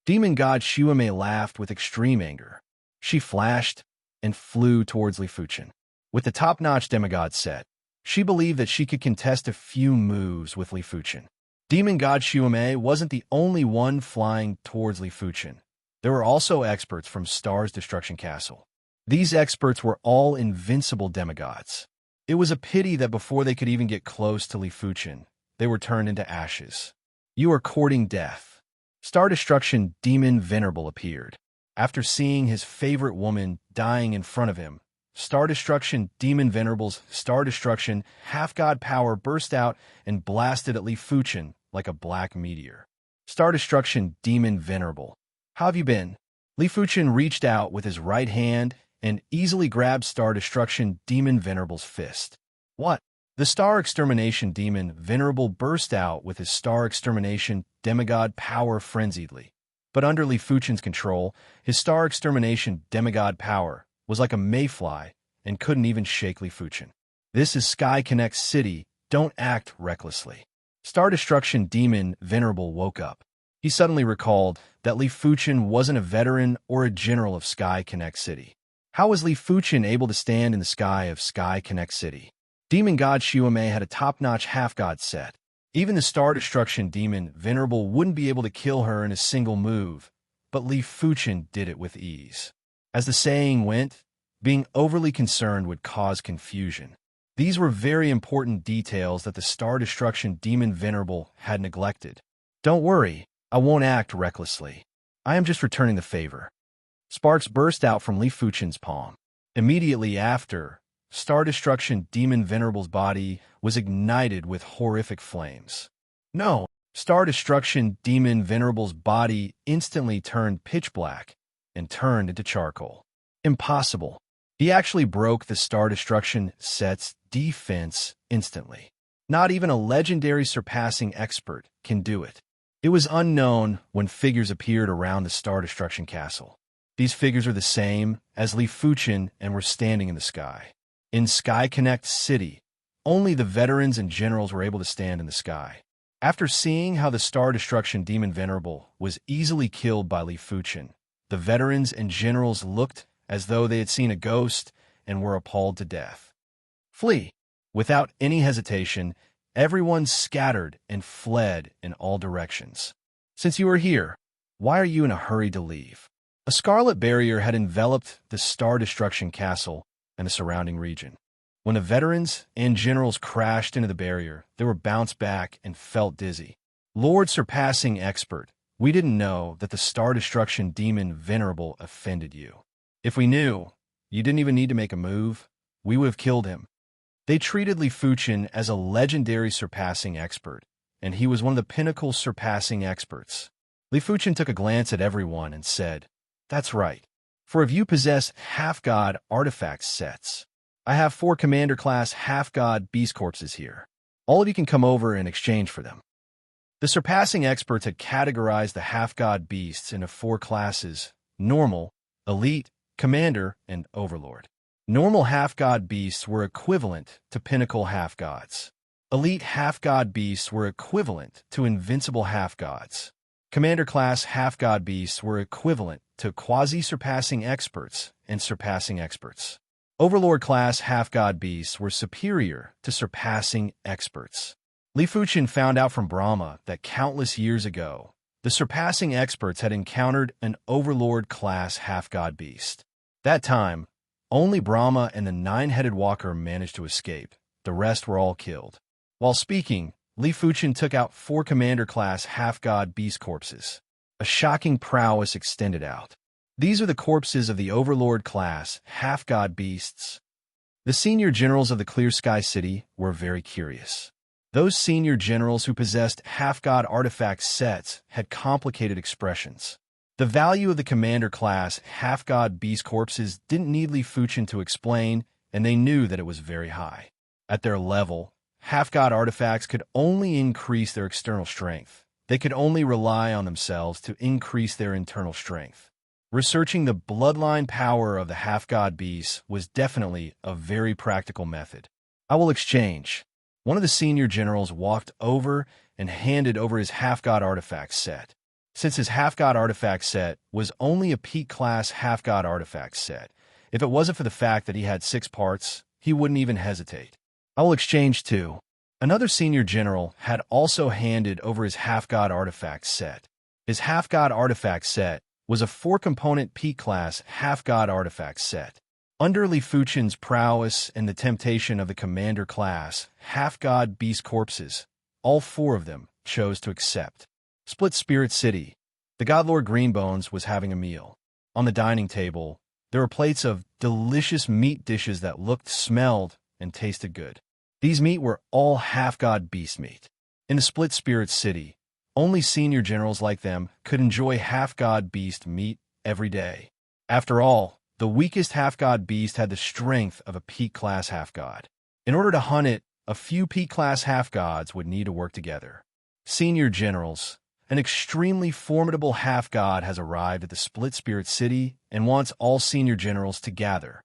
Demon god Xiume laughed with extreme anger. She flashed and flew towards Li Fuchen. With the top-notch demigod set, she believed that she could contest a few moves with Li Fuchen. Demon god Xiume wasn't the only one flying towards Li Fuchen. There were also experts from Star's Destruction Castle. These experts were all invincible demigods. It was a pity that before they could even get close to Li Fuchen, they were turned into ashes. You are courting death. Star Destruction Demon Venerable appeared. After seeing his favorite woman dying in front of him, Star Destruction Demon Venerable's Star Destruction half-god power burst out and blasted at Li Fuchen like a black meteor. Star Destruction Demon Venerable, how have you been? Li Fuchen reached out with his right hand and easily grabbed Star Destruction Demon Venerable's fist. What? The Star Extermination Demon Venerable burst out with his Star Extermination demigod power frenziedly. But under Li Fuchen's control, his Star Extermination demigod power was like a mayfly and couldn't even shake Li Fuchen. This is Sky Connect City. Don't act recklessly. Star Destruction Demon Venerable woke up. He suddenly recalled that Li Fuchen wasn't a veteran or a general of Sky Connect City. How was Li Fuchen able to stand in the sky of Sky Connect City? Demon God Xiaomei had a top-notch half-god set. Even the Star Destruction Demon Venerable wouldn't be able to kill her in a single move, but Li Fuchen did it with ease. As the saying went, being overly concerned would cause confusion. These were very important details that the Star Destruction Demon Venerable had neglected. Don't worry, I won't act recklessly. I am just returning the favor. Sparks burst out from Li Fuchen's palm. Immediately after, Star Destruction Demon Venerable's body was ignited with horrific flames. No! Star Destruction Demon Venerable's body instantly turned pitch black and turned into charcoal. Impossible. He actually broke the Star Destruction set's defense instantly. Not even a legendary surpassing expert can do it. It was unknown when figures appeared around the Star Destruction Castle. These figures are the same as Li Fuchen and were standing in the sky. In Sky Connect City, only the veterans and generals were able to stand in the sky. After seeing how the Star Destruction Demon Venerable was easily killed by Li Fuchen, the veterans and generals looked as though they had seen a ghost and were appalled to death. Flee! Without any hesitation, everyone scattered and fled in all directions. Since you are here, why are you in a hurry to leave? A scarlet barrier had enveloped the Star Destruction Castle and the surrounding region. When the veterans and generals crashed into the barrier, they were bounced back and felt dizzy. Lord Surpassing Expert, we didn't know that the Star Destruction Demon Venerable offended you. If we knew, you didn't even need to make a move. We would have killed him. They treated Li Fuchen as a legendary surpassing expert, and he was one of the pinnacle surpassing experts. Li Fuchen took a glance at everyone and said, "That's right. For if you possess half-god artifact sets, I have 4 commander-class half-god beast corpses here. All of you can come over in exchange for them." The surpassing experts had categorized the half-god beasts into 4 classes: normal, elite, commander, and overlord. Normal half-god beasts were equivalent to pinnacle half-gods. Elite half-god beasts were equivalent to invincible half-gods. Commander-class half-god beasts were equivalent to quasi-surpassing experts and surpassing experts. Overlord-class half-god beasts were superior to surpassing experts. Li Fuchen found out from Brahma that countless years ago, the surpassing experts had encountered an Overlord-class half-god beast. That time, only Brahma and the 9-headed walker managed to escape. The rest were all killed. While speaking, Li Fuchen took out 4 commander-class half-god beast corpses. A shocking prowess extended out. These are the corpses of the Overlord-class half-god beasts. The senior generals of the Clear Sky City were very curious. Those senior generals who possessed half-god artifact sets had complicated expressions. The value of the commander-class half-god beast corpses didn't need Li Fuchen to explain, and they knew that it was very high. At their level, half-god artifacts could only increase their external strength. They could only rely on themselves to increase their internal strength. Researching the bloodline power of the half-god beasts was definitely a very practical method. I will exchange. One of the senior generals walked over and handed over his half-god artifact set. Since his half-god artifact set was only a peak-class half-god artifact set, if it wasn't for the fact that he had 6 parts, he wouldn't even hesitate. I will exchange too. Another senior general had also handed over his half-god artifact set. His half-god artifact set was a 4-component P-class half-god artifact set. Under Li Fuchen's prowess and the temptation of the commander class half-god beast corpses, all 4 of them chose to accept. Split Spirit City. The Godlord Greenbones was having a meal. On the dining table, there were plates of delicious meat dishes that looked, smelled, and tasted good. These meat were all half-god beast meat. In the Split Spirit City, only senior generals like them could enjoy half-god beast meat every day. After all, the weakest half-god beast had the strength of a P-class half-god. In order to hunt it, a few P-class half-gods would need to work together. Senior generals. An extremely formidable half-god has arrived at the Split Spirit City and wants all senior generals to gather.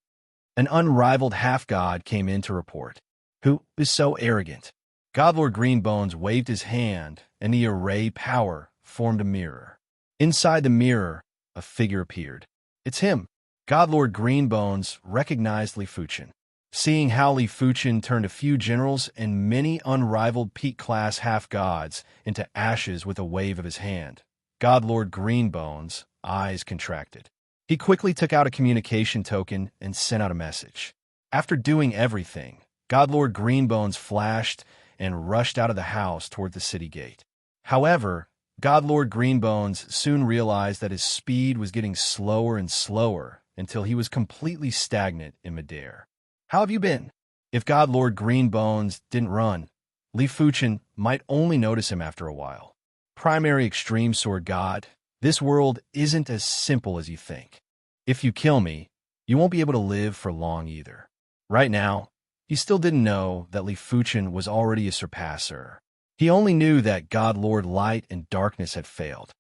An unrivaled half-god came in to report. Who is so arrogant? Godlord Greenbones waved his hand, and the array power formed a mirror. Inside the mirror, a figure appeared. It's him. Godlord Greenbones recognized Li Fuchen. Seeing how Li Fuchen turned a few generals and many unrivaled P-class half-gods into ashes with a wave of his hand, Godlord Greenbones' eyes contracted. He quickly took out a communication token and sent out a message. After doing everything, Godlord Greenbones flashed and rushed out of the house toward the city gate. However, Godlord Greenbones soon realized that his speed was getting slower and slower until he was completely stagnant in midair. How have you been? If Godlord Greenbones didn't run, Li Fuchen might only notice him after a while. Primary Extreme Sword God, this world isn't as simple as you think. If you kill me, you won't be able to live for long either. Right now, he still didn't know that Li Fuchen was already a surpasser. He only knew that Godlord Light and Darkness had failed.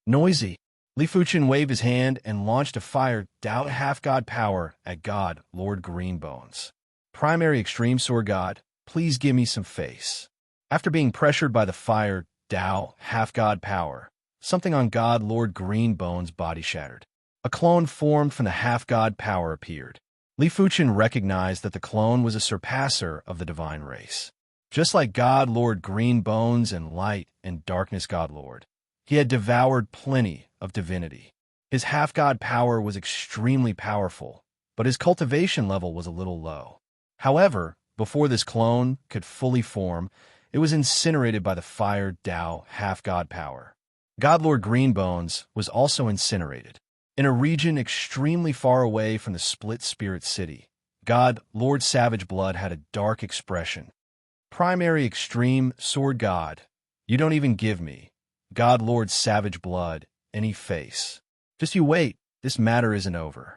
Noisy. Li Fuchen waved his hand and launched a fire doubt half-god power at Godlord Greenbones. Primary Extreme Sword God, please give me some face. After being pressured by the fire Tao half-god power, something on Godlord Greenbones' body shattered. A clone formed from the half-god power appeared. Li Fuchen recognized that the clone was a surpasser of the divine race. Just like Godlord Greenbones and Light and Darkness Godlord, he had devoured plenty of divinity. His half-god power was extremely powerful, but his cultivation level was a little low. However, before this clone could fully form, it was incinerated by the fire Tao half-god power. Godlord Greenbones was also incinerated. In a region extremely far away from the Split Spirit City, Godlord Savage Blood had a dark expression. Primary Extreme Sword God, you don't even give me, Godlord Savage Blood, any face. Just you wait, this matter isn't over.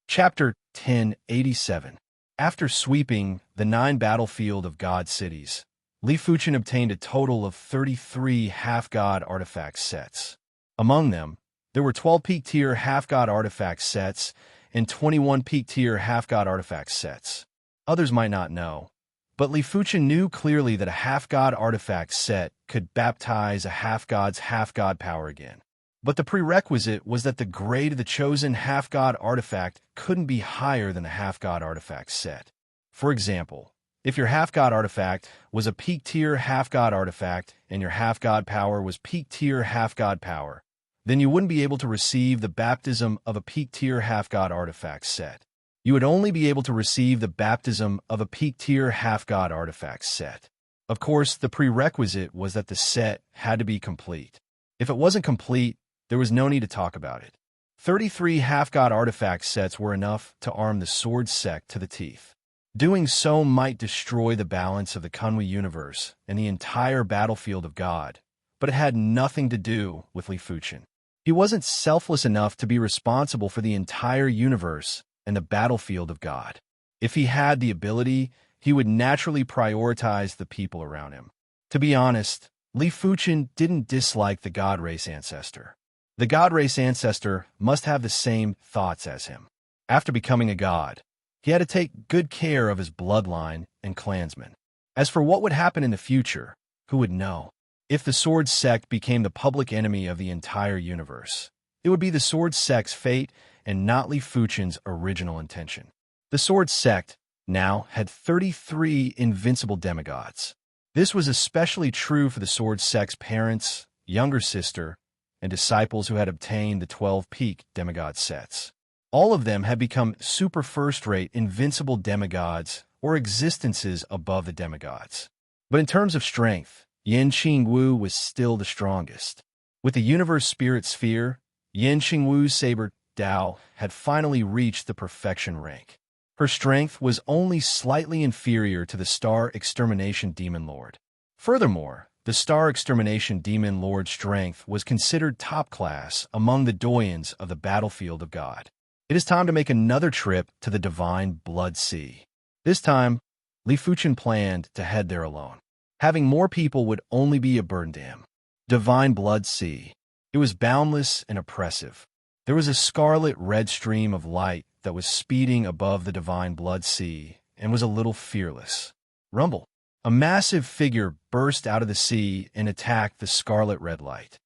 Chapter 1087. After sweeping the 9 battlefield of God cities, Li Fuchen obtained a total of 33 half-god artifact sets. Among them, there were 12 peak-tier half-god artifact sets and 21 peak-tier half-god artifact sets. Others might not know, but Li Fuchen knew clearly that a half-god artifact set could baptize a half-god's half-god power again. But the prerequisite was that the grade of the chosen half-god artifact couldn't be higher than the half-god artifact set. For example, if your half-god artifact was a peak-tier half-god artifact and your half-god power was peak-tier half-god power, then you wouldn't be able to receive the baptism of a peak-tier half-god artifact set. You would only be able to receive the baptism of a peak-tier half-god artifact set. Of course, the prerequisite was that the set had to be complete. If it wasn't complete, there was no need to talk about it. 33 half-god artifact sets were enough to arm the sword sect to the teeth. Doing so might destroy the balance of the Kunwi universe and the entire battlefield of God, but it had nothing to do with Li Fuchen. He wasn't selfless enough to be responsible for the entire universe and the battlefield of God. If he had the ability, he would naturally prioritize the people around him. To be honest, Li Fuchen didn't dislike the God Race ancestor. The God Race ancestor must have the same thoughts as him. After becoming a god, he had to take good care of his bloodline and clansmen. As for what would happen in the future, who would know? If the Sword Sect became the public enemy of the entire universe, it would be the Sword Sect's fate and not Li Fuchen's original intention. The Sword Sect now had 33 invincible demigods. This was especially true for the Sword Sect's parents, younger sister, and disciples who had obtained the 12 peak demigod sets. All of them had become super first-rate invincible demigods or existences above the demigods. But in terms of strength, Yin Qingwu was still the strongest. With the universe spirit sphere, Yin Qingwu's saber Dao had finally reached the perfection rank. Her strength was only slightly inferior to the Star Extermination Demon Lord. Furthermore, the Star Extermination Demon Lord's strength was considered top class among the doyens of the battlefield of God. It is time to make another trip to the Divine Blood Sea. This time, Li Fuchen planned to head there alone. Having more people would only be a burden to him. Divine Blood Sea. It was boundless and oppressive. There was a scarlet-red stream of light that was speeding above the Divine Blood Sea and was a little fearless. Rumble. A massive figure burst out of the sea and attacked the scarlet-red light.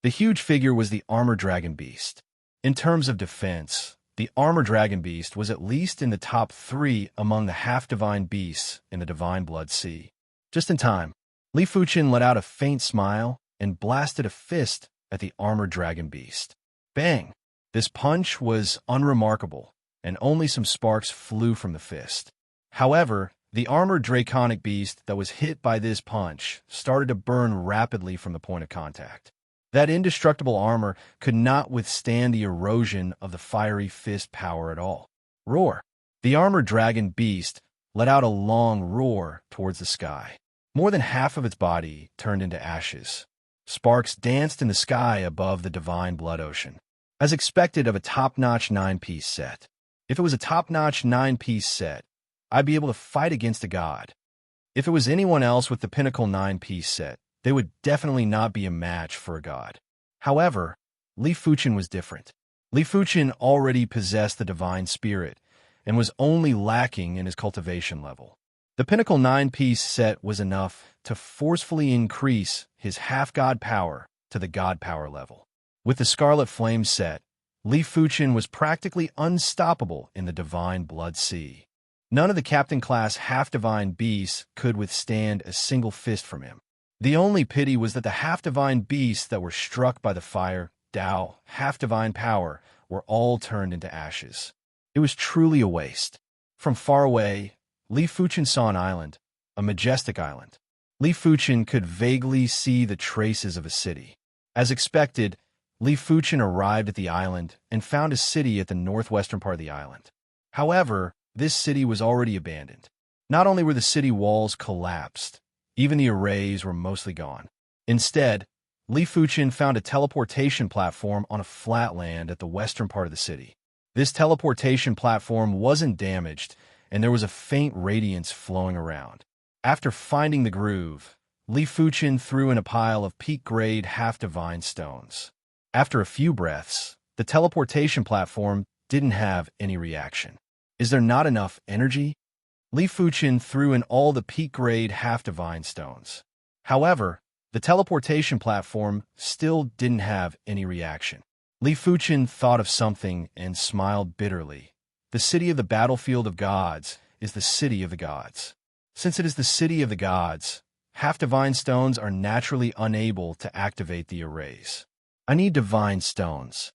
The huge figure was the Armored Dragon Beast. In terms of defense, the Armored Dragon Beast was at least in the top 3 among the half-divine beasts in the Divine Blood Sea. Just in time, Li Fuchen let out a faint smile and blasted a fist at the Armored Dragon Beast. Bang! This punch was unremarkable, and only some sparks flew from the fist. However, the Armored Draconic Beast that was hit by this punch started to burn rapidly from the point of contact. That indestructible armor could not withstand the erosion of the fiery fist power at all. Roar! The Armored Dragon Beast let out a long roar towards the sky. More than half of its body turned into ashes. Sparks danced in the sky above the Divine Blood Ocean. As expected of a top-notch 9-piece set. If it was a top-notch 9-piece set, I'd be able to fight against a god. If it was anyone else with the pinnacle 9-piece set, they would definitely not be a match for a god. However, Li Fuchen was different. Li Fuchen already possessed the divine spirit and was only lacking in his cultivation level. The pinnacle 9-piece set was enough to forcefully increase his half-god power to the god power level. With the Scarlet Flame set, Li Fuchen was practically unstoppable in the Divine Blood Sea. None of the captain-class half-divine beasts could withstand a single fist from him. The only pity was that the half-divine beasts that were struck by the fire, Dao, half-divine power, were all turned into ashes. It was truly a waste. From far away, Li Fuchen saw an island, a majestic island. Li Fuchen could vaguely see the traces of a city. As expected, Li Fuchen arrived at the island and found a city at the northwestern part of the island. However, this city was already abandoned. Not only were the city walls collapsed, even the arrays were mostly gone. Instead, Li Fuchen found a teleportation platform on a flat land at the western part of the city. This teleportation platform wasn't damaged, and there was a faint radiance flowing around. After finding the groove, Li Fuchen threw in a pile of peak-grade half-divine stones. After a few breaths, the teleportation platform didn't have any reaction. Is there not enough energy? Li Fuchen threw in all the peak-grade half-divine stones. However, the teleportation platform still didn't have any reaction. Li Fuchen thought of something and smiled bitterly. The city of the battlefield of gods is the city of the gods. Since it is the city of the gods, half-divine stones are naturally unable to activate the arrays. I need divine stones.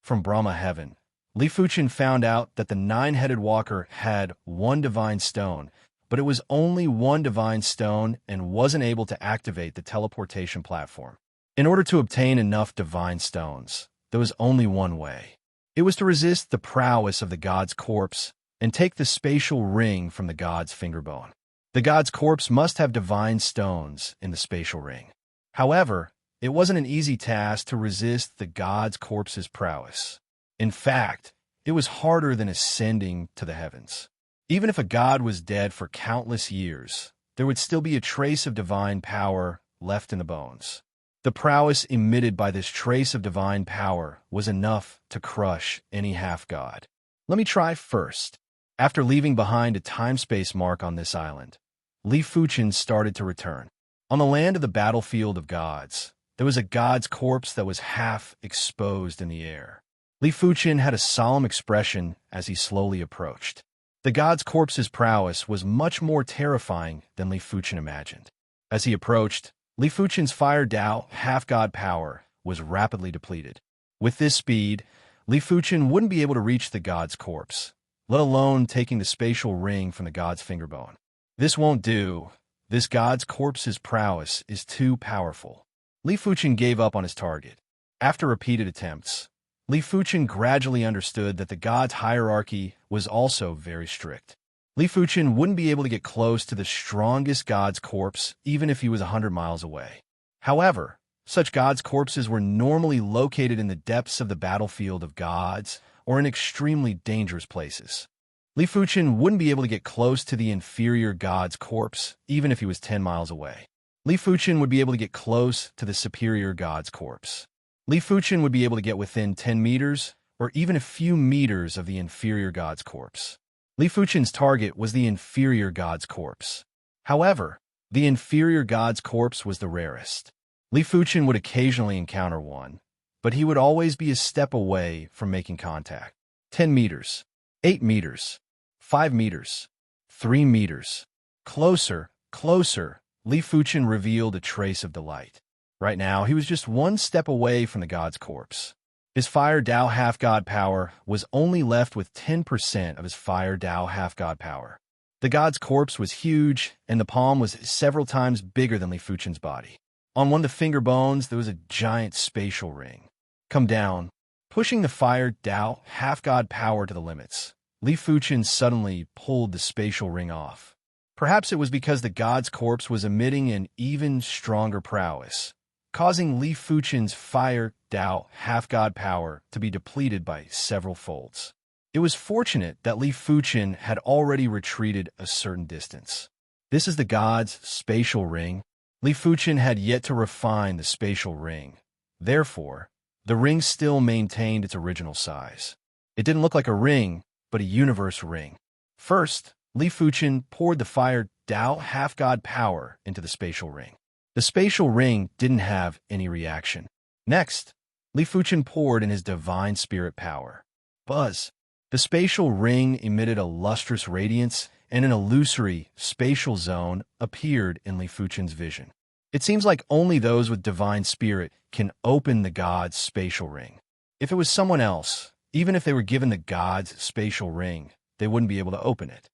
From Brahma Heaven, Li Fuchen found out that the 9-headed walker had 1 divine stone, but it was only 1 divine stone and wasn't able to activate the teleportation platform. In order to obtain enough divine stones, there was only one way. It was to resist the prowess of the god's corpse and take the spatial ring from the god's fingerbone. The god's corpse must have divine stones in the spatial ring. However, it wasn't an easy task to resist the god's corpse's prowess. In fact, it was harder than ascending to the heavens. Even if a god was dead for countless years, there would still be a trace of divine power left in the bones. The prowess emitted by this trace of divine power was enough to crush any half-god. Let me try first. After leaving behind a time-space mark on this island, Li Fuchen started to return. On the land of the battlefield of gods, there was a god's corpse that was half exposed in the air. Li Fuchen had a solemn expression as he slowly approached. The god's corpse's prowess was much more terrifying than Li Fuchen imagined. As he approached, Li Fuchen's fire Dao, half-god power, was rapidly depleted. With this speed, Li Fuchen wouldn't be able to reach the god's corpse, let alone taking the spatial ring from the god's fingerbone. This won't do. This god's corpse's prowess is too powerful. Li Fuchen gave up on his target. After repeated attempts, Li Fuchen gradually understood that the god's hierarchy was also very strict. Li Fuchen wouldn't be able to get close to the strongest god's corpse even if he was 100 miles away. However, such gods' corpses were normally located in the depths of the battlefield of gods or in extremely dangerous places. Li Fuchen wouldn't be able to get close to the inferior god's corpse even if he was 10 miles away. Li Fuchen would be able to get close to the superior god's corpse. Li Fuchen would be able to get within 10 meters or even a few meters of the inferior god's corpse. Li Fuchen's target was the inferior god's corpse. However, the inferior god's corpse was the rarest. Li Fuchen would occasionally encounter one, but he would always be a step away from making contact. 10 meters, 8 meters, 5 meters, 3 meters. Closer, closer, Li Fuchen revealed a trace of delight. Right now, he was just one step away from the god's corpse. His Fire Dao half-god power was only left with 10% of his Fire Dao half-god power. The god's corpse was huge, and the palm was several times bigger than Li Fuchen's body. On one of the finger bones, there was a giant spatial ring. Come down. Pushing the Fire Dao half-god power to the limits, Li Fuchen suddenly pulled the spatial ring off. Perhaps it was because the god's corpse was emitting an even stronger prowess, causing Li Fuchen's Fire Dao half-god power to be depleted by several folds. It was fortunate that Li Fuchen had already retreated a certain distance. This is the god's spatial ring. Li Fuchen had yet to refine the spatial ring. Therefore, the ring still maintained its original size. It didn't look like a ring, but a universe ring. First, Li Fuchen poured the Fire Dao half-god power into the spatial ring. The spatial ring didn't have any reaction. Next, Li Fuchen poured in his divine spirit power. Buzz! The spatial ring emitted a lustrous radiance, and an illusory, spatial zone appeared in Li Fuchen's vision. It seems like only those with divine spirit can open the god's spatial ring. If it was someone else, even if they were given the god's spatial ring, they wouldn't be able to open it.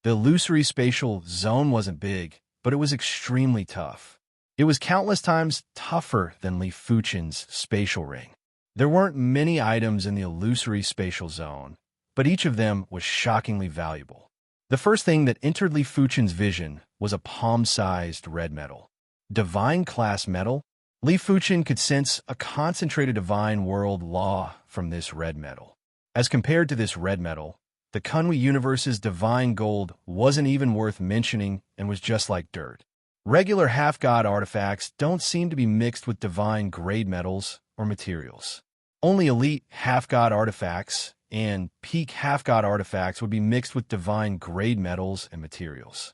The illusory spatial zone wasn't big, but it was extremely tough. It was countless times tougher than Li Fuchen's spatial ring. There weren't many items in the illusory spatial zone, but each of them was shockingly valuable. The first thing that entered Li Fuchen's vision was a palm-sized red metal. Divine class metal? Li Fuchen could sense a concentrated divine world law from this red metal. As compared to this red metal, the Kunwi universe's divine gold wasn't even worth mentioning and was just like dirt. Regular half-god artifacts don't seem to be mixed with divine grade metals or materials. Only elite half-god artifacts and peak half-god artifacts would be mixed with divine grade metals and materials.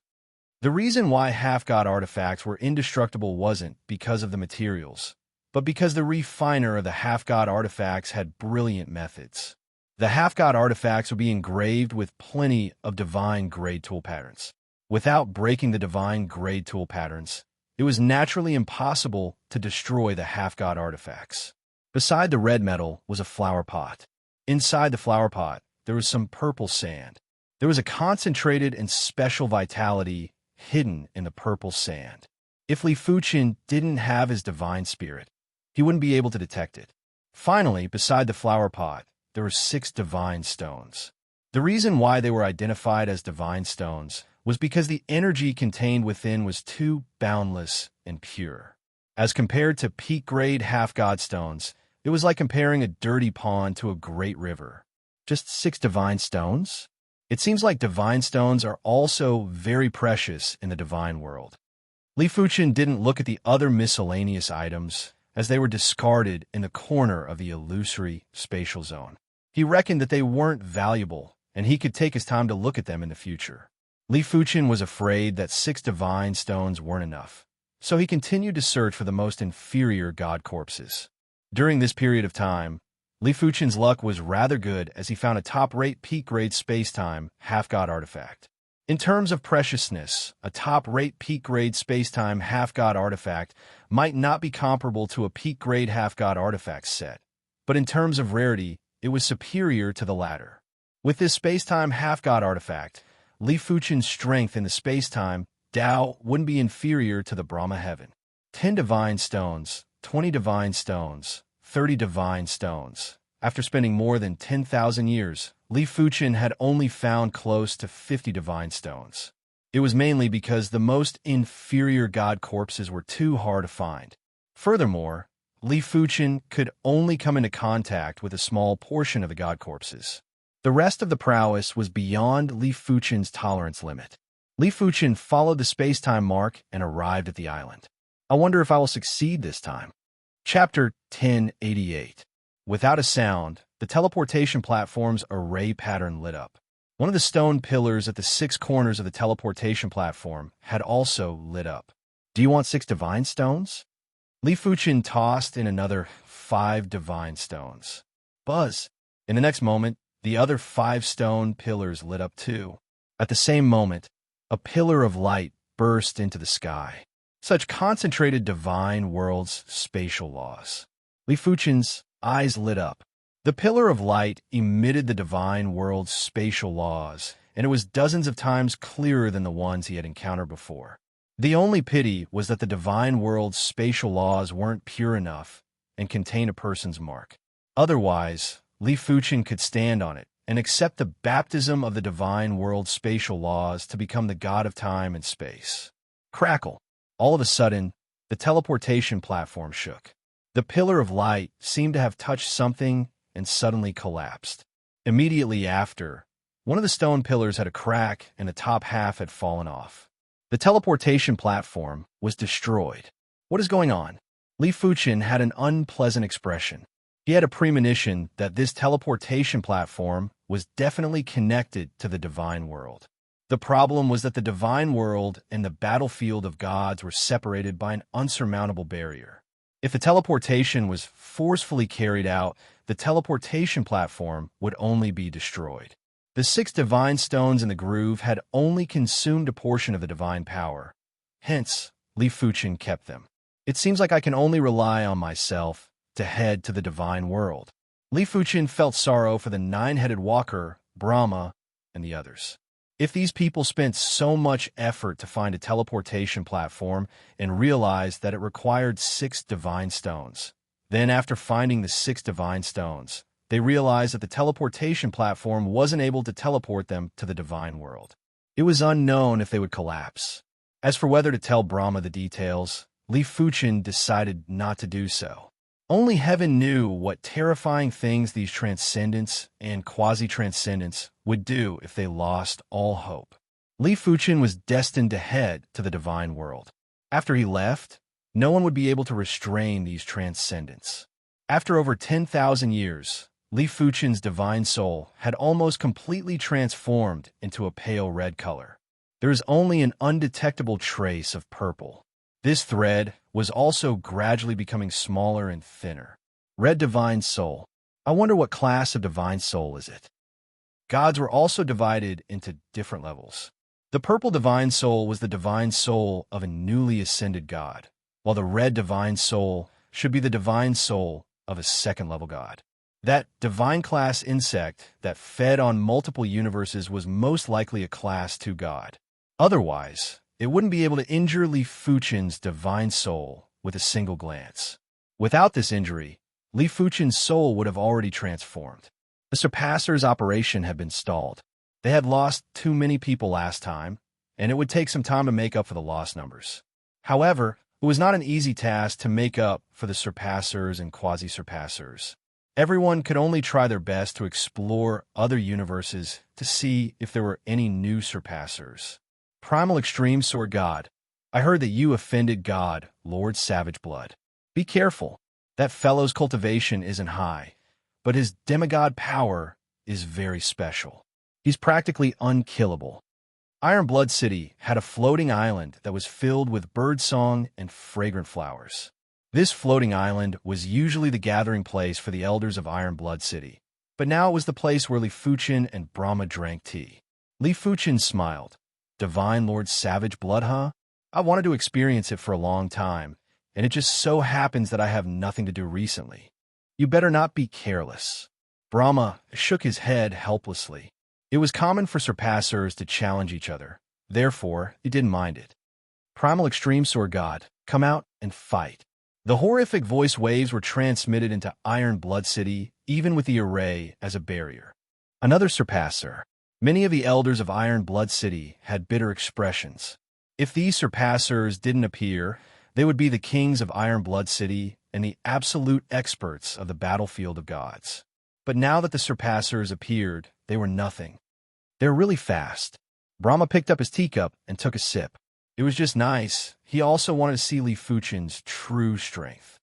The reason why half-god artifacts were indestructible wasn't because of the materials, but because the refiner of the half-god artifacts had brilliant methods. The half-god artifacts would be engraved with plenty of divine grade tool patterns. Without breaking the divine grade tool patterns, it was naturally impossible to destroy the half-god artifacts. Beside the red metal was a flower pot. Inside the flower pot, there was some purple sand. There was a concentrated and special vitality hidden in the purple sand. If Li Fuchen didn't have his divine spirit, he wouldn't be able to detect it. Finally, beside the flower pot, there were 6 divine stones. The reason why they were identified as divine stones was because the energy contained within was too boundless and pure. As compared to peak-grade half-god stones, it was like comparing a dirty pond to a great river. Just 6 divine stones? It seems like divine stones are also very precious in the divine world. Li Fuchen didn't look at the other miscellaneous items as they were discarded in the corner of the illusory spatial zone. He reckoned that they weren't valuable, and he could take his time to look at them in the future. Li Fuchen was afraid that 6 divine stones weren't enough, so he continued to search for the most inferior god corpses. During this period of time, Li Fuchen's luck was rather good as he found a top-rate peak-grade space-time half-god artifact. In terms of preciousness, a top-rate peak-grade spacetime half-god artifact might not be comparable to a peak-grade half-god artifact set, but in terms of rarity, it was superior to the latter. With this spacetime half-god artifact, Li Fuchen's strength in the spacetime Tao wouldn't be inferior to the Brahma heaven. 10 divine stones, 20 divine stones, 30 divine stones. After spending more than 10,000 years, Li Fuchen had only found close to 50 divine stones. It was mainly because the most inferior god corpses were too hard to find. Furthermore, Li Fuchen could only come into contact with a small portion of the god corpses. The rest of the prowess was beyond Li Fuchen's tolerance limit. Li Fuchen followed the space-time mark and arrived at the island. I wonder if I will succeed this time. Chapter 1088. Without a sound, the teleportation platform's array pattern lit up. One of the stone pillars at the 6 corners of the teleportation platform had also lit up. Do you want 6 divine stones? Li Fuchen tossed in another 5 divine stones. Buzz! In the next moment, the other 5 stone pillars lit up too. At the same moment, a pillar of light burst into the sky. Such concentrated divine world's spatial laws. Li Fuchen's eyes lit up. The pillar of light emitted the divine world's spatial laws, and it was dozens of times clearer than the ones he had encountered before. The only pity was that the divine world's spatial laws weren't pure enough and contained a person's mark. Otherwise, Li Fuchen could stand on it and accept the baptism of the divine world's spatial laws to become the god of time and space. Crackle! All of a sudden, the teleportation platform shook. The pillar of light seemed to have touched something and suddenly collapsed. Immediately after, one of the stone pillars had a crack and the top half had fallen off. The teleportation platform was destroyed. What is going on? Li Fuchen had an unpleasant expression. He had a premonition that this teleportation platform was definitely connected to the divine world. The problem was that the divine world and the battlefield of gods were separated by an unsurmountable barrier. If the teleportation was forcefully carried out, the teleportation platform would only be destroyed. The 6 divine stones in the groove had only consumed a portion of the divine power. Hence, Li Fuchen kept them. It seems like I can only rely on myself to head to the divine world. Li Fuchen felt sorrow for the 9-headed walker, Brahma, and the others. If these people spent so much effort to find a teleportation platform and realized that it required 6 divine stones, then after finding the 6 divine stones, they realized that the teleportation platform wasn't able to teleport them to the divine world. It was unknown if they would collapse. As for whether to tell Brahma the details, Li Fuchen decided not to do so. Only heaven knew what terrifying things these transcendents and quasi-transcendents would do if they lost all hope. Li Fuchen was destined to head to the divine world. After he left, no one would be able to restrain these transcendents. After over 10,000 years, Li Fuchen's divine soul had almost completely transformed into a pale red color. There is only an undetectable trace of purple. This thread was also gradually becoming smaller and thinner. Red divine soul. I wonder what class of divine soul is it? Gods were also divided into different levels. The purple divine soul was the divine soul of a newly ascended god, while the red divine soul should be the divine soul of a second-level god. That divine class insect that fed on multiple universes was most likely a class 2 god. Otherwise, it wouldn't be able to injure Li Fuchen's divine soul with a single glance. Without this injury, Li Fuchen's soul would have already transformed. The Surpassor's operation had been stalled. They had lost too many people last time, and it would take some time to make up for the lost numbers. However, it was not an easy task to make up for the Surpassors and Quasi-Surpassors. Everyone could only try their best to explore other universes to see if there were any new Surpassors. Primal Extreme Sword God, I heard that you offended God, Lord Savage Blood. Be careful. That fellow's cultivation isn't high, but his demigod power is very special. He's practically unkillable. Iron Blood City had a floating island that was filled with birdsong and fragrant flowers. This floating island was usually the gathering place for the elders of Iron Blood City, but now it was the place where Li Fuchen and Brahma drank tea. Li Fuchen smiled. Divine Lord Savage Blood, huh? I wanted to experience it for a long time, and it just so happens that I have nothing to do recently. You better not be careless. Brahma shook his head helplessly. It was common for surpassers to challenge each other. Therefore, he didn't mind it. Primal Extreme Sword God, come out and fight. The horrific voice waves were transmitted into Iron Blood City, even with the array as a barrier. Another surpasser. Many of the elders of Iron Blood City had bitter expressions. If these surpassers didn't appear, they would be the kings of Iron Blood City and the absolute experts of the battlefield of gods. But now that the surpassers appeared, they were nothing. They're really fast. Brahma picked up his teacup and took a sip. It was just nice. He also wanted to see Li Fuchen's true strength.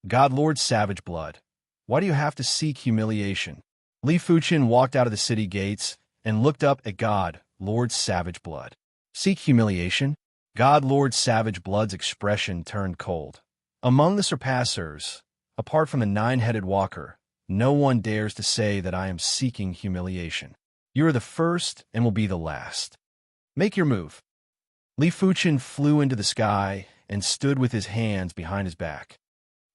God Lord Savage Blood, why do you have to seek humiliation? Li Fuchen walked out of the city gates and looked up at God Lord Savage Blood. Seek humiliation? God Lord Savage Blood's expression turned cold. Among the surpassers, apart from the nine-headed walker, no one dares to say that I am seeking humiliation. You are the first and will be the last. Make your move. Li Fuchen flew into the sky and stood with his hands behind his back.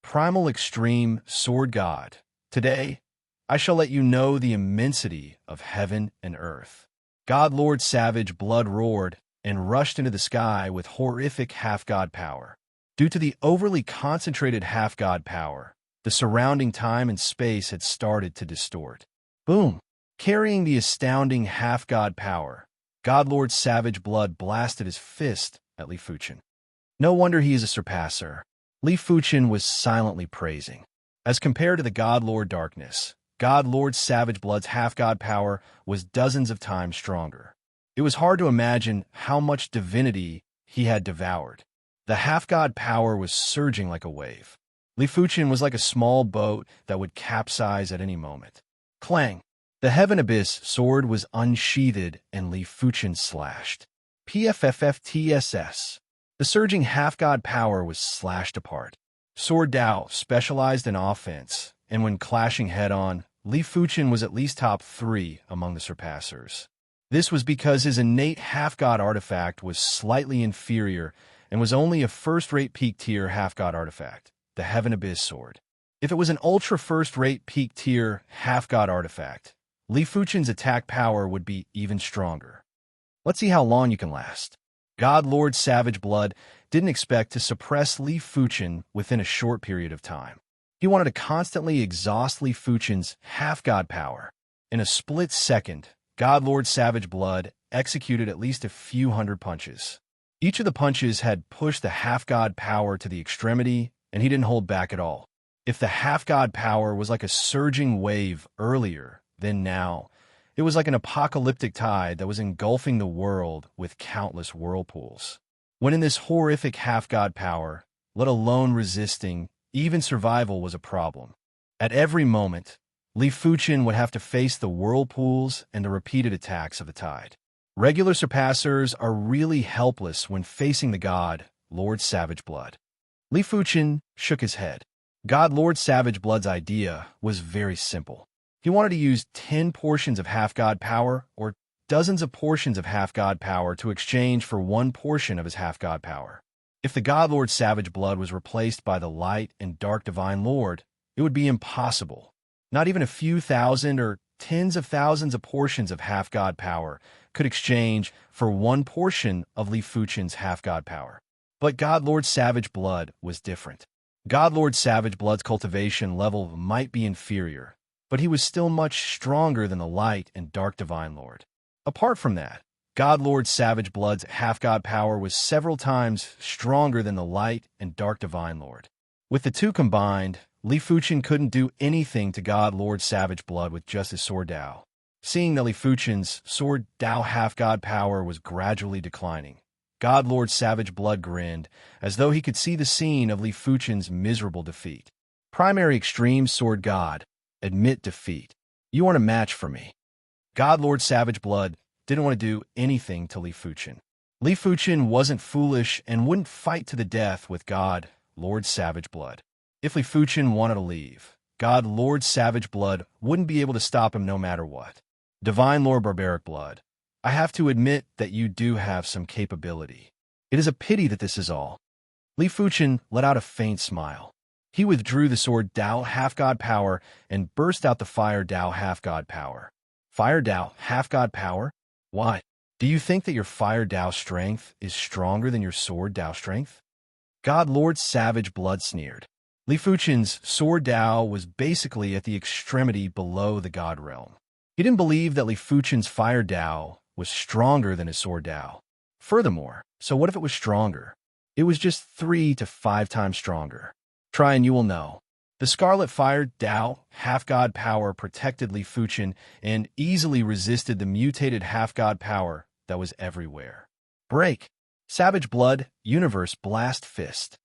Primal Extreme Sword God, today I shall let you know the immensity of heaven and earth. God Lord Savage Blood roared and rushed into the sky with horrific half-god power. Due to the overly concentrated half-god power, the surrounding time and space had started to distort. Boom! Carrying the astounding half-god power, God Lord Savage Blood blasted his fist at Li Fuchen. No wonder he is a surpasser. Li Fuchen was silently praising. As compared to the God Lord Darkness, God Lord Savage Blood's half-god power was dozens of times stronger. It was hard to imagine how much divinity he had devoured. The half-god power was surging like a wave. Li Fuchen was like a small boat that would capsize at any moment. Clang! The Heaven Abyss sword was unsheathed and Li Fuchen slashed. PFFFTSS. The surging half-god power was slashed apart. Sword Dao specialized in offense, and when clashing head-on, Li Fuchen was at least top 3 among the surpassers. This was because his innate half-god artifact was slightly inferior and was only a first-rate peak-tier half-god artifact, the Heaven Abyss sword. If it was an ultra first-rate peak-tier half-god artifact, Li Fuchen's attack power would be even stronger. Let's see how long you can last. God Lord Savage Blood didn't expect to suppress Li Fuchen within a short period of time. He wanted to constantly exhaust Li Fuchen's half-god power. In a split second, God Lord Savage Blood executed at least a few hundred punches. Each of the punches had pushed the half-god power to the extremity, and he didn't hold back at all. If the half-god power was like a surging wave earlier, then now, it was like an apocalyptic tide that was engulfing the world with countless whirlpools. When in this horrific half-god power, let alone resisting, even survival was a problem. At every moment, Li Fuchen would have to face the whirlpools and the repeated attacks of the tide. Regular surpassers are really helpless when facing the God, Lord Savage Blood. Li Fuchen shook his head. God Lord Savage Blood's idea was very simple. He wanted to use 10 portions of half-god power or dozens of portions of half-god power to exchange for 1 portion of his half-god power. If the God Lord Savage Blood was replaced by the Light and Dark Divine Lord, it would be impossible. Not even a few thousand or tens of thousands of portions of half-god power could exchange for 1 portion of Li Fuchen's half-god power. But God Lord Savage Blood was different. God Lord Savage Blood's cultivation level might be inferior, but he was still much stronger than the Light and Dark Divine Lord. Apart from that, God Lord Savage Blood's half-god power was several times stronger than the Light and Dark Divine Lord. With the two combined, Li Fuchen couldn't do anything to God Lord Savage Blood with just his Sword Dao. Seeing that Li Fuchen's Sword Dao half-god power was gradually declining, God Lord Savage Blood grinned, as though he could see the scene of Li Fuchen's miserable defeat. Primary Extreme Sword God, admit defeat. You aren't a match for me. God Lord Savage Blood didn't want to do anything to Li Fuchen. Li Fuchen wasn't foolish and wouldn't fight to the death with God Lord Savage Blood. If Li Fuchen wanted to leave, God Lord Savage Blood wouldn't be able to stop him no matter what. Divine Lord Barbaric Blood, I have to admit that you do have some capability. It is a pity that this is all. Li Fuchen let out a faint smile. He withdrew the sword Dao half-god power and burst out the fire Dao half-god power. Fire Dao half-god power? Why? Do you think that your fire Dao strength is stronger than your sword Dao strength? God Lord Savage Blood sneered. Li Fuchen's sword Dao was basically at the extremity below the God realm. He didn't believe that Li Fuchen's fire Dao was stronger than his sword Dao. Furthermore, so what if it was stronger? It was just 3 to 5 times stronger. Try and you will know. The Scarlet Fire Dao half-god power protected Li Fuchen and easily resisted the mutated half-god power that was everywhere. Break. Savage Blood, Universe Blast Fist.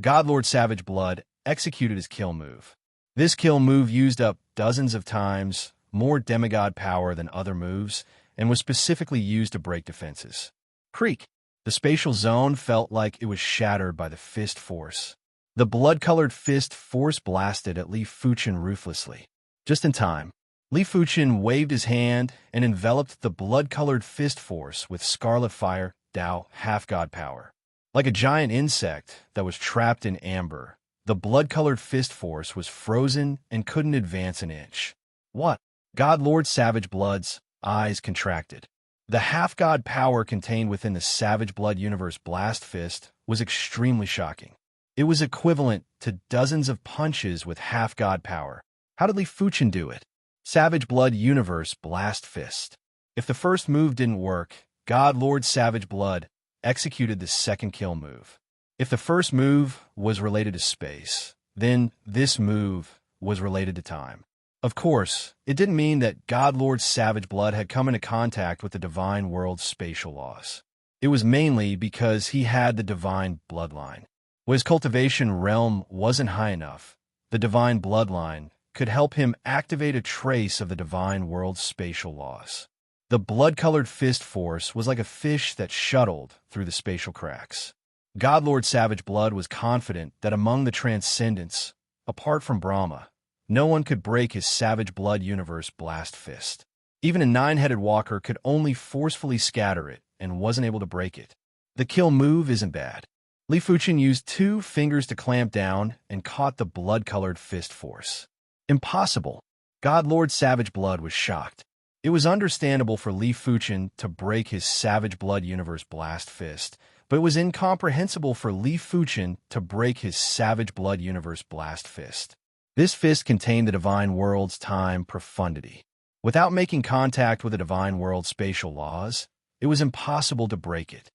Godlord Savage Blood executed his kill move. This kill move used up dozens of times more demigod power than other moves and was specifically used to break defenses. Creak. The spatial zone felt like it was shattered by the fist force. The blood-colored fist force blasted at Li Fuchen ruthlessly. Just in time, Li Fuchen waved his hand and enveloped the blood-colored fist force with Scarlet Fire Dao half-god power. Like a giant insect that was trapped in amber, the blood-colored fist force was frozen and couldn't advance an inch. What? God Lord Savage Blood's eyes contracted. The half-god power contained within the Savage Blood Universe Blast Fist was extremely shocking. It was equivalent to dozens of punches with half-god power. How did Li Fuchen do it? Savage Blood Universe Blast Fist. If the first move didn't work, God Lord Savage Blood executed the second kill move. If the first move was related to space, then this move was related to time. Of course, it didn't mean that God Lord Savage Blood had come into contact with the divine world's spatial laws. It was mainly because he had the divine bloodline. When his cultivation realm wasn't high enough, the divine bloodline could help him activate a trace of the divine world's spatial laws. The blood-colored fist force was like a fish that shuttled through the spatial cracks. God Lord Savage Blood was confident that among the transcendents, apart from Brahma, no one could break his Savage Blood Universe Blast Fist. Even a 9-headed walker could only forcefully scatter it and wasn't able to break it. The kill move isn't bad. Li Fuchen used 2 fingers to clamp down and caught the blood-colored fist force. Impossible. God Lord Savage Blood was shocked. It was understandable for Li Fuchen to break his Savage Blood Universe Blast Fist, but it was incomprehensible for Li Fuchen to break his Savage Blood Universe Blast Fist. This fist contained the divine world's time profundity. Without making contact with the divine world's spatial laws, it was impossible to break it.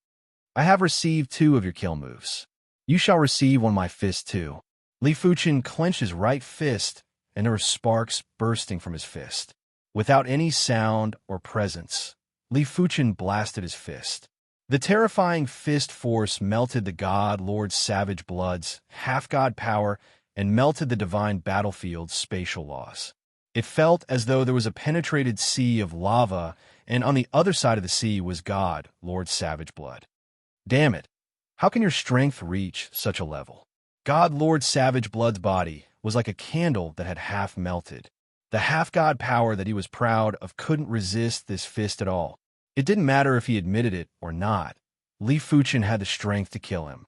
I have received 2 of your kill moves. You shall receive one of my fists too. Li Fuchen clenched his right fist, and there were sparks bursting from his fist. Without any sound or presence, Li Fuchen blasted his fist. The terrifying fist force melted the God Lord Savage Blood's half-god power and melted the divine battlefield's spatial laws. It felt as though there was a penetrated sea of lava, and on the other side of the sea was God Lord Savage Blood. Damn it! How can your strength reach such a level? God Lord Savage Blood's body was like a candle that had half melted. The half-god power that he was proud of couldn't resist this fist at all. It didn't matter if he admitted it or not. Li Fuchen had the strength to kill him.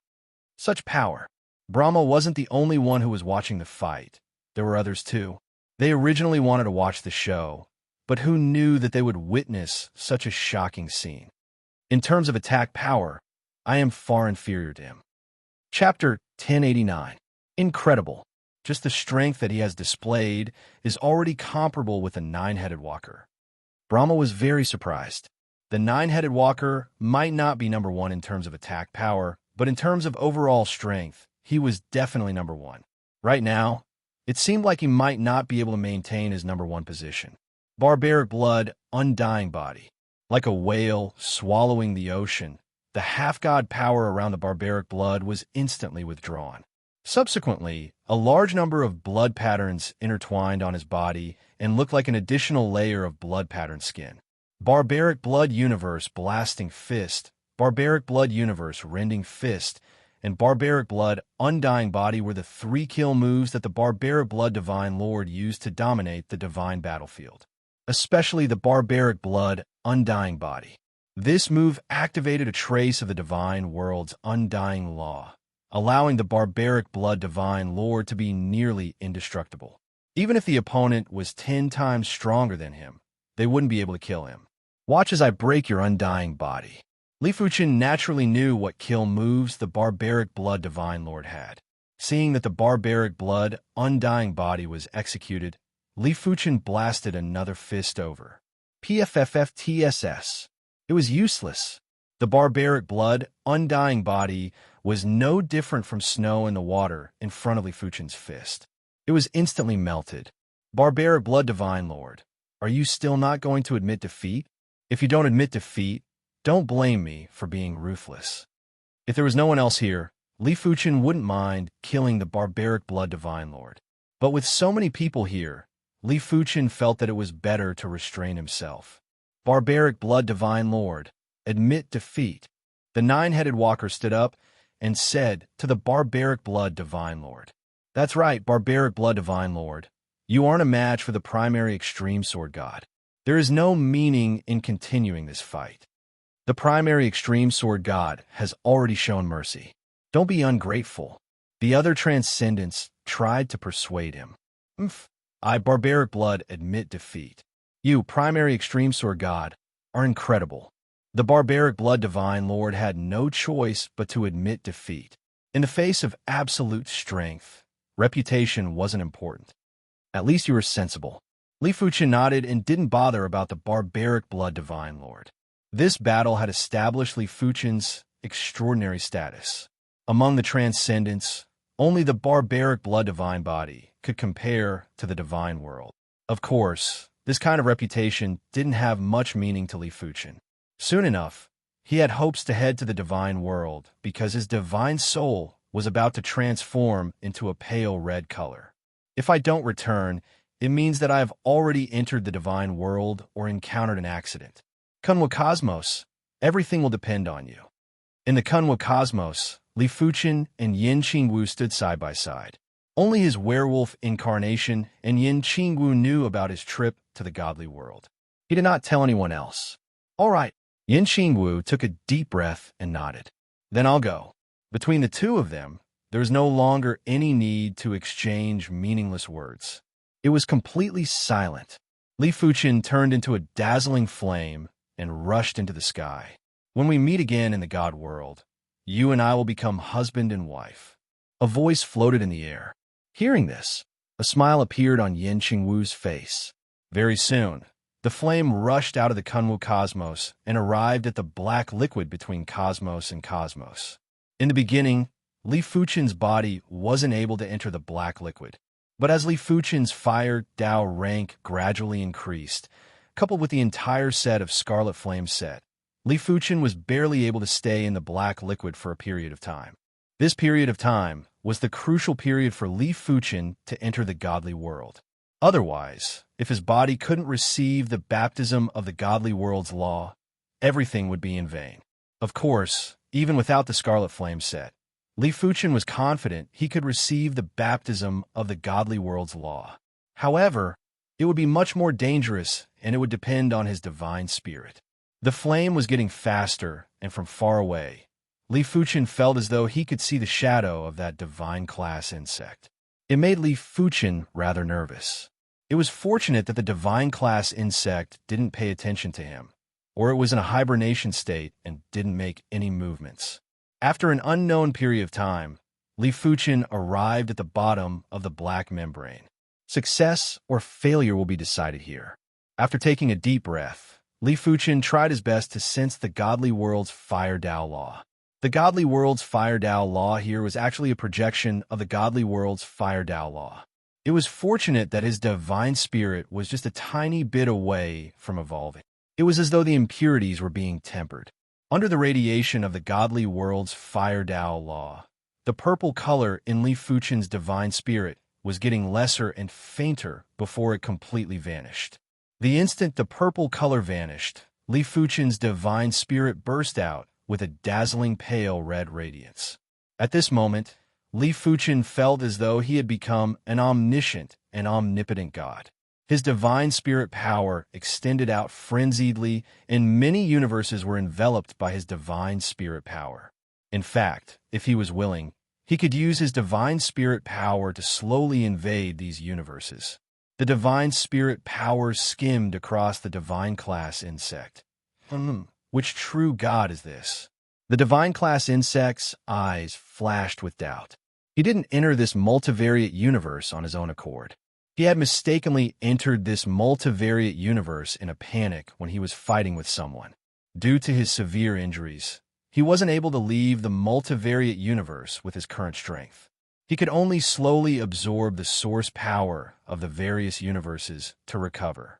Such power. Brahma wasn't the only one who was watching the fight. There were others too. They originally wanted to watch the show, but who knew that they would witness such a shocking scene? In terms of attack power, I am far inferior to him. Chapter 1089. Incredible. Just the strength that he has displayed is already comparable with a 9-headed walker. Brahma was very surprised. The 9-headed walker might not be number 1 in terms of attack power, but in terms of overall strength, he was definitely number 1. Right now, it seemed like he might not be able to maintain his number 1 position. Barbaric blood, undying body. Like a whale swallowing the ocean, the half-god power around the barbaric blood was instantly withdrawn. Subsequently, a large number of blood patterns intertwined on his body and looked like an additional layer of blood pattern skin. Barbaric Blood Universe Blasting Fist, Barbaric Blood Universe Rending Fist, and Barbaric Blood Undying Body were the 3 kill moves that the Barbaric Blood Divine Lord used to dominate the divine battlefield. Especially the Barbaric Blood undying body. This move activated a trace of the divine world's undying law, allowing the barbaric blood divine lord to be nearly indestructible. Even if the opponent was 10 times stronger than him, they wouldn't be able to kill him. Watch as I break your undying body. Li Fuchen naturally knew what kill moves the barbaric blood divine lord had. Seeing that the barbaric blood undying body was executed, Li Fuchen blasted another fist over. PFFFTSS. It was useless. The barbaric blood undying body was no different from snow in the water in front of Li Fuchen's fist. It was instantly melted. Barbaric blood divine lord, are you still not going to admit defeat? If you don't admit defeat, don't blame me for being ruthless. If there was no one else here, Li Fuchen wouldn't mind killing the barbaric blood divine lord. But with so many people here, Li Fuchen felt that it was better to restrain himself. Barbaric blood divine lord, admit defeat. The nine-headed walker stood up and said to the barbaric blood divine lord, "That's right, barbaric blood divine lord. You aren't a match for the primary extreme sword god. There is no meaning in continuing this fight. The primary extreme sword god has already shown mercy. Don't be ungrateful." The other transcendents tried to persuade him. I, barbaric blood, admit defeat. You, primary extreme sword god, are incredible. The barbaric blood divine lord had no choice but to admit defeat. In the face of absolute strength, reputation wasn't important. At least you were sensible. Li Fuchen nodded and didn't bother about the barbaric blood divine lord. This battle had established Li Fuchen's extraordinary status. Among the transcendents, only the barbaric blood divine body could compare to the divine world. Of course, this kind of reputation didn't have much meaning to Li Fuchen. Soon enough, he had hopes to head to the divine world because his divine soul was about to transform into a pale red color. If I don't return, it means that I have already entered the divine world or encountered an accident. Kunwa Cosmos, everything will depend on you. In the Kunwa Cosmos, Li Fuchen and Yin Qingwu stood side by side. Only his werewolf incarnation and Yin Qingwu knew about his trip to the godly world. He did not tell anyone else. All right. Yin Qingwu took a deep breath and nodded. Then I'll go. Between the two of them, there was no longer any need to exchange meaningless words. It was completely silent. Li Fuchen turned into a dazzling flame and rushed into the sky. When we meet again in the God world, you and I will become husband and wife. A voice floated in the air. Hearing this, a smile appeared on Yin Qingwu's face. Very soon, the flame rushed out of the Kunwu cosmos and arrived at the black liquid between cosmos and cosmos. In the beginning, Li Fuchen's body wasn't able to enter the black liquid. But as Li Fuchen's fire Dao rank gradually increased, coupled with the entire set of Scarlet Flame set, Li Fuchen was barely able to stay in the black liquid for a period of time. This period of time was the crucial period for Li Fuchen to enter the godly world. Otherwise, if his body couldn't receive the baptism of the godly world's law, everything would be in vain. Of course, even without the Scarlet Flame set, Li Fuchen was confident he could receive the baptism of the godly world's law. However, it would be much more dangerous, and it would depend on his divine spirit. The flame was getting faster, and from far away, Li Fuchen felt as though he could see the shadow of that divine class insect. It made Li Fuchen rather nervous. It was fortunate that the divine class insect didn't pay attention to him, or it was in a hibernation state and didn't make any movements. After an unknown period of time, Li Fuchen arrived at the bottom of the black membrane. Success or failure will be decided here. After taking a deep breath, Li Fuchen tried his best to sense the godly world's fire Dao law. The godly world's fire Dao law here was actually a projection of the godly world's fire Dao law. It was fortunate that his divine spirit was just a tiny bit away from evolving. It was as though the impurities were being tempered. Under the radiation of the godly world's fire Dao law, the purple color in Li Fuchen's divine spirit was getting lesser and fainter before it completely vanished. The instant the purple color vanished, Li Fuchen's divine spirit burst out with a dazzling pale red radiance. At this moment, Li Fuchen felt as though he had become an omniscient and omnipotent god. His divine spirit power extended out frenziedly, and many universes were enveloped by his divine spirit power. In fact, if he was willing, he could use his divine spirit power to slowly invade these universes. The divine spirit power skimmed across the divine class insect. Which true god is this? The divine class insect's eyes flashed with doubt. He didn't enter this multivariate universe on his own accord. He had mistakenly entered this multivariate universe in a panic when he was fighting with someone. Due to his severe injuries, he wasn't able to leave the multivariate universe with his current strength. He could only slowly absorb the source power of the various universes to recover.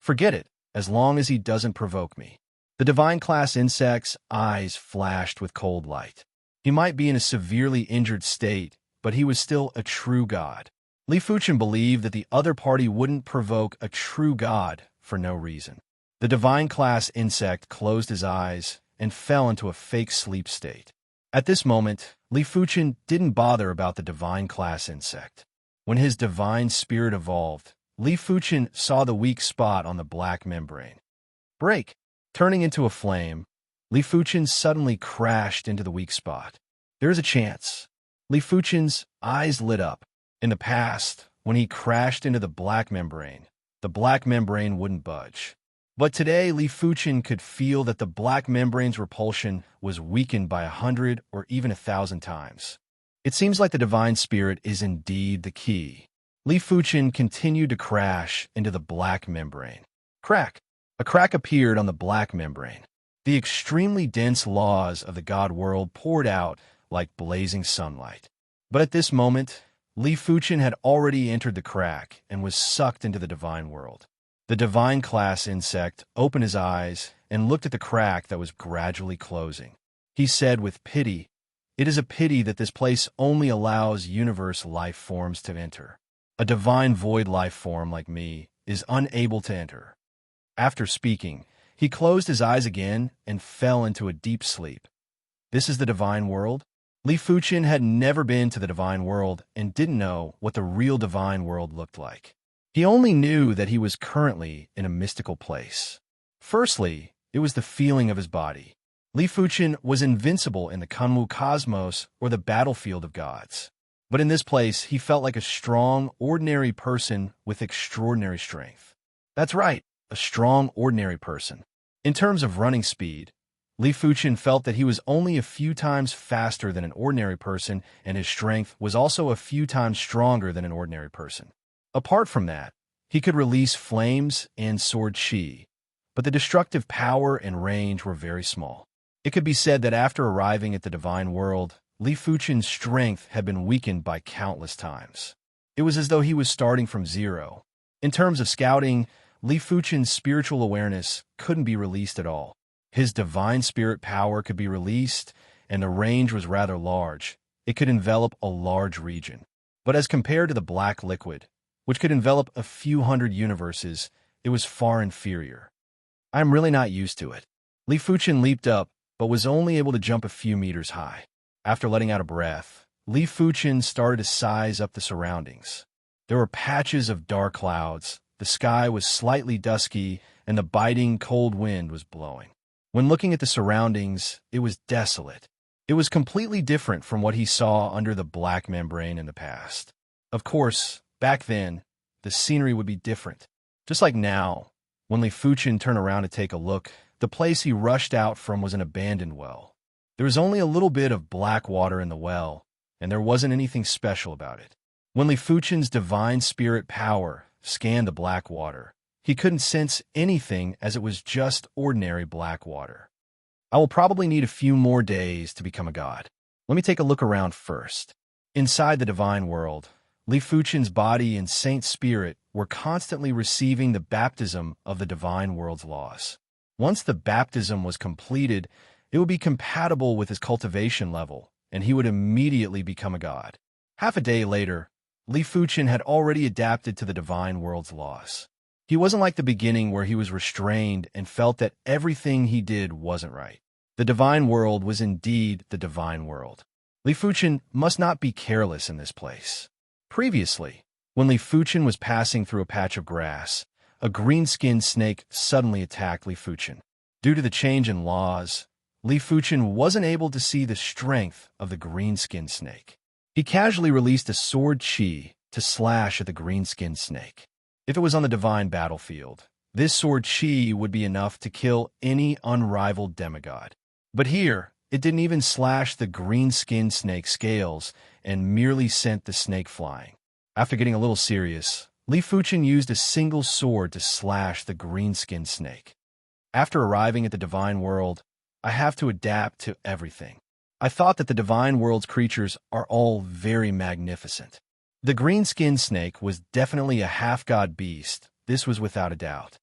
Forget it, as long as he doesn't provoke me. The divine class insect's eyes flashed with cold light. He might be in a severely injured state, but he was still a true god. Li Fuchen believed that the other party wouldn't provoke a true god for no reason. The divine class insect closed his eyes and fell into a fake sleep state. At this moment, Li Fuchen didn't bother about the divine class insect. When his divine spirit evolved, Li Fuchen saw the weak spot on the black membrane. Break! Turning into a flame, Li Fuchen suddenly crashed into the weak spot. There is a chance. Li Fuchen's eyes lit up. In the past, when he crashed into the black membrane wouldn't budge. But today, Li Fuchen could feel that the black membrane's repulsion was weakened by 100 or even 1,000 times. It seems like the divine spirit is indeed the key. Li Fuchen continued to crash into the black membrane. Crack! A crack appeared on the black membrane. The extremely dense laws of the God world poured out like blazing sunlight. But at this moment, Li Fuchen had already entered the crack and was sucked into the divine world. The divine class insect opened his eyes and looked at the crack that was gradually closing. He said with pity, "It is a pity that this place only allows universe life forms to enter. A divine void life form like me is unable to enter." After speaking, he closed his eyes again and fell into a deep sleep. This is the divine world? Li Fuchen had never been to the divine world and didn't know what the real divine world looked like. He only knew that he was currently in a mystical place. Firstly, it was the feeling of his body. Li Fuchen was invincible in the Kunwu cosmos or the battlefield of gods. But in this place, he felt like a strong, ordinary person with extraordinary strength. That's right, a strong, ordinary person. In terms of running speed, Li Fuchen felt that he was only a few times faster than an ordinary person, and his strength was also a few times stronger than an ordinary person. Apart from that, he could release flames and sword chi, but the destructive power and range were very small. It could be said that after arriving at the divine world, Li Fuchen's strength had been weakened by countless times. It was as though he was starting from zero. In terms of scouting, Li Fuchen's spiritual awareness couldn't be released at all. His divine spirit power could be released, and the range was rather large. It could envelop a large region. But as compared to the black liquid, which could envelop a few hundred universes, it was far inferior. I am really not used to it. Li Fuchen leaped up, but was only able to jump a few meters high. After letting out a breath, Li Fuchen started to size up the surroundings. There were patches of dark clouds, the sky was slightly dusky, and the biting cold wind was blowing. When looking at the surroundings, it was desolate. It was completely different from what he saw under the black membrane in the past. Of course, back then, the scenery would be different. Just like now, when Li Fuchen turned around to take a look, the place he rushed out from was an abandoned well. There was only a little bit of black water in the well, and there wasn't anything special about it. When Li Fuchen's divine spirit power scanned the black water, he couldn't sense anything as it was just ordinary black water. I will probably need a few more days to become a god. Let me take a look around first. Inside the divine world, Li Fuchen's body and saint spirit were constantly receiving the baptism of the divine world's laws. Once the baptism was completed, it would be compatible with his cultivation level, and he would immediately become a god. Half a day later, Li Fuchen had already adapted to the divine world's laws. He wasn't like the beginning where he was restrained and felt that everything he did wasn't right. The divine world was indeed the divine world. Li Fuchen must not be careless in this place. Previously, When Li Fuchen was passing through a patch of grass, a green-skinned snake suddenly attacked Li Fuchen. Due to the change in laws, Li Fuchen wasn't able to see the strength of the green-skinned snake. He casually released a sword chi to slash at the green-skinned snake. If it was on the divine battlefield, this sword chi would be enough to kill any unrivaled demigod. But here, it didn't even slash the green-skinned snake's scales and merely sent the snake flying. After getting a little serious, Li Fuchen used a single sword to slash the green-skinned snake. After arriving at the divine world, I have to adapt to everything. I thought that the divine world's creatures are all very magnificent. The green-skinned snake was definitely a half-god beast, this was without a doubt.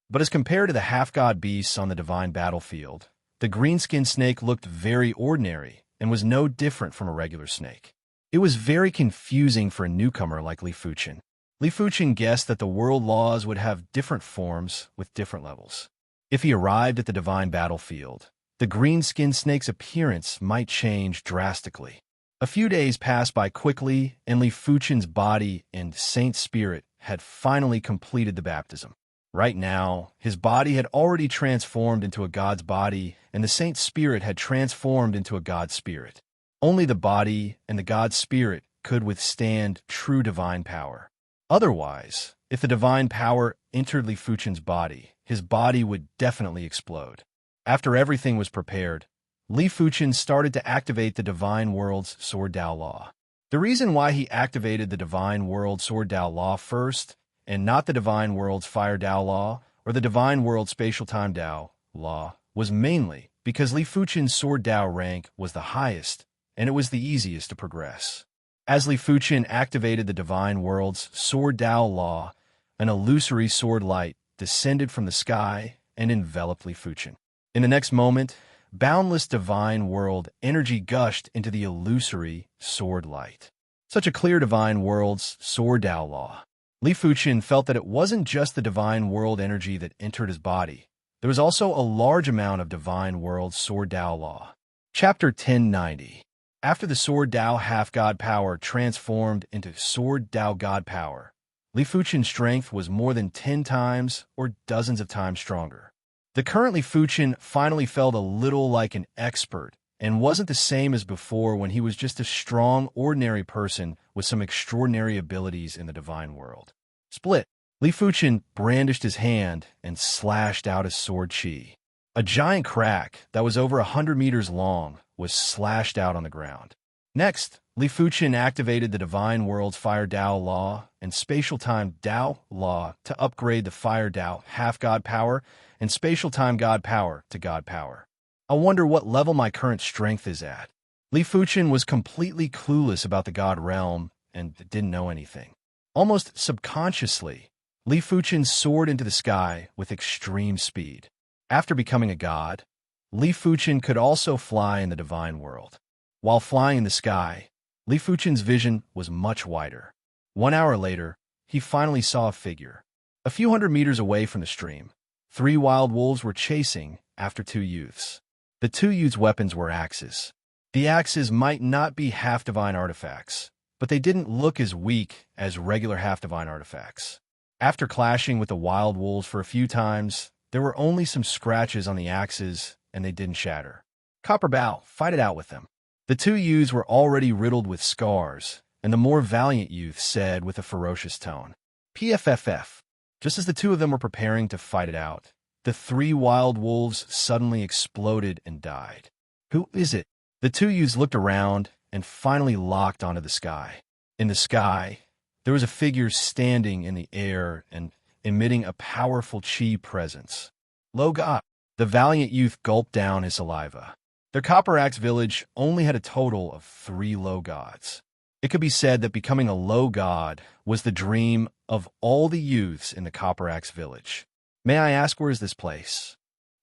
But as compared to the half-god beasts on the divine battlefield, the green-skinned snake looked very ordinary and was no different from a regular snake. It was very confusing for a newcomer like Li Fuchen. Li Fuchen guessed that the world laws would have different forms with different levels. If he arrived at the divine battlefield, the green-skinned snake's appearance might change drastically. A few days passed by quickly, and Li Fuchen's body and saint spirit had finally completed the baptism. Right now, his body had already transformed into a god's body, and the saint spirit had transformed into a god's spirit. Only the body and the god's spirit could withstand true divine power. Otherwise, if the divine power entered Li Fuchen's body, his body would definitely explode. After everything was prepared, Li Fuchen started to activate the Divine World's Sword Dao Law. The reason why he activated the Divine World Sword Dao Law first, and not the Divine World's Fire Dao Law or the Divine World Spatial Time Dao Law, was mainly because Li Fuchen's Sword Dao rank was the highest, and it was the easiest to progress. As Li Fuchen activated the Divine World's Sword Dao Law, an illusory sword light descended from the sky and enveloped Li Fuchen. In the next moment, boundless divine world energy gushed into the illusory sword light. Such a clear divine world's sword Dao Law. Li Fuchen felt that it wasn't just the divine world energy that entered his body. There was also a large amount of divine world sword Dao Law. Chapter 1090. After the sword Dao half-god power transformed into sword Dao god power, Li Fuchen's strength was more than 10 times or dozens of times stronger. The current Li Fuchen finally felt a little like an expert and wasn't the same as before when he was just a strong, ordinary person with some extraordinary abilities in the divine world. Split. Li Fuchen brandished his hand and slashed out his sword chi. A giant crack that was over 100 meters long was slashed out on the ground. Next, Li Fuchen activated the Divine World's Fire Dao Law and Spatial Time Dao Law to upgrade the Fire Dao half-god power and Spatial Time God power to God power. I wonder what level my current strength is at. Li Fuchen was completely clueless about the God realm and didn't know anything. Almost subconsciously, Li Fuchen soared into the sky with extreme speed. After becoming a god, Li Fuchen could also fly in the divine world. While flying in the sky, Li Fuchen's vision was much wider. 1 hour later, he finally saw a figure. A few hundred meters away from the stream, 3 wild wolves were chasing after 2 youths. The 2 youths' weapons were axes. The axes might not be half-divine artifacts, but they didn't look as weak as regular half-divine artifacts. After clashing with the wild wolves for a few times, there were only some scratches on the axes, and they didn't shatter. Copper Bow, fight it out with them. The 2 youths were already riddled with scars, and the more valiant youth said with a ferocious tone, PFFF. Just as the 2 of them were preparing to fight it out, the 3 wild wolves suddenly exploded and died. Who is it? The 2 youths looked around and finally locked onto the sky. In the sky, there was a figure standing in the air and emitting a powerful chi presence. Lo God. The valiant youth gulped down his saliva. Their Copper Axe village only had a total of 3 low gods. It could be said that becoming a low god was the dream of all the youths in the Copper Axe village. May I ask, where is this place?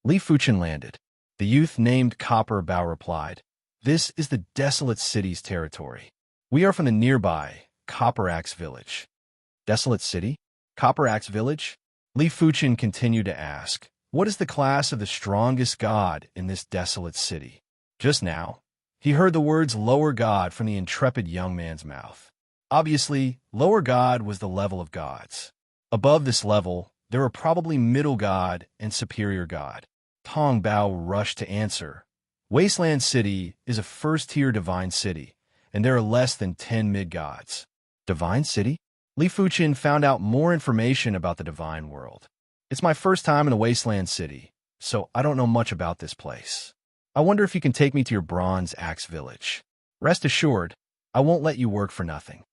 Li Fuchen landed. The youth named Copper Bow replied, This is the Desolate City's territory. We are from the nearby Copper Axe village. Desolate City? Copper Axe village? Li Fuchen continued to ask, What is the class of the strongest god in this desolate city? Just now, he heard the words lower god from the intrepid young man's mouth. Obviously, lower God was the level of gods. Above this level, there were probably middle God and superior God. Tong Bao rushed to answer. Wasteland City is a first-tier divine city, and there are less than 10 mid-gods. Divine city? Li Fuchin found out more information about the divine world. It's my first time in a wasteland city, so I don't know much about this place. I wonder if you can take me to your Bronze Axe village. Rest assured, I won't let you work for nothing.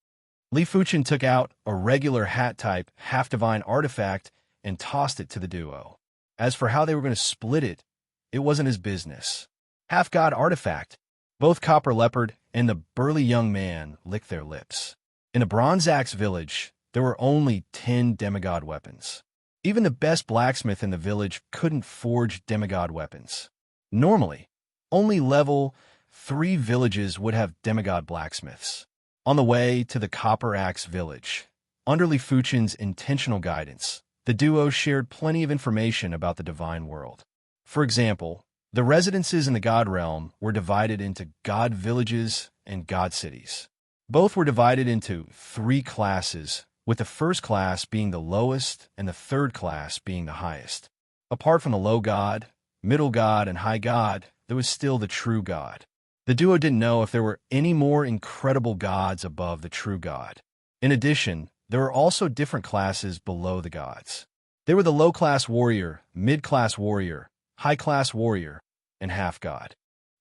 Li Fuchin took out a regular hat-type, half-divine artifact and tossed it to the duo. As for how they were going to split it, it wasn't his business. Half-god artifact. Both Copper Leopard and the burly young man licked their lips. In a Bronze Axe village, there were only 10 demigod weapons. Even the best blacksmith in the village couldn't forge demigod weapons. Normally, only level 3 villages would have demigod blacksmiths. On the way to the Copper Axe village, under Li Fuchin's intentional guidance, the duo shared plenty of information about the divine world. For example, the residences in the God realm were divided into God villages and God cities. Both were divided into 3 classes, with the first class being the lowest and the third class being the highest. Apart from the low God, middle God, and high God, there was still the true God. The duo didn't know if there were any more incredible gods above the true God. In addition, there were also different classes below the gods. They were the low-class warrior, mid-class warrior, high-class warrior, and half-god.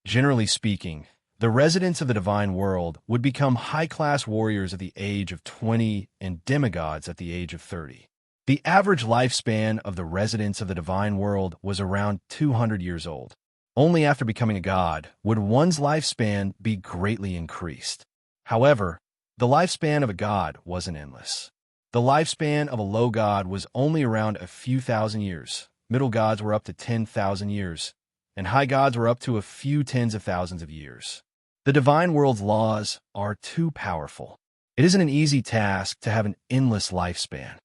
Generally speaking, the residents of the divine world would become high-class warriors at the age of 20 and demigods at the age of 30. The average lifespan of the residents of the divine world was around 200 years old. Only after becoming a god would one's lifespan be greatly increased. However, the lifespan of a god wasn't endless. The lifespan of a low god was only around a few thousand years. Middle gods were up to 10,000 years, and high gods were up to a few tens of thousands of years. The divine world's laws are too powerful. It isn't an easy task to have an endless lifespan.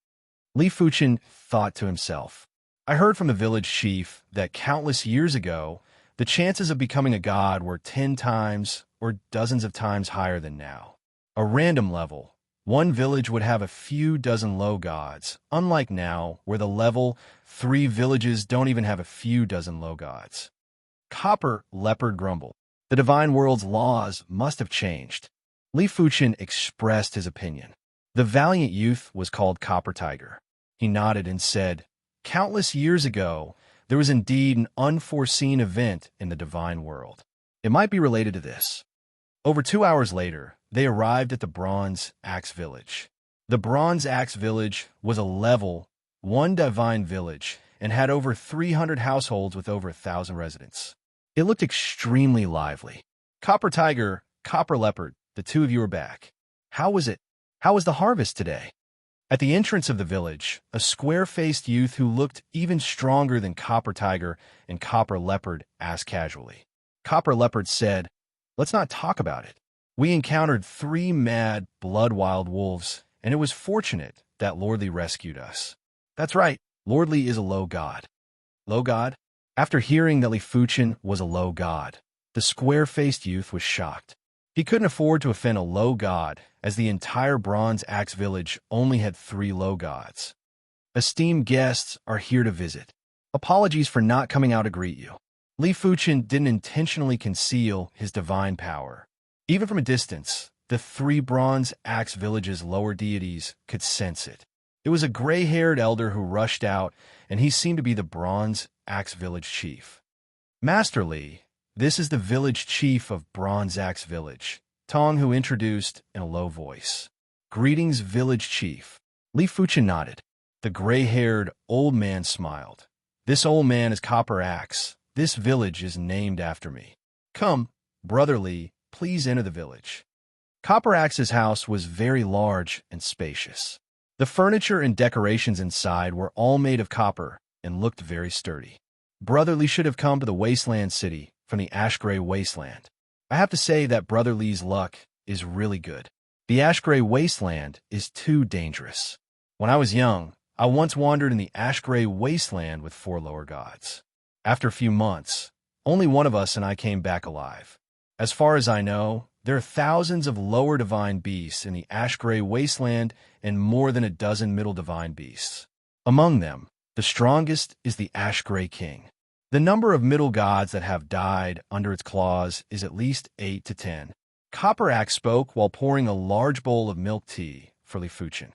Li Fuchin thought to himself, I heard from the village chief that countless years ago, the chances of becoming a god were 10 times or dozens of times higher than now. A random level. One village would have a few dozen low gods, unlike now, where the level 3 villages don't even have a few dozen low gods. Copper Leopard grumbled. The divine world's laws must have changed. Li Fuchin expressed his opinion. The valiant youth was called Copper Tiger. He nodded and said, countless years ago, there was indeed an unforeseen event in the divine world. It might be related to this. Over 2 hours later, they arrived at the Bronze Axe village. The Bronze Axe village was a level 1 divine village and had over 300 households with over 1,000 residents. It looked extremely lively. Copper Tiger, Copper Leopard, the two of you are back. How was it? How was the harvest today? At the entrance of the village, a square-faced youth who looked even stronger than Copper Tiger and Copper Leopard asked casually. Copper Leopard said, let's not talk about it. We encountered 3 mad, blood-wild wolves, and it was fortunate that Lordly rescued us. That's right, Lordly is a low god. Low god? After hearing that Li Fuchin was a low god, the square-faced youth was shocked. He couldn't afford to offend a low god, as the entire Bronze Axe village only had 3 low gods. Esteemed guests are here to visit. Apologies for not coming out to greet you. Li Fuchin didn't intentionally conceal his divine power. Even from a distance, the 3 Bronze Axe village's lower deities could sense it. It was a gray-haired elder who rushed out, and he seemed to be the Bronze Axe village chief. Master Li, this is the village chief of Bronze Axe village, Tong, who introduced in a low voice. Greetings, village chief. Li Fuchin nodded. The gray-haired old man smiled. This old man is Copper Axe. This village is named after me. Come, Brother Li, please enter the village. Copper Axe's house was very large and spacious. The furniture and decorations inside were all made of copper and looked very sturdy. Brother Li should have come to the Wasteland City from the Ash Gray Wasteland. I have to say that Brother Li's luck is really good. The Ash Gray Wasteland is too dangerous. When I was young, I once wandered in the Ash Gray Wasteland with 4 lower gods. After a few months, only one of us and I came back alive. As far as I know, there are thousands of lower divine beasts in the ash-gray wasteland and more than a dozen middle divine beasts. Among them, the strongest is the ash-gray king. The number of middle gods that have died under its claws is at least 8 to 10. Copper Axe spoke while pouring a large bowl of milk tea for Lifuchin.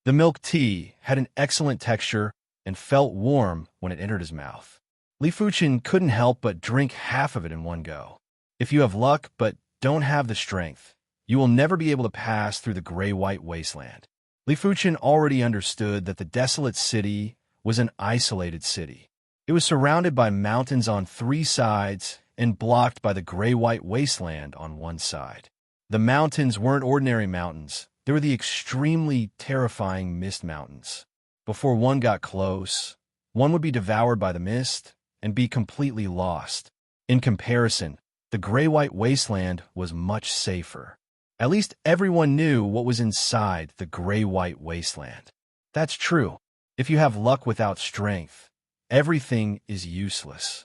The milk tea had an excellent texture and felt warm when it entered his mouth. Lifuchin couldn't help but drink half of it in one go. If you have luck but don't have the strength, you will never be able to pass through the gray-white wasteland. Lifuchin already understood that the desolate city was an isolated city. It was surrounded by mountains on 3 sides and blocked by the gray-white wasteland on one side. The mountains weren't ordinary mountains. They were the extremely terrifying mist mountains. Before one got close, one would be devoured by the mist and be completely lost. In comparison, the gray-white wasteland was much safer. At least everyone knew what was inside the gray-white wasteland. That's true. If you have luck without strength, everything is useless.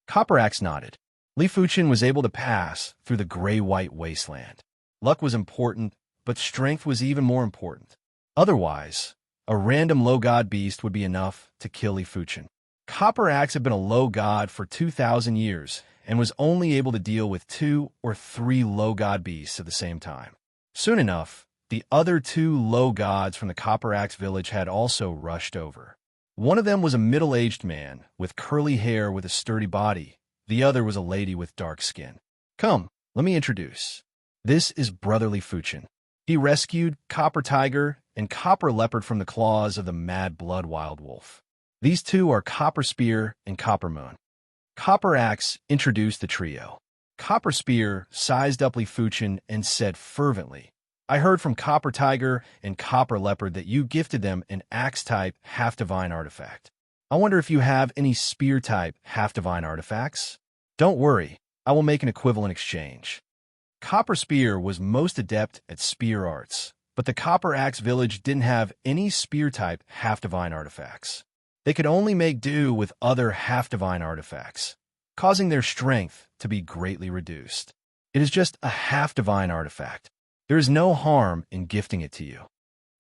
Copper Axe nodded. Lifuchin was able to pass through the gray-white wasteland. Luck was important, but strength was even more important. Otherwise, a random low god beast would be enough to kill Lifuchin. Copper Axe had been a low god for 2,000 years and was only able to deal with 2 or 3 low god beasts at the same time. Soon enough, the other 2 low gods from the Copper Axe village had also rushed over. One of them was a middle-aged man with curly hair with a sturdy body. The other was a lady with dark skin. Come, let me introduce. This is Brother Lifuchin. He rescued Copper Tiger and Copper Leopard from the claws of the Mad Blood Wild Wolf. These 2 are Copper Spear and Copper Moon. Copper Axe introduced the trio. Copper Spear sized up Lifuchin and said fervently, I heard from Copper Tiger and Copper Leopard that you gifted them an Axe-type half-divine artifact. I wonder if you have any Spear-type half-divine artifacts? Don't worry, I will make an equivalent exchange. Copper Spear was most adept at spear arts, but the Copper Axe village didn't have any Spear-type half-divine artifacts. They could only make do with other half-divine artifacts, causing their strength to be greatly reduced. It is just a half-divine artifact. There is no harm in gifting it to you.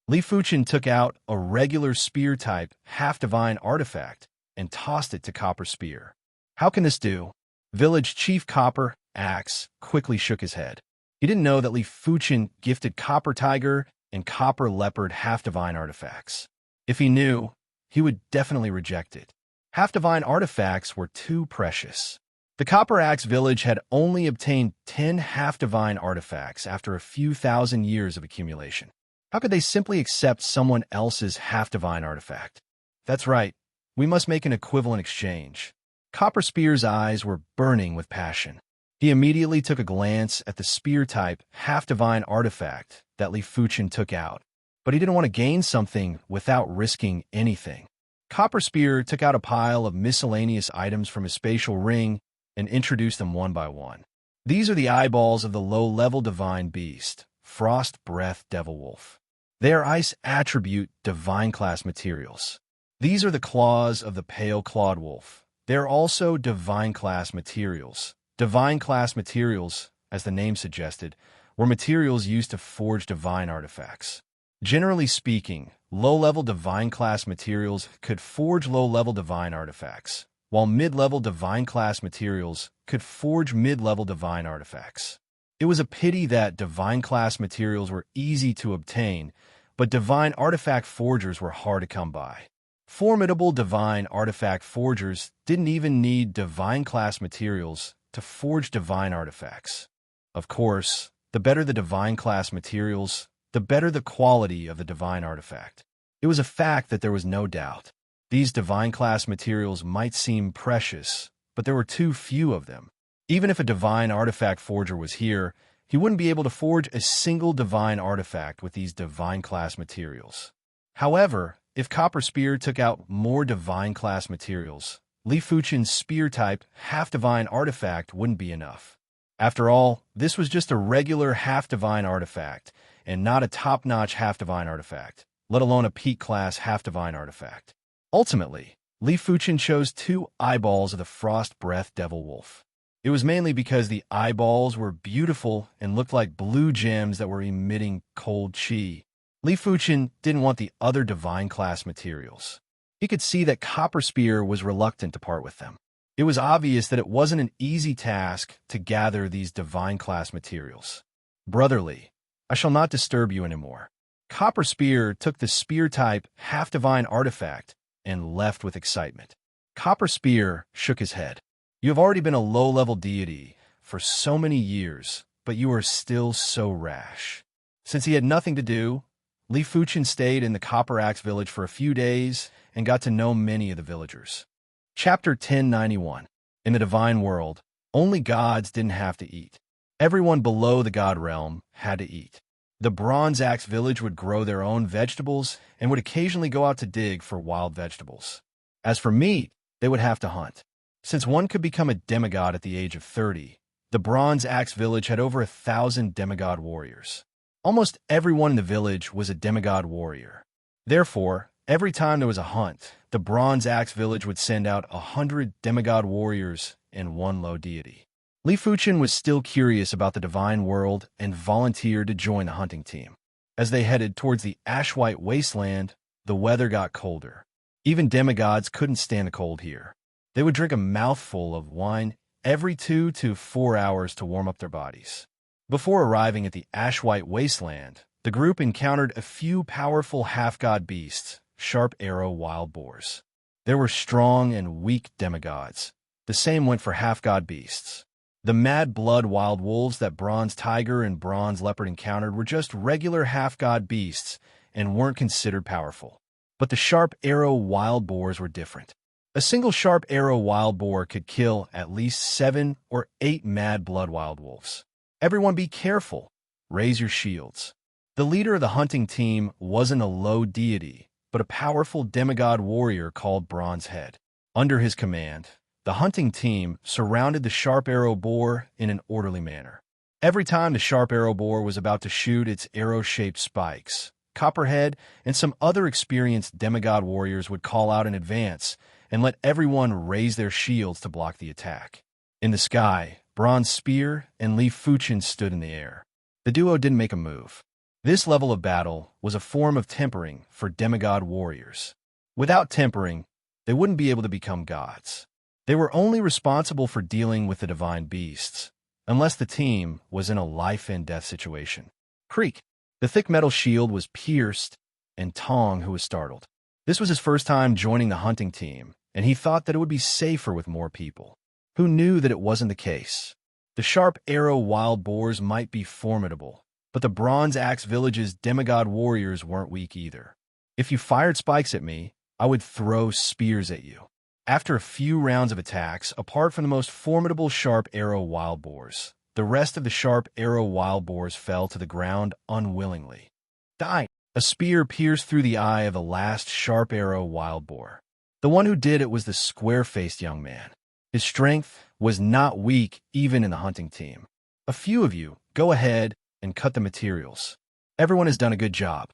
Lifuchin took out a regular Spear-type half-divine artifact and tossed it to Copper Spear. How can this do? Village Chief Copper Axe quickly shook his head. He didn't know that Lifuchin gifted Copper Tiger and Copper Leopard half-divine artifacts. If he knew, he would definitely reject it. Half-divine artifacts were too precious. The Copper Axe village had only obtained 10 half-divine artifacts after a few thousand years of accumulation. How could they simply accept someone else's half-divine artifact? That's right, we must make an equivalent exchange. Copper Spear's eyes were burning with passion. He immediately took a glance at the Spear-type half-divine artifact that Lifuchin took out, but he didn't want to gain something without risking anything. Copper Spear took out a pile of miscellaneous items from his spatial ring and introduced them one by one. These are the eyeballs of the low-level divine beast, Frost Breath Devil Wolf. They are ice attribute divine class materials. These are the claws of the Pale Clawed Wolf. They are also divine class materials. Divine class materials, as the name suggested, were materials used to forge divine artifacts. Generally speaking, low-level divine class materials could forge low-level divine artifacts, while mid-level divine class materials could forge mid-level divine artifacts. It was a pity that divine class materials were easy to obtain, but divine artifact forgers were hard to come by. Formidable divine artifact forgers didn't even need divine class materials to forge divine artifacts. Of course, the better the divine class materials, the better the quality of the divine artifact. It was a fact that there was no doubt. These divine class materials might seem precious, but there were too few of them. Even if a divine artifact forger was here, he wouldn't be able to forge a single divine artifact with these divine class materials. However, if Copper Spear took out more divine class materials, Lifuchin's Spear-type half-divine artifact wouldn't be enough. After all, this was just a regular half-divine artifact, and not a top-notch half-divine artifact, let alone a peak-class half-divine artifact. Ultimately, Lifuchin chose 2 eyeballs of the Frost Breath Devil Wolf. It was mainly because the eyeballs were beautiful and looked like blue gems that were emitting cold chi. Li Fuchen didn't want the other divine class materials. He could see that Copper Spear was reluctant to part with them. It was obvious that it wasn't an easy task to gather these divine class materials. Brotherly, I shall not disturb you anymore. Copper Spear took the spear-type, half-divine artifact and left with excitement. Copper Spear shook his head. You have already been a low-level deity for so many years, but you are still so rash. Since he had nothing to do, Li Fuchen stayed in the Copper Axe village for a few days and got to know many of the villagers. Chapter 1091. In the divine world, only gods didn't have to eat. Everyone below the god realm had to eat. The Bronze Axe village would grow their own vegetables and would occasionally go out to dig for wild vegetables. As for meat, they would have to hunt. Since one could become a demigod at the age of 30, the Bronze Axe village had over 1,000 demigod warriors. Almost everyone in the village was a demigod warrior. Therefore, every time there was a hunt, the Bronze Axe village would send out 100 demigod warriors and one low deity. Li Fuchen was still curious about the divine world and volunteered to join the hunting team. As they headed towards the ash-white wasteland, the weather got colder. Even demigods couldn't stand the cold here. They would drink a mouthful of wine every 2 to 4 hours to warm up their bodies. Before arriving at the ash-white wasteland, the group encountered a few powerful half-god beasts, sharp arrow wild boars. There were strong and weak demigods. The same went for half-god beasts. The mad blood wild wolves that Bronze Tiger and Bronze Leopard encountered were just regular half-god beasts and weren't considered powerful. But the sharp arrow wild boars were different. A single sharp arrow wild boar could kill at least 7 or 8 mad blood wild wolves. Everyone be careful. Raise your shields. The leader of the hunting team wasn't a low deity, but a powerful demigod warrior called Bronze Head. Under his command, the hunting team surrounded the sharp arrow boar in an orderly manner. Every time the sharp arrow boar was about to shoot its arrow-shaped spikes, Copperhead and some other experienced demigod warriors would call out in advance and let everyone raise their shields to block the attack. In the sky, Bronze Spear and Li Fuchen stood in the air. The duo didn't make a move. This level of battle was a form of tempering for demigod warriors. Without tempering, they wouldn't be able to become gods. They were only responsible for dealing with the divine beasts, unless the team was in a life-and-death situation. Creak! The thick metal shield was pierced, and Tong, who was startled. This was his first time joining the hunting team, and he thought that it would be safer with more people. Who knew that it wasn't the case? The sharp arrow wild boars might be formidable, but the Bronze Axe village's demigod warriors weren't weak either. If you fired spikes at me, I would throw spears at you. After a few rounds of attacks, apart from the most formidable sharp arrow wild boars, the rest of the sharp arrow wild boars fell to the ground unwillingly. Die! A spear pierced through the eye of the last sharp arrow wild boar. The one who did it was the square-faced young man. His strength was not weak even in the hunting team. A few of you, go ahead and cut the materials. Everyone has done a good job.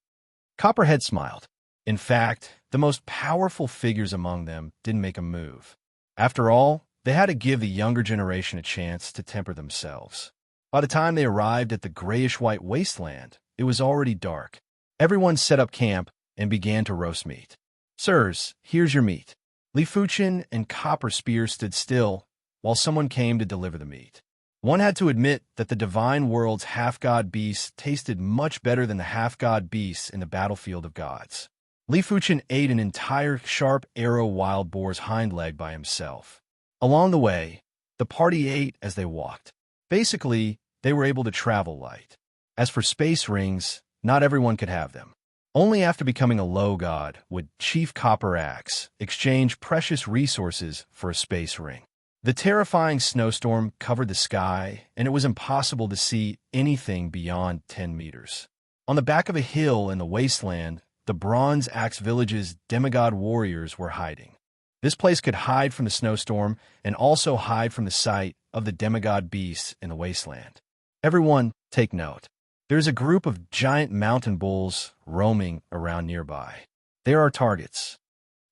Copperhead smiled. In fact, the most powerful figures among them didn't make a move. After all, they had to give the younger generation a chance to temper themselves. By the time they arrived at the grayish-white wasteland, it was already dark. Everyone set up camp and began to roast meat. Sirs, here's your meat. Li Fuchen and Copper Spear stood still while someone came to deliver the meat. One had to admit that the divine world's half-god beasts tasted much better than the half-god beasts in the battlefield of gods. Li Fuchen ate an entire sharp arrow wild boar's hind leg by himself. Along the way, the party ate as they walked. Basically, they were able to travel light. As for space rings, not everyone could have them. Only after becoming a low god would Chief Copper Axe exchange precious resources for a space ring. The terrifying snowstorm covered the sky, and it was impossible to see anything beyond 10 meters. On the back of a hill in the wasteland, the Bronze Axe village's demigod warriors were hiding. This place could hide from the snowstorm and also hide from the sight of the demigod beasts in the wasteland. Everyone, take note. There's a group of giant mountain bulls roaming around nearby. They're our targets.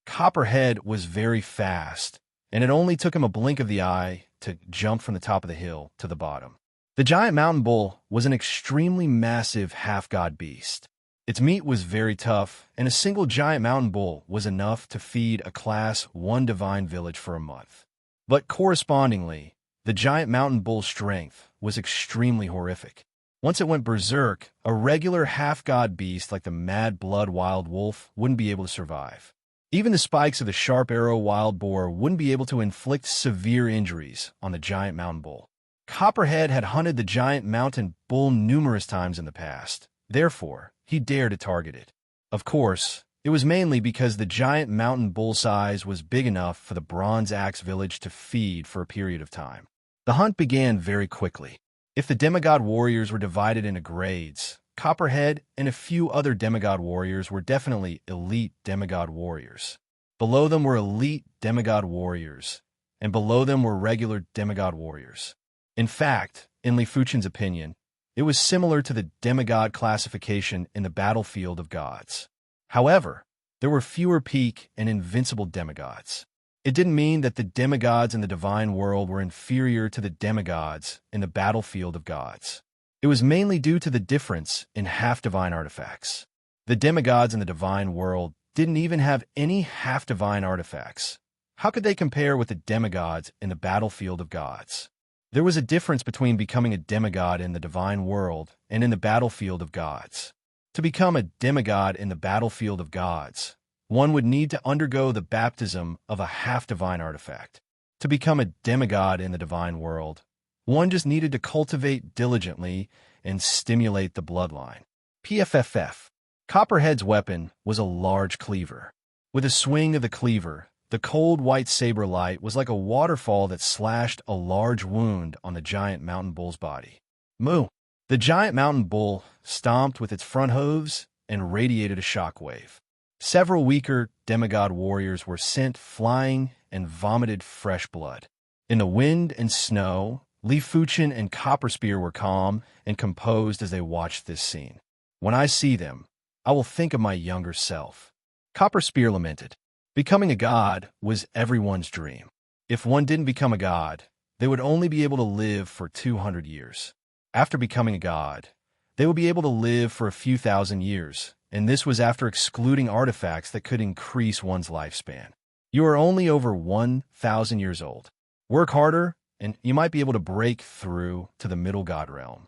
Copperhead was very fast, and it only took him a blink of the eye to jump from the top of the hill to the bottom. The giant mountain bull was an extremely massive half-god beast. Its meat was very tough, and a single giant mountain bull was enough to feed a Class 1 divine village for a month. But correspondingly, the giant mountain bull's strength was extremely horrific. Once it went berserk, a regular half-god beast like the mad-blood wild wolf wouldn't be able to survive. Even the spikes of the sharp arrow wild boar wouldn't be able to inflict severe injuries on the giant mountain bull. Copperhead had hunted the giant mountain bull numerous times in the past. Therefore, he dared to target it. Of course, it was mainly because the giant mountain bull size was big enough for the Bronze Axe village to feed for a period of time. The hunt began very quickly. If the demigod warriors were divided into grades, Copperhead and a few other demigod warriors were definitely elite demigod warriors. Below them were elite demigod warriors, and below them were regular demigod warriors. In fact, in Li Fuchen's opinion, it was similar to the demigod classification in the battlefield of gods. However, there were fewer peak and invincible demigods. It didn't mean that the demigods in the divine world were inferior to the demigods in the battlefield of gods. It was mainly due to the difference in half-divine artifacts. The demigods in the divine world didn't even have any half-divine artifacts. How could they compare with the demigods in the battlefield of gods? There was a difference between becoming a demigod in the divine world and in the battlefield of gods. To become a demigod in the battlefield of gods, one would need to undergo the baptism of a half-divine artifact. To become a demigod in the divine world, one just needed to cultivate diligently and stimulate the bloodline. PFFF. Copperhead's weapon was a large cleaver. With a swing of the cleaver, the cold white saber light was like a waterfall that slashed a large wound on the giant mountain bull's body. Moo! The giant mountain bull stomped with its front hooves and radiated a shockwave. Several weaker demigod warriors were sent flying and vomited fresh blood. In the wind and snow, Li Fuchen and Copperspear were calm and composed as they watched this scene. When I see them, I will think of my younger self. Copperspear lamented. Becoming a god was everyone's dream. If one didn't become a god, they would only be able to live for 200 years. After becoming a god, they would be able to live for a few thousand years, and this was after excluding artifacts that could increase one's lifespan. You are only over 1,000 years old. Work harder, and you might be able to break through to the middle god realm.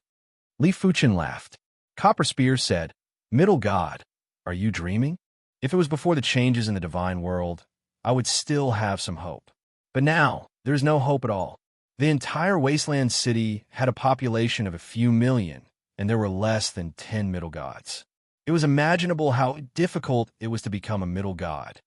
Li Fuchen laughed. Copperspear said, Middle god, are you dreaming? If it was before the changes in the divine world, I would still have some hope. But now, there's no hope at all. The entire wasteland city had a population of a few million, and there were less than 10 middle gods. It was imaginable how difficult it was to become a middle god.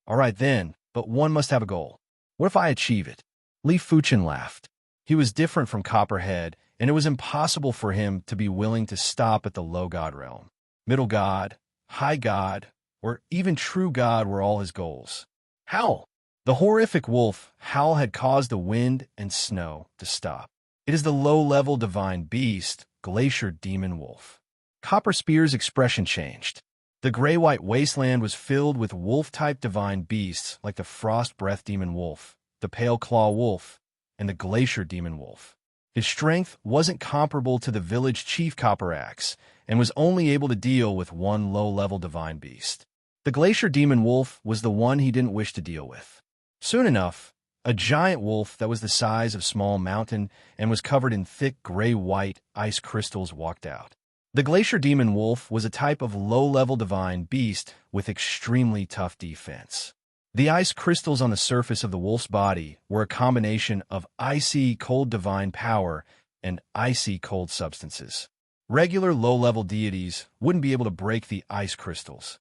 All right then, but one must have a goal. What if I achieve it? Li Fuchen laughed. He was different from Copperhead, and it was impossible for him to be willing to stop at the low god realm. Middle god, high god, or even true god were all his goals. Howl! The horrific wolf Howl had caused the wind and snow to stop. It is the low-level divine beast, Glacier Demon Wolf. Copperspear's expression changed. The gray-white wasteland was filled with wolf-type divine beasts like the Frost Breath Demon Wolf, the Pale Claw Wolf, and the Glacier Demon Wolf. His strength wasn't comparable to the village chief Copperaxe, and was only able to deal with one low-level divine beast. The Glacier Demon Wolf was the one he didn't wish to deal with. Soon enough, a giant wolf that was the size of Small Mountain and was covered in thick gray-white ice crystals walked out. The Glacier Demon Wolf was a type of low-level divine beast with extremely tough defense. The ice crystals on the surface of the wolf's body were a combination of icy cold divine power and icy cold substances. Regular low-level deities wouldn't be able to break the ice crystals.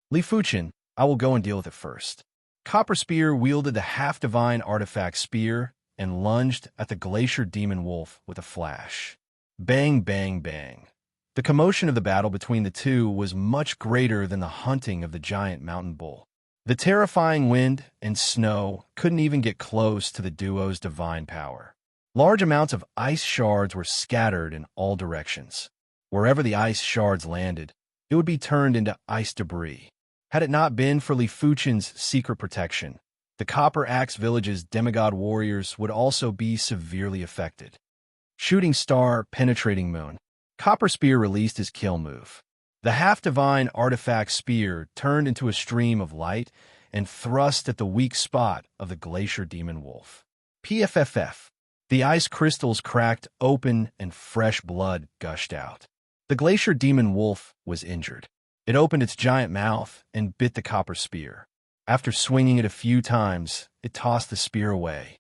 Li Fuchen, I will go and deal with it first. Copperspear wielded the half-divine artifact spear and lunged at the Glacier Demon Wolf with a flash. Bang, bang, bang. The commotion of the battle between the two was much greater than the hunting of the giant mountain bull. The terrifying wind and snow couldn't even get close to the duo's divine power. Large amounts of ice shards were scattered in all directions. Wherever the ice shards landed, it would be turned into ice debris. Had it not been for Li Fuchen's secret protection, The Copper Axe Village's demigod warriors would also be severely affected. Shooting Star, Penetrating Moon. Copper Spear released his kill move. The half-divine artifact spear turned into a stream of light and thrust at the weak spot of the Glacier Demon Wolf. PFFF. The ice crystals cracked open and fresh blood gushed out. The Glacier Demon Wolf was injured. It opened its giant mouth and bit the copper spear. After swinging it a few times, it tossed the spear away.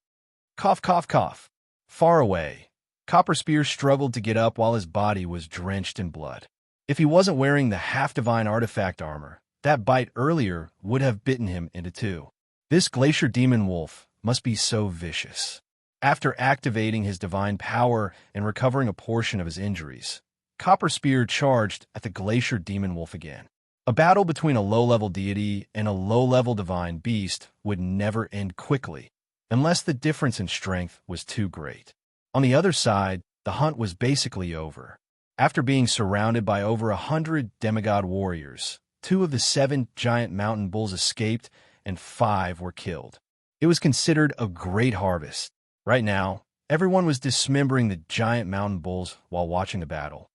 Cough, cough, cough. Far away, Copper Spear struggled to get up while his body was drenched in blood. If he wasn't wearing the half-divine artifact armor, that bite earlier would have bitten him into two. This Glacier Demon Wolf must be so vicious. After activating his divine power and recovering a portion of his injuries, Copper Spear charged at the Glacier Demon Wolf again. A battle between a low-level deity and a low-level divine beast would never end quickly, unless the difference in strength was too great. On the other side, the hunt was basically over. After being surrounded by over 100 demigod warriors, 2 of the 7 giant mountain bulls escaped and 5 were killed. It was considered a great harvest. Right now, everyone was dismembering the giant mountain bulls while watching the battle.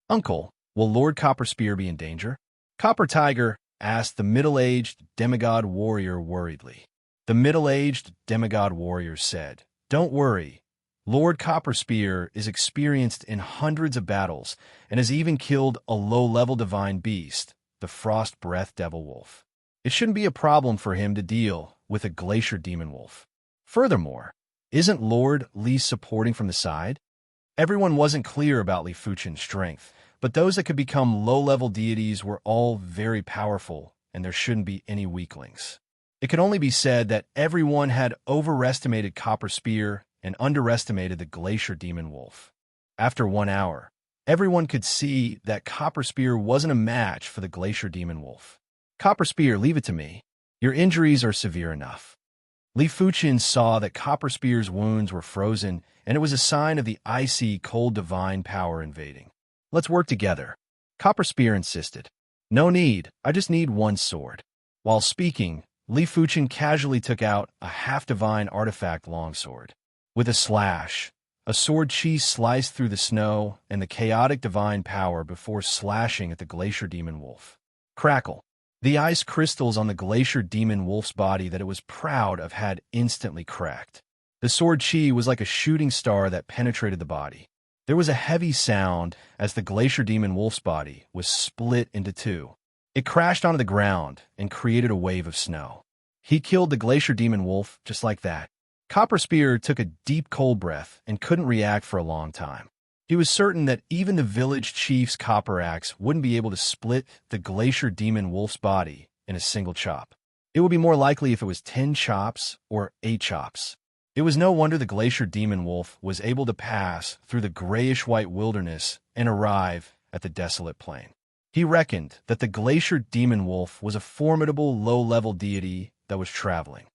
"Uncle, will Lord Copper Spear be in danger?" Copper Tiger asked the middle-aged demigod warrior worriedly. The middle-aged demigod warrior said, "Don't worry. Lord Copper Spear is experienced in hundreds of battles and has even killed a low-level divine beast, the Frost Breath Devil Wolf. It shouldn't be a problem for him to deal with a Glacier Demon Wolf. Furthermore, isn't Lord Li supporting from the side?" Everyone wasn't clear about Li Fuchen's strength, but those that could become low-level deities were all very powerful, and there shouldn't be any weaklings. It could only be said that everyone had overestimated Copper Spear and underestimated the Glacier Demon Wolf. After 1 hour, everyone could see that Copper Spear wasn't a match for the Glacier Demon Wolf. "Copper Spear, leave it to me. Your injuries are severe enough." Li Fuchen saw that Copper Spear's wounds were frozen, and it was a sign of the icy, cold divine power invading. "Let's work together," Copper Spear insisted. "No need, I just need one sword." While speaking, Li Fuchen casually took out a half-divine artifact longsword. With a slash, a sword chi sliced through the snow and the chaotic divine power before slashing at the Glacier Demon Wolf. Crackle. The ice crystals on the Glacier Demon Wolf's body that it was proud of had instantly cracked. The sword chi was like a shooting star that penetrated the body. There was a heavy sound as the Glacier Demon Wolf's body was split into 2. It crashed onto the ground and created a wave of snow. He killed the Glacier Demon Wolf just like that. Copper Spear took a deep cold breath and couldn't react for a long time. He was certain that even the village chief's copper axe wouldn't be able to split the Glacier Demon Wolf's body in a single chop. It would be more likely if it was 10 chops or 8 chops. It was no wonder the Glacier Demon Wolf was able to pass through the grayish-white wilderness and arrive at the desolate plain. He reckoned that the Glacier Demon Wolf was a formidable low-level deity that was traveling.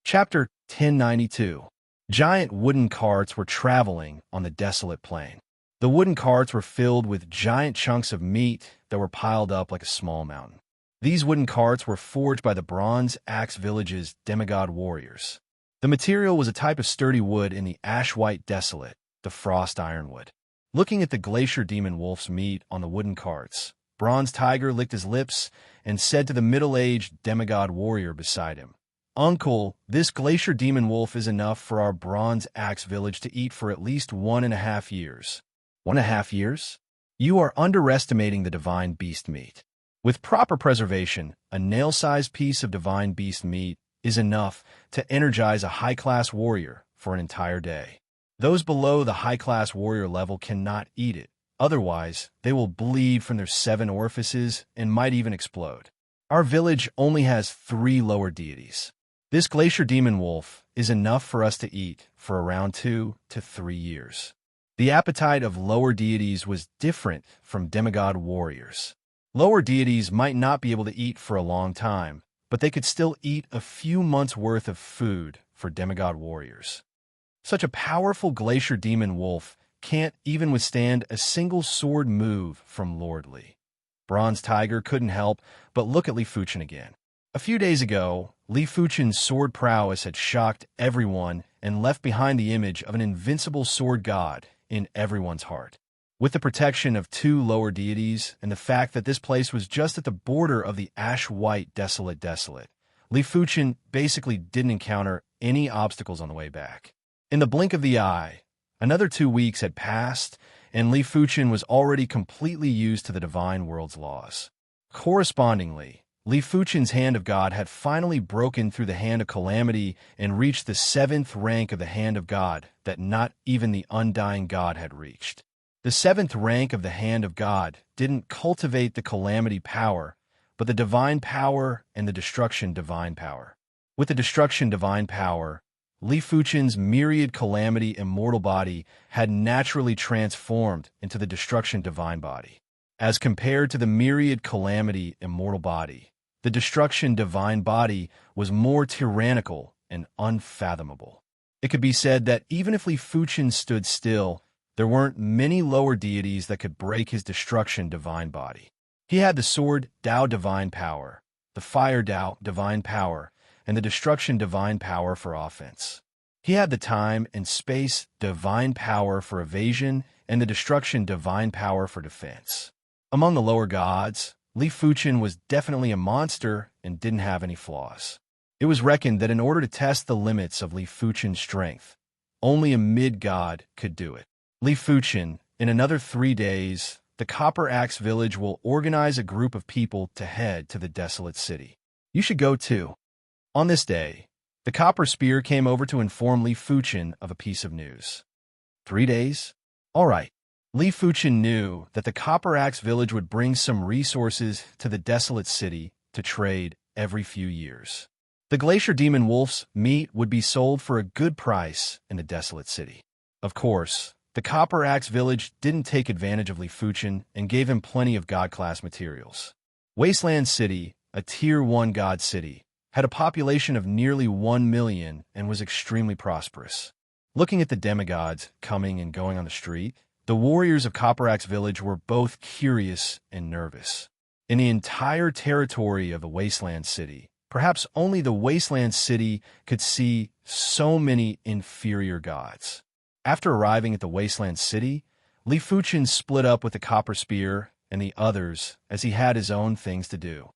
Chapter 1092. Giant wooden carts were traveling on the desolate plain. The wooden carts were filled with giant chunks of meat that were piled up like a small mountain. These wooden carts were forged by the Bronze Axe Village's demigod warriors. The material was a type of sturdy wood in the ash-white desolate, the frost ironwood. Looking at the Glacier Demon Wolf's meat on the wooden carts, Bronze Tiger licked his lips and said to the middle-aged demigod warrior beside him, "Uncle, this Glacier Demon Wolf is enough for our Bronze Axe Village to eat for at least 1.5 years. 1.5 years? You are underestimating the divine beast meat. With proper preservation, a nail-sized piece of divine beast meat is enough to energize a high-class warrior for an entire day. Those below the high-class warrior level cannot eat it. Otherwise, they will bleed from their 7 orifices and might even explode. Our village only has 3 lower deities. This Glacier Demon Wolf is enough for us to eat for around 2 to 3 years." The appetite of lower deities was different from demigod warriors. Lower deities might not be able to eat for a long time, but they could still eat a few months' worth of food for demigod warriors. Such a powerful Glacier Demon Wolf can't even withstand a single sword move from Lord Li. Bronze Tiger couldn't help but look at Li Fuchen again. A few days ago, Li Fuchen's sword prowess had shocked everyone and left behind the image of an invincible sword god in everyone's heart. With the protection of two lower deities and the fact that this place was just at the border of the ash-white desolate, Li Fuchen basically didn't encounter any obstacles on the way back. In the blink of the eye, another 2 weeks had passed, and Li Fuchen was already completely used to the divine world's laws. Correspondingly, Li Fuchen's hand of God had finally broken through the hand of calamity and reached the 7th rank of the hand of God that not even the undying God had reached. The 7th rank of the hand of God didn't cultivate the calamity power, but the divine power and the destruction divine power. With the destruction divine power, Li Fuchen's myriad calamity immortal body had naturally transformed into the destruction divine body. As compared to the myriad calamity immortal body, the destruction divine body was more tyrannical and unfathomable. It could be said that even if Li Fuchen stood still, there weren't many lower deities that could break his destruction divine body. He had the sword Tao divine power, the fire Tao divine power, and the destruction divine power for offense. He had the time and space divine power for evasion and the destruction divine power for defense. Among the lower gods, Li Fuchen was definitely a monster and didn't have any flaws. It was reckoned that in order to test the limits of Li Fuchen's strength, only a mid-god could do it. Li Fuchen, in another 3 days, the Copper Axe village will organize a group of people to head to the desolate city. You should go too. On this day, the Copper Spear came over to inform Li Fuchen of a piece of news. 3 days? All right. Li Fuchen knew that the Copper Axe village would bring some resources to the desolate city to trade every few years. The Glacier Demon Wolf's meat would be sold for a good price in the desolate city. Of course, the Copper Axe village didn't take advantage of Li Fuchen and gave him plenty of god-class materials. Wasteland City, a Tier 1 god city, had a population of nearly 1 million and was extremely prosperous. Looking at the demigods coming and going on the street, the warriors of Copper Axe village were both curious and nervous. In the entire territory of the Wasteland City, perhaps only the Wasteland City could see so many inferior gods. After arriving at the Wasteland City, Li Fuchen split up with the Copper Spear and the others as he had his own things to do.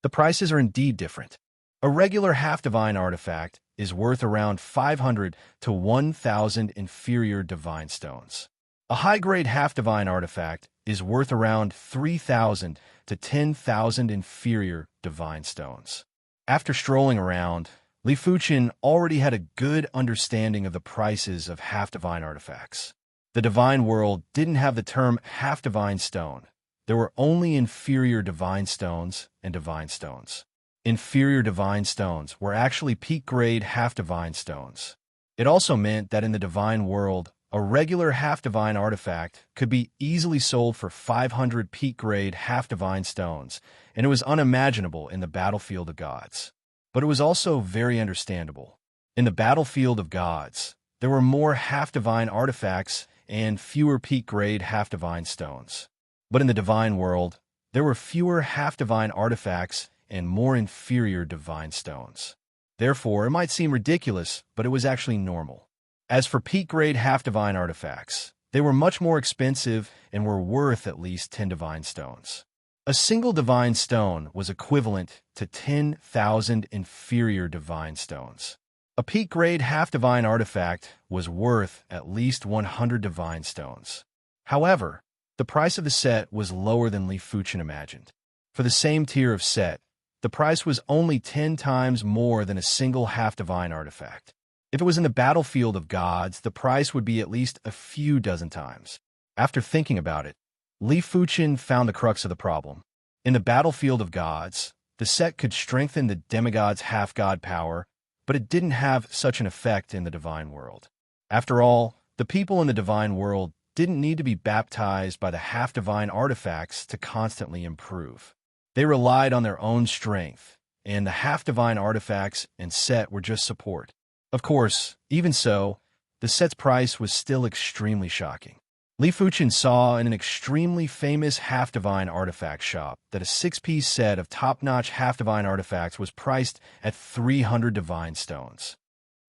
The prices are indeed different. A regular half-divine artifact is worth around 500 to 1,000 inferior divine stones. A high-grade half-divine artifact is worth around 3,000 to 10,000 inferior divine stones. After strolling around, Li Fuchen already had a good understanding of the prices of half-divine artifacts. The divine world didn't have the term half-divine stone. There were only inferior divine stones and divine stones. Inferior divine stones were actually peak-grade half-divine stones. It also meant that in the divine world, a regular half-divine artifact could be easily sold for 500 peak-grade half-divine stones, and it was unimaginable in the battlefield of gods. But it was also very understandable. In the battlefield of gods, there were more half-divine artifacts and fewer peak-grade half-divine stones. But in the divine world, there were fewer half-divine artifacts and more inferior divine stones. Therefore, it might seem ridiculous, but it was actually normal. As for peak-grade half-divine artifacts, they were much more expensive and were worth at least 10 divine stones. A single divine stone was equivalent to 10,000 inferior divine stones. A peak-grade half-divine artifact was worth at least 100 divine stones. However, the price of the set was lower than Li Fuchen imagined. For the same tier of set, the price was only 10 times more than a single half-divine artifact. If it was in the battlefield of gods, the price would be at least a few dozen times. After thinking about it, Li Fuchen found the crux of the problem. In the battlefield of gods, the set could strengthen the demigod's half-god power, but it didn't have such an effect in the divine world. After all, the people in the divine world didn't need to be baptized by the half-divine artifacts to constantly improve. They relied on their own strength, and the half-divine artifacts and set were just support. Of course, even so, the set's price was still extremely shocking. Li Fuchen saw in an extremely famous half-divine artifact shop that a 6-piece set of top-notch half-divine artifacts was priced at 300 divine stones.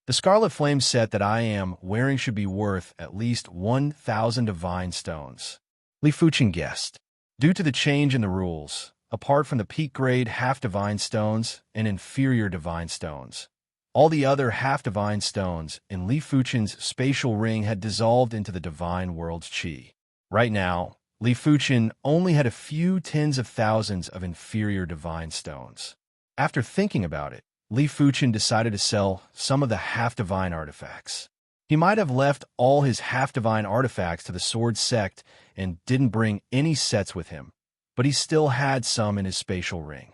The Scarlet Flame set that I am wearing should be worth at least 1,000 divine stones. Li Fuchen guessed. Due to the change in the rules, apart from the peak-grade half-divine stones and inferior divine stones, all the other half-divine stones in Li Fuchen's spatial ring had dissolved into the divine world's qi. Right now, Li Fuchen only had a few tens of thousands of inferior divine stones. After thinking about it, Li Fuchen decided to sell some of the half-divine artifacts. He might have left all his half-divine artifacts to the Sword Sect and didn't bring any sets with him, but he still had some in his spatial ring.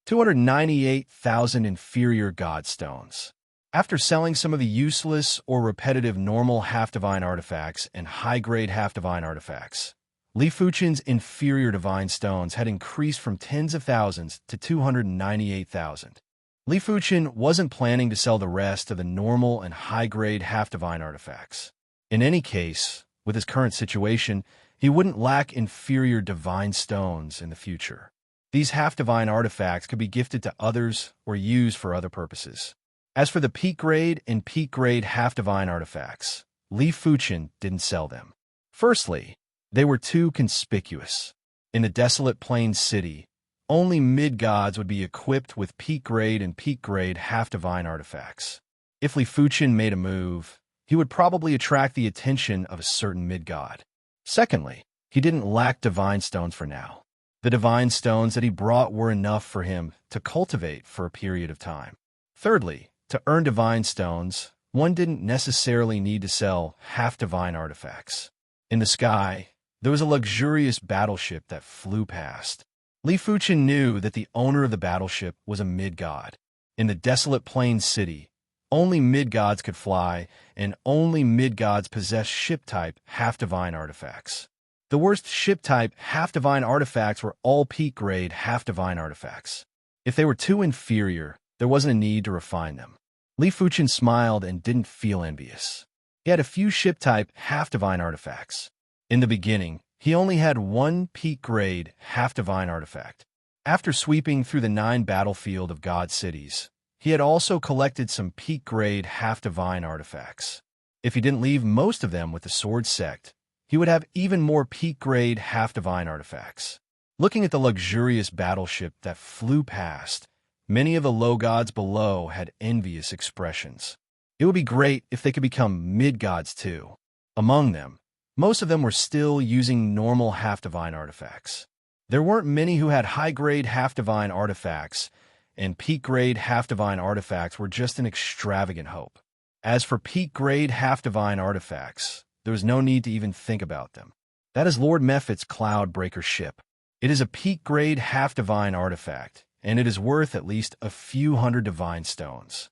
298,000 inferior god stones. After selling some of the useless or repetitive normal half-divine artifacts and high-grade half-divine artifacts, Li Fuchen's inferior divine stones had increased from tens of thousands to 298,000. Li Fuchen wasn't planning to sell the rest of the normal and high-grade half-divine artifacts. In any case, with his current situation, he wouldn't lack inferior divine stones in the future. These half-divine artifacts could be gifted to others or used for other purposes. As for the peak-grade and peak-grade half-divine artifacts, Li Fuchen didn't sell them. Firstly, they were too conspicuous. In the desolate plains city, only mid-gods would be equipped with peak-grade and peak-grade half-divine artifacts. If Li Fuchen made a move, he would probably attract the attention of a certain mid-god. Secondly, he didn't lack divine stones for now. The divine stones that he brought were enough for him to cultivate for a period of time. Thirdly, to earn divine stones, one didn't necessarily need to sell half-divine artifacts. In the sky, there was a luxurious battleship that flew past. Li Fuchen knew that the owner of the battleship was a mid-god. In the desolate plains city, only mid-gods could fly, and only mid-gods possessed ship-type half-divine artifacts. The worst ship-type half-divine artifacts were all peak-grade half-divine artifacts. If they were too inferior, there wasn't a need to refine them. Li Fuchen smiled and didn't feel envious. He had a few ship-type half-divine artifacts. In the beginning, he only had one peak-grade half-divine artifact. After sweeping through the 9 battlefield of god cities, he had also collected some peak-grade half-divine artifacts. If he didn't leave most of them with the Sword Sect, he would have even more peak-grade half-divine artifacts. Looking at the luxurious battleship that flew past, many of the low gods below had envious expressions. It would be great if they could become mid-gods too. Among them, most of them were still using normal half-divine artifacts. There weren't many who had high-grade half-divine artifacts, and peak-grade half-divine artifacts were just an extravagant hope. As for peak-grade half-divine artifacts, there was no need to even think about them. That is Lord Mephit's Cloudbreaker ship. It is a peak-grade half-divine artifact, and it is worth at least a few hundred divine stones.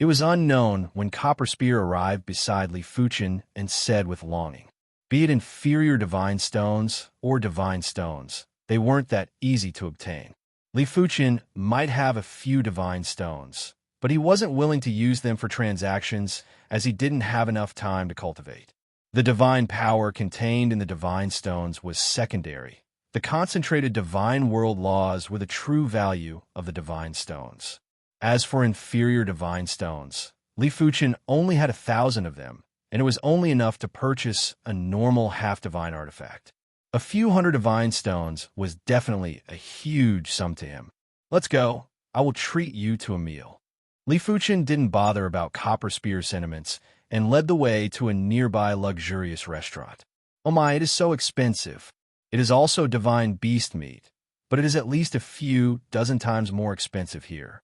It was unknown when Copper Spear arrived beside Li Fuchen and said with longing, "Be it inferior divine stones or divine stones, they weren't that easy to obtain." Li Fuchen might have a few divine stones, but he wasn't willing to use them for transactions as he didn't have enough time to cultivate. The divine power contained in the divine stones was secondary. The concentrated divine world laws were the true value of the divine stones. As for inferior divine stones, Li Fuchen only had 1,000 of them, and it was only enough to purchase a normal half-divine artifact. A few hundred divine stones was definitely a huge sum to him. "Let's go. I will treat you to a meal." Li Fuchen didn't bother about Copper Spear's sentiments and led the way to a nearby luxurious restaurant. "Oh my, it is so expensive. It is also divine beast meat, but it is at least a few dozen times more expensive here."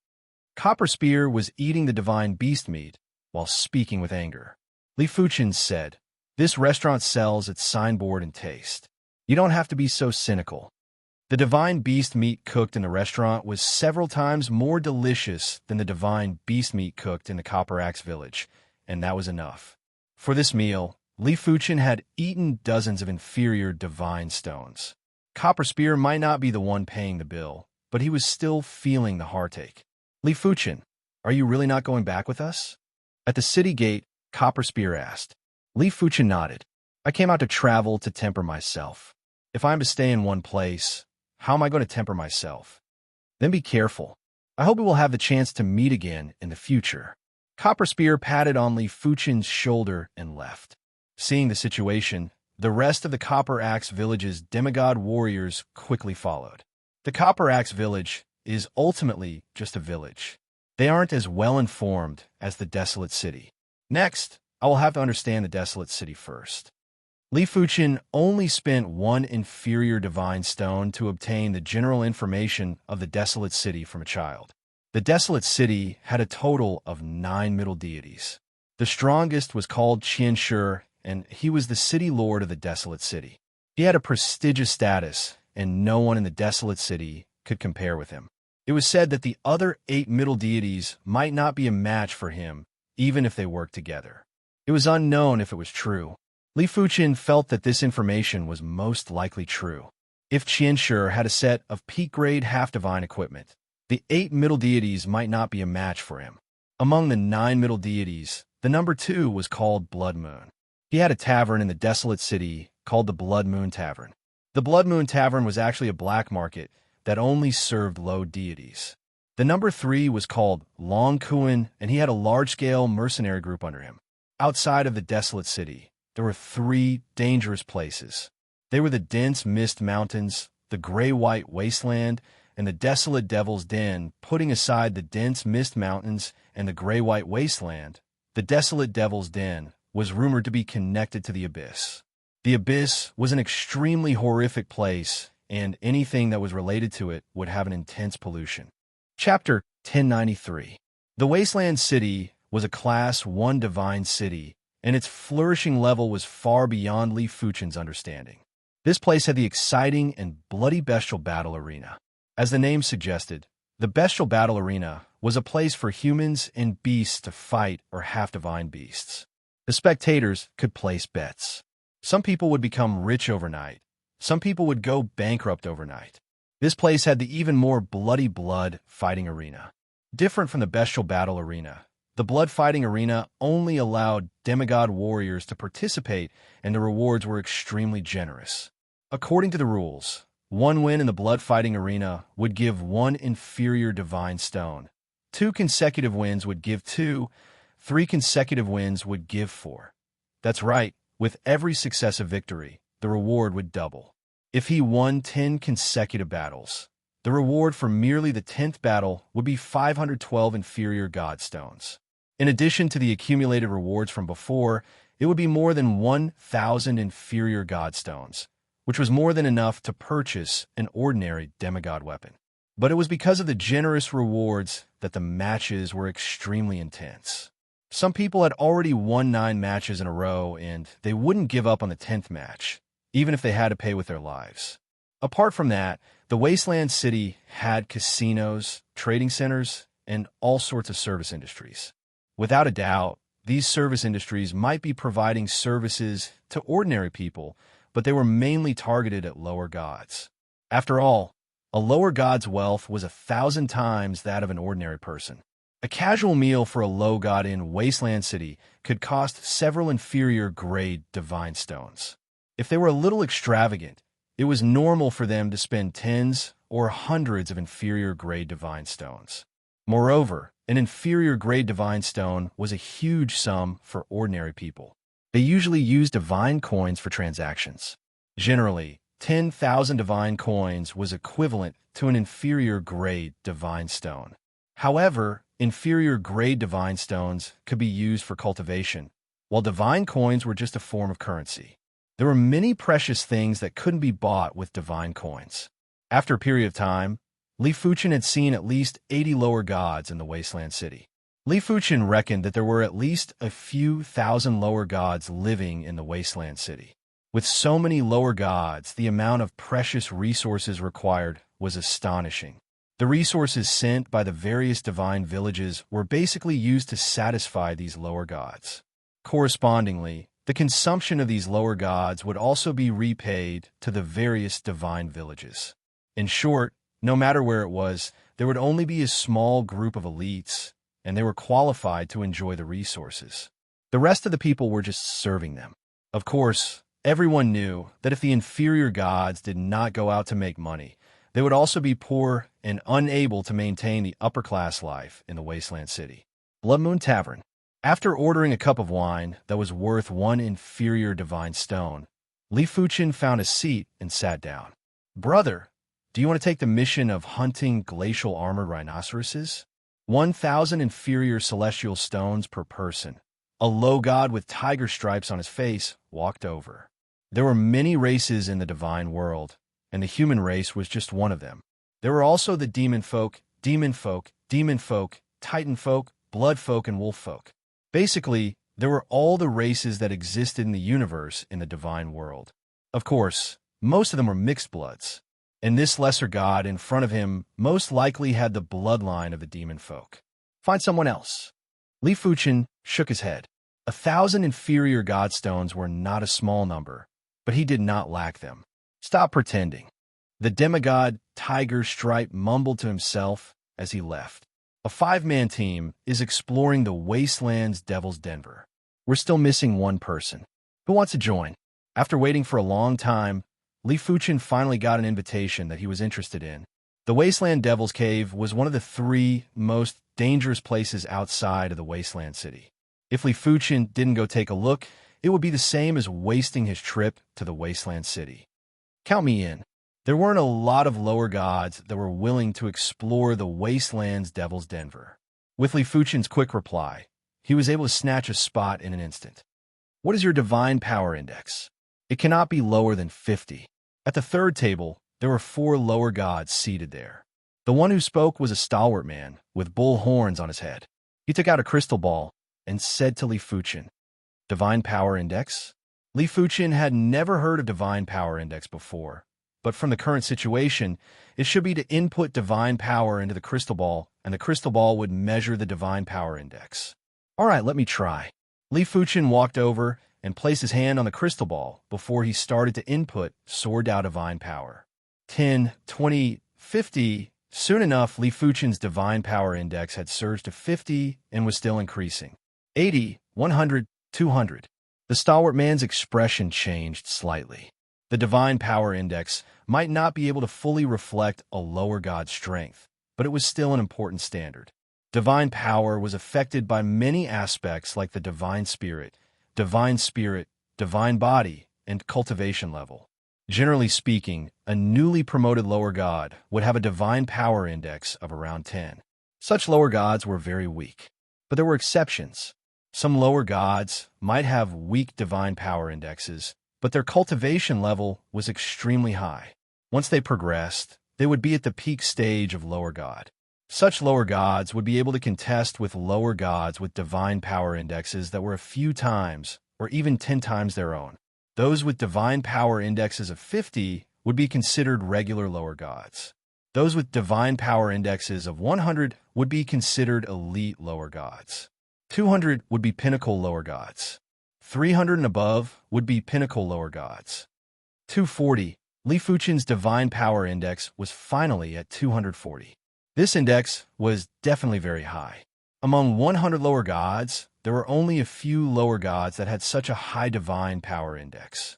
Copper Spear was eating the divine beast meat while speaking with anger. Li Fuchen said, "This restaurant sells its signboard and taste. You don't have to be so cynical." The divine beast meat cooked in the restaurant was several times more delicious than the divine beast meat cooked in the Copper Axe village, and that was enough. For this meal, Li Fuchen had eaten dozens of inferior divine stones. Copper Spear might not be the one paying the bill, but he was still feeling the heartache. "Li Fuchen, are you really not going back with us?" At the city gate, Copper Spear asked. Li Fuchen nodded. I came out to travel to temper myself. If I'm to stay in one place, how am I going to temper myself? Then be careful. I hope we will have the chance to meet again in the future. Copper Spear patted on Li Fuchen's shoulder and left. Seeing the situation, the rest of the Copper Axe Village's demigod warriors quickly followed. The Copper Axe Village is ultimately just a village. They aren't as well informed as the Desolate City. Next, I will have to understand the Desolate City first. Li Fuchen only spent one inferior divine stone to obtain the general information of the Desolate City from a child. The Desolate City had a total of 9 middle deities. The strongest was called Qianshi, and he was the city lord of the Desolate City. He had a prestigious status, and no one in the Desolate City could compare with him. It was said that the other 8 middle deities might not be a match for him, even if they worked together. It was unknown if it was true. Li Fuchen felt that this information was most likely true. If Qianshi had a set of peak-grade half-divine equipment, the 8 middle deities might not be a match for him. Among the 9 middle deities, the number 2 was called Blood Moon. He had a tavern in the Desolate City called the Blood Moon Tavern. The Blood Moon Tavern was actually a black market that only served low deities. The number 3 was called Long Kuan, and he had a large-scale mercenary group under him. Outside of the Desolate City, there were 3 dangerous places. They were the dense mist mountains, the gray-white wasteland, and the desolate Devil's Den. Putting aside the dense mist mountains and the gray-white wasteland, the desolate Devil's Den was rumored to be connected to the Abyss. The Abyss was an extremely horrific place, and anything that was related to it would have an intense pollution. Chapter 1093. The Wasteland City was a Class 1 divine city, and its flourishing level was far beyond Li Fuchen's understanding. This place had the exciting and bloody bestial battle arena. As the name suggested, the bestial battle arena was a place for humans and beasts to fight or half-divine beasts. The spectators could place bets. Some people would become rich overnight. Some people would go bankrupt overnight. This place had the even more bloody blood fighting arena. Different from the bestial battle arena, the blood fighting arena only allowed demigod warriors to participate, and the rewards were extremely generous. According to the rules, one win in the blood fighting arena would give 1 inferior divine stone. 2 consecutive wins would give 2. 3 consecutive wins would give 4. That's right, with every successive victory, the reward would double. If he won 10 consecutive battles, the reward for merely the 10th battle would be 512 inferior god stones. In addition to the accumulated rewards from before, it would be more than 1,000 inferior god stones, which was more than enough to purchase an ordinary demigod weapon. But it was because of the generous rewards that the matches were extremely intense. Some people had already won 9 matches in a row, and they wouldn't give up on the 10th match, even if they had to pay with their lives. Apart from that, the Wasteland City had casinos, trading centers, and all sorts of service industries. Without a doubt, these service industries might be providing services to ordinary people, but they were mainly targeted at lower gods. After all, a lower god's wealth was 1,000 times that of an ordinary person. A casual meal for a low god in Wasteland City could cost several inferior grade divine stones. If they were a little extravagant, it was normal for them to spend tens or hundreds of inferior grade divine stones. Moreover, an inferior grade divine stone was a huge sum for ordinary people. They usually used divine coins for transactions. Generally, 10,000 divine coins was equivalent to an inferior grade divine stone. However, inferior grade divine stones could be used for cultivation, while divine coins were just a form of currency. There were many precious things that couldn't be bought with divine coins. After a period of time, Li Fuchen had seen at least 80 lower gods in the Wasteland City. Li Fuchen reckoned that there were at least a few thousand lower gods living in the Wasteland City. With so many lower gods, the amount of precious resources required was astonishing. The resources sent by the various divine villages were basically used to satisfy these lower gods. Correspondingly, the consumption of these lower gods would also be repaid to the various divine villages. In short, no matter where it was, there would only be a small group of elites, and they were qualified to enjoy the resources. The rest of the people were just serving them. Of course, Everyone knew that if the inferior gods did not go out to make money, they would also be poor and unable to maintain the upper-class life in the wasteland city. Blood Moon Tavern. After ordering a cup of wine that was worth one inferior divine stone, Li Fuchin found a seat and sat down. "Brother, do you want to take the mission of hunting glacial armored rhinoceroses? 1,000 inferior celestial stones per person." A low god with tiger stripes on his face walked over. There were many races in the divine world, and the human race was just one of them. There were also the demon folk, titan folk, blood folk, and wolf folk. Basically, there were all the races that existed in the universe in the divine world. Of course, most of them were mixed bloods, and this lesser god in front of him most likely had the bloodline of the demon folk. Find someone else. Li Fuchin shook his head. 1,000 inferior godstones were not a small number, but he did not lack them. Stop pretending. The demigod Tiger Stripe mumbled to himself as he left. A 5-man team is exploring the wasteland's Devil's Denver. We're still missing one person. Who wants to join? After waiting for a long time, Li Fuchin finally got an invitation that he was interested in. The Wasteland Devil's Cave was one of the 3 most dangerous places outside of the Wasteland City. If Li Fuchin didn't go take a look, it would be the same as wasting his trip to the Wasteland City. Count me in. There weren't a lot of lower gods that were willing to explore the Wasteland's Devil's Denver. With Li Fuchin's quick reply, he was able to snatch a spot in an instant. What is your divine power index? It cannot be lower than 50. At the third table, there were 4 lower gods seated there. The one who spoke was a stalwart man with bull horns on his head. He took out a crystal ball and said to Li Fuchin, "Divine power index?" Li Fuchin had never heard of divine power index before, but from the current situation, it should be to input divine power into the crystal ball, and the crystal ball would measure the divine power index. All right, let me try. Li Fuchin walked over and placed his hand on the crystal ball before he started to input Sword Dao divine power. 10, 20, 50. Soon enough, Li Fuchin's divine power index had surged to 50 and was still increasing. 80, 100, 200. The stalwart man's expression changed slightly. The divine power index might not be able to fully reflect a lower god's strength, but it was still an important standard. Divine power was affected by many aspects like the divine spirit, divine body, and cultivation level. Generally speaking, a newly promoted lower god would have a divine power index of around 10. Such lower gods were very weak, but there were exceptions. Some lower gods might have weak divine power indexes, but their cultivation level was extremely high. Once they progressed, they would be at the peak stage of lower god. Such lower gods would be able to contest with lower gods with divine power indexes that were a few times or even 10 times their own. Those with divine power indexes of 50 would be considered regular lower gods. Those with divine power indexes of 100 would be considered elite lower gods. 200 would be pinnacle lower gods. 300 and above would be pinnacle lower gods. 240. Li Fuchin's divine power index was finally at 240. This index was definitely very high. Among 100 lower gods, there were only a few lower gods that had such a high divine power index.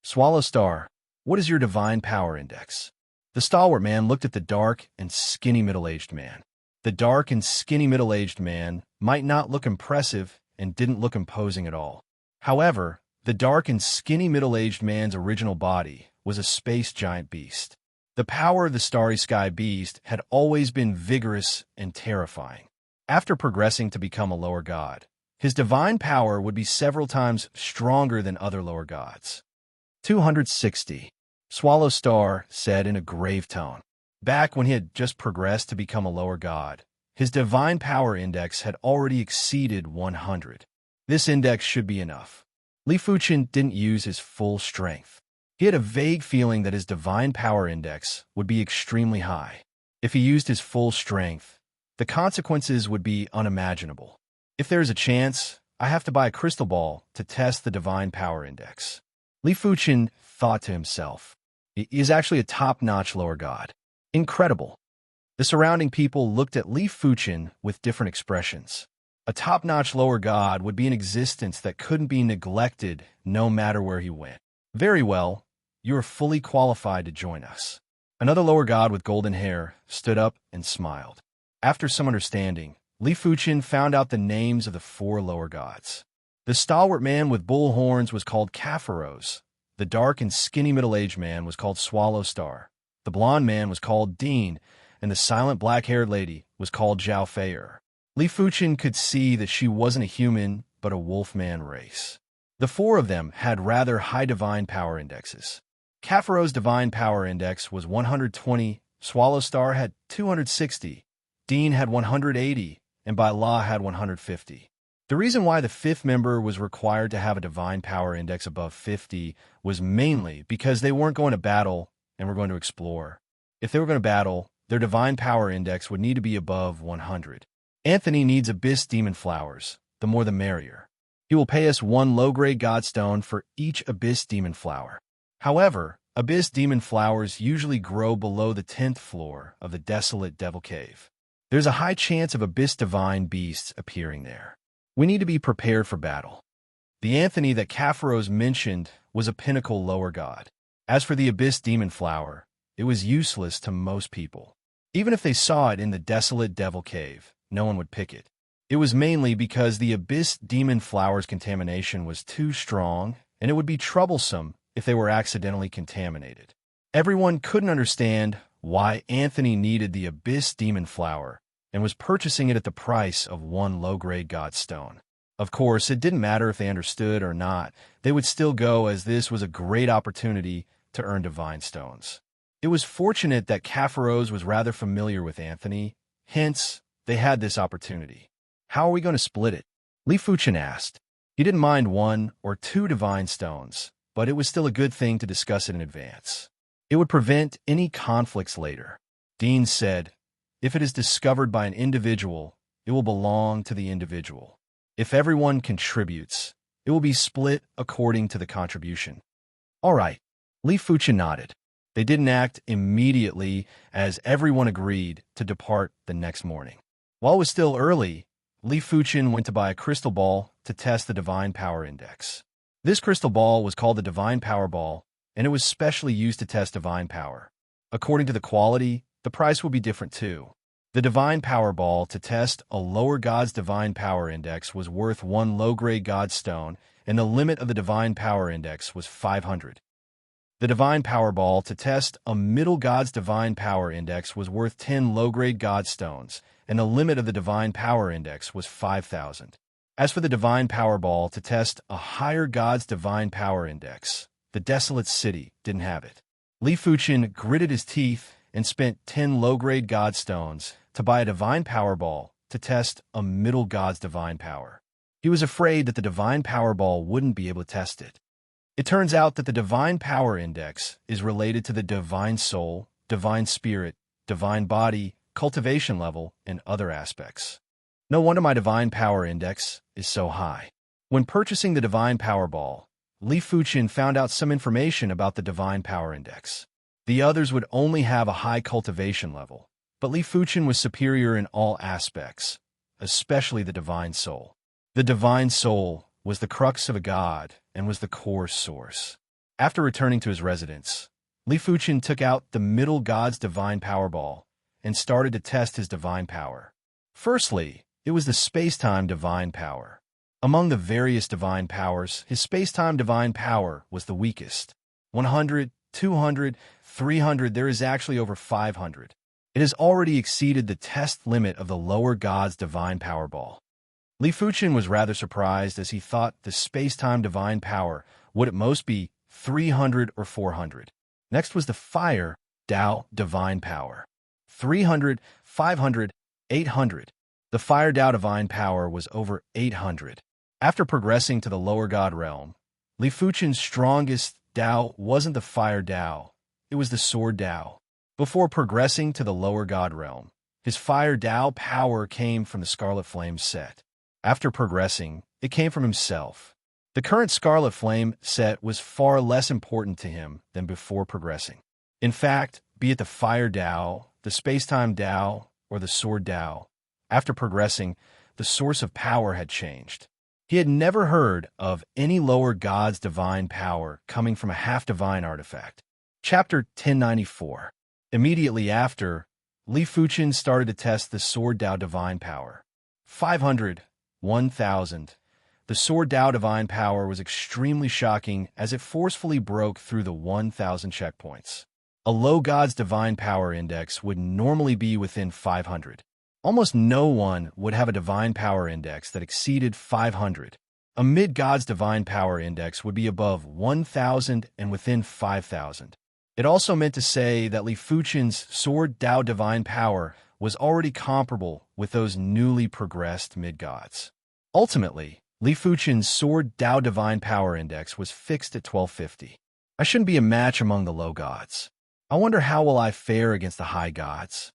Swallow Star, what is your divine power index? The stalwart man looked at the dark and skinny middle-aged man. The dark and skinny middle-aged man might not look impressive and didn't look imposing at all. However, the dark and skinny middle-aged man's original body was a space giant beast. The power of the starry sky beast had always been vigorous and terrifying. After progressing to become a lower god, his divine power would be several times stronger than other lower gods. 260. Swallow Star said in a grave tone. Back when he had just progressed to become a lower god, his divine power index had already exceeded 100. This index should be enough. Li Fuchin didn't use his full strength. He had a vague feeling that his divine power index would be extremely high. If he used his full strength, the consequences would be unimaginable. If there is a chance, I have to buy a crystal ball to test the divine power index. Li Fuchin thought to himself. He is actually a top-notch lower god. Incredible. The surrounding people looked at Li Fuchin with different expressions. A top-notch lower god would be an existence that couldn't be neglected no matter where he went. Very well. You are fully qualified to join us. Another lower god with golden hair stood up and smiled. After some understanding, Li Fuchen found out the names of the 4 lower gods. The stalwart man with bull horns was called Capharos. The dark and skinny middle-aged man was called Swallow Star. The blonde man was called Dean, and the silent black-haired lady was called Zhao Feier. Li Fuchen could see that she wasn't a human, but a wolfman race. The 4 of them had rather high divine power indexes. Capharos' divine power index was 120, Swallow Star had 260, Dean had 180, and Bai La had 150. The reason why the 5th member was required to have a divine power index above 50 was mainly because they weren't going to battle and were going to explore. If they were going to battle, their divine power index would need to be above 100. Anthony needs abyss demon flowers, the more the merrier. He will pay us 1 low-grade godstone for each abyss demon flower. However, abyss demon flowers usually grow below the 10th floor of the desolate devil cave. There's a high chance of abyss divine beasts appearing there. We need to be prepared for battle. The Anthony that Capharos mentioned was a pinnacle lower god. As for the abyss demon flower, it was useless to most people. Even if they saw it in the desolate devil cave, no one would pick it. It was mainly because the abyss demon flower's contamination was too strong, and it would be troublesome if they were accidentally contaminated. Everyone couldn't understand why Anthony needed the abyss demon flower and was purchasing it at the price of 1 low-grade godstone. Of course, it didn't matter if they understood or not. They would still go, as this was a great opportunity to earn divine stones. It was fortunate that Capharos was rather familiar with Anthony, hence, they had this opportunity. How are we going to split it? Li Fuchen asked. He didn't mind 1 or 2 divine stones, but it was still a good thing to discuss it in advance. It would prevent any conflicts later. Dean said, if it is discovered by an individual, it will belong to the individual. If everyone contributes, it will be split according to the contribution. All right. Li Fuchen nodded. They didn't act immediately, as everyone agreed to depart the next morning. While it was still early, Li Fuchen went to buy a crystal ball to test the divine power index. This crystal ball was called the divine power ball, and it was specially used to test divine power. According to the quality, the price will be different too. The divine power ball to test a lower god's divine power index was worth 1 low-grade godstone, and the limit of the divine power index was 500. The divine power ball to test a middle god's divine power index was worth 10 low-grade godstones, and the limit of the divine power index was 5,000. As for the divine power ball to test a higher god's divine power index, the desolate city didn't have it. Li Fuchen gritted his teeth and spent 10 low-grade godstones to buy a divine power ball to test a middle god's divine power. He was afraid that the divine power ball wouldn't be able to test it. It turns out that the divine power index is related to the divine soul, divine spirit, divine body, cultivation level, and other aspects. No wonder my divine power index is so high. When purchasing the divine power ball, Li Fuchen found out some information about the divine power index. The others would only have a high cultivation level, but Li Fuchen was superior in all aspects, especially the divine soul. The divine soul was the crux of a god and was the core source. After returning to his residence, Li Fuchen took out the middle god's divine power ball and started to test his divine power. Firstly, it was the space-time divine power. Among the various divine powers, his space-time divine power was the weakest. 100, 200, 300, there is actually over 500. It has already exceeded the test limit of the lower god's divine power ball. Li Fuchen was rather surprised, as he thought the space-time divine power would at most be 300 or 400. Next was the fire Tao divine power. 300, 500, 800. The fire Tao divine power was over 800. After progressing to the lower god realm, Li Fuchen's strongest Tao wasn't the fire Tao, it was the sword Tao. Before progressing to the lower god realm, his fire Tao power came from the Scarlet Flame set. After progressing, it came from himself. The current Scarlet Flame set was far less important to him than before progressing. In fact, be it the fire Tao, the space-time Tao, or the sword Tao, after progressing, the source of power had changed. He had never heard of any lower god's divine power coming from a half-divine artifact. Chapter 1094. Immediately after, Li Fuchen started to test the Sword Dao divine power. 500, 1000. The Sword Dao divine power was extremely shocking as it forcefully broke through the 1000 checkpoints. A low god's divine power index would normally be within 500. Almost no one would have a divine power index that exceeded 500. A mid-god's divine power index would be above 1,000 and within 5,000. It also meant to say that Li Fuchen's Sword Dao divine power was already comparable with those newly progressed mid-gods. Ultimately, Li Fuchen's Sword Dao divine power index was fixed at 1250. I shouldn't be a match among the low gods. I wonder how will I fare against the high gods?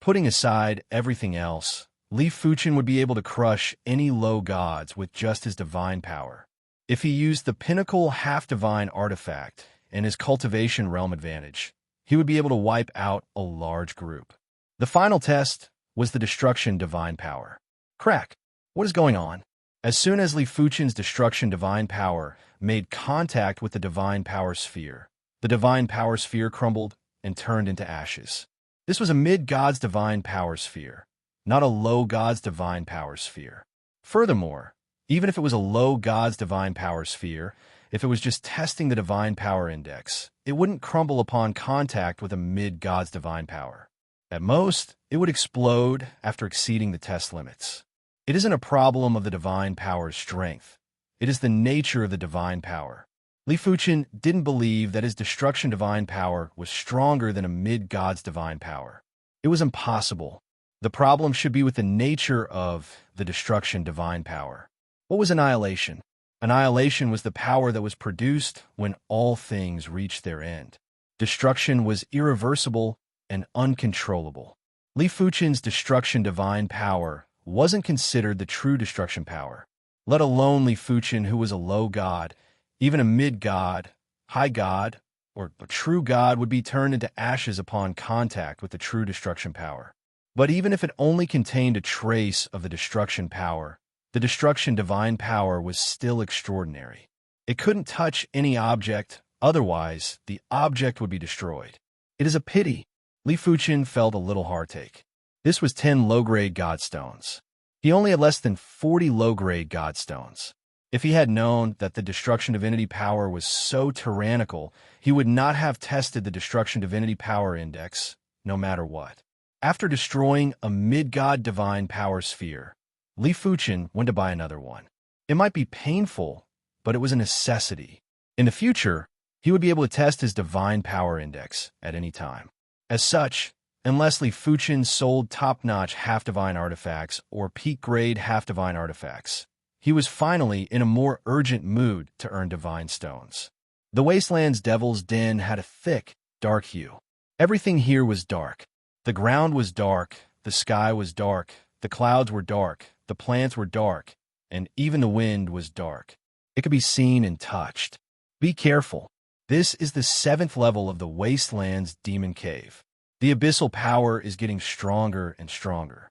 Putting aside everything else, Li Fuchen would be able to crush any low gods with just his divine power. If he used the pinnacle half-divine artifact and his cultivation realm advantage, he would be able to wipe out a large group. The final test was the destruction divine power. Crack! What is going on? As soon as Li Fuchen's destruction divine power made contact with the divine power sphere, the divine power sphere crumbled and turned into ashes. This was a mid-god's divine power sphere, not a low god's divine power sphere. Furthermore, even if it was a low god's divine power sphere, if it was just testing the divine power index, it wouldn't crumble upon contact with a mid-god's divine power. At most, it would explode after exceeding the test limits. It isn't a problem of the divine power's strength. It is the nature of the divine power. Li Fuchen didn't believe that his destruction divine power was stronger than a mid-god's divine power. It was impossible. The problem should be with the nature of the destruction divine power. What was annihilation? Annihilation was the power that was produced when all things reached their end. Destruction was irreversible and uncontrollable. Li Fuchen's destruction divine power wasn't considered the true destruction power, let alone Li Fuchen, who was a low god. Even a mid-god, high god, or a true god would be turned into ashes upon contact with the true destruction power. But even if it only contained a trace of the destruction power, the destruction divine power was still extraordinary. It couldn't touch any object, otherwise the object would be destroyed. It is a pity. Li Fuchen felt a little heartache. This was 10 low-grade godstones. He only had less than 40 low-grade godstones. If he had known that the destruction divinity power was so tyrannical, he would not have tested the destruction divinity power index, no matter what. After destroying a mid-god divine power sphere, Li Fuchen went to buy another one. It might be painful, but it was a necessity. In the future, he would be able to test his divine power index at any time. As such, unless Li Fuchen sold top-notch half-divine artifacts or peak-grade half-divine artifacts, he was finally in a more urgent mood to earn divine stones. The wasteland's devil's den had a thick, dark hue. Everything here was dark. The ground was dark, the sky was dark, the clouds were dark, the plants were dark, and even the wind was dark. It could be seen and touched. Be careful. This is the 7th level of the wasteland's demon cave. The abyssal power is getting stronger and stronger.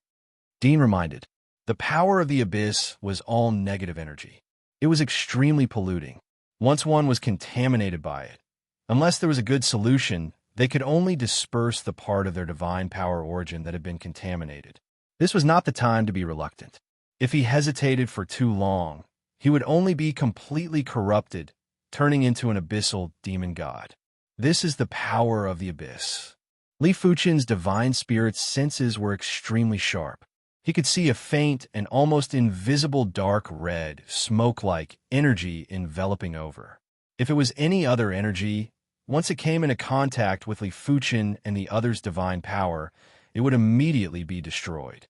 Dean reminded. The power of the abyss was all negative energy. It was extremely polluting. Once one was contaminated by it, unless there was a good solution, they could only disperse the part of their divine power origin that had been contaminated. This was not the time to be reluctant. If he hesitated for too long, he would only be completely corrupted, turning into an abyssal demon god. This is the power of the abyss. Li Fuchen's divine spirit's senses were extremely sharp. He could see a faint and almost invisible dark red, smoke-like energy enveloping over. If it was any other energy, once it came into contact with Li Fuchen and the other's divine power, it would immediately be destroyed.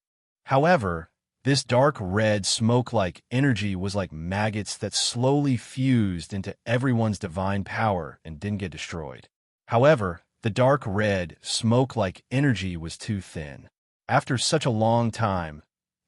However, this dark red smoke-like energy was like maggots that slowly fused into everyone's divine power and didn't get destroyed. However, the dark red, smoke-like energy was too thin. After such a long time,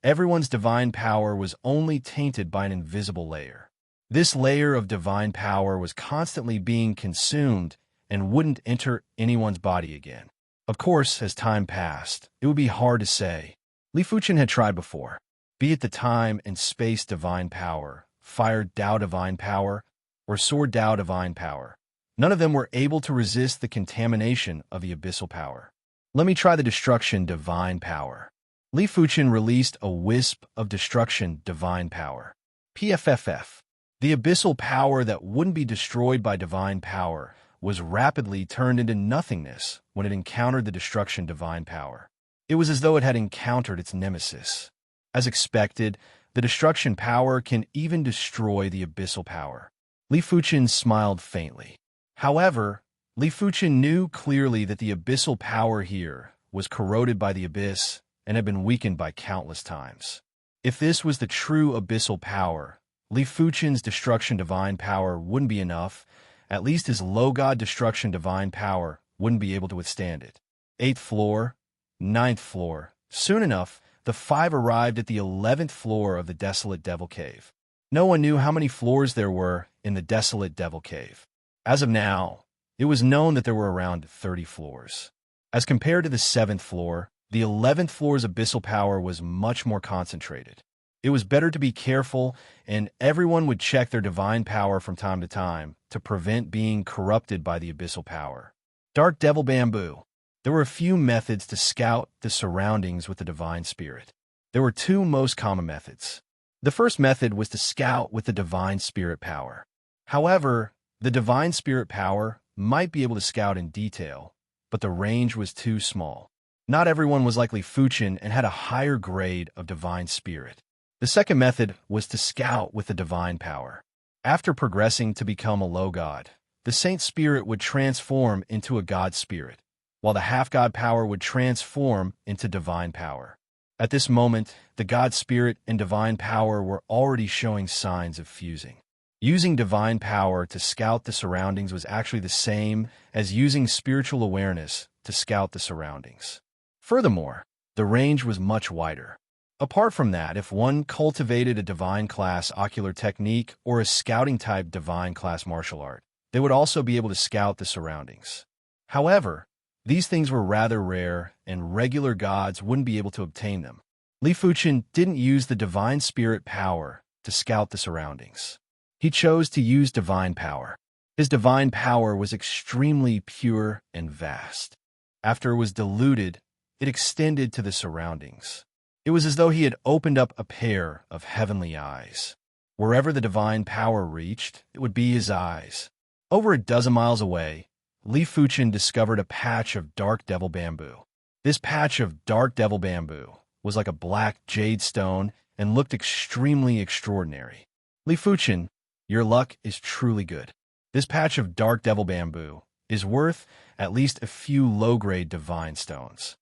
everyone's divine power was only tainted by an invisible layer. This layer of divine power was constantly being consumed and wouldn't enter anyone's body again. Of course, as time passed, it would be hard to say. Li Fuchen had tried before. be it the time and space divine power, fire Tao divine power, or sword Tao divine power. None of them were able to resist the contamination of the abyssal power. Let me try the destruction divine power. Li Fuchen released a wisp of destruction divine power. PFFF. The abyssal power that wouldn't be destroyed by divine power was rapidly turned into nothingness when it encountered the destruction divine power. It was as though it had encountered its nemesis. As expected, the destruction power can even destroy the abyssal power. Li Fuchen smiled faintly. However, Li Fuchen knew clearly that the abyssal power here was corroded by the abyss and had been weakened by countless times. If this was the true abyssal power, Li Fuchen's destruction divine power wouldn't be enough. At least his low god destruction divine power wouldn't be able to withstand it. 8th floor, 9th floor. Soon enough, the five arrived at the 11th floor of the desolate Devil Cave. No one knew how many floors there were in the desolate Devil Cave. As of now, it was known that there were around 30 floors. As compared to the 7th floor, the 11th floor's abyssal power was much more concentrated. It was better to be careful, and everyone would check their divine power from time to prevent being corrupted by the abyssal power. Dark Devil Bamboo. There were a few methods to scout the surroundings with the divine spirit. There were two most common methods. The first method was to scout with the divine spirit power. However, the divine spirit power might be able to scout in detail, but the range was too small. Not everyone was like Li Fuchen and had a higher grade of divine spirit. The second method was to scout with the divine power. After progressing to become a low god, the saint spirit would transform into a god spirit, while the half-god power would transform into divine power. At this moment, the god spirit and divine power were already showing signs of fusing. Using divine power to scout the surroundings was actually the same as using spiritual awareness to scout the surroundings. Furthermore, the range was much wider. Apart from that, if one cultivated a divine class ocular technique or a scouting type divine class martial art, they would also be able to scout the surroundings. However, these things were rather rare, and regular gods wouldn't be able to obtain them. Li Fuchen didn't use the divine spirit power to scout the surroundings. He chose to use divine power. His divine power was extremely pure and vast. After it was diluted, it extended to the surroundings. It was as though he had opened up a pair of heavenly eyes. Wherever the divine power reached, it would be his eyes. Over a dozen miles away, Li Fuchen discovered a patch of dark devil bamboo. This patch of dark devil bamboo was like a black jade stone and looked extremely extraordinary. Li Fuchen, your luck is truly good. This patch of dark devil bamboo is worth at least a few low-grade divine stones.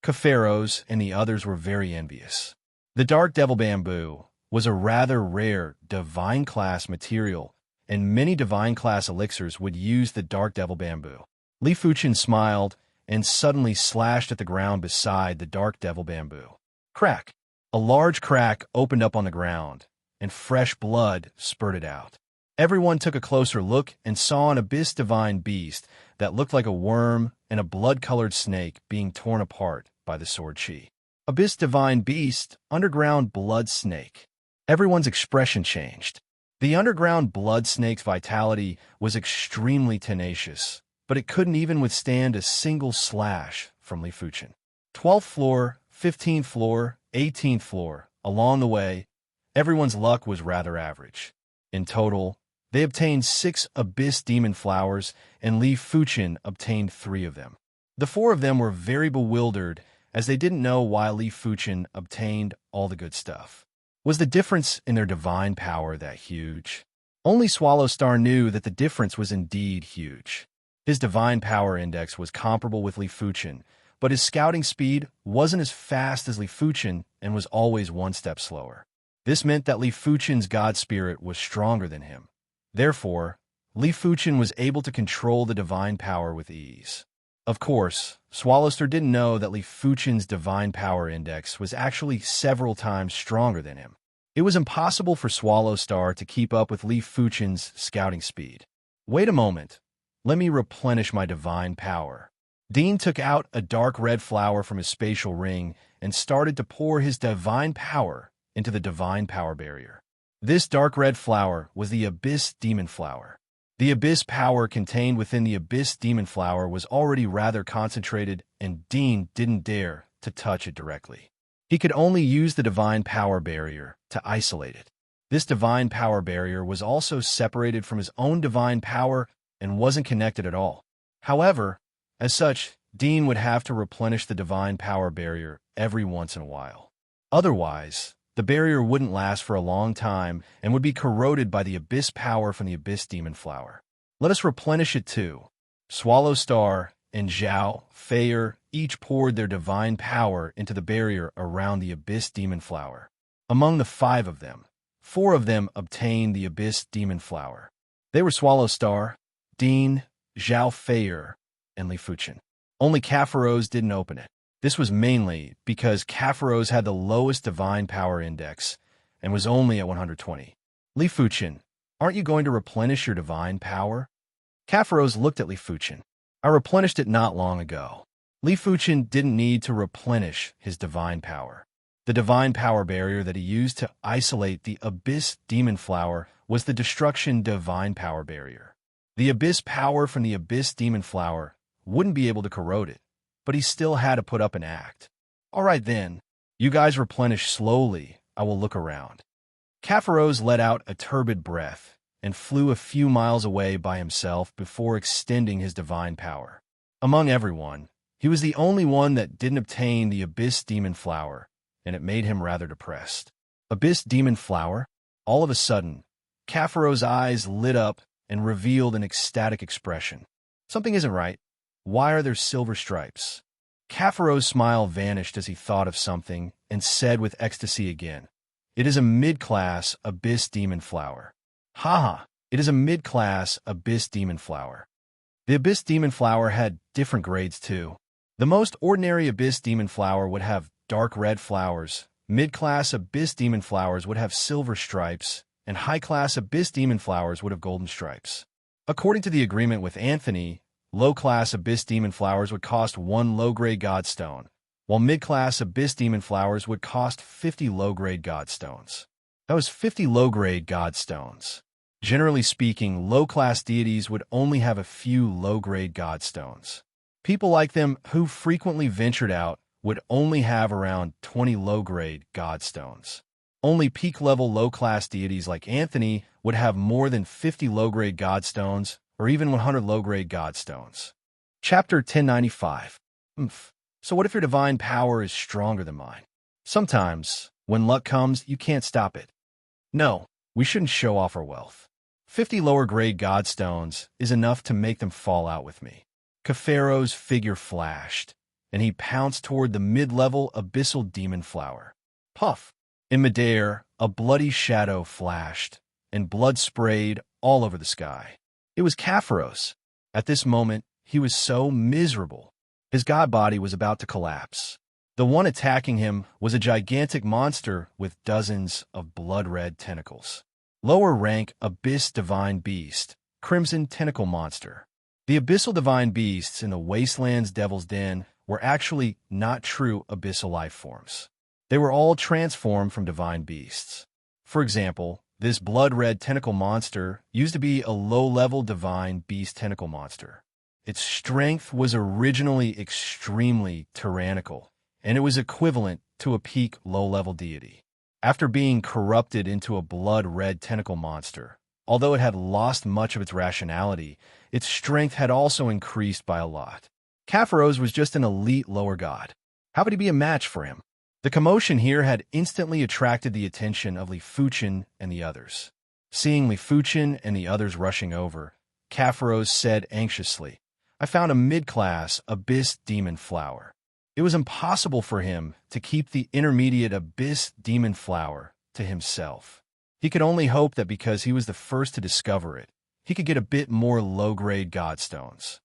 Kafaros and the others were very envious. The dark devil bamboo was a rather rare divine class material, and many divine class elixirs would use the dark devil bamboo. Li Fuchen smiled and suddenly slashed at the ground beside the dark devil bamboo. Crack! A large crack opened up on the ground, and fresh blood spurted out. Everyone took a closer look and saw an abyss divine beast that looked like a worm and a blood-colored snake being torn apart by the sword chi. Abyss divine beast, underground blood snake. Everyone's expression changed. The underground blood snake's vitality was extremely tenacious, but it couldn't even withstand a single slash from Li Fuchen. 12th floor, 15th floor, 18th floor. Along the way, everyone's luck was rather average. In total, they obtained 6 abyss demon flowers, and Li Fuchen obtained 3 of them. The 4 of them were very bewildered as they didn't know why Li Fuchen obtained all the good stuff. Was the difference in their divine power that huge? Only Swallow Star knew that the difference was indeed huge. His divine power index was comparable with Li Fuchen, but his scouting speed wasn't as fast as Li Fuchen and was always one step slower. This meant that Li Fuchen's god spirit was stronger than him. Therefore, Li Fuchen was able to control the divine power with ease. Of course, Swallowstar didn't know that Li Fuchen's divine power index was actually several times stronger than him. It was impossible for Swallowstar to keep up with Li Fuchen's scouting speed. Wait a moment. Let me replenish my divine power. Dean took out a dark red flower from his spatial ring and started to pour his divine power into the divine power barrier. This dark red flower was the Abyss Demon Flower. The Abyss power contained within the Abyss Demon Flower was already rather concentrated, and Dean didn't dare to touch it directly. He could only use the divine power barrier to isolate it. This divine power barrier was also separated from his own divine power and wasn't connected at all. However, as such, Dean would have to replenish the divine power barrier every once in a while. Otherwise, the barrier wouldn't last for a long time and would be corroded by the Abyss power from the Abyss Demon Flower. Let us replenish it too. Swallow Star and Zhao Feier each poured their divine power into the barrier around the Abyss Demon Flower. Among the 5 of them, 4 of them obtained the Abyss Demon Flower. They were Swallow Star, Dean, Zhao Feier, and Li Fuchen. Only Kafaros didn't open it. This was mainly because Kafaros had the lowest divine power index and was only at 120. Li Fuchen, aren't you going to replenish your divine power? Kafaros looked at Li Fuchen. I replenished it not long ago. Li Fuchen didn't need to replenish his divine power. The divine power barrier that he used to isolate the Abyss Demon Flower was the Destruction Divine Power Barrier. The Abyss power from the Abyss Demon Flower wouldn't be able to corrode it, but he still had to put up an act. All right then, you guys replenish slowly. I will look around. Kafaros let out a turbid breath and flew a few miles away by himself before extending his divine power. Among everyone, he was the only one that didn't obtain the Abyss Demon Flower, and it made him rather depressed. Abyss Demon Flower? All of a sudden, Kafaros' eyes lit up and revealed an ecstatic expression. Something isn't right. Why are there silver stripes? Kafaros' smile vanished as he thought of something and said with ecstasy again, "It is a mid-class Abyss Demon Flower." Haha, it is a mid-class Abyss Demon Flower. The Abyss Demon Flower had different grades too. The most ordinary Abyss Demon Flower would have dark red flowers, mid-class Abyss Demon Flowers would have silver stripes, and high-class Abyss Demon Flowers would have golden stripes. According to the agreement with Anthony, low-class Abyss Demon Flowers would cost 1 low-grade Godstone, while mid-class Abyss Demon Flowers would cost 50 low-grade Godstones. That was 50 low-grade Godstones. Generally speaking, low-class deities would only have a few low-grade Godstones. People like them who frequently ventured out would only have around 20 low-grade Godstones. Only peak-level low-class deities like Anthony would have more than 50 low-grade Godstones, or even 100 low-grade Godstones. Chapter 1095. So what if your divine power is stronger than mine? Sometimes, when luck comes, you can't stop it. No, we shouldn't show off our wealth. 50 lower-grade Godstones is enough to make them fall out with me. Kafaros' figure flashed, and he pounced toward the mid-level Abyssal Demon Flower. Puff! In midair, a bloody shadow flashed, and blood sprayed all over the sky. It was Kafaros. At this moment, he was so miserable. His god body was about to collapse. The one attacking him was a gigantic monster with dozens of blood-red tentacles. Lower rank Abyss Divine Beast, Crimson Tentacle Monster. The Abyssal Divine Beasts in the Wasteland's Devil's Den were actually not true abyssal life forms. They were all transformed from divine beasts. For example, this blood-red tentacle monster used to be a low-level divine beast tentacle monster. Its strength was originally extremely tyrannical, and it was equivalent to a peak low-level deity. After being corrupted into a blood-red tentacle monster, although it had lost much of its rationality, its strength had also increased by a lot. Kafaros was just an elite lower god. How would he be a match for him? The commotion here had instantly attracted the attention of Li Fuchen and the others. Seeing Li Fuchen and the others rushing over, Kafaros said anxiously, "I found a mid-class Abyss Demon Flower." It was impossible for him to keep the intermediate Abyss Demon Flower to himself. He could only hope that because he was the first to discover it, he could get a bit more low-grade Godstones.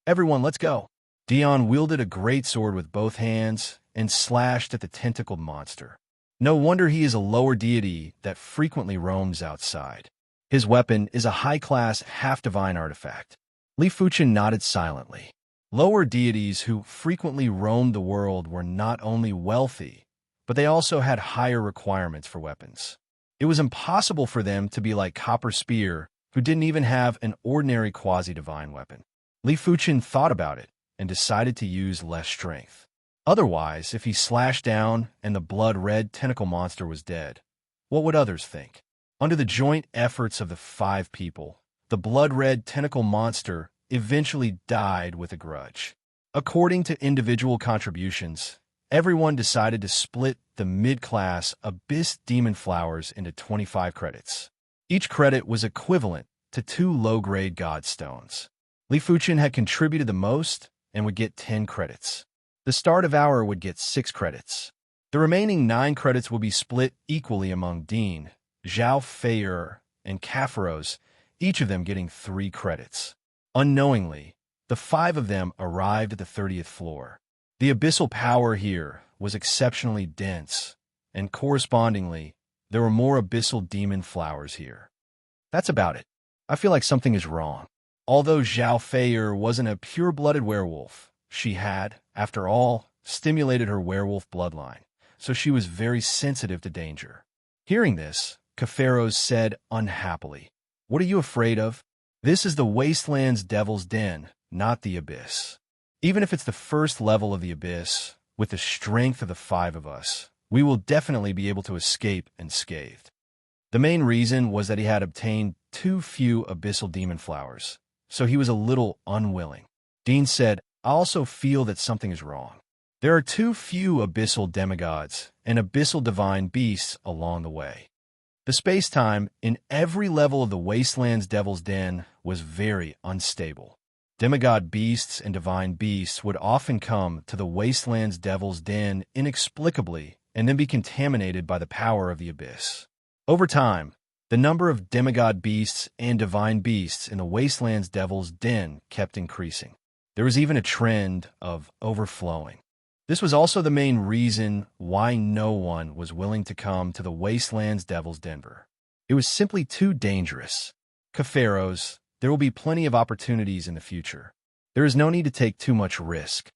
"Everyone, let's go." Dion wielded a great sword with both hands and slashed at the tentacled monster. No wonder he is a lower deity that frequently roams outside. His weapon is a high-class, half-divine artifact. Li Fuchen nodded silently. Lower deities who frequently roamed the world were not only wealthy, but they also had higher requirements for weapons. It was impossible for them to be like Copper Spear, who didn't even have an ordinary quasi-divine weapon. Li Fuchen thought about it and decided to use less strength. Otherwise, if he slashed down and the blood-red tentacle monster was dead, what would others think? Under the joint efforts of the 5 people, the blood-red tentacle monster eventually died with a grudge. According to individual contributions, everyone decided to split the mid-class Abyss Demon Flowers into 25 credits. Each credit was equivalent to 2 low-grade God Stones. Li Fuchen had contributed the most and would get 10 credits. The start of hour would get 6 credits. The remaining 9 credits will be split equally among Dean, Zhao Feier, and Kafaros, each of them getting 3 credits. Unknowingly, the 5 of them arrived at the 30th floor. The abyssal power here was exceptionally dense, and correspondingly, there were more abyssal demon flowers here. That's about it. I feel like something is wrong. Although Zhao Feier wasn't a pure-blooded werewolf, she had, after all, stimulated her werewolf bloodline, so she was very sensitive to danger. Hearing this, Kafaros said unhappily, "What are you afraid of? This is the Wasteland's Devil's Den, not the Abyss. Even if it's the first level of the Abyss, with the strength of the 5 of us, we will definitely be able to escape unscathed." The main reason was that he had obtained too few abyssal demon flowers, so he was a little unwilling. Dean said, "I also feel that something is wrong. There are too few abyssal demigods and abyssal divine beasts along the way." The space-time in every level of the Wasteland's Devil's Den was very unstable. Demigod beasts and divine beasts would often come to the Wasteland's Devil's Den inexplicably and then be contaminated by the power of the Abyss. Over time, the number of demigod beasts and divine beasts in the Wasteland's Devil's Den kept increasing. There was even a trend of overflowing. This was also the main reason why no one was willing to come to the Wasteland's Devil's Denver. It was simply too dangerous. Kafaros, there will be plenty of opportunities in the future. There is no need to take too much risk.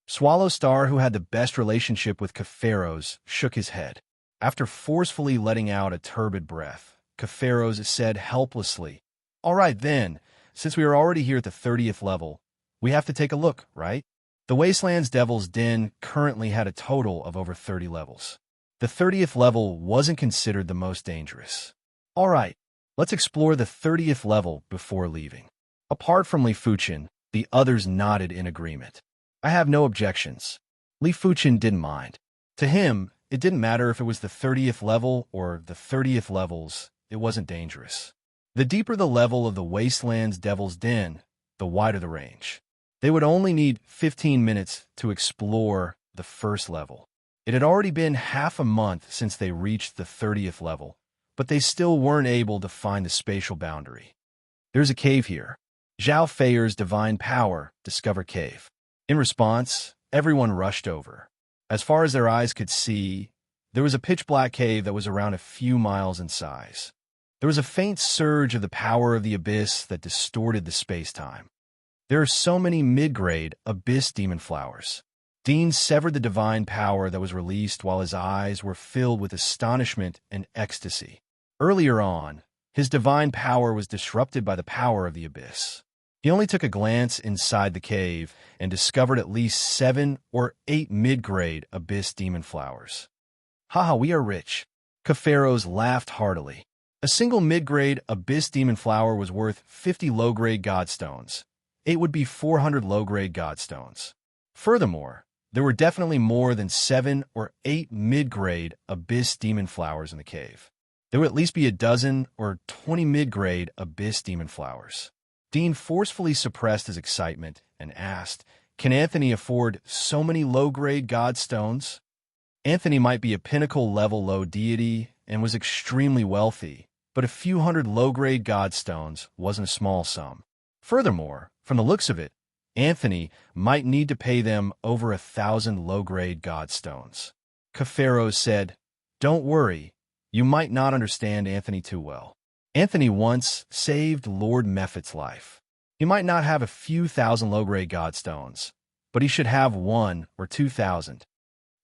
Swallow Star, who had the best relationship with Kafaros, shook his head. After forcefully letting out a turbid breath, Kafaros said helplessly, "All right then, since we are already here at the 30th level, we have to take a look, right?" The Wasteland's Devil's Den currently had a total of over 30 levels. The 30th level wasn't considered the most dangerous. "All right, let's explore the 30th level before leaving." Apart from Li Fuchen, the others nodded in agreement. "I have no objections." Li Fuchen didn't mind. To him, it didn't matter if it was the 30th level or the 30th levels, it wasn't dangerous. The deeper the level of the Wasteland's Devil's Den, the wider the range. They would only need 15 minutes to explore the first level. It had already been half a month since they reached the 30th level, but they still weren't able to find the spatial boundary. "There's a cave here." Zhao Feier's divine power discovered cave. In response, everyone rushed over. As far as their eyes could see, there was a pitch-black cave that was around a few miles in size. There was a faint surge of the power of the Abyss that distorted the space-time. There are so many mid-grade Abyss demon flowers. Dean severed the divine power that was released while his eyes were filled with astonishment and ecstasy. Earlier on, his divine power was disrupted by the power of the Abyss. He only took a glance inside the cave and discovered at least 7 or 8 mid-grade Abyss demon flowers. "Haha, we are rich." Kafaros laughed heartily. A single mid-grade Abyss demon flower was worth 50 low-grade godstones. It would be 400 low-grade godstones. Furthermore, there were definitely more than 7 or 8 mid-grade Abyss demon flowers in the cave. There would at least be a dozen or 20 mid-grade Abyss demon flowers. Dean forcefully suppressed his excitement and asked, "Can Anthony afford so many low-grade godstones?" Anthony might be a pinnacle-level low deity and was extremely wealthy, but a few hundred low-grade godstones wasn't a small sum. Furthermore, from the looks of it, Anthony might need to pay them over 1,000 low-grade godstones. Kafaros said, "Don't worry, you might not understand Anthony too well. Anthony once saved Lord Mephit's life. He might not have a few thousand low-grade godstones, but he should have 1 or 2,000.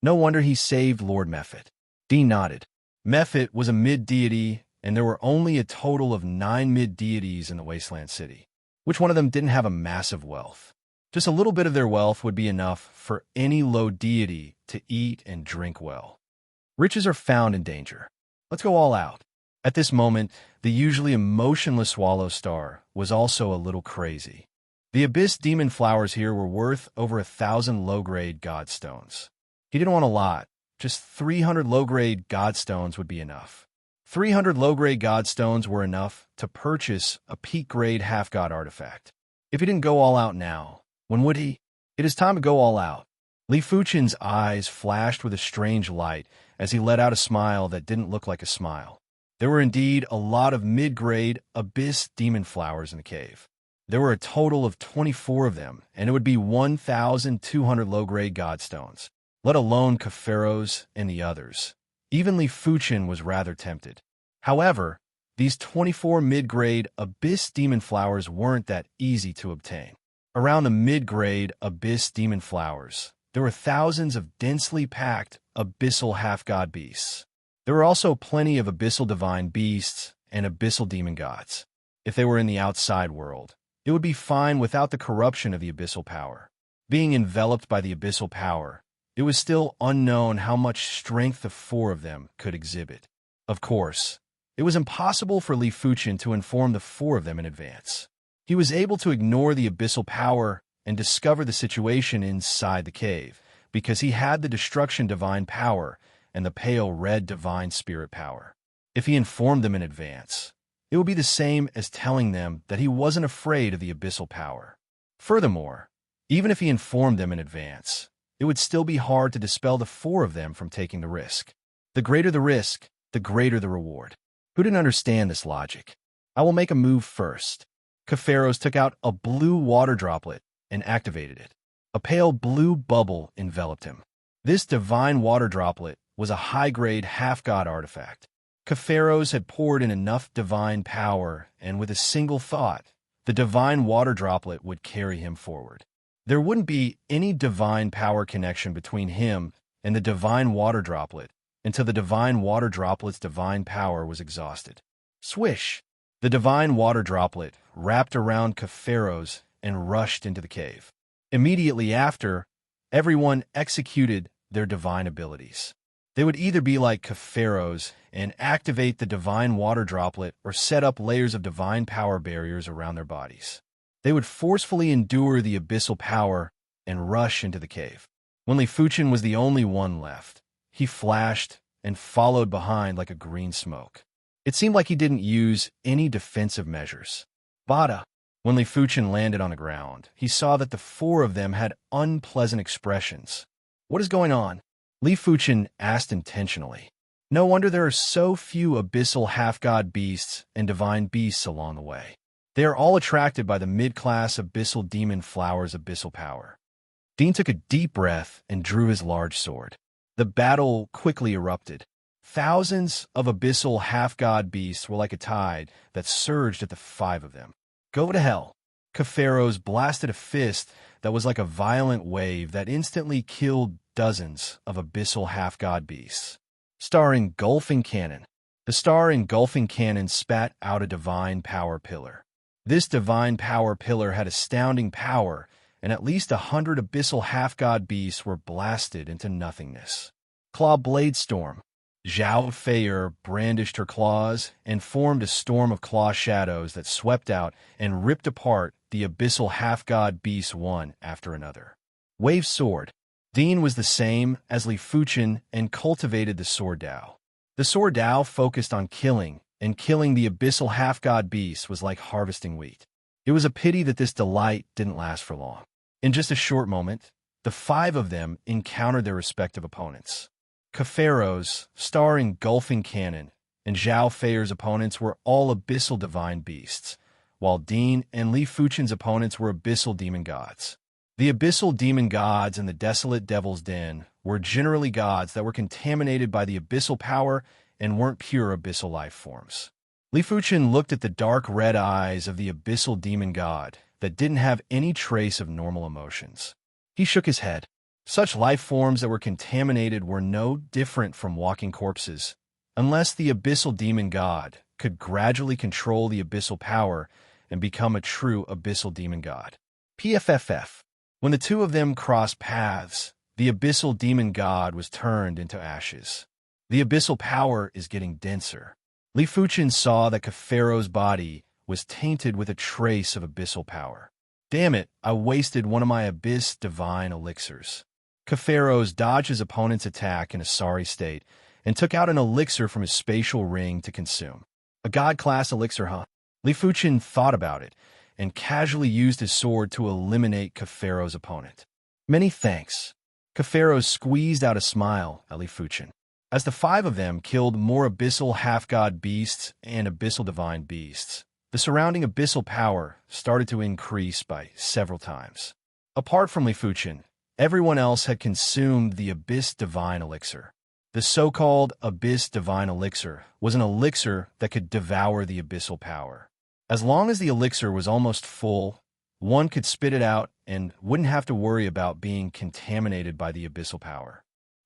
No wonder he saved Lord Mephit. Dean nodded. Mephit was a mid-deity, and there were only a total of 9 mid-deities in the Wasteland City. Which one of them didn't have a massive wealth? Just a little bit of their wealth would be enough for any low deity to eat and drink well. Riches are found in danger. Let's go all out. At this moment, the usually emotionless Swallow Star was also a little crazy. The Abyss Demon flowers here were worth over 1,000 low-grade Godstones. He didn't want a lot. Just 300 low-grade Godstones would be enough. 300 low-grade Godstones were enough to purchase a peak-grade half-god artifact. If he didn't go all out now, when would he? It is time to go all out. Li Fuchen's eyes flashed with a strange light as he let out a smile that didn't look like a smile. There were indeed a lot of mid-grade Abyss Demon flowers in the cave. There were a total of 24 of them, and it would be 1,200 low-grade Godstones, let alone Kaferos and the others. Even Li Fuchen was rather tempted. However, these 24 mid-grade Abyss Demon flowers weren't that easy to obtain. Around the mid-grade Abyss Demon flowers, there were thousands of densely packed Abyssal half-god beasts. There were also plenty of Abyssal divine beasts and Abyssal demon gods. If they were in the outside world, it would be fine without the corruption of the Abyssal power. Being enveloped by the Abyssal power, it was still unknown how much strength the 4 of them could exhibit. Of course, it was impossible for Li Fuchen to inform the 4 of them in advance. He was able to ignore the Abyssal power and discover the situation inside the cave, because he had the Destruction Divine power and the Pale Red Divine Spirit power. If he informed them in advance, it would be the same as telling them that he wasn't afraid of the Abyssal power. Furthermore, even if he informed them in advance, it would still be hard to dispel the 4 of them from taking the risk. The greater the risk, the greater the reward. Who didn't understand this logic? I will make a move first. Kaferos took out a blue water droplet and activated it. A pale blue bubble enveloped him. This divine water droplet was a high-grade half-god artifact. Kaferos had poured in enough divine power, and with a single thought, the divine water droplet would carry him forward. There wouldn't be any divine power connection between him and the divine water droplet until the divine water droplet's divine power was exhausted. Swish! The divine water droplet wrapped around Kaferos and rushed into the cave. Immediately after, everyone executed their divine abilities. They would either be like Kaferos and activate the divine water droplet or set up layers of divine power barriers around their bodies. They would forcefully endure the abyssal power and rush into the cave. When Li Fuchen was the only one left, he flashed and followed behind like a green smoke. It seemed like he didn't use any defensive measures. Bada! When Li Fuchen landed on the ground, he saw that the 4 of them had unpleasant expressions. What is going on? Li Fuchen asked intentionally. No wonder there are so few abyssal half-god beasts and divine beasts along the way. They are all attracted by the mid-class abyssal demon flower's abyssal power. Dean took a deep breath and drew his large sword. The battle quickly erupted. Thousands of abyssal half-god beasts were like a tide that surged at the 5 of them. Go to hell! Kaferos blasted a fist that was like a violent wave that instantly killed dozens of abyssal half-god beasts. Star Engulfing Cannon. The Star Engulfing Cannon spat out a divine power pillar. This divine power pillar had astounding power, and at least 100 abyssal half-god beasts were blasted into nothingness. Claw Blade Storm. Zhao Feier brandished her claws and formed a storm of claw shadows that swept out and ripped apart the abyssal half-god beasts one after another. Wave Sword. Dean was the same as Li Fuchen and cultivated the Sword Dao. The Sword Dao focused on killing, and killing the abyssal half-god beasts was like harvesting wheat. It was a pity that this delight didn't last for long. In just a short moment, the 5 of them encountered their respective opponents. Kaferos, Star Engulfing Cannon, and Zhao Feier's opponents were all abyssal divine beasts, while Dean and Li Fuchen's opponents were abyssal demon gods. The abyssal demon gods in the desolate devil's den were generally gods that were contaminated by the abyssal power and weren't pure abyssal life forms. Li Fuchen looked at the dark red eyes of the abyssal demon god that didn't have any trace of normal emotions. He shook his head. Such life forms that were contaminated were no different from walking corpses, unless the abyssal demon god could gradually control the abyssal power and become a true abyssal demon god. PFFF. When the two of them crossed paths, the abyssal demon god was turned into ashes. The abyssal power is getting denser. Li Fuchen saw that Kefaro's body was tainted with a trace of abyssal power. Damn it, I wasted one of my abyss divine elixirs. Kefaros dodged his opponent's attack in a sorry state and took out an elixir from his spatial ring to consume. A god-class elixir, huh? Li Fuchen thought about it and casually used his sword to eliminate Kefaro's opponent. Many thanks. Kefaros squeezed out a smile at Li Fuchen. As the five of them killed more abyssal half-god beasts and abyssal divine beasts, the surrounding abyssal power started to increase by several times. Apart from Li Fuchen, everyone else had consumed the Abyss Divine Elixir. The so-called Abyss Divine Elixir was an elixir that could devour the abyssal power. As long as the elixir was almost full, one could spit it out and wouldn't have to worry about being contaminated by the abyssal power.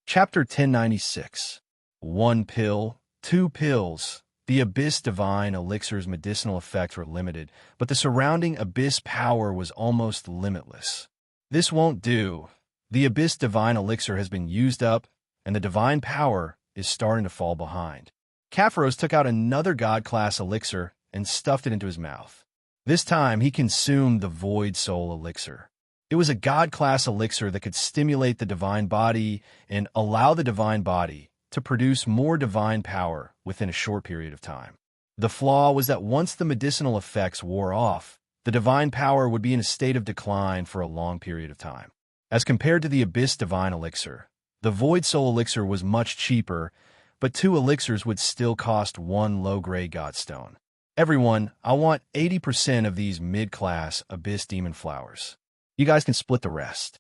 Chapter 1096. 1 pill, 2 pills. The Abyss Divine Elixir's medicinal effects were limited, but the surrounding abyss power was almost limitless. This won't do. The Abyss Divine Elixir has been used up, and the divine power is starting to fall behind. Kefaros took out another god-class elixir and stuffed it into his mouth. This time, he consumed the Void Soul Elixir. It was a god-class elixir that could stimulate the divine body and allow the divine body to produce more divine power within a short period of time. The flaw was that once the medicinal effects wore off, the divine power would be in a state of decline for a long period of time. As compared to the Abyss Divine Elixir, the Void Soul Elixir was much cheaper, but 2 elixirs would still cost 1 low-grade Godstone. Everyone, I want 80% of these mid-class Abyss Demon Flowers. You guys can split the rest.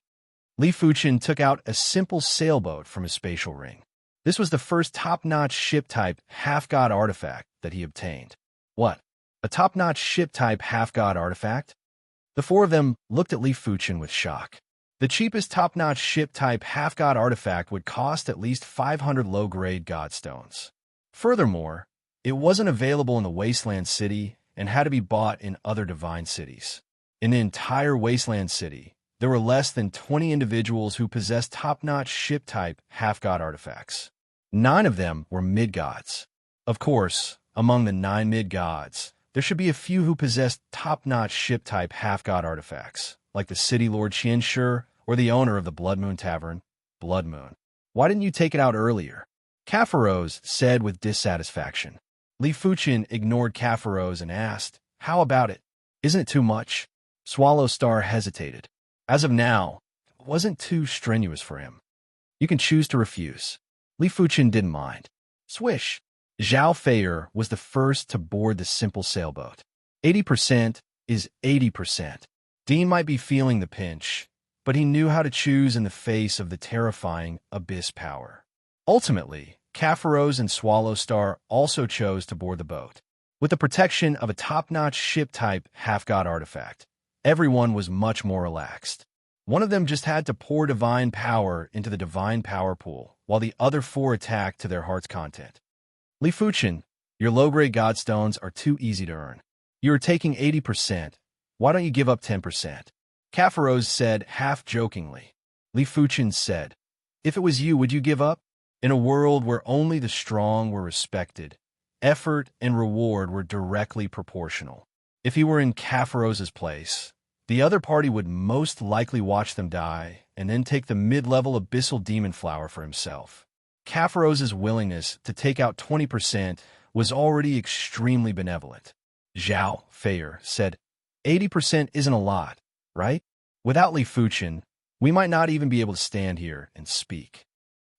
Li Fuchen took out a simple sailboat from his spatial ring. This was the first top-notch ship-type half-god artifact that he obtained. What? A top-notch ship-type half-god artifact? The 4 of them looked at Li Fuchen with shock. The cheapest top-notch ship-type half-god artifact would cost at least 500 low-grade godstones. Furthermore, it wasn't available in the Wasteland City and had to be bought in other divine cities. In the entire Wasteland City, there were less than 20 individuals who possessed top-notch ship-type half-god artifacts. 9 of them were mid-gods. Of course, among the 9 mid-gods, there should be a few who possessed top-notch ship-type half-god artifacts, like the City Lord Qianshi or the owner of the Blood Moon Tavern, Blood Moon. Why didn't you take it out earlier? Kefaros said with dissatisfaction. Li Fuchen ignored Kefaros and asked, how about it? Isn't it too much? Swallow Star hesitated. As of now, it wasn't too strenuous for him. You can choose to refuse. Li Fuchen didn't mind. Swish. Zhao Feier was the first to board the simple sailboat. 80% is 80%. Dean might be feeling the pinch, but he knew how to choose in the face of the terrifying abyss power. Ultimately, Kefaros and Swallow Star also chose to board the boat. With the protection of a top-notch ship-type half-god artifact, everyone was much more relaxed. One of them just had to pour divine power into the divine power pool, while the other 4 attacked to their heart's content. Li Fuchen, your low-grade godstones are too easy to earn. You are taking 80%. Why don't you give up 10%? Kefaros said half-jokingly. Li Fuchen said, if it was you, would you give up? In a world where only the strong were respected, effort and reward were directly proportional. If he were in Kefaros's place, the other party would most likely watch them die and then take the mid-level abyssal demon flower for himself. Kefaros's willingness to take out 20% was already extremely benevolent. Zhao Feier said, 80% isn't a lot, right? Without Li Fuchen, we might not even be able to stand here and speak.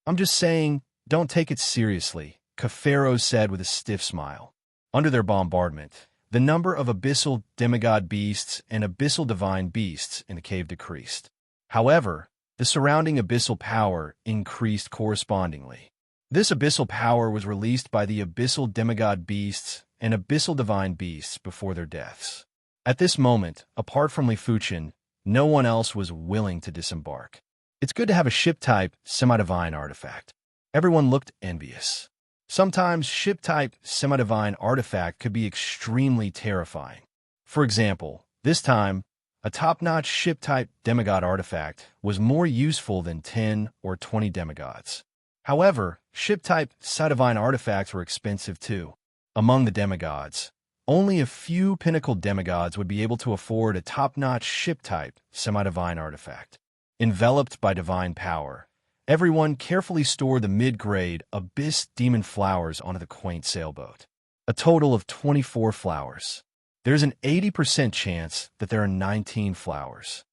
I'm just saying, don't take it seriously, Kefaros said with a stiff smile. Under their bombardment, the number of abyssal demigod beasts and abyssal divine beasts in the cave decreased. However, the surrounding abyssal power increased correspondingly. This abyssal power was released by the abyssal demigod beasts and abyssal divine beasts before their deaths. At this moment, apart from Li Fuchen, no one else was willing to disembark. It's good to have a ship-type, semi-divine artifact. Everyone looked envious. Sometimes ship-type, semi-divine artifact could be extremely terrifying. For example, this time, a top-notch ship-type demigod artifact was more useful than 10 or 20 demigods. However, ship-type, semi-divine artifacts were expensive too. Among the demigods, only a few pinnacle demigods would be able to afford a top-notch ship-type, semi-divine artifact. Enveloped by divine power, everyone carefully stored the mid-grade abyss demon flowers onto the quaint sailboat. A total of 24 flowers. There's an 80% chance that there are 19 flowers.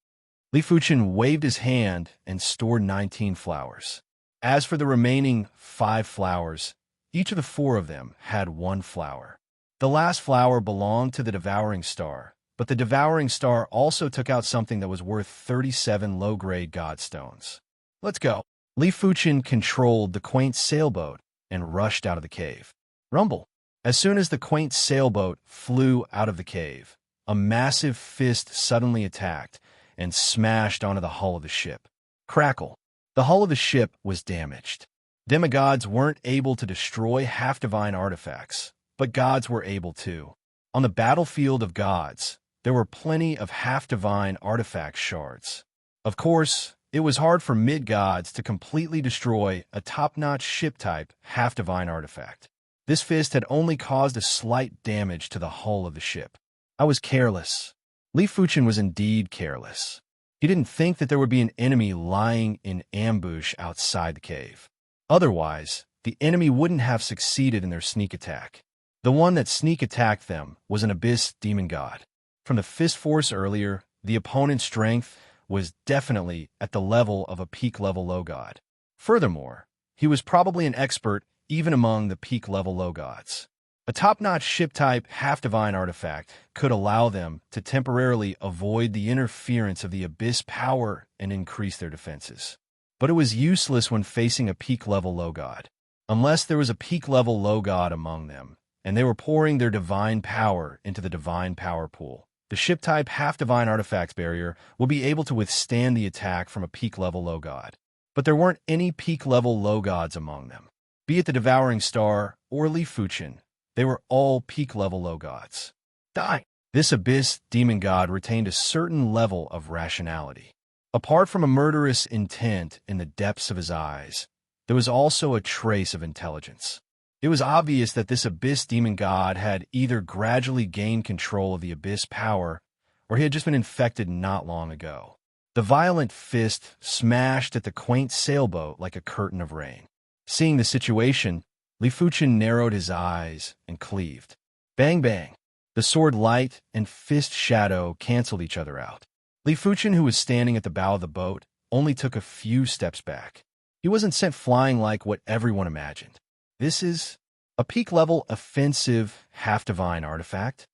Li Fuchen waved his hand and stored 19 flowers. As for the remaining 5 flowers, each of the 4 of them had 1 flower. The last flower belonged to the devouring star, but the devouring star also took out something that was worth 37 low-grade godstones. Let's go. Li Fuchen controlled the quaint sailboat and rushed out of the cave. Rumble. As soon as the quaint sailboat flew out of the cave, a massive fist suddenly attacked and smashed onto the hull of the ship. Crackle. The hull of the ship was damaged. Demigods weren't able to destroy half-divine artifacts, but gods were able to. On the battlefield of gods, there were plenty of half-divine artifact shards. Of course, it was hard for mid-gods to completely destroy a top-notch ship-type half-divine artifact. This fist had only caused a slight damage to the hull of the ship. I was careless. Li Fuchen was indeed careless. He didn't think that there would be an enemy lying in ambush outside the cave. Otherwise, the enemy wouldn't have succeeded in their sneak attack. The one that sneak attacked them was an abyss demon god. From the fist force earlier, the opponent's strength was definitely at the level of a peak-level low god. Furthermore, he was probably an expert even among the peak-level low gods. A top-notch ship-type half-divine artifact could allow them to temporarily avoid the interference of the abyss power and increase their defenses. But it was useless when facing a peak-level low god. Unless there was a peak-level low god among them, and they were pouring their divine power into the divine power pool, the ship-type half-divine artifacts barrier would be able to withstand the attack from a peak-level low god. But there weren't any peak-level low gods among them. Be it the Devouring Star or Li Fuchen, they were all peak-level low gods. Die! This abyss demon god retained a certain level of rationality. Apart from a murderous intent in the depths of his eyes, there was also a trace of intelligence. It was obvious that this abyss demon god had either gradually gained control of the abyss power, or he had just been infected not long ago. The violent fist smashed at the quaint sailboat like a curtain of rain. Seeing the situation, Li Fuchen narrowed his eyes and cleaved. Bang bang! The sword light and fist shadow canceled each other out. Li Fuchen, who was standing at the bow of the boat, only took a few steps back. He wasn't sent flying like what everyone imagined. This is a peak-level offensive half-divine artifact.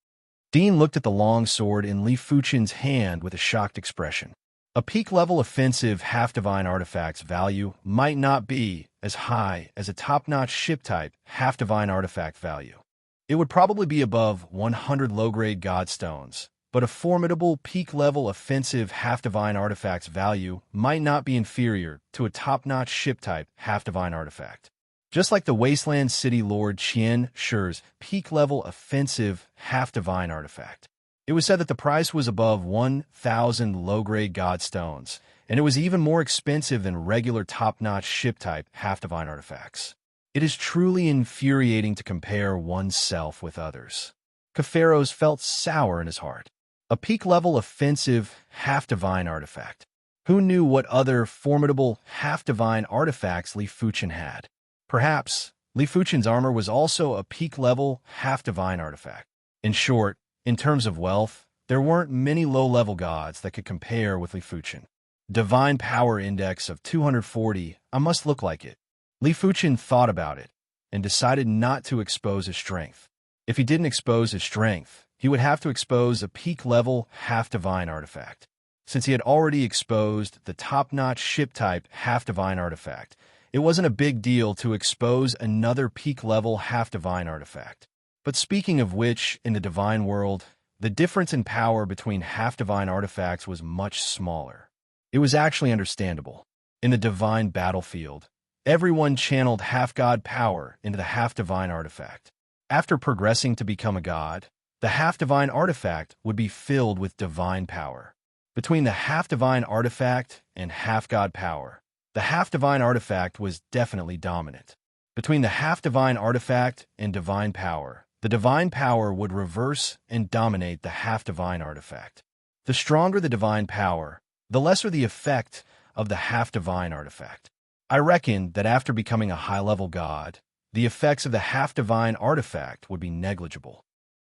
Dean looked at the long sword in Li Fuchen's hand with a shocked expression. A peak-level offensive half-divine artifact's value might not be as high as a top-notch ship-type half-divine artifact value. It would probably be above 100 low-grade godstones, but a formidable peak-level offensive half-divine artifact's value might not be inferior to a top-notch ship-type half-divine artifact. Just like the Wasteland City Lord Qian Shi's peak-level offensive half-divine artifact. It was said that the price was above 1,000 low-grade godstones, and it was even more expensive than regular top-notch ship-type half-divine artifacts. It is truly infuriating to compare oneself with others. Kaferos felt sour in his heart. A peak-level offensive half-divine artifact. Who knew what other formidable half-divine artifacts Li Fuchen had? Perhaps Li Fuchen's armor was also a peak-level half-divine artifact. In short, in terms of wealth, there weren't many low-level gods that could compare with Li Fuchen. Divine Power Index of 240, I must look like it. Li Fuchen thought about it and decided not to expose his strength. If he didn't expose his strength, he would have to expose a peak-level half-divine artifact. Since he had already exposed the top-notch ship-type half-divine artifact, it wasn't a big deal to expose another peak-level half-divine artifact. But speaking of which, in the divine world, the difference in power between half-divine artifacts was much smaller. It was actually understandable. In the divine battlefield, everyone channeled half-god power into the half-divine artifact. After progressing to become a god, the half-divine artifact would be filled with divine power. Between the half-divine artifact and half-god power, the half-divine artifact was definitely dominant. Between the half-divine artifact and divine power, the divine power would reverse and dominate the half-divine artifact. The stronger the divine power, the lesser the effect of the half-divine artifact. I reckon that after becoming a high-level god, the effects of the half-divine artifact would be negligible.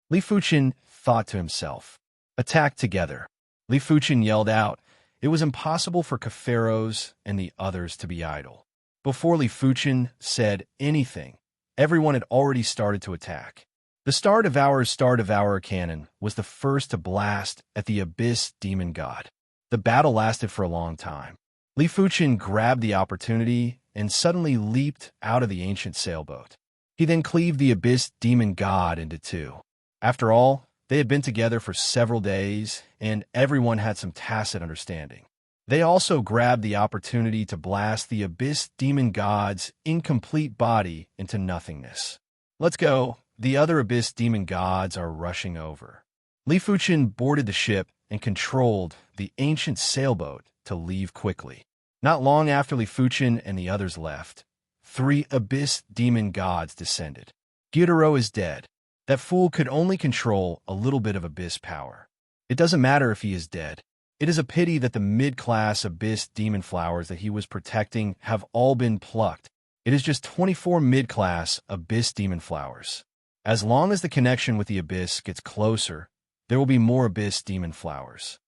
Li Fuchen thought to himself. Attack together. Li Fuchen yelled out. It was impossible for Caferos and the others to be idle. Before Li Fuchen said anything, everyone had already started to attack. The Star Devourer cannon was the first to blast at the Abyss Demon God. The battle lasted for a long time. Li Fuchen grabbed the opportunity and suddenly leaped out of the ancient sailboat. He then cleaved the Abyss Demon God into two. After all, they had been together for several days, and everyone had some tacit understanding. They also grabbed the opportunity to blast the Abyss Demon God's incomplete body into nothingness. Let's go. The other Abyss Demon Gods are rushing over. Li Fuchen boarded the ship and controlled the ancient sailboat to leave quickly. Not long after Li Fuchen and the others left, 3 Abyss Demon Gods descended. Gyutaro is dead. That fool could only control a little bit of Abyss power. It doesn't matter if he is dead. It is a pity that the mid-class Abyss Demon Flowers that he was protecting have all been plucked. It is just 24 mid-class Abyss Demon Flowers. As long as the connection with the Abyss gets closer, there will be more Abyss Demon Flowers.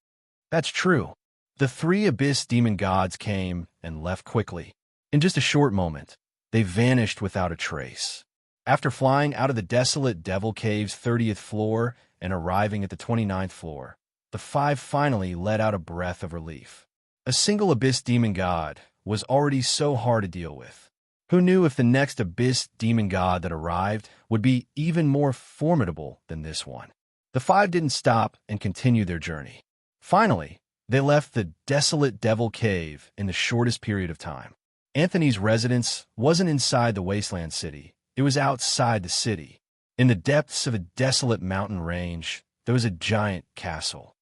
That's true. The 3 Abyss Demon Gods came and left quickly. In just a short moment, they vanished without a trace. After flying out of the desolate Devil Cave's 30th floor and arriving at the 29th floor, the 5 finally let out a breath of relief. A single Abyss Demon God was already so hard to deal with. Who knew if the next Abyss Demon God that arrived would be even more formidable than this one? The 5 didn't stop and continue their journey. Finally, they left the desolate Devil Cave in the shortest period of time. Anthony's residence wasn't inside the wasteland city. It was outside the city. In the depths of a desolate mountain range, there was a giant castle.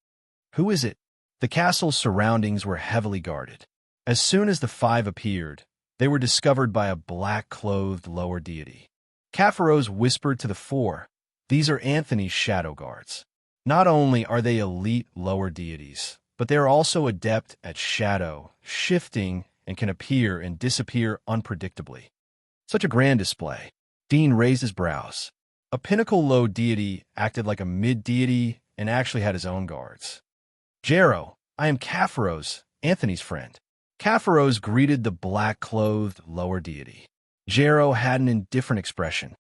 Who is it? The castle's surroundings were heavily guarded. As soon as the 5 appeared, they were discovered by a black-clothed lower deity. Caferos whispered to the 4, "These are Anthony's shadow guards. Not only are they elite lower deities, but they are also adept at shadow, shifting, and can appear and disappear unpredictably." Such a grand display. Dean raised his brows. A pinnacle low deity acted like a mid-deity and actually had his own guards. "Jero, I am Caferos, Anthony's friend." Caferos greeted the black-clothed lower deity. Jero had an indifferent expression.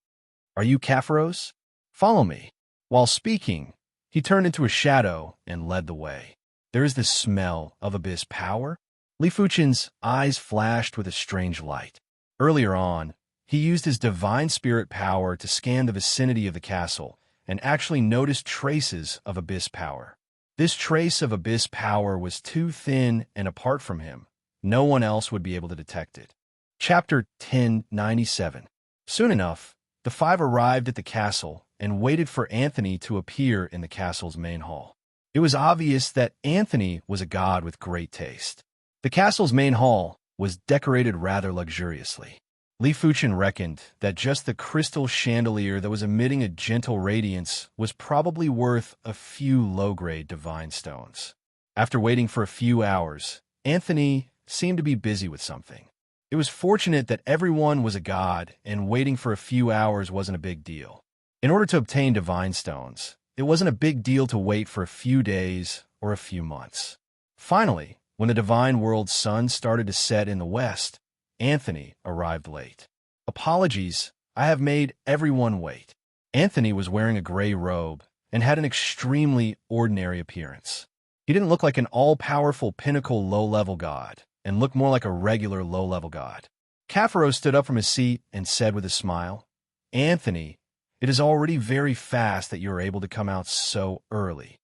"Are you Caferos? Follow me." While speaking, he turned into a shadow and led the way. "There is the smell of Abyss power?" Li Fuchen's eyes flashed with a strange light. Earlier on, he used his divine spirit power to scan the vicinity of the castle and actually noticed traces of Abyss power. This trace of Abyss power was too thin and apart from him. No one else would be able to detect it. Chapter 1097. Soon enough, the 5 arrived at the castle and waited for Anthony to appear in the castle's main hall. It was obvious that Anthony was a god with great taste. The castle's main hall was decorated rather luxuriously. Li Fuchen reckoned that just the crystal chandelier that was emitting a gentle radiance was probably worth a few low-grade divine stones. After waiting for a few hours, Anthony seemed to be busy with something. It was fortunate that everyone was a god, and waiting for a few hours wasn't a big deal. In order to obtain divine stones, it wasn't a big deal to wait for a few days or a few months. Finally, when the divine world's sun started to set in the west, Anthony arrived late. "Apologies, I have made everyone wait." Anthony was wearing a gray robe and had an extremely ordinary appearance. He didn't look like an all-powerful pinnacle low-level god, and looked more like a regular low-level god. Caferos stood up from his seat and said with a smile, "Anthony, it is already very fast that you are able to come out so early."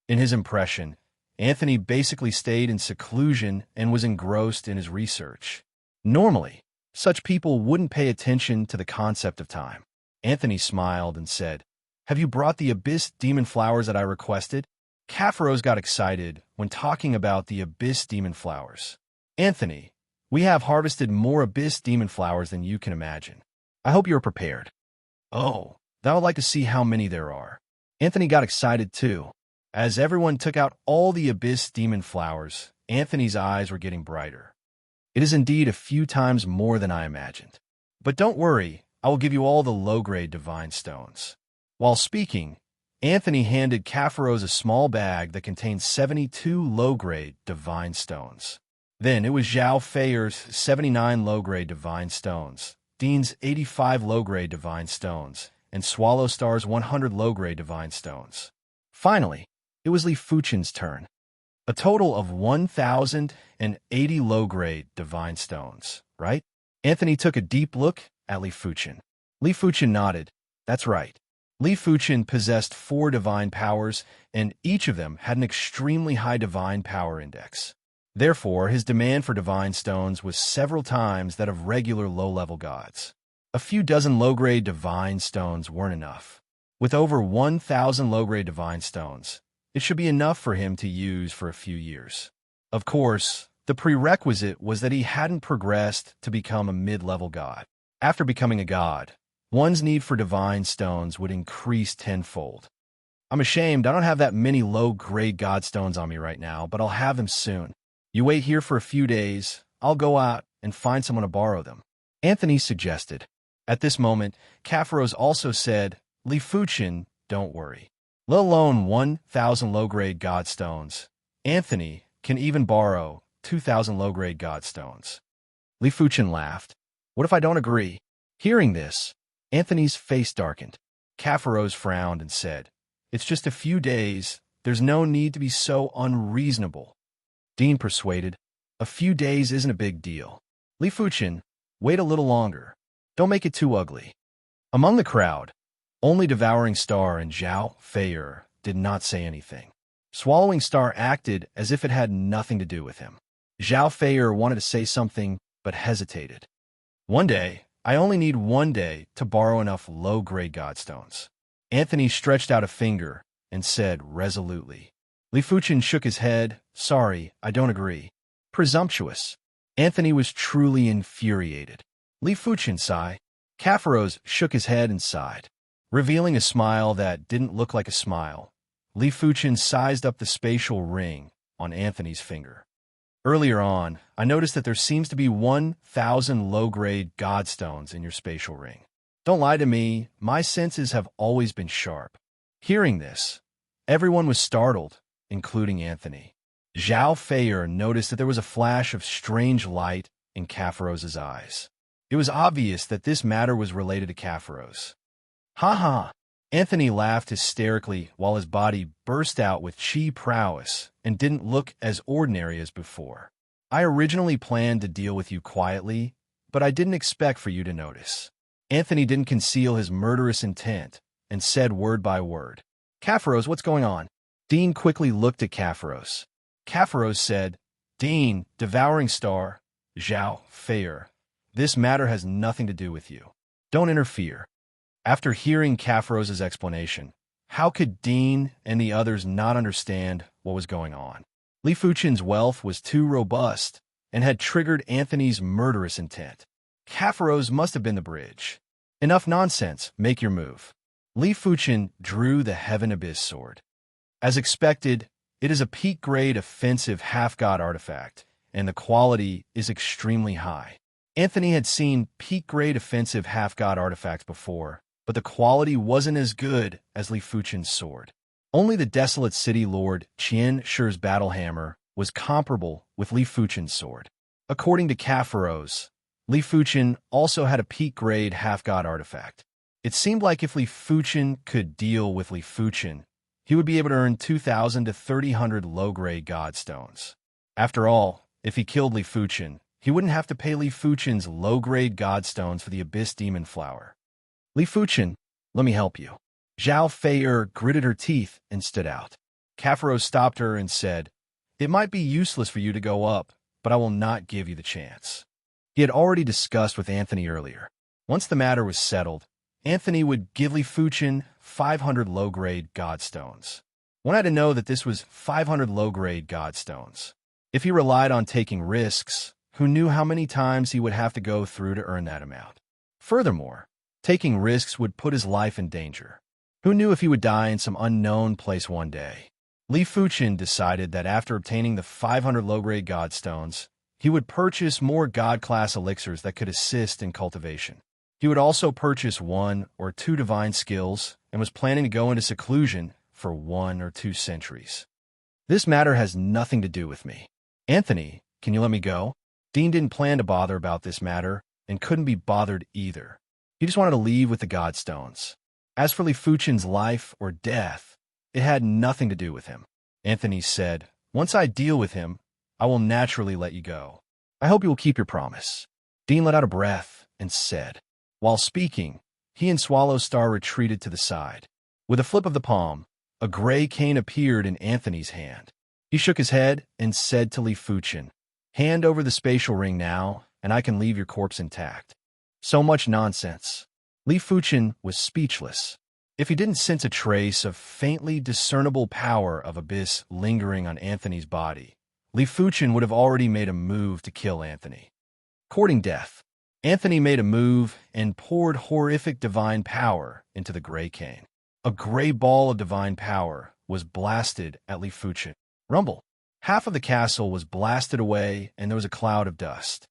In his impression, Anthony basically stayed in seclusion and was engrossed in his research. Normally, such people wouldn't pay attention to the concept of time. Anthony smiled and said, "Have you brought the abyss demon flowers that I requested?" Capharos got excited when talking about the abyss demon flowers. "Anthony, we have harvested more abyss demon flowers than you can imagine. I hope you are prepared." "Oh, I would like to see how many there are." Anthony got excited too. As everyone took out all the abyss demon flowers, Anthony's eyes were getting brighter. "It is indeed a few times more than I imagined. But don't worry, I will give you all the low-grade divine stones." While speaking, Anthony handed Capharos a small bag that contained 72 low-grade divine stones. Then it was Zhao Feier's 79 low-grade divine stones, Dean's 85 low-grade divine stones, and Swallow Star's 100 low-grade divine stones. Finally, it was Li Fuchen's turn. A total of 1,080 low-grade divine stones, right? Anthony took a deep look at Li Fuchen. Li Fuchen nodded. "That's right." Li Fuchen possessed 4 divine powers, and each of them had an extremely high divine power index. Therefore, his demand for divine stones was several times that of regular low-level gods. A few dozen low-grade divine stones weren't enough. With over 1,000 low-grade divine stones, it should be enough for him to use for a few years. Of course, the prerequisite was that he hadn't progressed to become a mid-level god. After becoming a god, one's need for divine stones would increase tenfold. "I'm ashamed I don't have that many low-grade god stones on me right now, but I'll have them soon. You wait here for a few days. I'll go out and find someone to borrow them," Anthony suggested. At this moment, Capharos also said, "Li Fuchen, don't worry. Let alone 1,000 low-grade god stones. Anthony can even borrow 2,000 low-grade god stones." Li Fuchen laughed. "What if I don't agree?" Hearing this, Anthony's face darkened. Capharos frowned and said, "It's just a few days. There's no need to be so unreasonable." Dean persuaded, "A few days isn't a big deal. Li Fuchen, wait a little longer. Don't make it too ugly." Among the crowd, only Devouring Star and Zhao Feier did not say anything. Swallowing Star acted as if it had nothing to do with him. Zhao Feier wanted to say something, but hesitated. "One day, I only need 1 day to borrow enough low-grade godstones." Anthony stretched out a finger and said resolutely. Li Fuchen shook his head. "Sorry, I don't agree." Presumptuous. Anthony was truly infuriated. Li Fuchen sighed. Capharos shook his head and sighed. Revealing a smile that didn't look like a smile, Li Fuchen sized up the spatial ring on Anthony's finger. "Earlier on, I noticed that there seems to be 1,000 low-grade godstones in your spatial ring. Don't lie to me, my senses have always been sharp." Hearing this, everyone was startled, including Anthony. Zhao Feier noticed that there was a flash of strange light in Capharos' eyes. It was obvious that this matter was related to Capharos. "Ha ha!" Anthony laughed hysterically while his body burst out with chi prowess and didn't look as ordinary as before. "I originally planned to deal with you quietly, but I didn't expect for you to notice." Anthony didn't conceal his murderous intent and said word by word, "Capharos, what's going on?" Dean quickly looked at Capharos. Capharos said, "Dean, Devouring Star, Zhao Feier, this matter has nothing to do with you. Don't interfere." After hearing Capharos' explanation, how could Dean and the others not understand what was going on? Li Fuchen's wealth was too robust and had triggered Anthony's murderous intent. Capharos must have been the bridge. "Enough nonsense, make your move." Li Fuchen drew the Heaven Abyss sword. As expected, it is a peak-grade offensive half-god artifact, and the quality is extremely high. Anthony had seen peak-grade offensive half-god artifacts before, but the quality wasn't as good as Li Fuchen's sword. Only the Desolate City Lord Qian Shi's battle hammer was comparable with Li Fuchen's sword. According to Capharos, Li Fuchen also had a peak-grade half-god artifact. It seemed like if Li Fuchen could deal with Li Fuchen, he would be able to earn 2,000 to 3,000 low-grade godstones. After all, if he killed Li Fuchen, he wouldn't have to pay Li Fuchen's low-grade godstones for the Abyss Demon Flower. "Li Fuchen, let me help you." Zhao Feier gritted her teeth and stood out. Capharos stopped her and said, It might be useless for you to go up, but I will not give you the chance. He had already discussed with Anthony earlier. Once the matter was settled, Anthony would give Li Fuchin 500 low-grade godstones. One had to know that this was 500 low-grade godstones. If he relied on taking risks, who knew how many times he would have to go through to earn that amount? Furthermore, taking risks would put his life in danger. Who knew if he would die in some unknown place one day? Li Fuchin decided that after obtaining the 500 low-grade godstones, he would purchase more god-class elixirs that could assist in cultivation. He would also purchase 1 or 2 divine skills and was planning to go into seclusion for 1 or 2 centuries. This matter has nothing to do with me. Anthony, can you let me go? Dean didn't plan to bother about this matter and couldn't be bothered either. He just wanted to leave with the godstones. As for Li Fuchin's life or death, it had nothing to do with him. Anthony said, "Once I deal with him, I will naturally let you go. I hope you will keep your promise." Dean let out a breath and said. While speaking, he and Swallow Star retreated to the side. With a flip of the palm, a gray cane appeared in Anthony's hand. He shook his head and said to Li Fuchin, "Hand over the spatial ring now, and I can leave your corpse intact." So much nonsense. Li Fuchin was speechless. If he didn't sense a trace of faintly discernible power of abyss lingering on Anthony's body, Li Fuchin would have already made a move to kill Anthony. Courting death, Anthony made a move and poured horrific divine power into the gray cane. A gray ball of divine power was blasted at Li Fuchin. Rumble. Half of the castle was blasted away, and there was a cloud of dust.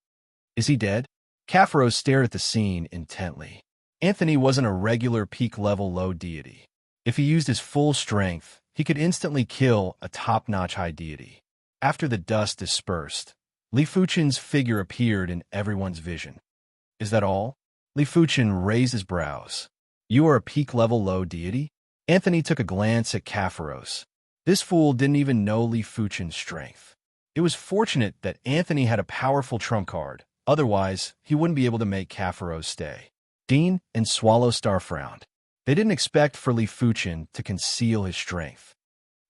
Is he dead? Kafaros stared at the scene intently. Anthony wasn't a regular peak-level low deity. If he used his full strength, he could instantly kill a top-notch high deity. After the dust dispersed, Li Fuchin's figure appeared in everyone's vision. Is that all? Li Fuchin raised his brows. You are a peak-level low deity? Anthony took a glance at Kafaros. This fool didn't even know Li Fuchin's strength. It was fortunate that Anthony had a powerful trump card. Otherwise, he wouldn't be able to make Kafaros stay. Dean and Swallow Star frowned. They didn't expect for Li Fuchin to conceal his strength.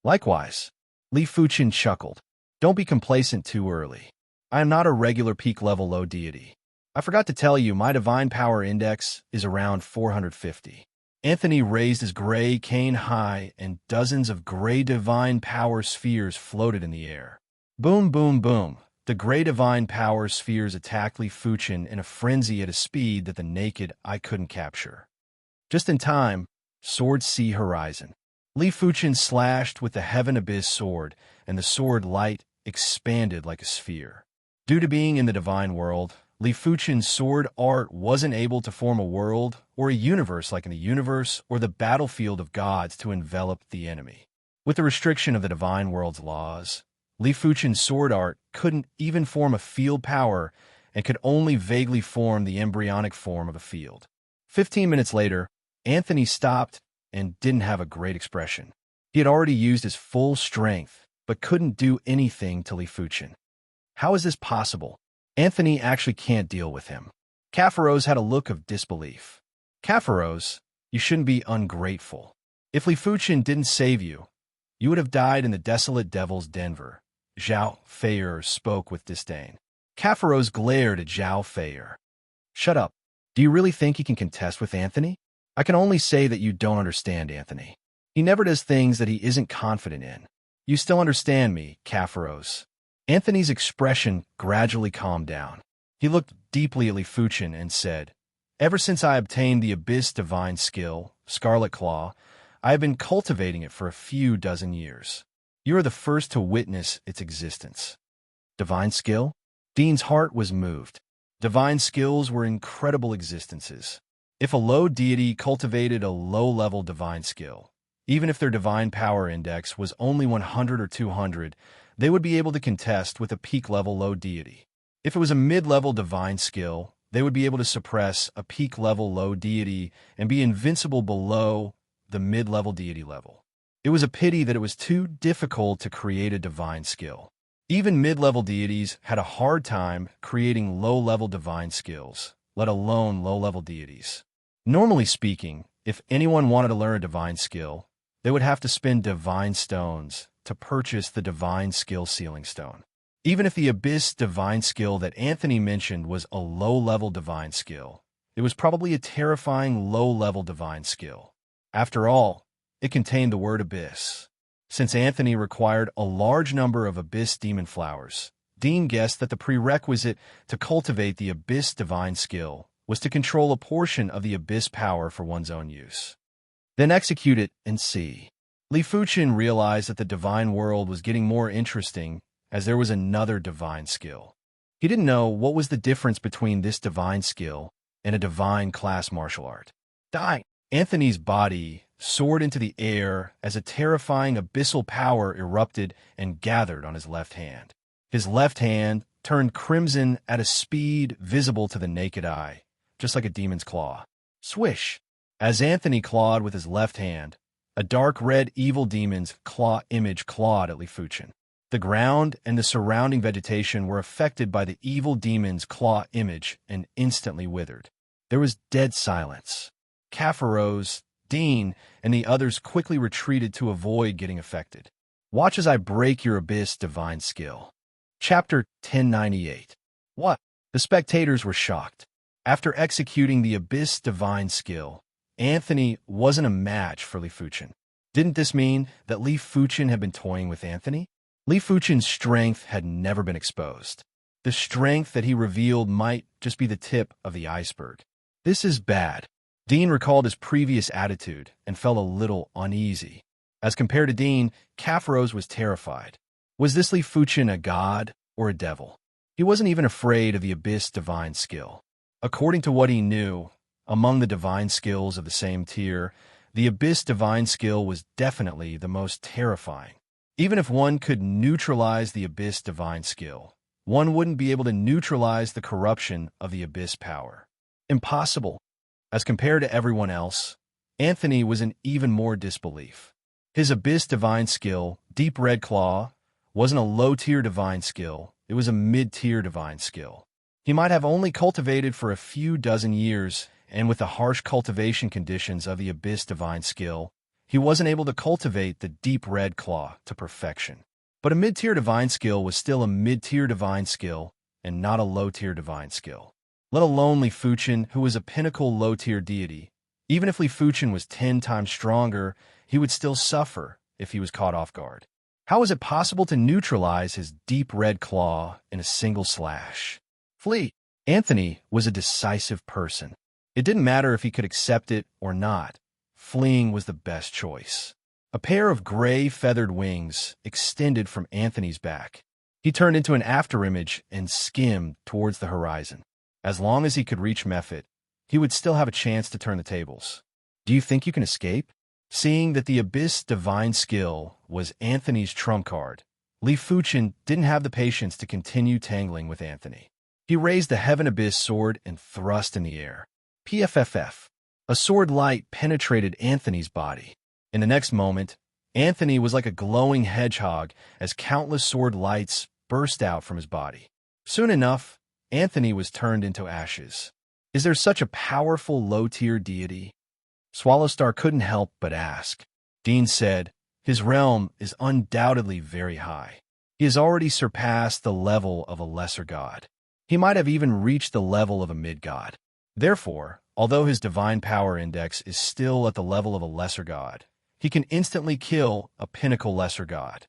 Likewise, Li Fuchin chuckled. Don't be complacent too early. I am not a regular peak-level low deity. I forgot to tell you my divine power index is around 450. Anthony raised his gray cane high, and dozens of gray divine power spheres floated in the air. Boom, boom, boom. The gray divine power spheres attacked Li Fuchin in a frenzy at a speed that the naked eye couldn't capture. Just in time, sword see horizon. Li Fuchin slashed with the Heaven Abyss sword, and the sword light expanded like a sphere. Due to being in the divine world, Li Fuchin's sword art wasn't able to form a world or a universe like in the universe or the battlefield of gods to envelop the enemy. With the restriction of the divine world's laws, Li Fuchin's sword art couldn't even form a field power and could only vaguely form the embryonic form of a field. 15 minutes later, Anthony stopped and didn't have a great expression. He had already used his full strength, but couldn't do anything to Li Fuchin. How is this possible? Anthony actually can't deal with him. Kafaros had a look of disbelief. Kafaros, you shouldn't be ungrateful. If Li Fuchin didn't save you, you would have died in the desolate devil's Denver. Zhao Feier spoke with disdain. Kafaros glared at Zhao Feier. Shut up. Do you really think he can contest with Anthony? I can only say that you don't understand Anthony. He never does things that he isn't confident in. You still understand me, Kafaros. Anthony's expression gradually calmed down. He looked deeply at Li Fuchin and said, Ever since I obtained the Abyss Divine Skill, Scarlet Claw, I have been cultivating it for a few dozen years. You are the first to witness its existence. Divine skill? Dean's heart was moved. Divine skills were incredible existences. If a low deity cultivated a low-level divine skill, even if their divine power index was only 100 or 200, they would be able to contest with a peak-level low deity. If it was a mid-level divine skill, they would be able to suppress a peak-level low deity and be invincible below the mid-level deity level. It was a pity that it was too difficult to create a divine skill. Even mid-level deities had a hard time creating low-level divine skills, let alone low-level deities. Normally speaking, if anyone wanted to learn a divine skill, they would have to spend divine stones to purchase the divine skill sealing stone. Even if the abyss divine skill that Anthony mentioned was a low-level divine skill, it was probably a terrifying low-level divine skill. After all, it contained the word abyss. Since Anthony required a large number of abyss demon flowers, Dean guessed that the prerequisite to cultivate the abyss divine skill was to control a portion of the abyss power for one's own use. Then execute it and see. Li Fuchen realized that the divine world was getting more interesting as there was another divine skill. He didn't know what was the difference between this divine skill and a divine class martial art. Die! Anthony's body soared into the air as a terrifying abyssal power erupted and gathered on his left hand. His left hand turned crimson at a speed visible to the naked eye, just like a demon's claw. Swish! As Anthony clawed with his left hand, a dark red evil demon's claw image clawed at Li Fuchen. The ground and the surrounding vegetation were affected by the evil demon's claw image and instantly withered. There was dead silence. Kafaros, Dean, and the others quickly retreated to avoid getting affected. Watch as I break your abyss divine skill. Chapter 1098. What? The spectators were shocked. After executing the abyss divine skill, Anthony wasn't a match for Li Fuchen. Didn't this mean that Li Fuchen had been toying with Anthony? Li Fuchen's strength had never been exposed. The strength that he revealed might just be the tip of the iceberg. This is bad. Dean recalled his previous attitude and felt a little uneasy. As compared to Dean, Kafaros was terrified. Was this Li Fuchen a god or a devil? He wasn't even afraid of the abyss divine skill. According to what he knew, among the divine skills of the same tier, the abyss divine skill was definitely the most terrifying. Even if one could neutralize the abyss divine skill, one wouldn't be able to neutralize the corruption of the abyss power. Impossible. As compared to everyone else, Anthony was in even more disbelief. His abyss divine skill, Deep Red Claw, wasn't a low-tier divine skill, it was a mid-tier divine skill. He might have only cultivated for a few dozen years, and with the harsh cultivation conditions of the abyss divine skill, he wasn't able to cultivate the Deep Red Claw to perfection. But a mid-tier divine skill was still a mid-tier divine skill and not a low-tier divine skill. Let alone Li Fuchen, who was a pinnacle low-tier deity. Even if Li Fuchen was 10 times stronger, he would still suffer if he was caught off guard. How was it possible to neutralize his Deep Red Claw in a single slash? Flee! Anthony was a decisive person. It didn't matter if he could accept it or not. Fleeing was the best choice. A pair of gray feathered wings extended from Anthony's back. He turned into an afterimage and skimmed towards the horizon. As long as he could reach Mephit, he would still have a chance to turn the tables. Do you think you can escape? Seeing that the abyss divine skill was Anthony's trump card, Li Fuchen didn't have the patience to continue tangling with Anthony. He raised the Heaven Abyss sword and thrust in the air. PFFF. A sword light penetrated Anthony's body. In the next moment, Anthony was like a glowing hedgehog as countless sword lights burst out from his body. Soon enough, Anthony was turned into ashes. Is there such a powerful low-tier deity? Swallowstar couldn't help but ask. Dean said, his realm is undoubtedly very high. He has already surpassed the level of a lesser god. He might have even reached the level of a mid-god. Therefore, although his divine power index is still at the level of a lesser god, he can instantly kill a pinnacle lesser god.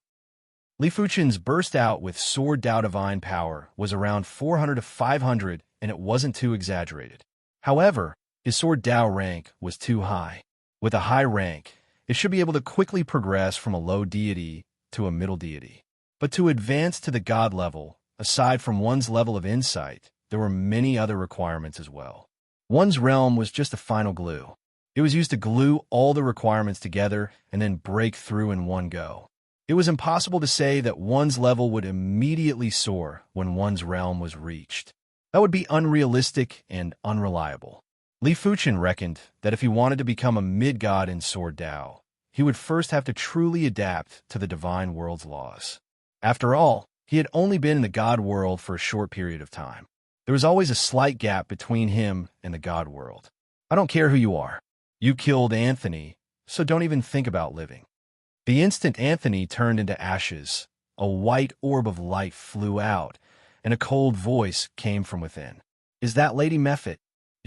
Li Fuchen's burst out with Sword Dao divine power was around 400 to 500, and it wasn't too exaggerated. However, his Sword Dao rank was too high. With a high rank, it should be able to quickly progress from a low deity to a middle deity. But to advance to the god level, aside from one's level of insight, there were many other requirements as well. One's realm was just a final glue. It was used to glue all the requirements together and then break through in one go. It was impossible to say that one's level would immediately soar when one's realm was reached. That would be unrealistic and unreliable. Li Fuchen reckoned that if he wanted to become a mid-god in Sword Dao, he would first have to truly adapt to the divine world's laws. After all, he had only been in the god world for a short period of time. There was always a slight gap between him and the god world. I don't care who you are. You killed Anthony, so don't even think about living. The instant Anthony turned into ashes, a white orb of light flew out, and a cold voice came from within. "Is that Lady Mephit?"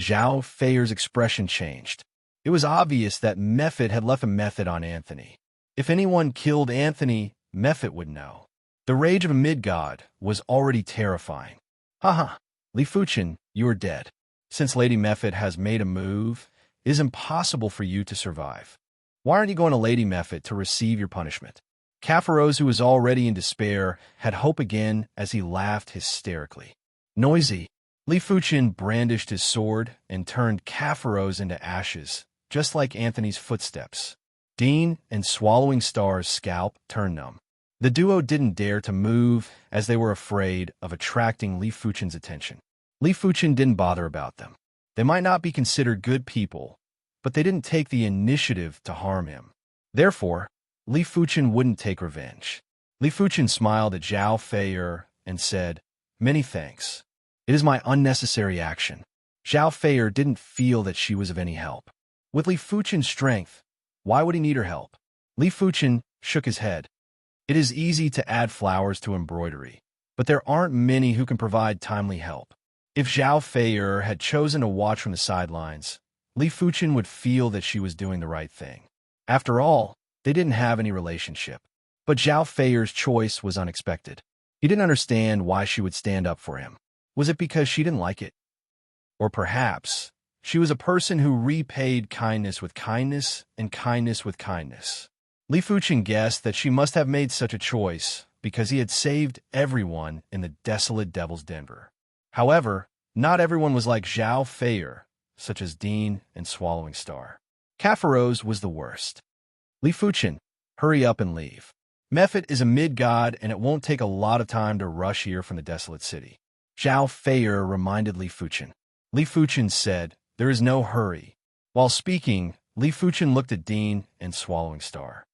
Zhao Feier's expression changed. It was obvious that Mephit had left a method on Anthony. If anyone killed Anthony, Mephit would know. The rage of a mid-god was already terrifying. "Haha, Li Fuchen, you are dead. Since Lady Mephit has made a move, it is impossible for you to survive. Why aren't you going to Lady Mephit to receive your punishment?" Kafaros, who was already in despair, had hope again as he laughed hysterically. Noisy. Li Fuchen brandished his sword and turned Kafaros into ashes, just like Anthony's footsteps. Dean and Swallowing Star's scalp turned numb. The duo didn't dare to move as they were afraid of attracting Li Fuchen's attention. Li Fuchen didn't bother about them. They might not be considered good people, but they didn't take the initiative to harm him. Therefore, Li Fuchen wouldn't take revenge. Li Fuchen smiled at Zhao Feier and said, "Many thanks. It is my unnecessary action." Zhao Feier didn't feel that she was of any help. With Li Fuchen's strength, why would he need her help? Li Fuchen shook his head. It is easy to add flowers to embroidery, but there aren't many who can provide timely help. If Zhao Feier had chosen to watch from the sidelines, Li Fuchen would feel that she was doing the right thing. After all, they didn't have any relationship. But Zhao Feier's choice was unexpected. He didn't understand why she would stand up for him. Was it because she didn't like it? Or perhaps she was a person who repaid kindness with kindness and kindness with kindness. Li Fuchen guessed that she must have made such a choice because he had saved everyone in the desolate Devil's Denver. However, not everyone was like Zhao Feier, such as Dean and Swallowing Star. Kafaros was the worst. Li Fuchen, hurry up and leave. Mephit is a mid-god, and it won't take a lot of time to rush here from the desolate city. Zhao Feier reminded Li Fuchen. Li Fuchen said, "There is no hurry." While speaking, Li Fuchen looked at Dean and Swallowing Star.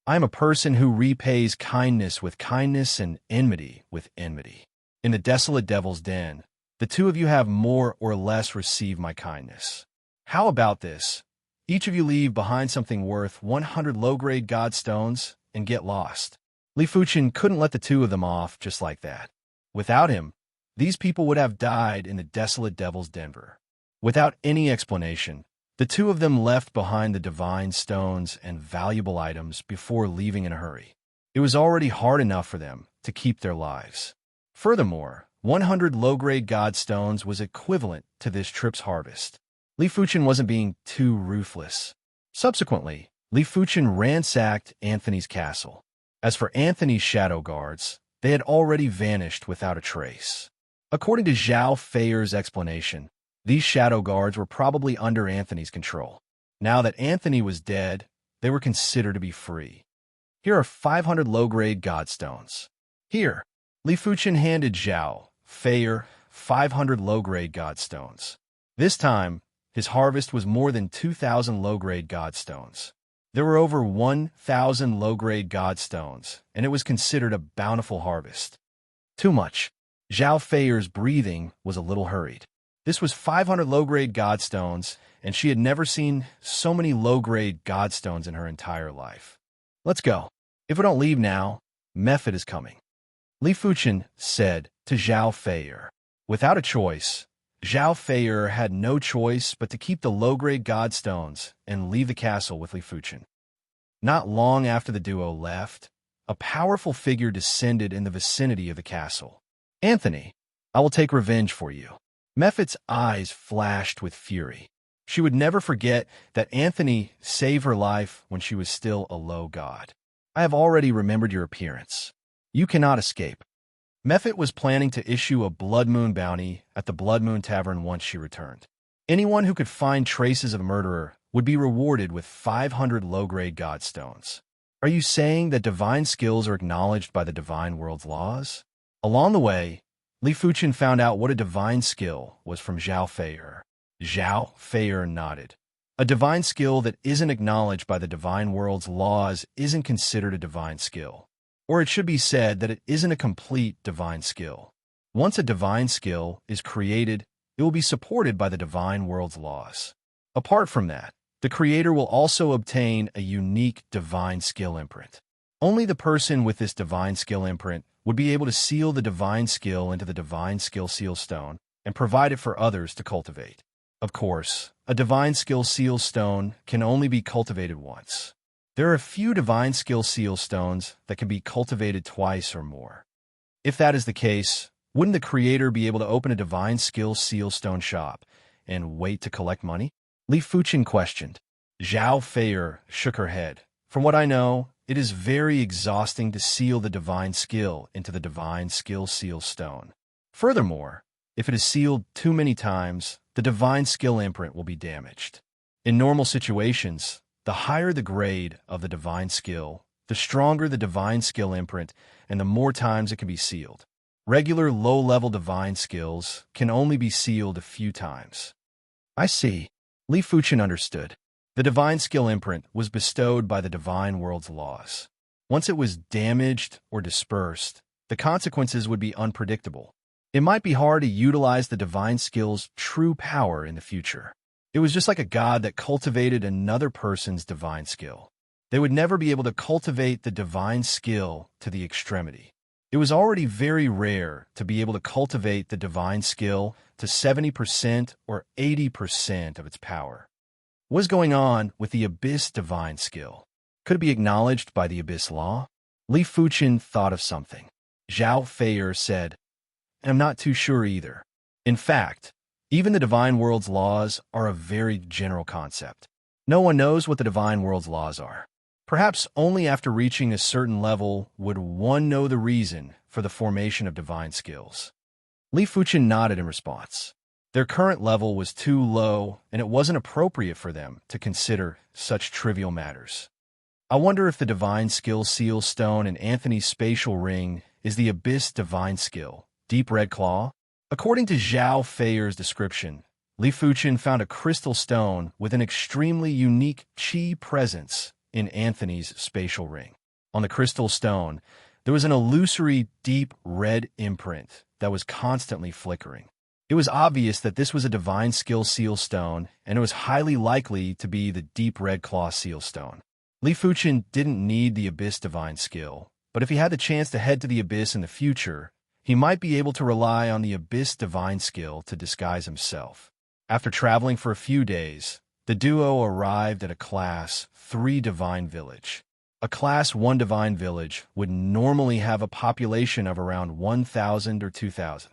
"I am a person who repays kindness with kindness and enmity with enmity. In the desolate Devil's Den, the two of you have more or less received my kindness. How about this? Each of you leave behind something worth 100 low-grade god stones and get lost." Li Fuchen couldn't let the two of them off just like that. Without him, these people would have died in the desolate Devil's Denver. Without any explanation, the two of them left behind the divine stones and valuable items before leaving in a hurry. It was already hard enough for them to keep their lives. Furthermore, 100 low-grade god stones was equivalent to this trip's harvest. Li Fuchen wasn't being too ruthless. Subsequently, Li Fuchen ransacked Anthony's castle. As for Anthony's shadow guards, they had already vanished without a trace. According to Zhao Feier's explanation, these shadow guards were probably under Anthony's control. Now that Anthony was dead, they were considered to be free. "Here are 500 low-grade godstones. Here." Li Fuchen handed Zhao Feier 500 low-grade godstones. This time, his harvest was more than 2,000 low-grade godstones. There were over 1,000 low-grade godstones, and it was considered a bountiful harvest. Too much. Zhao Feier's breathing was a little hurried. This was 500 low-grade godstones, and she had never seen so many low-grade godstones in her entire life. "Let's go. If we don't leave now, Mephit is coming," Li Fuchen said to Zhao Feier. Without a choice, Zhao Feier had no choice but to keep the low-grade godstones and leave the castle with Li Fuchen. Not long after the duo left, a powerful figure descended in the vicinity of the castle. "Anthony, I will take revenge for you." Mephit's eyes flashed with fury. She would never forget that Anthony saved her life when she was still a low god. "I have already remembered your appearance. You cannot escape." Mephit was planning to issue a Blood Moon bounty at the Blood Moon Tavern once she returned. Anyone who could find traces of the murderer would be rewarded with 500 low-grade godstones. Are you saying that divine skills are acknowledged by the divine world's laws? Along the way, Li Fuchen found out what a divine skill was from Zhao Feier. Zhao Feier nodded. A divine skill that isn't acknowledged by the divine world's laws isn't considered a divine skill. Or it should be said that it isn't a complete divine skill. Once a divine skill is created, it will be supported by the divine world's laws. Apart from that, The creator will also obtain a unique divine skill imprint. Only the person with this divine skill imprint would be able to seal the divine skill into the divine skill seal stone and provide it for others to cultivate. Of course, a divine skill seal stone can only be cultivated once. There are a few divine skill seal stones that can be cultivated twice or more. If that is the case, wouldn't the creator be able to open a divine skill seal stone shop and wait to collect money? Li Fuqin questioned. Zhao Feier shook her head. From what I know, it is very exhausting to seal the divine skill into the divine skill seal stone. Furthermore, if it is sealed too many times, the divine skill imprint will be damaged. In normal situations, the higher the grade of the divine skill, the stronger the divine skill imprint and the more times it can be sealed. Regular low-level divine skills can only be sealed a few times. I see. Li Fuqin understood. The divine skill imprint was bestowed by the divine world's laws. Once it was damaged or dispersed, the consequences would be unpredictable. It might be hard to utilize the divine skill's true power in the future. It was just like a god that cultivated another person's divine skill. They would never be able to cultivate the divine skill to the extremity. It was already very rare to be able to cultivate the divine skill to 70% or 80% of its power. What is going on with the Abyss divine skill? Could it be acknowledged by the Abyss law? Li Fuqin thought of something. Zhao Feier said, I'm not too sure either. In fact, even the divine world's laws are a very general concept. No one knows what the divine world's laws are. Perhaps only after reaching a certain level would one know the reason for the formation of divine skills. Li Fuqin nodded in response. Their current level was too low, and it wasn't appropriate for them to consider such trivial matters. I wonder if the divine skill seal stone in Anthony's spatial ring is the Abyss divine skill, Deep Red Claw? According to Zhao Feier's description, Li Fuqin found a crystal stone with an extremely unique qi presence in Anthony's spatial ring. On the crystal stone, there was an illusory deep red imprint that was constantly flickering. It was obvious that this was a divine skill seal stone, and it was highly likely to be the Deep Red Claw seal stone. Li Fuqin didn't need the Abyss divine skill, but if he had the chance to head to the Abyss in the future, he might be able to rely on the Abyss divine skill to disguise himself. After traveling for a few days, the duo arrived at a Class 3 divine village. A Class 1 divine village would normally have a population of around 1,000 or 2,000.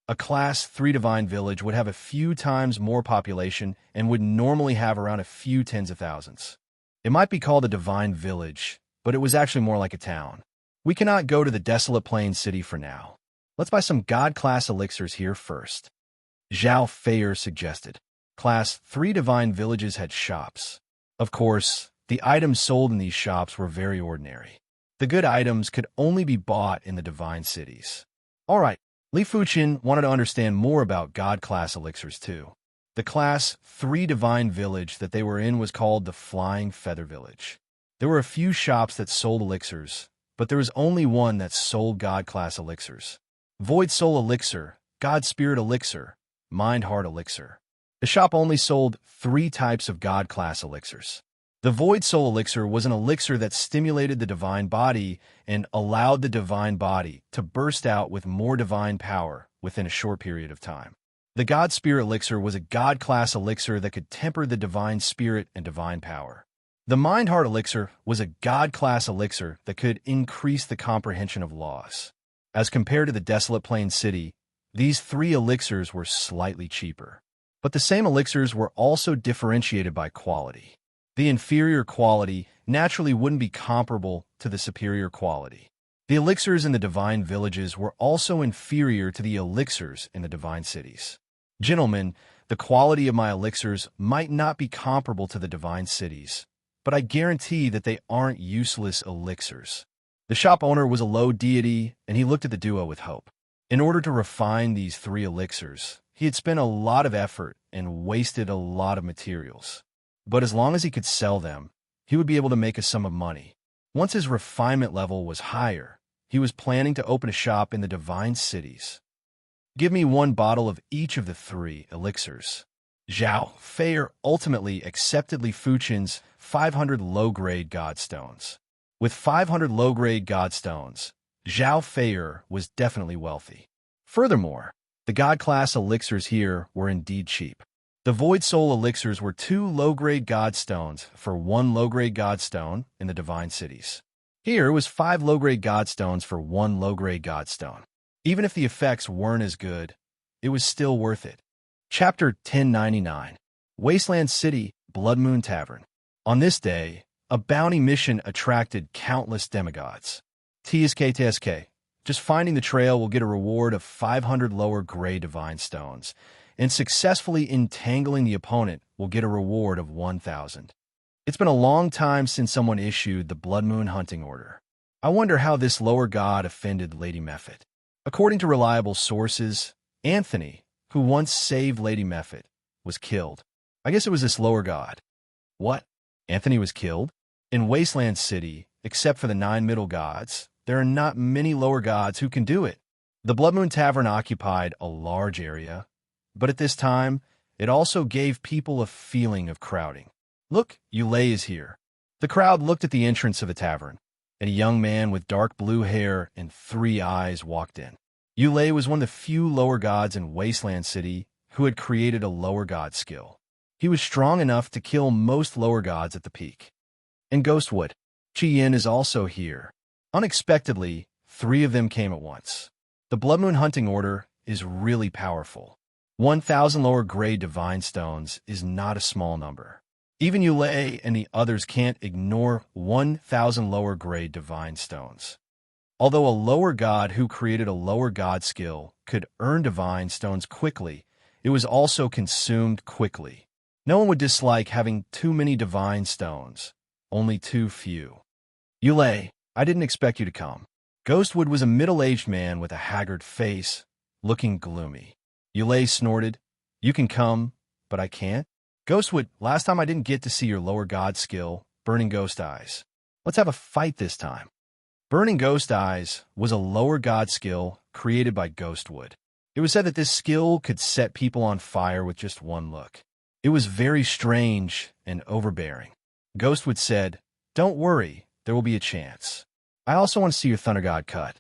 A Class 3 divine village would have a few times more population and would normally have around a few tens of thousands. It might be called a divine village, but it was actually more like a town. We cannot go to the desolate plain city for now. Let's buy some God-class elixirs here first. Zhao Feier suggested. Class 3 divine villages had shops. Of course, the items sold in these shops were very ordinary. The good items could only be bought in the divine cities. All right. Li Fuqin wanted to understand more about God-class elixirs too. The Class 3 divine village that they were in was called the Flying Feather Village. There were a few shops that sold elixirs, but there was only one that sold God-class elixirs. Void Soul Elixir, God Spirit Elixir, Mind Heart Elixir. The shop only sold 3 types of God-class elixirs. The Void Soul Elixir was an elixir that stimulated the divine body and allowed the divine body to burst out with more divine power within a short period of time. The God Spirit Elixir was a God-class elixir that could temper the divine spirit and divine power. The Mind Heart Elixir was a God-class elixir that could increase the comprehension of laws. As compared to the Desolate Plain City, these 3 elixirs were slightly cheaper. But the same elixirs were also differentiated by quality. The inferior quality naturally wouldn't be comparable to the superior quality. The elixirs in the divine villages were also inferior to the elixirs in the divine cities. Gentlemen, the quality of my elixirs might not be comparable to the divine cities, but I guarantee that they aren't useless elixirs. The shop owner was a low deity, and he looked at the duo with hope. In order to refine these 3 elixirs, he had spent a lot of effort and wasted a lot of materials. But as long as he could sell them, he would be able to make a sum of money. Once his refinement level was higher, he was planning to open a shop in the divine cities. Give me 1 bottle of each of the 3 elixirs. Zhao Feier ultimately accepted Li Fuchen's 500 low-grade godstones. With 500 low-grade godstones, Zhao Feier was definitely wealthy. Furthermore, the god-class elixirs here were indeed cheap. The Void Soul elixirs were 2 low-grade godstones for 1 low-grade godstone in the Divine Cities. Here was 5 low-grade godstones for 1 low-grade godstone. Even if the effects weren't as good, it was still worth it. Chapter 1099. Wasteland City, Blood Moon Tavern. On this day, a bounty mission attracted countless demigods. TSK. Just finding the trail will get a reward of 500 lower grade divine stones, and successfully entangling the opponent will get a reward of 1,000. It's been a long time since someone issued the Blood Moon hunting order. I wonder how this lower god offended Lady Mephit. According to reliable sources, Anthony, who once saved Lady Mephit, was killed. I guess it was this lower god. What? Anthony was killed? In Wasteland City, except for the 9 middle gods, there are not many lower gods who can do it. The Blood Moon Tavern occupied a large area, but at this time, it also gave people a feeling of crowding. Look, Yulei is here. The crowd looked at the entrance of the tavern, and a young man with dark blue hair and 3 eyes walked in. Yulei was one of the few lower gods in Wasteland City who had created a lower god skill. He was strong enough to kill most lower gods at the peak. In Ghostwood, Chi Yin is also here. Unexpectedly, 3 of them came at once. The Blood Moon hunting order is really powerful. 1,000 lower grade divine stones is not a small number. Even Yulei and the others can't ignore 1,000 lower grade divine stones. Although a lower god who created a lower god skill could earn divine stones quickly, it was also consumed quickly. No one would dislike having too many divine stones, only too few. Yulei, I didn't expect you to come. Ghostwood was a middle-aged man with a haggard face, looking gloomy. Yulei snorted, You can come, but I can't? Ghostwood, last time I didn't get to see your lower god skill, Burning Ghost Eyes. Let's have a fight this time. Burning Ghost Eyes was a lower god skill created by Ghostwood. It was said that this skill could set people on fire with just one look. It was very strange and overbearing. Ghostwood said, Don't worry, there will be a chance. I also want to see your Thunder God cut.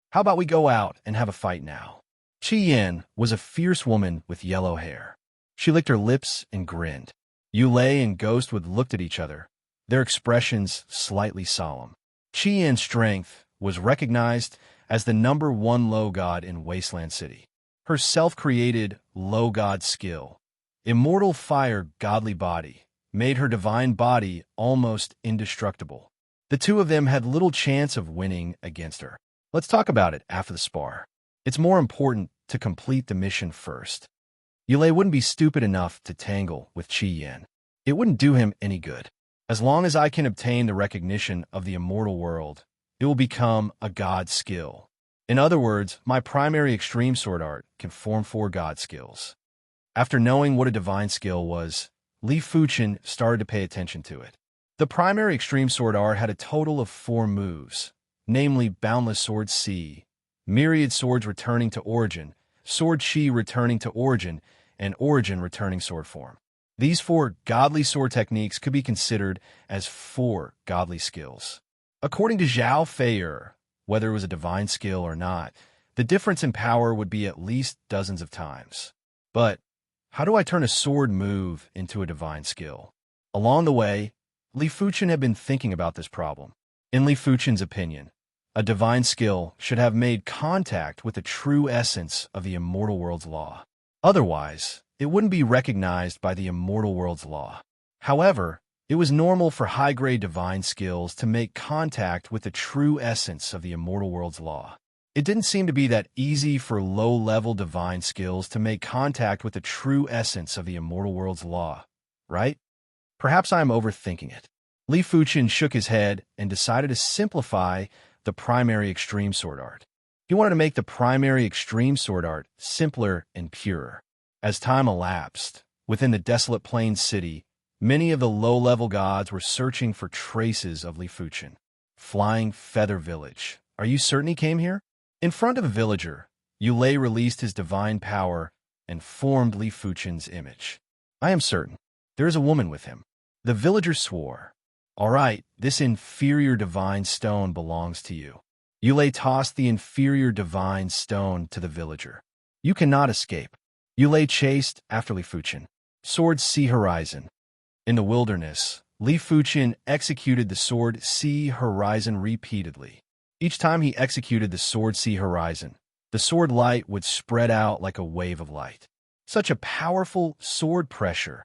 How about we go out and have a fight now? Chi Yin was a fierce woman with yellow hair. She licked her lips and grinned. Yulei and Ghostwood looked at each other, their expressions slightly solemn. Chi Yin's strength was recognized as the #1 low god in Wasteland City. Her self-created low god skill, Immortal Fire Godly Body, made her divine body almost indestructible. The 2 of them had little chance of winning against her. Let's talk about it after the spar. It's more important to complete the mission first. Yulei wouldn't be stupid enough to tangle with Chi Yin. It wouldn't do him any good. As long as I can obtain the recognition of the immortal world, it will become a god skill. In other words, my primary extreme sword art can form 4 god skills. After knowing what a divine skill was, Li Fuchen started to pay attention to it. The primary extreme sword art had a total of 4 moves, namely Boundless Sword C, Myriad Swords returning to origin, Sword Chi returning to origin, and Origin returning sword form. These 4 godly sword techniques could be considered as 4 godly skills. According to Zhao Feier, whether it was a divine skill or not, the difference in power would be at least dozens of times. But how do I turn a sword move into a divine skill? Along the way, Li Fuchen had been thinking about this problem. In Li Fuchen's opinion, a divine skill should have made contact with the true essence of the immortal world's law. Otherwise, it wouldn't be recognized by the immortal world's law. However, it was normal for high-grade divine skills to make contact with the true essence of the immortal world's law. It didn't seem to be that easy for low-level divine skills to make contact with the true essence of the immortal world's law, right? Perhaps I am overthinking it. Li Fuchen shook his head and decided to simplify the primary extreme sword art. He wanted to make the primary extreme sword art simpler and purer. As time elapsed, within the desolate plain city, many of the low-level gods were searching for traces of Li Fuchen. Flying Feather Village. Are you certain he came here? In front of a villager, Yulei released his divine power and formed Li Fuchen's image. I am certain. There is a woman with him. The villager swore. All right, this inferior divine stone belongs to you. Yulei tossed the inferior divine stone to the villager. You cannot escape. Yulei chased after Li Fuchen. Sword See Horizon. In the wilderness, Li Fuchen executed the sword See Horizon repeatedly. Each time he executed the sword See Horizon, the sword light would spread out like a wave of light. Such a powerful sword pressure.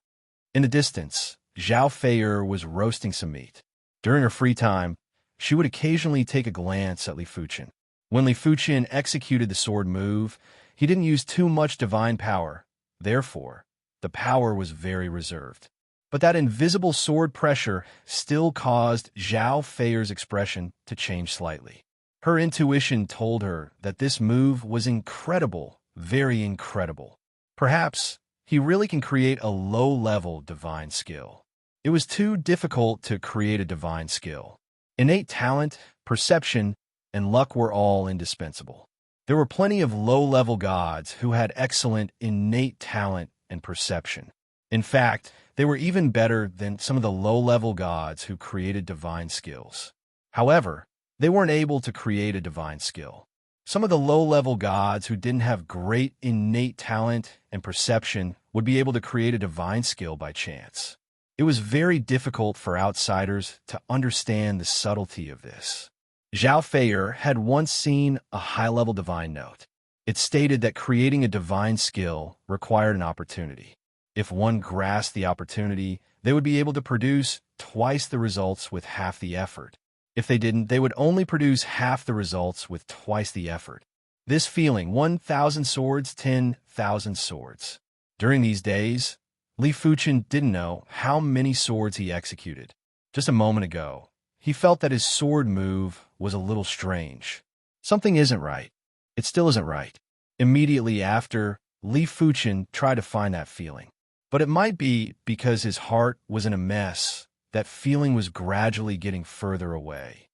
In the distance, Zhao Feier was roasting some meat. During her free time, she would occasionally take a glance at Li Fuchen. When Li Fuchen executed the sword move, he didn't use too much divine power. Therefore, the power was very reserved. But that invisible sword pressure still caused Zhao Feier's expression to change slightly. Her intuition told her that this move was incredible, very incredible. Perhaps he really can create a low-level divine skill. It was too difficult to create a divine skill. Innate talent, perception, and luck were all indispensable. There were plenty of low-level gods who had excellent innate talent and perception. In fact, they were even better than some of the low-level gods who created divine skills. However, they weren't able to create a divine skill. Some of the low-level gods who didn't have great innate talent and perception would be able to create a divine skill by chance. It was very difficult for outsiders to understand the subtlety of this. Zhao Feier had once seen a high-level divine note. It stated that creating a divine skill required an opportunity. If one grasped the opportunity, they would be able to produce twice the results with half the effort. If they didn't, they would only produce half the results with twice the effort. This feeling, 1,000 swords, 10,000 swords. During these days, Li Fuchen didn't know how many swords he executed. Just a moment ago, he felt that his sword move was a little strange. Something isn't right. It still isn't right. Immediately after, Li Fuchen tried to find that feeling. But it might be because his heart was in a mess. That feeling was gradually getting further away.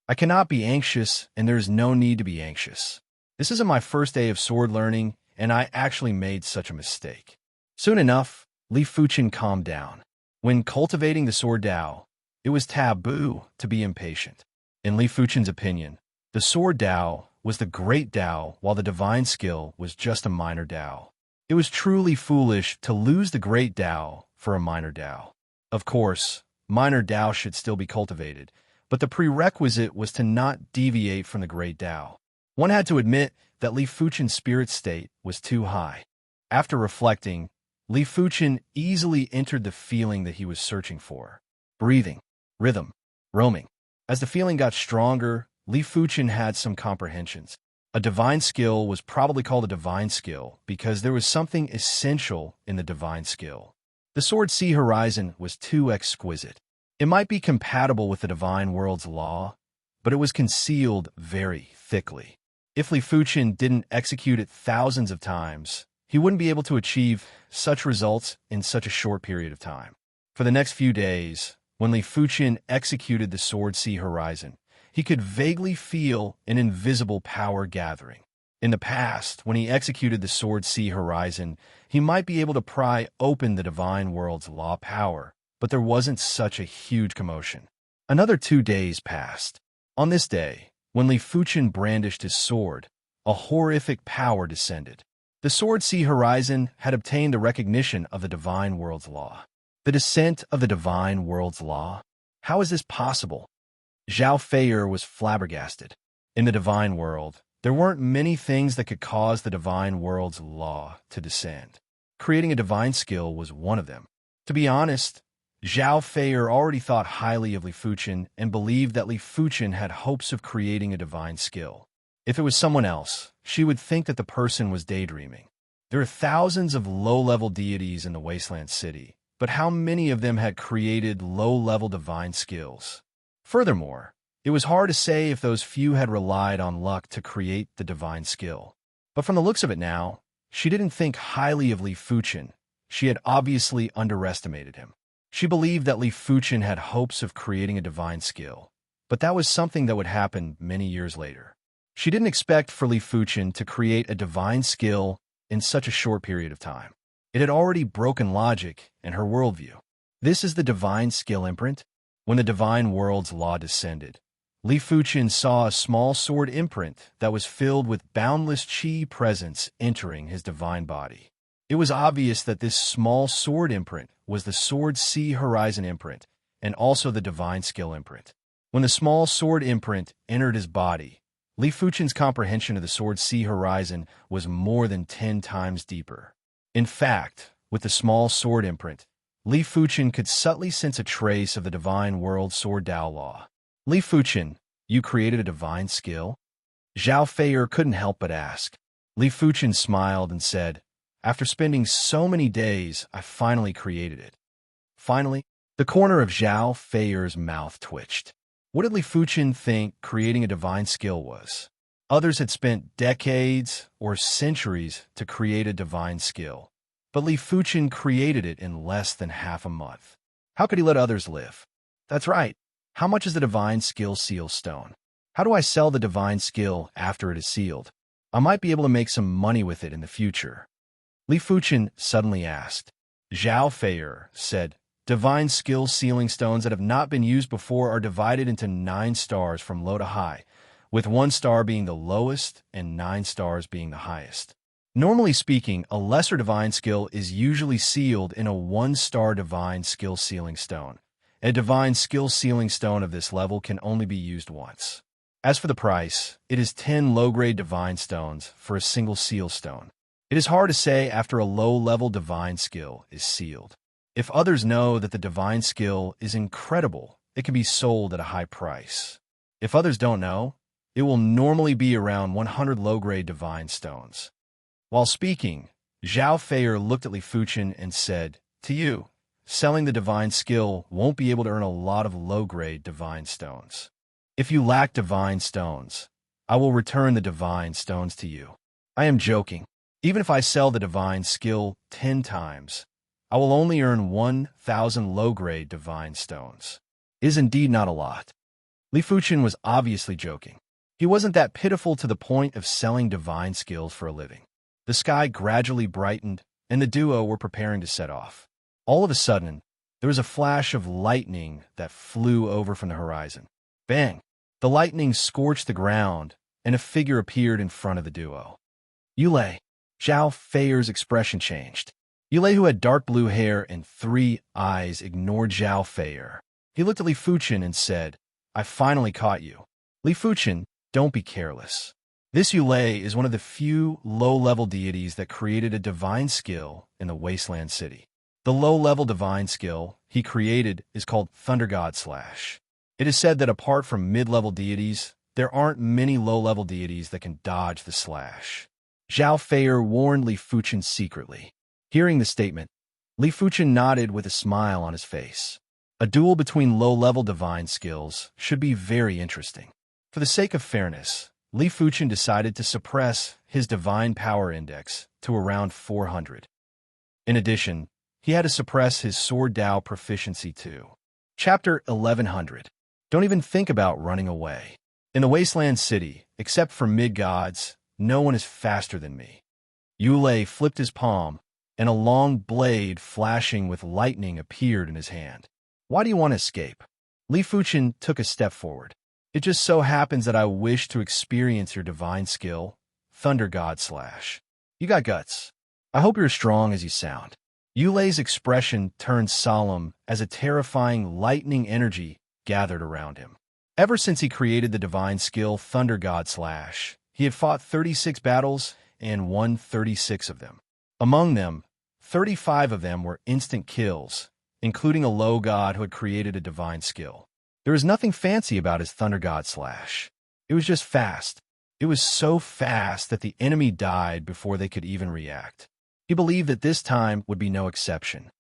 I cannot be anxious, and there is no need to be anxious. This isn't my first day of sword learning, and I actually made such a mistake. Soon enough, Li Fuchen calmed down. When cultivating the sword Dao, it was taboo to be impatient. In Li Fuchen's opinion, the sword Dao was the great Dao, while the divine skill was just a minor Dao. It was truly foolish to lose the great Dao for a minor Dao. Of course, minor Dao should still be cultivated, but the prerequisite was to not deviate from the great Dao. One had to admit that Li Fuchen's spirit state was too high. After reflecting, Li Fuchen easily entered the feeling that he was searching for. Breathing, rhythm, roaming. As the feeling got stronger, Li Fuchen had some comprehensions. A divine skill was probably called a divine skill because there was something essential in the divine skill. The sword See Horizon was too exquisite. It might be compatible with the divine world's law, but it was concealed very thickly. If Li Fuchen didn't execute it thousands of times, he wouldn't be able to achieve such results in such a short period of time. For the next few days, when Li Fuchen executed the sword See Horizon, he could vaguely feel an invisible power gathering. In the past, when he executed the sword See Horizon, he might be able to pry open the divine world's law power, but there wasn't such a huge commotion. Another 2 days passed. On this day, when Li Fuchen brandished his sword, a horrific power descended. The sword See Horizon had obtained the recognition of the divine world's law. The descent of the divine world's law? How is this possible? Zhao Feier was flabbergasted. In the divine world, there weren't many things that could cause the divine world's law to descend. Creating a divine skill was one of them. To be honest, Zhao Feier already thought highly of Li Fuchen and believed that Li Fuchen had hopes of creating a divine skill. If it was someone else, she would think that the person was daydreaming. There are thousands of low-level deities in the Wasteland City, but how many of them had created low-level divine skills? Furthermore, it was hard to say if those few had relied on luck to create the divine skill. But from the looks of it now, she didn't think highly of Li Fuchen. She had obviously underestimated him. She believed that Li Fuchen had hopes of creating a divine skill, but that was something that would happen many years later. She didn't expect for Li Fuchen to create a divine skill in such a short period of time. It had already broken logic and her worldview. This is the divine skill imprint. When the divine world's law descended, Li Fuqian saw a small sword imprint that was filled with boundless qi presence entering his divine body. It was obvious that this small sword imprint was the sword sea horizon imprint and also the divine skill imprint. When the small sword imprint entered his body, Li Fuqian's comprehension of the sword sea horizon was more than 10 times deeper. In fact, with the small sword imprint, Li Fuqian could subtly sense a trace of the divine world sword Dao law. Li Fuqian, you created a divine skill? Zhao Feier couldn't help but ask. Li Fuqian smiled and said, after spending so many days, I finally created it. Finally, the corner of Zhao Feier's mouth twitched. What did Li Fuqian think creating a divine skill was? Others had spent decades or centuries to create a divine skill, but Li Fuqian created it in less than half a month. How could he let others live? That's right. How much is the divine skill seal stone? How do I sell the divine skill after it is sealed? I might be able to make some money with it in the future. Li Fuqian suddenly asked. Zhao Feier said, divine skill sealing stones that have not been used before are divided into 9 stars from low to high, with 1 star being the lowest and 9 stars being the highest. Normally speaking, a lesser divine skill is usually sealed in a 1-star divine skill sealing stone. A divine skill sealing stone of this level can only be used once. As for the price, it is 10 low-grade divine stones for a single seal stone. It is hard to say after a low-level divine skill is sealed. If others know that the divine skill is incredible, it can be sold at a high price. If others don't know, it will normally be around 100 low-grade divine stones. While speaking, Zhao Feier looked at Li Fuqian and said, to you, selling the divine skill won't be able to earn a lot of low-grade divine stones. If you lack divine stones, I will return the divine stones to you. I am joking. Even if I sell the divine skill 10 times, I will only earn 1,000 low-grade divine stones. It is indeed not a lot. Li Fuqian was obviously joking. He wasn't that pitiful to the point of selling divine skills for a living. The sky gradually brightened, and the duo were preparing to set off. All of a sudden, there was a flash of lightning that flew over from the horizon. Bang! The lightning scorched the ground, and a figure appeared in front of the duo. Yulei. Zhao Feier's expression changed. Yulei, who had dark blue hair and 3 eyes, ignored Zhao Feier. He looked at Li Fuqian and said, I finally caught you. Li Fuqian, don't be careless. This Yulei is one of the few low-level deities that created a divine skill in the Wasteland City. The low-level divine skill he created is called Thunder God Slash. It is said that apart from mid-level deities, there aren't many low-level deities that can dodge the slash. Zhao Feier warned Li Fuqian secretly. Hearing the statement, Li Fuqian nodded with a smile on his face. A duel between low-level divine skills should be very interesting. For the sake of fairness, Li Fuqian decided to suppress his divine power index to around 400. In addition, he had to suppress his sword Dao proficiency too. Chapter 1100. Don't even think about running away. In the Wasteland City, except for mid-gods, no one is faster than me. Yulei flipped his palm, and a long blade flashing with lightning appeared in his hand. Why do you want to escape? Li Fuqian took a step forward. It just so happens that I wish to experience your divine skill, Thunder God Slash. You got guts. I hope you're as strong as you sound. Yulei's expression turned solemn as a terrifying lightning energy gathered around him. Ever since he created the divine skill Thunder God Slash, he had fought 36 battles and won 36 of them. Among them, 35 of them were instant kills, including a low god who had created a divine skill. There was nothing fancy about his Thunder God Slash. It was just fast. It was so fast that the enemy died before they could even react. He believed that this time would be no exception.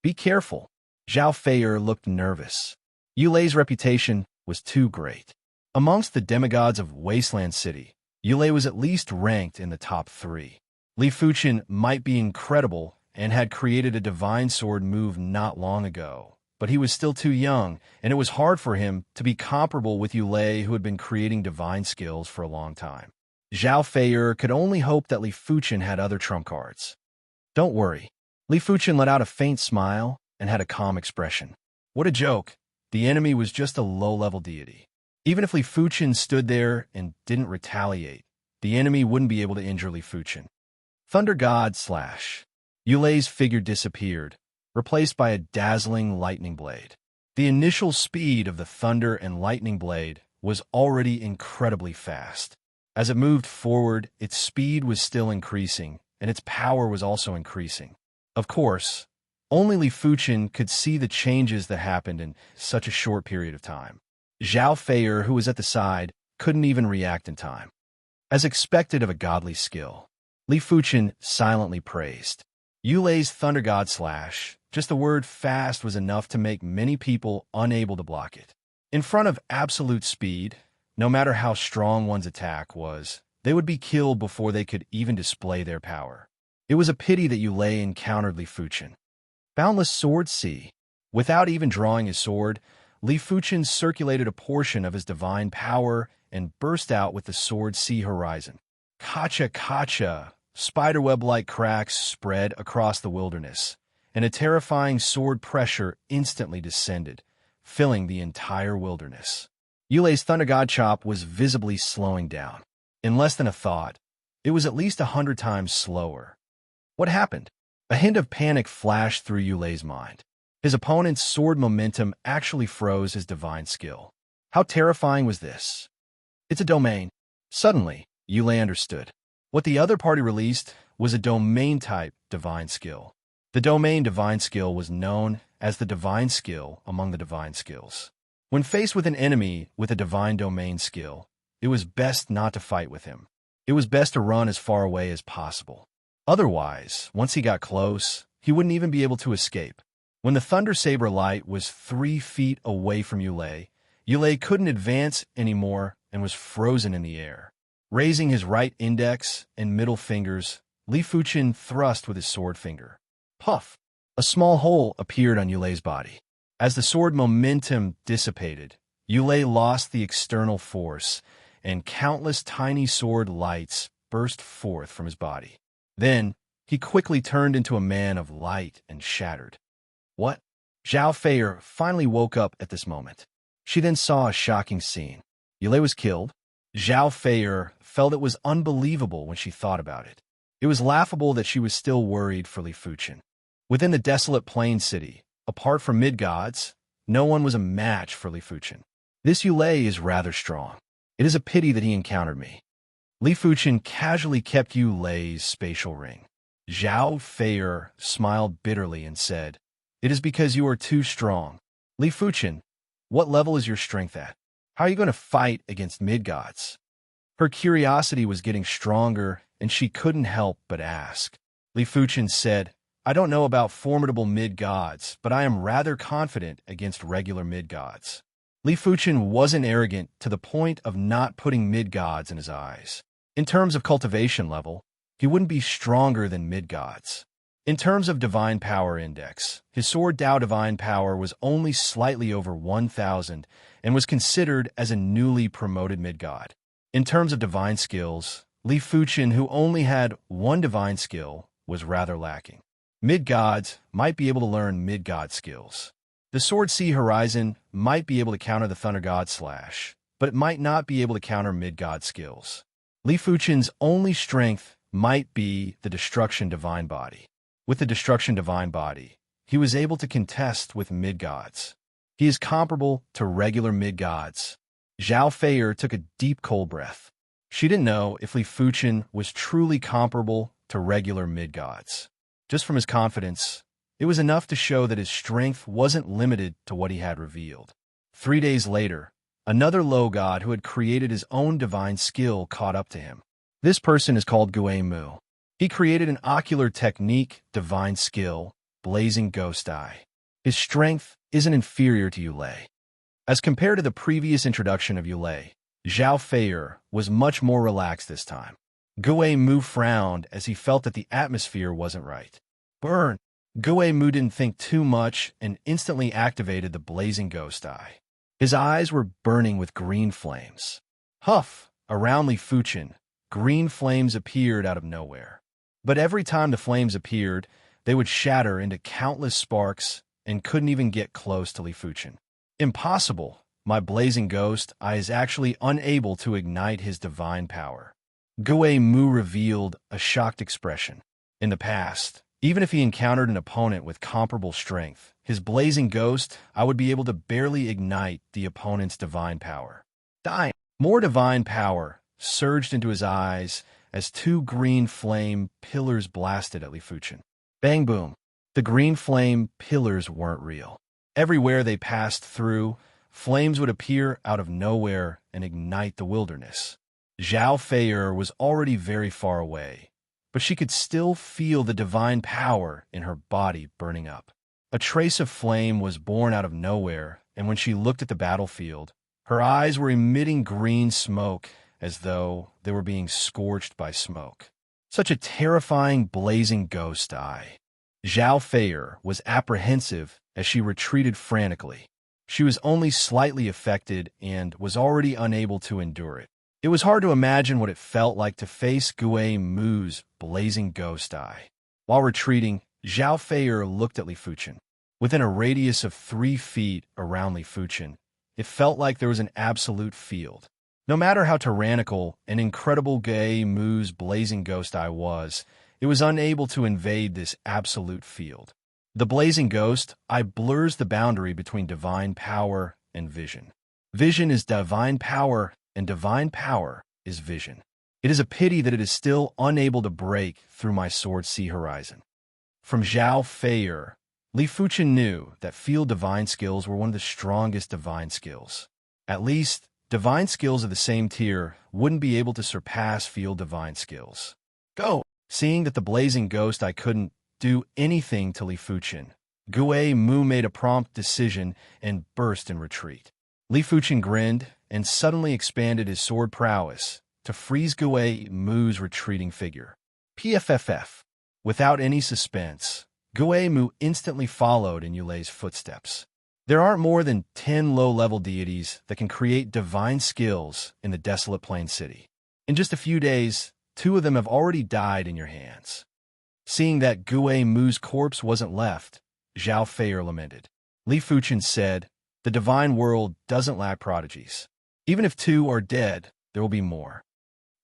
Be careful. Zhao Feier looked nervous. Yulei's reputation was too great. Amongst the demigods of Wasteland City, Yulei was at least ranked in the top 3. Li Fuqian might be incredible and had created a divine sword move not long ago, but he was still too young, and it was hard for him to be comparable with Yulei, who had been creating divine skills for a long time. Zhao Feier could only hope that Li Fuqian had other trump cards. Don't worry. Li Fuchen let out a faint smile and had a calm expression. What a joke. The enemy was just a low-level deity. Even if Li Fuchen stood there and didn't retaliate, the enemy wouldn't be able to injure Li Fuchen. Thunder God slash. Yulei's figure disappeared, replaced by a dazzling lightning blade. The initial speed of the thunder and lightning blade was already incredibly fast. As it moved forward, its speed was still increasing, and its power was also increasing. Of course, only Li Fuchen could see the changes that happened in such a short period of time. Zhao Feier, who was at the side, couldn't even react in time. As expected of a godly skill, Li Fuchen silently praised. Yulei's Thunder God slash, just the word fast was enough to make many people unable to block it. In front of absolute speed, no matter how strong one's attack was, they would be killed before they could even display their power. It was a pity that Yulei encountered Li Fuchen. Boundless Sword C. Without even drawing his sword, Li Fuchen circulated a portion of his divine power and burst out with the Sword C horizon. Kacha kacha! Spiderweb-like cracks spread across the wilderness, and a terrifying sword pressure instantly descended, filling the entire wilderness. Yulei's Thunder God chop was visibly slowing down. In less than a thought, it was at least 100 times slower. What happened? A hint of panic flashed through Yulei's mind. His opponent's sword momentum actually froze his divine skill. How terrifying was this? It's a domain. Suddenly, Yulei understood. What the other party released was a domain-type divine skill. The domain divine skill was known as the divine skill among the divine skills. When faced with an enemy with a divine domain skill, it was best not to fight with him. It was best to run as far away as possible. Otherwise, once he got close, he wouldn't even be able to escape. When the Thunder Saber light was 3 feet away from Yulei, Yulei couldn't advance anymore and was frozen in the air. Raising his right index and middle fingers, Li Fuchen thrust with his sword finger. Puff! A small hole appeared on Yulei's body. As the sword momentum dissipated, Yulei lost the external force, and countless tiny sword lights burst forth from his body. Then, he quickly turned into a man of light and shattered. What? Zhao Feier finally woke up at this moment. She then saw a shocking scene. Yulei was killed. Zhao Feier felt it was unbelievable when she thought about it. It was laughable that she was still worried for Li Fuchen. Within the desolate plain city, apart from mid-gods, no one was a match for Li Fuchen. This Yulei is rather strong. It is a pity that he encountered me. Li Fuchen casually kept Yulei's spatial ring. Zhao Feier smiled bitterly and said, "It is because you are too strong. Li Fuchen, what level is your strength at? How are you going to fight against mid-gods?" Her curiosity was getting stronger, and she couldn't help but ask. Li Fuchen said, "I don't know about formidable mid-gods, but I am rather confident against regular mid-gods." Li Fuchen wasn't arrogant to the point of not putting mid-gods in his eyes. In terms of cultivation level, he wouldn't be stronger than mid-gods. In terms of divine power index, his sword Dao divine power was only slightly over 1,000 and was considered as a newly promoted mid-god. In terms of divine skills, Li Fuchen, who only had one divine skill, was rather lacking. Mid-gods might be able to learn mid-god skills. The Sword C Horizon might be able to counter the Thunder God slash, but it might not be able to counter mid-god skills. Li Fuchen's only strength might be the Destruction Divine Body. With the Destruction Divine Body, he was able to contest with mid-gods. He is comparable to regular mid-gods. Zhao Feier took a deep cold breath. She didn't know if Li Fuchen was truly comparable to regular mid-gods. Just from his confidence, it was enough to show that his strength wasn't limited to what he had revealed. 3 days later, another low god who had created his own divine skill caught up to him. This person is called Gui Mu. He created an ocular technique, divine skill, blazing ghost eye. His strength isn't inferior to Yulei. As compared to the previous introduction of Yulei, Zhao Feier was much more relaxed this time. Gui Mu frowned as he felt that the atmosphere wasn't right. Burn! Gui Mu didn't think too much and instantly activated the blazing ghost eye. His eyes were burning with green flames. Huff! Around Li Fuchen, green flames appeared out of nowhere. But every time the flames appeared, they would shatter into countless sparks and couldn't even get close to Li Fuchen. Impossible! My blazing ghost eye is actually unable to ignite his divine power. Gui Mu revealed a shocked expression. In the past, even if he encountered an opponent with comparable strength, his blazing ghost eye would be able to barely ignite the opponent's divine power. Dying. More divine power surged into his eyes as two green flame pillars blasted at Li Fuchen. Bang boom. The green flame pillars weren't real. Everywhere they passed through, flames would appear out of nowhere and ignite the wilderness. Zhao Fei'er was already very far away, but she could still feel the divine power in her body burning up. A trace of flame was born out of nowhere, and when she looked at the battlefield, her eyes were emitting green smoke as though they were being scorched by smoke. Such a terrifying, blazing ghost eye. Zhao Fei'er was apprehensive as she retreated frantically. She was only slightly affected and was already unable to endure it. It was hard to imagine what it felt like to face Gui Mu's blazing ghost eye. While retreating, Zhao Fei'er looked at Li Fuchen. Within a radius of 3 feet around Li Fuchen, it felt like there was an absolute field. No matter how tyrannical and incredible Gui Mu's blazing ghost eye was, it was unable to invade this absolute field. The blazing ghost eye blurs the boundary between divine power and vision. Vision is divine power, and divine power is vision. It is a pity that it is still unable to break through my sword sea horizon. From Zhao Fei'er, Li Fuchen knew that field divine skills were one of the strongest divine skills. At least, divine skills of the same tier wouldn't be able to surpass field divine skills. Go! Seeing that the blazing ghost eye couldn't do anything to Li Fuchen, Gui Mu made a prompt decision and burst in retreat. Li Fuchen grinned and suddenly expanded his sword prowess to freeze Gui Mu's retreating figure. PFFF. Without any suspense, Gui Mu instantly followed in Yulei's footsteps. There aren't more than 10 low-level deities that can create divine skills in the desolate plain city. In just a few days, 2 of them have already died in your hands. Seeing that Gui Mu's corpse wasn't left, Zhao Fei'er lamented. Li Fuchen said, "The divine world doesn't lack prodigies. Even if 2 are dead, there will be more."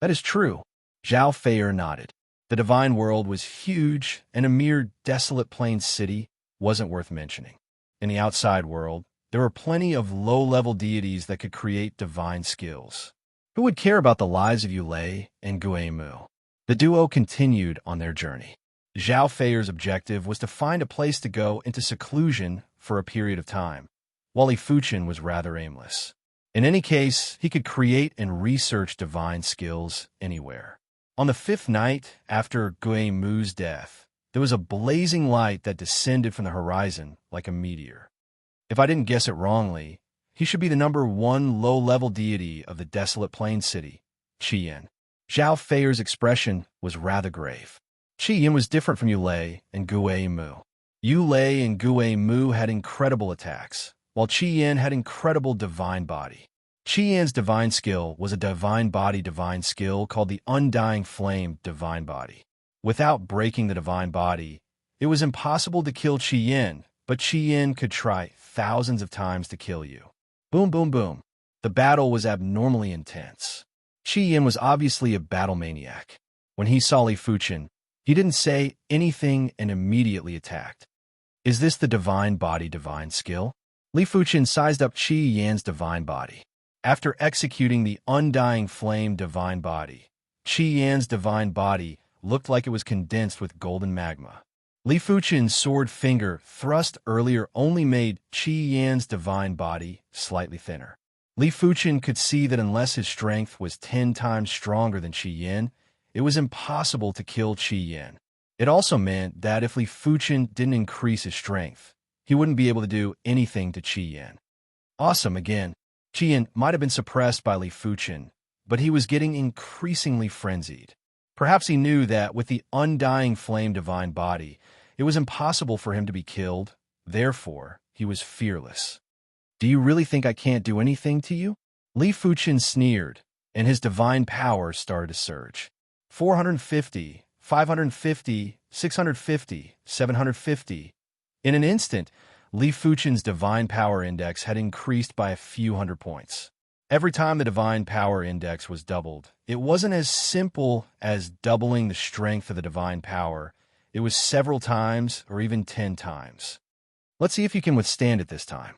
That is true. Zhao Fei'er nodded. The divine world was huge, and a mere desolate plain city wasn't worth mentioning. In the outside world, there were plenty of low-level deities that could create divine skills. Who would care about the lives of Yulei and Gui Mu? The duo continued on their journey. Zhao Fei'er's objective was to find a place to go into seclusion for a period of time, while Li Fuchen was rather aimless. In any case, he could create and research divine skills anywhere. On the 5th night after Gui Mu's death, there was a blazing light that descended from the horizon like a meteor. If I didn't guess it wrongly, he should be the number 1 low-level deity of the desolate plain city, Qiyan. Zhao Fei'er's expression was rather grave. Qiyan was different from Yulei and Gui Mu. Yulei and Gui Mu had incredible attacks, while Qiyan had incredible divine body. Qiyan's divine skill was a divine body divine skill called the Undying Flame divine body. Without breaking the divine body, it was impossible to kill Qiyan, but Qiyan could try thousands of times to kill you. Boom, boom, boom. The battle was abnormally intense. Qiyan was obviously a battle maniac. When he saw Li Fuchen, he didn't say anything and immediately attacked. Is this the divine body divine skill? Li Fuchen sized up Qiyan's divine body. After executing the Undying Flame divine body, Qiyan's divine body looked like it was condensed with golden magma. Li Fuchen's sword finger thrust earlier only made Qiyan's divine body slightly thinner. Li Fuchen could see that unless his strength was 10 times stronger than Qiyan, it was impossible to kill Qiyan. It also meant that if Li Fuchen didn't increase his strength, he wouldn't be able to do anything to Qiyan. Awesome again. Qiyan might have been suppressed by Li Fuchen, but he was getting increasingly frenzied. Perhaps he knew that with the Undying Flame divine body, it was impossible for him to be killed. Therefore, he was fearless. Do you really think I can't do anything to you? Li Fuchen sneered, and his divine power started to surge. 450, 550, 650, 750. In an instant, Li Fuchen's divine power index had increased by a few hundred points. Every time the divine power index was doubled, it wasn't as simple as doubling the strength of the divine power. It was several times or even 10 times. Let's see if you can withstand it this time.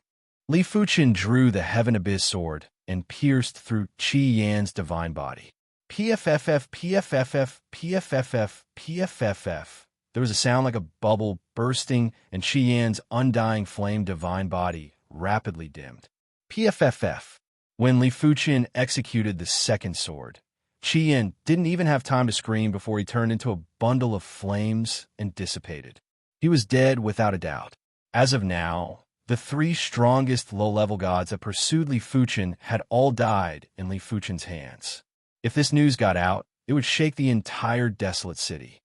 Li Fuchen drew the Heaven Abyss sword and pierced through Qi Yan's divine body. PFFF, PFFF, PFFF, PFFF. There was a sound like a bubble bursting, and Qi Yan's undying flame divine body rapidly dimmed. PFFF. When Li Fuchen executed the second sword, Qi Yan didn't even have time to scream before he turned into a bundle of flames and dissipated. He was dead without a doubt. As of now, the three strongest low-level gods that pursued Li Fuchen had all died in Li Fuchen's hands. If this news got out, it would shake the entire desolate city.